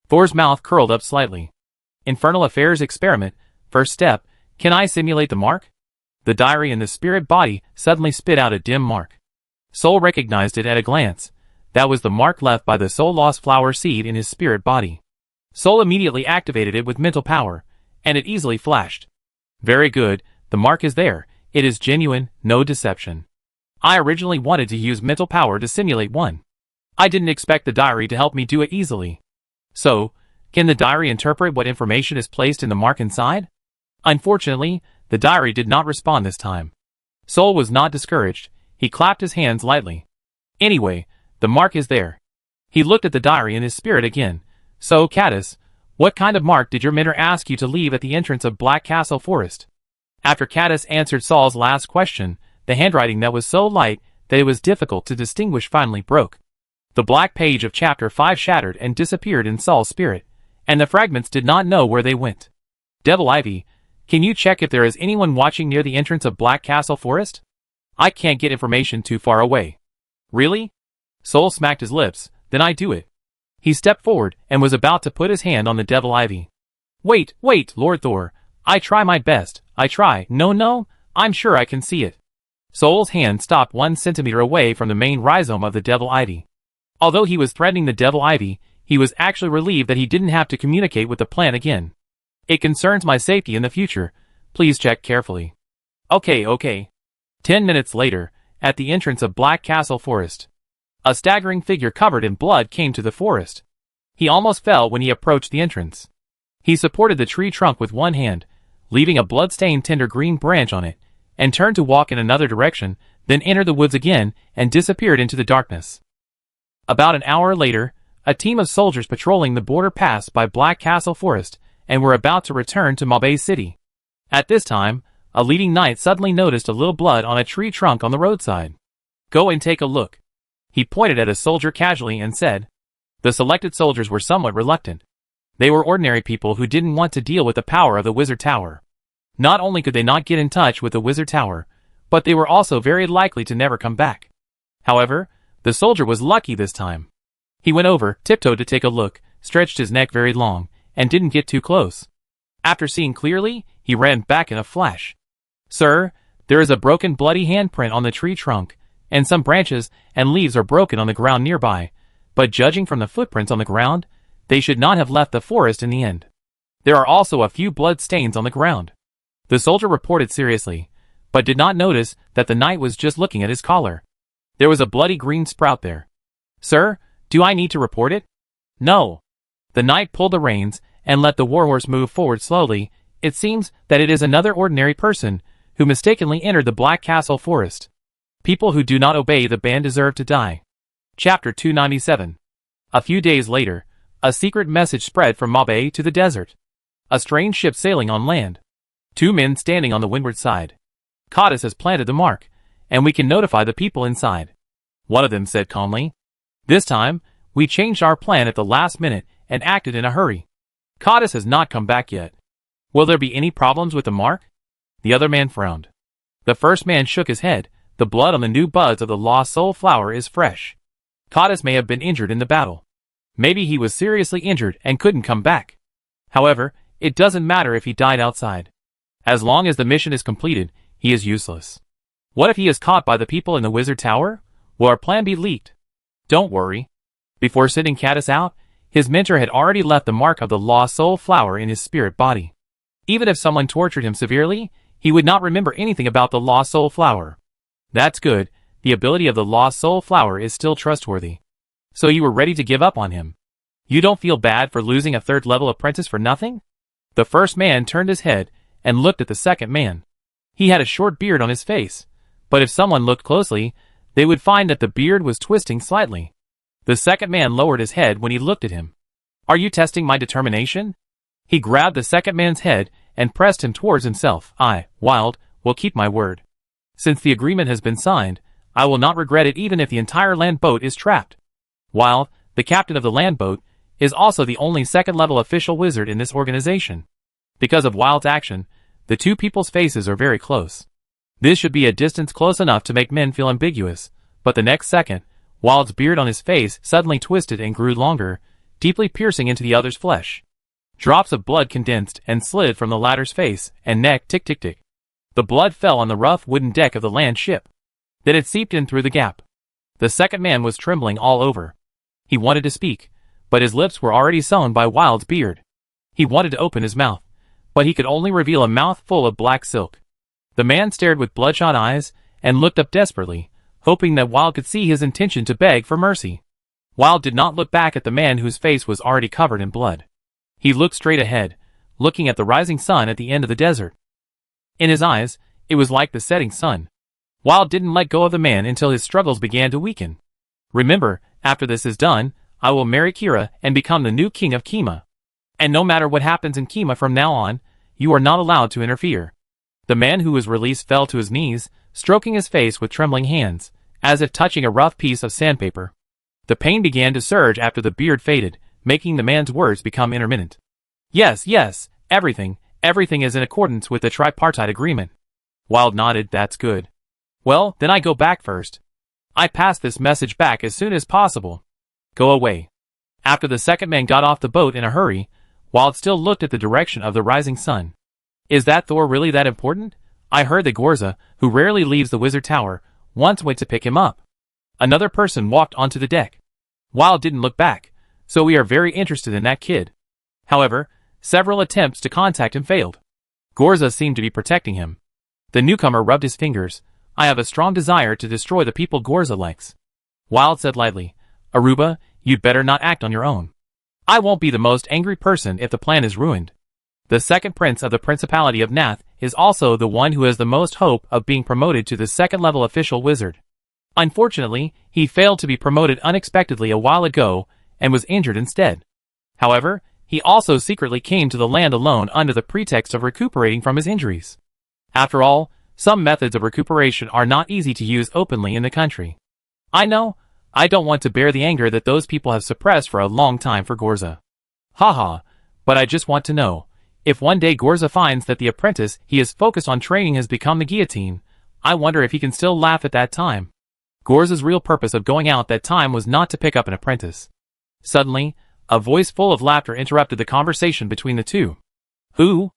Thor's mouth curled up slightly. Infernal Affairs experiment, first step, can I simulate the mark? The diary in the spirit body suddenly spit out a dim mark. Sol recognized it at a glance. That was the mark left by the soul-lost flower seed in his spirit body. Sol immediately activated it with mental power, and it easily flashed. Very good, the mark is there. It is genuine, no deception. I originally wanted to use mental power to simulate one. I didn't expect the diary to help me do it easily. So, can the diary interpret what information is placed in the mark inside? Unfortunately, the diary did not respond this time. Sol was not discouraged. He clapped his hands lightly. Anyway, the mark is there. He looked at the diary in his spirit again. So, Caddis, what kind of mark did your mentor ask you to leave at the entrance of Black Castle Forest? After Caddis answered Sol's last question, the handwriting that was so light that it was difficult to distinguish finally broke. The black page of Chapter 5 shattered and disappeared in Sol's spirit, and the fragments did not know where they went. Devil Ivy, can you check if there is anyone watching near the entrance of Black Castle Forest? I can't get information too far away. Really? Sol smacked his lips. Then I do it. He stepped forward and was about to put his hand on the devil ivy. Wait, Lord Thor. I try my best. I try. No, I'm sure I can see it. Soul's hand stopped 1 centimeter away from the main rhizome of the devil ivy. Although he was threatening the devil ivy, he was actually relieved that he didn't have to communicate with the plant again. It concerns my safety in the future. Please check carefully. Okay. 10 minutes later, at the entrance of Black Castle Forest, a staggering figure covered in blood came to the forest. He almost fell when he approached the entrance. He supported the tree trunk with one hand, leaving a blood-stained tender green branch on it, and turned to walk in another direction, then entered the woods again and disappeared into the darkness. About an hour later, a team of soldiers patrolling the border passed by Black Castle Forest and were about to return to Mabe City. At this time, a leading knight suddenly noticed a little blood on a tree trunk on the roadside. Go and take a look. He pointed at a soldier casually and said. The selected soldiers were somewhat reluctant. They were ordinary people who didn't want to deal with the power of the Wizard Tower. Not only could they not get in touch with the Wizard Tower, but they were also very likely to never come back. However, the soldier was lucky this time. He went over, tiptoed to take a look, stretched his neck very long, and didn't get too close. After seeing clearly, he ran back in a flash. Sir, there is a broken bloody handprint on the tree trunk, and some branches and leaves are broken on the ground nearby, but judging from the footprints on the ground, they should not have left the forest in the end. There are also a few blood stains on the ground. The soldier reported seriously, but did not notice that the knight was just looking at his collar. There was a bloody green sprout there. Sir, do I need to report it? No. The knight pulled the reins and let the warhorse move forward slowly. It seems that it is another ordinary person who mistakenly entered the Black Castle Forest. People who do not obey the ban deserve to die. Chapter 297. A few days later, a secret message spread from Mabe to the desert. A strange ship sailing on land. 2 men standing on the windward side. Codis has planted the mark, and we can notify the people inside. One of them said calmly. This time, we changed our plan at the last minute and acted in a hurry. Codis has not come back yet. Will there be any problems with the mark? The other man frowned. The first man shook his head. The blood on the new buds of the lost soul flower is fresh. Codis may have been injured in the battle. Maybe he was seriously injured and couldn't come back. However, it doesn't matter if he died outside. As long as the mission is completed, he is useless. What if he is caught by the people in the Wizard Tower? Will our plan be leaked? Don't worry. Before sending Codis out, his mentor had already left the mark of the lost soul flower in his spirit body. Even if someone tortured him severely, he would not remember anything about the lost soul flower. That's good. The ability of the lost soul flower is still trustworthy. So you were ready to give up on him. You don't feel bad for losing a 3rd-level apprentice for nothing? The first man turned his head and looked at the second man. He had a short beard on his face, but if someone looked closely, they would find that the beard was twisting slightly. The second man lowered his head when he looked at him. Are you testing my determination? He grabbed the second man's head and pressed him towards himself. I, Wild, will keep my word. Since the agreement has been signed, I will not regret it even if the entire land boat is trapped. Wild, the captain of the land boat, is also the only 2nd-level official wizard in this organization. Because of Wild's action, the 2 people's faces are very close. This should be a distance close enough to make men feel ambiguous, but the next second, Wild's beard on his face suddenly twisted and grew longer, deeply piercing into the other's flesh. Drops of blood condensed and slid from the latter's face and neck. Tick tick tick. The blood fell on the rough wooden deck of the land ship. Then it seeped in through the gap. The second man was trembling all over. He wanted to speak, but his lips were already sewn by Wild's beard. He wanted to open his mouth, but he could only reveal a mouth full of black silk. The man stared with bloodshot eyes and looked up desperately, hoping that Wild could see his intention to beg for mercy. Wild did not look back at the man whose face was already covered in blood. He looked straight ahead, looking at the rising sun at the end of the desert. In his eyes, it was like the setting sun. Wild didn't let go of the man until his struggles began to weaken. Remember, after this is done, I will marry Kira and become the new king of Kima. And no matter what happens in Kima from now on, you are not allowed to interfere. The man who was released fell to his knees, stroking his face with trembling hands, as if touching a rough piece of sandpaper. The pain began to surge after the beard faded, making the man's words become intermittent. Yes, everything is in accordance with the tripartite agreement. Wild nodded. That's good. Well, then I go back first. I pass this message back as soon as possible. Go away. After the second man got off the boat in a hurry, Wild still looked at the direction of the rising sun. Is that Thor really that important? I heard that Gorza, who rarely leaves the wizard tower, once went to pick him up. Another person walked onto the deck. Wild didn't look back, so we are very interested in that kid. However, several attempts to contact him failed. Gorza seemed to be protecting him. The newcomer rubbed his fingers. I have a strong desire to destroy the people Gorza likes. Wild said lightly, Aruba, you'd better not act on your own. I won't be the most angry person if the plan is ruined. The second prince of the Principality of Nath is also the one who has the most hope of being promoted to the second-level official wizard. Unfortunately, he failed to be promoted unexpectedly a while ago and was injured instead. However, he also secretly came to the land alone under the pretext of recuperating from his injuries. After all, some methods of recuperation are not easy to use openly in the country. I know, I don't want to bear the anger that those people have suppressed for a long time for Gorza. Haha, but I just want to know, if one day Gorza finds that the apprentice he is focused on training has become the guillotine, I wonder if he can still laugh at that time. Gorza's real purpose of going out that time was not to pick up an apprentice. Suddenly, a voice full of laughter interrupted the conversation between the two. Who?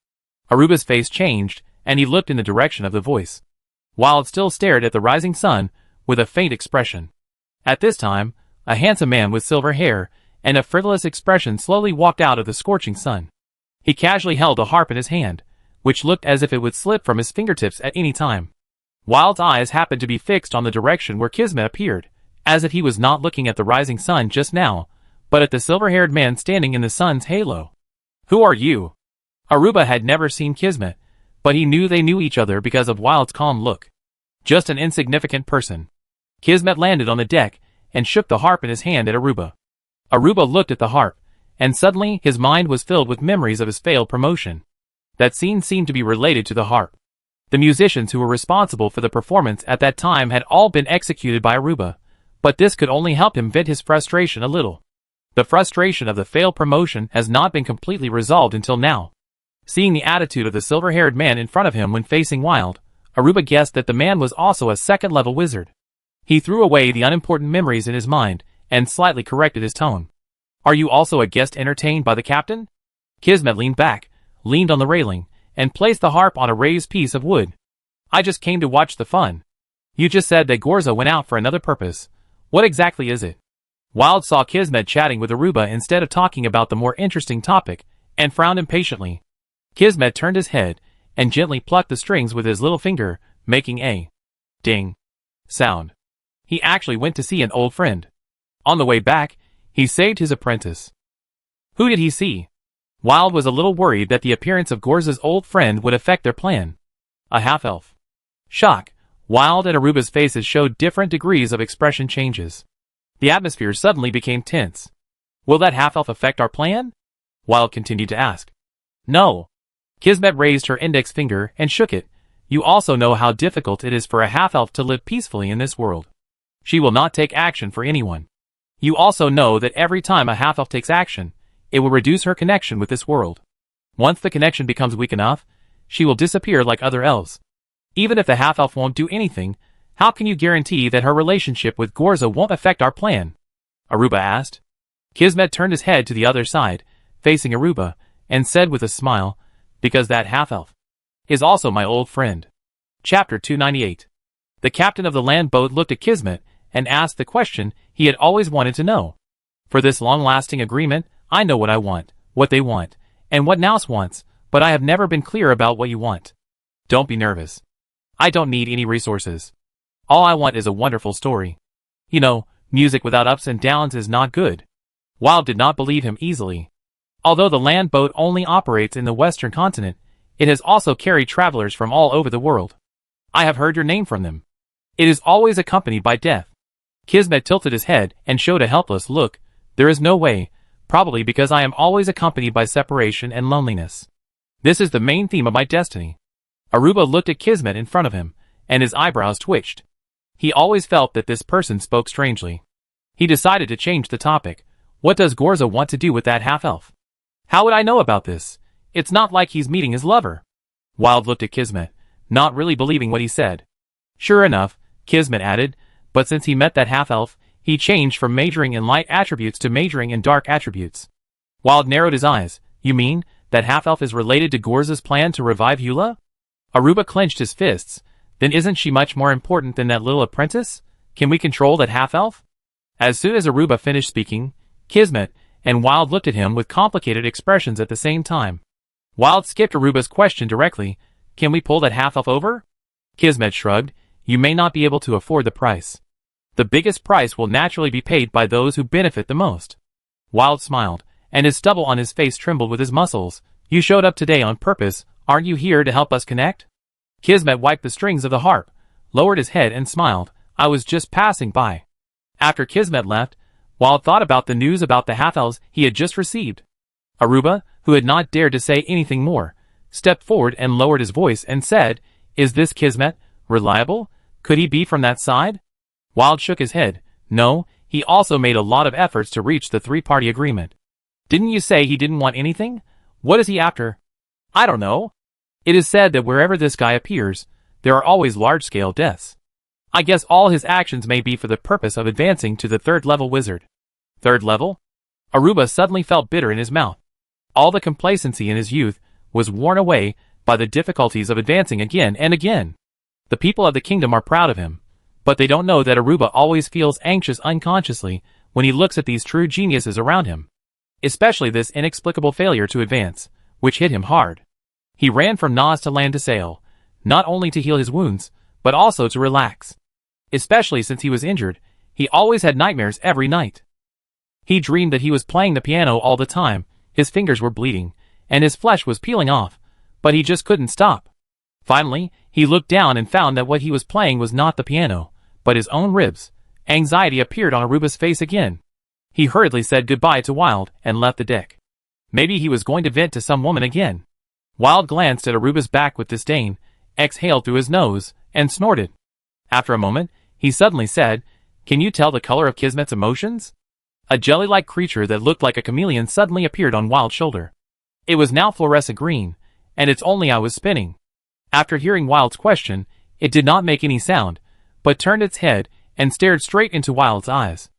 Aruba's face changed, and he looked in the direction of the voice. Wild still stared at the rising sun, with a faint expression. At this time, a handsome man with silver hair and a frivolous expression slowly walked out of the scorching sun. He casually held a harp in his hand, which looked as if it would slip from his fingertips at any time. Wild's eyes happened to be fixed on the direction where Kismet appeared, as if he was not looking at the rising sun just now, but at the silver-haired man standing in the sun's halo. Who are you? Aruba had never seen Kismet, but he knew they knew each other because of Wild's calm look. Just an insignificant person. Kismet landed on the deck and shook the harp in his hand at Aruba. Aruba looked at the harp, and suddenly his mind was filled with memories of his failed promotion. That scene seemed to be related to the harp. The musicians who were responsible for the performance at that time had all been executed by Aruba, but this could only help him vent his frustration a little. The frustration of the failed promotion has not been completely resolved until now. Seeing the attitude of the silver-haired man in front of him when facing Wild, Aruba guessed that the man was also a second-level wizard. He threw away the unimportant memories in his mind, and slightly corrected his tone. Are you also a guest entertained by the captain? Kismet leaned back, leaned on the railing, and placed the harp on a raised piece of wood. I just came to watch the fun. You just said that Gorza went out for another purpose. What exactly is it? Wild saw Kismet chatting with Aruba instead of talking about the more interesting topic, and frowned impatiently. Kismet turned his head, and gently plucked the strings with his little finger, making a ding sound. He actually went to see an old friend. On the way back, he saved his apprentice. Who did he see? Wild was a little worried that the appearance of Gorza's old friend would affect their plan. A half-elf. Shock. Wild and Aruba's faces showed different degrees of expression changes. The atmosphere suddenly became tense. Will that half-elf affect our plan? Wild continued to ask. No. Kismet raised her index finger and shook it. You also know how difficult it is for a half-elf to live peacefully in this world. She will not take action for anyone. You also know that every time a half-elf takes action, it will reduce her connection with this world. Once the connection becomes weak enough, she will disappear like other elves. Even if the half-elf won't do anything, how can you guarantee that her relationship with Gorza won't affect our plan? Aruba asked. Kismet turned his head to the other side, facing Aruba, and said with a smile, because that half-elf is also my old friend. Chapter 298. The captain of the land boat looked at Kismet and asked the question he had always wanted to know. For this long-lasting agreement, I know what I want, what they want, and what Naus wants, but I have never been clear about what you want. Don't be nervous. I don't need any resources. All I want is a wonderful story. You know, music without ups and downs is not good. Wild did not believe him easily. Although the land boat only operates in the western continent, it has also carried travelers from all over the world. I have heard your name from them. It is always accompanied by death. Kismet tilted his head and showed a helpless look. There is no way, probably because I am always accompanied by separation and loneliness. This is the main theme of my destiny. Aruba looked at Kismet in front of him, and his eyebrows twitched. He always felt that this person spoke strangely. He decided to change the topic. What does Gorza want to do with that half-elf? How would I know about this? It's not like he's meeting his lover. Wild looked at Kismet, not really believing what he said. Sure enough, Kismet added, but since he met that half-elf, He changed from majoring in light attributes to majoring in dark attributes. Wild narrowed his eyes. You mean that half-elf is related to Gorza's plan to revive Eula? Aruba clenched his fists. Then isn't she much more important than that little apprentice? Can we control that half-elf? As soon as Aruba finished speaking, Kismet and Wild looked at him with complicated expressions at the same time. Wild skipped Aruba's question directly. Can we pull that half-elf over? Kismet shrugged. You may not be able to afford the price. The biggest price will naturally be paid by those who benefit the most. Wild smiled, and his stubble on his face trembled with his muscles. You showed up today on purpose. Aren't you here to help us connect? Kismet wiped the strings of the harp, lowered his head and smiled. I was just passing by. After Kismet left, Wild thought about the news about the half-elves he had just received. Aruba, who had not dared to say anything more, stepped forward and lowered his voice and said, Is this Kismet reliable? Could he be from that side? Wild shook his head. No, he also made a lot of efforts to reach the three-party agreement. Didn't you say he didn't want anything? What is he after? I don't know. It is said that wherever this guy appears, there are always large-scale deaths. I guess all his actions may be for the purpose of advancing to the third-level wizard. Third level? Aruba suddenly felt bitter in his mouth. All the complacency in his youth was worn away by the difficulties of advancing again and again. The people of the kingdom are proud of him, but they don't know that Aruba always feels anxious unconsciously when he looks at these true geniuses around him. Especially this inexplicable failure to advance, which hit him hard. He ran from Nas to land to sail, not only to heal his wounds, but also to relax. Especially since he was injured, he always had nightmares every night. He dreamed that he was playing the piano all the time, his fingers were bleeding, and his flesh was peeling off, but he just couldn't stop. Finally, he looked down and found that what he was playing was not the piano, but his own ribs. Anxiety appeared on Aruba's face again. He hurriedly said goodbye to Wild and left the deck. Maybe he was going to vent to some woman again. Wild glanced at Aruba's back with disdain, exhaled through his nose, and snorted. After a moment, he suddenly said, Can you tell the color of Kismet's emotions? A jelly-like creature that looked like a chameleon suddenly appeared on Wild's shoulder. It was now fluorescent green, and its only eye was spinning. After hearing Wild's question, it did not make any sound, but turned its head and stared straight into Wild's eyes.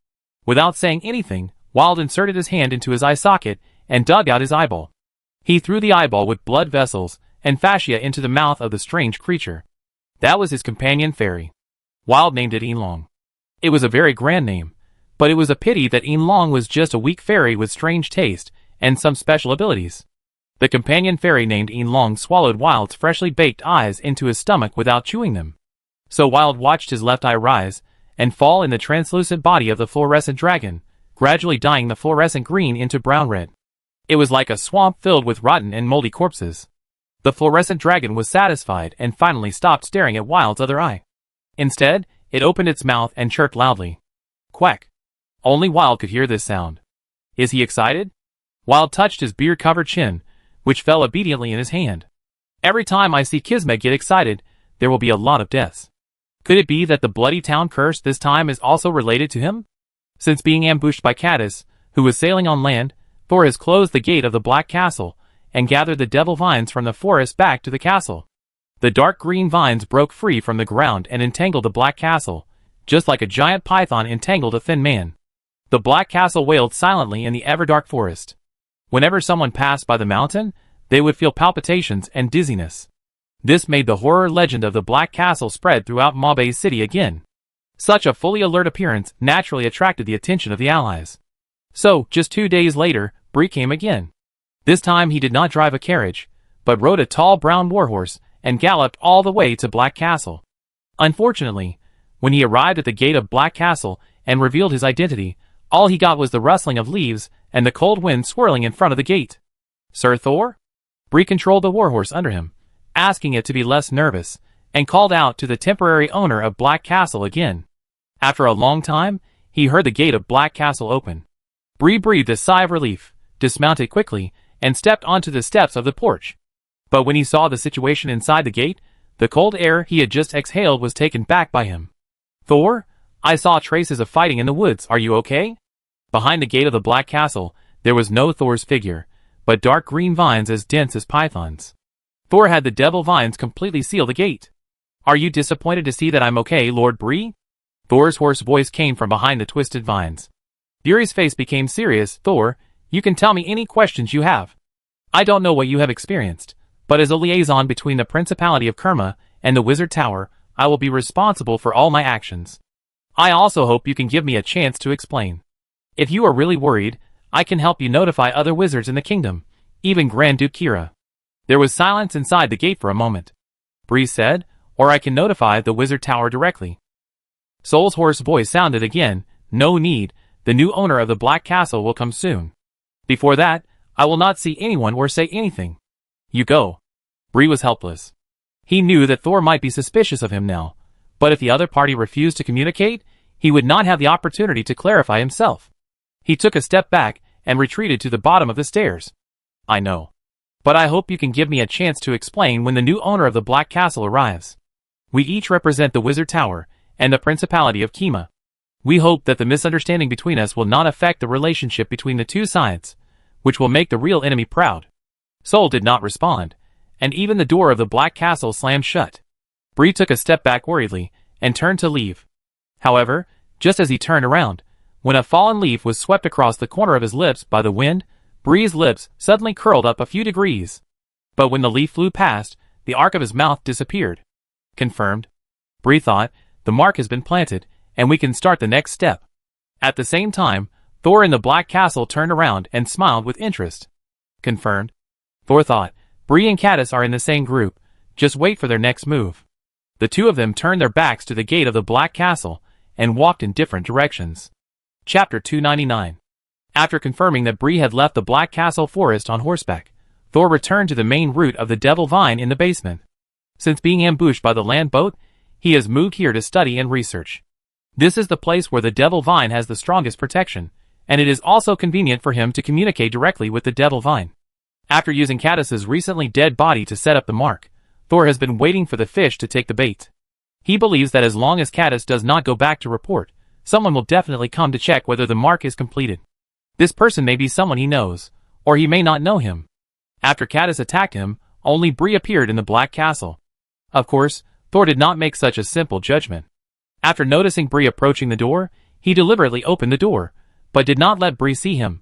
Without saying anything, Wild inserted his hand into his eye socket and dug out his eyeball. He threw the eyeball with blood vessels and fascia into the mouth of the strange creature. That was his companion fairy. Wild named it Yinlong. It was a very grand name, but it was a pity that Yinlong was just a weak fairy with strange taste and some special abilities. The companion fairy named Yinlong swallowed Wild's freshly baked eyes into his stomach without chewing them. So Wild watched his left eye rise and fall in the translucent body of the fluorescent dragon, gradually dyeing the fluorescent green into brown-red. It was like a swamp filled with rotten and moldy corpses. The fluorescent dragon was satisfied and finally stopped staring at Wild's other eye. Instead, it opened its mouth and chirped loudly. Quack. Only Wild could hear this sound. Is he excited? Wild touched his beard-covered chin, which fell obediently in his hand. Every time I see Kismet get excited, there will be a lot of deaths. Could it be that the bloody town curse this time is also related to him? Since being ambushed by Caddis, who was sailing on land, Thor has closed the gate of the Black Castle and gathered the devil vines from the forest back to the castle. The dark green vines broke free from the ground and entangled the Black Castle, just like a giant python entangled a thin man. The Black Castle wailed silently in the ever-dark forest. Whenever someone passed by the mountain, they would feel palpitations and dizziness. This made the horror legend of the Black Castle spread throughout Mabe City again. Such a fully alert appearance naturally attracted the attention of the allies. So, just 2 days later, Bree came again. This time he did not drive a carriage, but rode a tall brown warhorse and galloped all the way to Black Castle. Unfortunately, when he arrived at the gate of Black Castle and revealed his identity, all he got was the rustling of leaves and the cold wind swirling in front of the gate. Sir Thor? Bree controlled the warhorse under him, asking it to be less nervous, and called out to the temporary owner of Black Castle again. After a long time, he heard the gate of Black Castle open. Bree breathed a sigh of relief, dismounted quickly, and stepped onto the steps of the porch. But when he saw the situation inside the gate, the cold air he had just exhaled was taken back by him. Thor, I saw traces of fighting in the woods. Are you okay? Behind the gate of the Black Castle, there was no Thor's figure, but dark green vines as dense as pythons. Thor had the devil vines completely seal the gate. Are you disappointed to see that I'm okay, Lord Bree? Thor's hoarse voice came from behind the twisted vines. Buri's face became serious. Thor, you can tell me any questions you have. I don't know what you have experienced, but as a liaison between the Principality of Kerma and the Wizard Tower, I will be responsible for all my actions. I also hope you can give me a chance to explain. If you are really worried, I can help you notify other wizards in the kingdom, even Grand Duke Kira. There was silence inside the gate for a moment. Bree said, or I can notify the Wizard Tower directly. Soul's hoarse voice sounded again, no need, the new owner of the Black Castle will come soon. Before that, I will not see anyone or say anything. You go. Bree was helpless. He knew that Thor might be suspicious of him now, but if the other party refused to communicate, he would not have the opportunity to clarify himself. He took a step back and retreated to the bottom of the stairs. I know. But I hope you can give me a chance to explain when the new owner of the Black Castle arrives. We each represent the Wizard Tower and the Principality of Kima. We hope that the misunderstanding between us will not affect the relationship between the two sides, which will make the real enemy proud. Soul did not respond, and even the door of the Black Castle slammed shut. Bree took a step back worriedly and turned to leave. However, just as he turned around, when a fallen leaf was swept across the corner of his lips by the wind, Bree's lips suddenly curled up a few degrees. But when the leaf flew past, the arc of his mouth disappeared. Confirmed. Bree thought, the mark has been planted, and we can start the next step. At the same time, Thor in the Black Castle turned around and smiled with interest. Confirmed. Thor thought, Bree and Caddis are in the same group, just wait for their next move. The two of them turned their backs to the gate of the Black Castle and walked in different directions. Chapter 299. After confirming that Bree had left the Black Castle forest on horseback, Thor returned to the main route of the Devil Vine in the basement. Since being ambushed by the land boat, he has moved here to study and research. This is the place where the Devil Vine has the strongest protection, and it is also convenient for him to communicate directly with the Devil Vine. After using Caddis's recently dead body to set up the mark, Thor has been waiting for the fish to take the bait. He believes that as long as Caddis does not go back to report, someone will definitely come to check whether the mark is completed. This person may be someone he knows, or he may not know him. After Caddis attacked him, only Bree appeared in the Black Castle. Of course, Thor did not make such a simple judgment. After noticing Bree approaching the door, he deliberately opened the door, but did not let Bree see him.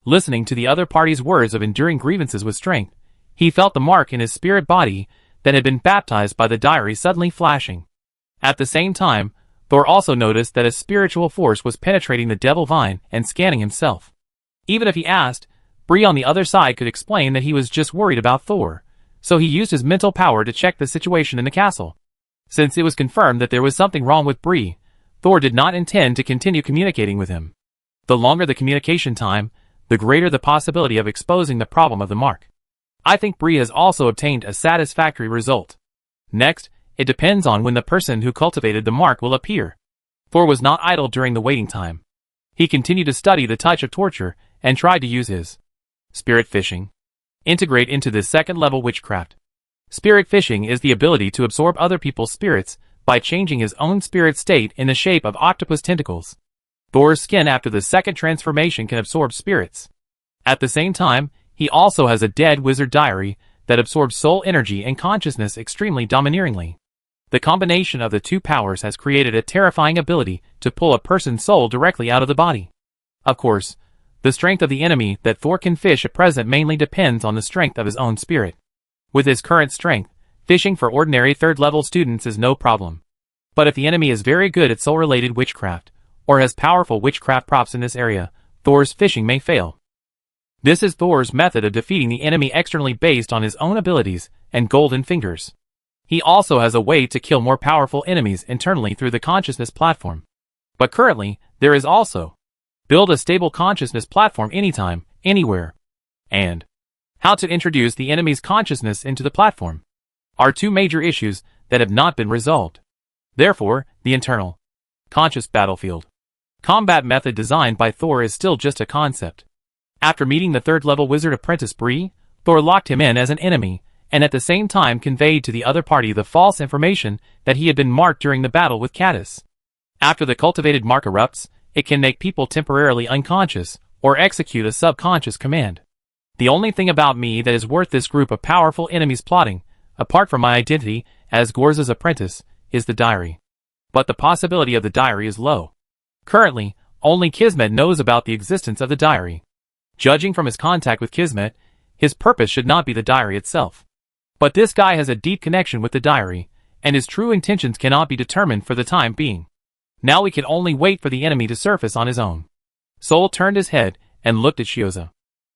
Listening to the other party's words of enduring grievances with strength, he felt the mark in his spirit body that had been baptized by the diary suddenly flashing. At the same time, Thor also noticed that a spiritual force was penetrating the Devil Vine and scanning himself. Even if he asked, Bree on the other side could explain that he was just worried about Thor, so he used his mental power to check the situation in the castle. Since it was confirmed that there was something wrong with Bree, Thor did not intend to continue communicating with him. The longer the communication time, the greater the possibility of exposing the problem of the mark. I think Bree has also obtained a satisfactory result. Next, it depends on when the person who cultivated the mark will appear. Thor was not idle during the waiting time. He continued to study the touch of torture and tried to use his spirit fishing. Integrate into this second-level witchcraft. Spirit fishing is the ability to absorb other people's spirits by changing his own spirit state in the shape of octopus tentacles. Thor's skin after the second transformation can absorb spirits. At the same time, he also has a dead wizard diary that absorbs soul energy and consciousness extremely domineeringly. The combination of the two powers has created a terrifying ability to pull a person's soul directly out of the body. Of course, the strength of the enemy that Thor can fish at present mainly depends on the strength of his own spirit. With his current strength, fishing for ordinary third-level students is no problem. But if the enemy is very good at soul-related witchcraft, or has powerful witchcraft props in this area, Thor's fishing may fail. This is Thor's method of defeating the enemy externally based on his own abilities and golden fingers. He also has a way to kill more powerful enemies internally through the consciousness platform. But currently, there is also build a stable consciousness platform anytime, anywhere, and how to introduce the enemy's consciousness into the platform are two major issues that have not been resolved. Therefore, the internal conscious battlefield combat method designed by Thor is still just a concept. After meeting the third-level wizard apprentice Bree, Thor locked him in as an enemy, and at the same time conveyed to the other party the false information that he had been marked during the battle with Caddis. After the cultivated mark erupts, it can make people temporarily unconscious, or execute a subconscious command. The only thing about me that is worth this group of powerful enemies plotting, apart from my identity as Gorza's apprentice, is the diary. but the possibility of the diary is low. Currently, only Kismet knows about the existence of the diary. Judging from his contact with Kismet, his purpose should not be the diary itself. But this guy has a deep connection with the diary, and his true intentions cannot be determined for the time being. Now we can only wait for the enemy to surface on his own. Sol turned his head and looked at Shioza.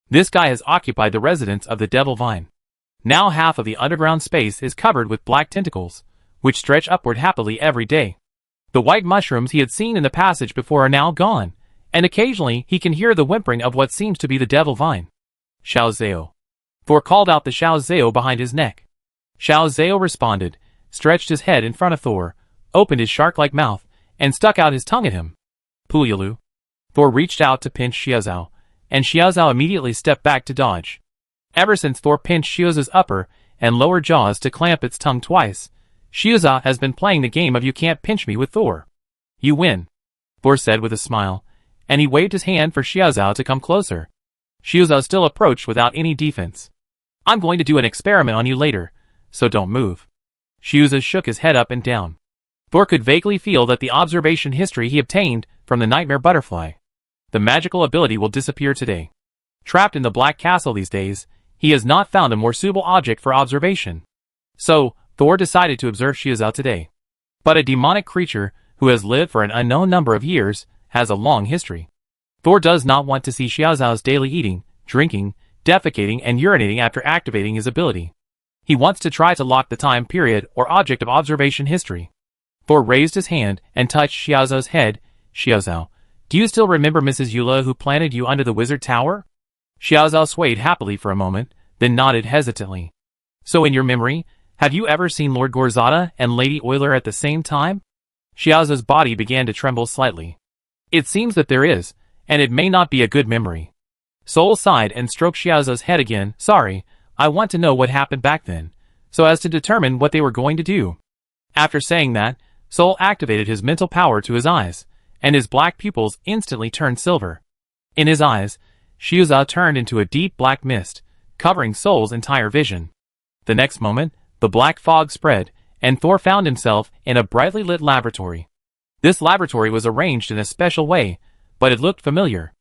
This guy has occupied the residence of the Devil Vine. Now half of the underground space is covered with black tentacles, which stretch upward happily every day. The white mushrooms he had seen in the passage before are now gone, and occasionally he can hear the whimpering of what seems to be the Devil Vine. Xiao Zhao. Thor called out the Xiao Zhao behind his neck. Xiao Zhao responded, stretched his head in front of Thor, opened his shark-like mouth, and stuck out his tongue at him. Puyalu. Thor reached out to pinch Xiaozao, and Xiaozao immediately stepped back to dodge. Ever since Thor pinched Xiaoza's upper and lower jaws to clamp its tongue twice, Xiaoza has been playing the game of you can't pinch me with Thor. You win, Thor said with a smile, and he waved his hand for Xiaozao to come closer. Xiaozao still approached without any defense. I'm going to do an experiment on you later, so don't move. Xiaoza shook his head up and down. Thor could vaguely feel that the observation history he obtained from the nightmare butterfly. The magical ability will disappear today. Trapped in the Black Castle these days, he has not found a more suitable object for observation. So, Thor decided to observe Xiaozao today. But a demonic creature, who has lived for an unknown number of years, has a long history. Thor does not want to see Xiaozao's daily eating, drinking, defecating and urinating after activating his ability. He wants to try to lock the time period or object of observation history. Thor raised his hand and touched Xiaozao's head. Xiaozao, do you still remember Mrs. Eula who planted you under the wizard tower? Xiaozao swayed happily for a moment, then nodded hesitantly. So in your memory, have you ever seen Lord Gorzada and Lady Euler at the same time? Xiaozao's body began to tremble slightly. It seems that there is, and it may not be a good memory. Sol sighed and stroked Xiaozao's head again. Sorry, I want to know what happened back then, so as to determine what they were going to do. After saying that, Sol activated his mental power to his eyes, and his black pupils instantly turned silver. In his eyes, Xiaoza turned into a deep black mist, covering Sol's entire vision. The next moment, the black fog spread, and Thor found himself in a brightly lit laboratory. This laboratory was arranged in a special way, but it looked familiar.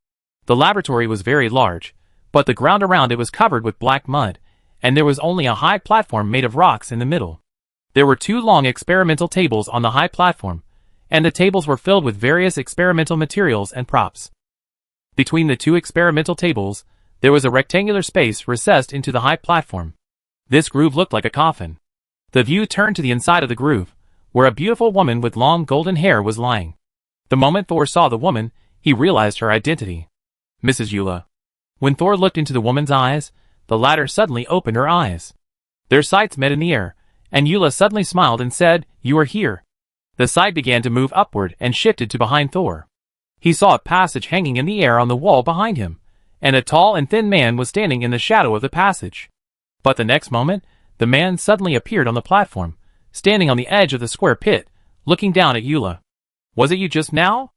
The laboratory was very large, but the ground around it was covered with black mud, and there was only a high platform made of rocks in the middle. There were 2 long experimental tables on the high platform, and the tables were filled with various experimental materials and props. Between the 2 experimental tables, there was a rectangular space recessed into the high platform. This groove looked like a coffin. The view turned to the inside of the groove, where a beautiful woman with long golden hair was lying. The moment Thor saw the woman, he realized her identity. Mrs. Eula. When Thor looked into the woman's eyes, the latter suddenly opened her eyes. Their sights met in the air, and Eula suddenly smiled and said, "You are here." The sight began to move upward and shifted to behind Thor. He saw a passage hanging in the air on the wall behind him, and a tall and thin man was standing in the shadow of the passage. But the next moment, the man suddenly appeared on the platform, standing on the edge of the square pit, looking down at Eula. "Was it you just now?"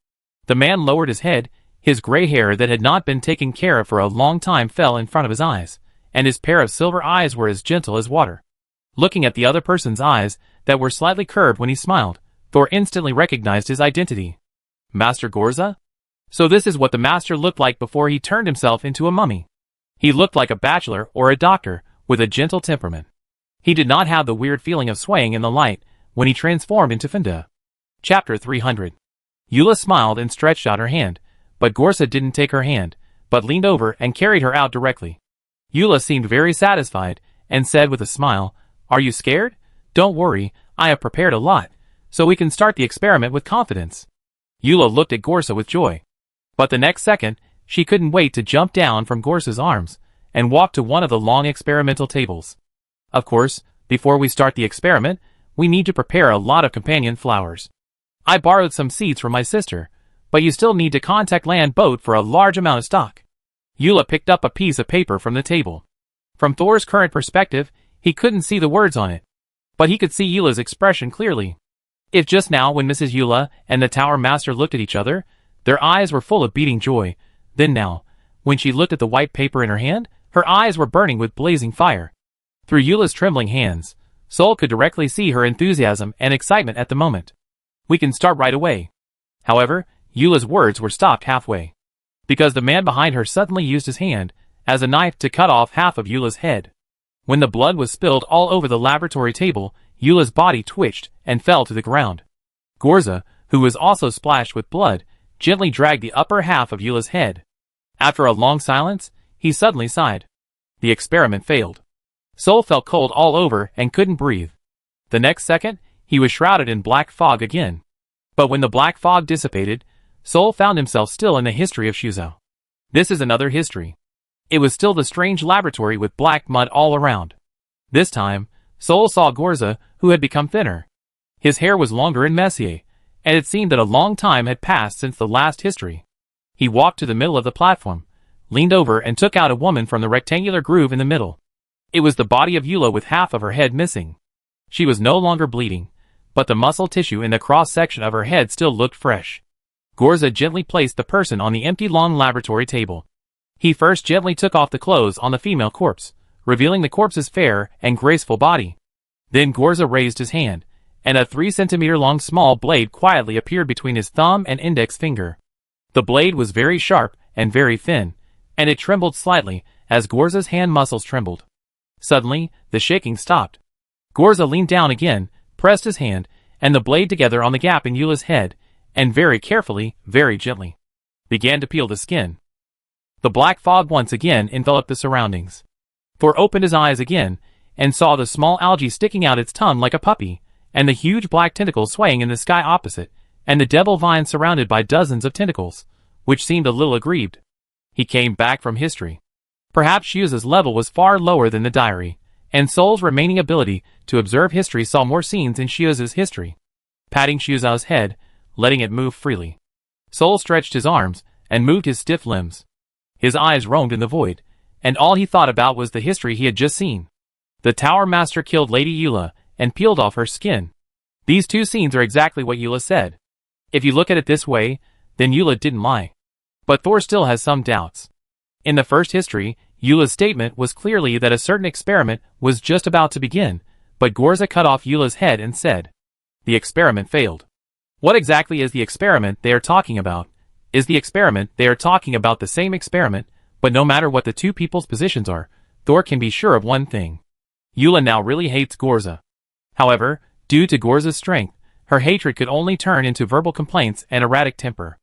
The man lowered his head, his gray hair that had not been taken care of for a long time fell in front of his eyes, and his pair of silver eyes were as gentle as water. Looking at the other person's eyes, that were slightly curved when he smiled, Thor instantly recognized his identity. Master Gorza? So this is what the master looked like before he turned himself into a mummy. He looked like a bachelor or a doctor, with a gentle temperament. He did not have the weird feeling of swaying in the light when he transformed into Fenda. Chapter 300. Eula smiled and stretched out her hand, but Gorza didn't take her hand, but leaned over and carried her out directly. Eula seemed very satisfied, and said with a smile, "Are you scared? Don't worry, I have prepared a lot, so we can start the experiment with confidence." Eula looked at Gorza with joy. But the next second, she couldn't wait to jump down from Gorza's arms, and walk to one of the long experimental tables. Of course, before we start the experiment, we need to prepare a lot of companion flowers. I borrowed some seeds from my sister, but you still need to contact Land Boat for a large amount of stock. Eula picked up a piece of paper from the table. From Thor's current perspective, he couldn't see the words on it, but he could see Eula's expression clearly. If just now when Mrs. Eula and the Tower Master looked at each other, their eyes were full of beating joy, then now, when she looked at the white paper in her hand, her eyes were burning with blazing fire. Through Eula's trembling hands, Sol could directly see her enthusiasm and excitement at the moment. We can start right away. However, Eula's words were stopped halfway, because the man behind her suddenly used his hand as a knife to cut off half of Eula's head. When the blood was spilled all over the laboratory table, Eula's body twitched and fell to the ground. Gorza, who was also splashed with blood, gently dragged the upper half of Eula's head. After a long silence, he suddenly sighed. The experiment failed. Sol felt cold all over and couldn't breathe. The next second, he was shrouded in black fog again. But when the black fog dissipated, Sol found himself still in the history of Shuzhou. This is another history. It was still the strange laboratory with black mud all around. This time, Sol saw Gorza, who had become thinner. His hair was longer and messier, and it seemed that a long time had passed since the last history. He walked to the middle of the platform, leaned over and took out a woman from the rectangular groove in the middle. It was the body of Eula with half of her head missing. She was no longer bleeding, but the muscle tissue in the cross-section of her head still looked fresh. Gorza gently placed the person on the empty long laboratory table. He first gently took off the clothes on the female corpse, revealing the corpse's fair and graceful body. Then Gorza raised his hand, and a 3-centimeter-long small blade quietly appeared between his thumb and index finger. The blade was very sharp and very thin, and it trembled slightly as Gorza's hand muscles trembled. Suddenly, the shaking stopped. Gorza leaned down again, pressed his hand and the blade together on the gap in Eula's head, and very carefully, very gently, began to peel the skin. The black fog once again enveloped the surroundings. Thor opened his eyes again, and saw the small algae sticking out its tongue like a puppy, and the huge black tentacles swaying in the sky opposite, and the devil vine surrounded by dozens of tentacles, which seemed a little aggrieved. He came back from history. Perhaps Shuza's level was far lower than the diary, and Sol's remaining ability to observe history saw more scenes in Shuza's history. Patting Shuza's head, letting it move freely, Sol stretched his arms and moved his stiff limbs. His eyes roamed in the void, and all he thought about was the history he had just seen. The Tower Master killed Lady Eula and peeled off her skin. These two scenes are exactly what Eula said. If you look at it this way, then Eula didn't lie. But Thor still has some doubts. In the first history, Eula's statement was clearly that a certain experiment was just about to begin, but Gorza cut off Eula's head and said, "The experiment failed." What exactly is the experiment they are talking about? Is the experiment they are talking about the same experiment? But no matter what the two people's positions are, Thor can be sure of one thing. Eula now really hates Gorza. However, due to Gorza's strength, her hatred could only turn into verbal complaints and erratic temper.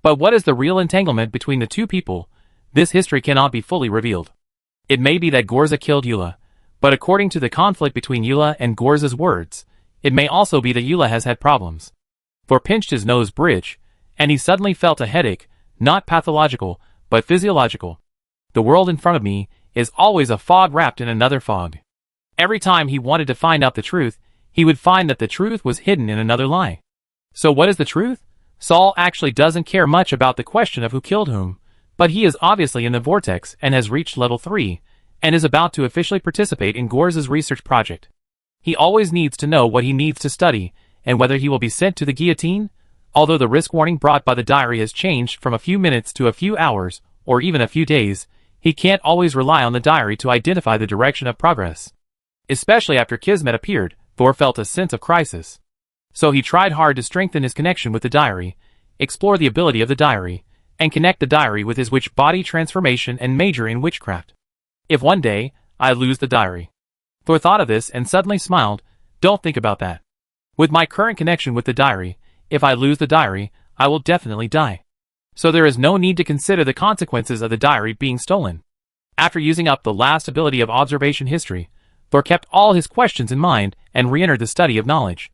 But what is the real entanglement between the two people? This history cannot be fully revealed. It may be that Gorza killed Eula, but according to the conflict between Eula and Gorza's words, it may also be that Eula has had problems. Thor pinched his nose bridge, and he suddenly felt a headache, not pathological, but physiological. The world in front of me is always a fog wrapped in another fog. Every time he wanted to find out the truth, he would find that the truth was hidden in another lie. So what is the truth? Sol actually doesn't care much about the question of who killed whom, but he is obviously in the vortex and has reached level 3, and is about to officially participate in Gorza's research project. He always needs to know what he needs to study, and whether he will be sent to the guillotine. Although the risk warning brought by the diary has changed from a few minutes to a few hours, or even a few days, he can't always rely on the diary to identify the direction of progress. Especially after Kismet appeared, Thor felt a sense of crisis. So he tried hard to strengthen his connection with the diary, explore the ability of the diary, and connect the diary with his witch body transformation and major in witchcraft. If one day, I lose the diary. Thor thought of this and suddenly smiled. Don't think about that. With my current connection with the diary, if I lose the diary, I will definitely die. So there is no need to consider the consequences of the diary being stolen. After using up the last ability of observation history, Thor kept all his questions in mind and re-entered the study of knowledge.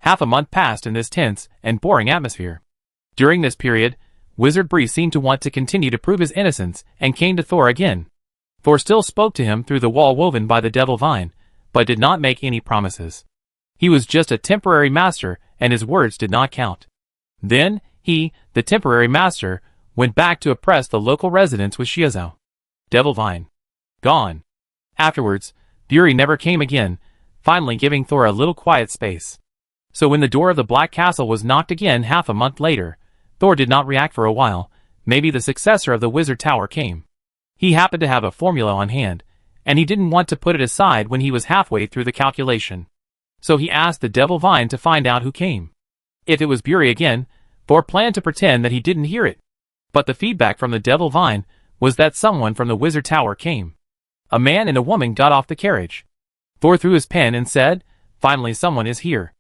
Half a month passed in this tense and boring atmosphere. During this period, Wizard Bree seemed to want to continue to prove his innocence and came to Thor again. Thor still spoke to him through the wall woven by the devil vine, but did not make any promises. He was just a temporary master, and his words did not count. Then, he, the temporary master, went back to oppress the local residents with Shiazao. Devil vine. Gone. Afterwards, Fury never came again, finally giving Thor a little quiet space. So when the door of the Black Castle was knocked again half a month later, Thor did not react for a while. Maybe the successor of the Wizard Tower came. He happened to have a formula on hand, and he didn't want to put it aside when he was halfway through the calculation. So he asked the Devil Vine to find out who came. If it was Buri again, Thor planned to pretend that he didn't hear it. But the feedback from the Devil Vine was that someone from the Wizard Tower came. A man and a woman got off the carriage. Thor threw his pen and said, "Finally someone is here."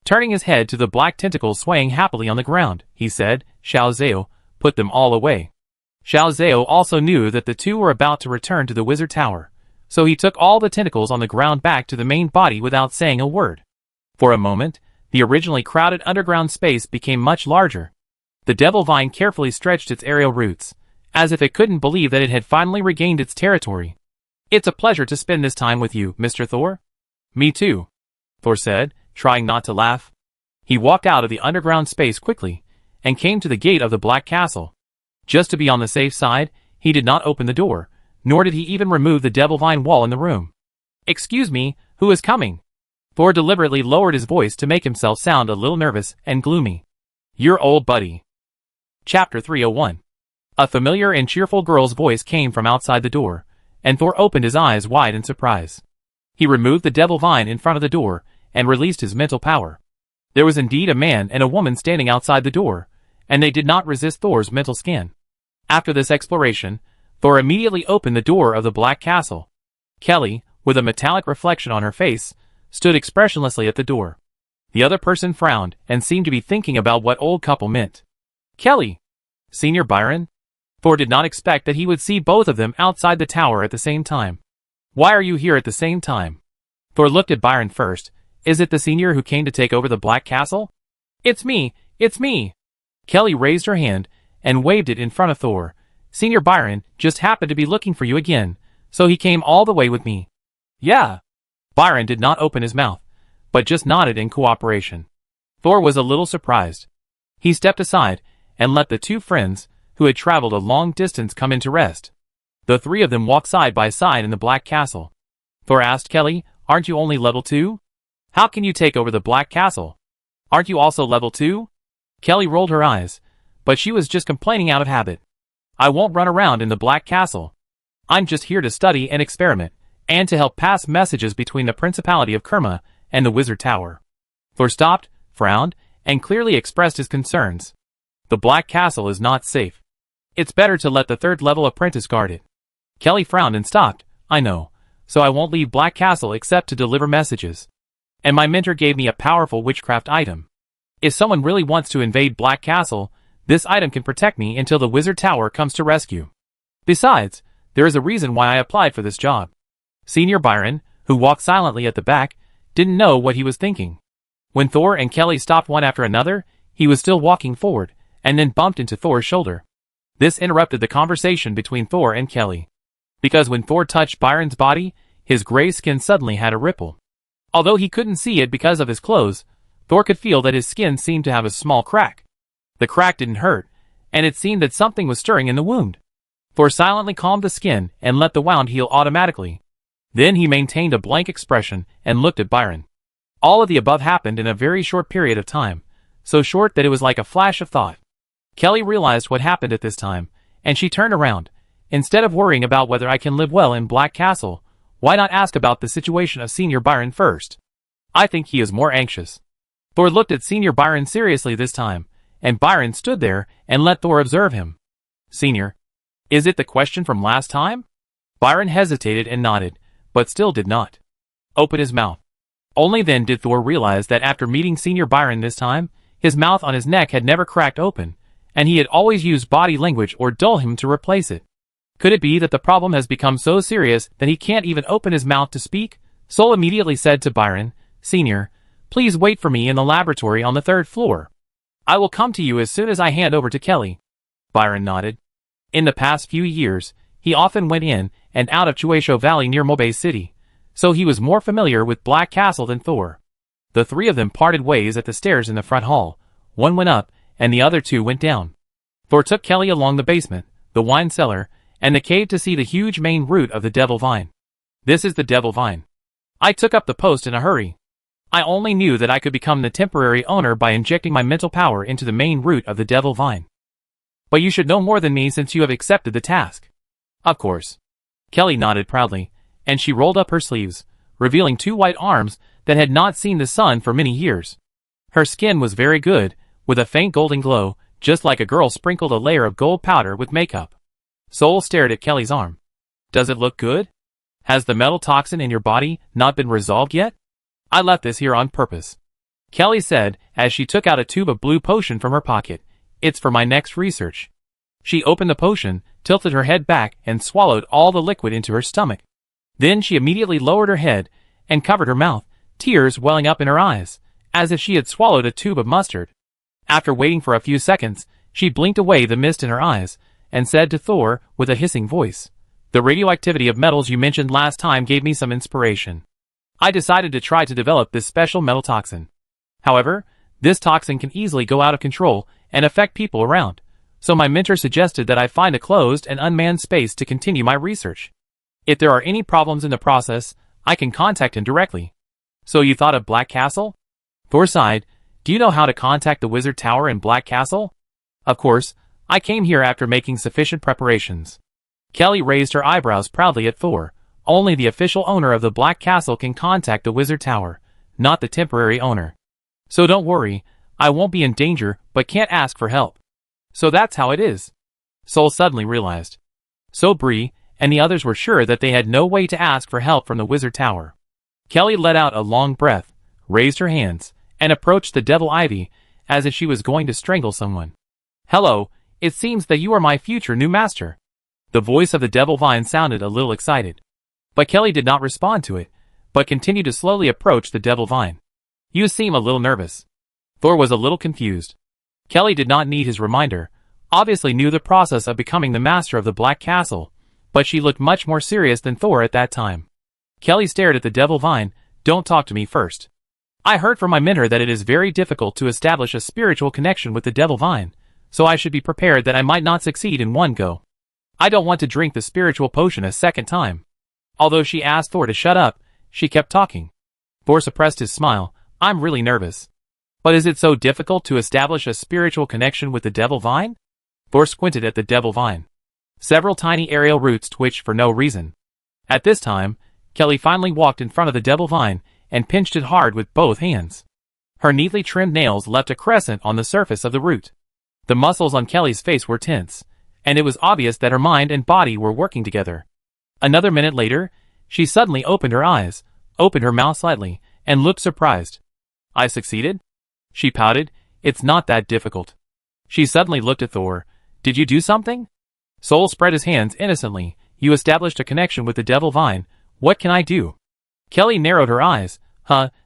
Turning his head to the black tentacles swaying happily on the ground, he said, "Xiao Zhao, put them all away." Xiao Zhao also knew that the two were about to return to the Wizard Tower, so he took all the tentacles on the ground back to the main body without saying a word. For a moment, the originally crowded underground space became much larger. The Devil Vine carefully stretched its aerial roots, as if it couldn't believe that it had finally regained its territory. "It's a pleasure to spend this time with you, Mr. Thor." "Me too," Thor said, trying not to laugh. He walked out of the underground space quickly, and came to the gate of the Black Castle. Just to be on the safe side, he did not open the door, nor did he even remove the Devil Vine wall in the room. "Excuse me, who is coming?" Thor deliberately lowered his voice to make himself sound a little nervous and gloomy. "Your old buddy." Chapter 301. A familiar and cheerful girl's voice came from outside the door, and Thor opened his eyes wide in surprise. He removed the Devil Vine in front of the door, and released his mental power. There was indeed a man and a woman standing outside the door, and they did not resist Thor's mental scan. After this exploration, Thor immediately opened the door of the Black Castle. Kelly, with a metallic reflection on her face, stood expressionlessly at the door. The other person frowned and seemed to be thinking about what old couple meant. "Kelly! Senior Byron?" Thor did not expect that he would see both of them outside the tower at the same time. "Why are you here at the same time?" Thor looked at Byron first. "Is it the senior who came to take over the Black Castle?" It's me! Kelly raised her hand and waved it in front of Thor. "Senior Byron just happened to be looking for you again, so he came all the way with me." "Yeah." Byron did not open his mouth, but just nodded in cooperation. Thor was a little surprised. He stepped aside and let the two friends, who had traveled a long distance, come in to rest. The three of them walked side by side in the Black Castle. Thor asked Kelly, "Aren't you only level 2? How can you take over the Black Castle? Aren't you also level 2? Kelly rolled her eyes, but she was just complaining out of habit. "I won't run around in the Black Castle. I'm just here to study and experiment, and to help pass messages between the Principality of Kerma and the Wizard Tower." Thor stopped, frowned, and clearly expressed his concerns. "The Black Castle is not safe. It's better to let the third-level apprentice guard it." Kelly frowned and stopped. "I know, so I won't leave Black Castle except to deliver messages. And my mentor gave me a powerful witchcraft item. If someone really wants to invade Black Castle, this item can protect me until the Wizard Tower comes to rescue. Besides, there is a reason why I applied for this job." Senior Byron, who walked silently at the back, didn't know what he was thinking. When Thor and Kelly stopped one after another, he was still walking forward, and then bumped into Thor's shoulder. This interrupted the conversation between Thor and Kelly. Because when Thor touched Byron's body, his gray skin suddenly had a ripple. Although he couldn't see it because of his clothes, Thor could feel that his skin seemed to have a small crack. The crack didn't hurt, and it seemed that something was stirring in the wound. Thor silently calmed the skin and let the wound heal automatically. Then he maintained a blank expression and looked at Byron. All of the above happened in a very short period of time, so short that it was like a flash of thought. Kelly realized what happened at this time, and she turned around. "Instead of worrying about whether I can live well in Black Castle, why not ask about the situation of Senior Byron first? I think he is more anxious." Thor looked at Senior Byron seriously this time, and Byron stood there and let Thor observe him. "Senior, is it the question from last time?" Byron hesitated and nodded, but still did not open his mouth. Only then did Thor realize that after meeting Senior Byron this time, his mouth on his neck had never cracked open, and he had always used body language or dull him to replace it. Could it be that the problem has become so serious that he can't even open his mouth to speak? Sol immediately said to Byron, "Senior, please wait for me in the laboratory on the 3rd floor. I will come to you as soon as I hand over to Kelly." Byron nodded. In the past few years, he often went in and out of Chuesho Valley near Mobe City, so he was more familiar with Black Castle than Thor. The three of them parted ways at the stairs in the front hall. One went up, and the other two went down. Thor took Kelly along the basement, the wine cellar, and the cave to see the huge main root of the Devil Vine. "This is the Devil Vine. I took up the post in a hurry. I only knew that I could become the temporary owner by injecting my mental power into the main root of the Devil Vine. But you should know more than me since you have accepted the task." "Of course." Kelly nodded proudly, and she rolled up her sleeves, revealing 2 white arms that had not seen the sun for many years. Her skin was very good, with a faint golden glow, just like a girl sprinkled a layer of gold powder with makeup. Soul stared at Kelly's arm. Does it look good? Has the metal toxin in your body not been resolved yet? I left this here on purpose. Kelly said, as she took out a tube of blue potion from her pocket. It's for my next research. She opened the potion, tilted her head back, and swallowed all the liquid into her stomach. Then she immediately lowered her head and covered her mouth, tears welling up in her eyes, as if she had swallowed a tube of mustard. After waiting for a few seconds, she blinked away the mist in her eyes, and said to Thor with a hissing voice, "The radioactivity of metals you mentioned last time gave me some inspiration. I decided to try to develop this special metal toxin. However, this toxin can easily go out of control and affect people around, so my mentor suggested that I find a closed and unmanned space to continue my research. If there are any problems in the process, I can contact him directly." "So you thought of Black Castle?" Thor sighed. "Do you know how to contact the Wizard Tower in Black Castle?" "Of course, I came here after making sufficient preparations." Kelly raised her eyebrows proudly at Thor. "Only the official owner of the Black Castle can contact the Wizard Tower, not the temporary owner. So don't worry, I won't be in danger but can't ask for help." "So that's how it is." Soul suddenly realized. So Bree and the others were sure that they had no way to ask for help from the Wizard Tower. Kelly let out a long breath, raised her hands, and approached the Devil Ivy as if she was going to strangle someone. "Hello, it seems that you are my future new master." The voice of the Devil Vine sounded a little excited. But Kelly did not respond to it, but continued to slowly approach the Devil Vine. "You seem a little nervous." Thor was a little confused. Kelly did not need his reminder, obviously knew the process of becoming the master of the Black Castle, but she looked much more serious than Thor at that time. Kelly stared at the Devil Vine. "Don't talk to me first. I heard from my mentor that it is very difficult to establish a spiritual connection with the Devil Vine, so I should be prepared that I might not succeed in one go. I don't want to drink the spiritual potion a second time." Although she asked Thor to shut up, she kept talking. Thor suppressed his smile. "I'm really nervous." "But is it so difficult to establish a spiritual connection with the Devil Vine?" Thor squinted at the Devil Vine. Several tiny aerial roots twitched for no reason. At this time, Kelly finally walked in front of the Devil Vine and pinched it hard with both hands. Her neatly trimmed nails left a crescent on the surface of the root. The muscles on Kelly's face were tense, and it was obvious that her mind and body were working together. Another minute later, she suddenly opened her eyes, opened her mouth slightly, and looked surprised. "I succeeded?" She pouted. "It's not that difficult." She suddenly looked at Thor. "Did you do something?" Soul spread his hands innocently. "You established a connection with the Devil Vine. What can I do?" Kelly narrowed her eyes.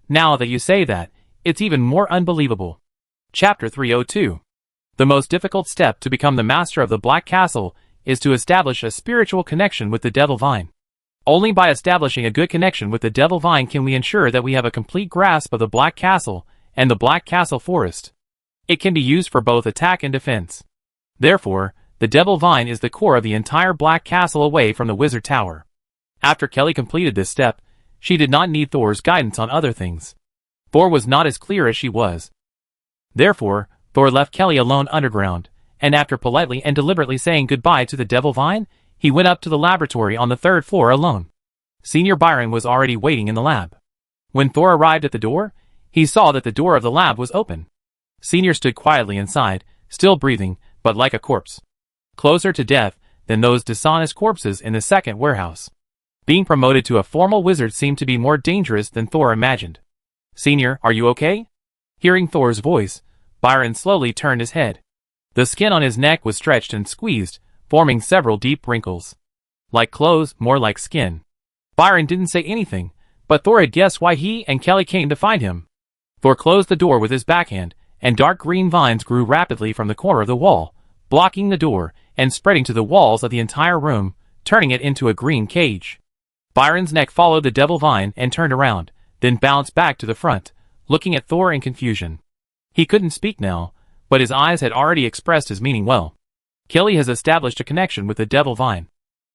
Now that you say that, it's even more unbelievable." Chapter 302. The most difficult step to become the master of the Black Castle is to establish a spiritual connection with the Devil Vine. Only by establishing a good connection with the Devil Vine can we ensure that we have a complete grasp of the Black Castle and the Black Castle Forest. It can be used for both attack and defense. Therefore, the Devil Vine is the core of the entire Black Castle away from the Wizard Tower. After Kelly completed this step, she did not need Thor's guidance on other things. Thor was not as clear as she was. Therefore, Thor left Kelly alone underground, and after politely and deliberately saying goodbye to the Devil Vine, he went up to the laboratory on the third floor alone. Senior Byron was already waiting in the lab. When Thor arrived at the door, he saw that the door of the lab was open. Senior stood quietly inside, still breathing, but like a corpse. Closer to death than those dishonest corpses in the second warehouse. Being promoted to a formal wizard seemed to be more dangerous than Thor imagined. "Senior, are you okay?" Hearing Thor's voice, Byron slowly turned his head. The skin on his neck was stretched and squeezed, forming several deep wrinkles. Like clothes, more like skin. Byron didn't say anything, but Thor had guessed why he and Kelly came to find him. Thor closed the door with his backhand, and dark green vines grew rapidly from the corner of the wall, blocking the door and spreading to the walls of the entire room, turning it into a green cage. Byron's neck followed the Devil Vine and turned around, then bounced back to the front, looking at Thor in confusion. He couldn't speak now, but his eyes had already expressed his meaning well. Kelly has established a connection with the Devil Vine.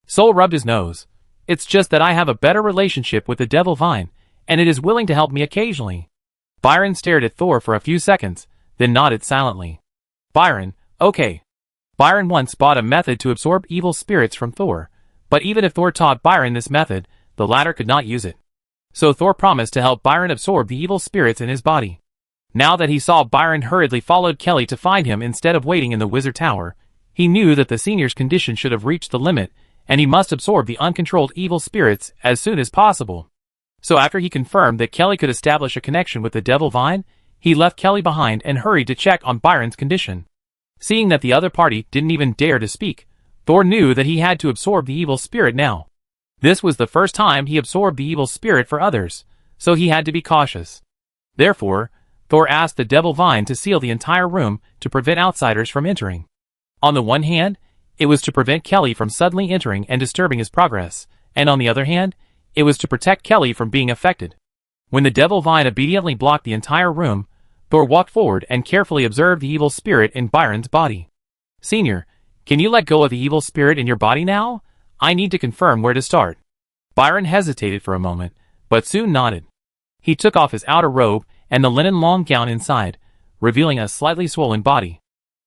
Soul rubbed his nose. "It's just that I have a better relationship with the Devil Vine, and it is willing to help me occasionally." Byron stared at Thor for a few seconds, then nodded silently. "Byron, okay." Byron once bought a method to absorb evil spirits from Thor, but even if Thor taught Byron this method, the latter could not use it. So Thor promised to help Byron absorb the evil spirits in his body. Now that he saw Byron hurriedly followed Kelly to find him instead of waiting in the wizard tower, he knew that the senior's condition should have reached the limit, and he must absorb the uncontrolled evil spirits as soon as possible. So after he confirmed that Kelly could establish a connection with the Devil Vine, he left Kelly behind and hurried to check on Byron's condition. Seeing that the other party didn't even dare to speak, Thor knew that he had to absorb the evil spirit now. This was the first time he absorbed the evil spirit for others, so he had to be cautious. Therefore, Thor asked the Devil Vine to seal the entire room to prevent outsiders from entering. On the one hand, it was to prevent Kelly from suddenly entering and disturbing his progress, and on the other hand, it was to protect Kelly from being affected. When the Devil Vine obediently blocked the entire room, Thor walked forward and carefully observed the evil spirit in Byron's body. "Senior, can you let go of the evil spirit in your body now? I need to confirm where to start." Byron hesitated for a moment, but soon nodded. He took off his outer robe and the linen long gown inside, revealing a slightly swollen body.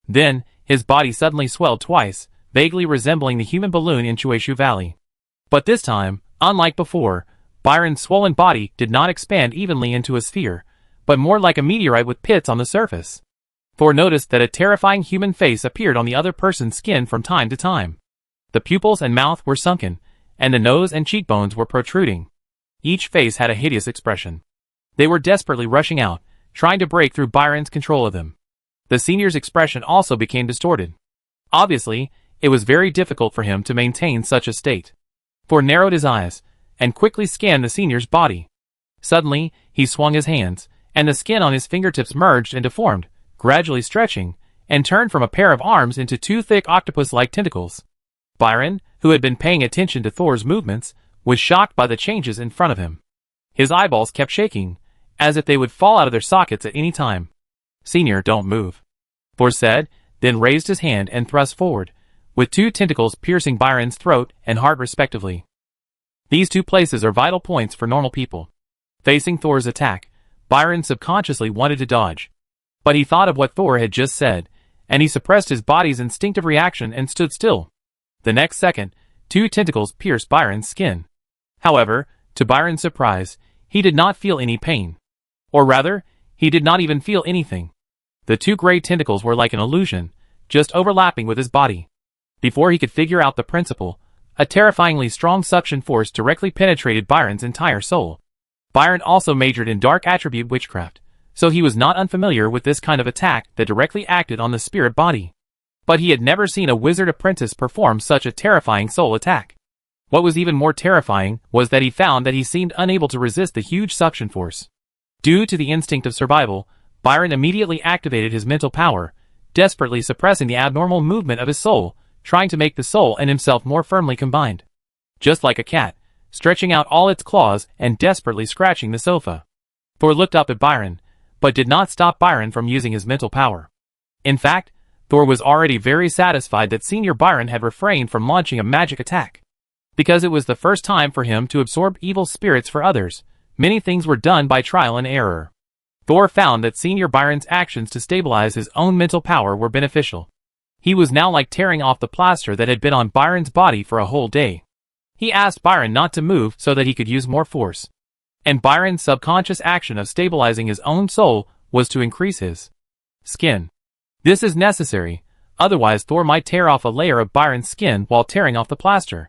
Then, his body suddenly swelled twice, vaguely resembling the human balloon in Chueshu Valley. But this time, unlike before, Byron's swollen body did not expand evenly into a sphere, but more like a meteorite with pits on the surface. Thor noticed that a terrifying human face appeared on the other person's skin from time to time. The pupils and mouth were sunken, and the nose and cheekbones were protruding. Each face had a hideous expression. They were desperately rushing out, trying to break through Byron's control of them. The senior's expression also became distorted. Obviously, it was very difficult for him to maintain such a state. Thor narrowed his eyes, and quickly scanned the senior's body. Suddenly, he swung his hands, and the skin on his fingertips merged and deformed, gradually stretching, and turned from a pair of arms into two thick octopus-like tentacles. Byron, who had been paying attention to Thor's movements, was shocked by the changes in front of him. His eyeballs kept shaking, as if they would fall out of their sockets at any time. "Senior, don't move," Thor said, then raised his hand and thrust forward, with two tentacles piercing Byron's throat and heart respectively. These two places are vital points for normal people. Facing Thor's attack, Byron subconsciously wanted to dodge. But he thought of what Thor had just said, and he suppressed his body's instinctive reaction and stood still. The next second, two tentacles pierced Byron's skin. However, to Byron's surprise, he did not feel any pain. Or rather, he did not even feel anything. The two gray tentacles were like an illusion, just overlapping with his body. Before he could figure out the principle, a terrifyingly strong suction force directly penetrated Byron's entire soul. Byron also majored in dark attribute witchcraft, so he was not unfamiliar with this kind of attack that directly acted on the spirit body. But he had never seen a wizard apprentice perform such a terrifying soul attack. What was even more terrifying was that he found that he seemed unable to resist the huge suction force. Due to the instinct of survival, Byron immediately activated his mental power, desperately suppressing the abnormal movement of his soul, trying to make the soul and himself more firmly combined. Just like a cat, stretching out all its claws and desperately scratching the sofa. Thor looked up at Byron, but did not stop Byron from using his mental power. In fact, Thor was already very satisfied that Senior Byron had refrained from launching a magic attack. Because it was the first time for him to absorb evil spirits for others, many things were done by trial and error. Thor found that Senior Byron's actions to stabilize his own mental power were beneficial. He was now like tearing off the plaster that had been on Byron's body for a whole day. He asked Byron not to move so that he could use more force. And Byron's subconscious action of stabilizing his own soul was to increase his skin. This is necessary, otherwise Thor might tear off a layer of Byron's skin while tearing off the plaster.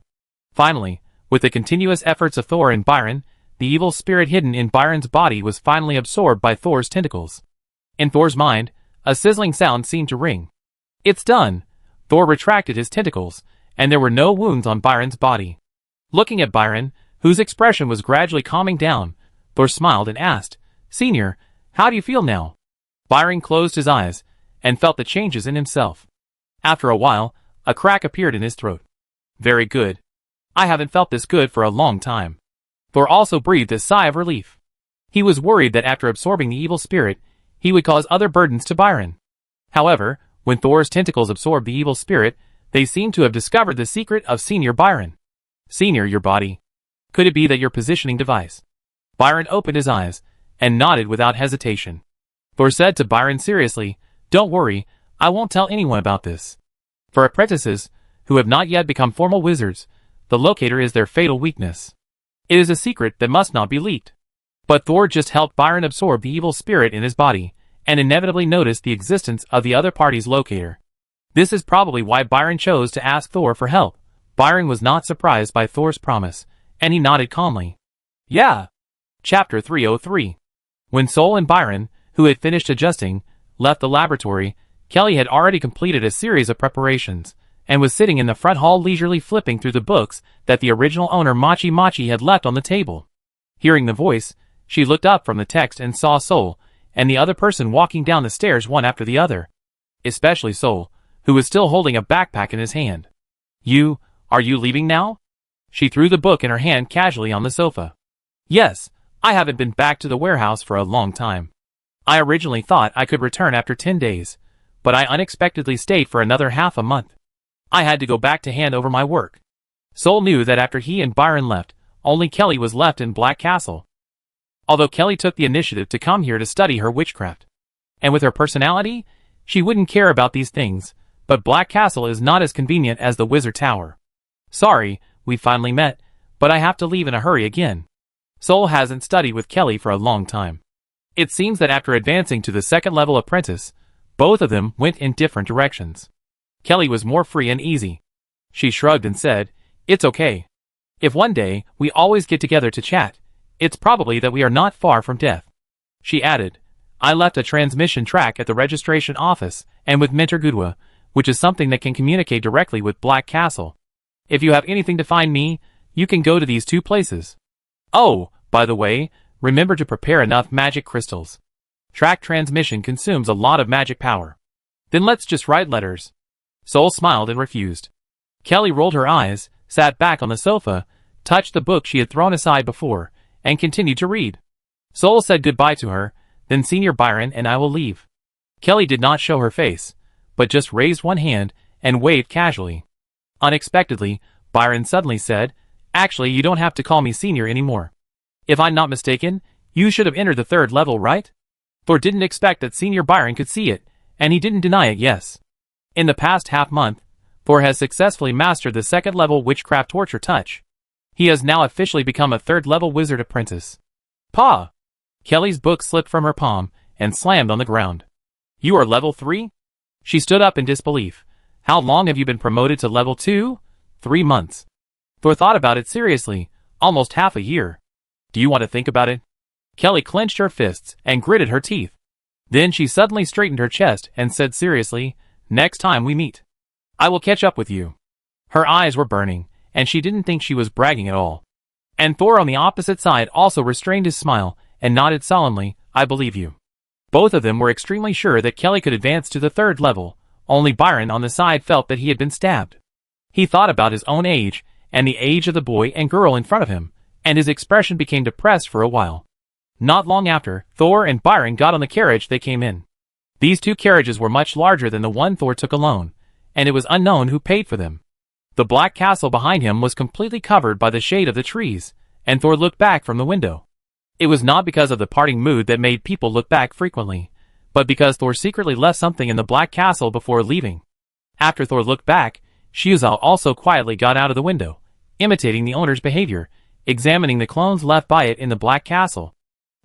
Finally, with the continuous efforts of Thor and Byron, the evil spirit hidden in Byron's body was finally absorbed by Thor's tentacles. In Thor's mind, a sizzling sound seemed to ring. "It's done!" Thor retracted his tentacles, and there were no wounds on Byron's body. Looking at Byron, whose expression was gradually calming down, Thor smiled and asked, "Senior, how do you feel now?" Byron closed his eyes, and felt the changes in himself. After a while, a crack appeared in his throat. "Very good. I haven't felt this good for a long time." Thor also breathed a sigh of relief. He was worried that after absorbing the evil spirit, he would cause other burdens to Byron. However, when Thor's tentacles absorbed the evil spirit, they seemed to have discovered the secret of Senior Byron. "Senior, your body. Could it be that your positioning device?" Byron opened his eyes, and nodded without hesitation. Thor said to Byron seriously, "Don't worry, I won't tell anyone about this. For apprentices, who have not yet become formal wizards, the locator is their fatal weakness. It is a secret that must not be leaked." But Thor just helped Byron absorb the evil spirit in his body, and inevitably noticed the existence of the other party's locator. This is probably why Byron chose to ask Thor for help. Byron was not surprised by Thor's promise, and he nodded calmly. Yeah. Chapter 303. When Sol and Byron, who had finished adjusting, left the laboratory, Kelly had already completed a series of preparations, and was sitting in the front hall leisurely flipping through the books that the original owner Machi Machi had left on the table. Hearing the voice, she looked up from the text and saw Sol, and the other person walking down the stairs one after the other. Especially Sol, who was still holding a backpack in his hand. Are you leaving now? She threw the book in her hand casually on the sofa. Yes, I haven't been back to the warehouse for a long time. I originally thought I could return after 10 days, but I unexpectedly stayed for another half a month. I had to go back to hand over my work. Sol knew that after he and Byron left, only Kelly was left in Black Castle. Although Kelly took the initiative to come here to study her witchcraft. And with her personality, she wouldn't care about these things, but Black Castle is not as convenient as the Wizard Tower. Sorry, we finally met, but I have to leave in a hurry again. Sol hasn't studied with Kelly for a long time. It seems that after advancing to the second level apprentice, both of them went in different directions. Kelly was more free and easy. She shrugged and said, "It's okay. If one day we always get together to chat, it's probably that we are not far from death." She added, "I left a transmission track at the registration office and with Mentor Gudwa, which is something that can communicate directly with Black Castle. If you have anything to find me, you can go to these two places. Oh, by the way, remember to prepare enough magic crystals. Track transmission consumes a lot of magic power. Then let's just write letters." Sol smiled and refused. Kelly rolled her eyes, sat back on the sofa, touched the book she had thrown aside before, and continued to read. Sol said goodbye to her, "Then Senior Byron and I will leave." Kelly did not show her face, but just raised one hand and waved casually. Unexpectedly, Byron suddenly said, "Actually, you don't have to call me Senior anymore. If I'm not mistaken, you should have entered the third level, right?" Thor didn't expect that Senior Byron could see it, and he didn't deny it. Yes. In the past half-month, Thor has successfully mastered the second-level witchcraft torture touch. He has now officially become a third-level wizard apprentice. Pa! Kelly's book slipped from her palm and slammed on the ground. "You are level 3? She stood up in disbelief. "How long have you been promoted to level 2? 3 months. Thor thought about it seriously. Almost half a year. Do you want to think about it? Kelly clenched her fists and gritted her teeth. Then she suddenly straightened her chest and said seriously, "Next time we meet, I will catch up with you." Her eyes were burning, and she didn't think she was bragging at all. And Thor on the opposite side also restrained his smile and nodded solemnly, "I believe you." Both of them were extremely sure that Kelly could advance to the third level, only Byron on the side felt that he had been stabbed. He thought about his own age, and the age of the boy and girl in front of him, and his expression became depressed for a while. Not long after, Thor and Byron got on the carriage they came in. These two carriages were much larger than the one Thor took alone, and it was unknown who paid for them. The Black Castle behind him was completely covered by the shade of the trees, and Thor looked back from the window. It was not because of the parting mood that made people look back frequently, but because Thor secretly left something in the Black Castle before leaving. After Thor looked back, Shuzao also quietly got out of the window, imitating the owner's behavior, examining the clones left by it in the Black Castle.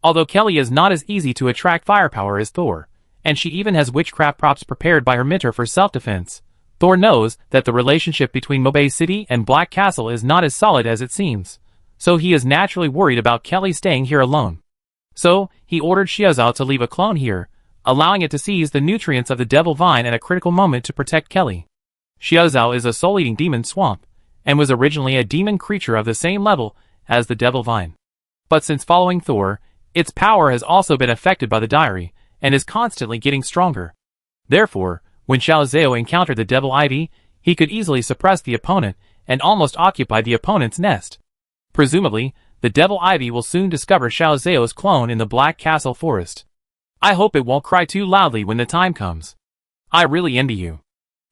Although Kelly is not as easy to attract firepower as Thor, and she even has witchcraft props prepared by her mentor for self-defense, Thor knows that the relationship between Mobay City and Black Castle is not as solid as it seems, so he is naturally worried about Kelly staying here alone. So, he ordered Shuzao to leave a clone here, allowing it to seize the nutrients of the Devil Vine at a critical moment to protect Kelly. Shuzao is a soul-eating demon swamp, and was originally a demon creature of the same level as the Devil Vine. But since following Thor, its power has also been affected by the diary, and is constantly getting stronger. Therefore, when Shuzao encountered the Devil Ivy, he could easily suppress the opponent and almost occupy the opponent's nest. Presumably, the Devil Ivy will soon discover Shuzao's clone in the Black Castle forest. I hope it won't cry too loudly when the time comes. I really envy you.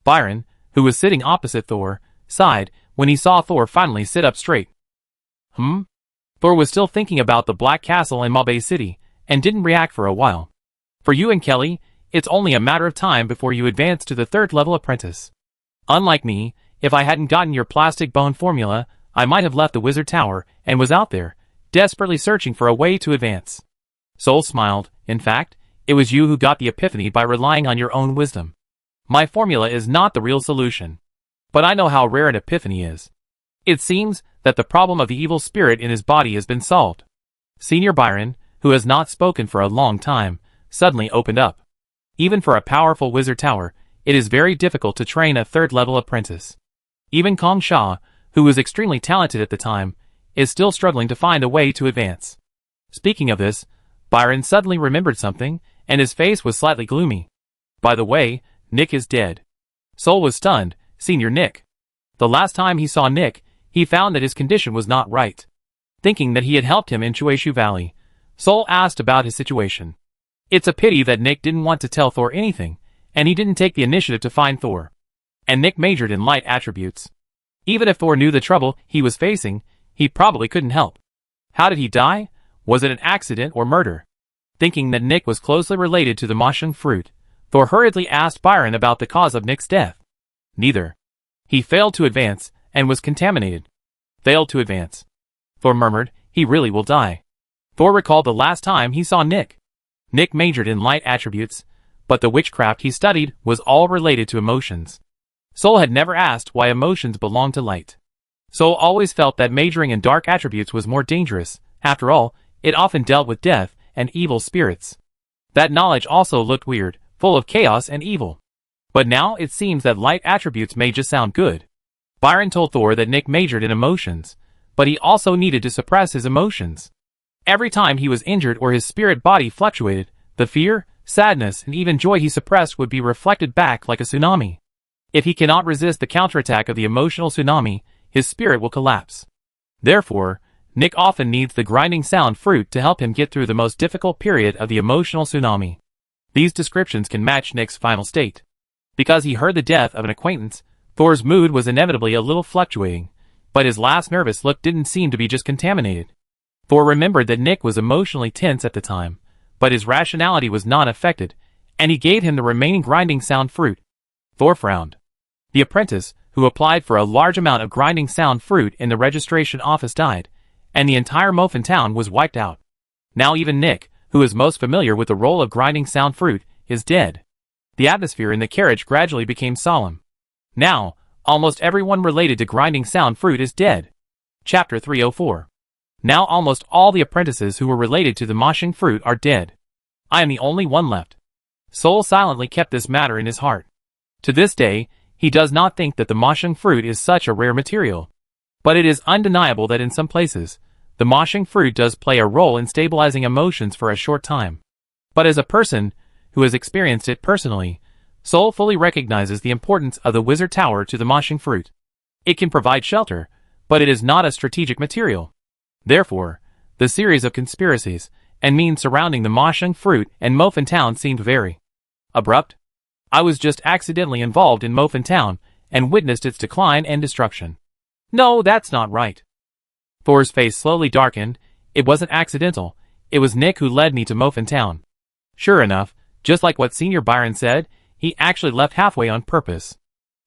Byron, who was sitting opposite Thor, sighed when he saw Thor finally sit up straight. Thor was still thinking about the Black Castle in Mobay City, and didn't react for a while. For you and Kelly, it's only a matter of time before you advance to the third level apprentice. Unlike me, if I hadn't gotten your plastic bone formula, I might have left the Wizard Tower and was out there, desperately searching for a way to advance. Sol smiled. In fact, It was you who got the epiphany by relying on your own wisdom. My formula is not the real solution. But I know how rare an epiphany is. It seems that the problem of the evil spirit in his body has been solved. Senior Byron, who has not spoken for a long time, suddenly opened up. Even for a powerful wizard tower, it is very difficult to train a third-level apprentice. Even Kong Sha, who was extremely talented at the time, is still struggling to find a way to advance. Speaking of this, Byron suddenly remembered something, and his face was slightly gloomy. By the way, Nick is dead. Sol was stunned. Senior Nick. The last time he saw Nick, he found that his condition was not right. Thinking that he had helped him in Chueshu Valley, Sol asked about his situation. It's a pity that Nick didn't want to tell Thor anything, and he didn't take the initiative to find Thor. And Nick majored in light attributes. Even if Thor knew the trouble he was facing, he probably couldn't help. How did he die? Was it an accident or murder? Thinking that Nick was closely related to the Moshung fruit, Thor hurriedly asked Byron about the cause of Nick's death. Neither. He failed to advance, and was contaminated. Failed to advance. Thor murmured, he really will die. Thor recalled the last time he saw Nick. Nick majored in light attributes, but the witchcraft he studied was all related to emotions. Sol had never asked why emotions belonged to light. Sol always felt that majoring in dark attributes was more dangerous. After all, it often dealt with death and evil spirits. That knowledge also looked weird, full of chaos and evil. But now it seems that light attributes may just sound good. Byron told Thor that Nick majored in emotions, but he also needed to suppress his emotions. Every time he was injured or his spirit body fluctuated, the fear, sadness, and even joy he suppressed would be reflected back like a tsunami. If he cannot resist the counterattack of the emotional tsunami, his spirit will collapse. Therefore, Nick often needs the grinding sound fruit to help him get through the most difficult period of the emotional tsunami. These descriptions can match Nick's final state. Because he heard the death of an acquaintance, Thor's mood was inevitably a little fluctuating, but his last nervous look didn't seem to be just contaminated. Thor remembered that Nick was emotionally tense at the time, but his rationality was not affected, and he gave him the remaining grinding sound fruit. Thor frowned. The apprentice, who applied for a large amount of grinding sound fruit in the registration office died, and the entire Mofin town was wiped out. Now even Nick, who is most familiar with the role of grinding sound fruit, is dead. The atmosphere in the carriage gradually became solemn. Now, almost everyone related to grinding sound fruit is dead. Chapter 304. Now almost all the apprentices who were related to the Moshung fruit are dead. I am the only one left. Sol silently kept this matter in his heart. To this day, he does not think that the Moshung fruit is such a rare material. But it is undeniable that in some places, the Moshung fruit does play a role in stabilizing emotions for a short time. But as a person who has experienced it personally, Sol fully recognizes the importance of the wizard tower to the Moshung fruit. It can provide shelter, but it is not a strategic material. Therefore, the series of conspiracies and means surrounding the Moshung fruit and Mofin town seemed very abrupt. I was just accidentally involved in Mofin town and witnessed its decline and destruction. No, that's not right. Thor's face slowly darkened. It wasn't accidental. It was Nick who led me to Mofin town. Sure enough, just like what Senior Byron said, he actually left halfway on purpose.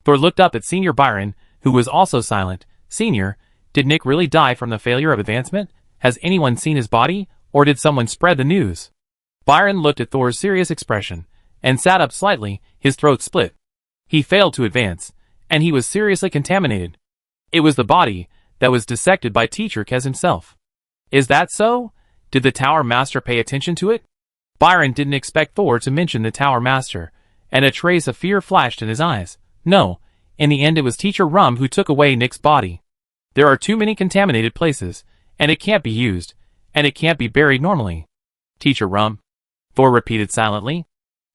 Thor looked up at Senior Byron, who was also silent. Senior, did Nick really die from the failure of advancement? Has anyone seen his body, or did someone spread the news? Byron looked at Thor's serious expression, and sat up slightly, his throat split. He failed to advance, and he was seriously contaminated. It was the body that was dissected by Teacher Kez himself. Is that so? Did the Tower Master pay attention to it? Byron didn't expect Thor to mention the Tower Master, and a trace of fear flashed in his eyes. No, in the end it was Teacher Rum who took away Nick's body. There are too many contaminated places, and it can't be used, and it can't be buried normally. Teacher Rum, Thor repeated silently.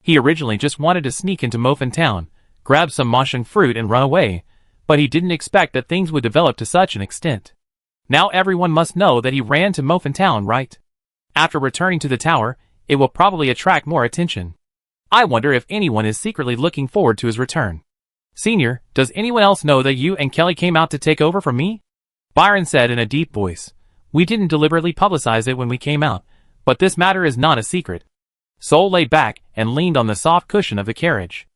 He originally just wanted to sneak into Mofin town, grab some Moshung fruit and run away, but he didn't expect that things would develop to such an extent. Now everyone must know that he ran to Mofin town, right? After returning to the tower, it will probably attract more attention. I wonder if anyone is secretly looking forward to his return. Senior, does anyone else know that you and Kelly came out to take over from me? Byron said in a deep voice. We didn't deliberately publicize it when we came out, but this matter is not a secret. Sol lay back and leaned on the soft cushion of the carriage.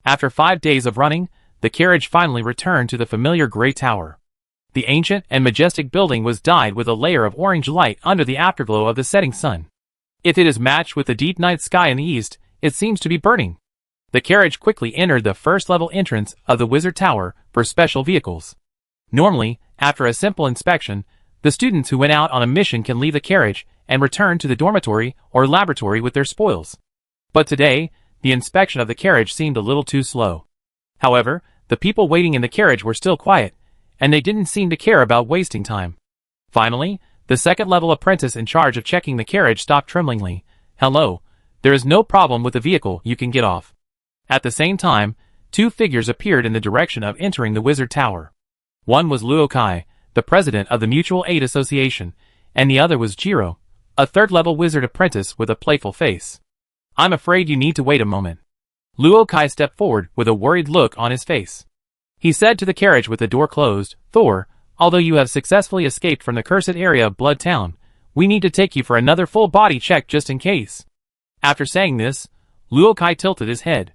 After 5 days of running, the carriage finally returned to the familiar gray tower. The ancient and majestic building was dyed with a layer of orange light under the afterglow of the setting sun. If it is matched with the deep night sky in the east, it seems to be burning. The carriage quickly entered the first-level entrance of the Wizard Tower for special vehicles. Normally, after a simple inspection, the students who went out on a mission can leave the carriage and return to the dormitory or laboratory with their spoils. But today, the inspection of the carriage seemed a little too slow. However, the people waiting in the carriage were still quiet, and they didn't seem to care about wasting time. Finally, the second-level apprentice in charge of checking the carriage stopped tremblingly. "Hello, there is no problem with the vehicle, you can get off." At the same time, two figures appeared in the direction of entering the Wizard Tower. One was Luo Kai, the president of the Mutual Aid Association, and the other was Jiro, a third-level wizard apprentice with a playful face. "I'm afraid you need to wait a moment." Luo Kai stepped forward with a worried look on his face. He said to the carriage with the door closed, "Thor, although you have successfully escaped from the cursed area of Blood Town, we need to take you for another full-body check just in case." After saying this, Luo Kai tilted his head.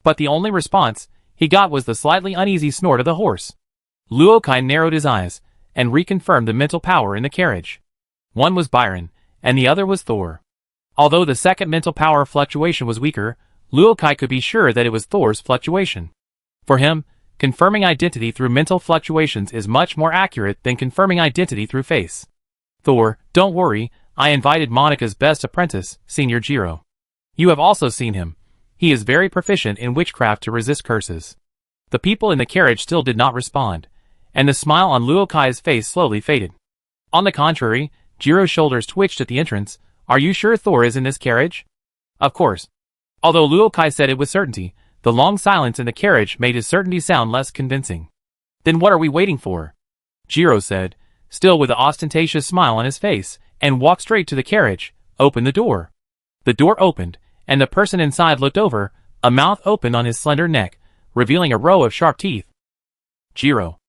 But the only response he got was the slightly uneasy snort of the horse. Luo Kai narrowed his eyes and reconfirmed the mental power in the carriage. One was Byron, and the other was Thor. Although the second mental power fluctuation was weaker, Luo Kai could be sure that it was Thor's fluctuation. For him, confirming identity through mental fluctuations is much more accurate than confirming identity through face. "Thor, don't worry, I invited Monica's best apprentice, Senior Jiro. You have also seen him. He is very proficient in witchcraft to resist curses." The people in the carriage still did not respond, and the smile on Luo Kai's face slowly faded. On the contrary, Jiro's shoulders twitched at the entrance. "Are you sure Thor is in this carriage?" "Of course." Although Luo Kai said it with certainty, the long silence in the carriage made his certainty sound less convincing. "Then what are we waiting for?" Jiro said, still with an ostentatious smile on his face, and walked straight to the carriage. "Open the door." The door opened, and the person inside looked over, a mouth opened on his slender neck, revealing a row of sharp teeth. "Jiro."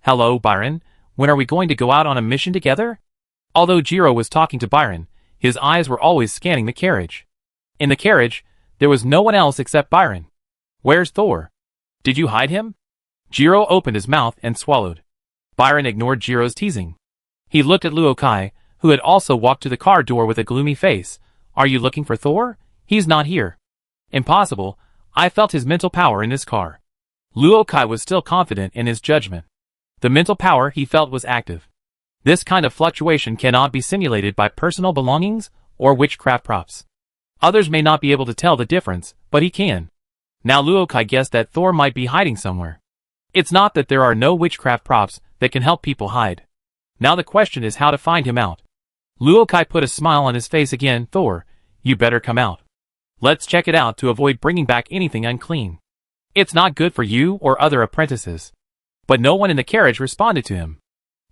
"Hello, Byron. When are we going to go out on a mission together?" Although Jiro was talking to Byron, his eyes were always scanning the carriage. In the carriage, there was no one else except Byron. "Where's Thor? Did you hide him?" Jiro opened his mouth and swallowed. Byron ignored Jiro's teasing. He looked at Luo Kai, who had also walked to the car door with a gloomy face. "Are you looking for Thor? He's not here." "Impossible. I felt his mental power in this car." Luo Kai was still confident in his judgment. The mental power he felt was active. This kind of fluctuation cannot be simulated by personal belongings or witchcraft props. Others may not be able to tell the difference, but he can. Now Luo Kai guessed that Thor might be hiding somewhere. It's not that there are no witchcraft props that can help people hide. Now the question is how to find him out. Luo Kai put a smile on his face again. "Thor, you better come out. Let's check it out to avoid bringing back anything unclean. It's not good for you or other apprentices." But no one in the carriage responded to him.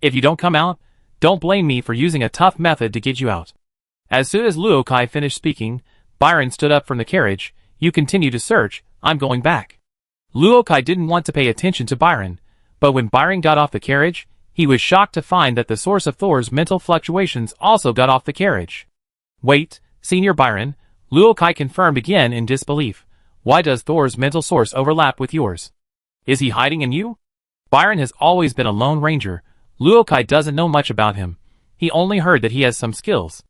"If you don't come out, don't blame me for using a tough method to get you out." As soon as Luo Kai finished speaking, Byron stood up from the carriage. "You continue to search, I'm going back." Luo Kai didn't want to pay attention to Byron, but when Byron got off the carriage, he was shocked to find that the source of Thor's mental fluctuations also got off the carriage. "Wait, Senior Byron," Luo Kai confirmed again in disbelief. "Why does Thor's mental source overlap with yours? Is he hiding in you?" Byron has always been a lone ranger. Luo Kai doesn't know much about him. He only heard that he has some skills.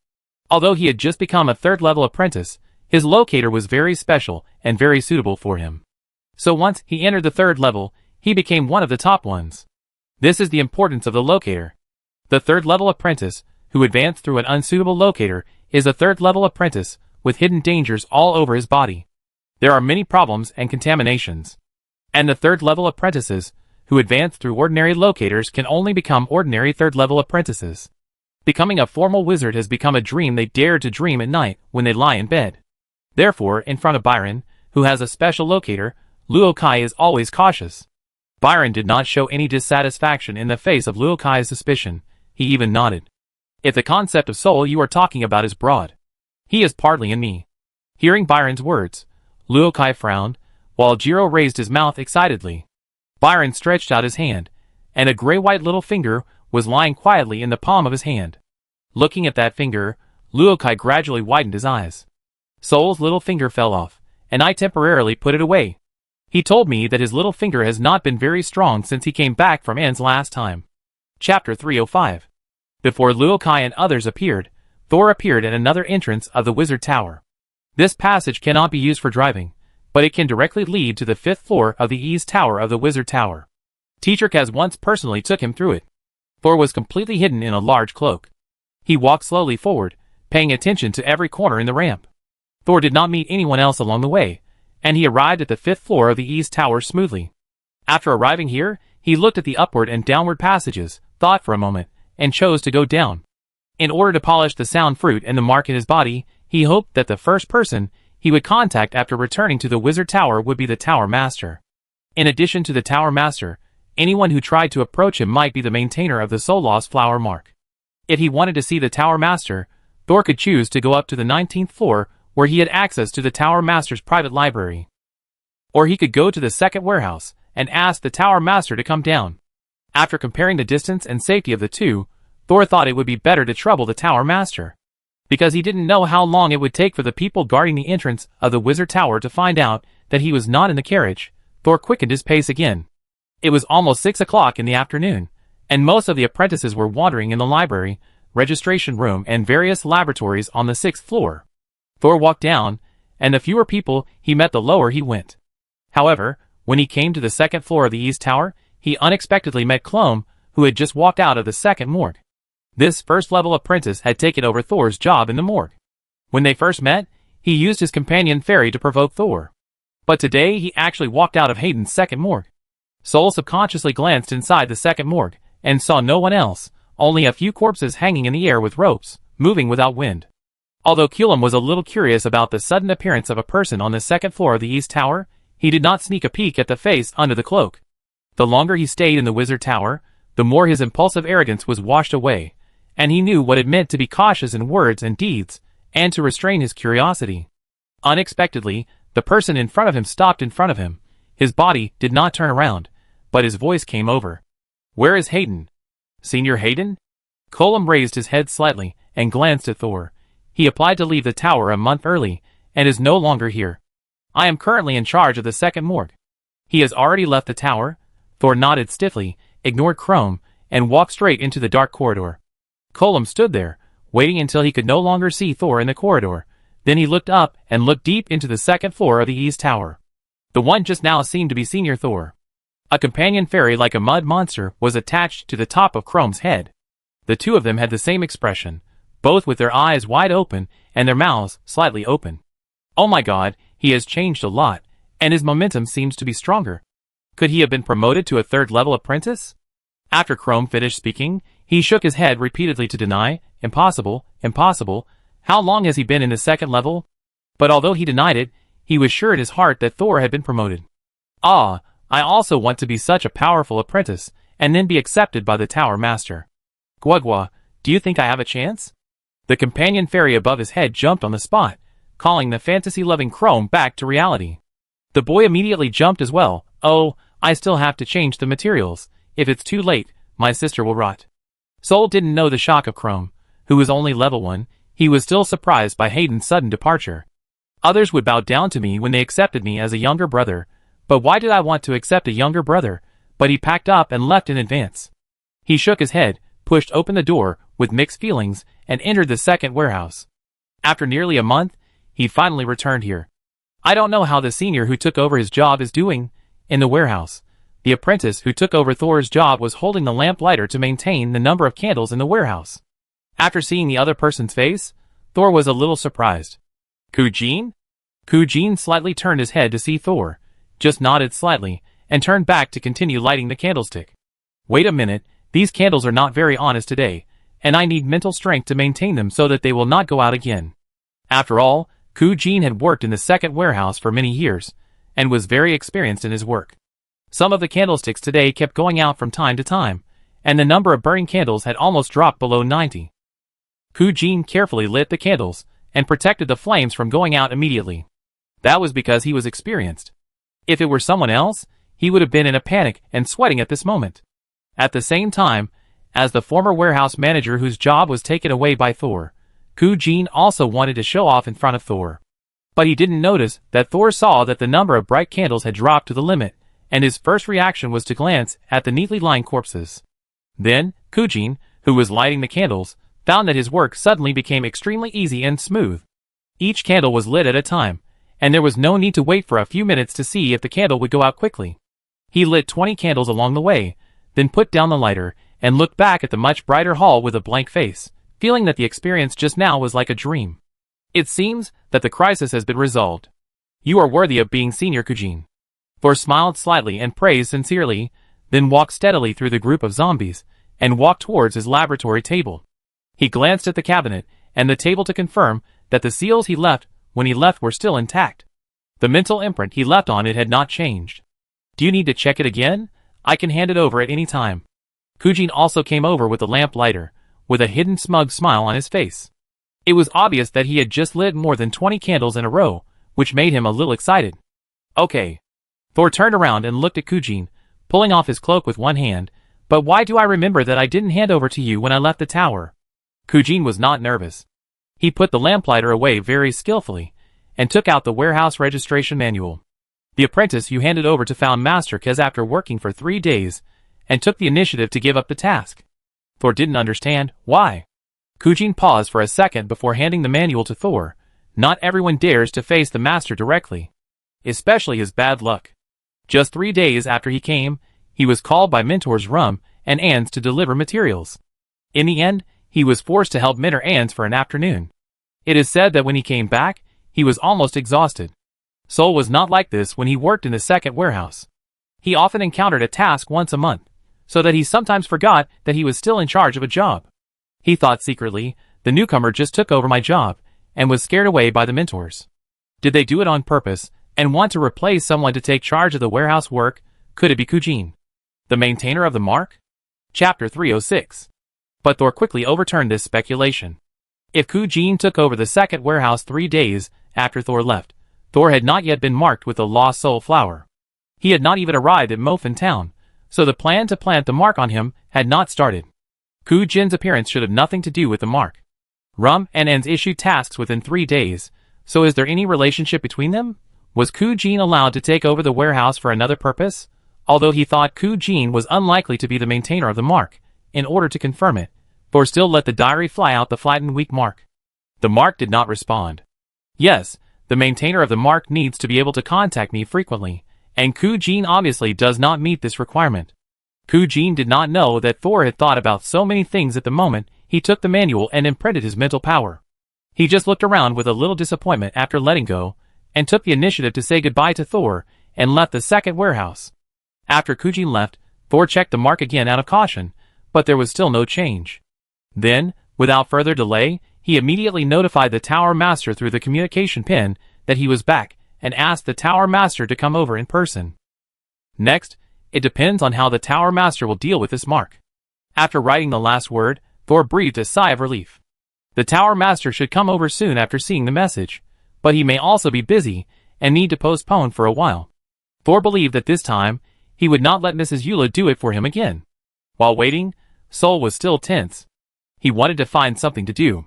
Although he had just become a third-level apprentice, his locator was very special and very suitable for him. So once he entered the third level, he became one of the top ones. This is the importance of the locator. The third-level apprentice, who advanced through an unsuitable locator, is a third-level apprentice with hidden dangers all over his body. There are many problems and contaminations. And the third-level apprentices, who advance through ordinary locators, can only become ordinary third-level apprentices. Becoming a formal wizard has become a dream they dare to dream at night when they lie in bed. Therefore, in front of Byron, who has a special locator, Luo Kai is always cautious. Byron did not show any dissatisfaction in the face of Luo Kai's suspicion. He even nodded. "If the concept of soul you are talking about is broad, he is partly in me." Hearing Byron's words, Luo Kai frowned, while Jiro raised his mouth excitedly. Byron stretched out his hand, and a gray-white little finger was lying quietly in the palm of his hand. Looking at that finger, Luo Kai gradually widened his eyes. "Soul's little finger fell off, and I temporarily put it away. He told me that his little finger has not been very strong since he came back from An's last time." Chapter 305. Before Luo Kai and others appeared, Thor appeared at another entrance of the wizard tower. This passage cannot be used for driving, but it can directly lead to the 5th floor of the east tower of the wizard tower. Teacher Kaz once personally took him through it. Thor was completely hidden in a large cloak. He walked slowly forward, paying attention to every corner in the ramp. Thor did not meet anyone else along the way, and he arrived at the 5th floor of the east tower smoothly. After arriving here, he looked at the upward and downward passages, thought for a moment, and chose to go down. In order to polish the sound fruit and the mark in his body, he hoped that the first person he would contact after returning to the wizard tower would be the tower master. In addition to the tower master, anyone who tried to approach him might be the maintainer of the Soul Lost Flower mark. If he wanted to see the tower master, Thor could choose to go up to the 19th floor where he had access to the tower master's private library. Or he could go to the 2nd warehouse and ask the tower master to come down. After comparing the distance and safety of the two, Thor thought it would be better to trouble the tower master. Because he didn't know how long it would take for the people guarding the entrance of the wizard tower to find out that he was not in the carriage, Thor quickened his pace again. It was almost 6 o'clock in the afternoon, and most of the apprentices were wandering in the library, registration room, and various laboratories on the 6th floor. Thor walked down, and the fewer people he met the lower he went. However, when he came to the 2nd floor of the east tower, he unexpectedly met Clome, who had just walked out of the 2nd morgue. This first-level apprentice had taken over Thor's job in the morgue. When they first met, he used his companion fairy to provoke Thor. But today he actually walked out of Hayden's 2nd morgue. Soul subconsciously glanced inside the 2nd morgue, and saw no one else, only a few corpses hanging in the air with ropes, moving without wind. Although Cullum was a little curious about the sudden appearance of a person on the 2nd floor of the east tower, he did not sneak a peek at the face under the cloak. The longer he stayed in the wizard tower, the more his impulsive arrogance was washed away, and he knew what it meant to be cautious in words and deeds, and to restrain his curiosity. Unexpectedly, the person in front of him stopped in front of him. His body did not turn around, but his voice came over. "Where is Hayden? Senior Hayden?" Cullum raised his head slightly, and glanced at Thor. He applied to leave the tower a month early, and is no longer here. "I am currently in charge of the 2nd morgue." "He has already left the tower?" Thor nodded stiffly, ignored Chrome, and walked straight into the dark corridor. Cullum stood there, waiting until he could no longer see Thor in the corridor. Then he looked up and looked deep into the 2nd floor of the east tower. The one just now seemed to be Senior Thor. A companion fairy like a mud monster was attached to the top of Chrome's head. The two of them had the same expression, both with their eyes wide open and their mouths slightly open. "Oh my god, he has changed a lot, and his momentum seems to be stronger. Could he have been promoted to a 3rd-level apprentice?" After Chrome finished speaking, he shook his head repeatedly to deny, "Impossible, impossible. How long has he been in the 2nd level?" But although he denied it, he was sure in his heart that Thor had been promoted. "Ah, I also want to be such a powerful apprentice, and then be accepted by the tower master. Gwugwa, do you think I have a chance?" The companion fairy above his head jumped on the spot, calling the fantasy-loving Chrome back to reality. The boy immediately jumped as well. "Oh, I still have to change the materials. If it's too late, my sister will rot." Soul didn't know the shock of Chrome, who was only level 1. He was still surprised by Hayden's sudden departure. "Others would bow down to me when they accepted me as a younger brother, but why did I want to accept a younger brother?" But he packed up and left in advance. He shook his head, pushed open the door with mixed feelings, and entered the 2nd warehouse. After nearly a month, he finally returned here. I don't know how the senior who took over his job is doing. In the warehouse, the apprentice who took over Thor's job was holding the lamp lighter to maintain the number of candles in the warehouse. After seeing the other person's face, Thor was a little surprised. "Kujin?" Kujin slightly turned his head to see Thor, just nodded slightly, and turned back to continue lighting the candlestick. "Wait a minute, these candles are not very honest today, and I need mental strength to maintain them so that they will not go out again." After all, Kujin had worked in the 2nd warehouse for many years, and was very experienced in his work. Some of the candlesticks today kept going out from time to time, and the number of burning candles had almost dropped below 90. Kujin carefully lit the candles, and protected the flames from going out immediately. That was because he was experienced. If it were someone else, he would have been in a panic and sweating at this moment. At the same time, as the former warehouse manager whose job was taken away by Thor, Kujin also wanted to show off in front of Thor. But he didn't notice that Thor saw that the number of bright candles had dropped to the limit, and his first reaction was to glance at the neatly lined corpses. Then, Kujin, who was lighting the candles, found that his work suddenly became extremely easy and smooth. Each candle was lit at a time, and there was no need to wait for a few minutes to see if the candle would go out quickly. He lit 20 candles along the way, then put down the lighter, and looked back at the much brighter hall with a blank face, feeling that the experience just now was like a dream. It seems that the crisis has been resolved. You are worthy of being Senior Kujin. Thor smiled slightly and praised sincerely, then walked steadily through the group of zombies, and walked towards his laboratory table. He glanced at the cabinet and the table to confirm that the seals he left when he left were still intact. The mental imprint he left on it had not changed. Do you need to check it again? I can hand it over at any time. Kujin also came over with the lamp lighter, with a hidden smug smile on his face. It was obvious that he had just lit more than 20 candles in a row, which made him a little excited. Okay. Thor turned around and looked at Kujin, pulling off his cloak with one hand. But why do I remember that I didn't hand over to you when I left the tower? Kujin was not nervous. He put the lamplighter away very skillfully, and took out the warehouse registration manual. The apprentice you handed over to found Master Kez after working for 3 days, and took the initiative to give up the task. Thor didn't understand why. Kujin paused for a second before handing the manual to Thor. Not everyone dares to face the master directly, especially his bad luck. Just 3 days after he came, he was called by mentors Rum and Ans to deliver materials. In the end, he was forced to help mentor Ans for an afternoon. It is said that when he came back, he was almost exhausted. Sol was not like this when he worked in the second warehouse. He often encountered a task once a month, so that he sometimes forgot that he was still in charge of a job. He thought secretly, the newcomer just took over my job, and was scared away by the mentors. Did they do it on purpose, and want to replace someone to take charge of the warehouse work? Could it be Kujin, the maintainer of the mark? Chapter 306. But Thor quickly overturned this speculation. If Kujin took over the second warehouse 3 days after Thor left, Thor had not yet been marked with the Lost Soul flower. He had not even arrived at Mofin Town, so the plan to plant the mark on him had not started. Kujin's appearance should have nothing to do with the mark. Rum and Ans issued tasks within 3 days, so is there any relationship between them? Was Kujin allowed to take over the warehouse for another purpose? Although he thought Kujin was unlikely to be the maintainer of the mark, in order to confirm it, Thor still let the diary fly out the flattened weak mark. The mark did not respond. Yes, the maintainer of the mark needs to be able to contact me frequently, and Kujin obviously does not meet this requirement. Kujin did not know that Thor had thought about so many things at the moment he took the manual and imprinted his mental power. He just looked around with a little disappointment after letting go, and took the initiative to say goodbye to Thor, and left the second warehouse. After Kujin left, Thor checked the mark again out of caution, but there was still no change. Then, without further delay, he immediately notified the Tower Master through the communication pin that he was back, and asked the Tower Master to come over in person. Next, it depends on how the Tower Master will deal with this mark. After writing the last word, Thor breathed a sigh of relief. The Tower Master should come over soon after seeing the message, but he may also be busy and need to postpone for a while. Thor believed that this time, he would not let Mrs. Eula do it for him again. While waiting, Sol was still tense. He wanted to find something to do.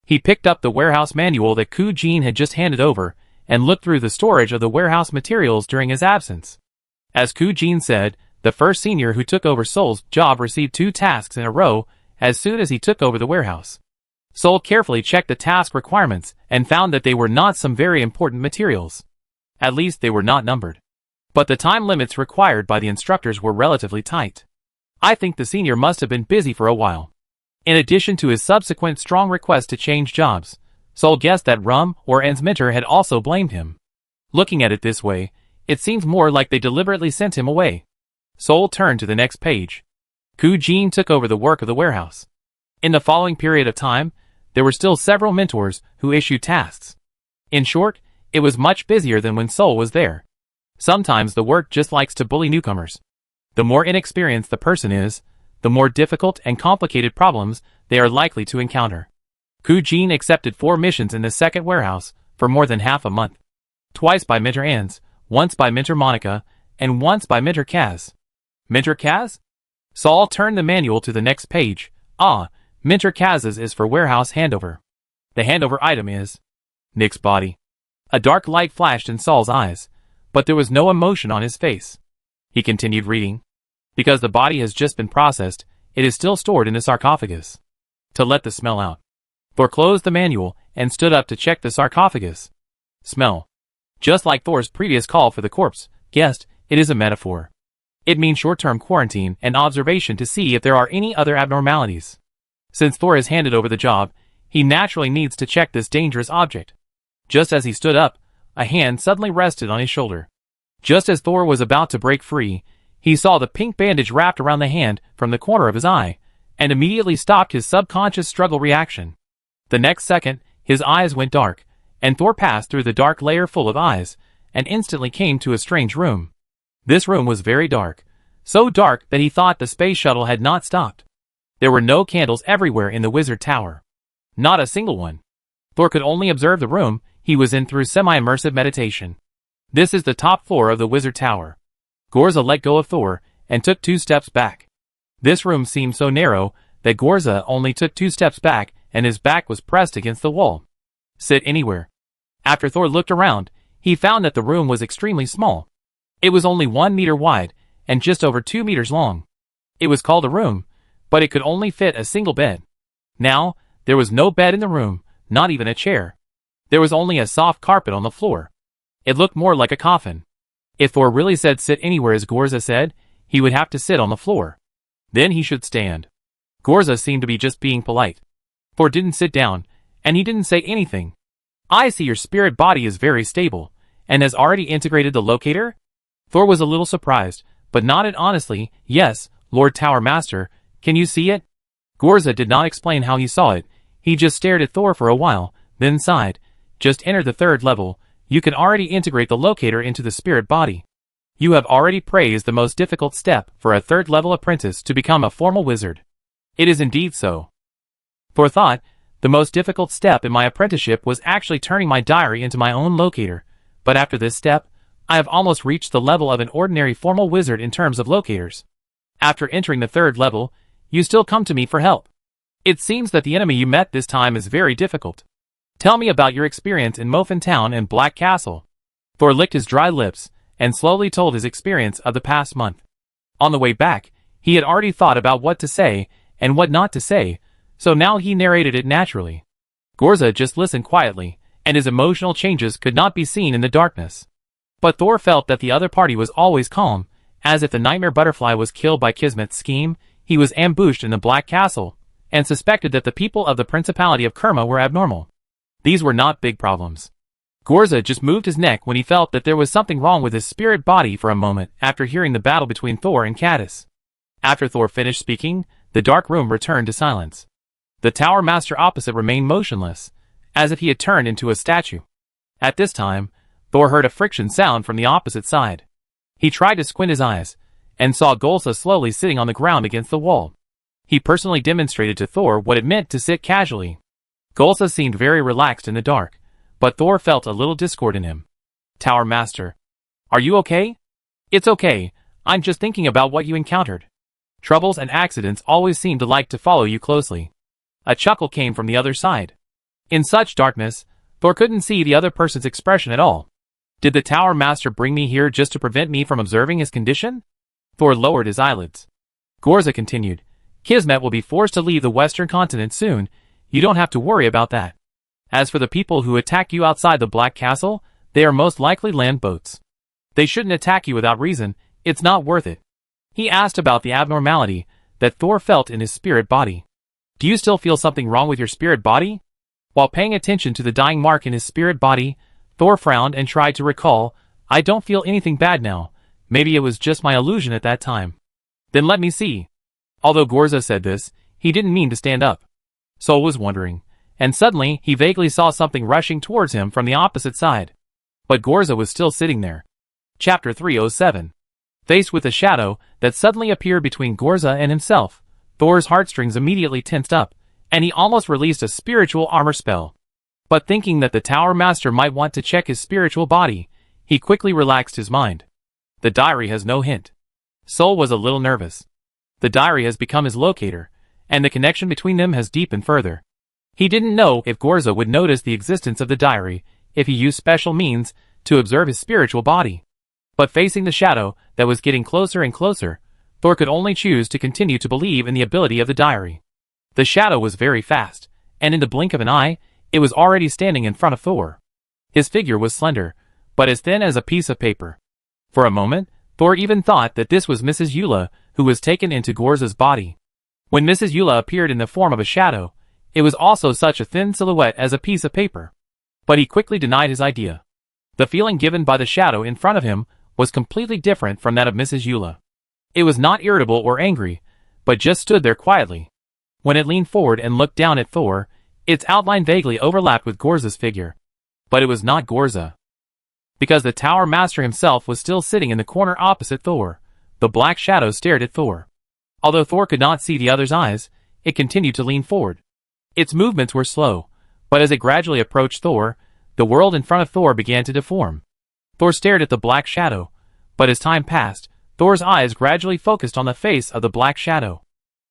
He picked up the warehouse manual that Kujin had just handed over, and looked through the storage of the warehouse materials during his absence. As Kujin said, the first senior who took over Sol's job received 2 tasks in a row as soon as he took over the warehouse. Sol carefully checked the task requirements and found that they were not some very important materials. At least they were not numbered. But the time limits required by the instructors were relatively tight. I think the senior must have been busy for a while. In addition to his subsequent strong request to change jobs, Sol guessed that Rum or Ans mentor had also blamed him. Looking at it this way, it seems more like they deliberately sent him away. Sol turned to the next page. Kujin took over the work of the warehouse. In the following period of time, there were still several mentors who issued tasks. In short, it was much busier than when Sol was there. Sometimes the work just likes to bully newcomers. The more inexperienced the person is, the more difficult and complicated problems they are likely to encounter. Kujin accepted 4 missions in the second warehouse for more than half a month. Twice by Mentor Ans, once by Mentor Monica, and once by Mentor Kaz. Mentor Kaz? Sol turned the manual to the next page. Mentor Kaz's is for warehouse handover. The handover item is Nick's body. A dark light flashed in Sol's eyes, but there was no emotion on his face. He continued reading. Because the body has just been processed, it is still stored in the sarcophagus. to let the smell out. Thor closed the manual and stood up to check the sarcophagus. Smell. Just like Thor's previous call for the corpse, guessed, it is a metaphor. It means short-term quarantine and observation to see if there are any other abnormalities. Since Thor has handed over the job, he naturally needs to check this dangerous object. Just as he stood up, a hand suddenly rested on his shoulder. Just as Thor was about to break free, he saw the pink bandage wrapped around the hand from the corner of his eye, and immediately stopped his subconscious struggle reaction. The next second, his eyes went dark, and Thor passed through the dark layer full of eyes, and instantly came to a strange room. This room was very dark, so dark that he thought the space shuttle had not stopped. There were no candles everywhere in the wizard tower. Not a single one. Thor could only observe the room he was in through semi-immersive meditation. This is the top floor of the wizard tower. Gorza let go of Thor and took 2 steps back. This room seemed so narrow that Gorza only took 2 steps back and his back was pressed against the wall. Sit anywhere. After Thor looked around, he found that the room was extremely small. It was only 1 meter wide and just over 2 meters long. It was called a room, but it could only fit a single bed. Now, there was no bed in the room, not even a chair. There was only a soft carpet on the floor. It looked more like a coffin. If Thor really said sit anywhere as Gorza said, he would have to sit on the floor. Then he should stand. Gorza seemed to be just being polite. Thor didn't sit down, and he didn't say anything. I see your spirit body is very stable, and has already integrated the locator? Thor was a little surprised, but nodded honestly, yes, Lord Tower Master, can you see it? Gorza did not explain how he saw it, he just stared at Thor for a while, then sighed. Just entered the 3rd level, you can already integrate the locator into the spirit body. You have already praised the most difficult step for a 3rd level apprentice to become a formal wizard. It is indeed so. Thor thought, the most difficult step in my apprenticeship was actually turning my diary into my own locator, but after this step, I have almost reached the level of an ordinary formal wizard in terms of locators. After entering the 3rd level, you still come to me for help. It seems that the enemy you met this time is very difficult. Tell me about your experience in Mofin Town and Black Castle. Thor licked his dry lips and slowly told his experience of the past month. On the way back, he had already thought about what to say and what not to say, so now he narrated it naturally. Gorza just listened quietly, and his emotional changes could not be seen in the darkness. But Thor felt that the other party was always calm, as if the nightmare butterfly was killed by Kismet's scheme, he was ambushed in the Black Castle, and suspected that the people of the Principality of Kerma were abnormal. These were not big problems. Gorza just moved his neck when he felt that there was something wrong with his spirit body for a moment after hearing the battle between Thor and Caddis. After Thor finished speaking, the dark room returned to silence. The Tower Master opposite remained motionless, as if he had turned into a statue. At this time, Thor heard a friction sound from the opposite side. He tried to squint his eyes, and saw Gorza slowly sitting on the ground against the wall. He personally demonstrated to Thor what it meant to sit casually. Gorza seemed very relaxed in the dark, but Thor felt a little discord in him. Tower Master. Are you okay? It's okay, I'm just thinking about what you encountered. Troubles and accidents always seem to like to follow you closely. A chuckle came from the other side. In such darkness, Thor couldn't see the other person's expression at all. Did the Tower Master bring me here just to prevent me from observing his condition? Thor lowered his eyelids. Gorza continued, Kismet will be forced to leave the western continent soon, you don't have to worry about that. As for the people who attack you outside the Black Castle, they are most likely land boats. They shouldn't attack you without reason, it's not worth it. He asked about the abnormality that Thor felt in his spirit body. Do you still feel something wrong with your spirit body? While paying attention to the dying mark in his spirit body, Thor frowned and tried to recall, I don't feel anything bad now, maybe it was just my illusion at that time. Then let me see. Although Gorza said this, he didn't mean to stand up. Sol was wondering, and suddenly he vaguely saw something rushing towards him from the opposite side. But Gorza was still sitting there. Chapter 307. Faced with a shadow that suddenly appeared between Gorza and himself, Thor's heartstrings immediately tensed up, and he almost released a spiritual armor spell. But thinking that the Tower Master might want to check his spiritual body, he quickly relaxed his mind. The diary has no hint. Sol was a little nervous. The diary has become his locator, and the connection between them has deepened further. He didn't know if Gorza would notice the existence of the diary if he used special means to observe his spiritual body. But facing the shadow that was getting closer and closer, Thor could only choose to continue to believe in the ability of the diary. The shadow was very fast, and in the blink of an eye, it was already standing in front of Thor. His figure was slender, but as thin as a piece of paper. For a moment, Thor even thought that this was Mrs. Eula, who was taken into Gorza's body. When Mrs. Eula appeared in the form of a shadow, it was also such a thin silhouette as a piece of paper. But he quickly denied his idea. The feeling given by the shadow in front of him was completely different from that of Mrs. Eula. It was not irritable or angry, but just stood there quietly. When it leaned forward and looked down at Thor, its outline vaguely overlapped with Gorza's figure. But it was not Gorza. Because the Tower Master himself was still sitting in the corner opposite Thor, the black shadow stared at Thor. Although Thor could not see the other's eyes, it continued to lean forward. Its movements were slow, but as it gradually approached Thor, the world in front of Thor began to deform. Thor stared at the black shadow, but as time passed, Thor's eyes gradually focused on the face of the black shadow.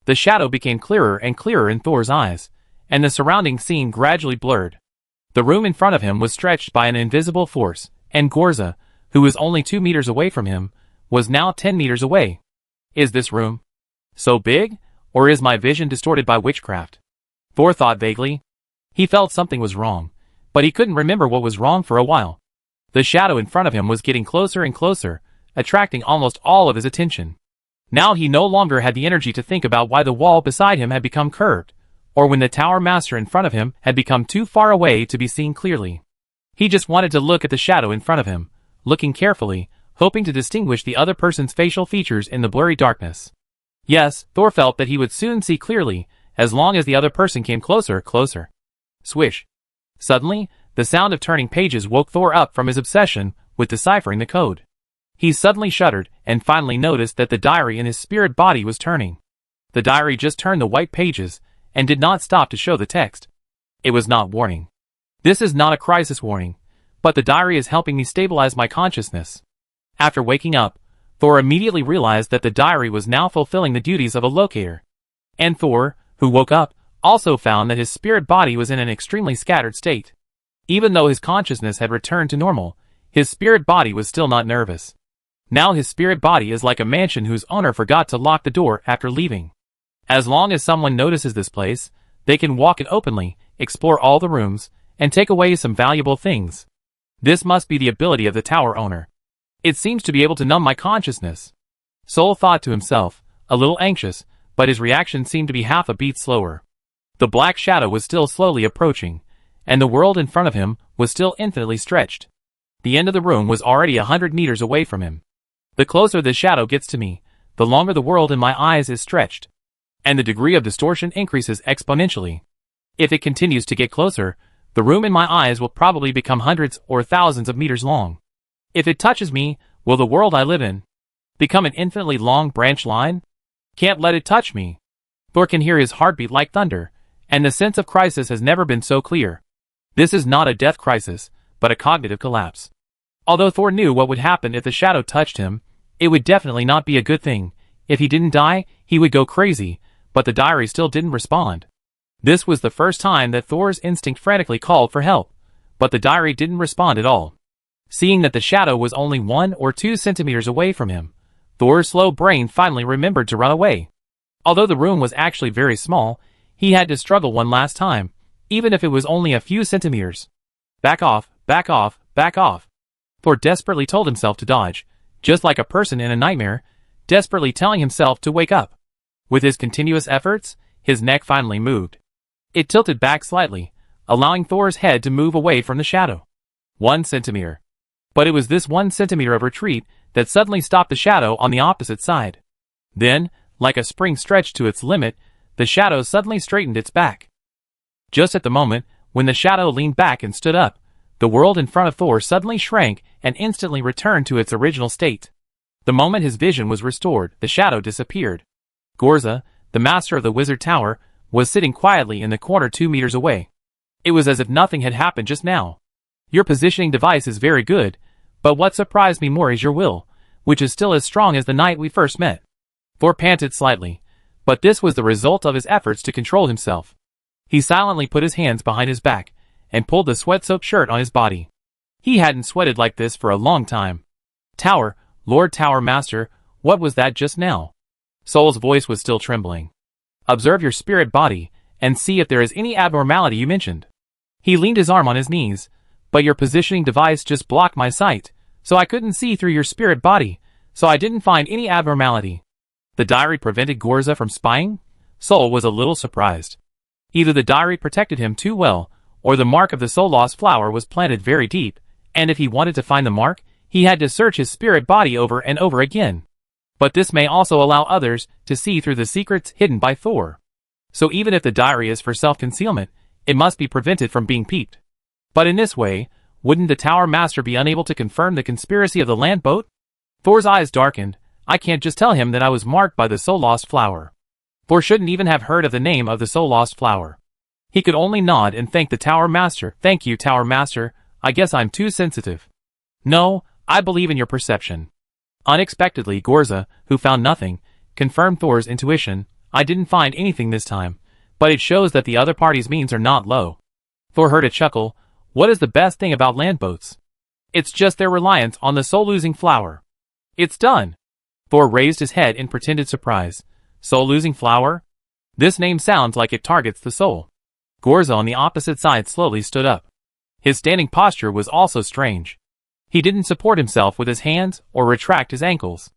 The shadow became clearer and clearer in Thor's eyes, and the surrounding scene gradually blurred. The room in front of him was stretched by an invisible force, and Gorza, who was only 2 meters away from him, was now 10 meters away. Is this room so big, or is my vision distorted by witchcraft? Thor thought vaguely. He felt something was wrong, but he couldn't remember what was wrong for a while. The shadow in front of him was getting closer and closer, attracting almost all of his attention. Now he no longer had the energy to think about why the wall beside him had become curved, or when the Tower Master in front of him had become too far away to be seen clearly. He just wanted to look at the shadow in front of him, looking carefully, hoping to distinguish the other person's facial features in the blurry darkness. Yes, Thor felt that he would soon see clearly, as long as the other person came closer. Swish. Suddenly, the sound of turning pages woke Thor up from his obsession with deciphering the code. He suddenly shuddered and finally noticed that the diary in his spirit body was turning. The diary just turned the white pages and did not stop to show the text. It was not warning. This is not a crisis warning, but the diary is helping me stabilize my consciousness. After waking up, Thor immediately realized that the diary was now fulfilling the duties of a locator. And Thor, who woke up, also found that his spirit body was in an extremely scattered state. Even though his consciousness had returned to normal, his spirit body was still not nervous. Now his spirit body is like a mansion whose owner forgot to lock the door after leaving. As long as someone notices this place, they can walk it openly, explore all the rooms, and take away some valuable things. This must be the ability of the tower owner. It seems to be able to numb my consciousness. Soul thought to himself, a little anxious, but his reaction seemed to be half a beat slower. The black shadow was still slowly approaching, and the world in front of him was still infinitely stretched. The end of the room was already 100 meters away from him. The closer the shadow gets to me, the longer the world in my eyes is stretched, and the degree of distortion increases exponentially. If it continues to get closer, the room in my eyes will probably become hundreds or thousands of meters long. If it touches me, will the world I live in become an infinitely long branch line? Can't let it touch me. Thor can hear his heartbeat like thunder, and the sense of crisis has never been so clear. This is not a death crisis, but a cognitive collapse. Although Thor knew what would happen if the shadow touched him, it would definitely not be a good thing. If he didn't die, he would go crazy, but the diary still didn't respond. This was the first time that Thor's instinct frantically called for help, but the diary didn't respond at all. Seeing that the shadow was only 1 or 2 centimeters away from him, Thor's slow brain finally remembered to run away. Although the room was actually very small, he had to struggle one last time, even if it was only a few centimeters. Back off, back off, back off. Thor desperately told himself to dodge, just like a person in a nightmare, desperately telling himself to wake up. With his continuous efforts, his neck finally moved. It tilted back slightly, allowing Thor's head to move away from the shadow. 1 centimeter. But it was this 1 centimeter of retreat that suddenly stopped the shadow on the opposite side. Then, like a spring stretched to its limit, the shadow suddenly straightened its back. Just at the moment, when the shadow leaned back and stood up, the world in front of Thor suddenly shrank and instantly returned to its original state. The moment his vision was restored, the shadow disappeared. Gorza, the master of the wizard tower, was sitting quietly in the corner 2 meters away. It was as if nothing had happened just now. Your positioning device is very good, but what surprised me more is your will, which is still as strong as the night we first met. Thor panted slightly, but this was the result of his efforts to control himself. He silently put his hands behind his back and pulled the sweat-soaked shirt on his body. He hadn't sweated like this for a long time. Tower, Lord Tower Master, what was that just now? Soul's voice was still trembling. Observe your spirit body and see if there is any abnormality you mentioned. He leaned his arm on his knees, but your positioning device just blocked my sight, so I couldn't see through your spirit body, so I didn't find any abnormality. The diary prevented Gorza from spying? Sol was a little surprised. Either the diary protected him too well, or the mark of the soul-lost flower was planted very deep, and if he wanted to find the mark, he had to search his spirit body over and over again. But this may also allow others to see through the secrets hidden by Thor. So even if the diary is for self-concealment, it must be prevented from being peeped. But in this way, wouldn't the Tower Master be unable to confirm the conspiracy of the land boat? Thor's eyes darkened. I can't just tell him that I was marked by the soul-lost flower. Thor shouldn't even have heard of the name of the soul-lost flower. He could only nod and thank the Tower Master. Thank you, Tower Master. I guess I'm too sensitive. No, I believe in your perception. Unexpectedly, Gorza, who found nothing, confirmed Thor's intuition. I didn't find anything this time, but it shows that the other party's means are not low. Thor heard a chuckle. What is the best thing about land boats? It's just their reliance on the soul-losing flower. It's done. Thor raised his head in pretended surprise. Soul-losing flower? This name sounds like it targets the soul. Gorza on the opposite side slowly stood up. His standing posture was also strange. He didn't support himself with his hands or retract his ankles.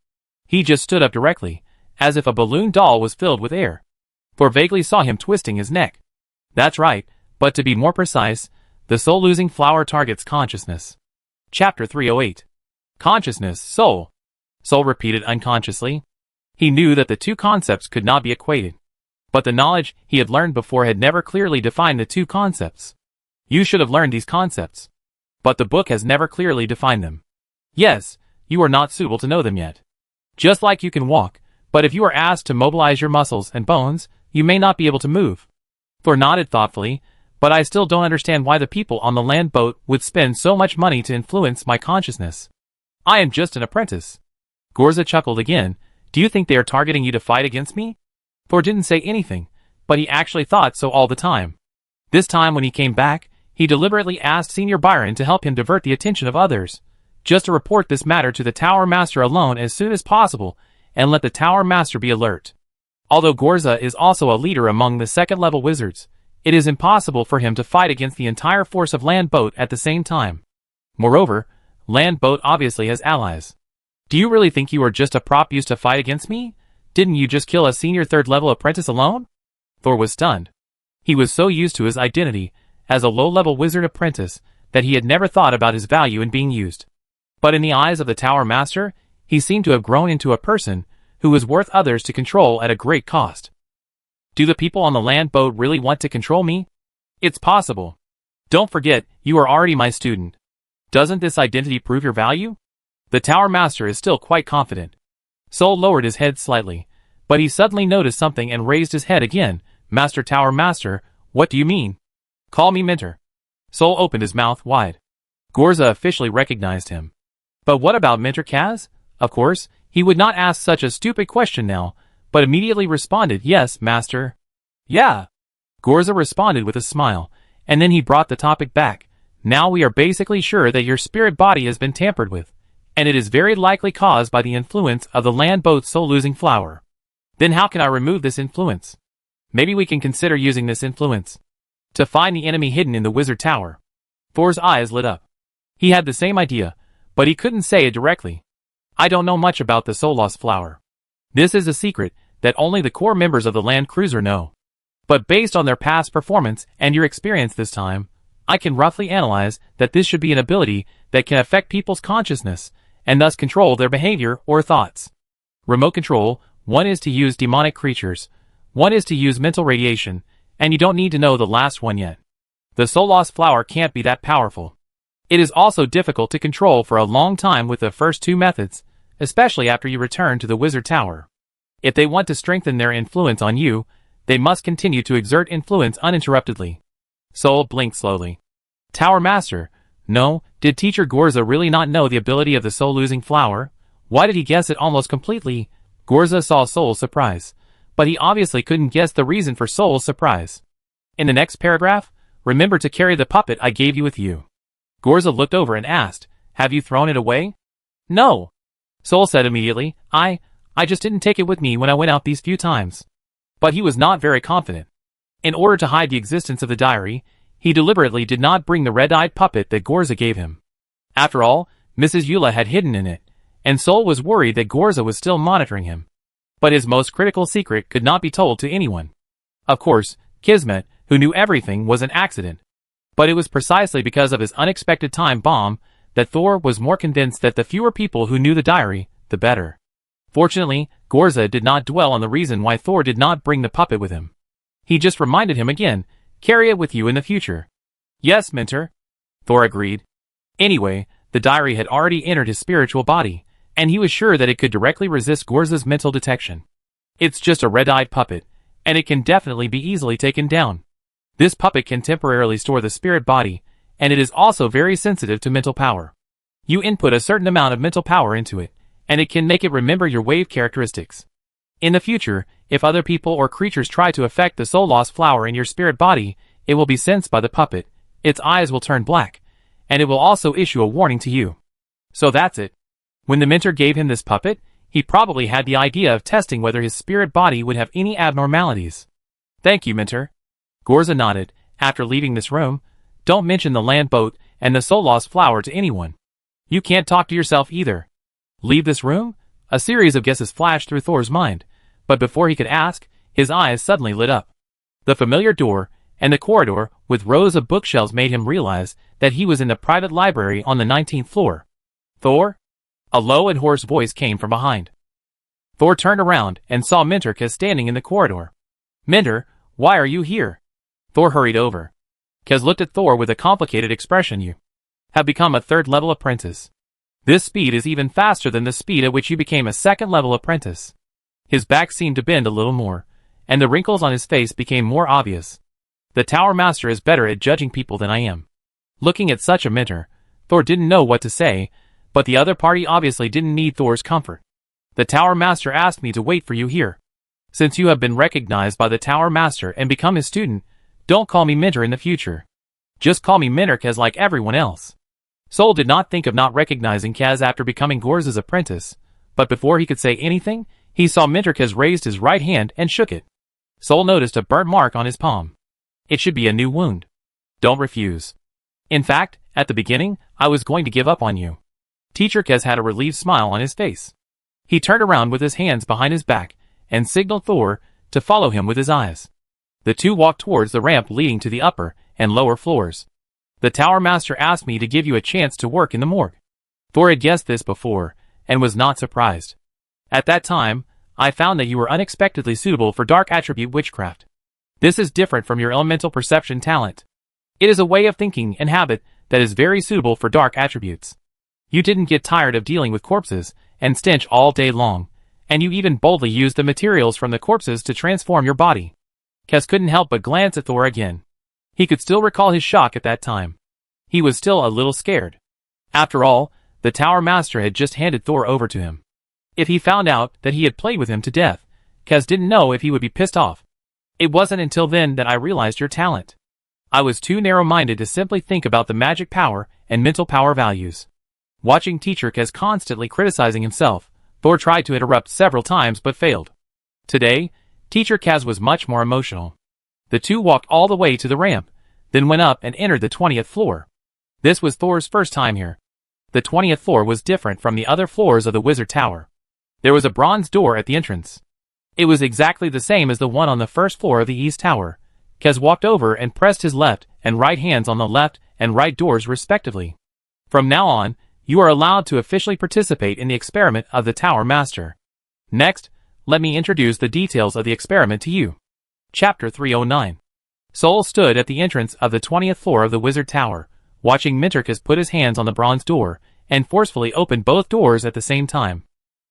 He just stood up directly, as if a balloon doll was filled with air. Thor vaguely saw him twisting his neck. That's right, but to be more precise, the soul-losing flower targets consciousness. Chapter 308. Consciousness, soul. Soul repeated unconsciously. He knew that the two concepts could not be equated. But the knowledge he had learned before had never clearly defined the two concepts. You should have learned these concepts. But the book has never clearly defined them. Yes, you are not suitable to know them yet. Just like you can walk, but if you are asked to mobilize your muscles and bones, you may not be able to move. Thor nodded thoughtfully, but I still don't understand why the people on the land boat would spend so much money to influence my consciousness. I am just an apprentice. Gorza chuckled again. Do you think they are targeting you to fight against me? Thor didn't say anything, but he actually thought so all the time. This time when he came back, he deliberately asked Senior Byron to help him divert the attention of others, just to report this matter to the Tower Master alone as soon as possible, and let the Tower Master be alert. Although Gorza is also a leader among the second-level wizards, it is impossible for him to fight against the entire force of Land Boat at the same time. Moreover, Land Boat obviously has allies. Do you really think you are just a prop used to fight against me? Didn't you just kill a senior third-level apprentice alone? Thor was stunned. He was so used to his identity as a low-level wizard apprentice that he had never thought about his value in being used. But in the eyes of the Tower Master, he seemed to have grown into a person who was worth others to control at a great cost. Do the people on the land boat really want to control me? It's possible. Don't forget, you are already my student. Doesn't this identity prove your value? The Tower Master is still quite confident. Sol lowered his head slightly, but he suddenly noticed something and raised his head again. Master Tower Master, what do you mean? Call me Mentor. Sol opened his mouth wide. Gorza officially recognized him. But what about Mentor Kaz? Of course, he would not ask such a stupid question now, but immediately responded, yes, Master. Yeah. Gorza responded with a smile, and then he brought the topic back. Now we are basically sure that your spirit body has been tampered with, and it is very likely caused by the influence of the land boat's soul-losing flower. Then how can I remove this influence? Maybe we can consider using this influence to find the enemy hidden in the wizard tower. Thor's eyes lit up. He had the same idea, but he couldn't say it directly. I don't know much about the soul-lost flower. This is a secret that only the core members of the land cruiser know. But based on their past performance and your experience this time, I can roughly analyze that this should be an ability that can affect people's consciousness and thus control their behavior or thoughts. Remote control, one is to use demonic creatures, one is to use mental radiation, and you don't need to know the last one yet. The soul-lost flower can't be that powerful. It is also difficult to control for a long time with the first two methods, especially after you return to the wizard tower. If they want to strengthen their influence on you, they must continue to exert influence uninterruptedly. Sol blinked slowly. Tower Master, no, did Teacher Gorza really not know the ability of the soul-losing flower? Why did he guess it almost completely? Gorza saw Sol's surprise, but he obviously couldn't guess the reason for Sol's surprise. In the next paragraph, remember to carry the puppet I gave you with you. Gorza looked over and asked, have you thrown it away? No. Sol said immediately, I just didn't take it with me when I went out these few times. But he was not very confident. In order to hide the existence of the diary, he deliberately did not bring the red-eyed puppet that Gorza gave him. After all, Mrs. Eula had hidden in it, and Sol was worried that Gorza was still monitoring him. But his most critical secret could not be told to anyone. Of course, Kismet, who knew everything, was an accident. But it was precisely because of his unexpected time bomb that Thor was more convinced that the fewer people who knew the diary, the better. Fortunately, Gorza did not dwell on the reason why Thor did not bring the puppet with him. He just reminded him again, carry it with you in the future. Yes, Mentor, Thor agreed. Anyway, the diary had already entered his spiritual body, and he was sure that it could directly resist Gorza's mental detection. It's just a red-eyed puppet, and it can definitely be easily taken down. This puppet can temporarily store the spirit body, and it is also very sensitive to mental power. You input a certain amount of mental power into it, and it can make it remember your wave characteristics. In the future, if other people or creatures try to affect the soul loss flower in your spirit body, it will be sensed by the puppet, its eyes will turn black, and it will also issue a warning to you. So that's it. When the mentor gave him this puppet, he probably had the idea of testing whether his spirit body would have any abnormalities. Thank you, Mentor. Gorza nodded. After leaving this room, don't mention the land boat and the soul loss flower to anyone. You can't talk to yourself either. Leave this room? A series of guesses flashed through Thor's mind, but before he could ask, his eyes suddenly lit up. The familiar door and the corridor with rows of bookshelves made him realize that he was in the private library on the 19th floor. Thor? A low and hoarse voice came from behind. Thor turned around and saw Mentor standing in the corridor. Mentor, why are you here? Thor hurried over. Kez looked at Thor with a complicated expression. You have become a third-level apprentice. This speed is even faster than the speed at which you became a second-level apprentice. His back seemed to bend a little more, and the wrinkles on his face became more obvious. The Tower Master is better at judging people than I am. Looking at such a mentor, Thor didn't know what to say, but the other party obviously didn't need Thor's comfort. The Tower Master asked me to wait for you here. Since you have been recognized by the Tower Master and become his student, don't call me mentor in the future. Just call me Mentor Kez like everyone else. Sol did not think of not recognizing Kez after becoming Gorza's apprentice, but before he could say anything, he saw Mentor Kez raised his right hand and shook it. Sol noticed a burnt mark on his palm. It should be a new wound. Don't refuse. In fact, at the beginning, I was going to give up on you. Teacher Kez had a relieved smile on his face. He turned around with his hands behind his back and signaled Thor to follow him with his eyes. The two walked towards the ramp leading to the upper and lower floors. The Tower Master asked me to give you a chance to work in the morgue. Thor had guessed this before, and was not surprised. At that time, I found that you were unexpectedly suitable for dark attribute witchcraft. This is different from your elemental perception talent. It is a way of thinking and habit that is very suitable for dark attributes. You didn't get tired of dealing with corpses and stench all day long, and you even boldly used the materials from the corpses to transform your body. Kez couldn't help but glance at Thor again. He could still recall his shock at that time. He was still a little scared. After all, the Tower Master had just handed Thor over to him. If he found out that he had played with him to death, Kez didn't know if he would be pissed off. It wasn't until then that I realized your talent. I was too narrow-minded to simply think about the magic power and mental power values. Watching Teacher Kez constantly criticizing himself, Thor tried to interrupt several times but failed. Today, Teacher Kez was much more emotional. The two walked all the way to the ramp, then went up and entered the 20th floor. This was Thor's first time here. The 20th floor was different from the other floors of the Wizard Tower. There was a bronze door at the entrance. It was exactly the same as the one on the first floor of the East Tower. Kez walked over and pressed his left and right hands on the left and right doors respectively. From now on, you are allowed to officially participate in the experiment of the Tower Master. Next, let me introduce the details of the experiment to you. Chapter 309. Sol stood at the entrance of the 20th floor of the Wizard Tower, watching Mentor Kez put his hands on the bronze door and forcefully open both doors at the same time.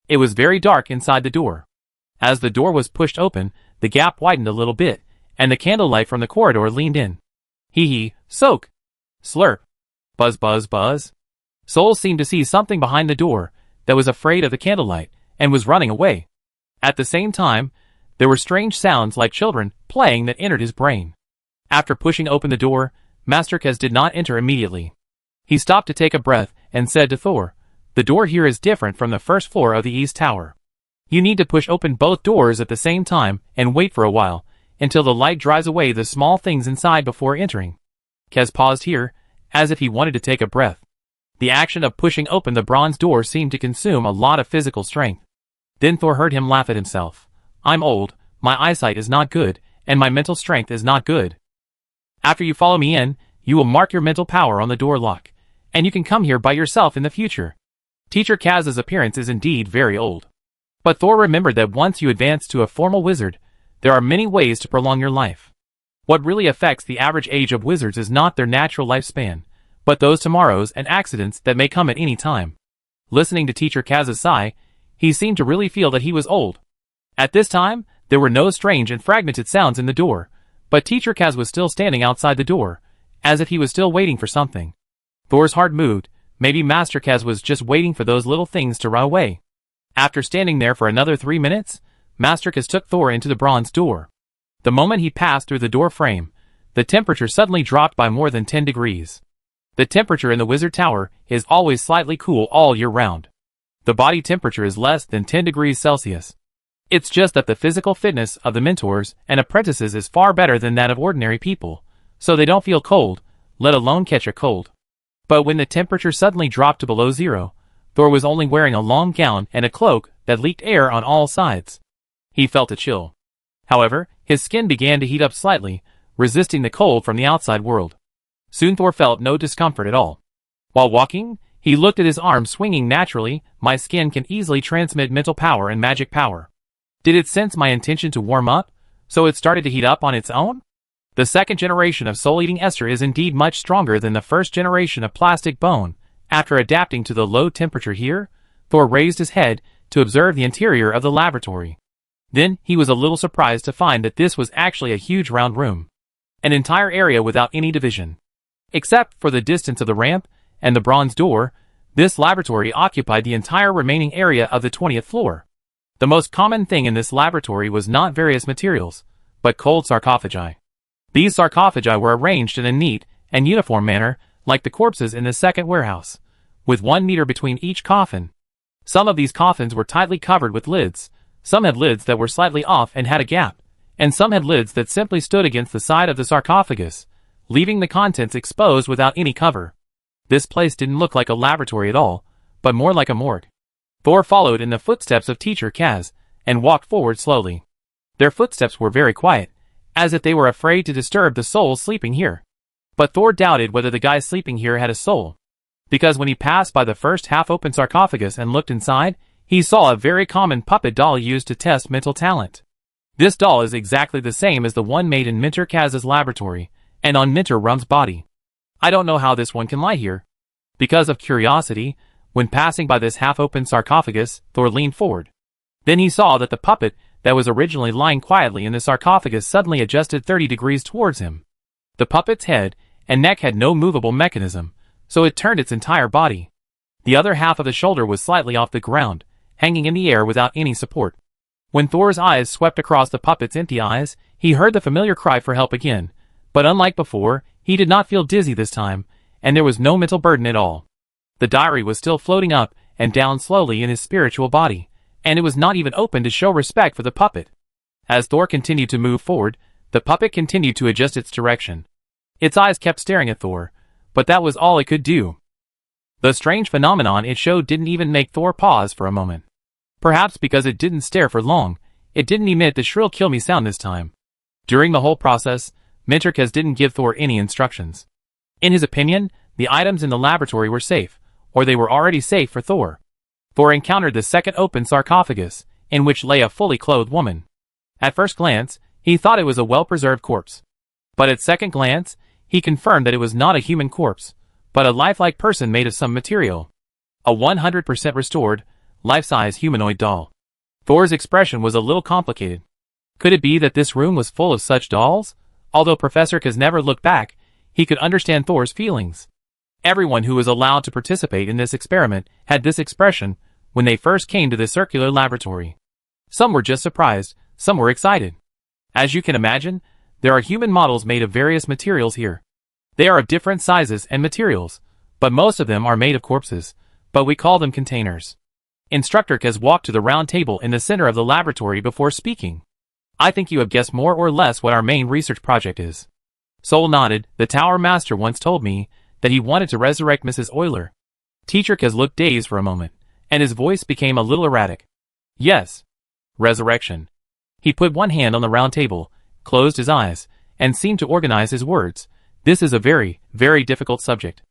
It was very dark inside the door. As the door was pushed open, the gap widened a little bit, and the candlelight from the corridor leaned in. Hee, soak. Slurp. Buzz, buzz, buzz. Sol seemed to see something behind the door that was afraid of the candlelight and was running away. At the same time, there were strange sounds like children playing that entered his brain. After pushing open the door, Master Kez did not enter immediately. He stopped to take a breath and said to Thor, "The door here is different from the first floor of the East Tower. You need to push open both doors at the same time and wait for a while, until the light drives away the small things inside before entering. Kaz paused here, as if he wanted to take a breath. The action of pushing open the bronze door seemed to consume a lot of physical strength. Then Thor heard him laugh at himself. I'm old, my eyesight is not good, and my mental strength is not good. After you follow me in, you will mark your mental power on the door lock, and you can come here by yourself in the future. Teacher Kaz's appearance is indeed very old. But Thor remembered that once you advance to a formal wizard, there are many ways to prolong your life. What really affects the average age of wizards is not their natural lifespan, but those tomorrows and accidents that may come at any time. Listening to Teacher Kaz's sigh, he seemed to really feel that he was old. At this time, there were no strange and fragmented sounds in the door, but Teacher Kaz was still standing outside the door, as if he was still waiting for something. Thor's heart moved. Maybe Master Kaz was just waiting for those little things to run away. After standing there for another 3 minutes, Master Kaz took Thor into the bronze door. The moment he passed through the door frame, the temperature suddenly dropped by more than 10 degrees. The temperature in the wizard tower is always slightly cool all year round. The body temperature is less than 10 degrees Celsius. It's just that the physical fitness of the mentors and apprentices is far better than that of ordinary people, so they don't feel cold, let alone catch a cold. But when the temperature suddenly dropped to below zero, Thor was only wearing a long gown and a cloak that leaked air on all sides. He felt a chill. However, his skin began to heat up slightly, resisting the cold from the outside world. Soon Thor felt no discomfort at all. While walking, he looked at his arms swinging naturally. My skin can easily transmit mental power and magic power. Did it sense my intention to warm up, so it started to heat up on its own? The second generation of soul-eating Esther is indeed much stronger than the first generation of plastic bone. After adapting to the low temperature here, Thor raised his head to observe the interior of the laboratory. Then he was a little surprised to find that this was actually a huge round room. An entire area without any division. Except for the distance of the ramp and the bronze door, this laboratory occupied the entire remaining area of the 20th floor. The most common thing in this laboratory was not various materials, but cold sarcophagi. These sarcophagi were arranged in a neat and uniform manner, like the corpses in the second warehouse, with 1 meter between each coffin. Some of these coffins were tightly covered with lids, some had lids that were slightly off and had a gap, and some had lids that simply stood against the side of the sarcophagus, leaving the contents exposed without any cover. This place didn't look like a laboratory at all, but more like a morgue. Thor followed in the footsteps of Teacher Kaz, and walked forward slowly. Their footsteps were very quiet, as if they were afraid to disturb the souls sleeping here. But Thor doubted whether the guy sleeping here had a soul. Because when he passed by the first half-open sarcophagus and looked inside, he saw a very common puppet doll used to test mental talent. This doll is exactly the same as the one made in Mentor Kaz's laboratory, and on Mentor Rum's body. I don't know how this one can lie here. Because of curiosity, when passing by this half-open sarcophagus, Thor leaned forward. Then he saw that the puppet that was originally lying quietly in the sarcophagus suddenly adjusted 30 degrees towards him. The puppet's head and neck had no movable mechanism, so it turned its entire body. The other half of the shoulder was slightly off the ground, hanging in the air without any support. When Thor's eyes swept across the puppet's empty eyes, he heard the familiar cry for help again, but unlike before, he did not feel dizzy this time, and there was no mental burden at all. The diary was still floating up and down slowly in his spiritual body, and it was not even open to show respect for the puppet. As Thor continued to move forward, the puppet continued to adjust its direction. Its eyes kept staring at Thor, but that was all it could do. The strange phenomenon it showed didn't even make Thor pause for a moment. Perhaps because it didn't stare for long, it didn't emit the shrill kill me sound this time. During the whole process, Mentor Kaz didn't give Thor any instructions. In his opinion, the items in the laboratory were safe, or they were already safe for Thor. Thor encountered the second open sarcophagus, in which lay a fully clothed woman. At first glance, he thought it was a well-preserved corpse. But at second glance, he confirmed that it was not a human corpse, but a lifelike person made of some material. A 100% restored, life-size humanoid doll. Thor's expression was a little complicated. Could it be that this room was full of such dolls? Although Professor Kaz never looked back, he could understand Thor's feelings. Everyone who was allowed to participate in this experiment had this expression when they first came to the circular laboratory. Some were just surprised, some were excited. As you can imagine, there are human models made of various materials here. They are of different sizes and materials, but most of them are made of corpses, but we call them containers. Instructor Kaz walked to the round table in the center of the laboratory before speaking. I think you have guessed more or less what our main research project is. Sol nodded. The Tower Master once told me that he wanted to resurrect Mrs. Euler. Teacher Kaz looked dazed for a moment, and his voice became a little erratic. Yes. Resurrection. He put one hand on the round table, closed his eyes, and seemed to organize his words. This is a very, very difficult subject.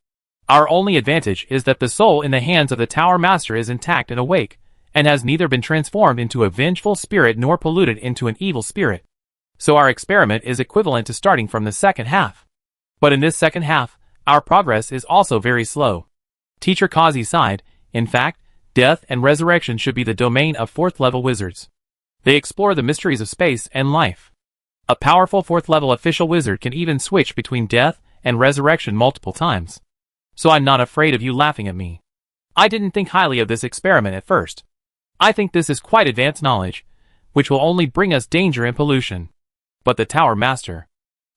Our only advantage is that the soul in the hands of the Tower Master is intact and awake, and has neither been transformed into a vengeful spirit nor polluted into an evil spirit. So our experiment is equivalent to starting from the second half. But in this second half, our progress is also very slow. Teacher Kazi sighed. In fact, death and resurrection should be the domain of fourth-level wizards. They explore the mysteries of space and life. A powerful fourth-level official wizard can even switch between death and resurrection multiple times. So I'm not afraid of you laughing at me. I didn't think highly of this experiment at first. I think this is quite advanced knowledge, which will only bring us danger and pollution. But the Tower Master.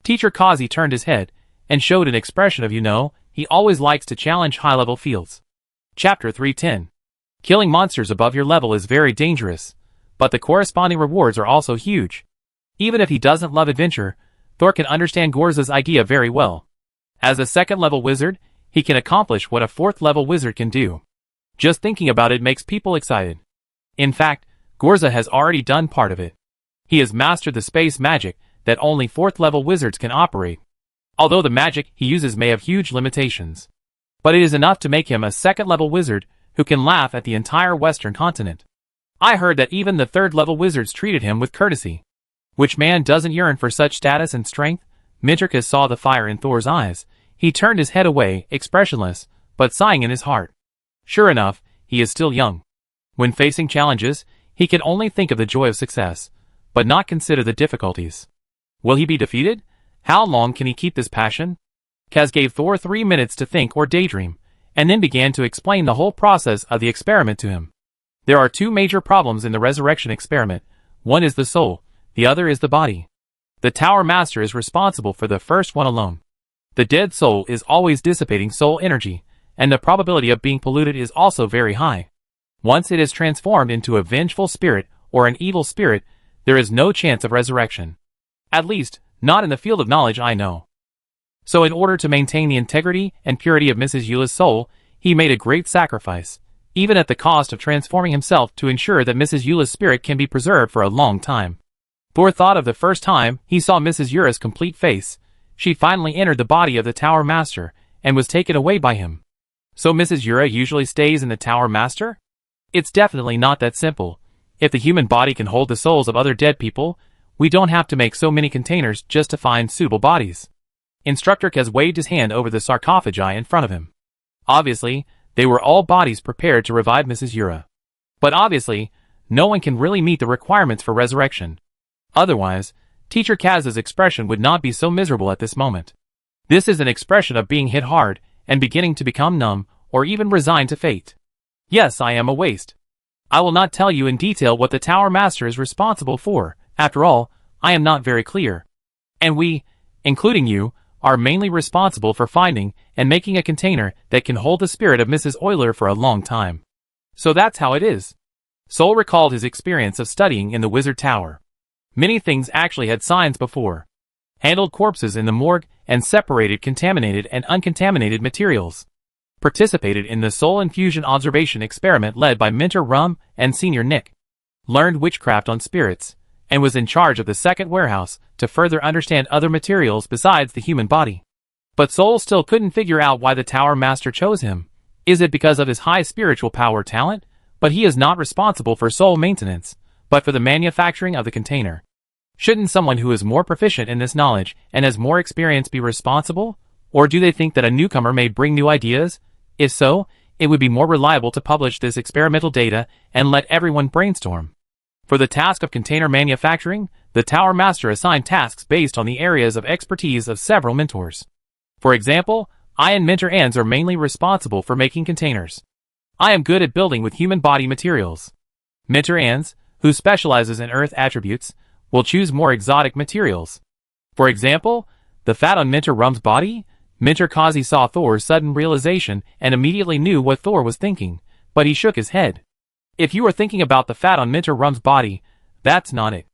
Teacher Kazi turned his head and showed an expression of he always likes to challenge high-level fields. Chapter 310. Killing monsters above your level is very dangerous, but the corresponding rewards are also huge. Even if he doesn't love adventure, Thor can understand Gorza's idea very well. As a second-level wizard, he can accomplish what a fourth-level wizard can do. Just thinking about it makes people excited. In fact, Gorza has already done part of it. He has mastered the space magic that only fourth-level wizards can operate. Although the magic he uses may have huge limitations. But it is enough to make him a second-level wizard who can laugh at the entire Western continent. I heard that even the third-level wizards treated him with courtesy. Which man doesn't yearn for such status and strength? Minterkas saw the fire in Thor's eyes. He turned his head away, expressionless, but sighing in his heart. Sure enough, he is still young. When facing challenges, he can only think of the joy of success, but not consider the difficulties. Will he be defeated? How long can he keep this passion? Kaz gave Thor 3 minutes to think or daydream, and then began to explain the whole process of the experiment to him. There are 2 major problems in the resurrection experiment. One is the soul, the other is the body. The Tower Master is responsible for the first one alone. The dead soul is always dissipating soul energy, and the probability of being polluted is also very high. Once it is transformed into a vengeful spirit or an evil spirit, there is no chance of resurrection. At least, not in the field of knowledge I know. So in order to maintain the integrity and purity of Mrs. Eula's soul, he made a great sacrifice, even at the cost of transforming himself to ensure that Mrs. Eula's spirit can be preserved for a long time. Thor thought of the first time he saw Mrs. Eula's complete face. She finally entered the body of the Tower Master and was taken away by him. So Mrs. Eula usually stays in the Tower Master? It's definitely not that simple. If the human body can hold the souls of other dead people, we don't have to make so many containers just to find suitable bodies. Instructor Kaz waved his hand over the sarcophagi in front of him. Obviously, they were all bodies prepared to revive Mrs. Eula. But obviously, no one can really meet the requirements for resurrection. Otherwise, Teacher Kaz's expression would not be so miserable at this moment. This is an expression of being hit hard and beginning to become numb or even resigned to fate. Yes, I am a waste. I will not tell you in detail what the Tower Master is responsible for. After all, I am not very clear. And we, including you, are mainly responsible for finding and making a container that can hold the spirit of Mrs. Euler for a long time. So that's how it is. Sol recalled his experience of studying in the Wizard Tower. Many things actually had signs before. Handled corpses in the morgue and separated contaminated and uncontaminated materials. Participated in the soul infusion observation experiment led by Mentor Rum and Senior Nick. Learned witchcraft on spirits, and was in charge of the second warehouse to further understand other materials besides the human body. But Sol still couldn't figure out why the Tower Master chose him. Is it because of his high spiritual power talent? But he is not responsible for soul maintenance, but for the manufacturing of the container. Shouldn't someone who is more proficient in this knowledge and has more experience be responsible? Or do they think that a newcomer may bring new ideas? If so, it would be more reliable to publish this experimental data and let everyone brainstorm. For the task of container manufacturing, the Tower Master assigned tasks based on the areas of expertise of several mentors. For example, I and Mentor Ans are mainly responsible for making containers. I am good at building with human body materials. Mentor Ans, who specializes in earth attributes, will choose more exotic materials. For example, the fat on Mentor Rum's body? Mentor Kazi saw Thor's sudden realization and immediately knew what Thor was thinking, but he shook his head. If you are thinking about the fat on Mentor Rum's body, that's not it.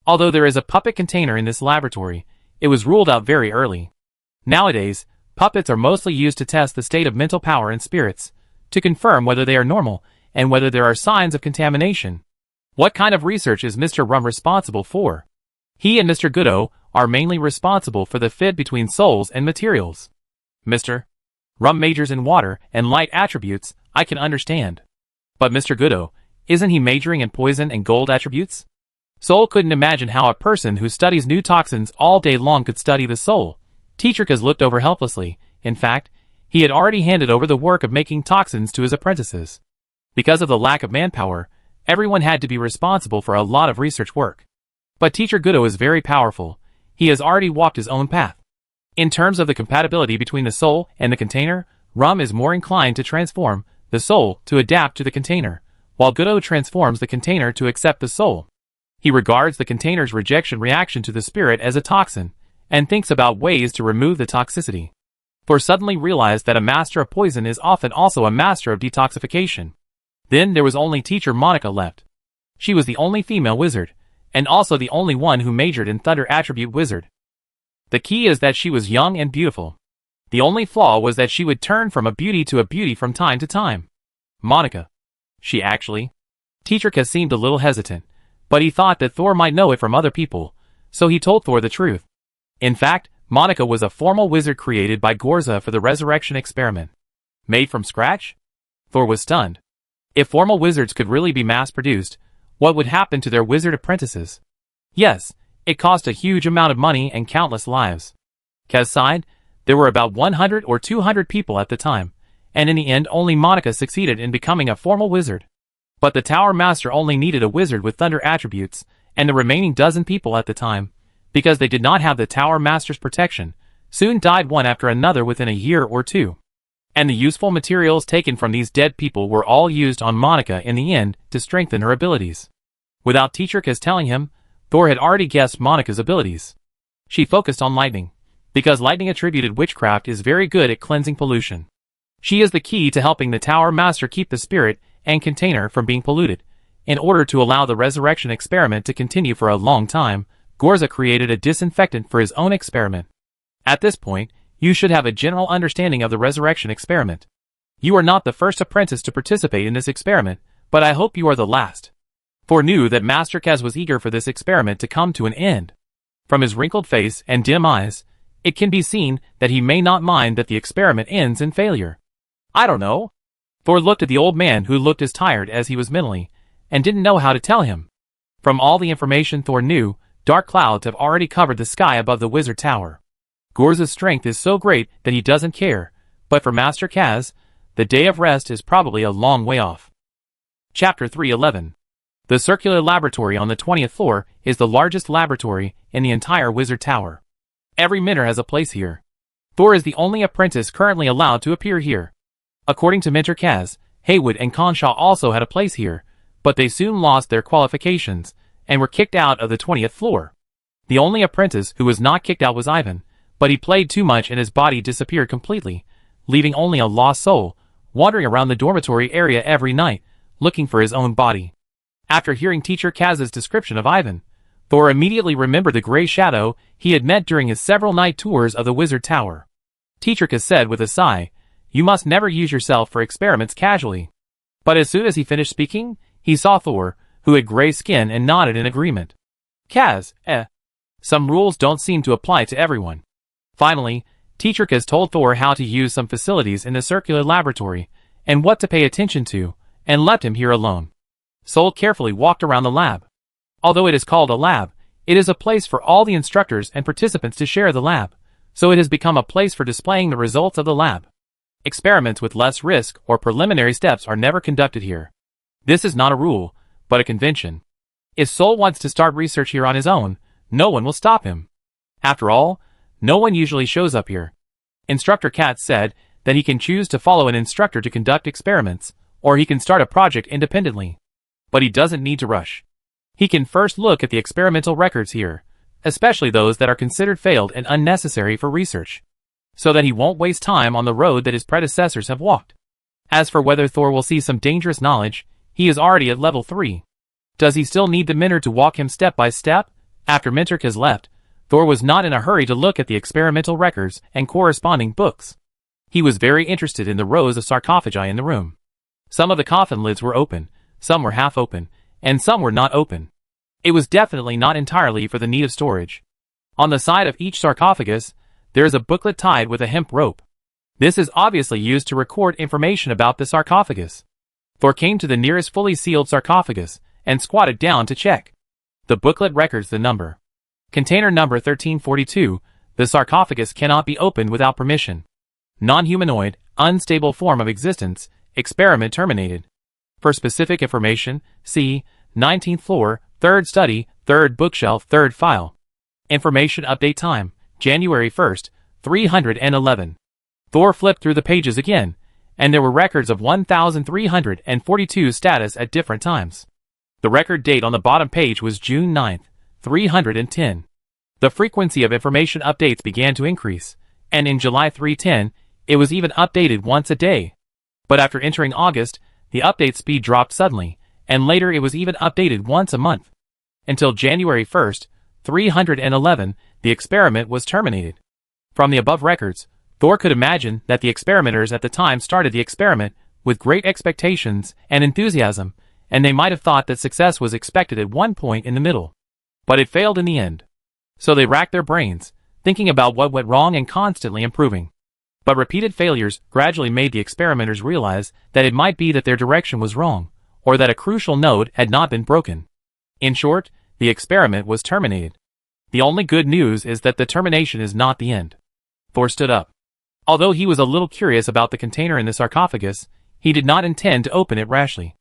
Although there is a puppet container in this laboratory, it was ruled out very early. Nowadays, puppets are mostly used to test the state of mental power in spirits, to confirm whether they are normal, and whether there are signs of contamination. What kind of research is Mr. Rum responsible for? He and Mr. Goodo are mainly responsible for the fit between souls and materials. Mr. Rum majors in water and light attributes, I can understand. But Mr. Goodo, isn't he majoring in poison and gold attributes? Soul couldn't imagine how a person who studies new toxins all day long could study the soul. Teacher Kaz looked over helplessly. In fact, he had already handed over the work of making toxins to his apprentices. Because of the lack of manpower, everyone had to be responsible for a lot of research work. But Teacher Goodo is very powerful. He has already walked his own path. In terms of the compatibility between the soul and the container, Rum is more inclined to transform the soul to adapt to the container, while Goodo transforms the container to accept the soul. He regards the container's rejection reaction to the spirit as a toxin, and thinks about ways to remove the toxicity. Thor suddenly realized that a master of poison is often also a master of detoxification. Then there was only Teacher Monica left. She was the only female wizard, and also the only one who majored in Thunder Attribute Wizard. The key is that she was young and beautiful. The only flaw was that she would turn from a beauty to a beauty from time to time. Monica. She actually? Teacher Kaz seemed a little hesitant, but he thought that Thor might know it from other people, so he told Thor the truth. In fact, Monica was a formal wizard created by Gorza for the resurrection experiment. Made from scratch? Thor was stunned. If formal wizards could really be mass-produced, what would happen to their wizard apprentices? Yes, it cost a huge amount of money and countless lives. Kaz sighed. There were about 100 or 200 people at the time, and in the end only Monica succeeded in becoming a formal wizard. But the Tower Master only needed a wizard with thunder attributes, and the remaining dozen people at the time, because they did not have the Tower Master's protection, soon died one after another within a year or two. And the useful materials taken from these dead people were all used on Monica in the end to strengthen her abilities. Without Teacher Kaz telling him, Thor had already guessed Monica's abilities. She focused on lightning, because lightning attributed witchcraft is very good at cleansing pollution. She is the key to helping the Tower Master keep the spirit and container from being polluted. In order to allow the resurrection experiment to continue for a long time, Gorza created a disinfectant for his own experiment. At this point, you should have a general understanding of the resurrection experiment. You are not the first apprentice to participate in this experiment, but I hope you are the last. Thor knew that Master Kaz was eager for this experiment to come to an end. From his wrinkled face and dim eyes, it can be seen that he may not mind that the experiment ends in failure. I don't know. Thor looked at the old man who looked as tired as he was mentally, and didn't know how to tell him. From all the information Thor knew, dark clouds have already covered the sky above the wizard tower. Gorza's strength is so great that he doesn't care, but for Master Kaz, the day of rest is probably a long way off. Chapter 311. The circular laboratory on the 20th floor is the largest laboratory in the entire wizard tower. Every mentor has a place here. Thor is the only apprentice currently allowed to appear here. According to Mentor Kaz, Haywood and Conshaw also had a place here, but they soon lost their qualifications, and were kicked out of the 20th floor. The only apprentice who was not kicked out was Ivan, but he played too much and his body disappeared completely, leaving only a lost soul, wandering around the dormitory area every night, looking for his own body. After hearing Teacher Kaz's description of Ivan, Thor immediately remembered the gray shadow he had met during his several night tours of the wizard tower. Teacher Kaz said with a sigh, "You must never use yourself for experiments casually." But as soon as he finished speaking, he saw Thor, who had gray skin, and nodded in agreement. Kaz, some rules don't seem to apply to everyone. Finally, Teacher Kaz told Thor how to use some facilities in the circular laboratory, and what to pay attention to, and left him here alone. Sol carefully walked around the lab. Although it is called a lab, it is a place for all the instructors and participants to share the lab, so it has become a place for displaying the results of the lab. Experiments with less risk or preliminary steps are never conducted here. This is not a rule, but a convention. If Sol wants to start research here on his own, no one will stop him. After all, no one usually shows up here. Instructor Katz said that he can choose to follow an instructor to conduct experiments, or he can start a project independently. But he doesn't need to rush. He can first look at the experimental records here, especially those that are considered failed and unnecessary for research, so that he won't waste time on the road that his predecessors have walked. As for whether Thor will see some dangerous knowledge, he is already at level 3. Does he still need the mentor to walk him step by step, After Minterk has left, Thor was not in a hurry to look at the experimental records and corresponding books. He was very interested in the rows of sarcophagi in the room. Some of the coffin lids were open, some were half open, and some were not open. It was definitely not entirely for the need of storage. On the side of each sarcophagus, there is a booklet tied with a hemp rope. This is obviously used to record information about the sarcophagus. Thor came to the nearest fully sealed sarcophagus and squatted down to check. The booklet records the number. Container number 1342, the sarcophagus cannot be opened without permission. Non-humanoid, unstable form of existence, experiment terminated. For specific information, see 19th floor, 3rd study, 3rd bookshelf, 3rd file. Information update time, January 1st, 311. Thor flipped through the pages again, and there were records of 1,342 status at different times. The record date on the bottom page was June 9th, 310. The frequency of information updates began to increase, and in July 310, it was even updated once a day. But after entering August, the update speed dropped suddenly, and later it was even updated once a month. Until January 1st, 311, the experiment was terminated. From the above records, Thor could imagine that the experimenters at the time started the experiment with great expectations and enthusiasm, and they might have thought that success was expected at one point in the middle. But it failed in the end. So they racked their brains, thinking about what went wrong and constantly improving. But repeated failures gradually made the experimenters realize that it might be that their direction was wrong, or that a crucial node had not been broken. In short, the experiment was terminated. The only good news is that the termination is not the end. Thor stood up. Although he was a little curious about the container in the sarcophagus, he did not intend to open it rashly.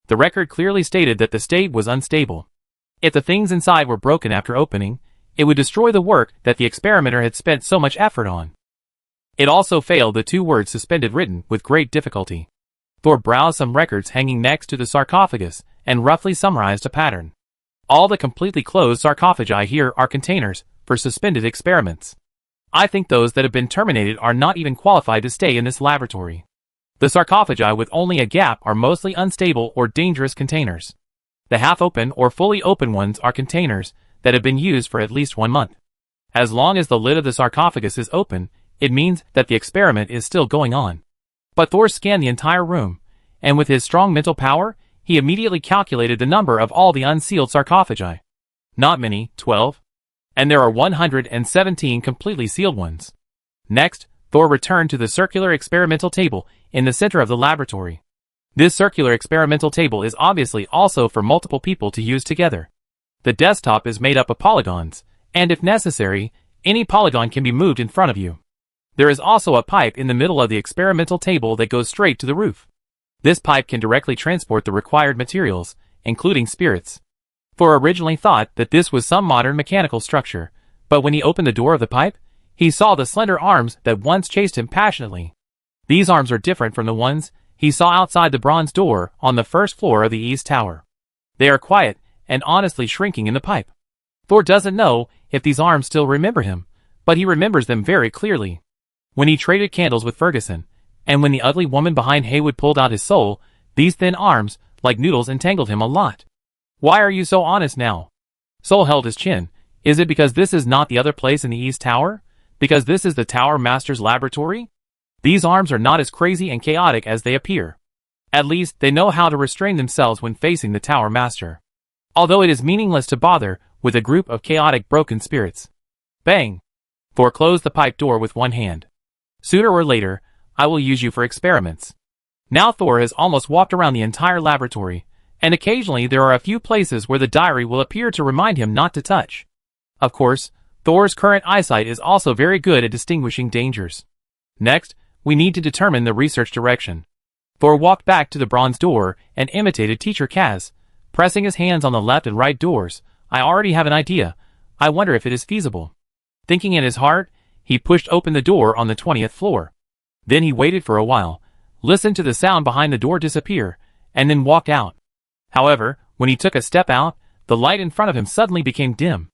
The record clearly stated that the state was unstable. If the things inside were broken after opening, it would destroy the work that the experimenter had spent so much effort on. It also failed the 2 words suspended written with great difficulty. Thor browsed some records hanging next to the sarcophagus and roughly summarized a pattern. All the completely closed sarcophagi here are containers for suspended experiments. I think those that have been terminated are not even qualified to stay in this laboratory. The sarcophagi with only a gap are mostly unstable or dangerous containers. The half-open or fully open ones are containers that have been used for at least 1 month. As long as the lid of the sarcophagus is open, it means that the experiment is still going on. But Thor scanned the entire room, and with his strong mental power, he immediately calculated the number of all the unsealed sarcophagi. Not many, 12. And there are 117 completely sealed ones. Next, Thor returned to the circular experimental table in the center of the laboratory. This circular experimental table is obviously also for multiple people to use together. The desktop is made up of polygons, and if necessary, any polygon can be moved in front of you. There is also a pipe in the middle of the experimental table that goes straight to the roof. This pipe can directly transport the required materials, including spirits. Thor originally thought that this was some modern mechanical structure, but when he opened the door of the pipe, he saw the slender arms that once chased him passionately. These arms are different from the ones he saw outside the bronze door on the 1st floor of the East Tower. They are quiet and honestly shrinking in the pipe. Thor doesn't know if these arms still remember him, but he remembers them very clearly. When he traded candles with Ferguson, and when the ugly woman behind Haywood pulled out his soul, these thin arms, like noodles, entangled him a lot. Why are you so honest now? Soul held his chin. Is it because this is not the other place in the East Tower? Because this is the Tower Master's laboratory? These arms are not as crazy and chaotic as they appear. At least, they know how to restrain themselves when facing the Tower Master. Although it is meaningless to bother with a group of chaotic broken spirits. Bang! Thor closed the pipe door with one hand. Sooner or later, I will use you for experiments. Now Thor has almost walked around the entire laboratory, and occasionally there are a few places where the diary will appear to remind him not to touch. Of course, Thor's current eyesight is also very good at distinguishing dangers. Next, we need to determine the research direction. Thor walked back to the bronze door and imitated Teacher Kaz, pressing his hands on the left and right doors. I already have an idea. I wonder if it is feasible. Thinking in his heart, he pushed open the door on the 20th floor. Then he waited for a while, listened to the sound behind the door disappear, and then walked out. However, when he took a step out, the light in front of him suddenly became dim.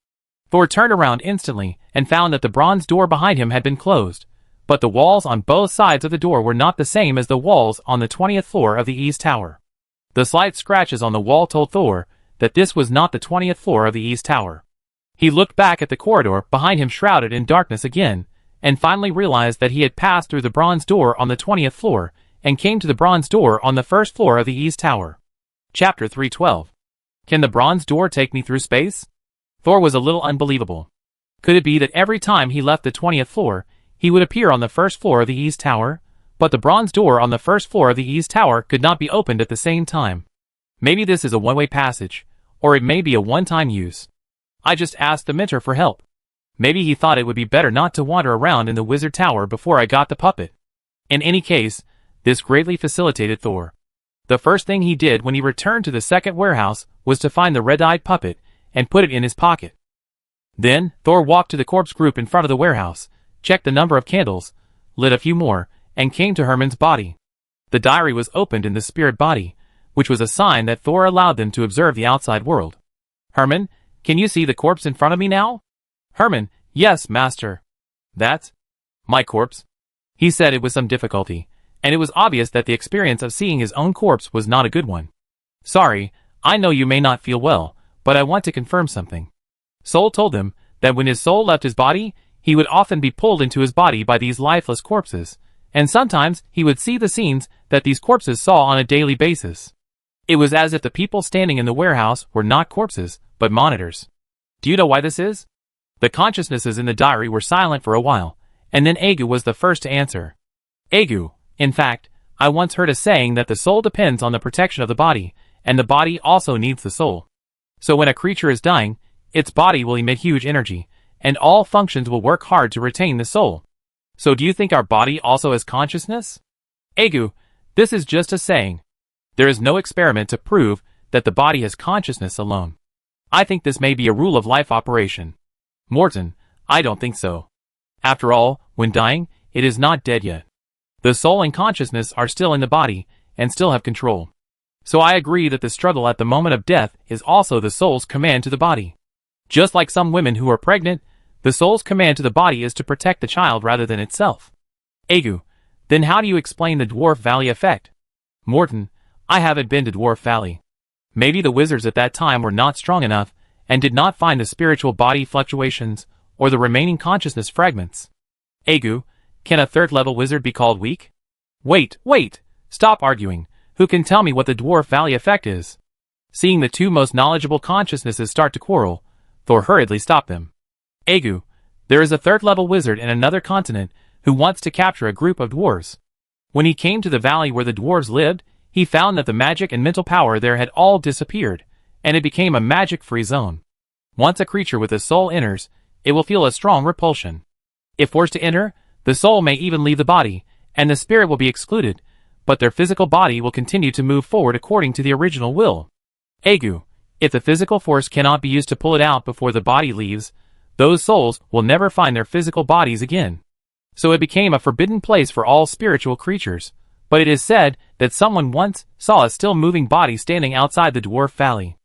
Thor turned around instantly and found that the bronze door behind him had been closed, but the walls on both sides of the door were not the same as the walls on the 20th floor of the East Tower. The slight scratches on the wall told Thor that this was not the 20th floor of the East Tower. He looked back at the corridor behind him shrouded in darkness again, and finally realized that he had passed through the bronze door on the 20th floor, and came to the bronze door on the first floor of the East Tower. Chapter 312. Can the bronze door take me through space? Thor was a little unbelievable. Could it be that every time he left the 20th floor, he would appear on the first floor of the East Tower? But the bronze door on the first floor of the East Tower could not be opened at the same time. Maybe this is a one-way passage, or it may be a one-time use. I just asked the mentor for help. Maybe he thought it would be better not to wander around in the wizard tower before I got the puppet. In any case, this greatly facilitated Thor. The first thing he did when he returned to the second warehouse was to find the red-eyed puppet and put it in his pocket. Then, Thor walked to the corpse group in front of the warehouse, checked the number of candles, lit a few more, and came to Herman's body. The diary was opened in the spirit body, which was a sign that Thor allowed them to observe the outside world. Herman, can you see the corpse in front of me now? Herman, yes, master. That's my corpse. He said it with some difficulty, and it was obvious that the experience of seeing his own corpse was not a good one. Sorry, I know you may not feel well, but I want to confirm something. Soul told him that when his soul left his body, he would often be pulled into his body by these lifeless corpses, and sometimes he would see the scenes that these corpses saw on a daily basis. It was as if the people standing in the warehouse were not corpses, but monitors. Do you know why this is? The consciousnesses in the diary were silent for a while, and then Agu was the first to answer. Agu, in fact, I once heard a saying that the soul depends on the protection of the body, and the body also needs the soul. So when a creature is dying, its body will emit huge energy, and all functions will work hard to retain the soul. So do you think our body also has consciousness? Agu, this is just a saying. There is no experiment to prove that the body has consciousness alone. I think this may be a rule of life operation. Morton, I don't think so. After all, when dying, it is not dead yet. The soul and consciousness are still in the body, and still have control. So I agree that the struggle at the moment of death is also the soul's command to the body. Just like some women who are pregnant, the soul's command to the body is to protect the child rather than itself. Agu, then how do you explain the Dwarf Valley effect? Morton, I haven't been to Dwarf Valley. Maybe the wizards at that time were not strong enough, and did not find the spiritual body fluctuations, or the remaining consciousness fragments. Agu, can a third-level wizard be called weak? Wait, stop arguing. Who can tell me what the Dwarf Valley effect is? Seeing the two most knowledgeable consciousnesses start to quarrel, Thor hurriedly stopped them. Agu, there is a third-level wizard in another continent who wants to capture a group of dwarves. When he came to the valley where the dwarves lived, he found that the magic and mental power there had all disappeared, and it became a magic-free zone. Once a creature with a soul enters, it will feel a strong repulsion. If forced to enter, the soul may even leave the body, and the spirit will be excluded, but their physical body will continue to move forward according to the original will. Agu, if the physical force cannot be used to pull it out before the body leaves, those souls will never find their physical bodies again. So it became a forbidden place for all spiritual creatures, but it is said that someone once saw a still moving body standing outside the Dwarf Valley.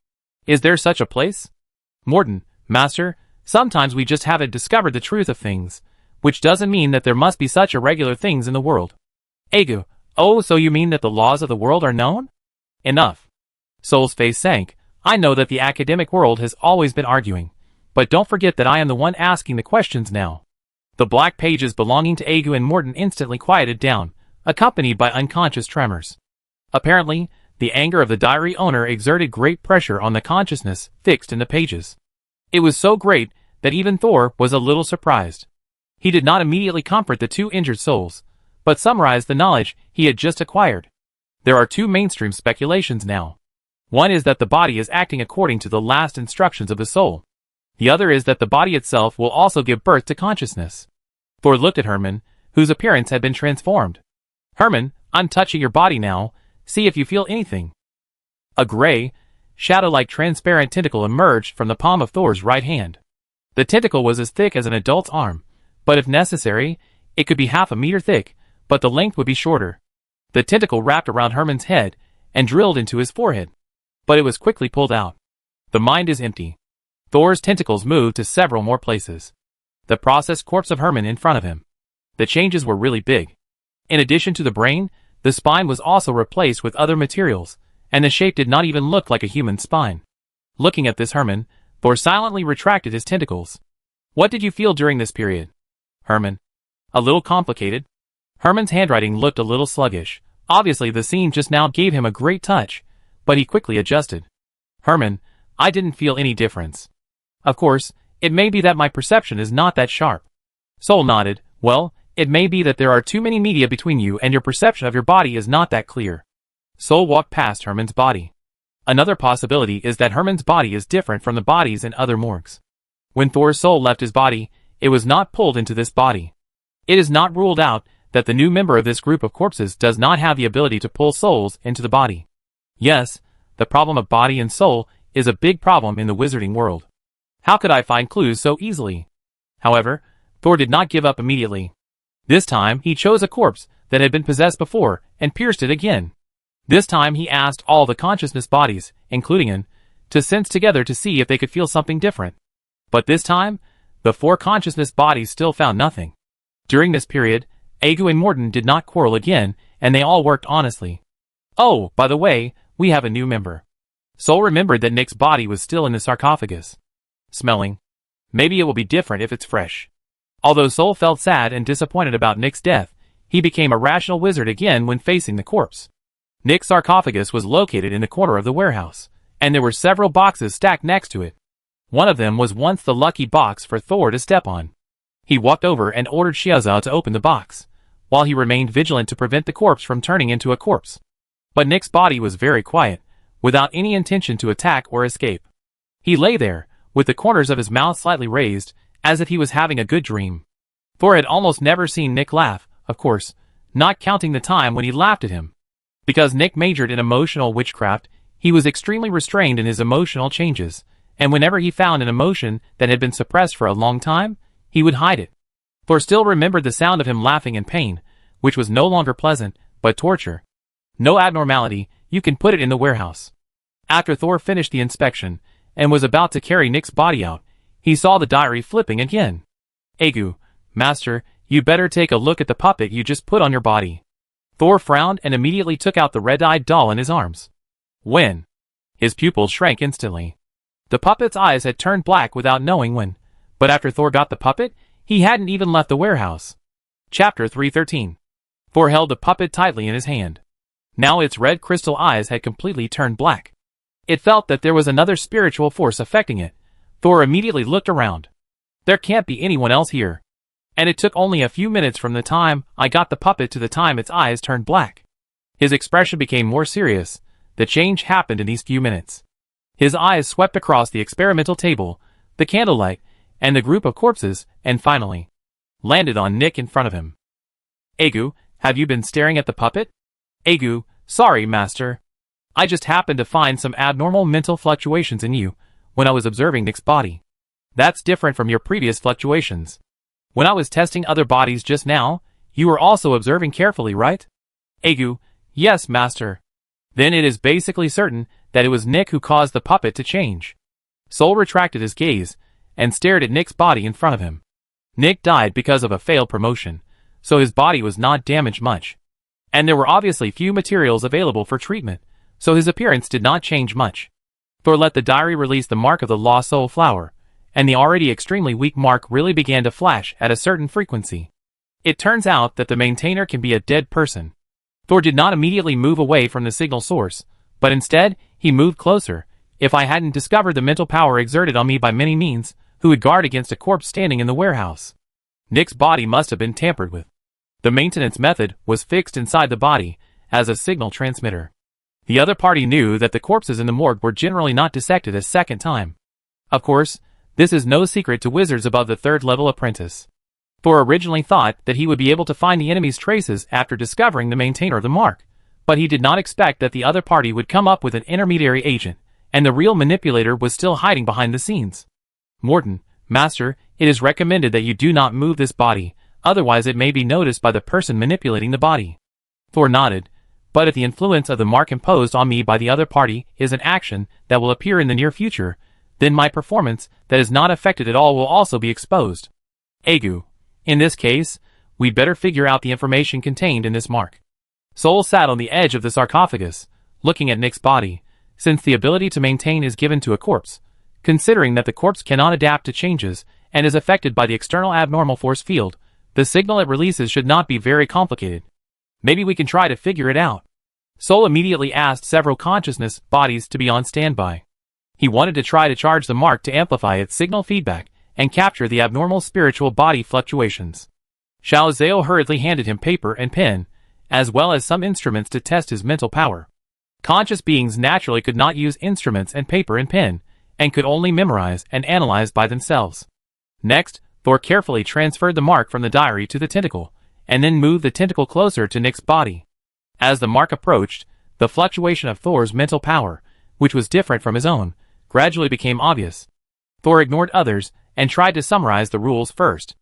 Is there such a place? Morton, Master, sometimes we just haven't discovered the truth of things, which doesn't mean that there must be such irregular things in the world. Agu, oh, so you mean that the laws of the world are known? Enough. Soul's face sank. I know that the academic world has always been arguing, but don't forget that I am the one asking the questions now. The black pages belonging to Agu and Morton instantly quieted down, accompanied by unconscious tremors. Apparently, the anger of the diary owner exerted great pressure on the consciousness fixed in the pages. It was so great that even Thor was a little surprised. He did not immediately comfort the two injured souls, but summarized the knowledge he had just acquired. There are two mainstream speculations now. One is that the body is acting according to the last instructions of the soul. The other is that the body itself will also give birth to consciousness. Thor looked at Herman, whose appearance had been transformed. Herman, I'm touching your body now, see if you feel anything. A gray, shadow-like transparent tentacle emerged from the palm of Thor's right hand. The tentacle was as thick as an adult's arm, but if necessary, it could be half a meter thick, but the length would be shorter. The tentacle wrapped around Herman's head and drilled into his forehead. But it was quickly pulled out. The mind is empty. Thor's tentacles moved to several more places. The processed corpse of Herman in front of him. The changes were really big. In addition to the brain, the spine was also replaced with other materials, and the shape did not even look like a human spine. Looking at this Herman, Thor silently retracted his tentacles. What did you feel during this period? Herman. A little complicated. Herman's handwriting looked a little sluggish. Obviously the scene just now gave him a great touch, but he quickly adjusted. Herman, I didn't feel any difference. Of course, it may be that my perception is not that sharp. Soul nodded. Well, it may be that there are too many media between you and your perception of your body is not that clear. Soul walked past Herman's body. Another possibility is that Herman's body is different from the bodies in other morgues. When Thor's soul left his body, it was not pulled into this body. It is not ruled out that the new member of this group of corpses does not have the ability to pull souls into the body. Yes, the problem of body and soul is a big problem in the wizarding world. How could I find clues so easily? However, Thor did not give up immediately. This time he chose a corpse that had been possessed before and pierced it again. This time he asked all the consciousness bodies, including An, to sense together to see if they could feel something different. But this time, the 4 consciousness bodies still found nothing. During this period, Agu and Morton did not quarrel again, and they all worked honestly. Oh, by the way, we have a new member. Soul remembered that Nick's body was still in the sarcophagus. Smelling. Maybe it will be different if it's fresh. Although Soul felt sad and disappointed about Nick's death, he became a rational wizard again when facing the corpse. Nick's sarcophagus was located in the corner of the warehouse, and there were several boxes stacked next to it. One of them was once the lucky box for Thor to step on. He walked over and ordered Shiaza to open the box, while he remained vigilant to prevent the corpse from turning into a corpse. But Nick's body was very quiet, without any intention to attack or escape. He lay there, with the corners of his mouth slightly raised, as if he was having a good dream. Thor had almost never seen Nick laugh, of course, not counting the time when he laughed at him. Because Nick majored in emotional witchcraft, he was extremely restrained in his emotional changes, and whenever he found an emotion that had been suppressed for a long time, he would hide it. Thor still remembered the sound of him laughing in pain, which was no longer pleasant, but torture. No abnormality, you can put it in the warehouse. After Thor finished the inspection, and was about to carry Nick's body out, he saw the diary flipping again. Agu, Master, you better take a look at the puppet you just put on your body. Thor frowned and immediately took out the red-eyed doll in his arms. When? His pupils shrank instantly. The puppet's eyes had turned black without knowing when, but after Thor got the puppet, he hadn't even left the warehouse. Chapter 313. Thor held the puppet tightly in his hand. Now its red crystal eyes had completely turned black. It felt that there was another spiritual force affecting it. Thor immediately looked around. There can't be anyone else here. And it took only a few minutes from the time I got the puppet to the time its eyes turned black. His expression became more serious. The change happened in these few minutes. His eyes swept across the experimental table, the candlelight, and the group of corpses, and finally landed on Nick in front of him. Agu, have you been staring at the puppet? Agu, sorry, Master. I just happened to find some abnormal mental fluctuations in you when I was observing Nick's body. That's different from your previous fluctuations. When I was testing other bodies just now, you were also observing carefully, right? Agu, yes, Master. Then it is basically certain that it was Nick who caused the puppet to change. Soul retracted his gaze and stared at Nick's body in front of him. Nick died because of a failed promotion, so his body was not damaged much. And there were obviously few materials available for treatment, so his appearance did not change much. Thor let the diary release the mark of the lost soul flower, and the already extremely weak mark really began to flash at a certain frequency. It turns out that the maintainer can be a dead person. Thor did not immediately move away from the signal source, but instead, he moved closer. If I hadn't discovered the mental power exerted on me by many means, who would guard against a corpse standing in the warehouse? Nick's body must have been tampered with. The maintenance method was fixed inside the body as a signal transmitter. The other party knew that the corpses in the morgue were generally not dissected a second time. Of course, this is no secret to wizards above the 3rd level apprentice. Thor originally thought that he would be able to find the enemy's traces after discovering the maintainer of the mark, but he did not expect that the other party would come up with an intermediary agent, and the real manipulator was still hiding behind the scenes. Morton, Master, it is recommended that you do not move this body, otherwise it may be noticed by the person manipulating the body. Thor nodded, but if the influence of the mark imposed on me by the other party is an action that will appear in the near future, then my performance that is not affected at all will also be exposed. Agu, in this case, we'd better figure out the information contained in this mark. Soul sat on the edge of the sarcophagus, looking at Nick's body. Since the ability to maintain is given to a corpse, Considering that the corpse cannot adapt to changes and is affected by the external abnormal force field, the signal it releases should not be very complicated. Maybe we can try to figure it out. Sol immediately asked several consciousness bodies to be on standby. He wanted to try to charge the mark to amplify its signal feedback and capture the abnormal spiritual body fluctuations. Xiao Zhao hurriedly handed him paper and pen, as well as some instruments to test his mental power. Conscious beings naturally could not use instruments and paper and pen, and could only memorize and analyze by themselves. Next, Thor carefully transferred the mark from the diary to the tentacle, and then moved the tentacle closer to Nick's body. As the mark approached, the fluctuation of Thor's mental power, which was different from his own, gradually became obvious. Thor ignored others and tried to summarize the rules first.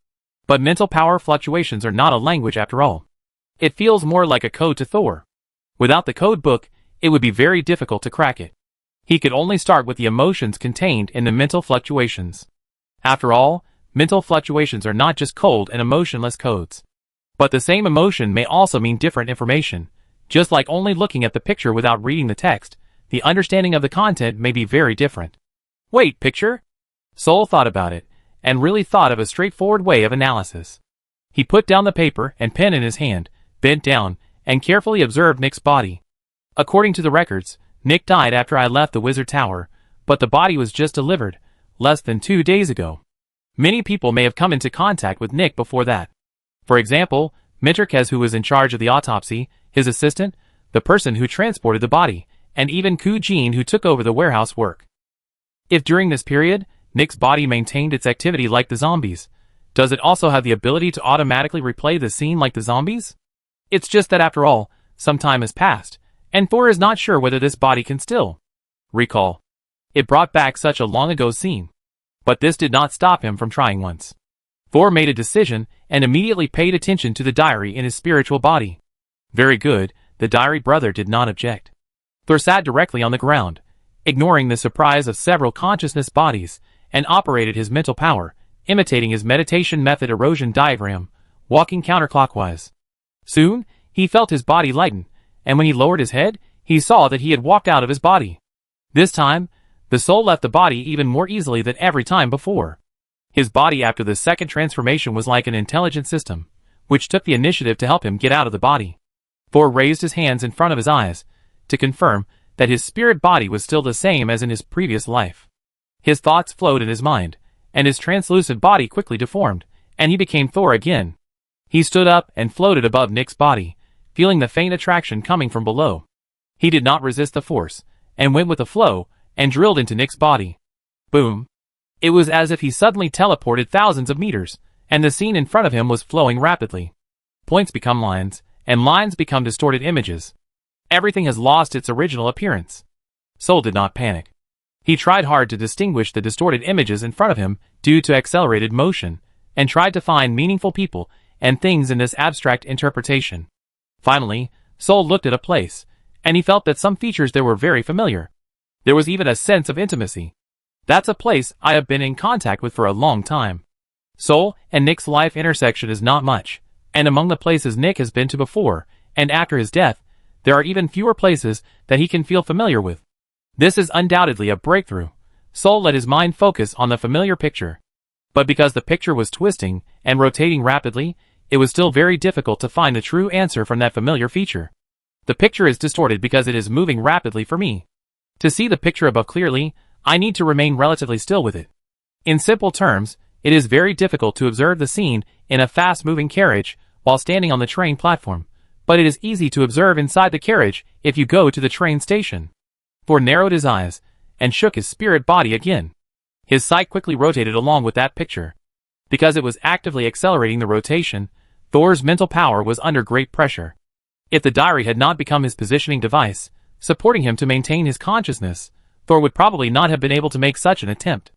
But mental power fluctuations are not a language after all. It feels more like a code to Thor. Without the code book, it would be very difficult to crack it. He could only start with the emotions contained in the mental fluctuations. After all, mental fluctuations are not just cold and emotionless codes. But the same emotion may also mean different information. Just like only looking at the picture without reading the text, the understanding of the content may be very different. Wait, picture? Sol thought about it, and really thought of a straightforward way of analysis. He put down the paper and pen in his hand, bent down, and carefully observed Nick's body. According to the records, Nick died after I left the Wizard Tower, but the body was just delivered, less than 2 days ago. Many people may have come into contact with Nick before that. For example, Mitrkez, who was in charge of the autopsy, his assistant, the person who transported the body, and even Ku Jin, who took over the warehouse work. If during this period, Nick's body maintained its activity like the zombies, does it also have the ability to automatically replay the scene like the zombies? It's just that after all, some time has passed, and Thor is not sure whether this body can still recall. It brought back such a long ago scene. But this did not stop him from trying once. Thor made a decision and immediately paid attention to the diary in his spiritual body. Very good, the diary brother did not object. Thor sat directly on the ground, ignoring the surprise of several consciousness bodies, and operated his mental power, imitating his meditation method erosion diagram, walking counterclockwise. Soon, he felt his body lighten, and when he lowered his head, he saw that he had walked out of his body. This time, the soul left the body even more easily than every time before. His body after the second transformation was like an intelligent system, which took the initiative to help him get out of the body. Thor raised his hands in front of his eyes, to confirm that his spirit body was still the same as in his previous life. His thoughts flowed in his mind, and his translucent body quickly deformed, and he became Thor again. He stood up and floated above Nick's body, feeling the faint attraction coming from below. He did not resist the force, and went with the flow, and drilled into Nick's body. Boom. It was as if he suddenly teleported thousands of meters, and the scene in front of him was flowing rapidly. Points become lines, and lines become distorted images. Everything has lost its original appearance. Sol did not panic. He tried hard to distinguish the distorted images in front of him due to accelerated motion, and tried to find meaningful people and things in this abstract interpretation. Finally, Sol looked at a place, and he felt that some features there were very familiar. There was even a sense of intimacy. That's a place I have been in contact with for a long time. Sol and Nick's life intersection is not much, and among the places Nick has been to before, and after his death, there are even fewer places that he can feel familiar with. This is undoubtedly a breakthrough. Sol let his mind focus on the familiar picture. But because the picture was twisting and rotating rapidly, it was still very difficult to find the true answer from that familiar feature. The picture is distorted because it is moving rapidly for me. To see the picture above clearly, I need to remain relatively still with it. In simple terms, it is very difficult to observe the scene in a fast-moving carriage while standing on the train platform, but it is easy to observe inside the carriage if you go to the train station. Thor narrowed his eyes and shook his spirit body again. His sight quickly rotated along with that picture. Because it was actively accelerating the rotation, Thor's mental power was under great pressure. If the diary had not become his positioning device, supporting him to maintain his consciousness, Thor would probably not have been able to make such an attempt.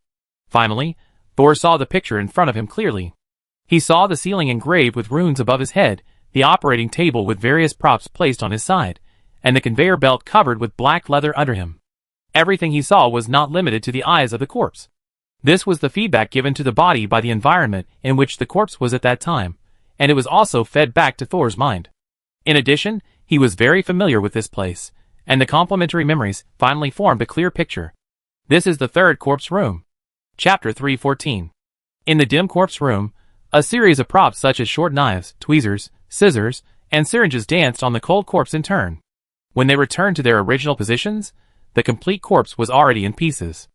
Finally, Thor saw the picture in front of him clearly. He saw the ceiling engraved with runes above his head, the operating table with various props placed on his side, and the conveyor belt covered with black leather under him. Everything he saw was not limited to the eyes of the corpse. This was the feedback given to the body by the environment in which the corpse was at that time, and it was also fed back to Thor's mind. In addition, he was very familiar with this place, and the complementary memories finally formed a clear picture. This is the third corpse room. Chapter 314. In the dim corpse room, a series of props such as short knives, tweezers, scissors, and syringes danced on the cold corpse in turn. When they returned to their original positions, the complete corpse was already in pieces.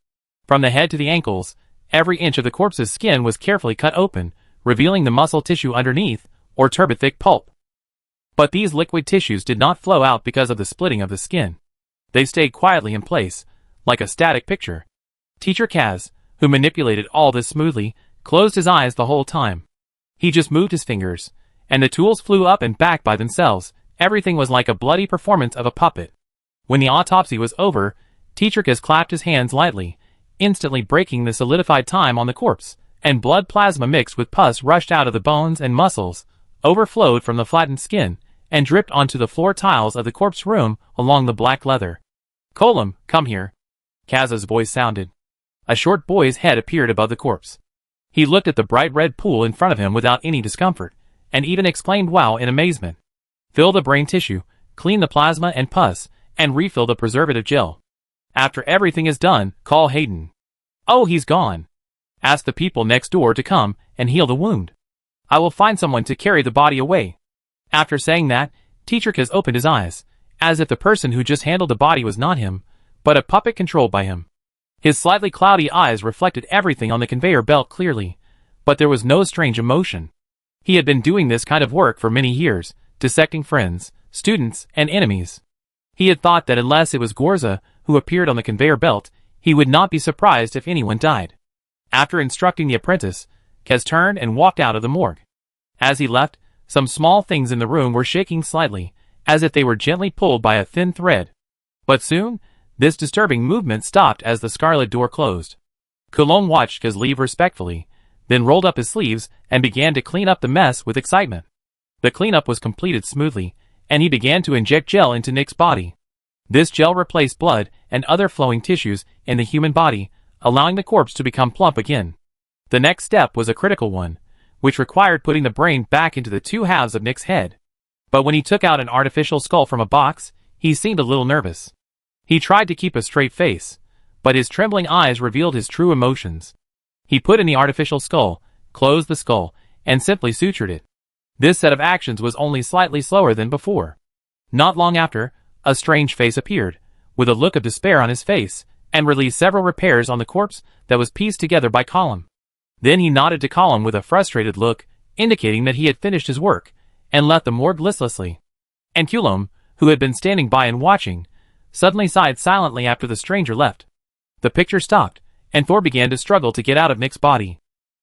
From the head to the ankles, every inch of the corpse's skin was carefully cut open, revealing the muscle tissue underneath, or turbid-thick pulp. But these liquid tissues did not flow out because of the splitting of the skin. They stayed quietly in place, like a static picture. Teacher Kaz, who manipulated all this smoothly, closed his eyes the whole time. He just moved his fingers, and the tools flew up and back by themselves. Everything was like a bloody performance of a puppet. When the autopsy was over, Teacher Kaz clapped his hands lightly, instantly breaking the solidified time on the corpse, and blood plasma mixed with pus rushed out of the bones and muscles, overflowed from the flattened skin, and dripped onto the floor tiles of the corpse room along the black leather. "Colum, come here." Kaz's voice sounded. A short boy's head appeared above the corpse. He looked at the bright red pool in front of him without any discomfort, and even exclaimed wow in amazement. "Fill the brain tissue, clean the plasma and pus, and refill the preservative gel. After everything is done, call Hayden." "Oh, he's gone. Ask the people next door to come and heal the wound. I will find someone to carry the body away." After saying that, Teacher Kaz opened his eyes, as if the person who just handled the body was not him, but a puppet controlled by him. His slightly cloudy eyes reflected everything on the conveyor belt clearly, but there was no strange emotion. He had been doing this kind of work for many years, dissecting friends, students, and enemies. He had thought that unless it was Gorza who appeared on the conveyor belt, he would not be surprised if anyone died. After instructing the apprentice, Kaz turned and walked out of the morgue. As he left, some small things in the room were shaking slightly, as if they were gently pulled by a thin thread. But soon, this disturbing movement stopped as the scarlet door closed. Colum watched Kaz leave respectfully, then rolled up his sleeves and began to clean up the mess with excitement. The cleanup was completed smoothly, and he began to inject gel into Nick's body. This gel replaced blood and other flowing tissues in the human body, allowing the corpse to become plump again. The next step was a critical one, which required putting the brain back into the two halves of Nick's head. But when he took out an artificial skull from a box, he seemed a little nervous. He tried to keep a straight face, but his trembling eyes revealed his true emotions. He put in the artificial skull, closed the skull, and simply sutured it. This set of actions was only slightly slower than before. Not long after, a strange face appeared, with a look of despair on his face, and released several repairs on the corpse that was pieced together by Colum. Then he nodded to Colum with a frustrated look, indicating that he had finished his work, and left the morgue listlessly. And Colum, who had been standing by and watching, suddenly sighed silently after the stranger left. The picture stopped, and Thor began to struggle to get out of Nick's body.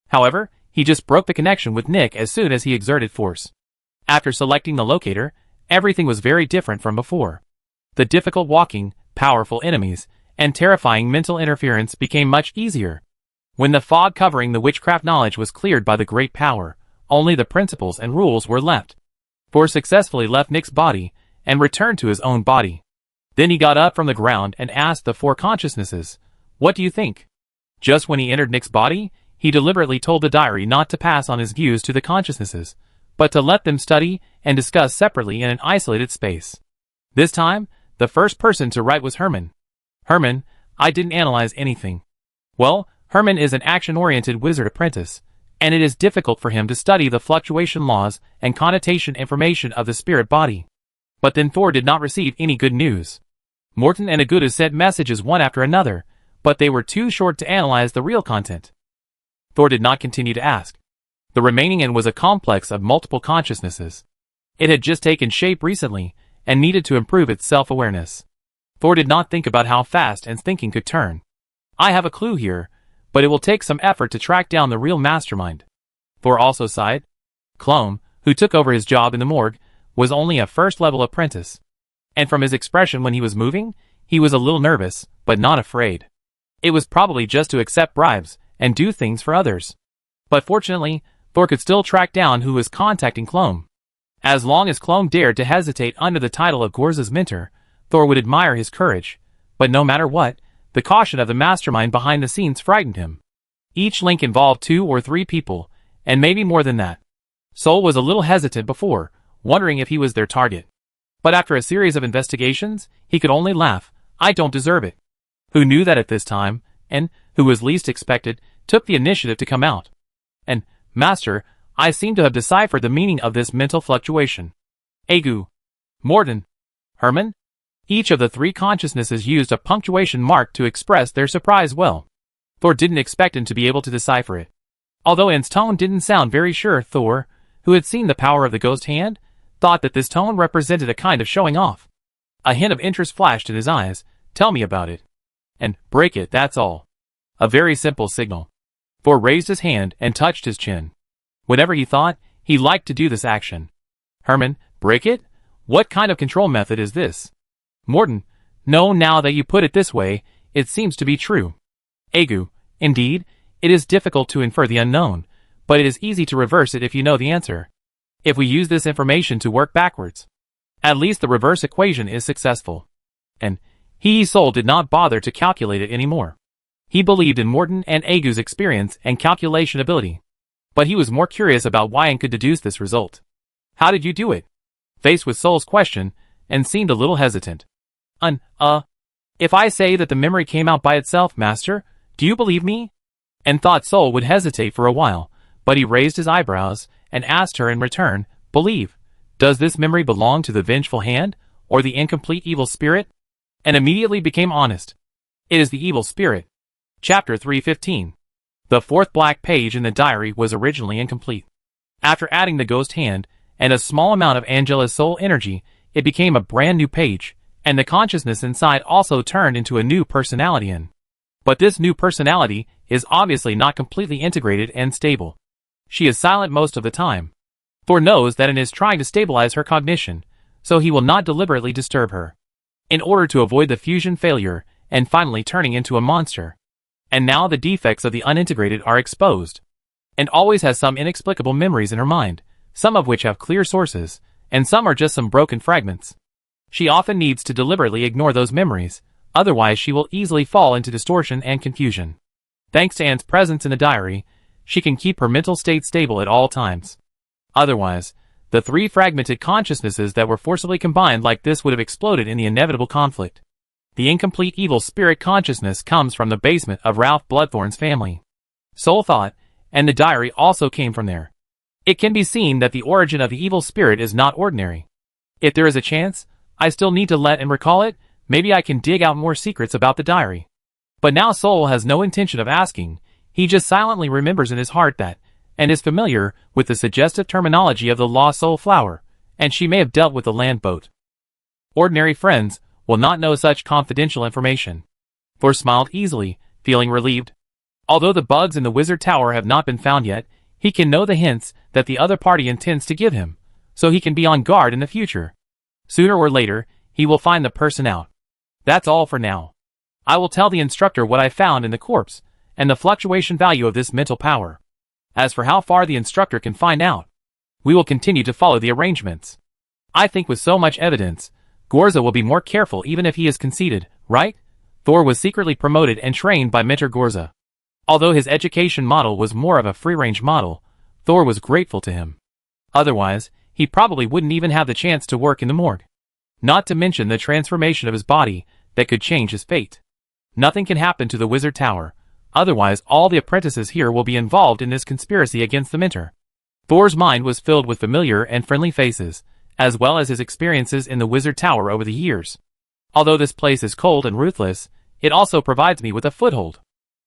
However, he just broke the connection with Nick as soon as he exerted force. After selecting the locator, everything was very different from before. The difficult walking, powerful enemies, and terrifying mental interference became much easier. When the fog covering the witchcraft knowledge was cleared by the great power, only the principles and rules were left. Thor successfully left Nick's body, and returned to his own body. Then he got up from the ground and asked the four consciousnesses, "What do you think?" Just when he entered Nick's body, he deliberately told the diary not to pass on his views to the consciousnesses, but to let them study and discuss separately in an isolated space. This time, the first person to write was Herman. "Herman, I didn't analyze anything." Well, Herman is an action-oriented wizard apprentice, and it is difficult for him to study the fluctuation laws and connotation information of the spirit body. But then Thor did not receive any good news. Morton and Aguda sent messages one after another, but they were too short to analyze the real content. Thor did not continue to ask. The remaining end was a complex of multiple consciousnesses. It had just taken shape recently, and needed to improve its self-awareness. Thor did not think about how fast his thinking could turn. "I have a clue here, but it will take some effort to track down the real mastermind." Thor also sighed. Colum, who took over his job in the morgue, was only a first-level apprentice. And from his expression when he was moving, he was a little nervous, but not afraid. It was probably just to accept bribes and do things for others. But fortunately, Thor could still track down who was contacting Colum. As long as Colum dared to hesitate under the title of Gorza's mentor, Thor would admire his courage. But no matter what, the caution of the mastermind behind the scenes frightened him. Each link involved 2 or 3 people, and maybe more than that. Sol was a little hesitant before, wondering if he was their target. But after a series of investigations, he could only laugh. "I don't deserve it. who knew that at this time, and who was least expected, took the initiative to come out. And, Master, I seem to have deciphered the meaning of this mental fluctuation. Egu, Morden, Herman? Each of the three consciousnesses used a punctuation mark to express their surprise well. Thor didn't expect him to be able to decipher it. Although Ann's tone didn't sound very sure, Thor, who had seen the power of the ghost hand, thought that this tone represented a kind of showing off. A hint of interest flashed in his eyes. Tell me about it. And break it, that's all. A very simple signal. Thor raised his hand and touched his chin. Whenever he thought, he liked to do this action. Herman, break it? What kind of control method is this? Morden, no, now that you put it this way, it seems to be true. Egu, indeed, it is difficult to infer the unknown, but it is easy to reverse it if you know the answer. If we use this information to work backwards, at least the reverse equation is successful. And Soul did not bother to calculate it anymore. He believed in Morden and Egu's experience and calculation ability. But he was more curious about why and could deduce this result. How did you do it? Faced with Soul's question, and seemed a little hesitant. If I say that the memory came out by itself, Master, do you believe me? And thought Soul would hesitate for a while, but he raised his eyebrows and asked her in return, believe, does this memory belong to the vengeful hand, or the incomplete evil spirit? And immediately became honest. It is the evil spirit. Chapter 315. The fourth black page in the diary was originally incomplete. After adding the ghost hand, and a small amount of Angela's soul energy, it became a brand new page, and the consciousness inside also turned into a new personality in. But this new personality is obviously not completely integrated and stable. She is silent most of the time. Thor knows that Anne is trying to stabilize her cognition, so he will not deliberately disturb her. In order to avoid the fusion failure, and finally turning into a monster. And now the defects of the unintegrated are exposed. And always has some inexplicable memories in her mind, some of which have clear sources, and some are just some broken fragments. She often needs to deliberately ignore those memories, otherwise she will easily fall into distortion and confusion. Thanks to Anne's presence in the diary, she can keep her mental state stable at all times. Otherwise, the three fragmented consciousnesses that were forcibly combined like this would have exploded in the inevitable conflict. The incomplete evil spirit consciousness comes from the basement of Ralph Bloodthorn's family. Soul thought, and the diary also came from there. It can be seen that the origin of the evil spirit is not ordinary. If there is a chance, I still need to let and recall it, maybe I can dig out more secrets about the diary. But now Soul has no intention of asking, he just silently remembers in his heart that, and is familiar with the suggestive terminology of the lost soul flower, and she may have dealt with the land boat. Ordinary friends will not know such confidential information. Thor smiled easily, feeling relieved. Although the bugs in the wizard tower have not been found yet, he can know the hints that the other party intends to give him, so he can be on guard in the future. Sooner or later, he will find the person out. That's all for now. I will tell the instructor what I found in the corpse, and the fluctuation value of this mental power. As for how far the instructor can find out, we will continue to follow the arrangements. I think with so much evidence, Gorza will be more careful even if he is conceited, right? Thor was secretly promoted and trained by Mentor Gorza. Although his education model was more of a free-range model, Thor was grateful to him. Otherwise, he probably wouldn't even have the chance to work in the morgue. Not to mention the transformation of his body that could change his fate. Nothing can happen to the wizard tower, otherwise all the apprentices here will be involved in this conspiracy against the Mentor. Thor's mind was filled with familiar and friendly faces, as well as his experiences in the wizard tower over the years. Although this place is cold and ruthless, it also provides me with a foothold.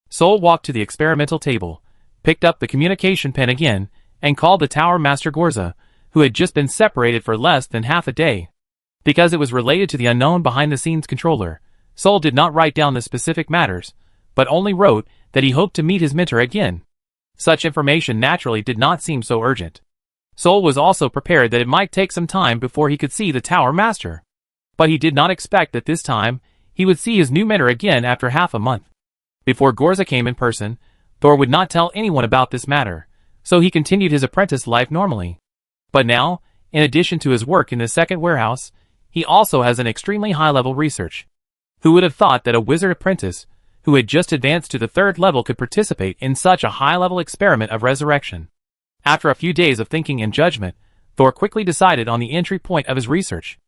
Soul walked to the experimental table, picked up the communication pen again, and called the Tower Master Gorza, who had just been separated for less than half a day. Because it was related to the unknown behind-the-scenes controller, Soul did not write down the specific matters, but only wrote that he hoped to meet his mentor again. Such information naturally did not seem so urgent. Soul was also prepared that it might take some time before he could see the Tower Master. But he did not expect that this time, he would see his new mentor again after half a month. Before Gorza came in person, Thor would not tell anyone about this matter, so he continued his apprentice life normally. But now, in addition to his work in the second warehouse, he also has an extremely high-level research. Who would have thought that a wizard apprentice, who had just advanced to the third level, could participate in such a high-level experiment of resurrection? After a few days of thinking and judgment, Thor quickly decided on the entry point of his research.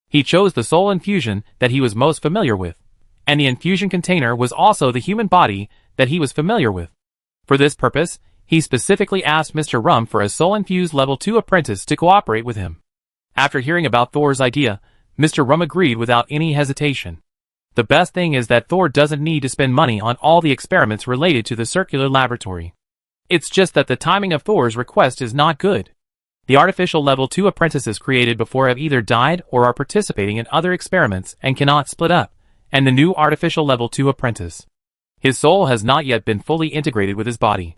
He chose the soul infusion that he was most familiar with. and the infusion container was also the human body that he was familiar with. For this purpose, he specifically asked Mr. Rum for a soul-infused level 2 apprentice to cooperate with him. After hearing about Thor's idea, Mr. Rum agreed without any hesitation. The best thing is that Thor doesn't need to spend money on all the experiments related to the circular laboratory. It's just that the timing of Thor's request is not good. The artificial level 2 apprentices created before have either died or are participating in other experiments and cannot split up, and the new artificial level 2 apprentice, his soul has not yet been fully integrated with his body.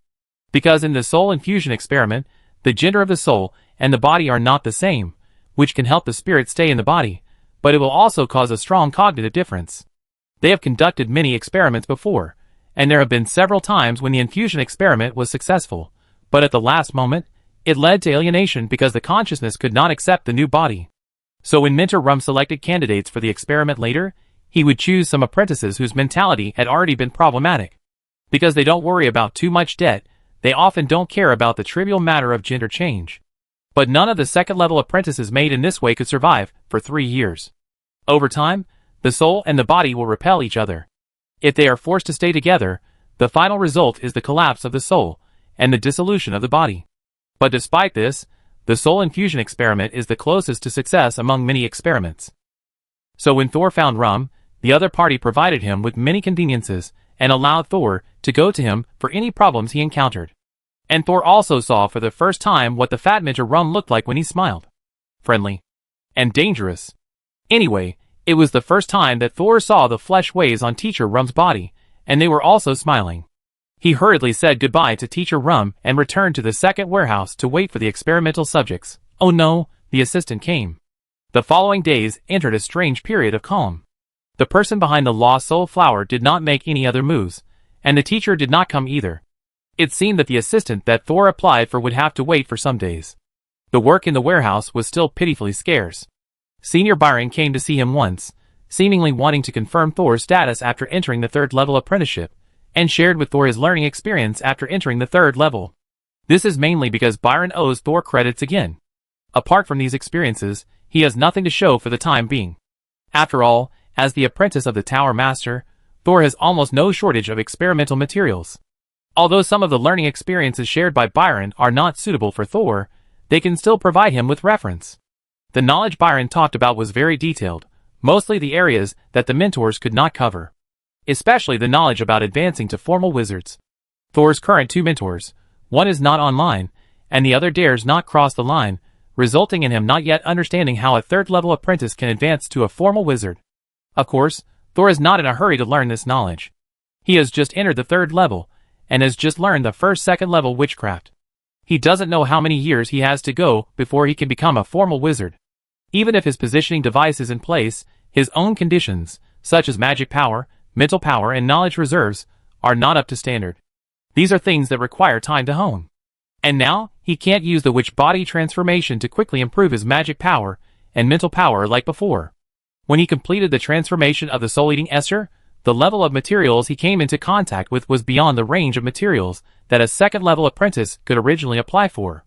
Because in the soul infusion experiment, the gender of the soul and the body are not the same, which can help the spirit stay in the body, but it will also cause a strong cognitive difference. They have conducted many experiments before, and there have been several times when the infusion experiment was successful, but at the last moment, it led to alienation because the consciousness could not accept the new body. So when Mr. Rum selected candidates for the experiment later, he would choose some apprentices whose mentality had already been problematic. Because they don't worry about too much debt, they often don't care about the trivial matter of gender change. But none of the second-level apprentices made in this way could survive for 3 years. Over time, the soul and the body will repel each other. If they are forced to stay together, the final result is the collapse of the soul and the dissolution of the body. But despite this, the soul infusion experiment is the closest to success among many experiments. So when Thor found Rum, the other party provided him with many conveniences and allowed Thor to go to him for any problems he encountered. And Thor also saw for the first time what the fat Mr. Rum looked like when he smiled. Friendly. And dangerous. Anyway, it was the first time that Thor saw the flesh waves on Teacher Rum's body, and they were also smiling. He hurriedly said goodbye to Teacher Rum and returned to the second warehouse to wait for the experimental subjects. Oh no, the assistant came. The following days entered a strange period of calm. The person behind the lost soul flower did not make any other moves, and the teacher did not come either. It seemed that the assistant that Thor applied for would have to wait for some days. The work in the warehouse was still pitifully scarce. Senior Byron came to see him once, seemingly wanting to confirm Thor's status after entering the third-level apprenticeship, and shared with Thor his learning experience after entering the third level. This is mainly because Byron owes Thor credits again. Apart from these experiences, he has nothing to show for the time being. After all, as the apprentice of the Tower Master, Thor has almost no shortage of experimental materials. Although some of the learning experiences shared by Byron are not suitable for Thor, they can still provide him with reference. The knowledge Byron talked about was very detailed, mostly the areas that the mentors could not cover. Especially the knowledge about advancing to formal wizards. Thor's current 2 mentors, one is not online, and the other dares not cross the line, resulting in him not yet understanding how a third-level apprentice can advance to a formal wizard. Of course, Thor is not in a hurry to learn this knowledge. He has just entered the 3rd level, and has just learned the first 2nd-level witchcraft. He doesn't know how many years he has to go before he can become a formal wizard. Even if his positioning device is in place, his own conditions, such as magic power, mental power and knowledge reserves, are not up to standard. These are things that require time to hone. And now, he can't use the witch body transformation to quickly improve his magic power and mental power like before. When he completed the transformation of the soul-eating Esther, the level of materials he came into contact with was beyond the range of materials that a 2nd-level apprentice could originally apply for.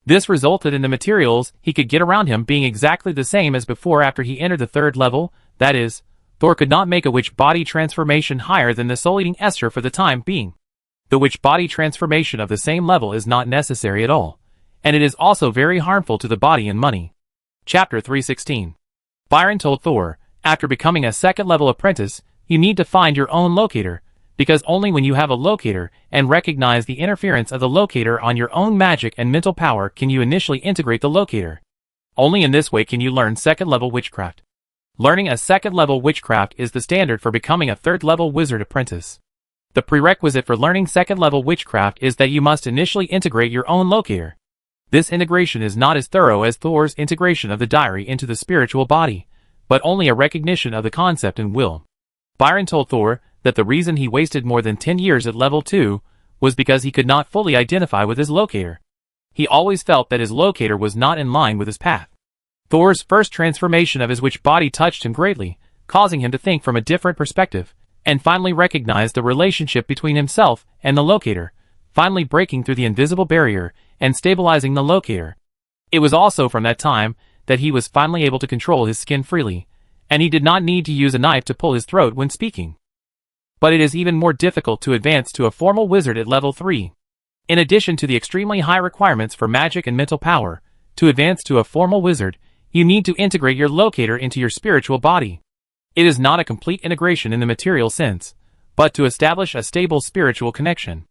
This resulted in the materials he could get around him being exactly the same as before after he entered the 3rd level, that is, Thor could not make a witch body transformation higher than the soul-eating Esther for the time being. The witch body transformation of the same level is not necessary at all, and it is also very harmful to the body and money. Chapter 316. Byron told Thor, after becoming a 2nd-level apprentice, you need to find your own locator, because only when you have a locator and recognize the interference of the locator on your own magic and mental power can you initially integrate the locator. Only in this way can you learn 2nd-level witchcraft. Learning a 2nd-level witchcraft is the standard for becoming a 3rd-level wizard apprentice. The prerequisite for learning 2nd-level witchcraft is that you must initially integrate your own locator. This integration is not as thorough as Thor's integration of the diary into the spiritual body, but only a recognition of the concept and will. Byron told Thor that the reason he wasted more than 10 years at level 2 was because he could not fully identify with his locator. He always felt that his locator was not in line with his path. Thor's first transformation of his witch body touched him greatly, causing him to think from a different perspective, and finally recognize the relationship between himself and the locator, finally breaking through the invisible barrier and stabilizing the locator. It was also from that time that he was finally able to control his skin freely, and he did not need to use a knife to pull his throat when speaking. But it is even more difficult to advance to a formal wizard at level 3. In addition to the extremely high requirements for magic and mental power, to advance to a formal wizard, you need to integrate your locator into your spiritual body. It is not a complete integration in the material sense, but to establish a stable spiritual connection.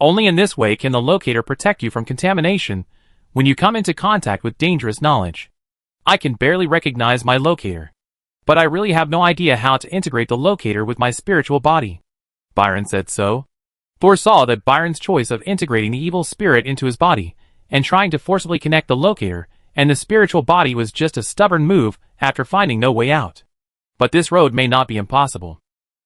Only in this way can the locator protect you from contamination when you come into contact with dangerous knowledge. I can barely recognize my locator, but I really have no idea how to integrate the locator with my spiritual body. Byron said so. Thor saw that Byron's choice of integrating the evil spirit into his body and trying to forcibly connect the locator and the spiritual body was just a stubborn move after finding no way out. But this road may not be impossible.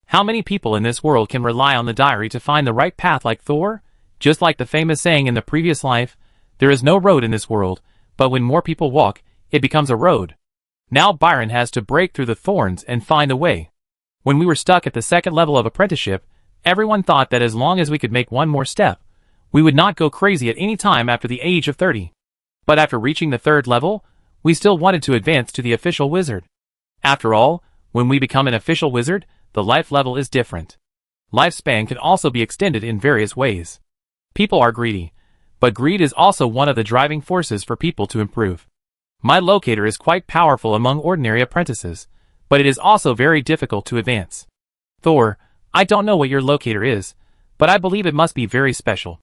How many people in this world can rely on the diary to find the right path like Thor? Just like the famous saying in the previous life, there is no road in this world, but when more people walk, it becomes a road. Now Byron has to break through the thorns and find the way. When we were stuck at the second level of apprenticeship, everyone thought that as long as we could make one more step, we would not go crazy at any time after the age of 30. But after reaching the third level, we still wanted to advance to the official wizard. After all, when we become an official wizard, the life level is different. Lifespan can also be extended in various ways. People are greedy, but greed is also one of the driving forces for people to improve. My locator is quite powerful among ordinary apprentices, but it is also very difficult to advance. Thor, I don't know what your locator is, but I believe it must be very special.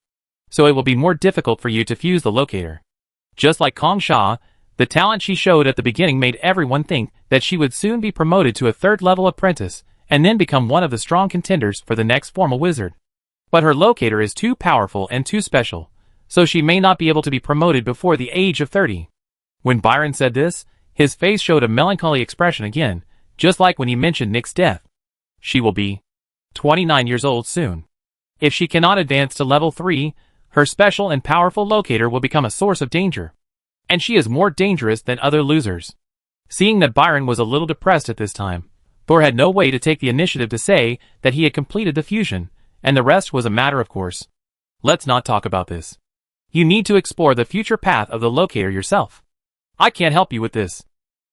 So it will be more difficult for you to fuse the locator. Just like Kong Sha, the talent she showed at the beginning made everyone think that she would soon be promoted to a third-level apprentice and then become one of the strong contenders for the next formal wizard. But her locator is too powerful and too special, so she may not be able to be promoted before the age of 30. When Byron said this, his face showed a melancholy expression again, just like when he mentioned Nick's death. She will be 29 years old soon. If she cannot advance to level 3, her special and powerful locator will become a source of danger. And she is more dangerous than other losers. Seeing that Byron was a little depressed at this time, Thor had no way to take the initiative to say that he had completed the fusion, and the rest was a matter of course. Let's not talk about this. You need to explore the future path of the locator yourself. I can't help you with this.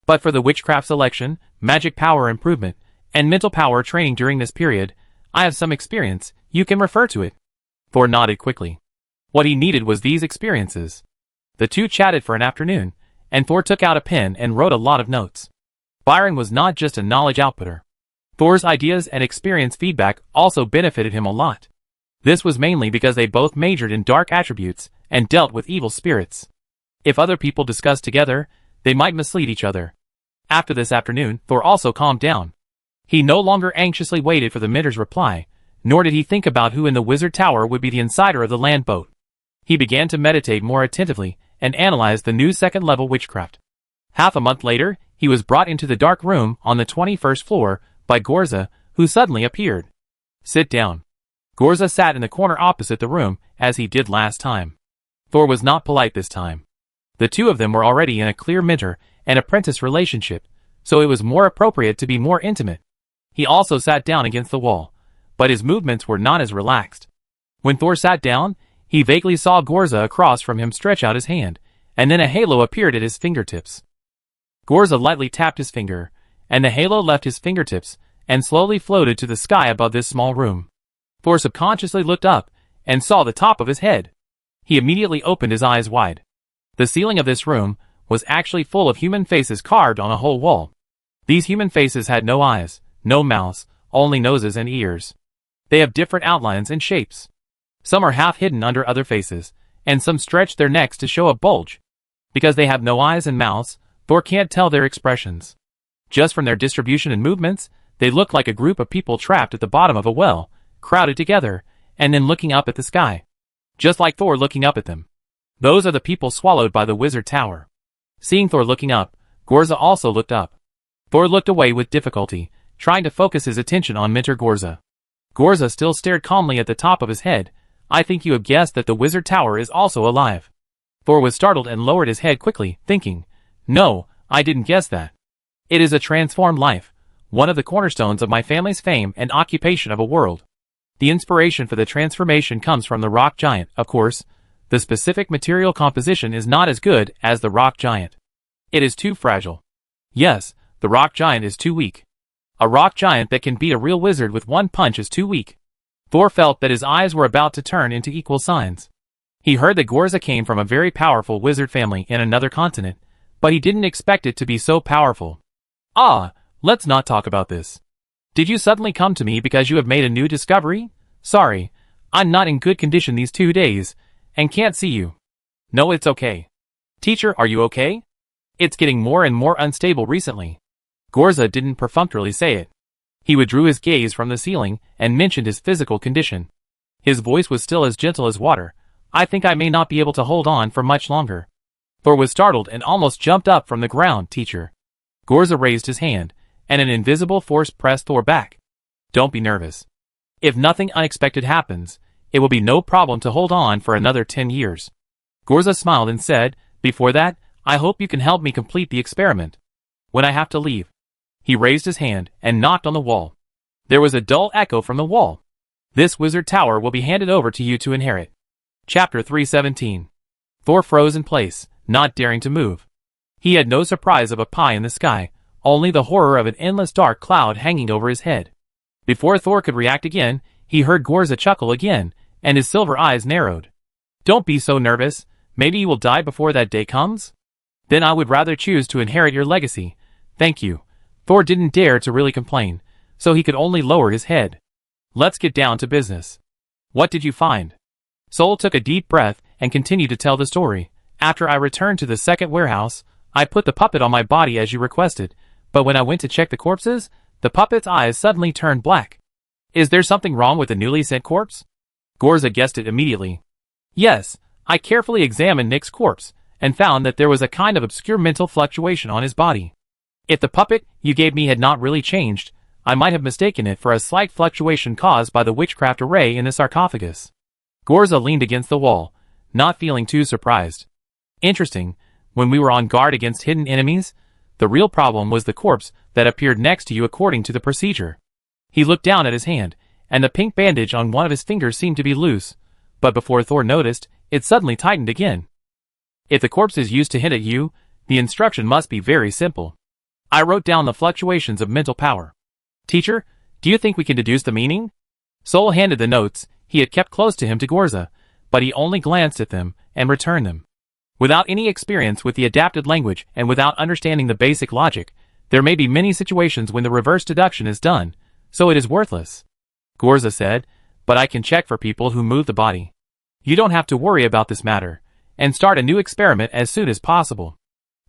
But for the witchcraft selection, magic power improvement, and mental power training during this period, I have some experience, you can refer to it. Thor nodded quickly. What he needed was these experiences. The two chatted for an afternoon, and Thor took out a pen and wrote a lot of notes. Byron was not just a knowledge outputter. Thor's ideas and experience feedback also benefited him a lot. This was mainly because they both majored in dark attributes and dealt with evil spirits. If other people discussed together, they might mislead each other. After this afternoon, Thor also calmed down. He no longer anxiously waited for the mentor's reply, nor did he think about who in the wizard tower would be the insider of the land boat. He began to meditate more attentively and analyze the new second-level witchcraft. Half a month later, he was brought into the dark room on the 21st floor by Gorza, who suddenly appeared. Sit down. Gorza sat in the corner opposite the room, as he did last time. Thor was not polite this time. The two of them were already in a clear mentor and apprentice relationship, so it was more appropriate to be more intimate. He also sat down against the wall, but his movements were not as relaxed. When Thor sat down, he vaguely saw Gorza across from him stretch out his hand, and then a halo appeared at his fingertips. Gorza lightly tapped his finger, and the halo left his fingertips and slowly floated to the sky above this small room. Thor subconsciously looked up and saw the top of his head. He immediately opened his eyes wide. The ceiling of this room was actually full of human faces carved on a whole wall. These human faces had no eyes, no mouths, only noses and ears. They have different outlines and shapes. Some are half hidden under other faces, and some stretch their necks to show a bulge. Because they have no eyes and mouths, Thor can't tell their expressions. Just from their distribution and movements, they look like a group of people trapped at the bottom of a well, crowded together, and then looking up at the sky. Just like Thor looking up at them. Those are the people swallowed by the wizard tower. Seeing Thor looking up, Gorza also looked up. Thor looked away with difficulty, trying to focus his attention on Mentor Gorza. Gorza still stared calmly at the top of his head. I think you have guessed that the wizard tower is also alive. Thor was startled and lowered his head quickly, thinking, no, I didn't guess that. It is a transformed life, one of the cornerstones of my family's fame and occupation of a world. The inspiration for the transformation comes from the rock giant, of course. The specific material composition is not as good as the rock giant. It is too fragile. Yes, The rock giant is too weak. A rock giant that can beat a real wizard with one punch is too weak. Thor felt that his eyes were about to turn into equal signs. He heard that Gorza came from a very powerful wizard family in another continent, but he didn't expect it to be so powerful. Ah, let's not talk about this. Did you suddenly come to me because you have made a new discovery? Sorry, I'm not in good condition these 2 days, and can't see you. No, it's okay. Teacher, are you okay? It's getting more and more unstable recently. Gorza didn't perfunctorily say it. He withdrew his gaze from the ceiling and mentioned his physical condition. His voice was still as gentle as water. I think I may not be able to hold on for much longer. Thor was startled and almost jumped up from the ground. Teacher. Gorza raised his hand, and an invisible force pressed Thor back. Don't be nervous. If nothing unexpected happens, it will be no problem to hold on for another 10 years. Gorza smiled and said, before that, I hope you can help me complete the experiment. When I have to leave. He raised his hand and knocked on the wall. There was a dull echo from the wall. This wizard tower will be handed over to you to inherit. Chapter 317. Thor froze in place, not daring to move. He had no surprise of a pie in the sky, only the horror of an endless dark cloud hanging over his head. Before Thor could react again, he heard Gorza chuckle again, and his silver eyes narrowed. Don't be so nervous. Maybe you will die before that day comes? Then I would rather choose to inherit your legacy. Thank you. Thor didn't dare to really complain, so he could only lower his head. Let's get down to business. What did you find? Sol took a deep breath and continued to tell the story. After I returned to the second warehouse, I put the puppet on my body as you requested, but when I went to check the corpses, the puppet's eyes suddenly turned black. Is there something wrong with the newly sent corpse? Gorza guessed it immediately. Yes, I carefully examined Nick's corpse, and found that there was a kind of obscure mental fluctuation on his body. If the puppet you gave me had not really changed, I might have mistaken it for a slight fluctuation caused by the witchcraft array in the sarcophagus. Gorza leaned against the wall, not feeling too surprised. Interesting, when we were on guard against hidden enemies, the real problem was the corpse that appeared next to you according to the procedure. He looked down at his hand, and the pink bandage on one of his fingers seemed to be loose, but before Thor noticed, it suddenly tightened again. If the corpse is used to hint at you, the instruction must be very simple. I wrote down the fluctuations of mental power. Teacher, do you think we can deduce the meaning? Sol handed the notes he had kept close to him to Gorza, but he only glanced at them and returned them. Without any experience with the adapted language and without understanding the basic logic, there may be many situations when the reverse deduction is done, so it is worthless. Gorza said, but I can check for people who move the body. You don't have to worry about this matter, and start a new experiment as soon as possible.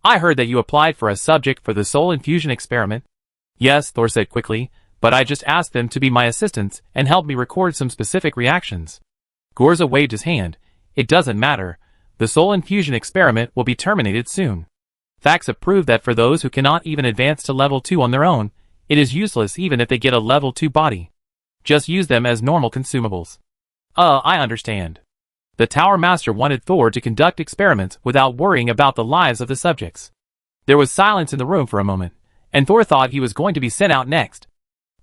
I heard that you applied for a subject for the soul infusion experiment. Yes, Thor said quickly, but I just asked them to be my assistants and help me record some specific reactions. Gorza waved his hand. It doesn't matter. The soul infusion experiment will be terminated soon. Facts have proved that for those who cannot even advance to level 2 on their own, it is useless even if they get a level 2 body. Just use them as normal consumables. I understand. The Tower Master wanted Thor to conduct experiments without worrying about the lives of the subjects. There was silence in the room for a moment, and Thor thought he was going to be sent out next.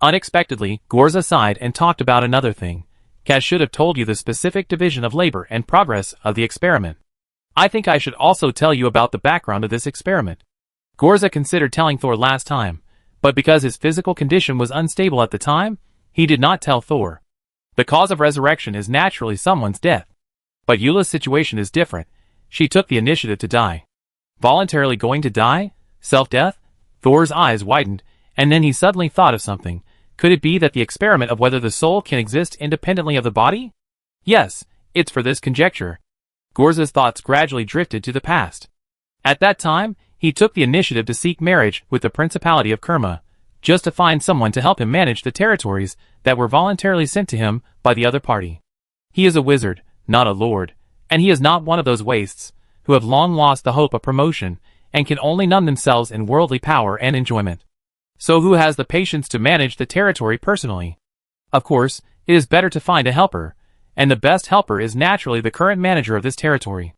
Unexpectedly, Gorza sighed and talked about another thing. Kaz should have told you the specific division of labor and progress of the experiment. I think I should also tell you about the background of this experiment. Gorza considered telling Thor last time, but because his physical condition was unstable at the time, he did not tell Thor. The cause of resurrection is naturally someone's death. But Eula's situation is different. She took the initiative to die. Voluntarily going to die? Self-death? Thor's eyes widened, and then he suddenly thought of something. Could it be that the experiment of whether the soul can exist independently of the body? Yes, it's for this conjecture. Gorza's thoughts gradually drifted to the past. At that time, he took the initiative to seek marriage with the Principality of Kerma, just to find someone to help him manage the territories that were voluntarily sent to him by the other party. He is a wizard, not a lord, and he is not one of those wastes who have long lost the hope of promotion and can only numb themselves in worldly power and enjoyment. So who has the patience to manage the territory personally? Of course, it is better to find a helper, and the best helper is naturally the current manager of this territory.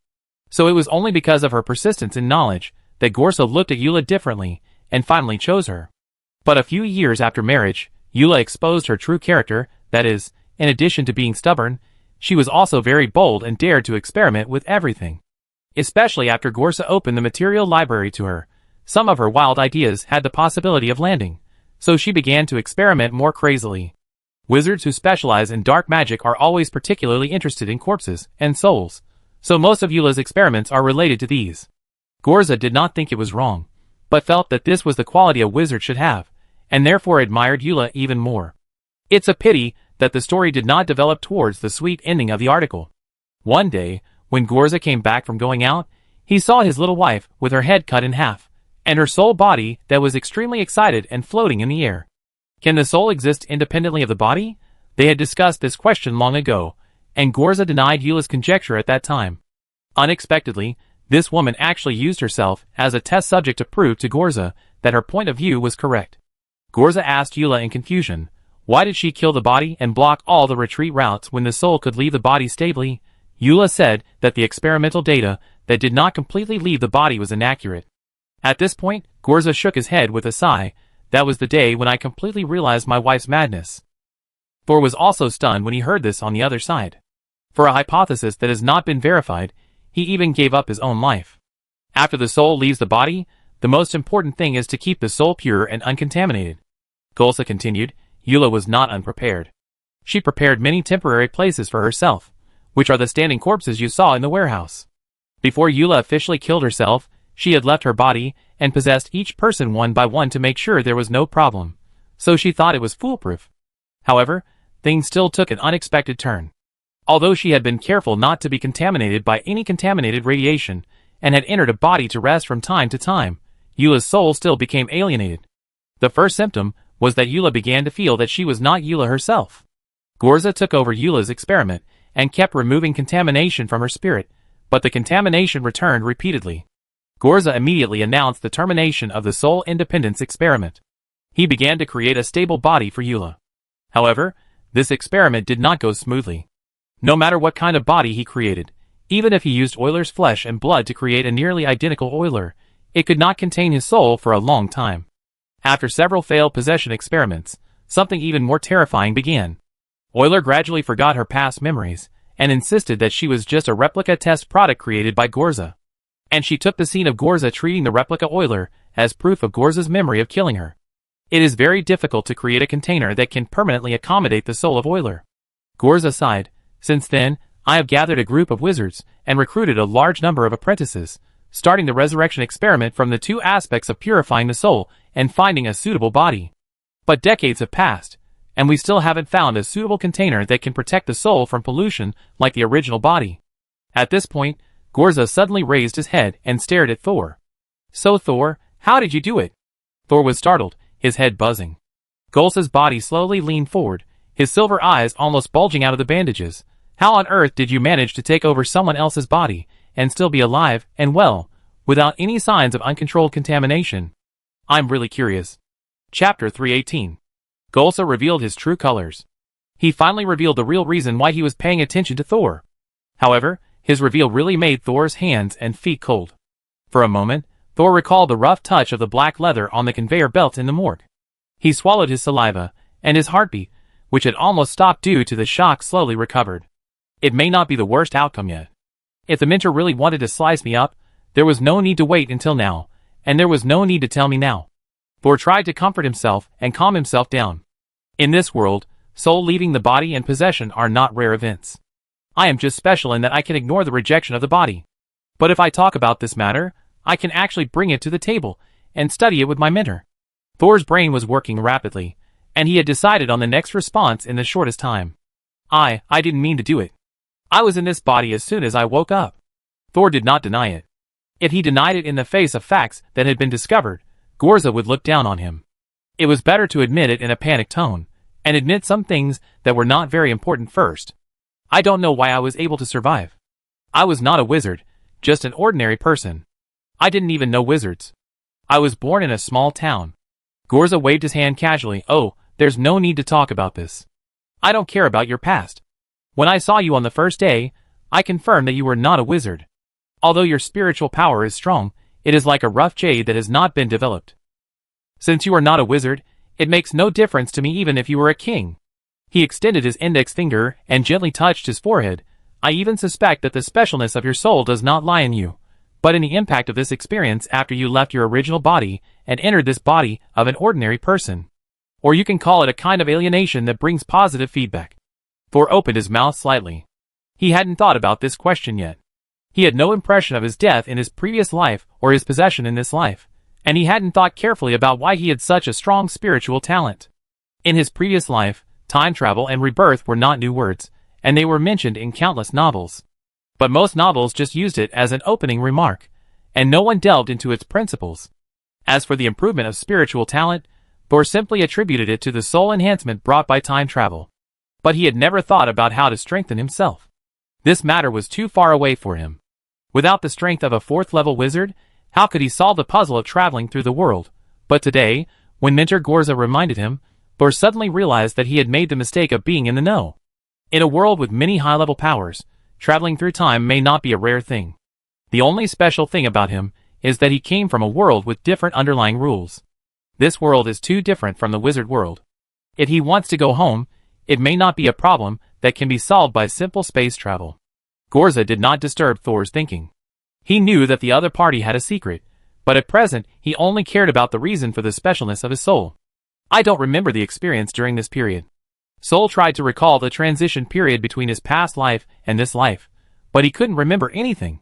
So it was only because of her persistence in knowledge that Gorza looked at Eula differently and finally chose her. But a few years after marriage, Eula exposed her true character, that is, in addition to being stubborn, she was also very bold and dared to experiment with everything. Especially after Gorza opened the material library to her, some of her wild ideas had the possibility of landing, so she began to experiment more crazily. Wizards who specialize in dark magic are always particularly interested in corpses and souls, so most of Eula's experiments are related to these. Gorza did not think it was wrong, but felt that this was the quality a wizard should have, and therefore admired Eula even more. It's a pity that the story did not develop towards the sweet ending of the article. One day, when Gorza came back from going out, he saw his little wife with her head cut in half, and her soul body that was extremely excited and floating in the air. Can the soul exist independently of the body? They had discussed this question long ago, and Gorza denied Eula's conjecture at that time. Unexpectedly, this woman actually used herself as a test subject to prove to Gorza that her point of view was correct. Gorza asked Eula in confusion, why did she kill the body and block all the retreat routes when the soul could leave the body stably? Eula said that the experimental data that did not completely leave the body was inaccurate. At this point, Gorza shook his head with a sigh. That was the day when I completely realized my wife's madness. Thor was also stunned when he heard this on the other side. For a hypothesis that has not been verified, he even gave up his own life. After the soul leaves the body, the most important thing is to keep the soul pure and uncontaminated. Golsa continued. Eula was not unprepared. She prepared many temporary places for herself, which are the standing corpses you saw in the warehouse. Before Eula officially killed herself, she had left her body and possessed each person one by one to make sure there was no problem, so she thought it was foolproof. However, things still took an unexpected turn. Although she had been careful not to be contaminated by any contaminated radiation and had entered a body to rest from time to time, Eula's soul still became alienated. The first symptom was that Eula began to feel that she was not Eula herself. Gorza took over Eula's experiment and kept removing contamination from her spirit, but the contamination returned repeatedly. Gorza immediately announced the termination of the soul independence experiment. He began to create a stable body for Eula. However, this experiment did not go smoothly. No matter what kind of body he created, even if he used Euler's flesh and blood to create a nearly identical Euler, it could not contain his soul for a long time. After several failed possession experiments, something even more terrifying began. Euler gradually forgot her past memories, and insisted that she was just a replica test product created by Gorza. And she took the scene of Gorza treating the replica Euler as proof of Gorza's memory of killing her. It is very difficult to create a container that can permanently accommodate the soul of Euler. Gorza sighed. Since then, I have gathered a group of wizards and recruited a large number of apprentices, starting the resurrection experiment from the two aspects of purifying the soul and finding a suitable body. But decades have passed, and we still haven't found a suitable container that can protect the soul from pollution like the original body. At this point, Gorza suddenly raised his head and stared at Thor. So Thor, how did you do it? Thor was startled, his head buzzing. Golsa's body slowly leaned forward, his silver eyes almost bulging out of the bandages. How on earth did you manage to take over someone else's body and still be alive and well, without any signs of uncontrolled contamination? I'm really curious. Chapter 318. Golsa revealed his true colors. He finally revealed the real reason why he was paying attention to Thor. However, his reveal really made Thor's hands and feet cold. For a moment, Thor recalled the rough touch of the black leather on the conveyor belt in the morgue. He swallowed his saliva, and his heartbeat, which had almost stopped due to the shock, slowly recovered. It may not be the worst outcome yet. If the Mentor really wanted to slice me up, there was no need to wait until now, and there was no need to tell me now. Thor tried to comfort himself and calm himself down. In this world, soul leaving the body and possession are not rare events. I am just special in that I can ignore the rejection of the body. But if I talk about this matter, I can actually bring it to the table and study it with my mentor. Thor's brain was working rapidly, and he had decided on the next response in the shortest time. I didn't mean to do it. I was in this body as soon as I woke up. Thor did not deny it. If he denied it in the face of facts that had been discovered, Gorza would look down on him. It was better to admit it in a panicked tone, and admit some things that were not very important first. I don't know why I was able to survive. I was not a wizard, just an ordinary person. I didn't even know wizards. I was born in a small town. Gorza waved his hand casually. Oh, there's no need to talk about this. I don't care about your past. When I saw you on the first day, I confirmed that you were not a wizard. Although your spiritual power is strong, it is like a rough jade that has not been developed. Since you are not a wizard, it makes no difference to me even if you were a king. He extended his index finger and gently touched his forehead. I even suspect that the specialness of your soul does not lie in you, but in the impact of this experience after you left your original body and entered this body of an ordinary person. Or you can call it a kind of alienation that brings positive feedback. Thor opened his mouth slightly. He hadn't thought about this question yet. He had no impression of his death in his previous life or his possession in this life, and he hadn't thought carefully about why he had such a strong spiritual talent. In his previous life, time travel and rebirth were not new words, and they were mentioned in countless novels. But most novels just used it as an opening remark, and no one delved into its principles. As for the improvement of spiritual talent, Thor simply attributed it to the soul enhancement brought by time travel. But he had never thought about how to strengthen himself. This matter was too far away for him. Without the strength of a fourth-level wizard, how could he solve the puzzle of traveling through the world? But today, when Mentor Gorza reminded him, Thor suddenly realized that he had made the mistake of being in the know. In a world with many high-level powers, traveling through time may not be a rare thing. The only special thing about him is that he came from a world with different underlying rules. This world is too different from the wizard world. If he wants to go home, it may not be a problem that can be solved by simple space travel. Gorza did not disturb Thor's thinking. He knew that the other party had a secret, but at present he only cared about the reason for the specialness of his soul. I don't remember the experience during this period. Soul tried to recall the transition period between his past life and this life, but he couldn't remember anything.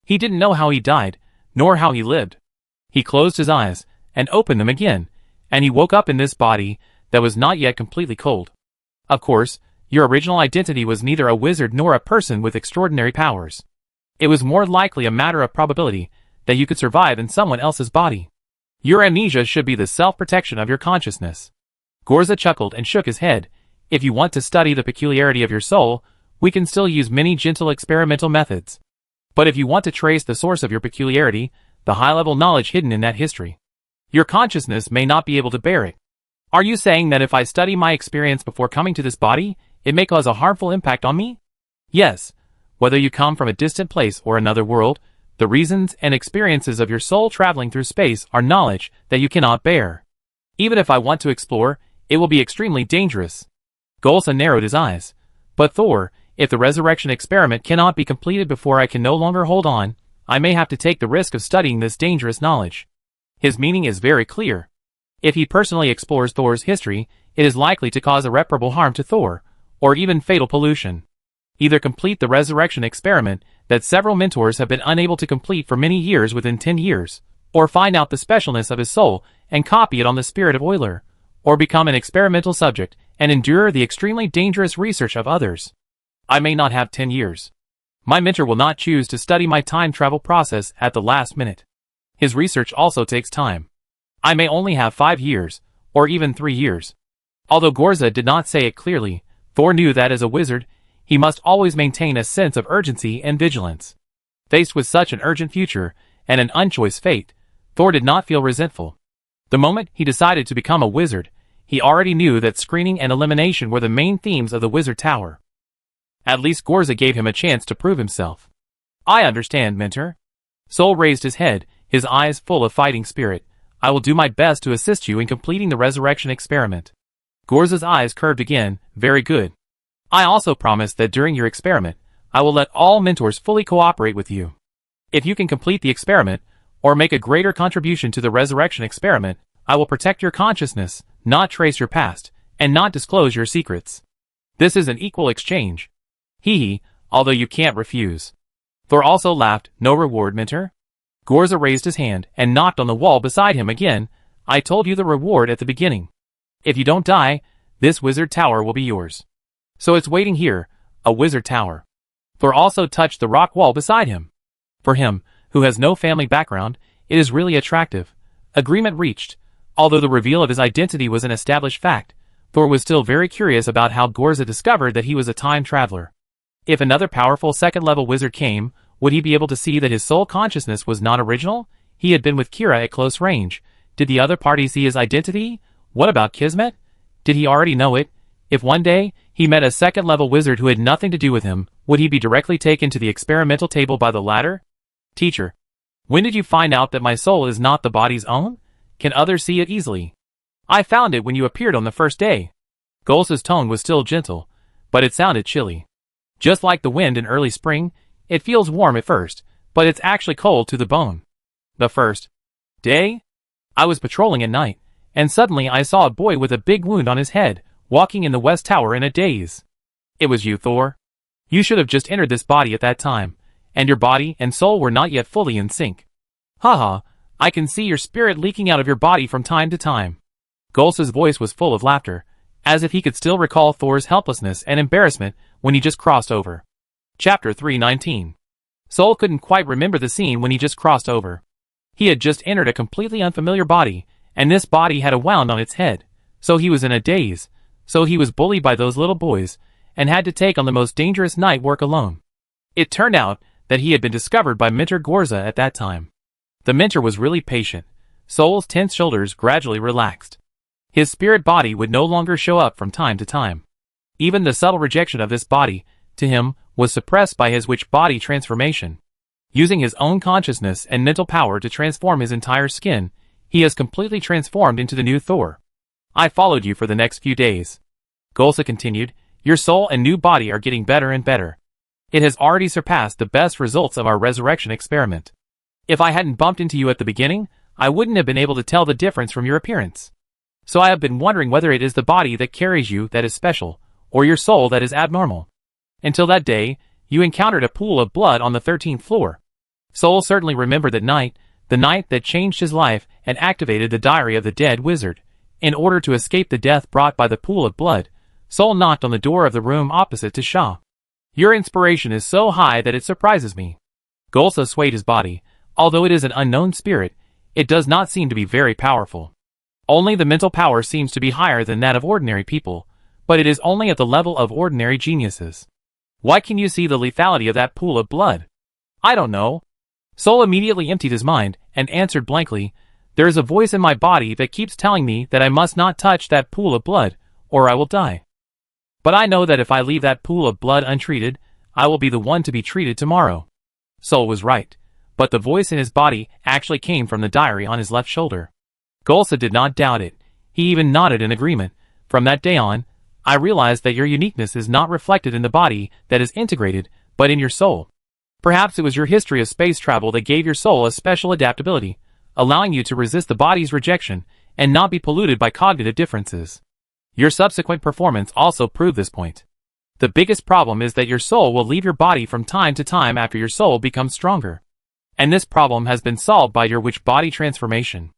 He didn't know how he died, nor how he lived. He closed his eyes, and opened them again, and he woke up in this body that was not yet completely cold. Of course, your original identity was neither a wizard nor a person with extraordinary powers. It was more likely a matter of probability that you could survive in someone else's body. Your amnesia should be the self-protection of your consciousness. Gorza chuckled and shook his head. If you want to study the peculiarity of your soul, we can still use many gentle experimental methods. But if you want to trace the source of your peculiarity, the high-level knowledge hidden in that history, your consciousness may not be able to bear it. Are you saying that if I study my experience before coming to this body, it may cause a harmful impact on me? Yes. Whether you come from a distant place or another world, the reasons and experiences of your soul traveling through space are knowledge that you cannot bear. Even if I want to explore, it will be extremely dangerous. Golsa narrowed his eyes. But Thor, if the resurrection experiment cannot be completed before I can no longer hold on, I may have to take the risk of studying this dangerous knowledge. His meaning is very clear. If he personally explores Thor's history, it is likely to cause irreparable harm to Thor, or even fatal pollution. Either complete the resurrection experiment that several mentors have been unable to complete for many years within 10 years, or find out the specialness of his soul and copy it on the spirit of Euler, or become an experimental subject and endure the extremely dangerous research of others. I may not have 10 years. My mentor will not choose to study my time travel process at the last minute. His research also takes time. I may only have 5 years, or even 3 years. Although Gorza did not say it clearly, Thor knew that as a wizard, he must always maintain a sense of urgency and vigilance. Faced with such an urgent future, and an unchoice fate, Thor did not feel resentful. The moment he decided to become a wizard, he already knew that screening and elimination were the main themes of the Wizard Tower. At least Gorza gave him a chance to prove himself. I understand, Mentor. Soul raised his head, his eyes full of fighting spirit. I will do my best to assist you in completing the resurrection experiment. Gorza's eyes curved again. Very good. I also promise that during your experiment, I will let all mentors fully cooperate with you. If you can complete the experiment, or make a greater contribution to the resurrection experiment, I will protect your consciousness, not trace your past, and not disclose your secrets. This is an equal exchange. Hee, although you can't refuse. Thor also laughed. No reward, Mentor? Gorza raised his hand and knocked on the wall beside him again. I told you the reward at the beginning. If you don't die, this wizard tower will be yours. So it's waiting here, a wizard tower. Thor also touched the rock wall beside him. For him, who has no family background, it is really attractive. Agreement reached. Although the reveal of his identity was an established fact, Thor was still very curious about how Gorza discovered that he was a time traveler. If another powerful second-level wizard came, would he be able to see that his soul consciousness was not original? He had been with Kira at close range. Did the other party see his identity? What about Kismet? Did he already know it? If one day, he met a second-level wizard who had nothing to do with him, would he be directly taken to the experimental table by the latter? Teacher, when did you find out that my soul is not the body's own? Can others see it easily? I found it when you appeared on the first day. Golsa's tone was still gentle, but it sounded chilly. Just like the wind in early spring, it feels warm at first, but it's actually cold to the bone. The first day, I was patrolling at night, and suddenly I saw a boy with a big wound on his head, walking in the West Tower in a daze. It was you, Thor. You should have just entered this body at that time, and your body and soul were not yet fully in sync. Haha, I can see your spirit leaking out of your body from time to time. Golsa's voice was full of laughter, as if he could still recall Thor's helplessness and embarrassment when he just crossed over. Chapter 319. Soul couldn't quite remember the scene when he just crossed over. He had just entered a completely unfamiliar body, and this body had a wound on its head, so he was in a daze, so he was bullied by those little boys, and had to take on the most dangerous night work alone. It turned out that he had been discovered by Mentor Gorza at that time. The mentor was really patient. Soul's tense shoulders gradually relaxed. His spirit body would no longer show up from time to time. Even the subtle rejection of this body, to him, was suppressed by his witch body transformation. Using his own consciousness and mental power to transform his entire skin, he has completely transformed into the new Thor. I followed you for the next few days. Golsa continued, your soul and new body are getting better and better. It has already surpassed the best results of our resurrection experiment. If I hadn't bumped into you at the beginning, I wouldn't have been able to tell the difference from your appearance. So I have been wondering whether it is the body that carries you that is special, or your soul that is abnormal. Until that day, you encountered a pool of blood on the 13th floor. Soul certainly remembered that night, the night that changed his life and activated the diary of the dead wizard. In order to escape the death brought by the pool of blood, Soul knocked on the door of the room opposite to Shah. Your inspiration is so high that it surprises me. Golsa swayed his body. Although it is an unknown spirit, it does not seem to be very powerful. Only the mental power seems to be higher than that of ordinary people, but it is only at the level of ordinary geniuses. Why can you see the lethality of that pool of blood? I don't know. Soul immediately emptied his mind and answered blankly, there is a voice in my body that keeps telling me that I must not touch that pool of blood, or I will die. But I know that if I leave that pool of blood untreated, I will be the one to be treated tomorrow. Soul was right, but the voice in his body actually came from the diary on his left shoulder. Golsa did not doubt it. He even nodded in agreement. From that day on, I realized that your uniqueness is not reflected in the body that is integrated, but in your soul. Perhaps it was your history of space travel that gave your soul a special adaptability, allowing you to resist the body's rejection and not be polluted by cognitive differences. Your subsequent performance also proved this point. The biggest problem is that your soul will leave your body from time to time after your soul becomes stronger. And this problem has been solved by your witch body transformation.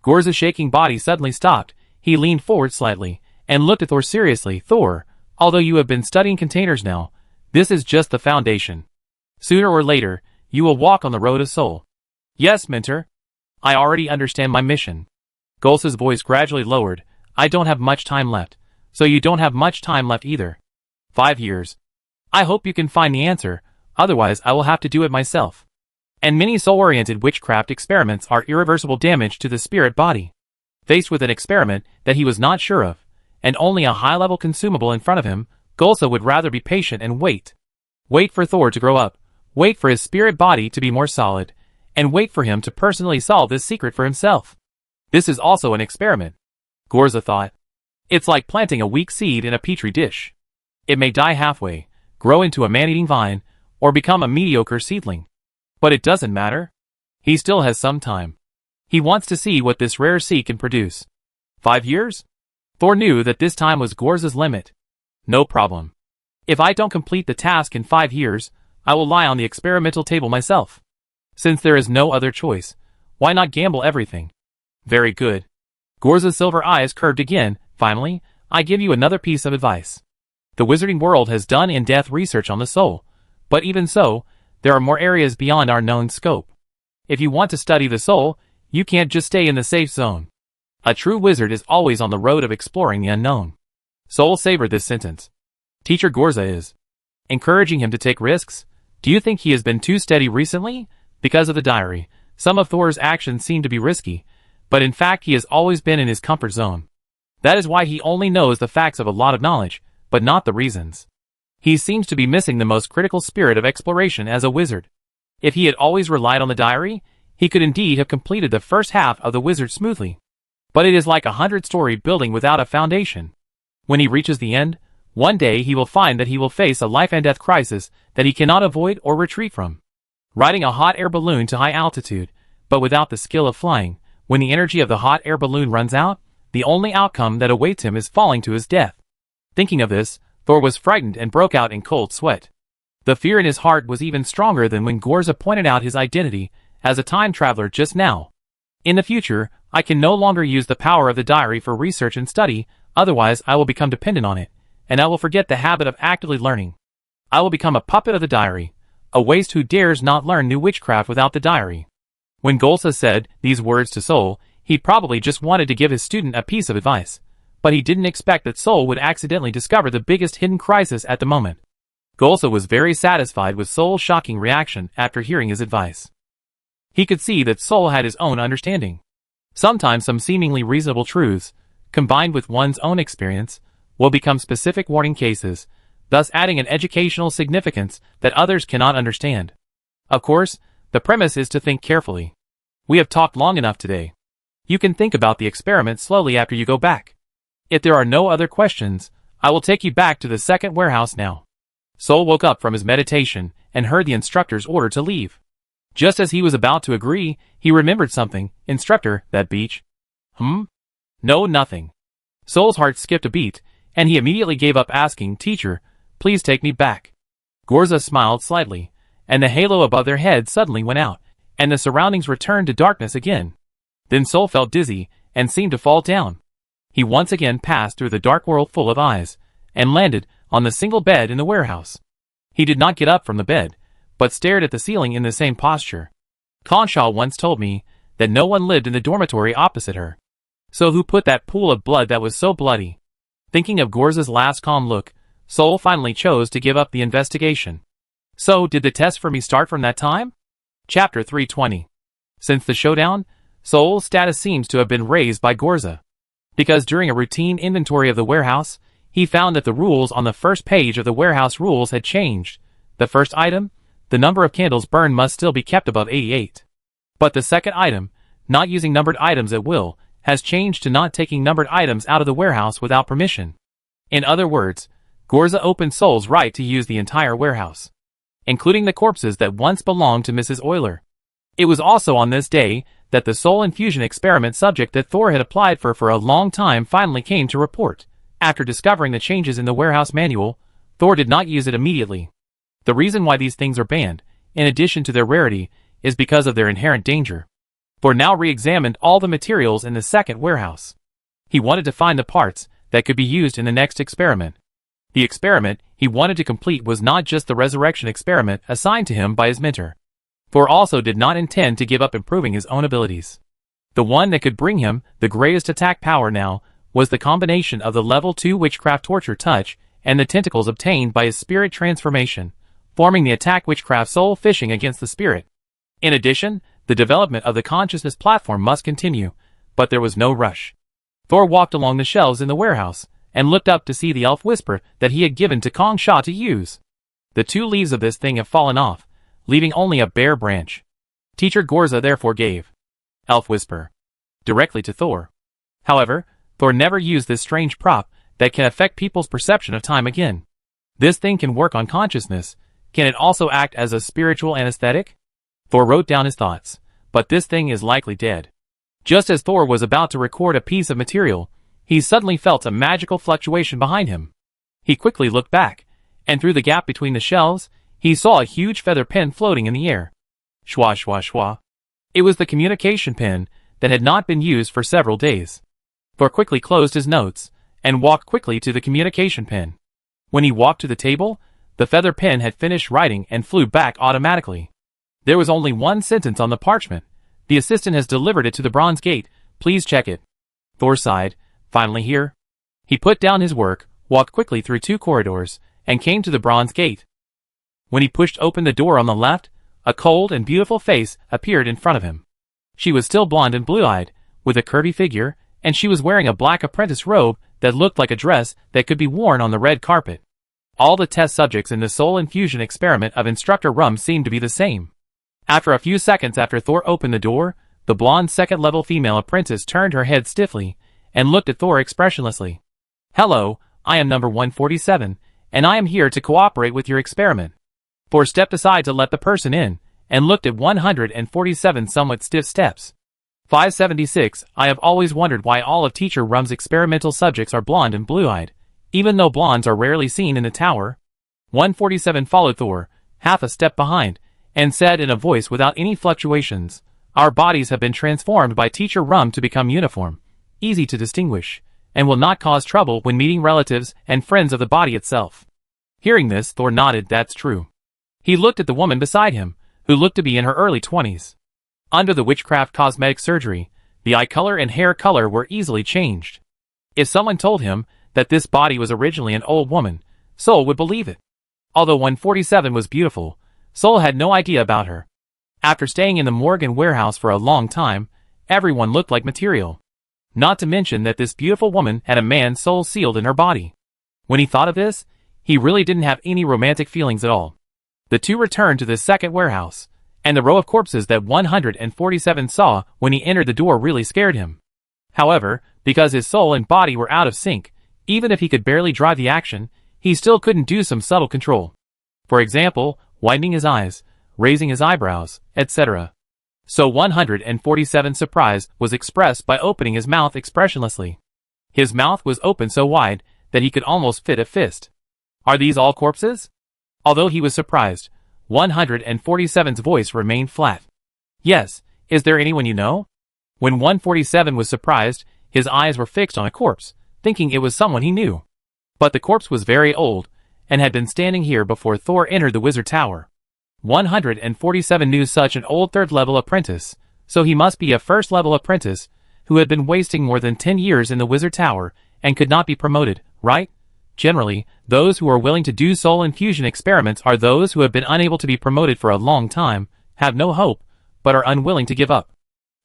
Gorza's shaking body suddenly stopped. He leaned forward slightly and looked at Thor seriously. Thor, although you have been studying containers now, this is just the foundation. Sooner or later, you will walk on the road of soul. Yes, Mentor. I already understand my mission. Golsa's voice gradually lowered. I don't have much time left, so you don't have much time left either. 5 years. I hope you can find the answer, otherwise I will have to do it myself. And many soul-oriented witchcraft experiments are irreversible damage to the spirit body. Faced with an experiment that he was not sure of, and only a high-level consumable in front of him, Golsa would rather be patient and wait. Wait for Thor to grow up, wait for his spirit body to be more solid, and wait for him to personally solve this secret for himself. This is also an experiment. Gorza thought. It's like planting a weak seed in a petri dish. It may die halfway, grow into a man-eating vine, or become a mediocre seedling. But it doesn't matter. He still has some time. He wants to see what this rare seed can produce. 5 years? Thor knew that this time was Gorza's limit. No problem. If I don't complete the task in 5 years, I will lie on the experimental table myself. Since there is no other choice, why not gamble everything? Very good. Gorza's silver eyes curved again. Finally, I give you another piece of advice. The wizarding world has done in-depth research on the soul, but even so, there are more areas beyond our known scope. If you want to study the soul, you can't just stay in the safe zone. A true wizard is always on the road of exploring the unknown. Soul savored this sentence. Teacher Gorza is encouraging him to take risks. Do you think he has been too steady recently? Because of the diary, some of Thor's actions seem to be risky, but in fact he has always been in his comfort zone. That is why he only knows the facts of a lot of knowledge, but not the reasons. He seems to be missing the most critical spirit of exploration as a wizard. If he had always relied on the diary, he could indeed have completed the first half of the wizard smoothly. But it is like a 100-story building without a foundation. When he reaches the end, one day he will find that he will face a life-and-death crisis that he cannot avoid or retreat from. riding a hot air balloon to high altitude, but without the skill of flying. When the energy of the hot air balloon runs out, the only outcome that awaits him is falling to his death. Thinking of this, Thor was frightened and broke out in cold sweat. The fear in his heart was even stronger than when Gorza pointed out his identity as a time traveler just now. In the future, I can no longer use the power of the diary for research and study, otherwise I will become dependent on it, and I will forget the habit of actively learning. I will become a puppet of the diary, a waste who dares not learn new witchcraft without the diary. When Golsa said these words to Sol, he probably just wanted to give his student a piece of advice, but he didn't expect that Sol would accidentally discover the biggest hidden crisis at the moment. Golsa was very satisfied with Sol's shocking reaction after hearing his advice. He could see that Sol had his own understanding. Sometimes some seemingly reasonable truths, combined with one's own experience, will become specific warning cases, thus adding an educational significance that others cannot understand. Of course, the premise is to think carefully. We have talked long enough today. You can think about the experiment slowly after you go back. If there are no other questions, I will take you back to the second warehouse now. Sol woke up from his meditation and heard the instructor's order to leave. Just as he was about to agree, he remembered something. Instructor, that beach. No, nothing. Sol's heart skipped a beat, and he immediately gave up asking, Teacher, please take me back. Gorza smiled slightly, and the halo above their heads suddenly went out, and the surroundings returned to darkness again. Then Sol felt dizzy, and seemed to fall down. He once again passed through the dark world full of eyes, and landed on the single bed in the warehouse. He did not get up from the bed, but stared at the ceiling in the same posture. Conshaw once told me that no one lived in the dormitory opposite her. So who put that pool of blood that was so bloody? Thinking of Gorza's last calm look, Sol finally chose to give up the investigation. So, did the test for me start from that time? Chapter 320. Since the showdown, Sol's status seems to have been raised by Gorza. Because during a routine inventory of the warehouse, he found that the rules on the first page of the warehouse rules had changed. The first item, the number of candles burned must still be kept above 88. But the second item, not using numbered items at will, has changed to not taking numbered items out of the warehouse without permission. In other words, Gorza opened Sol's right to use the entire warehouse, including the corpses that once belonged to Mrs. Euler. It was also on this day that the soul infusion experiment subject that Thor had applied for a long time finally came to report. After discovering the changes in the warehouse manual, Thor did not use it immediately. The reason why these things are banned, in addition to their rarity, is because of their inherent danger. Thor now re-examined all the materials in the second warehouse. He wanted to find the parts that could be used in the next experiment. The experiment he wanted to complete was not just the resurrection experiment assigned to him by his mentor. Thor also did not intend to give up improving his own abilities. The one that could bring him the greatest attack power now was the combination of the level 2 witchcraft torture touch and the tentacles obtained by his spirit transformation, forming the attack witchcraft soul fishing against the spirit. In addition, the development of the consciousness platform must continue, but there was no rush. Thor walked along the shelves in the warehouse, and looked up to see the elf whisper that he had given to Kong Sha to use. The 2 leaves of this thing have fallen off, leaving only a bare branch. Teacher Gorza therefore gave elf whisper directly to Thor. However, Thor never used this strange prop that can affect people's perception of time again. This thing can work on consciousness. Can it also act as a spiritual anesthetic? Thor wrote down his thoughts, but this thing is likely dead. Just as Thor was about to record a piece of material, he suddenly felt a magical fluctuation behind him. He quickly looked back, and through the gap between the shelves, he saw a huge feather pen floating in the air. Shwa shwa shwa. It was the communication pen that had not been used for several days. Thor quickly closed his notes, and walked quickly to the communication pen. When he walked to the table, the feather pen had finished writing and flew back automatically. There was only one sentence on the parchment. The assistant has delivered it to the bronze gate. Please check it. Thor sighed. Finally here. He put down his work, walked quickly through 2 corridors, and came to the bronze gate. When he pushed open the door on the left, a cold and beautiful face appeared in front of him. She was still blonde and blue-eyed, with a curvy figure, and she was wearing a black apprentice robe that looked like a dress that could be worn on the red carpet. All the test subjects in the soul infusion experiment of Instructor Rum seemed to be the same. After a few seconds after Thor opened the door, the blonde second-level female apprentice turned her head stiffly, and looked at Thor expressionlessly. Hello, I am number 147, and I am here to cooperate with your experiment. Thor stepped aside to let the person in, and looked at 147 somewhat stiff steps. 576. I have always wondered why all of Teacher Rum's experimental subjects are blonde and blue-eyed, even though blondes are rarely seen in the tower. 147 followed Thor, half a step behind, and said in a voice without any fluctuations, "Our bodies have been transformed by Teacher Rum to become uniform, easy to distinguish, and will not cause trouble when meeting relatives and friends of the body itself." Hearing this, Thor nodded. That's true. He looked at the woman beside him, who looked to be in her early 20s. Under the witchcraft cosmetic surgery, the eye color and hair color were easily changed. If someone told him that this body was originally an old woman, Sol would believe it. Although 147 was beautiful, Sol had no idea about her. After staying in the morgue and warehouse for a long time, everyone looked like material. Not to mention that this beautiful woman had a man's soul sealed in her body. When he thought of this, he really didn't have any romantic feelings at all. The two returned to the second warehouse, and the row of corpses that 147 saw when he entered the door really scared him. However, because his soul and body were out of sync, even if he could barely drive the action, he still couldn't do some subtle control. For example, widening his eyes, raising his eyebrows, etc. So 147's surprise was expressed by opening his mouth expressionlessly. His mouth was open so wide that he could almost fit a fist. Are these all corpses? Although he was surprised, 147's voice remained flat. Yes, is there anyone you know? When 147 was surprised, his eyes were fixed on a corpse, thinking it was someone he knew. But the corpse was very old, and had been standing here before Thor entered the wizard tower. 147 knew such an old third-level apprentice, so he must be a first-level apprentice, who had been wasting more than 10 years in the wizard tower, and could not be promoted, right? Generally, those who are willing to do soul infusion experiments are those who have been unable to be promoted for a long time, have no hope, but are unwilling to give up.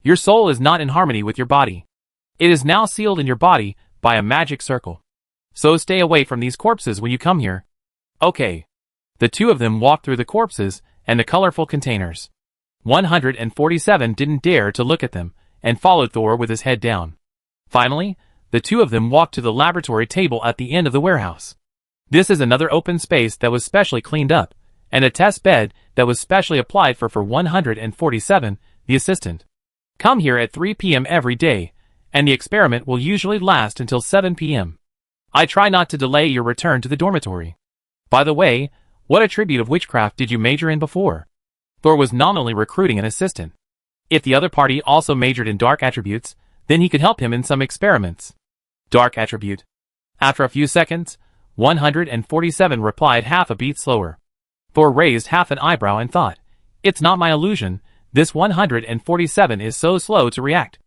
Your soul is not in harmony with your body. It is now sealed in your body by a magic circle. So stay away from these corpses when you come here. Okay. The two of them walked through the corpses and the colorful containers. 147 didn't dare to look at them, and followed Thor with his head down. Finally, the two of them walked to the laboratory table at the end of the warehouse. This is another open space that was specially cleaned up, and a test bed that was specially applied for 147, the assistant. Come here at 3 p.m. every day, and the experiment will usually last until 7 p.m. I try not to delay your return to the dormitory. By the way, what attribute of witchcraft did you major in before? Thor was nominally recruiting an assistant. If the other party also majored in dark attributes, then he could help him in some experiments. Dark attribute. After a few seconds, 147 replied half a beat slower. Thor raised half an eyebrow and thought, "It's not my illusion, this 147 is so slow to react."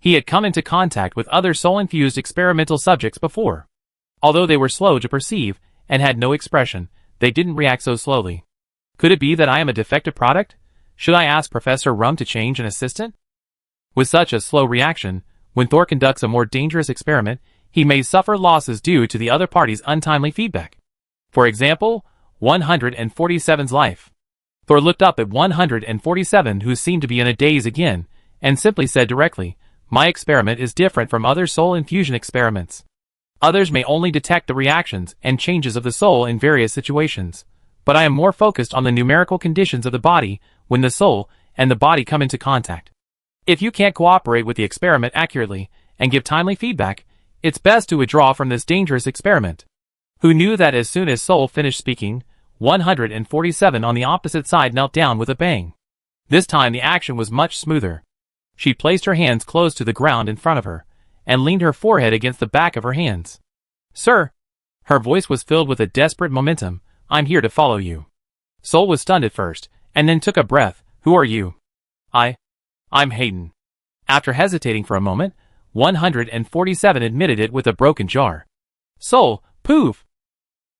He had come into contact with other soul-infused experimental subjects before. Although they were slow to perceive, and had no expression, they didn't react so slowly. Could it be that I am a defective product? Should I ask Professor Rum to change an assistant? With such a slow reaction, when Thor conducts a more dangerous experiment, he may suffer losses due to the other party's untimely feedback. For example, 147's life. Thor looked up at 147, who seemed to be in a daze again, and simply said directly, "My experiment is different from other soul infusion experiments. Others may only detect the reactions and changes of the soul in various situations, but I am more focused on the numerical conditions of the body when the soul and the body come into contact. If you can't cooperate with the experiment accurately and give timely feedback, it's best to withdraw from this dangerous experiment." Who knew that as soon as Soul finished speaking, 147 on the opposite side knelt down with a bang. This time the action was much smoother. She placed her hands close to the ground in front of her, and leaned her forehead against the back of her hands. "Sir!" Her voice was filled with a desperate momentum. "I'm here to follow you." Soul was stunned at first, and then took a breath. "Who are you?" I'm Hayden." After hesitating for a moment, 147 admitted it with a broken jar. "Soul, poof!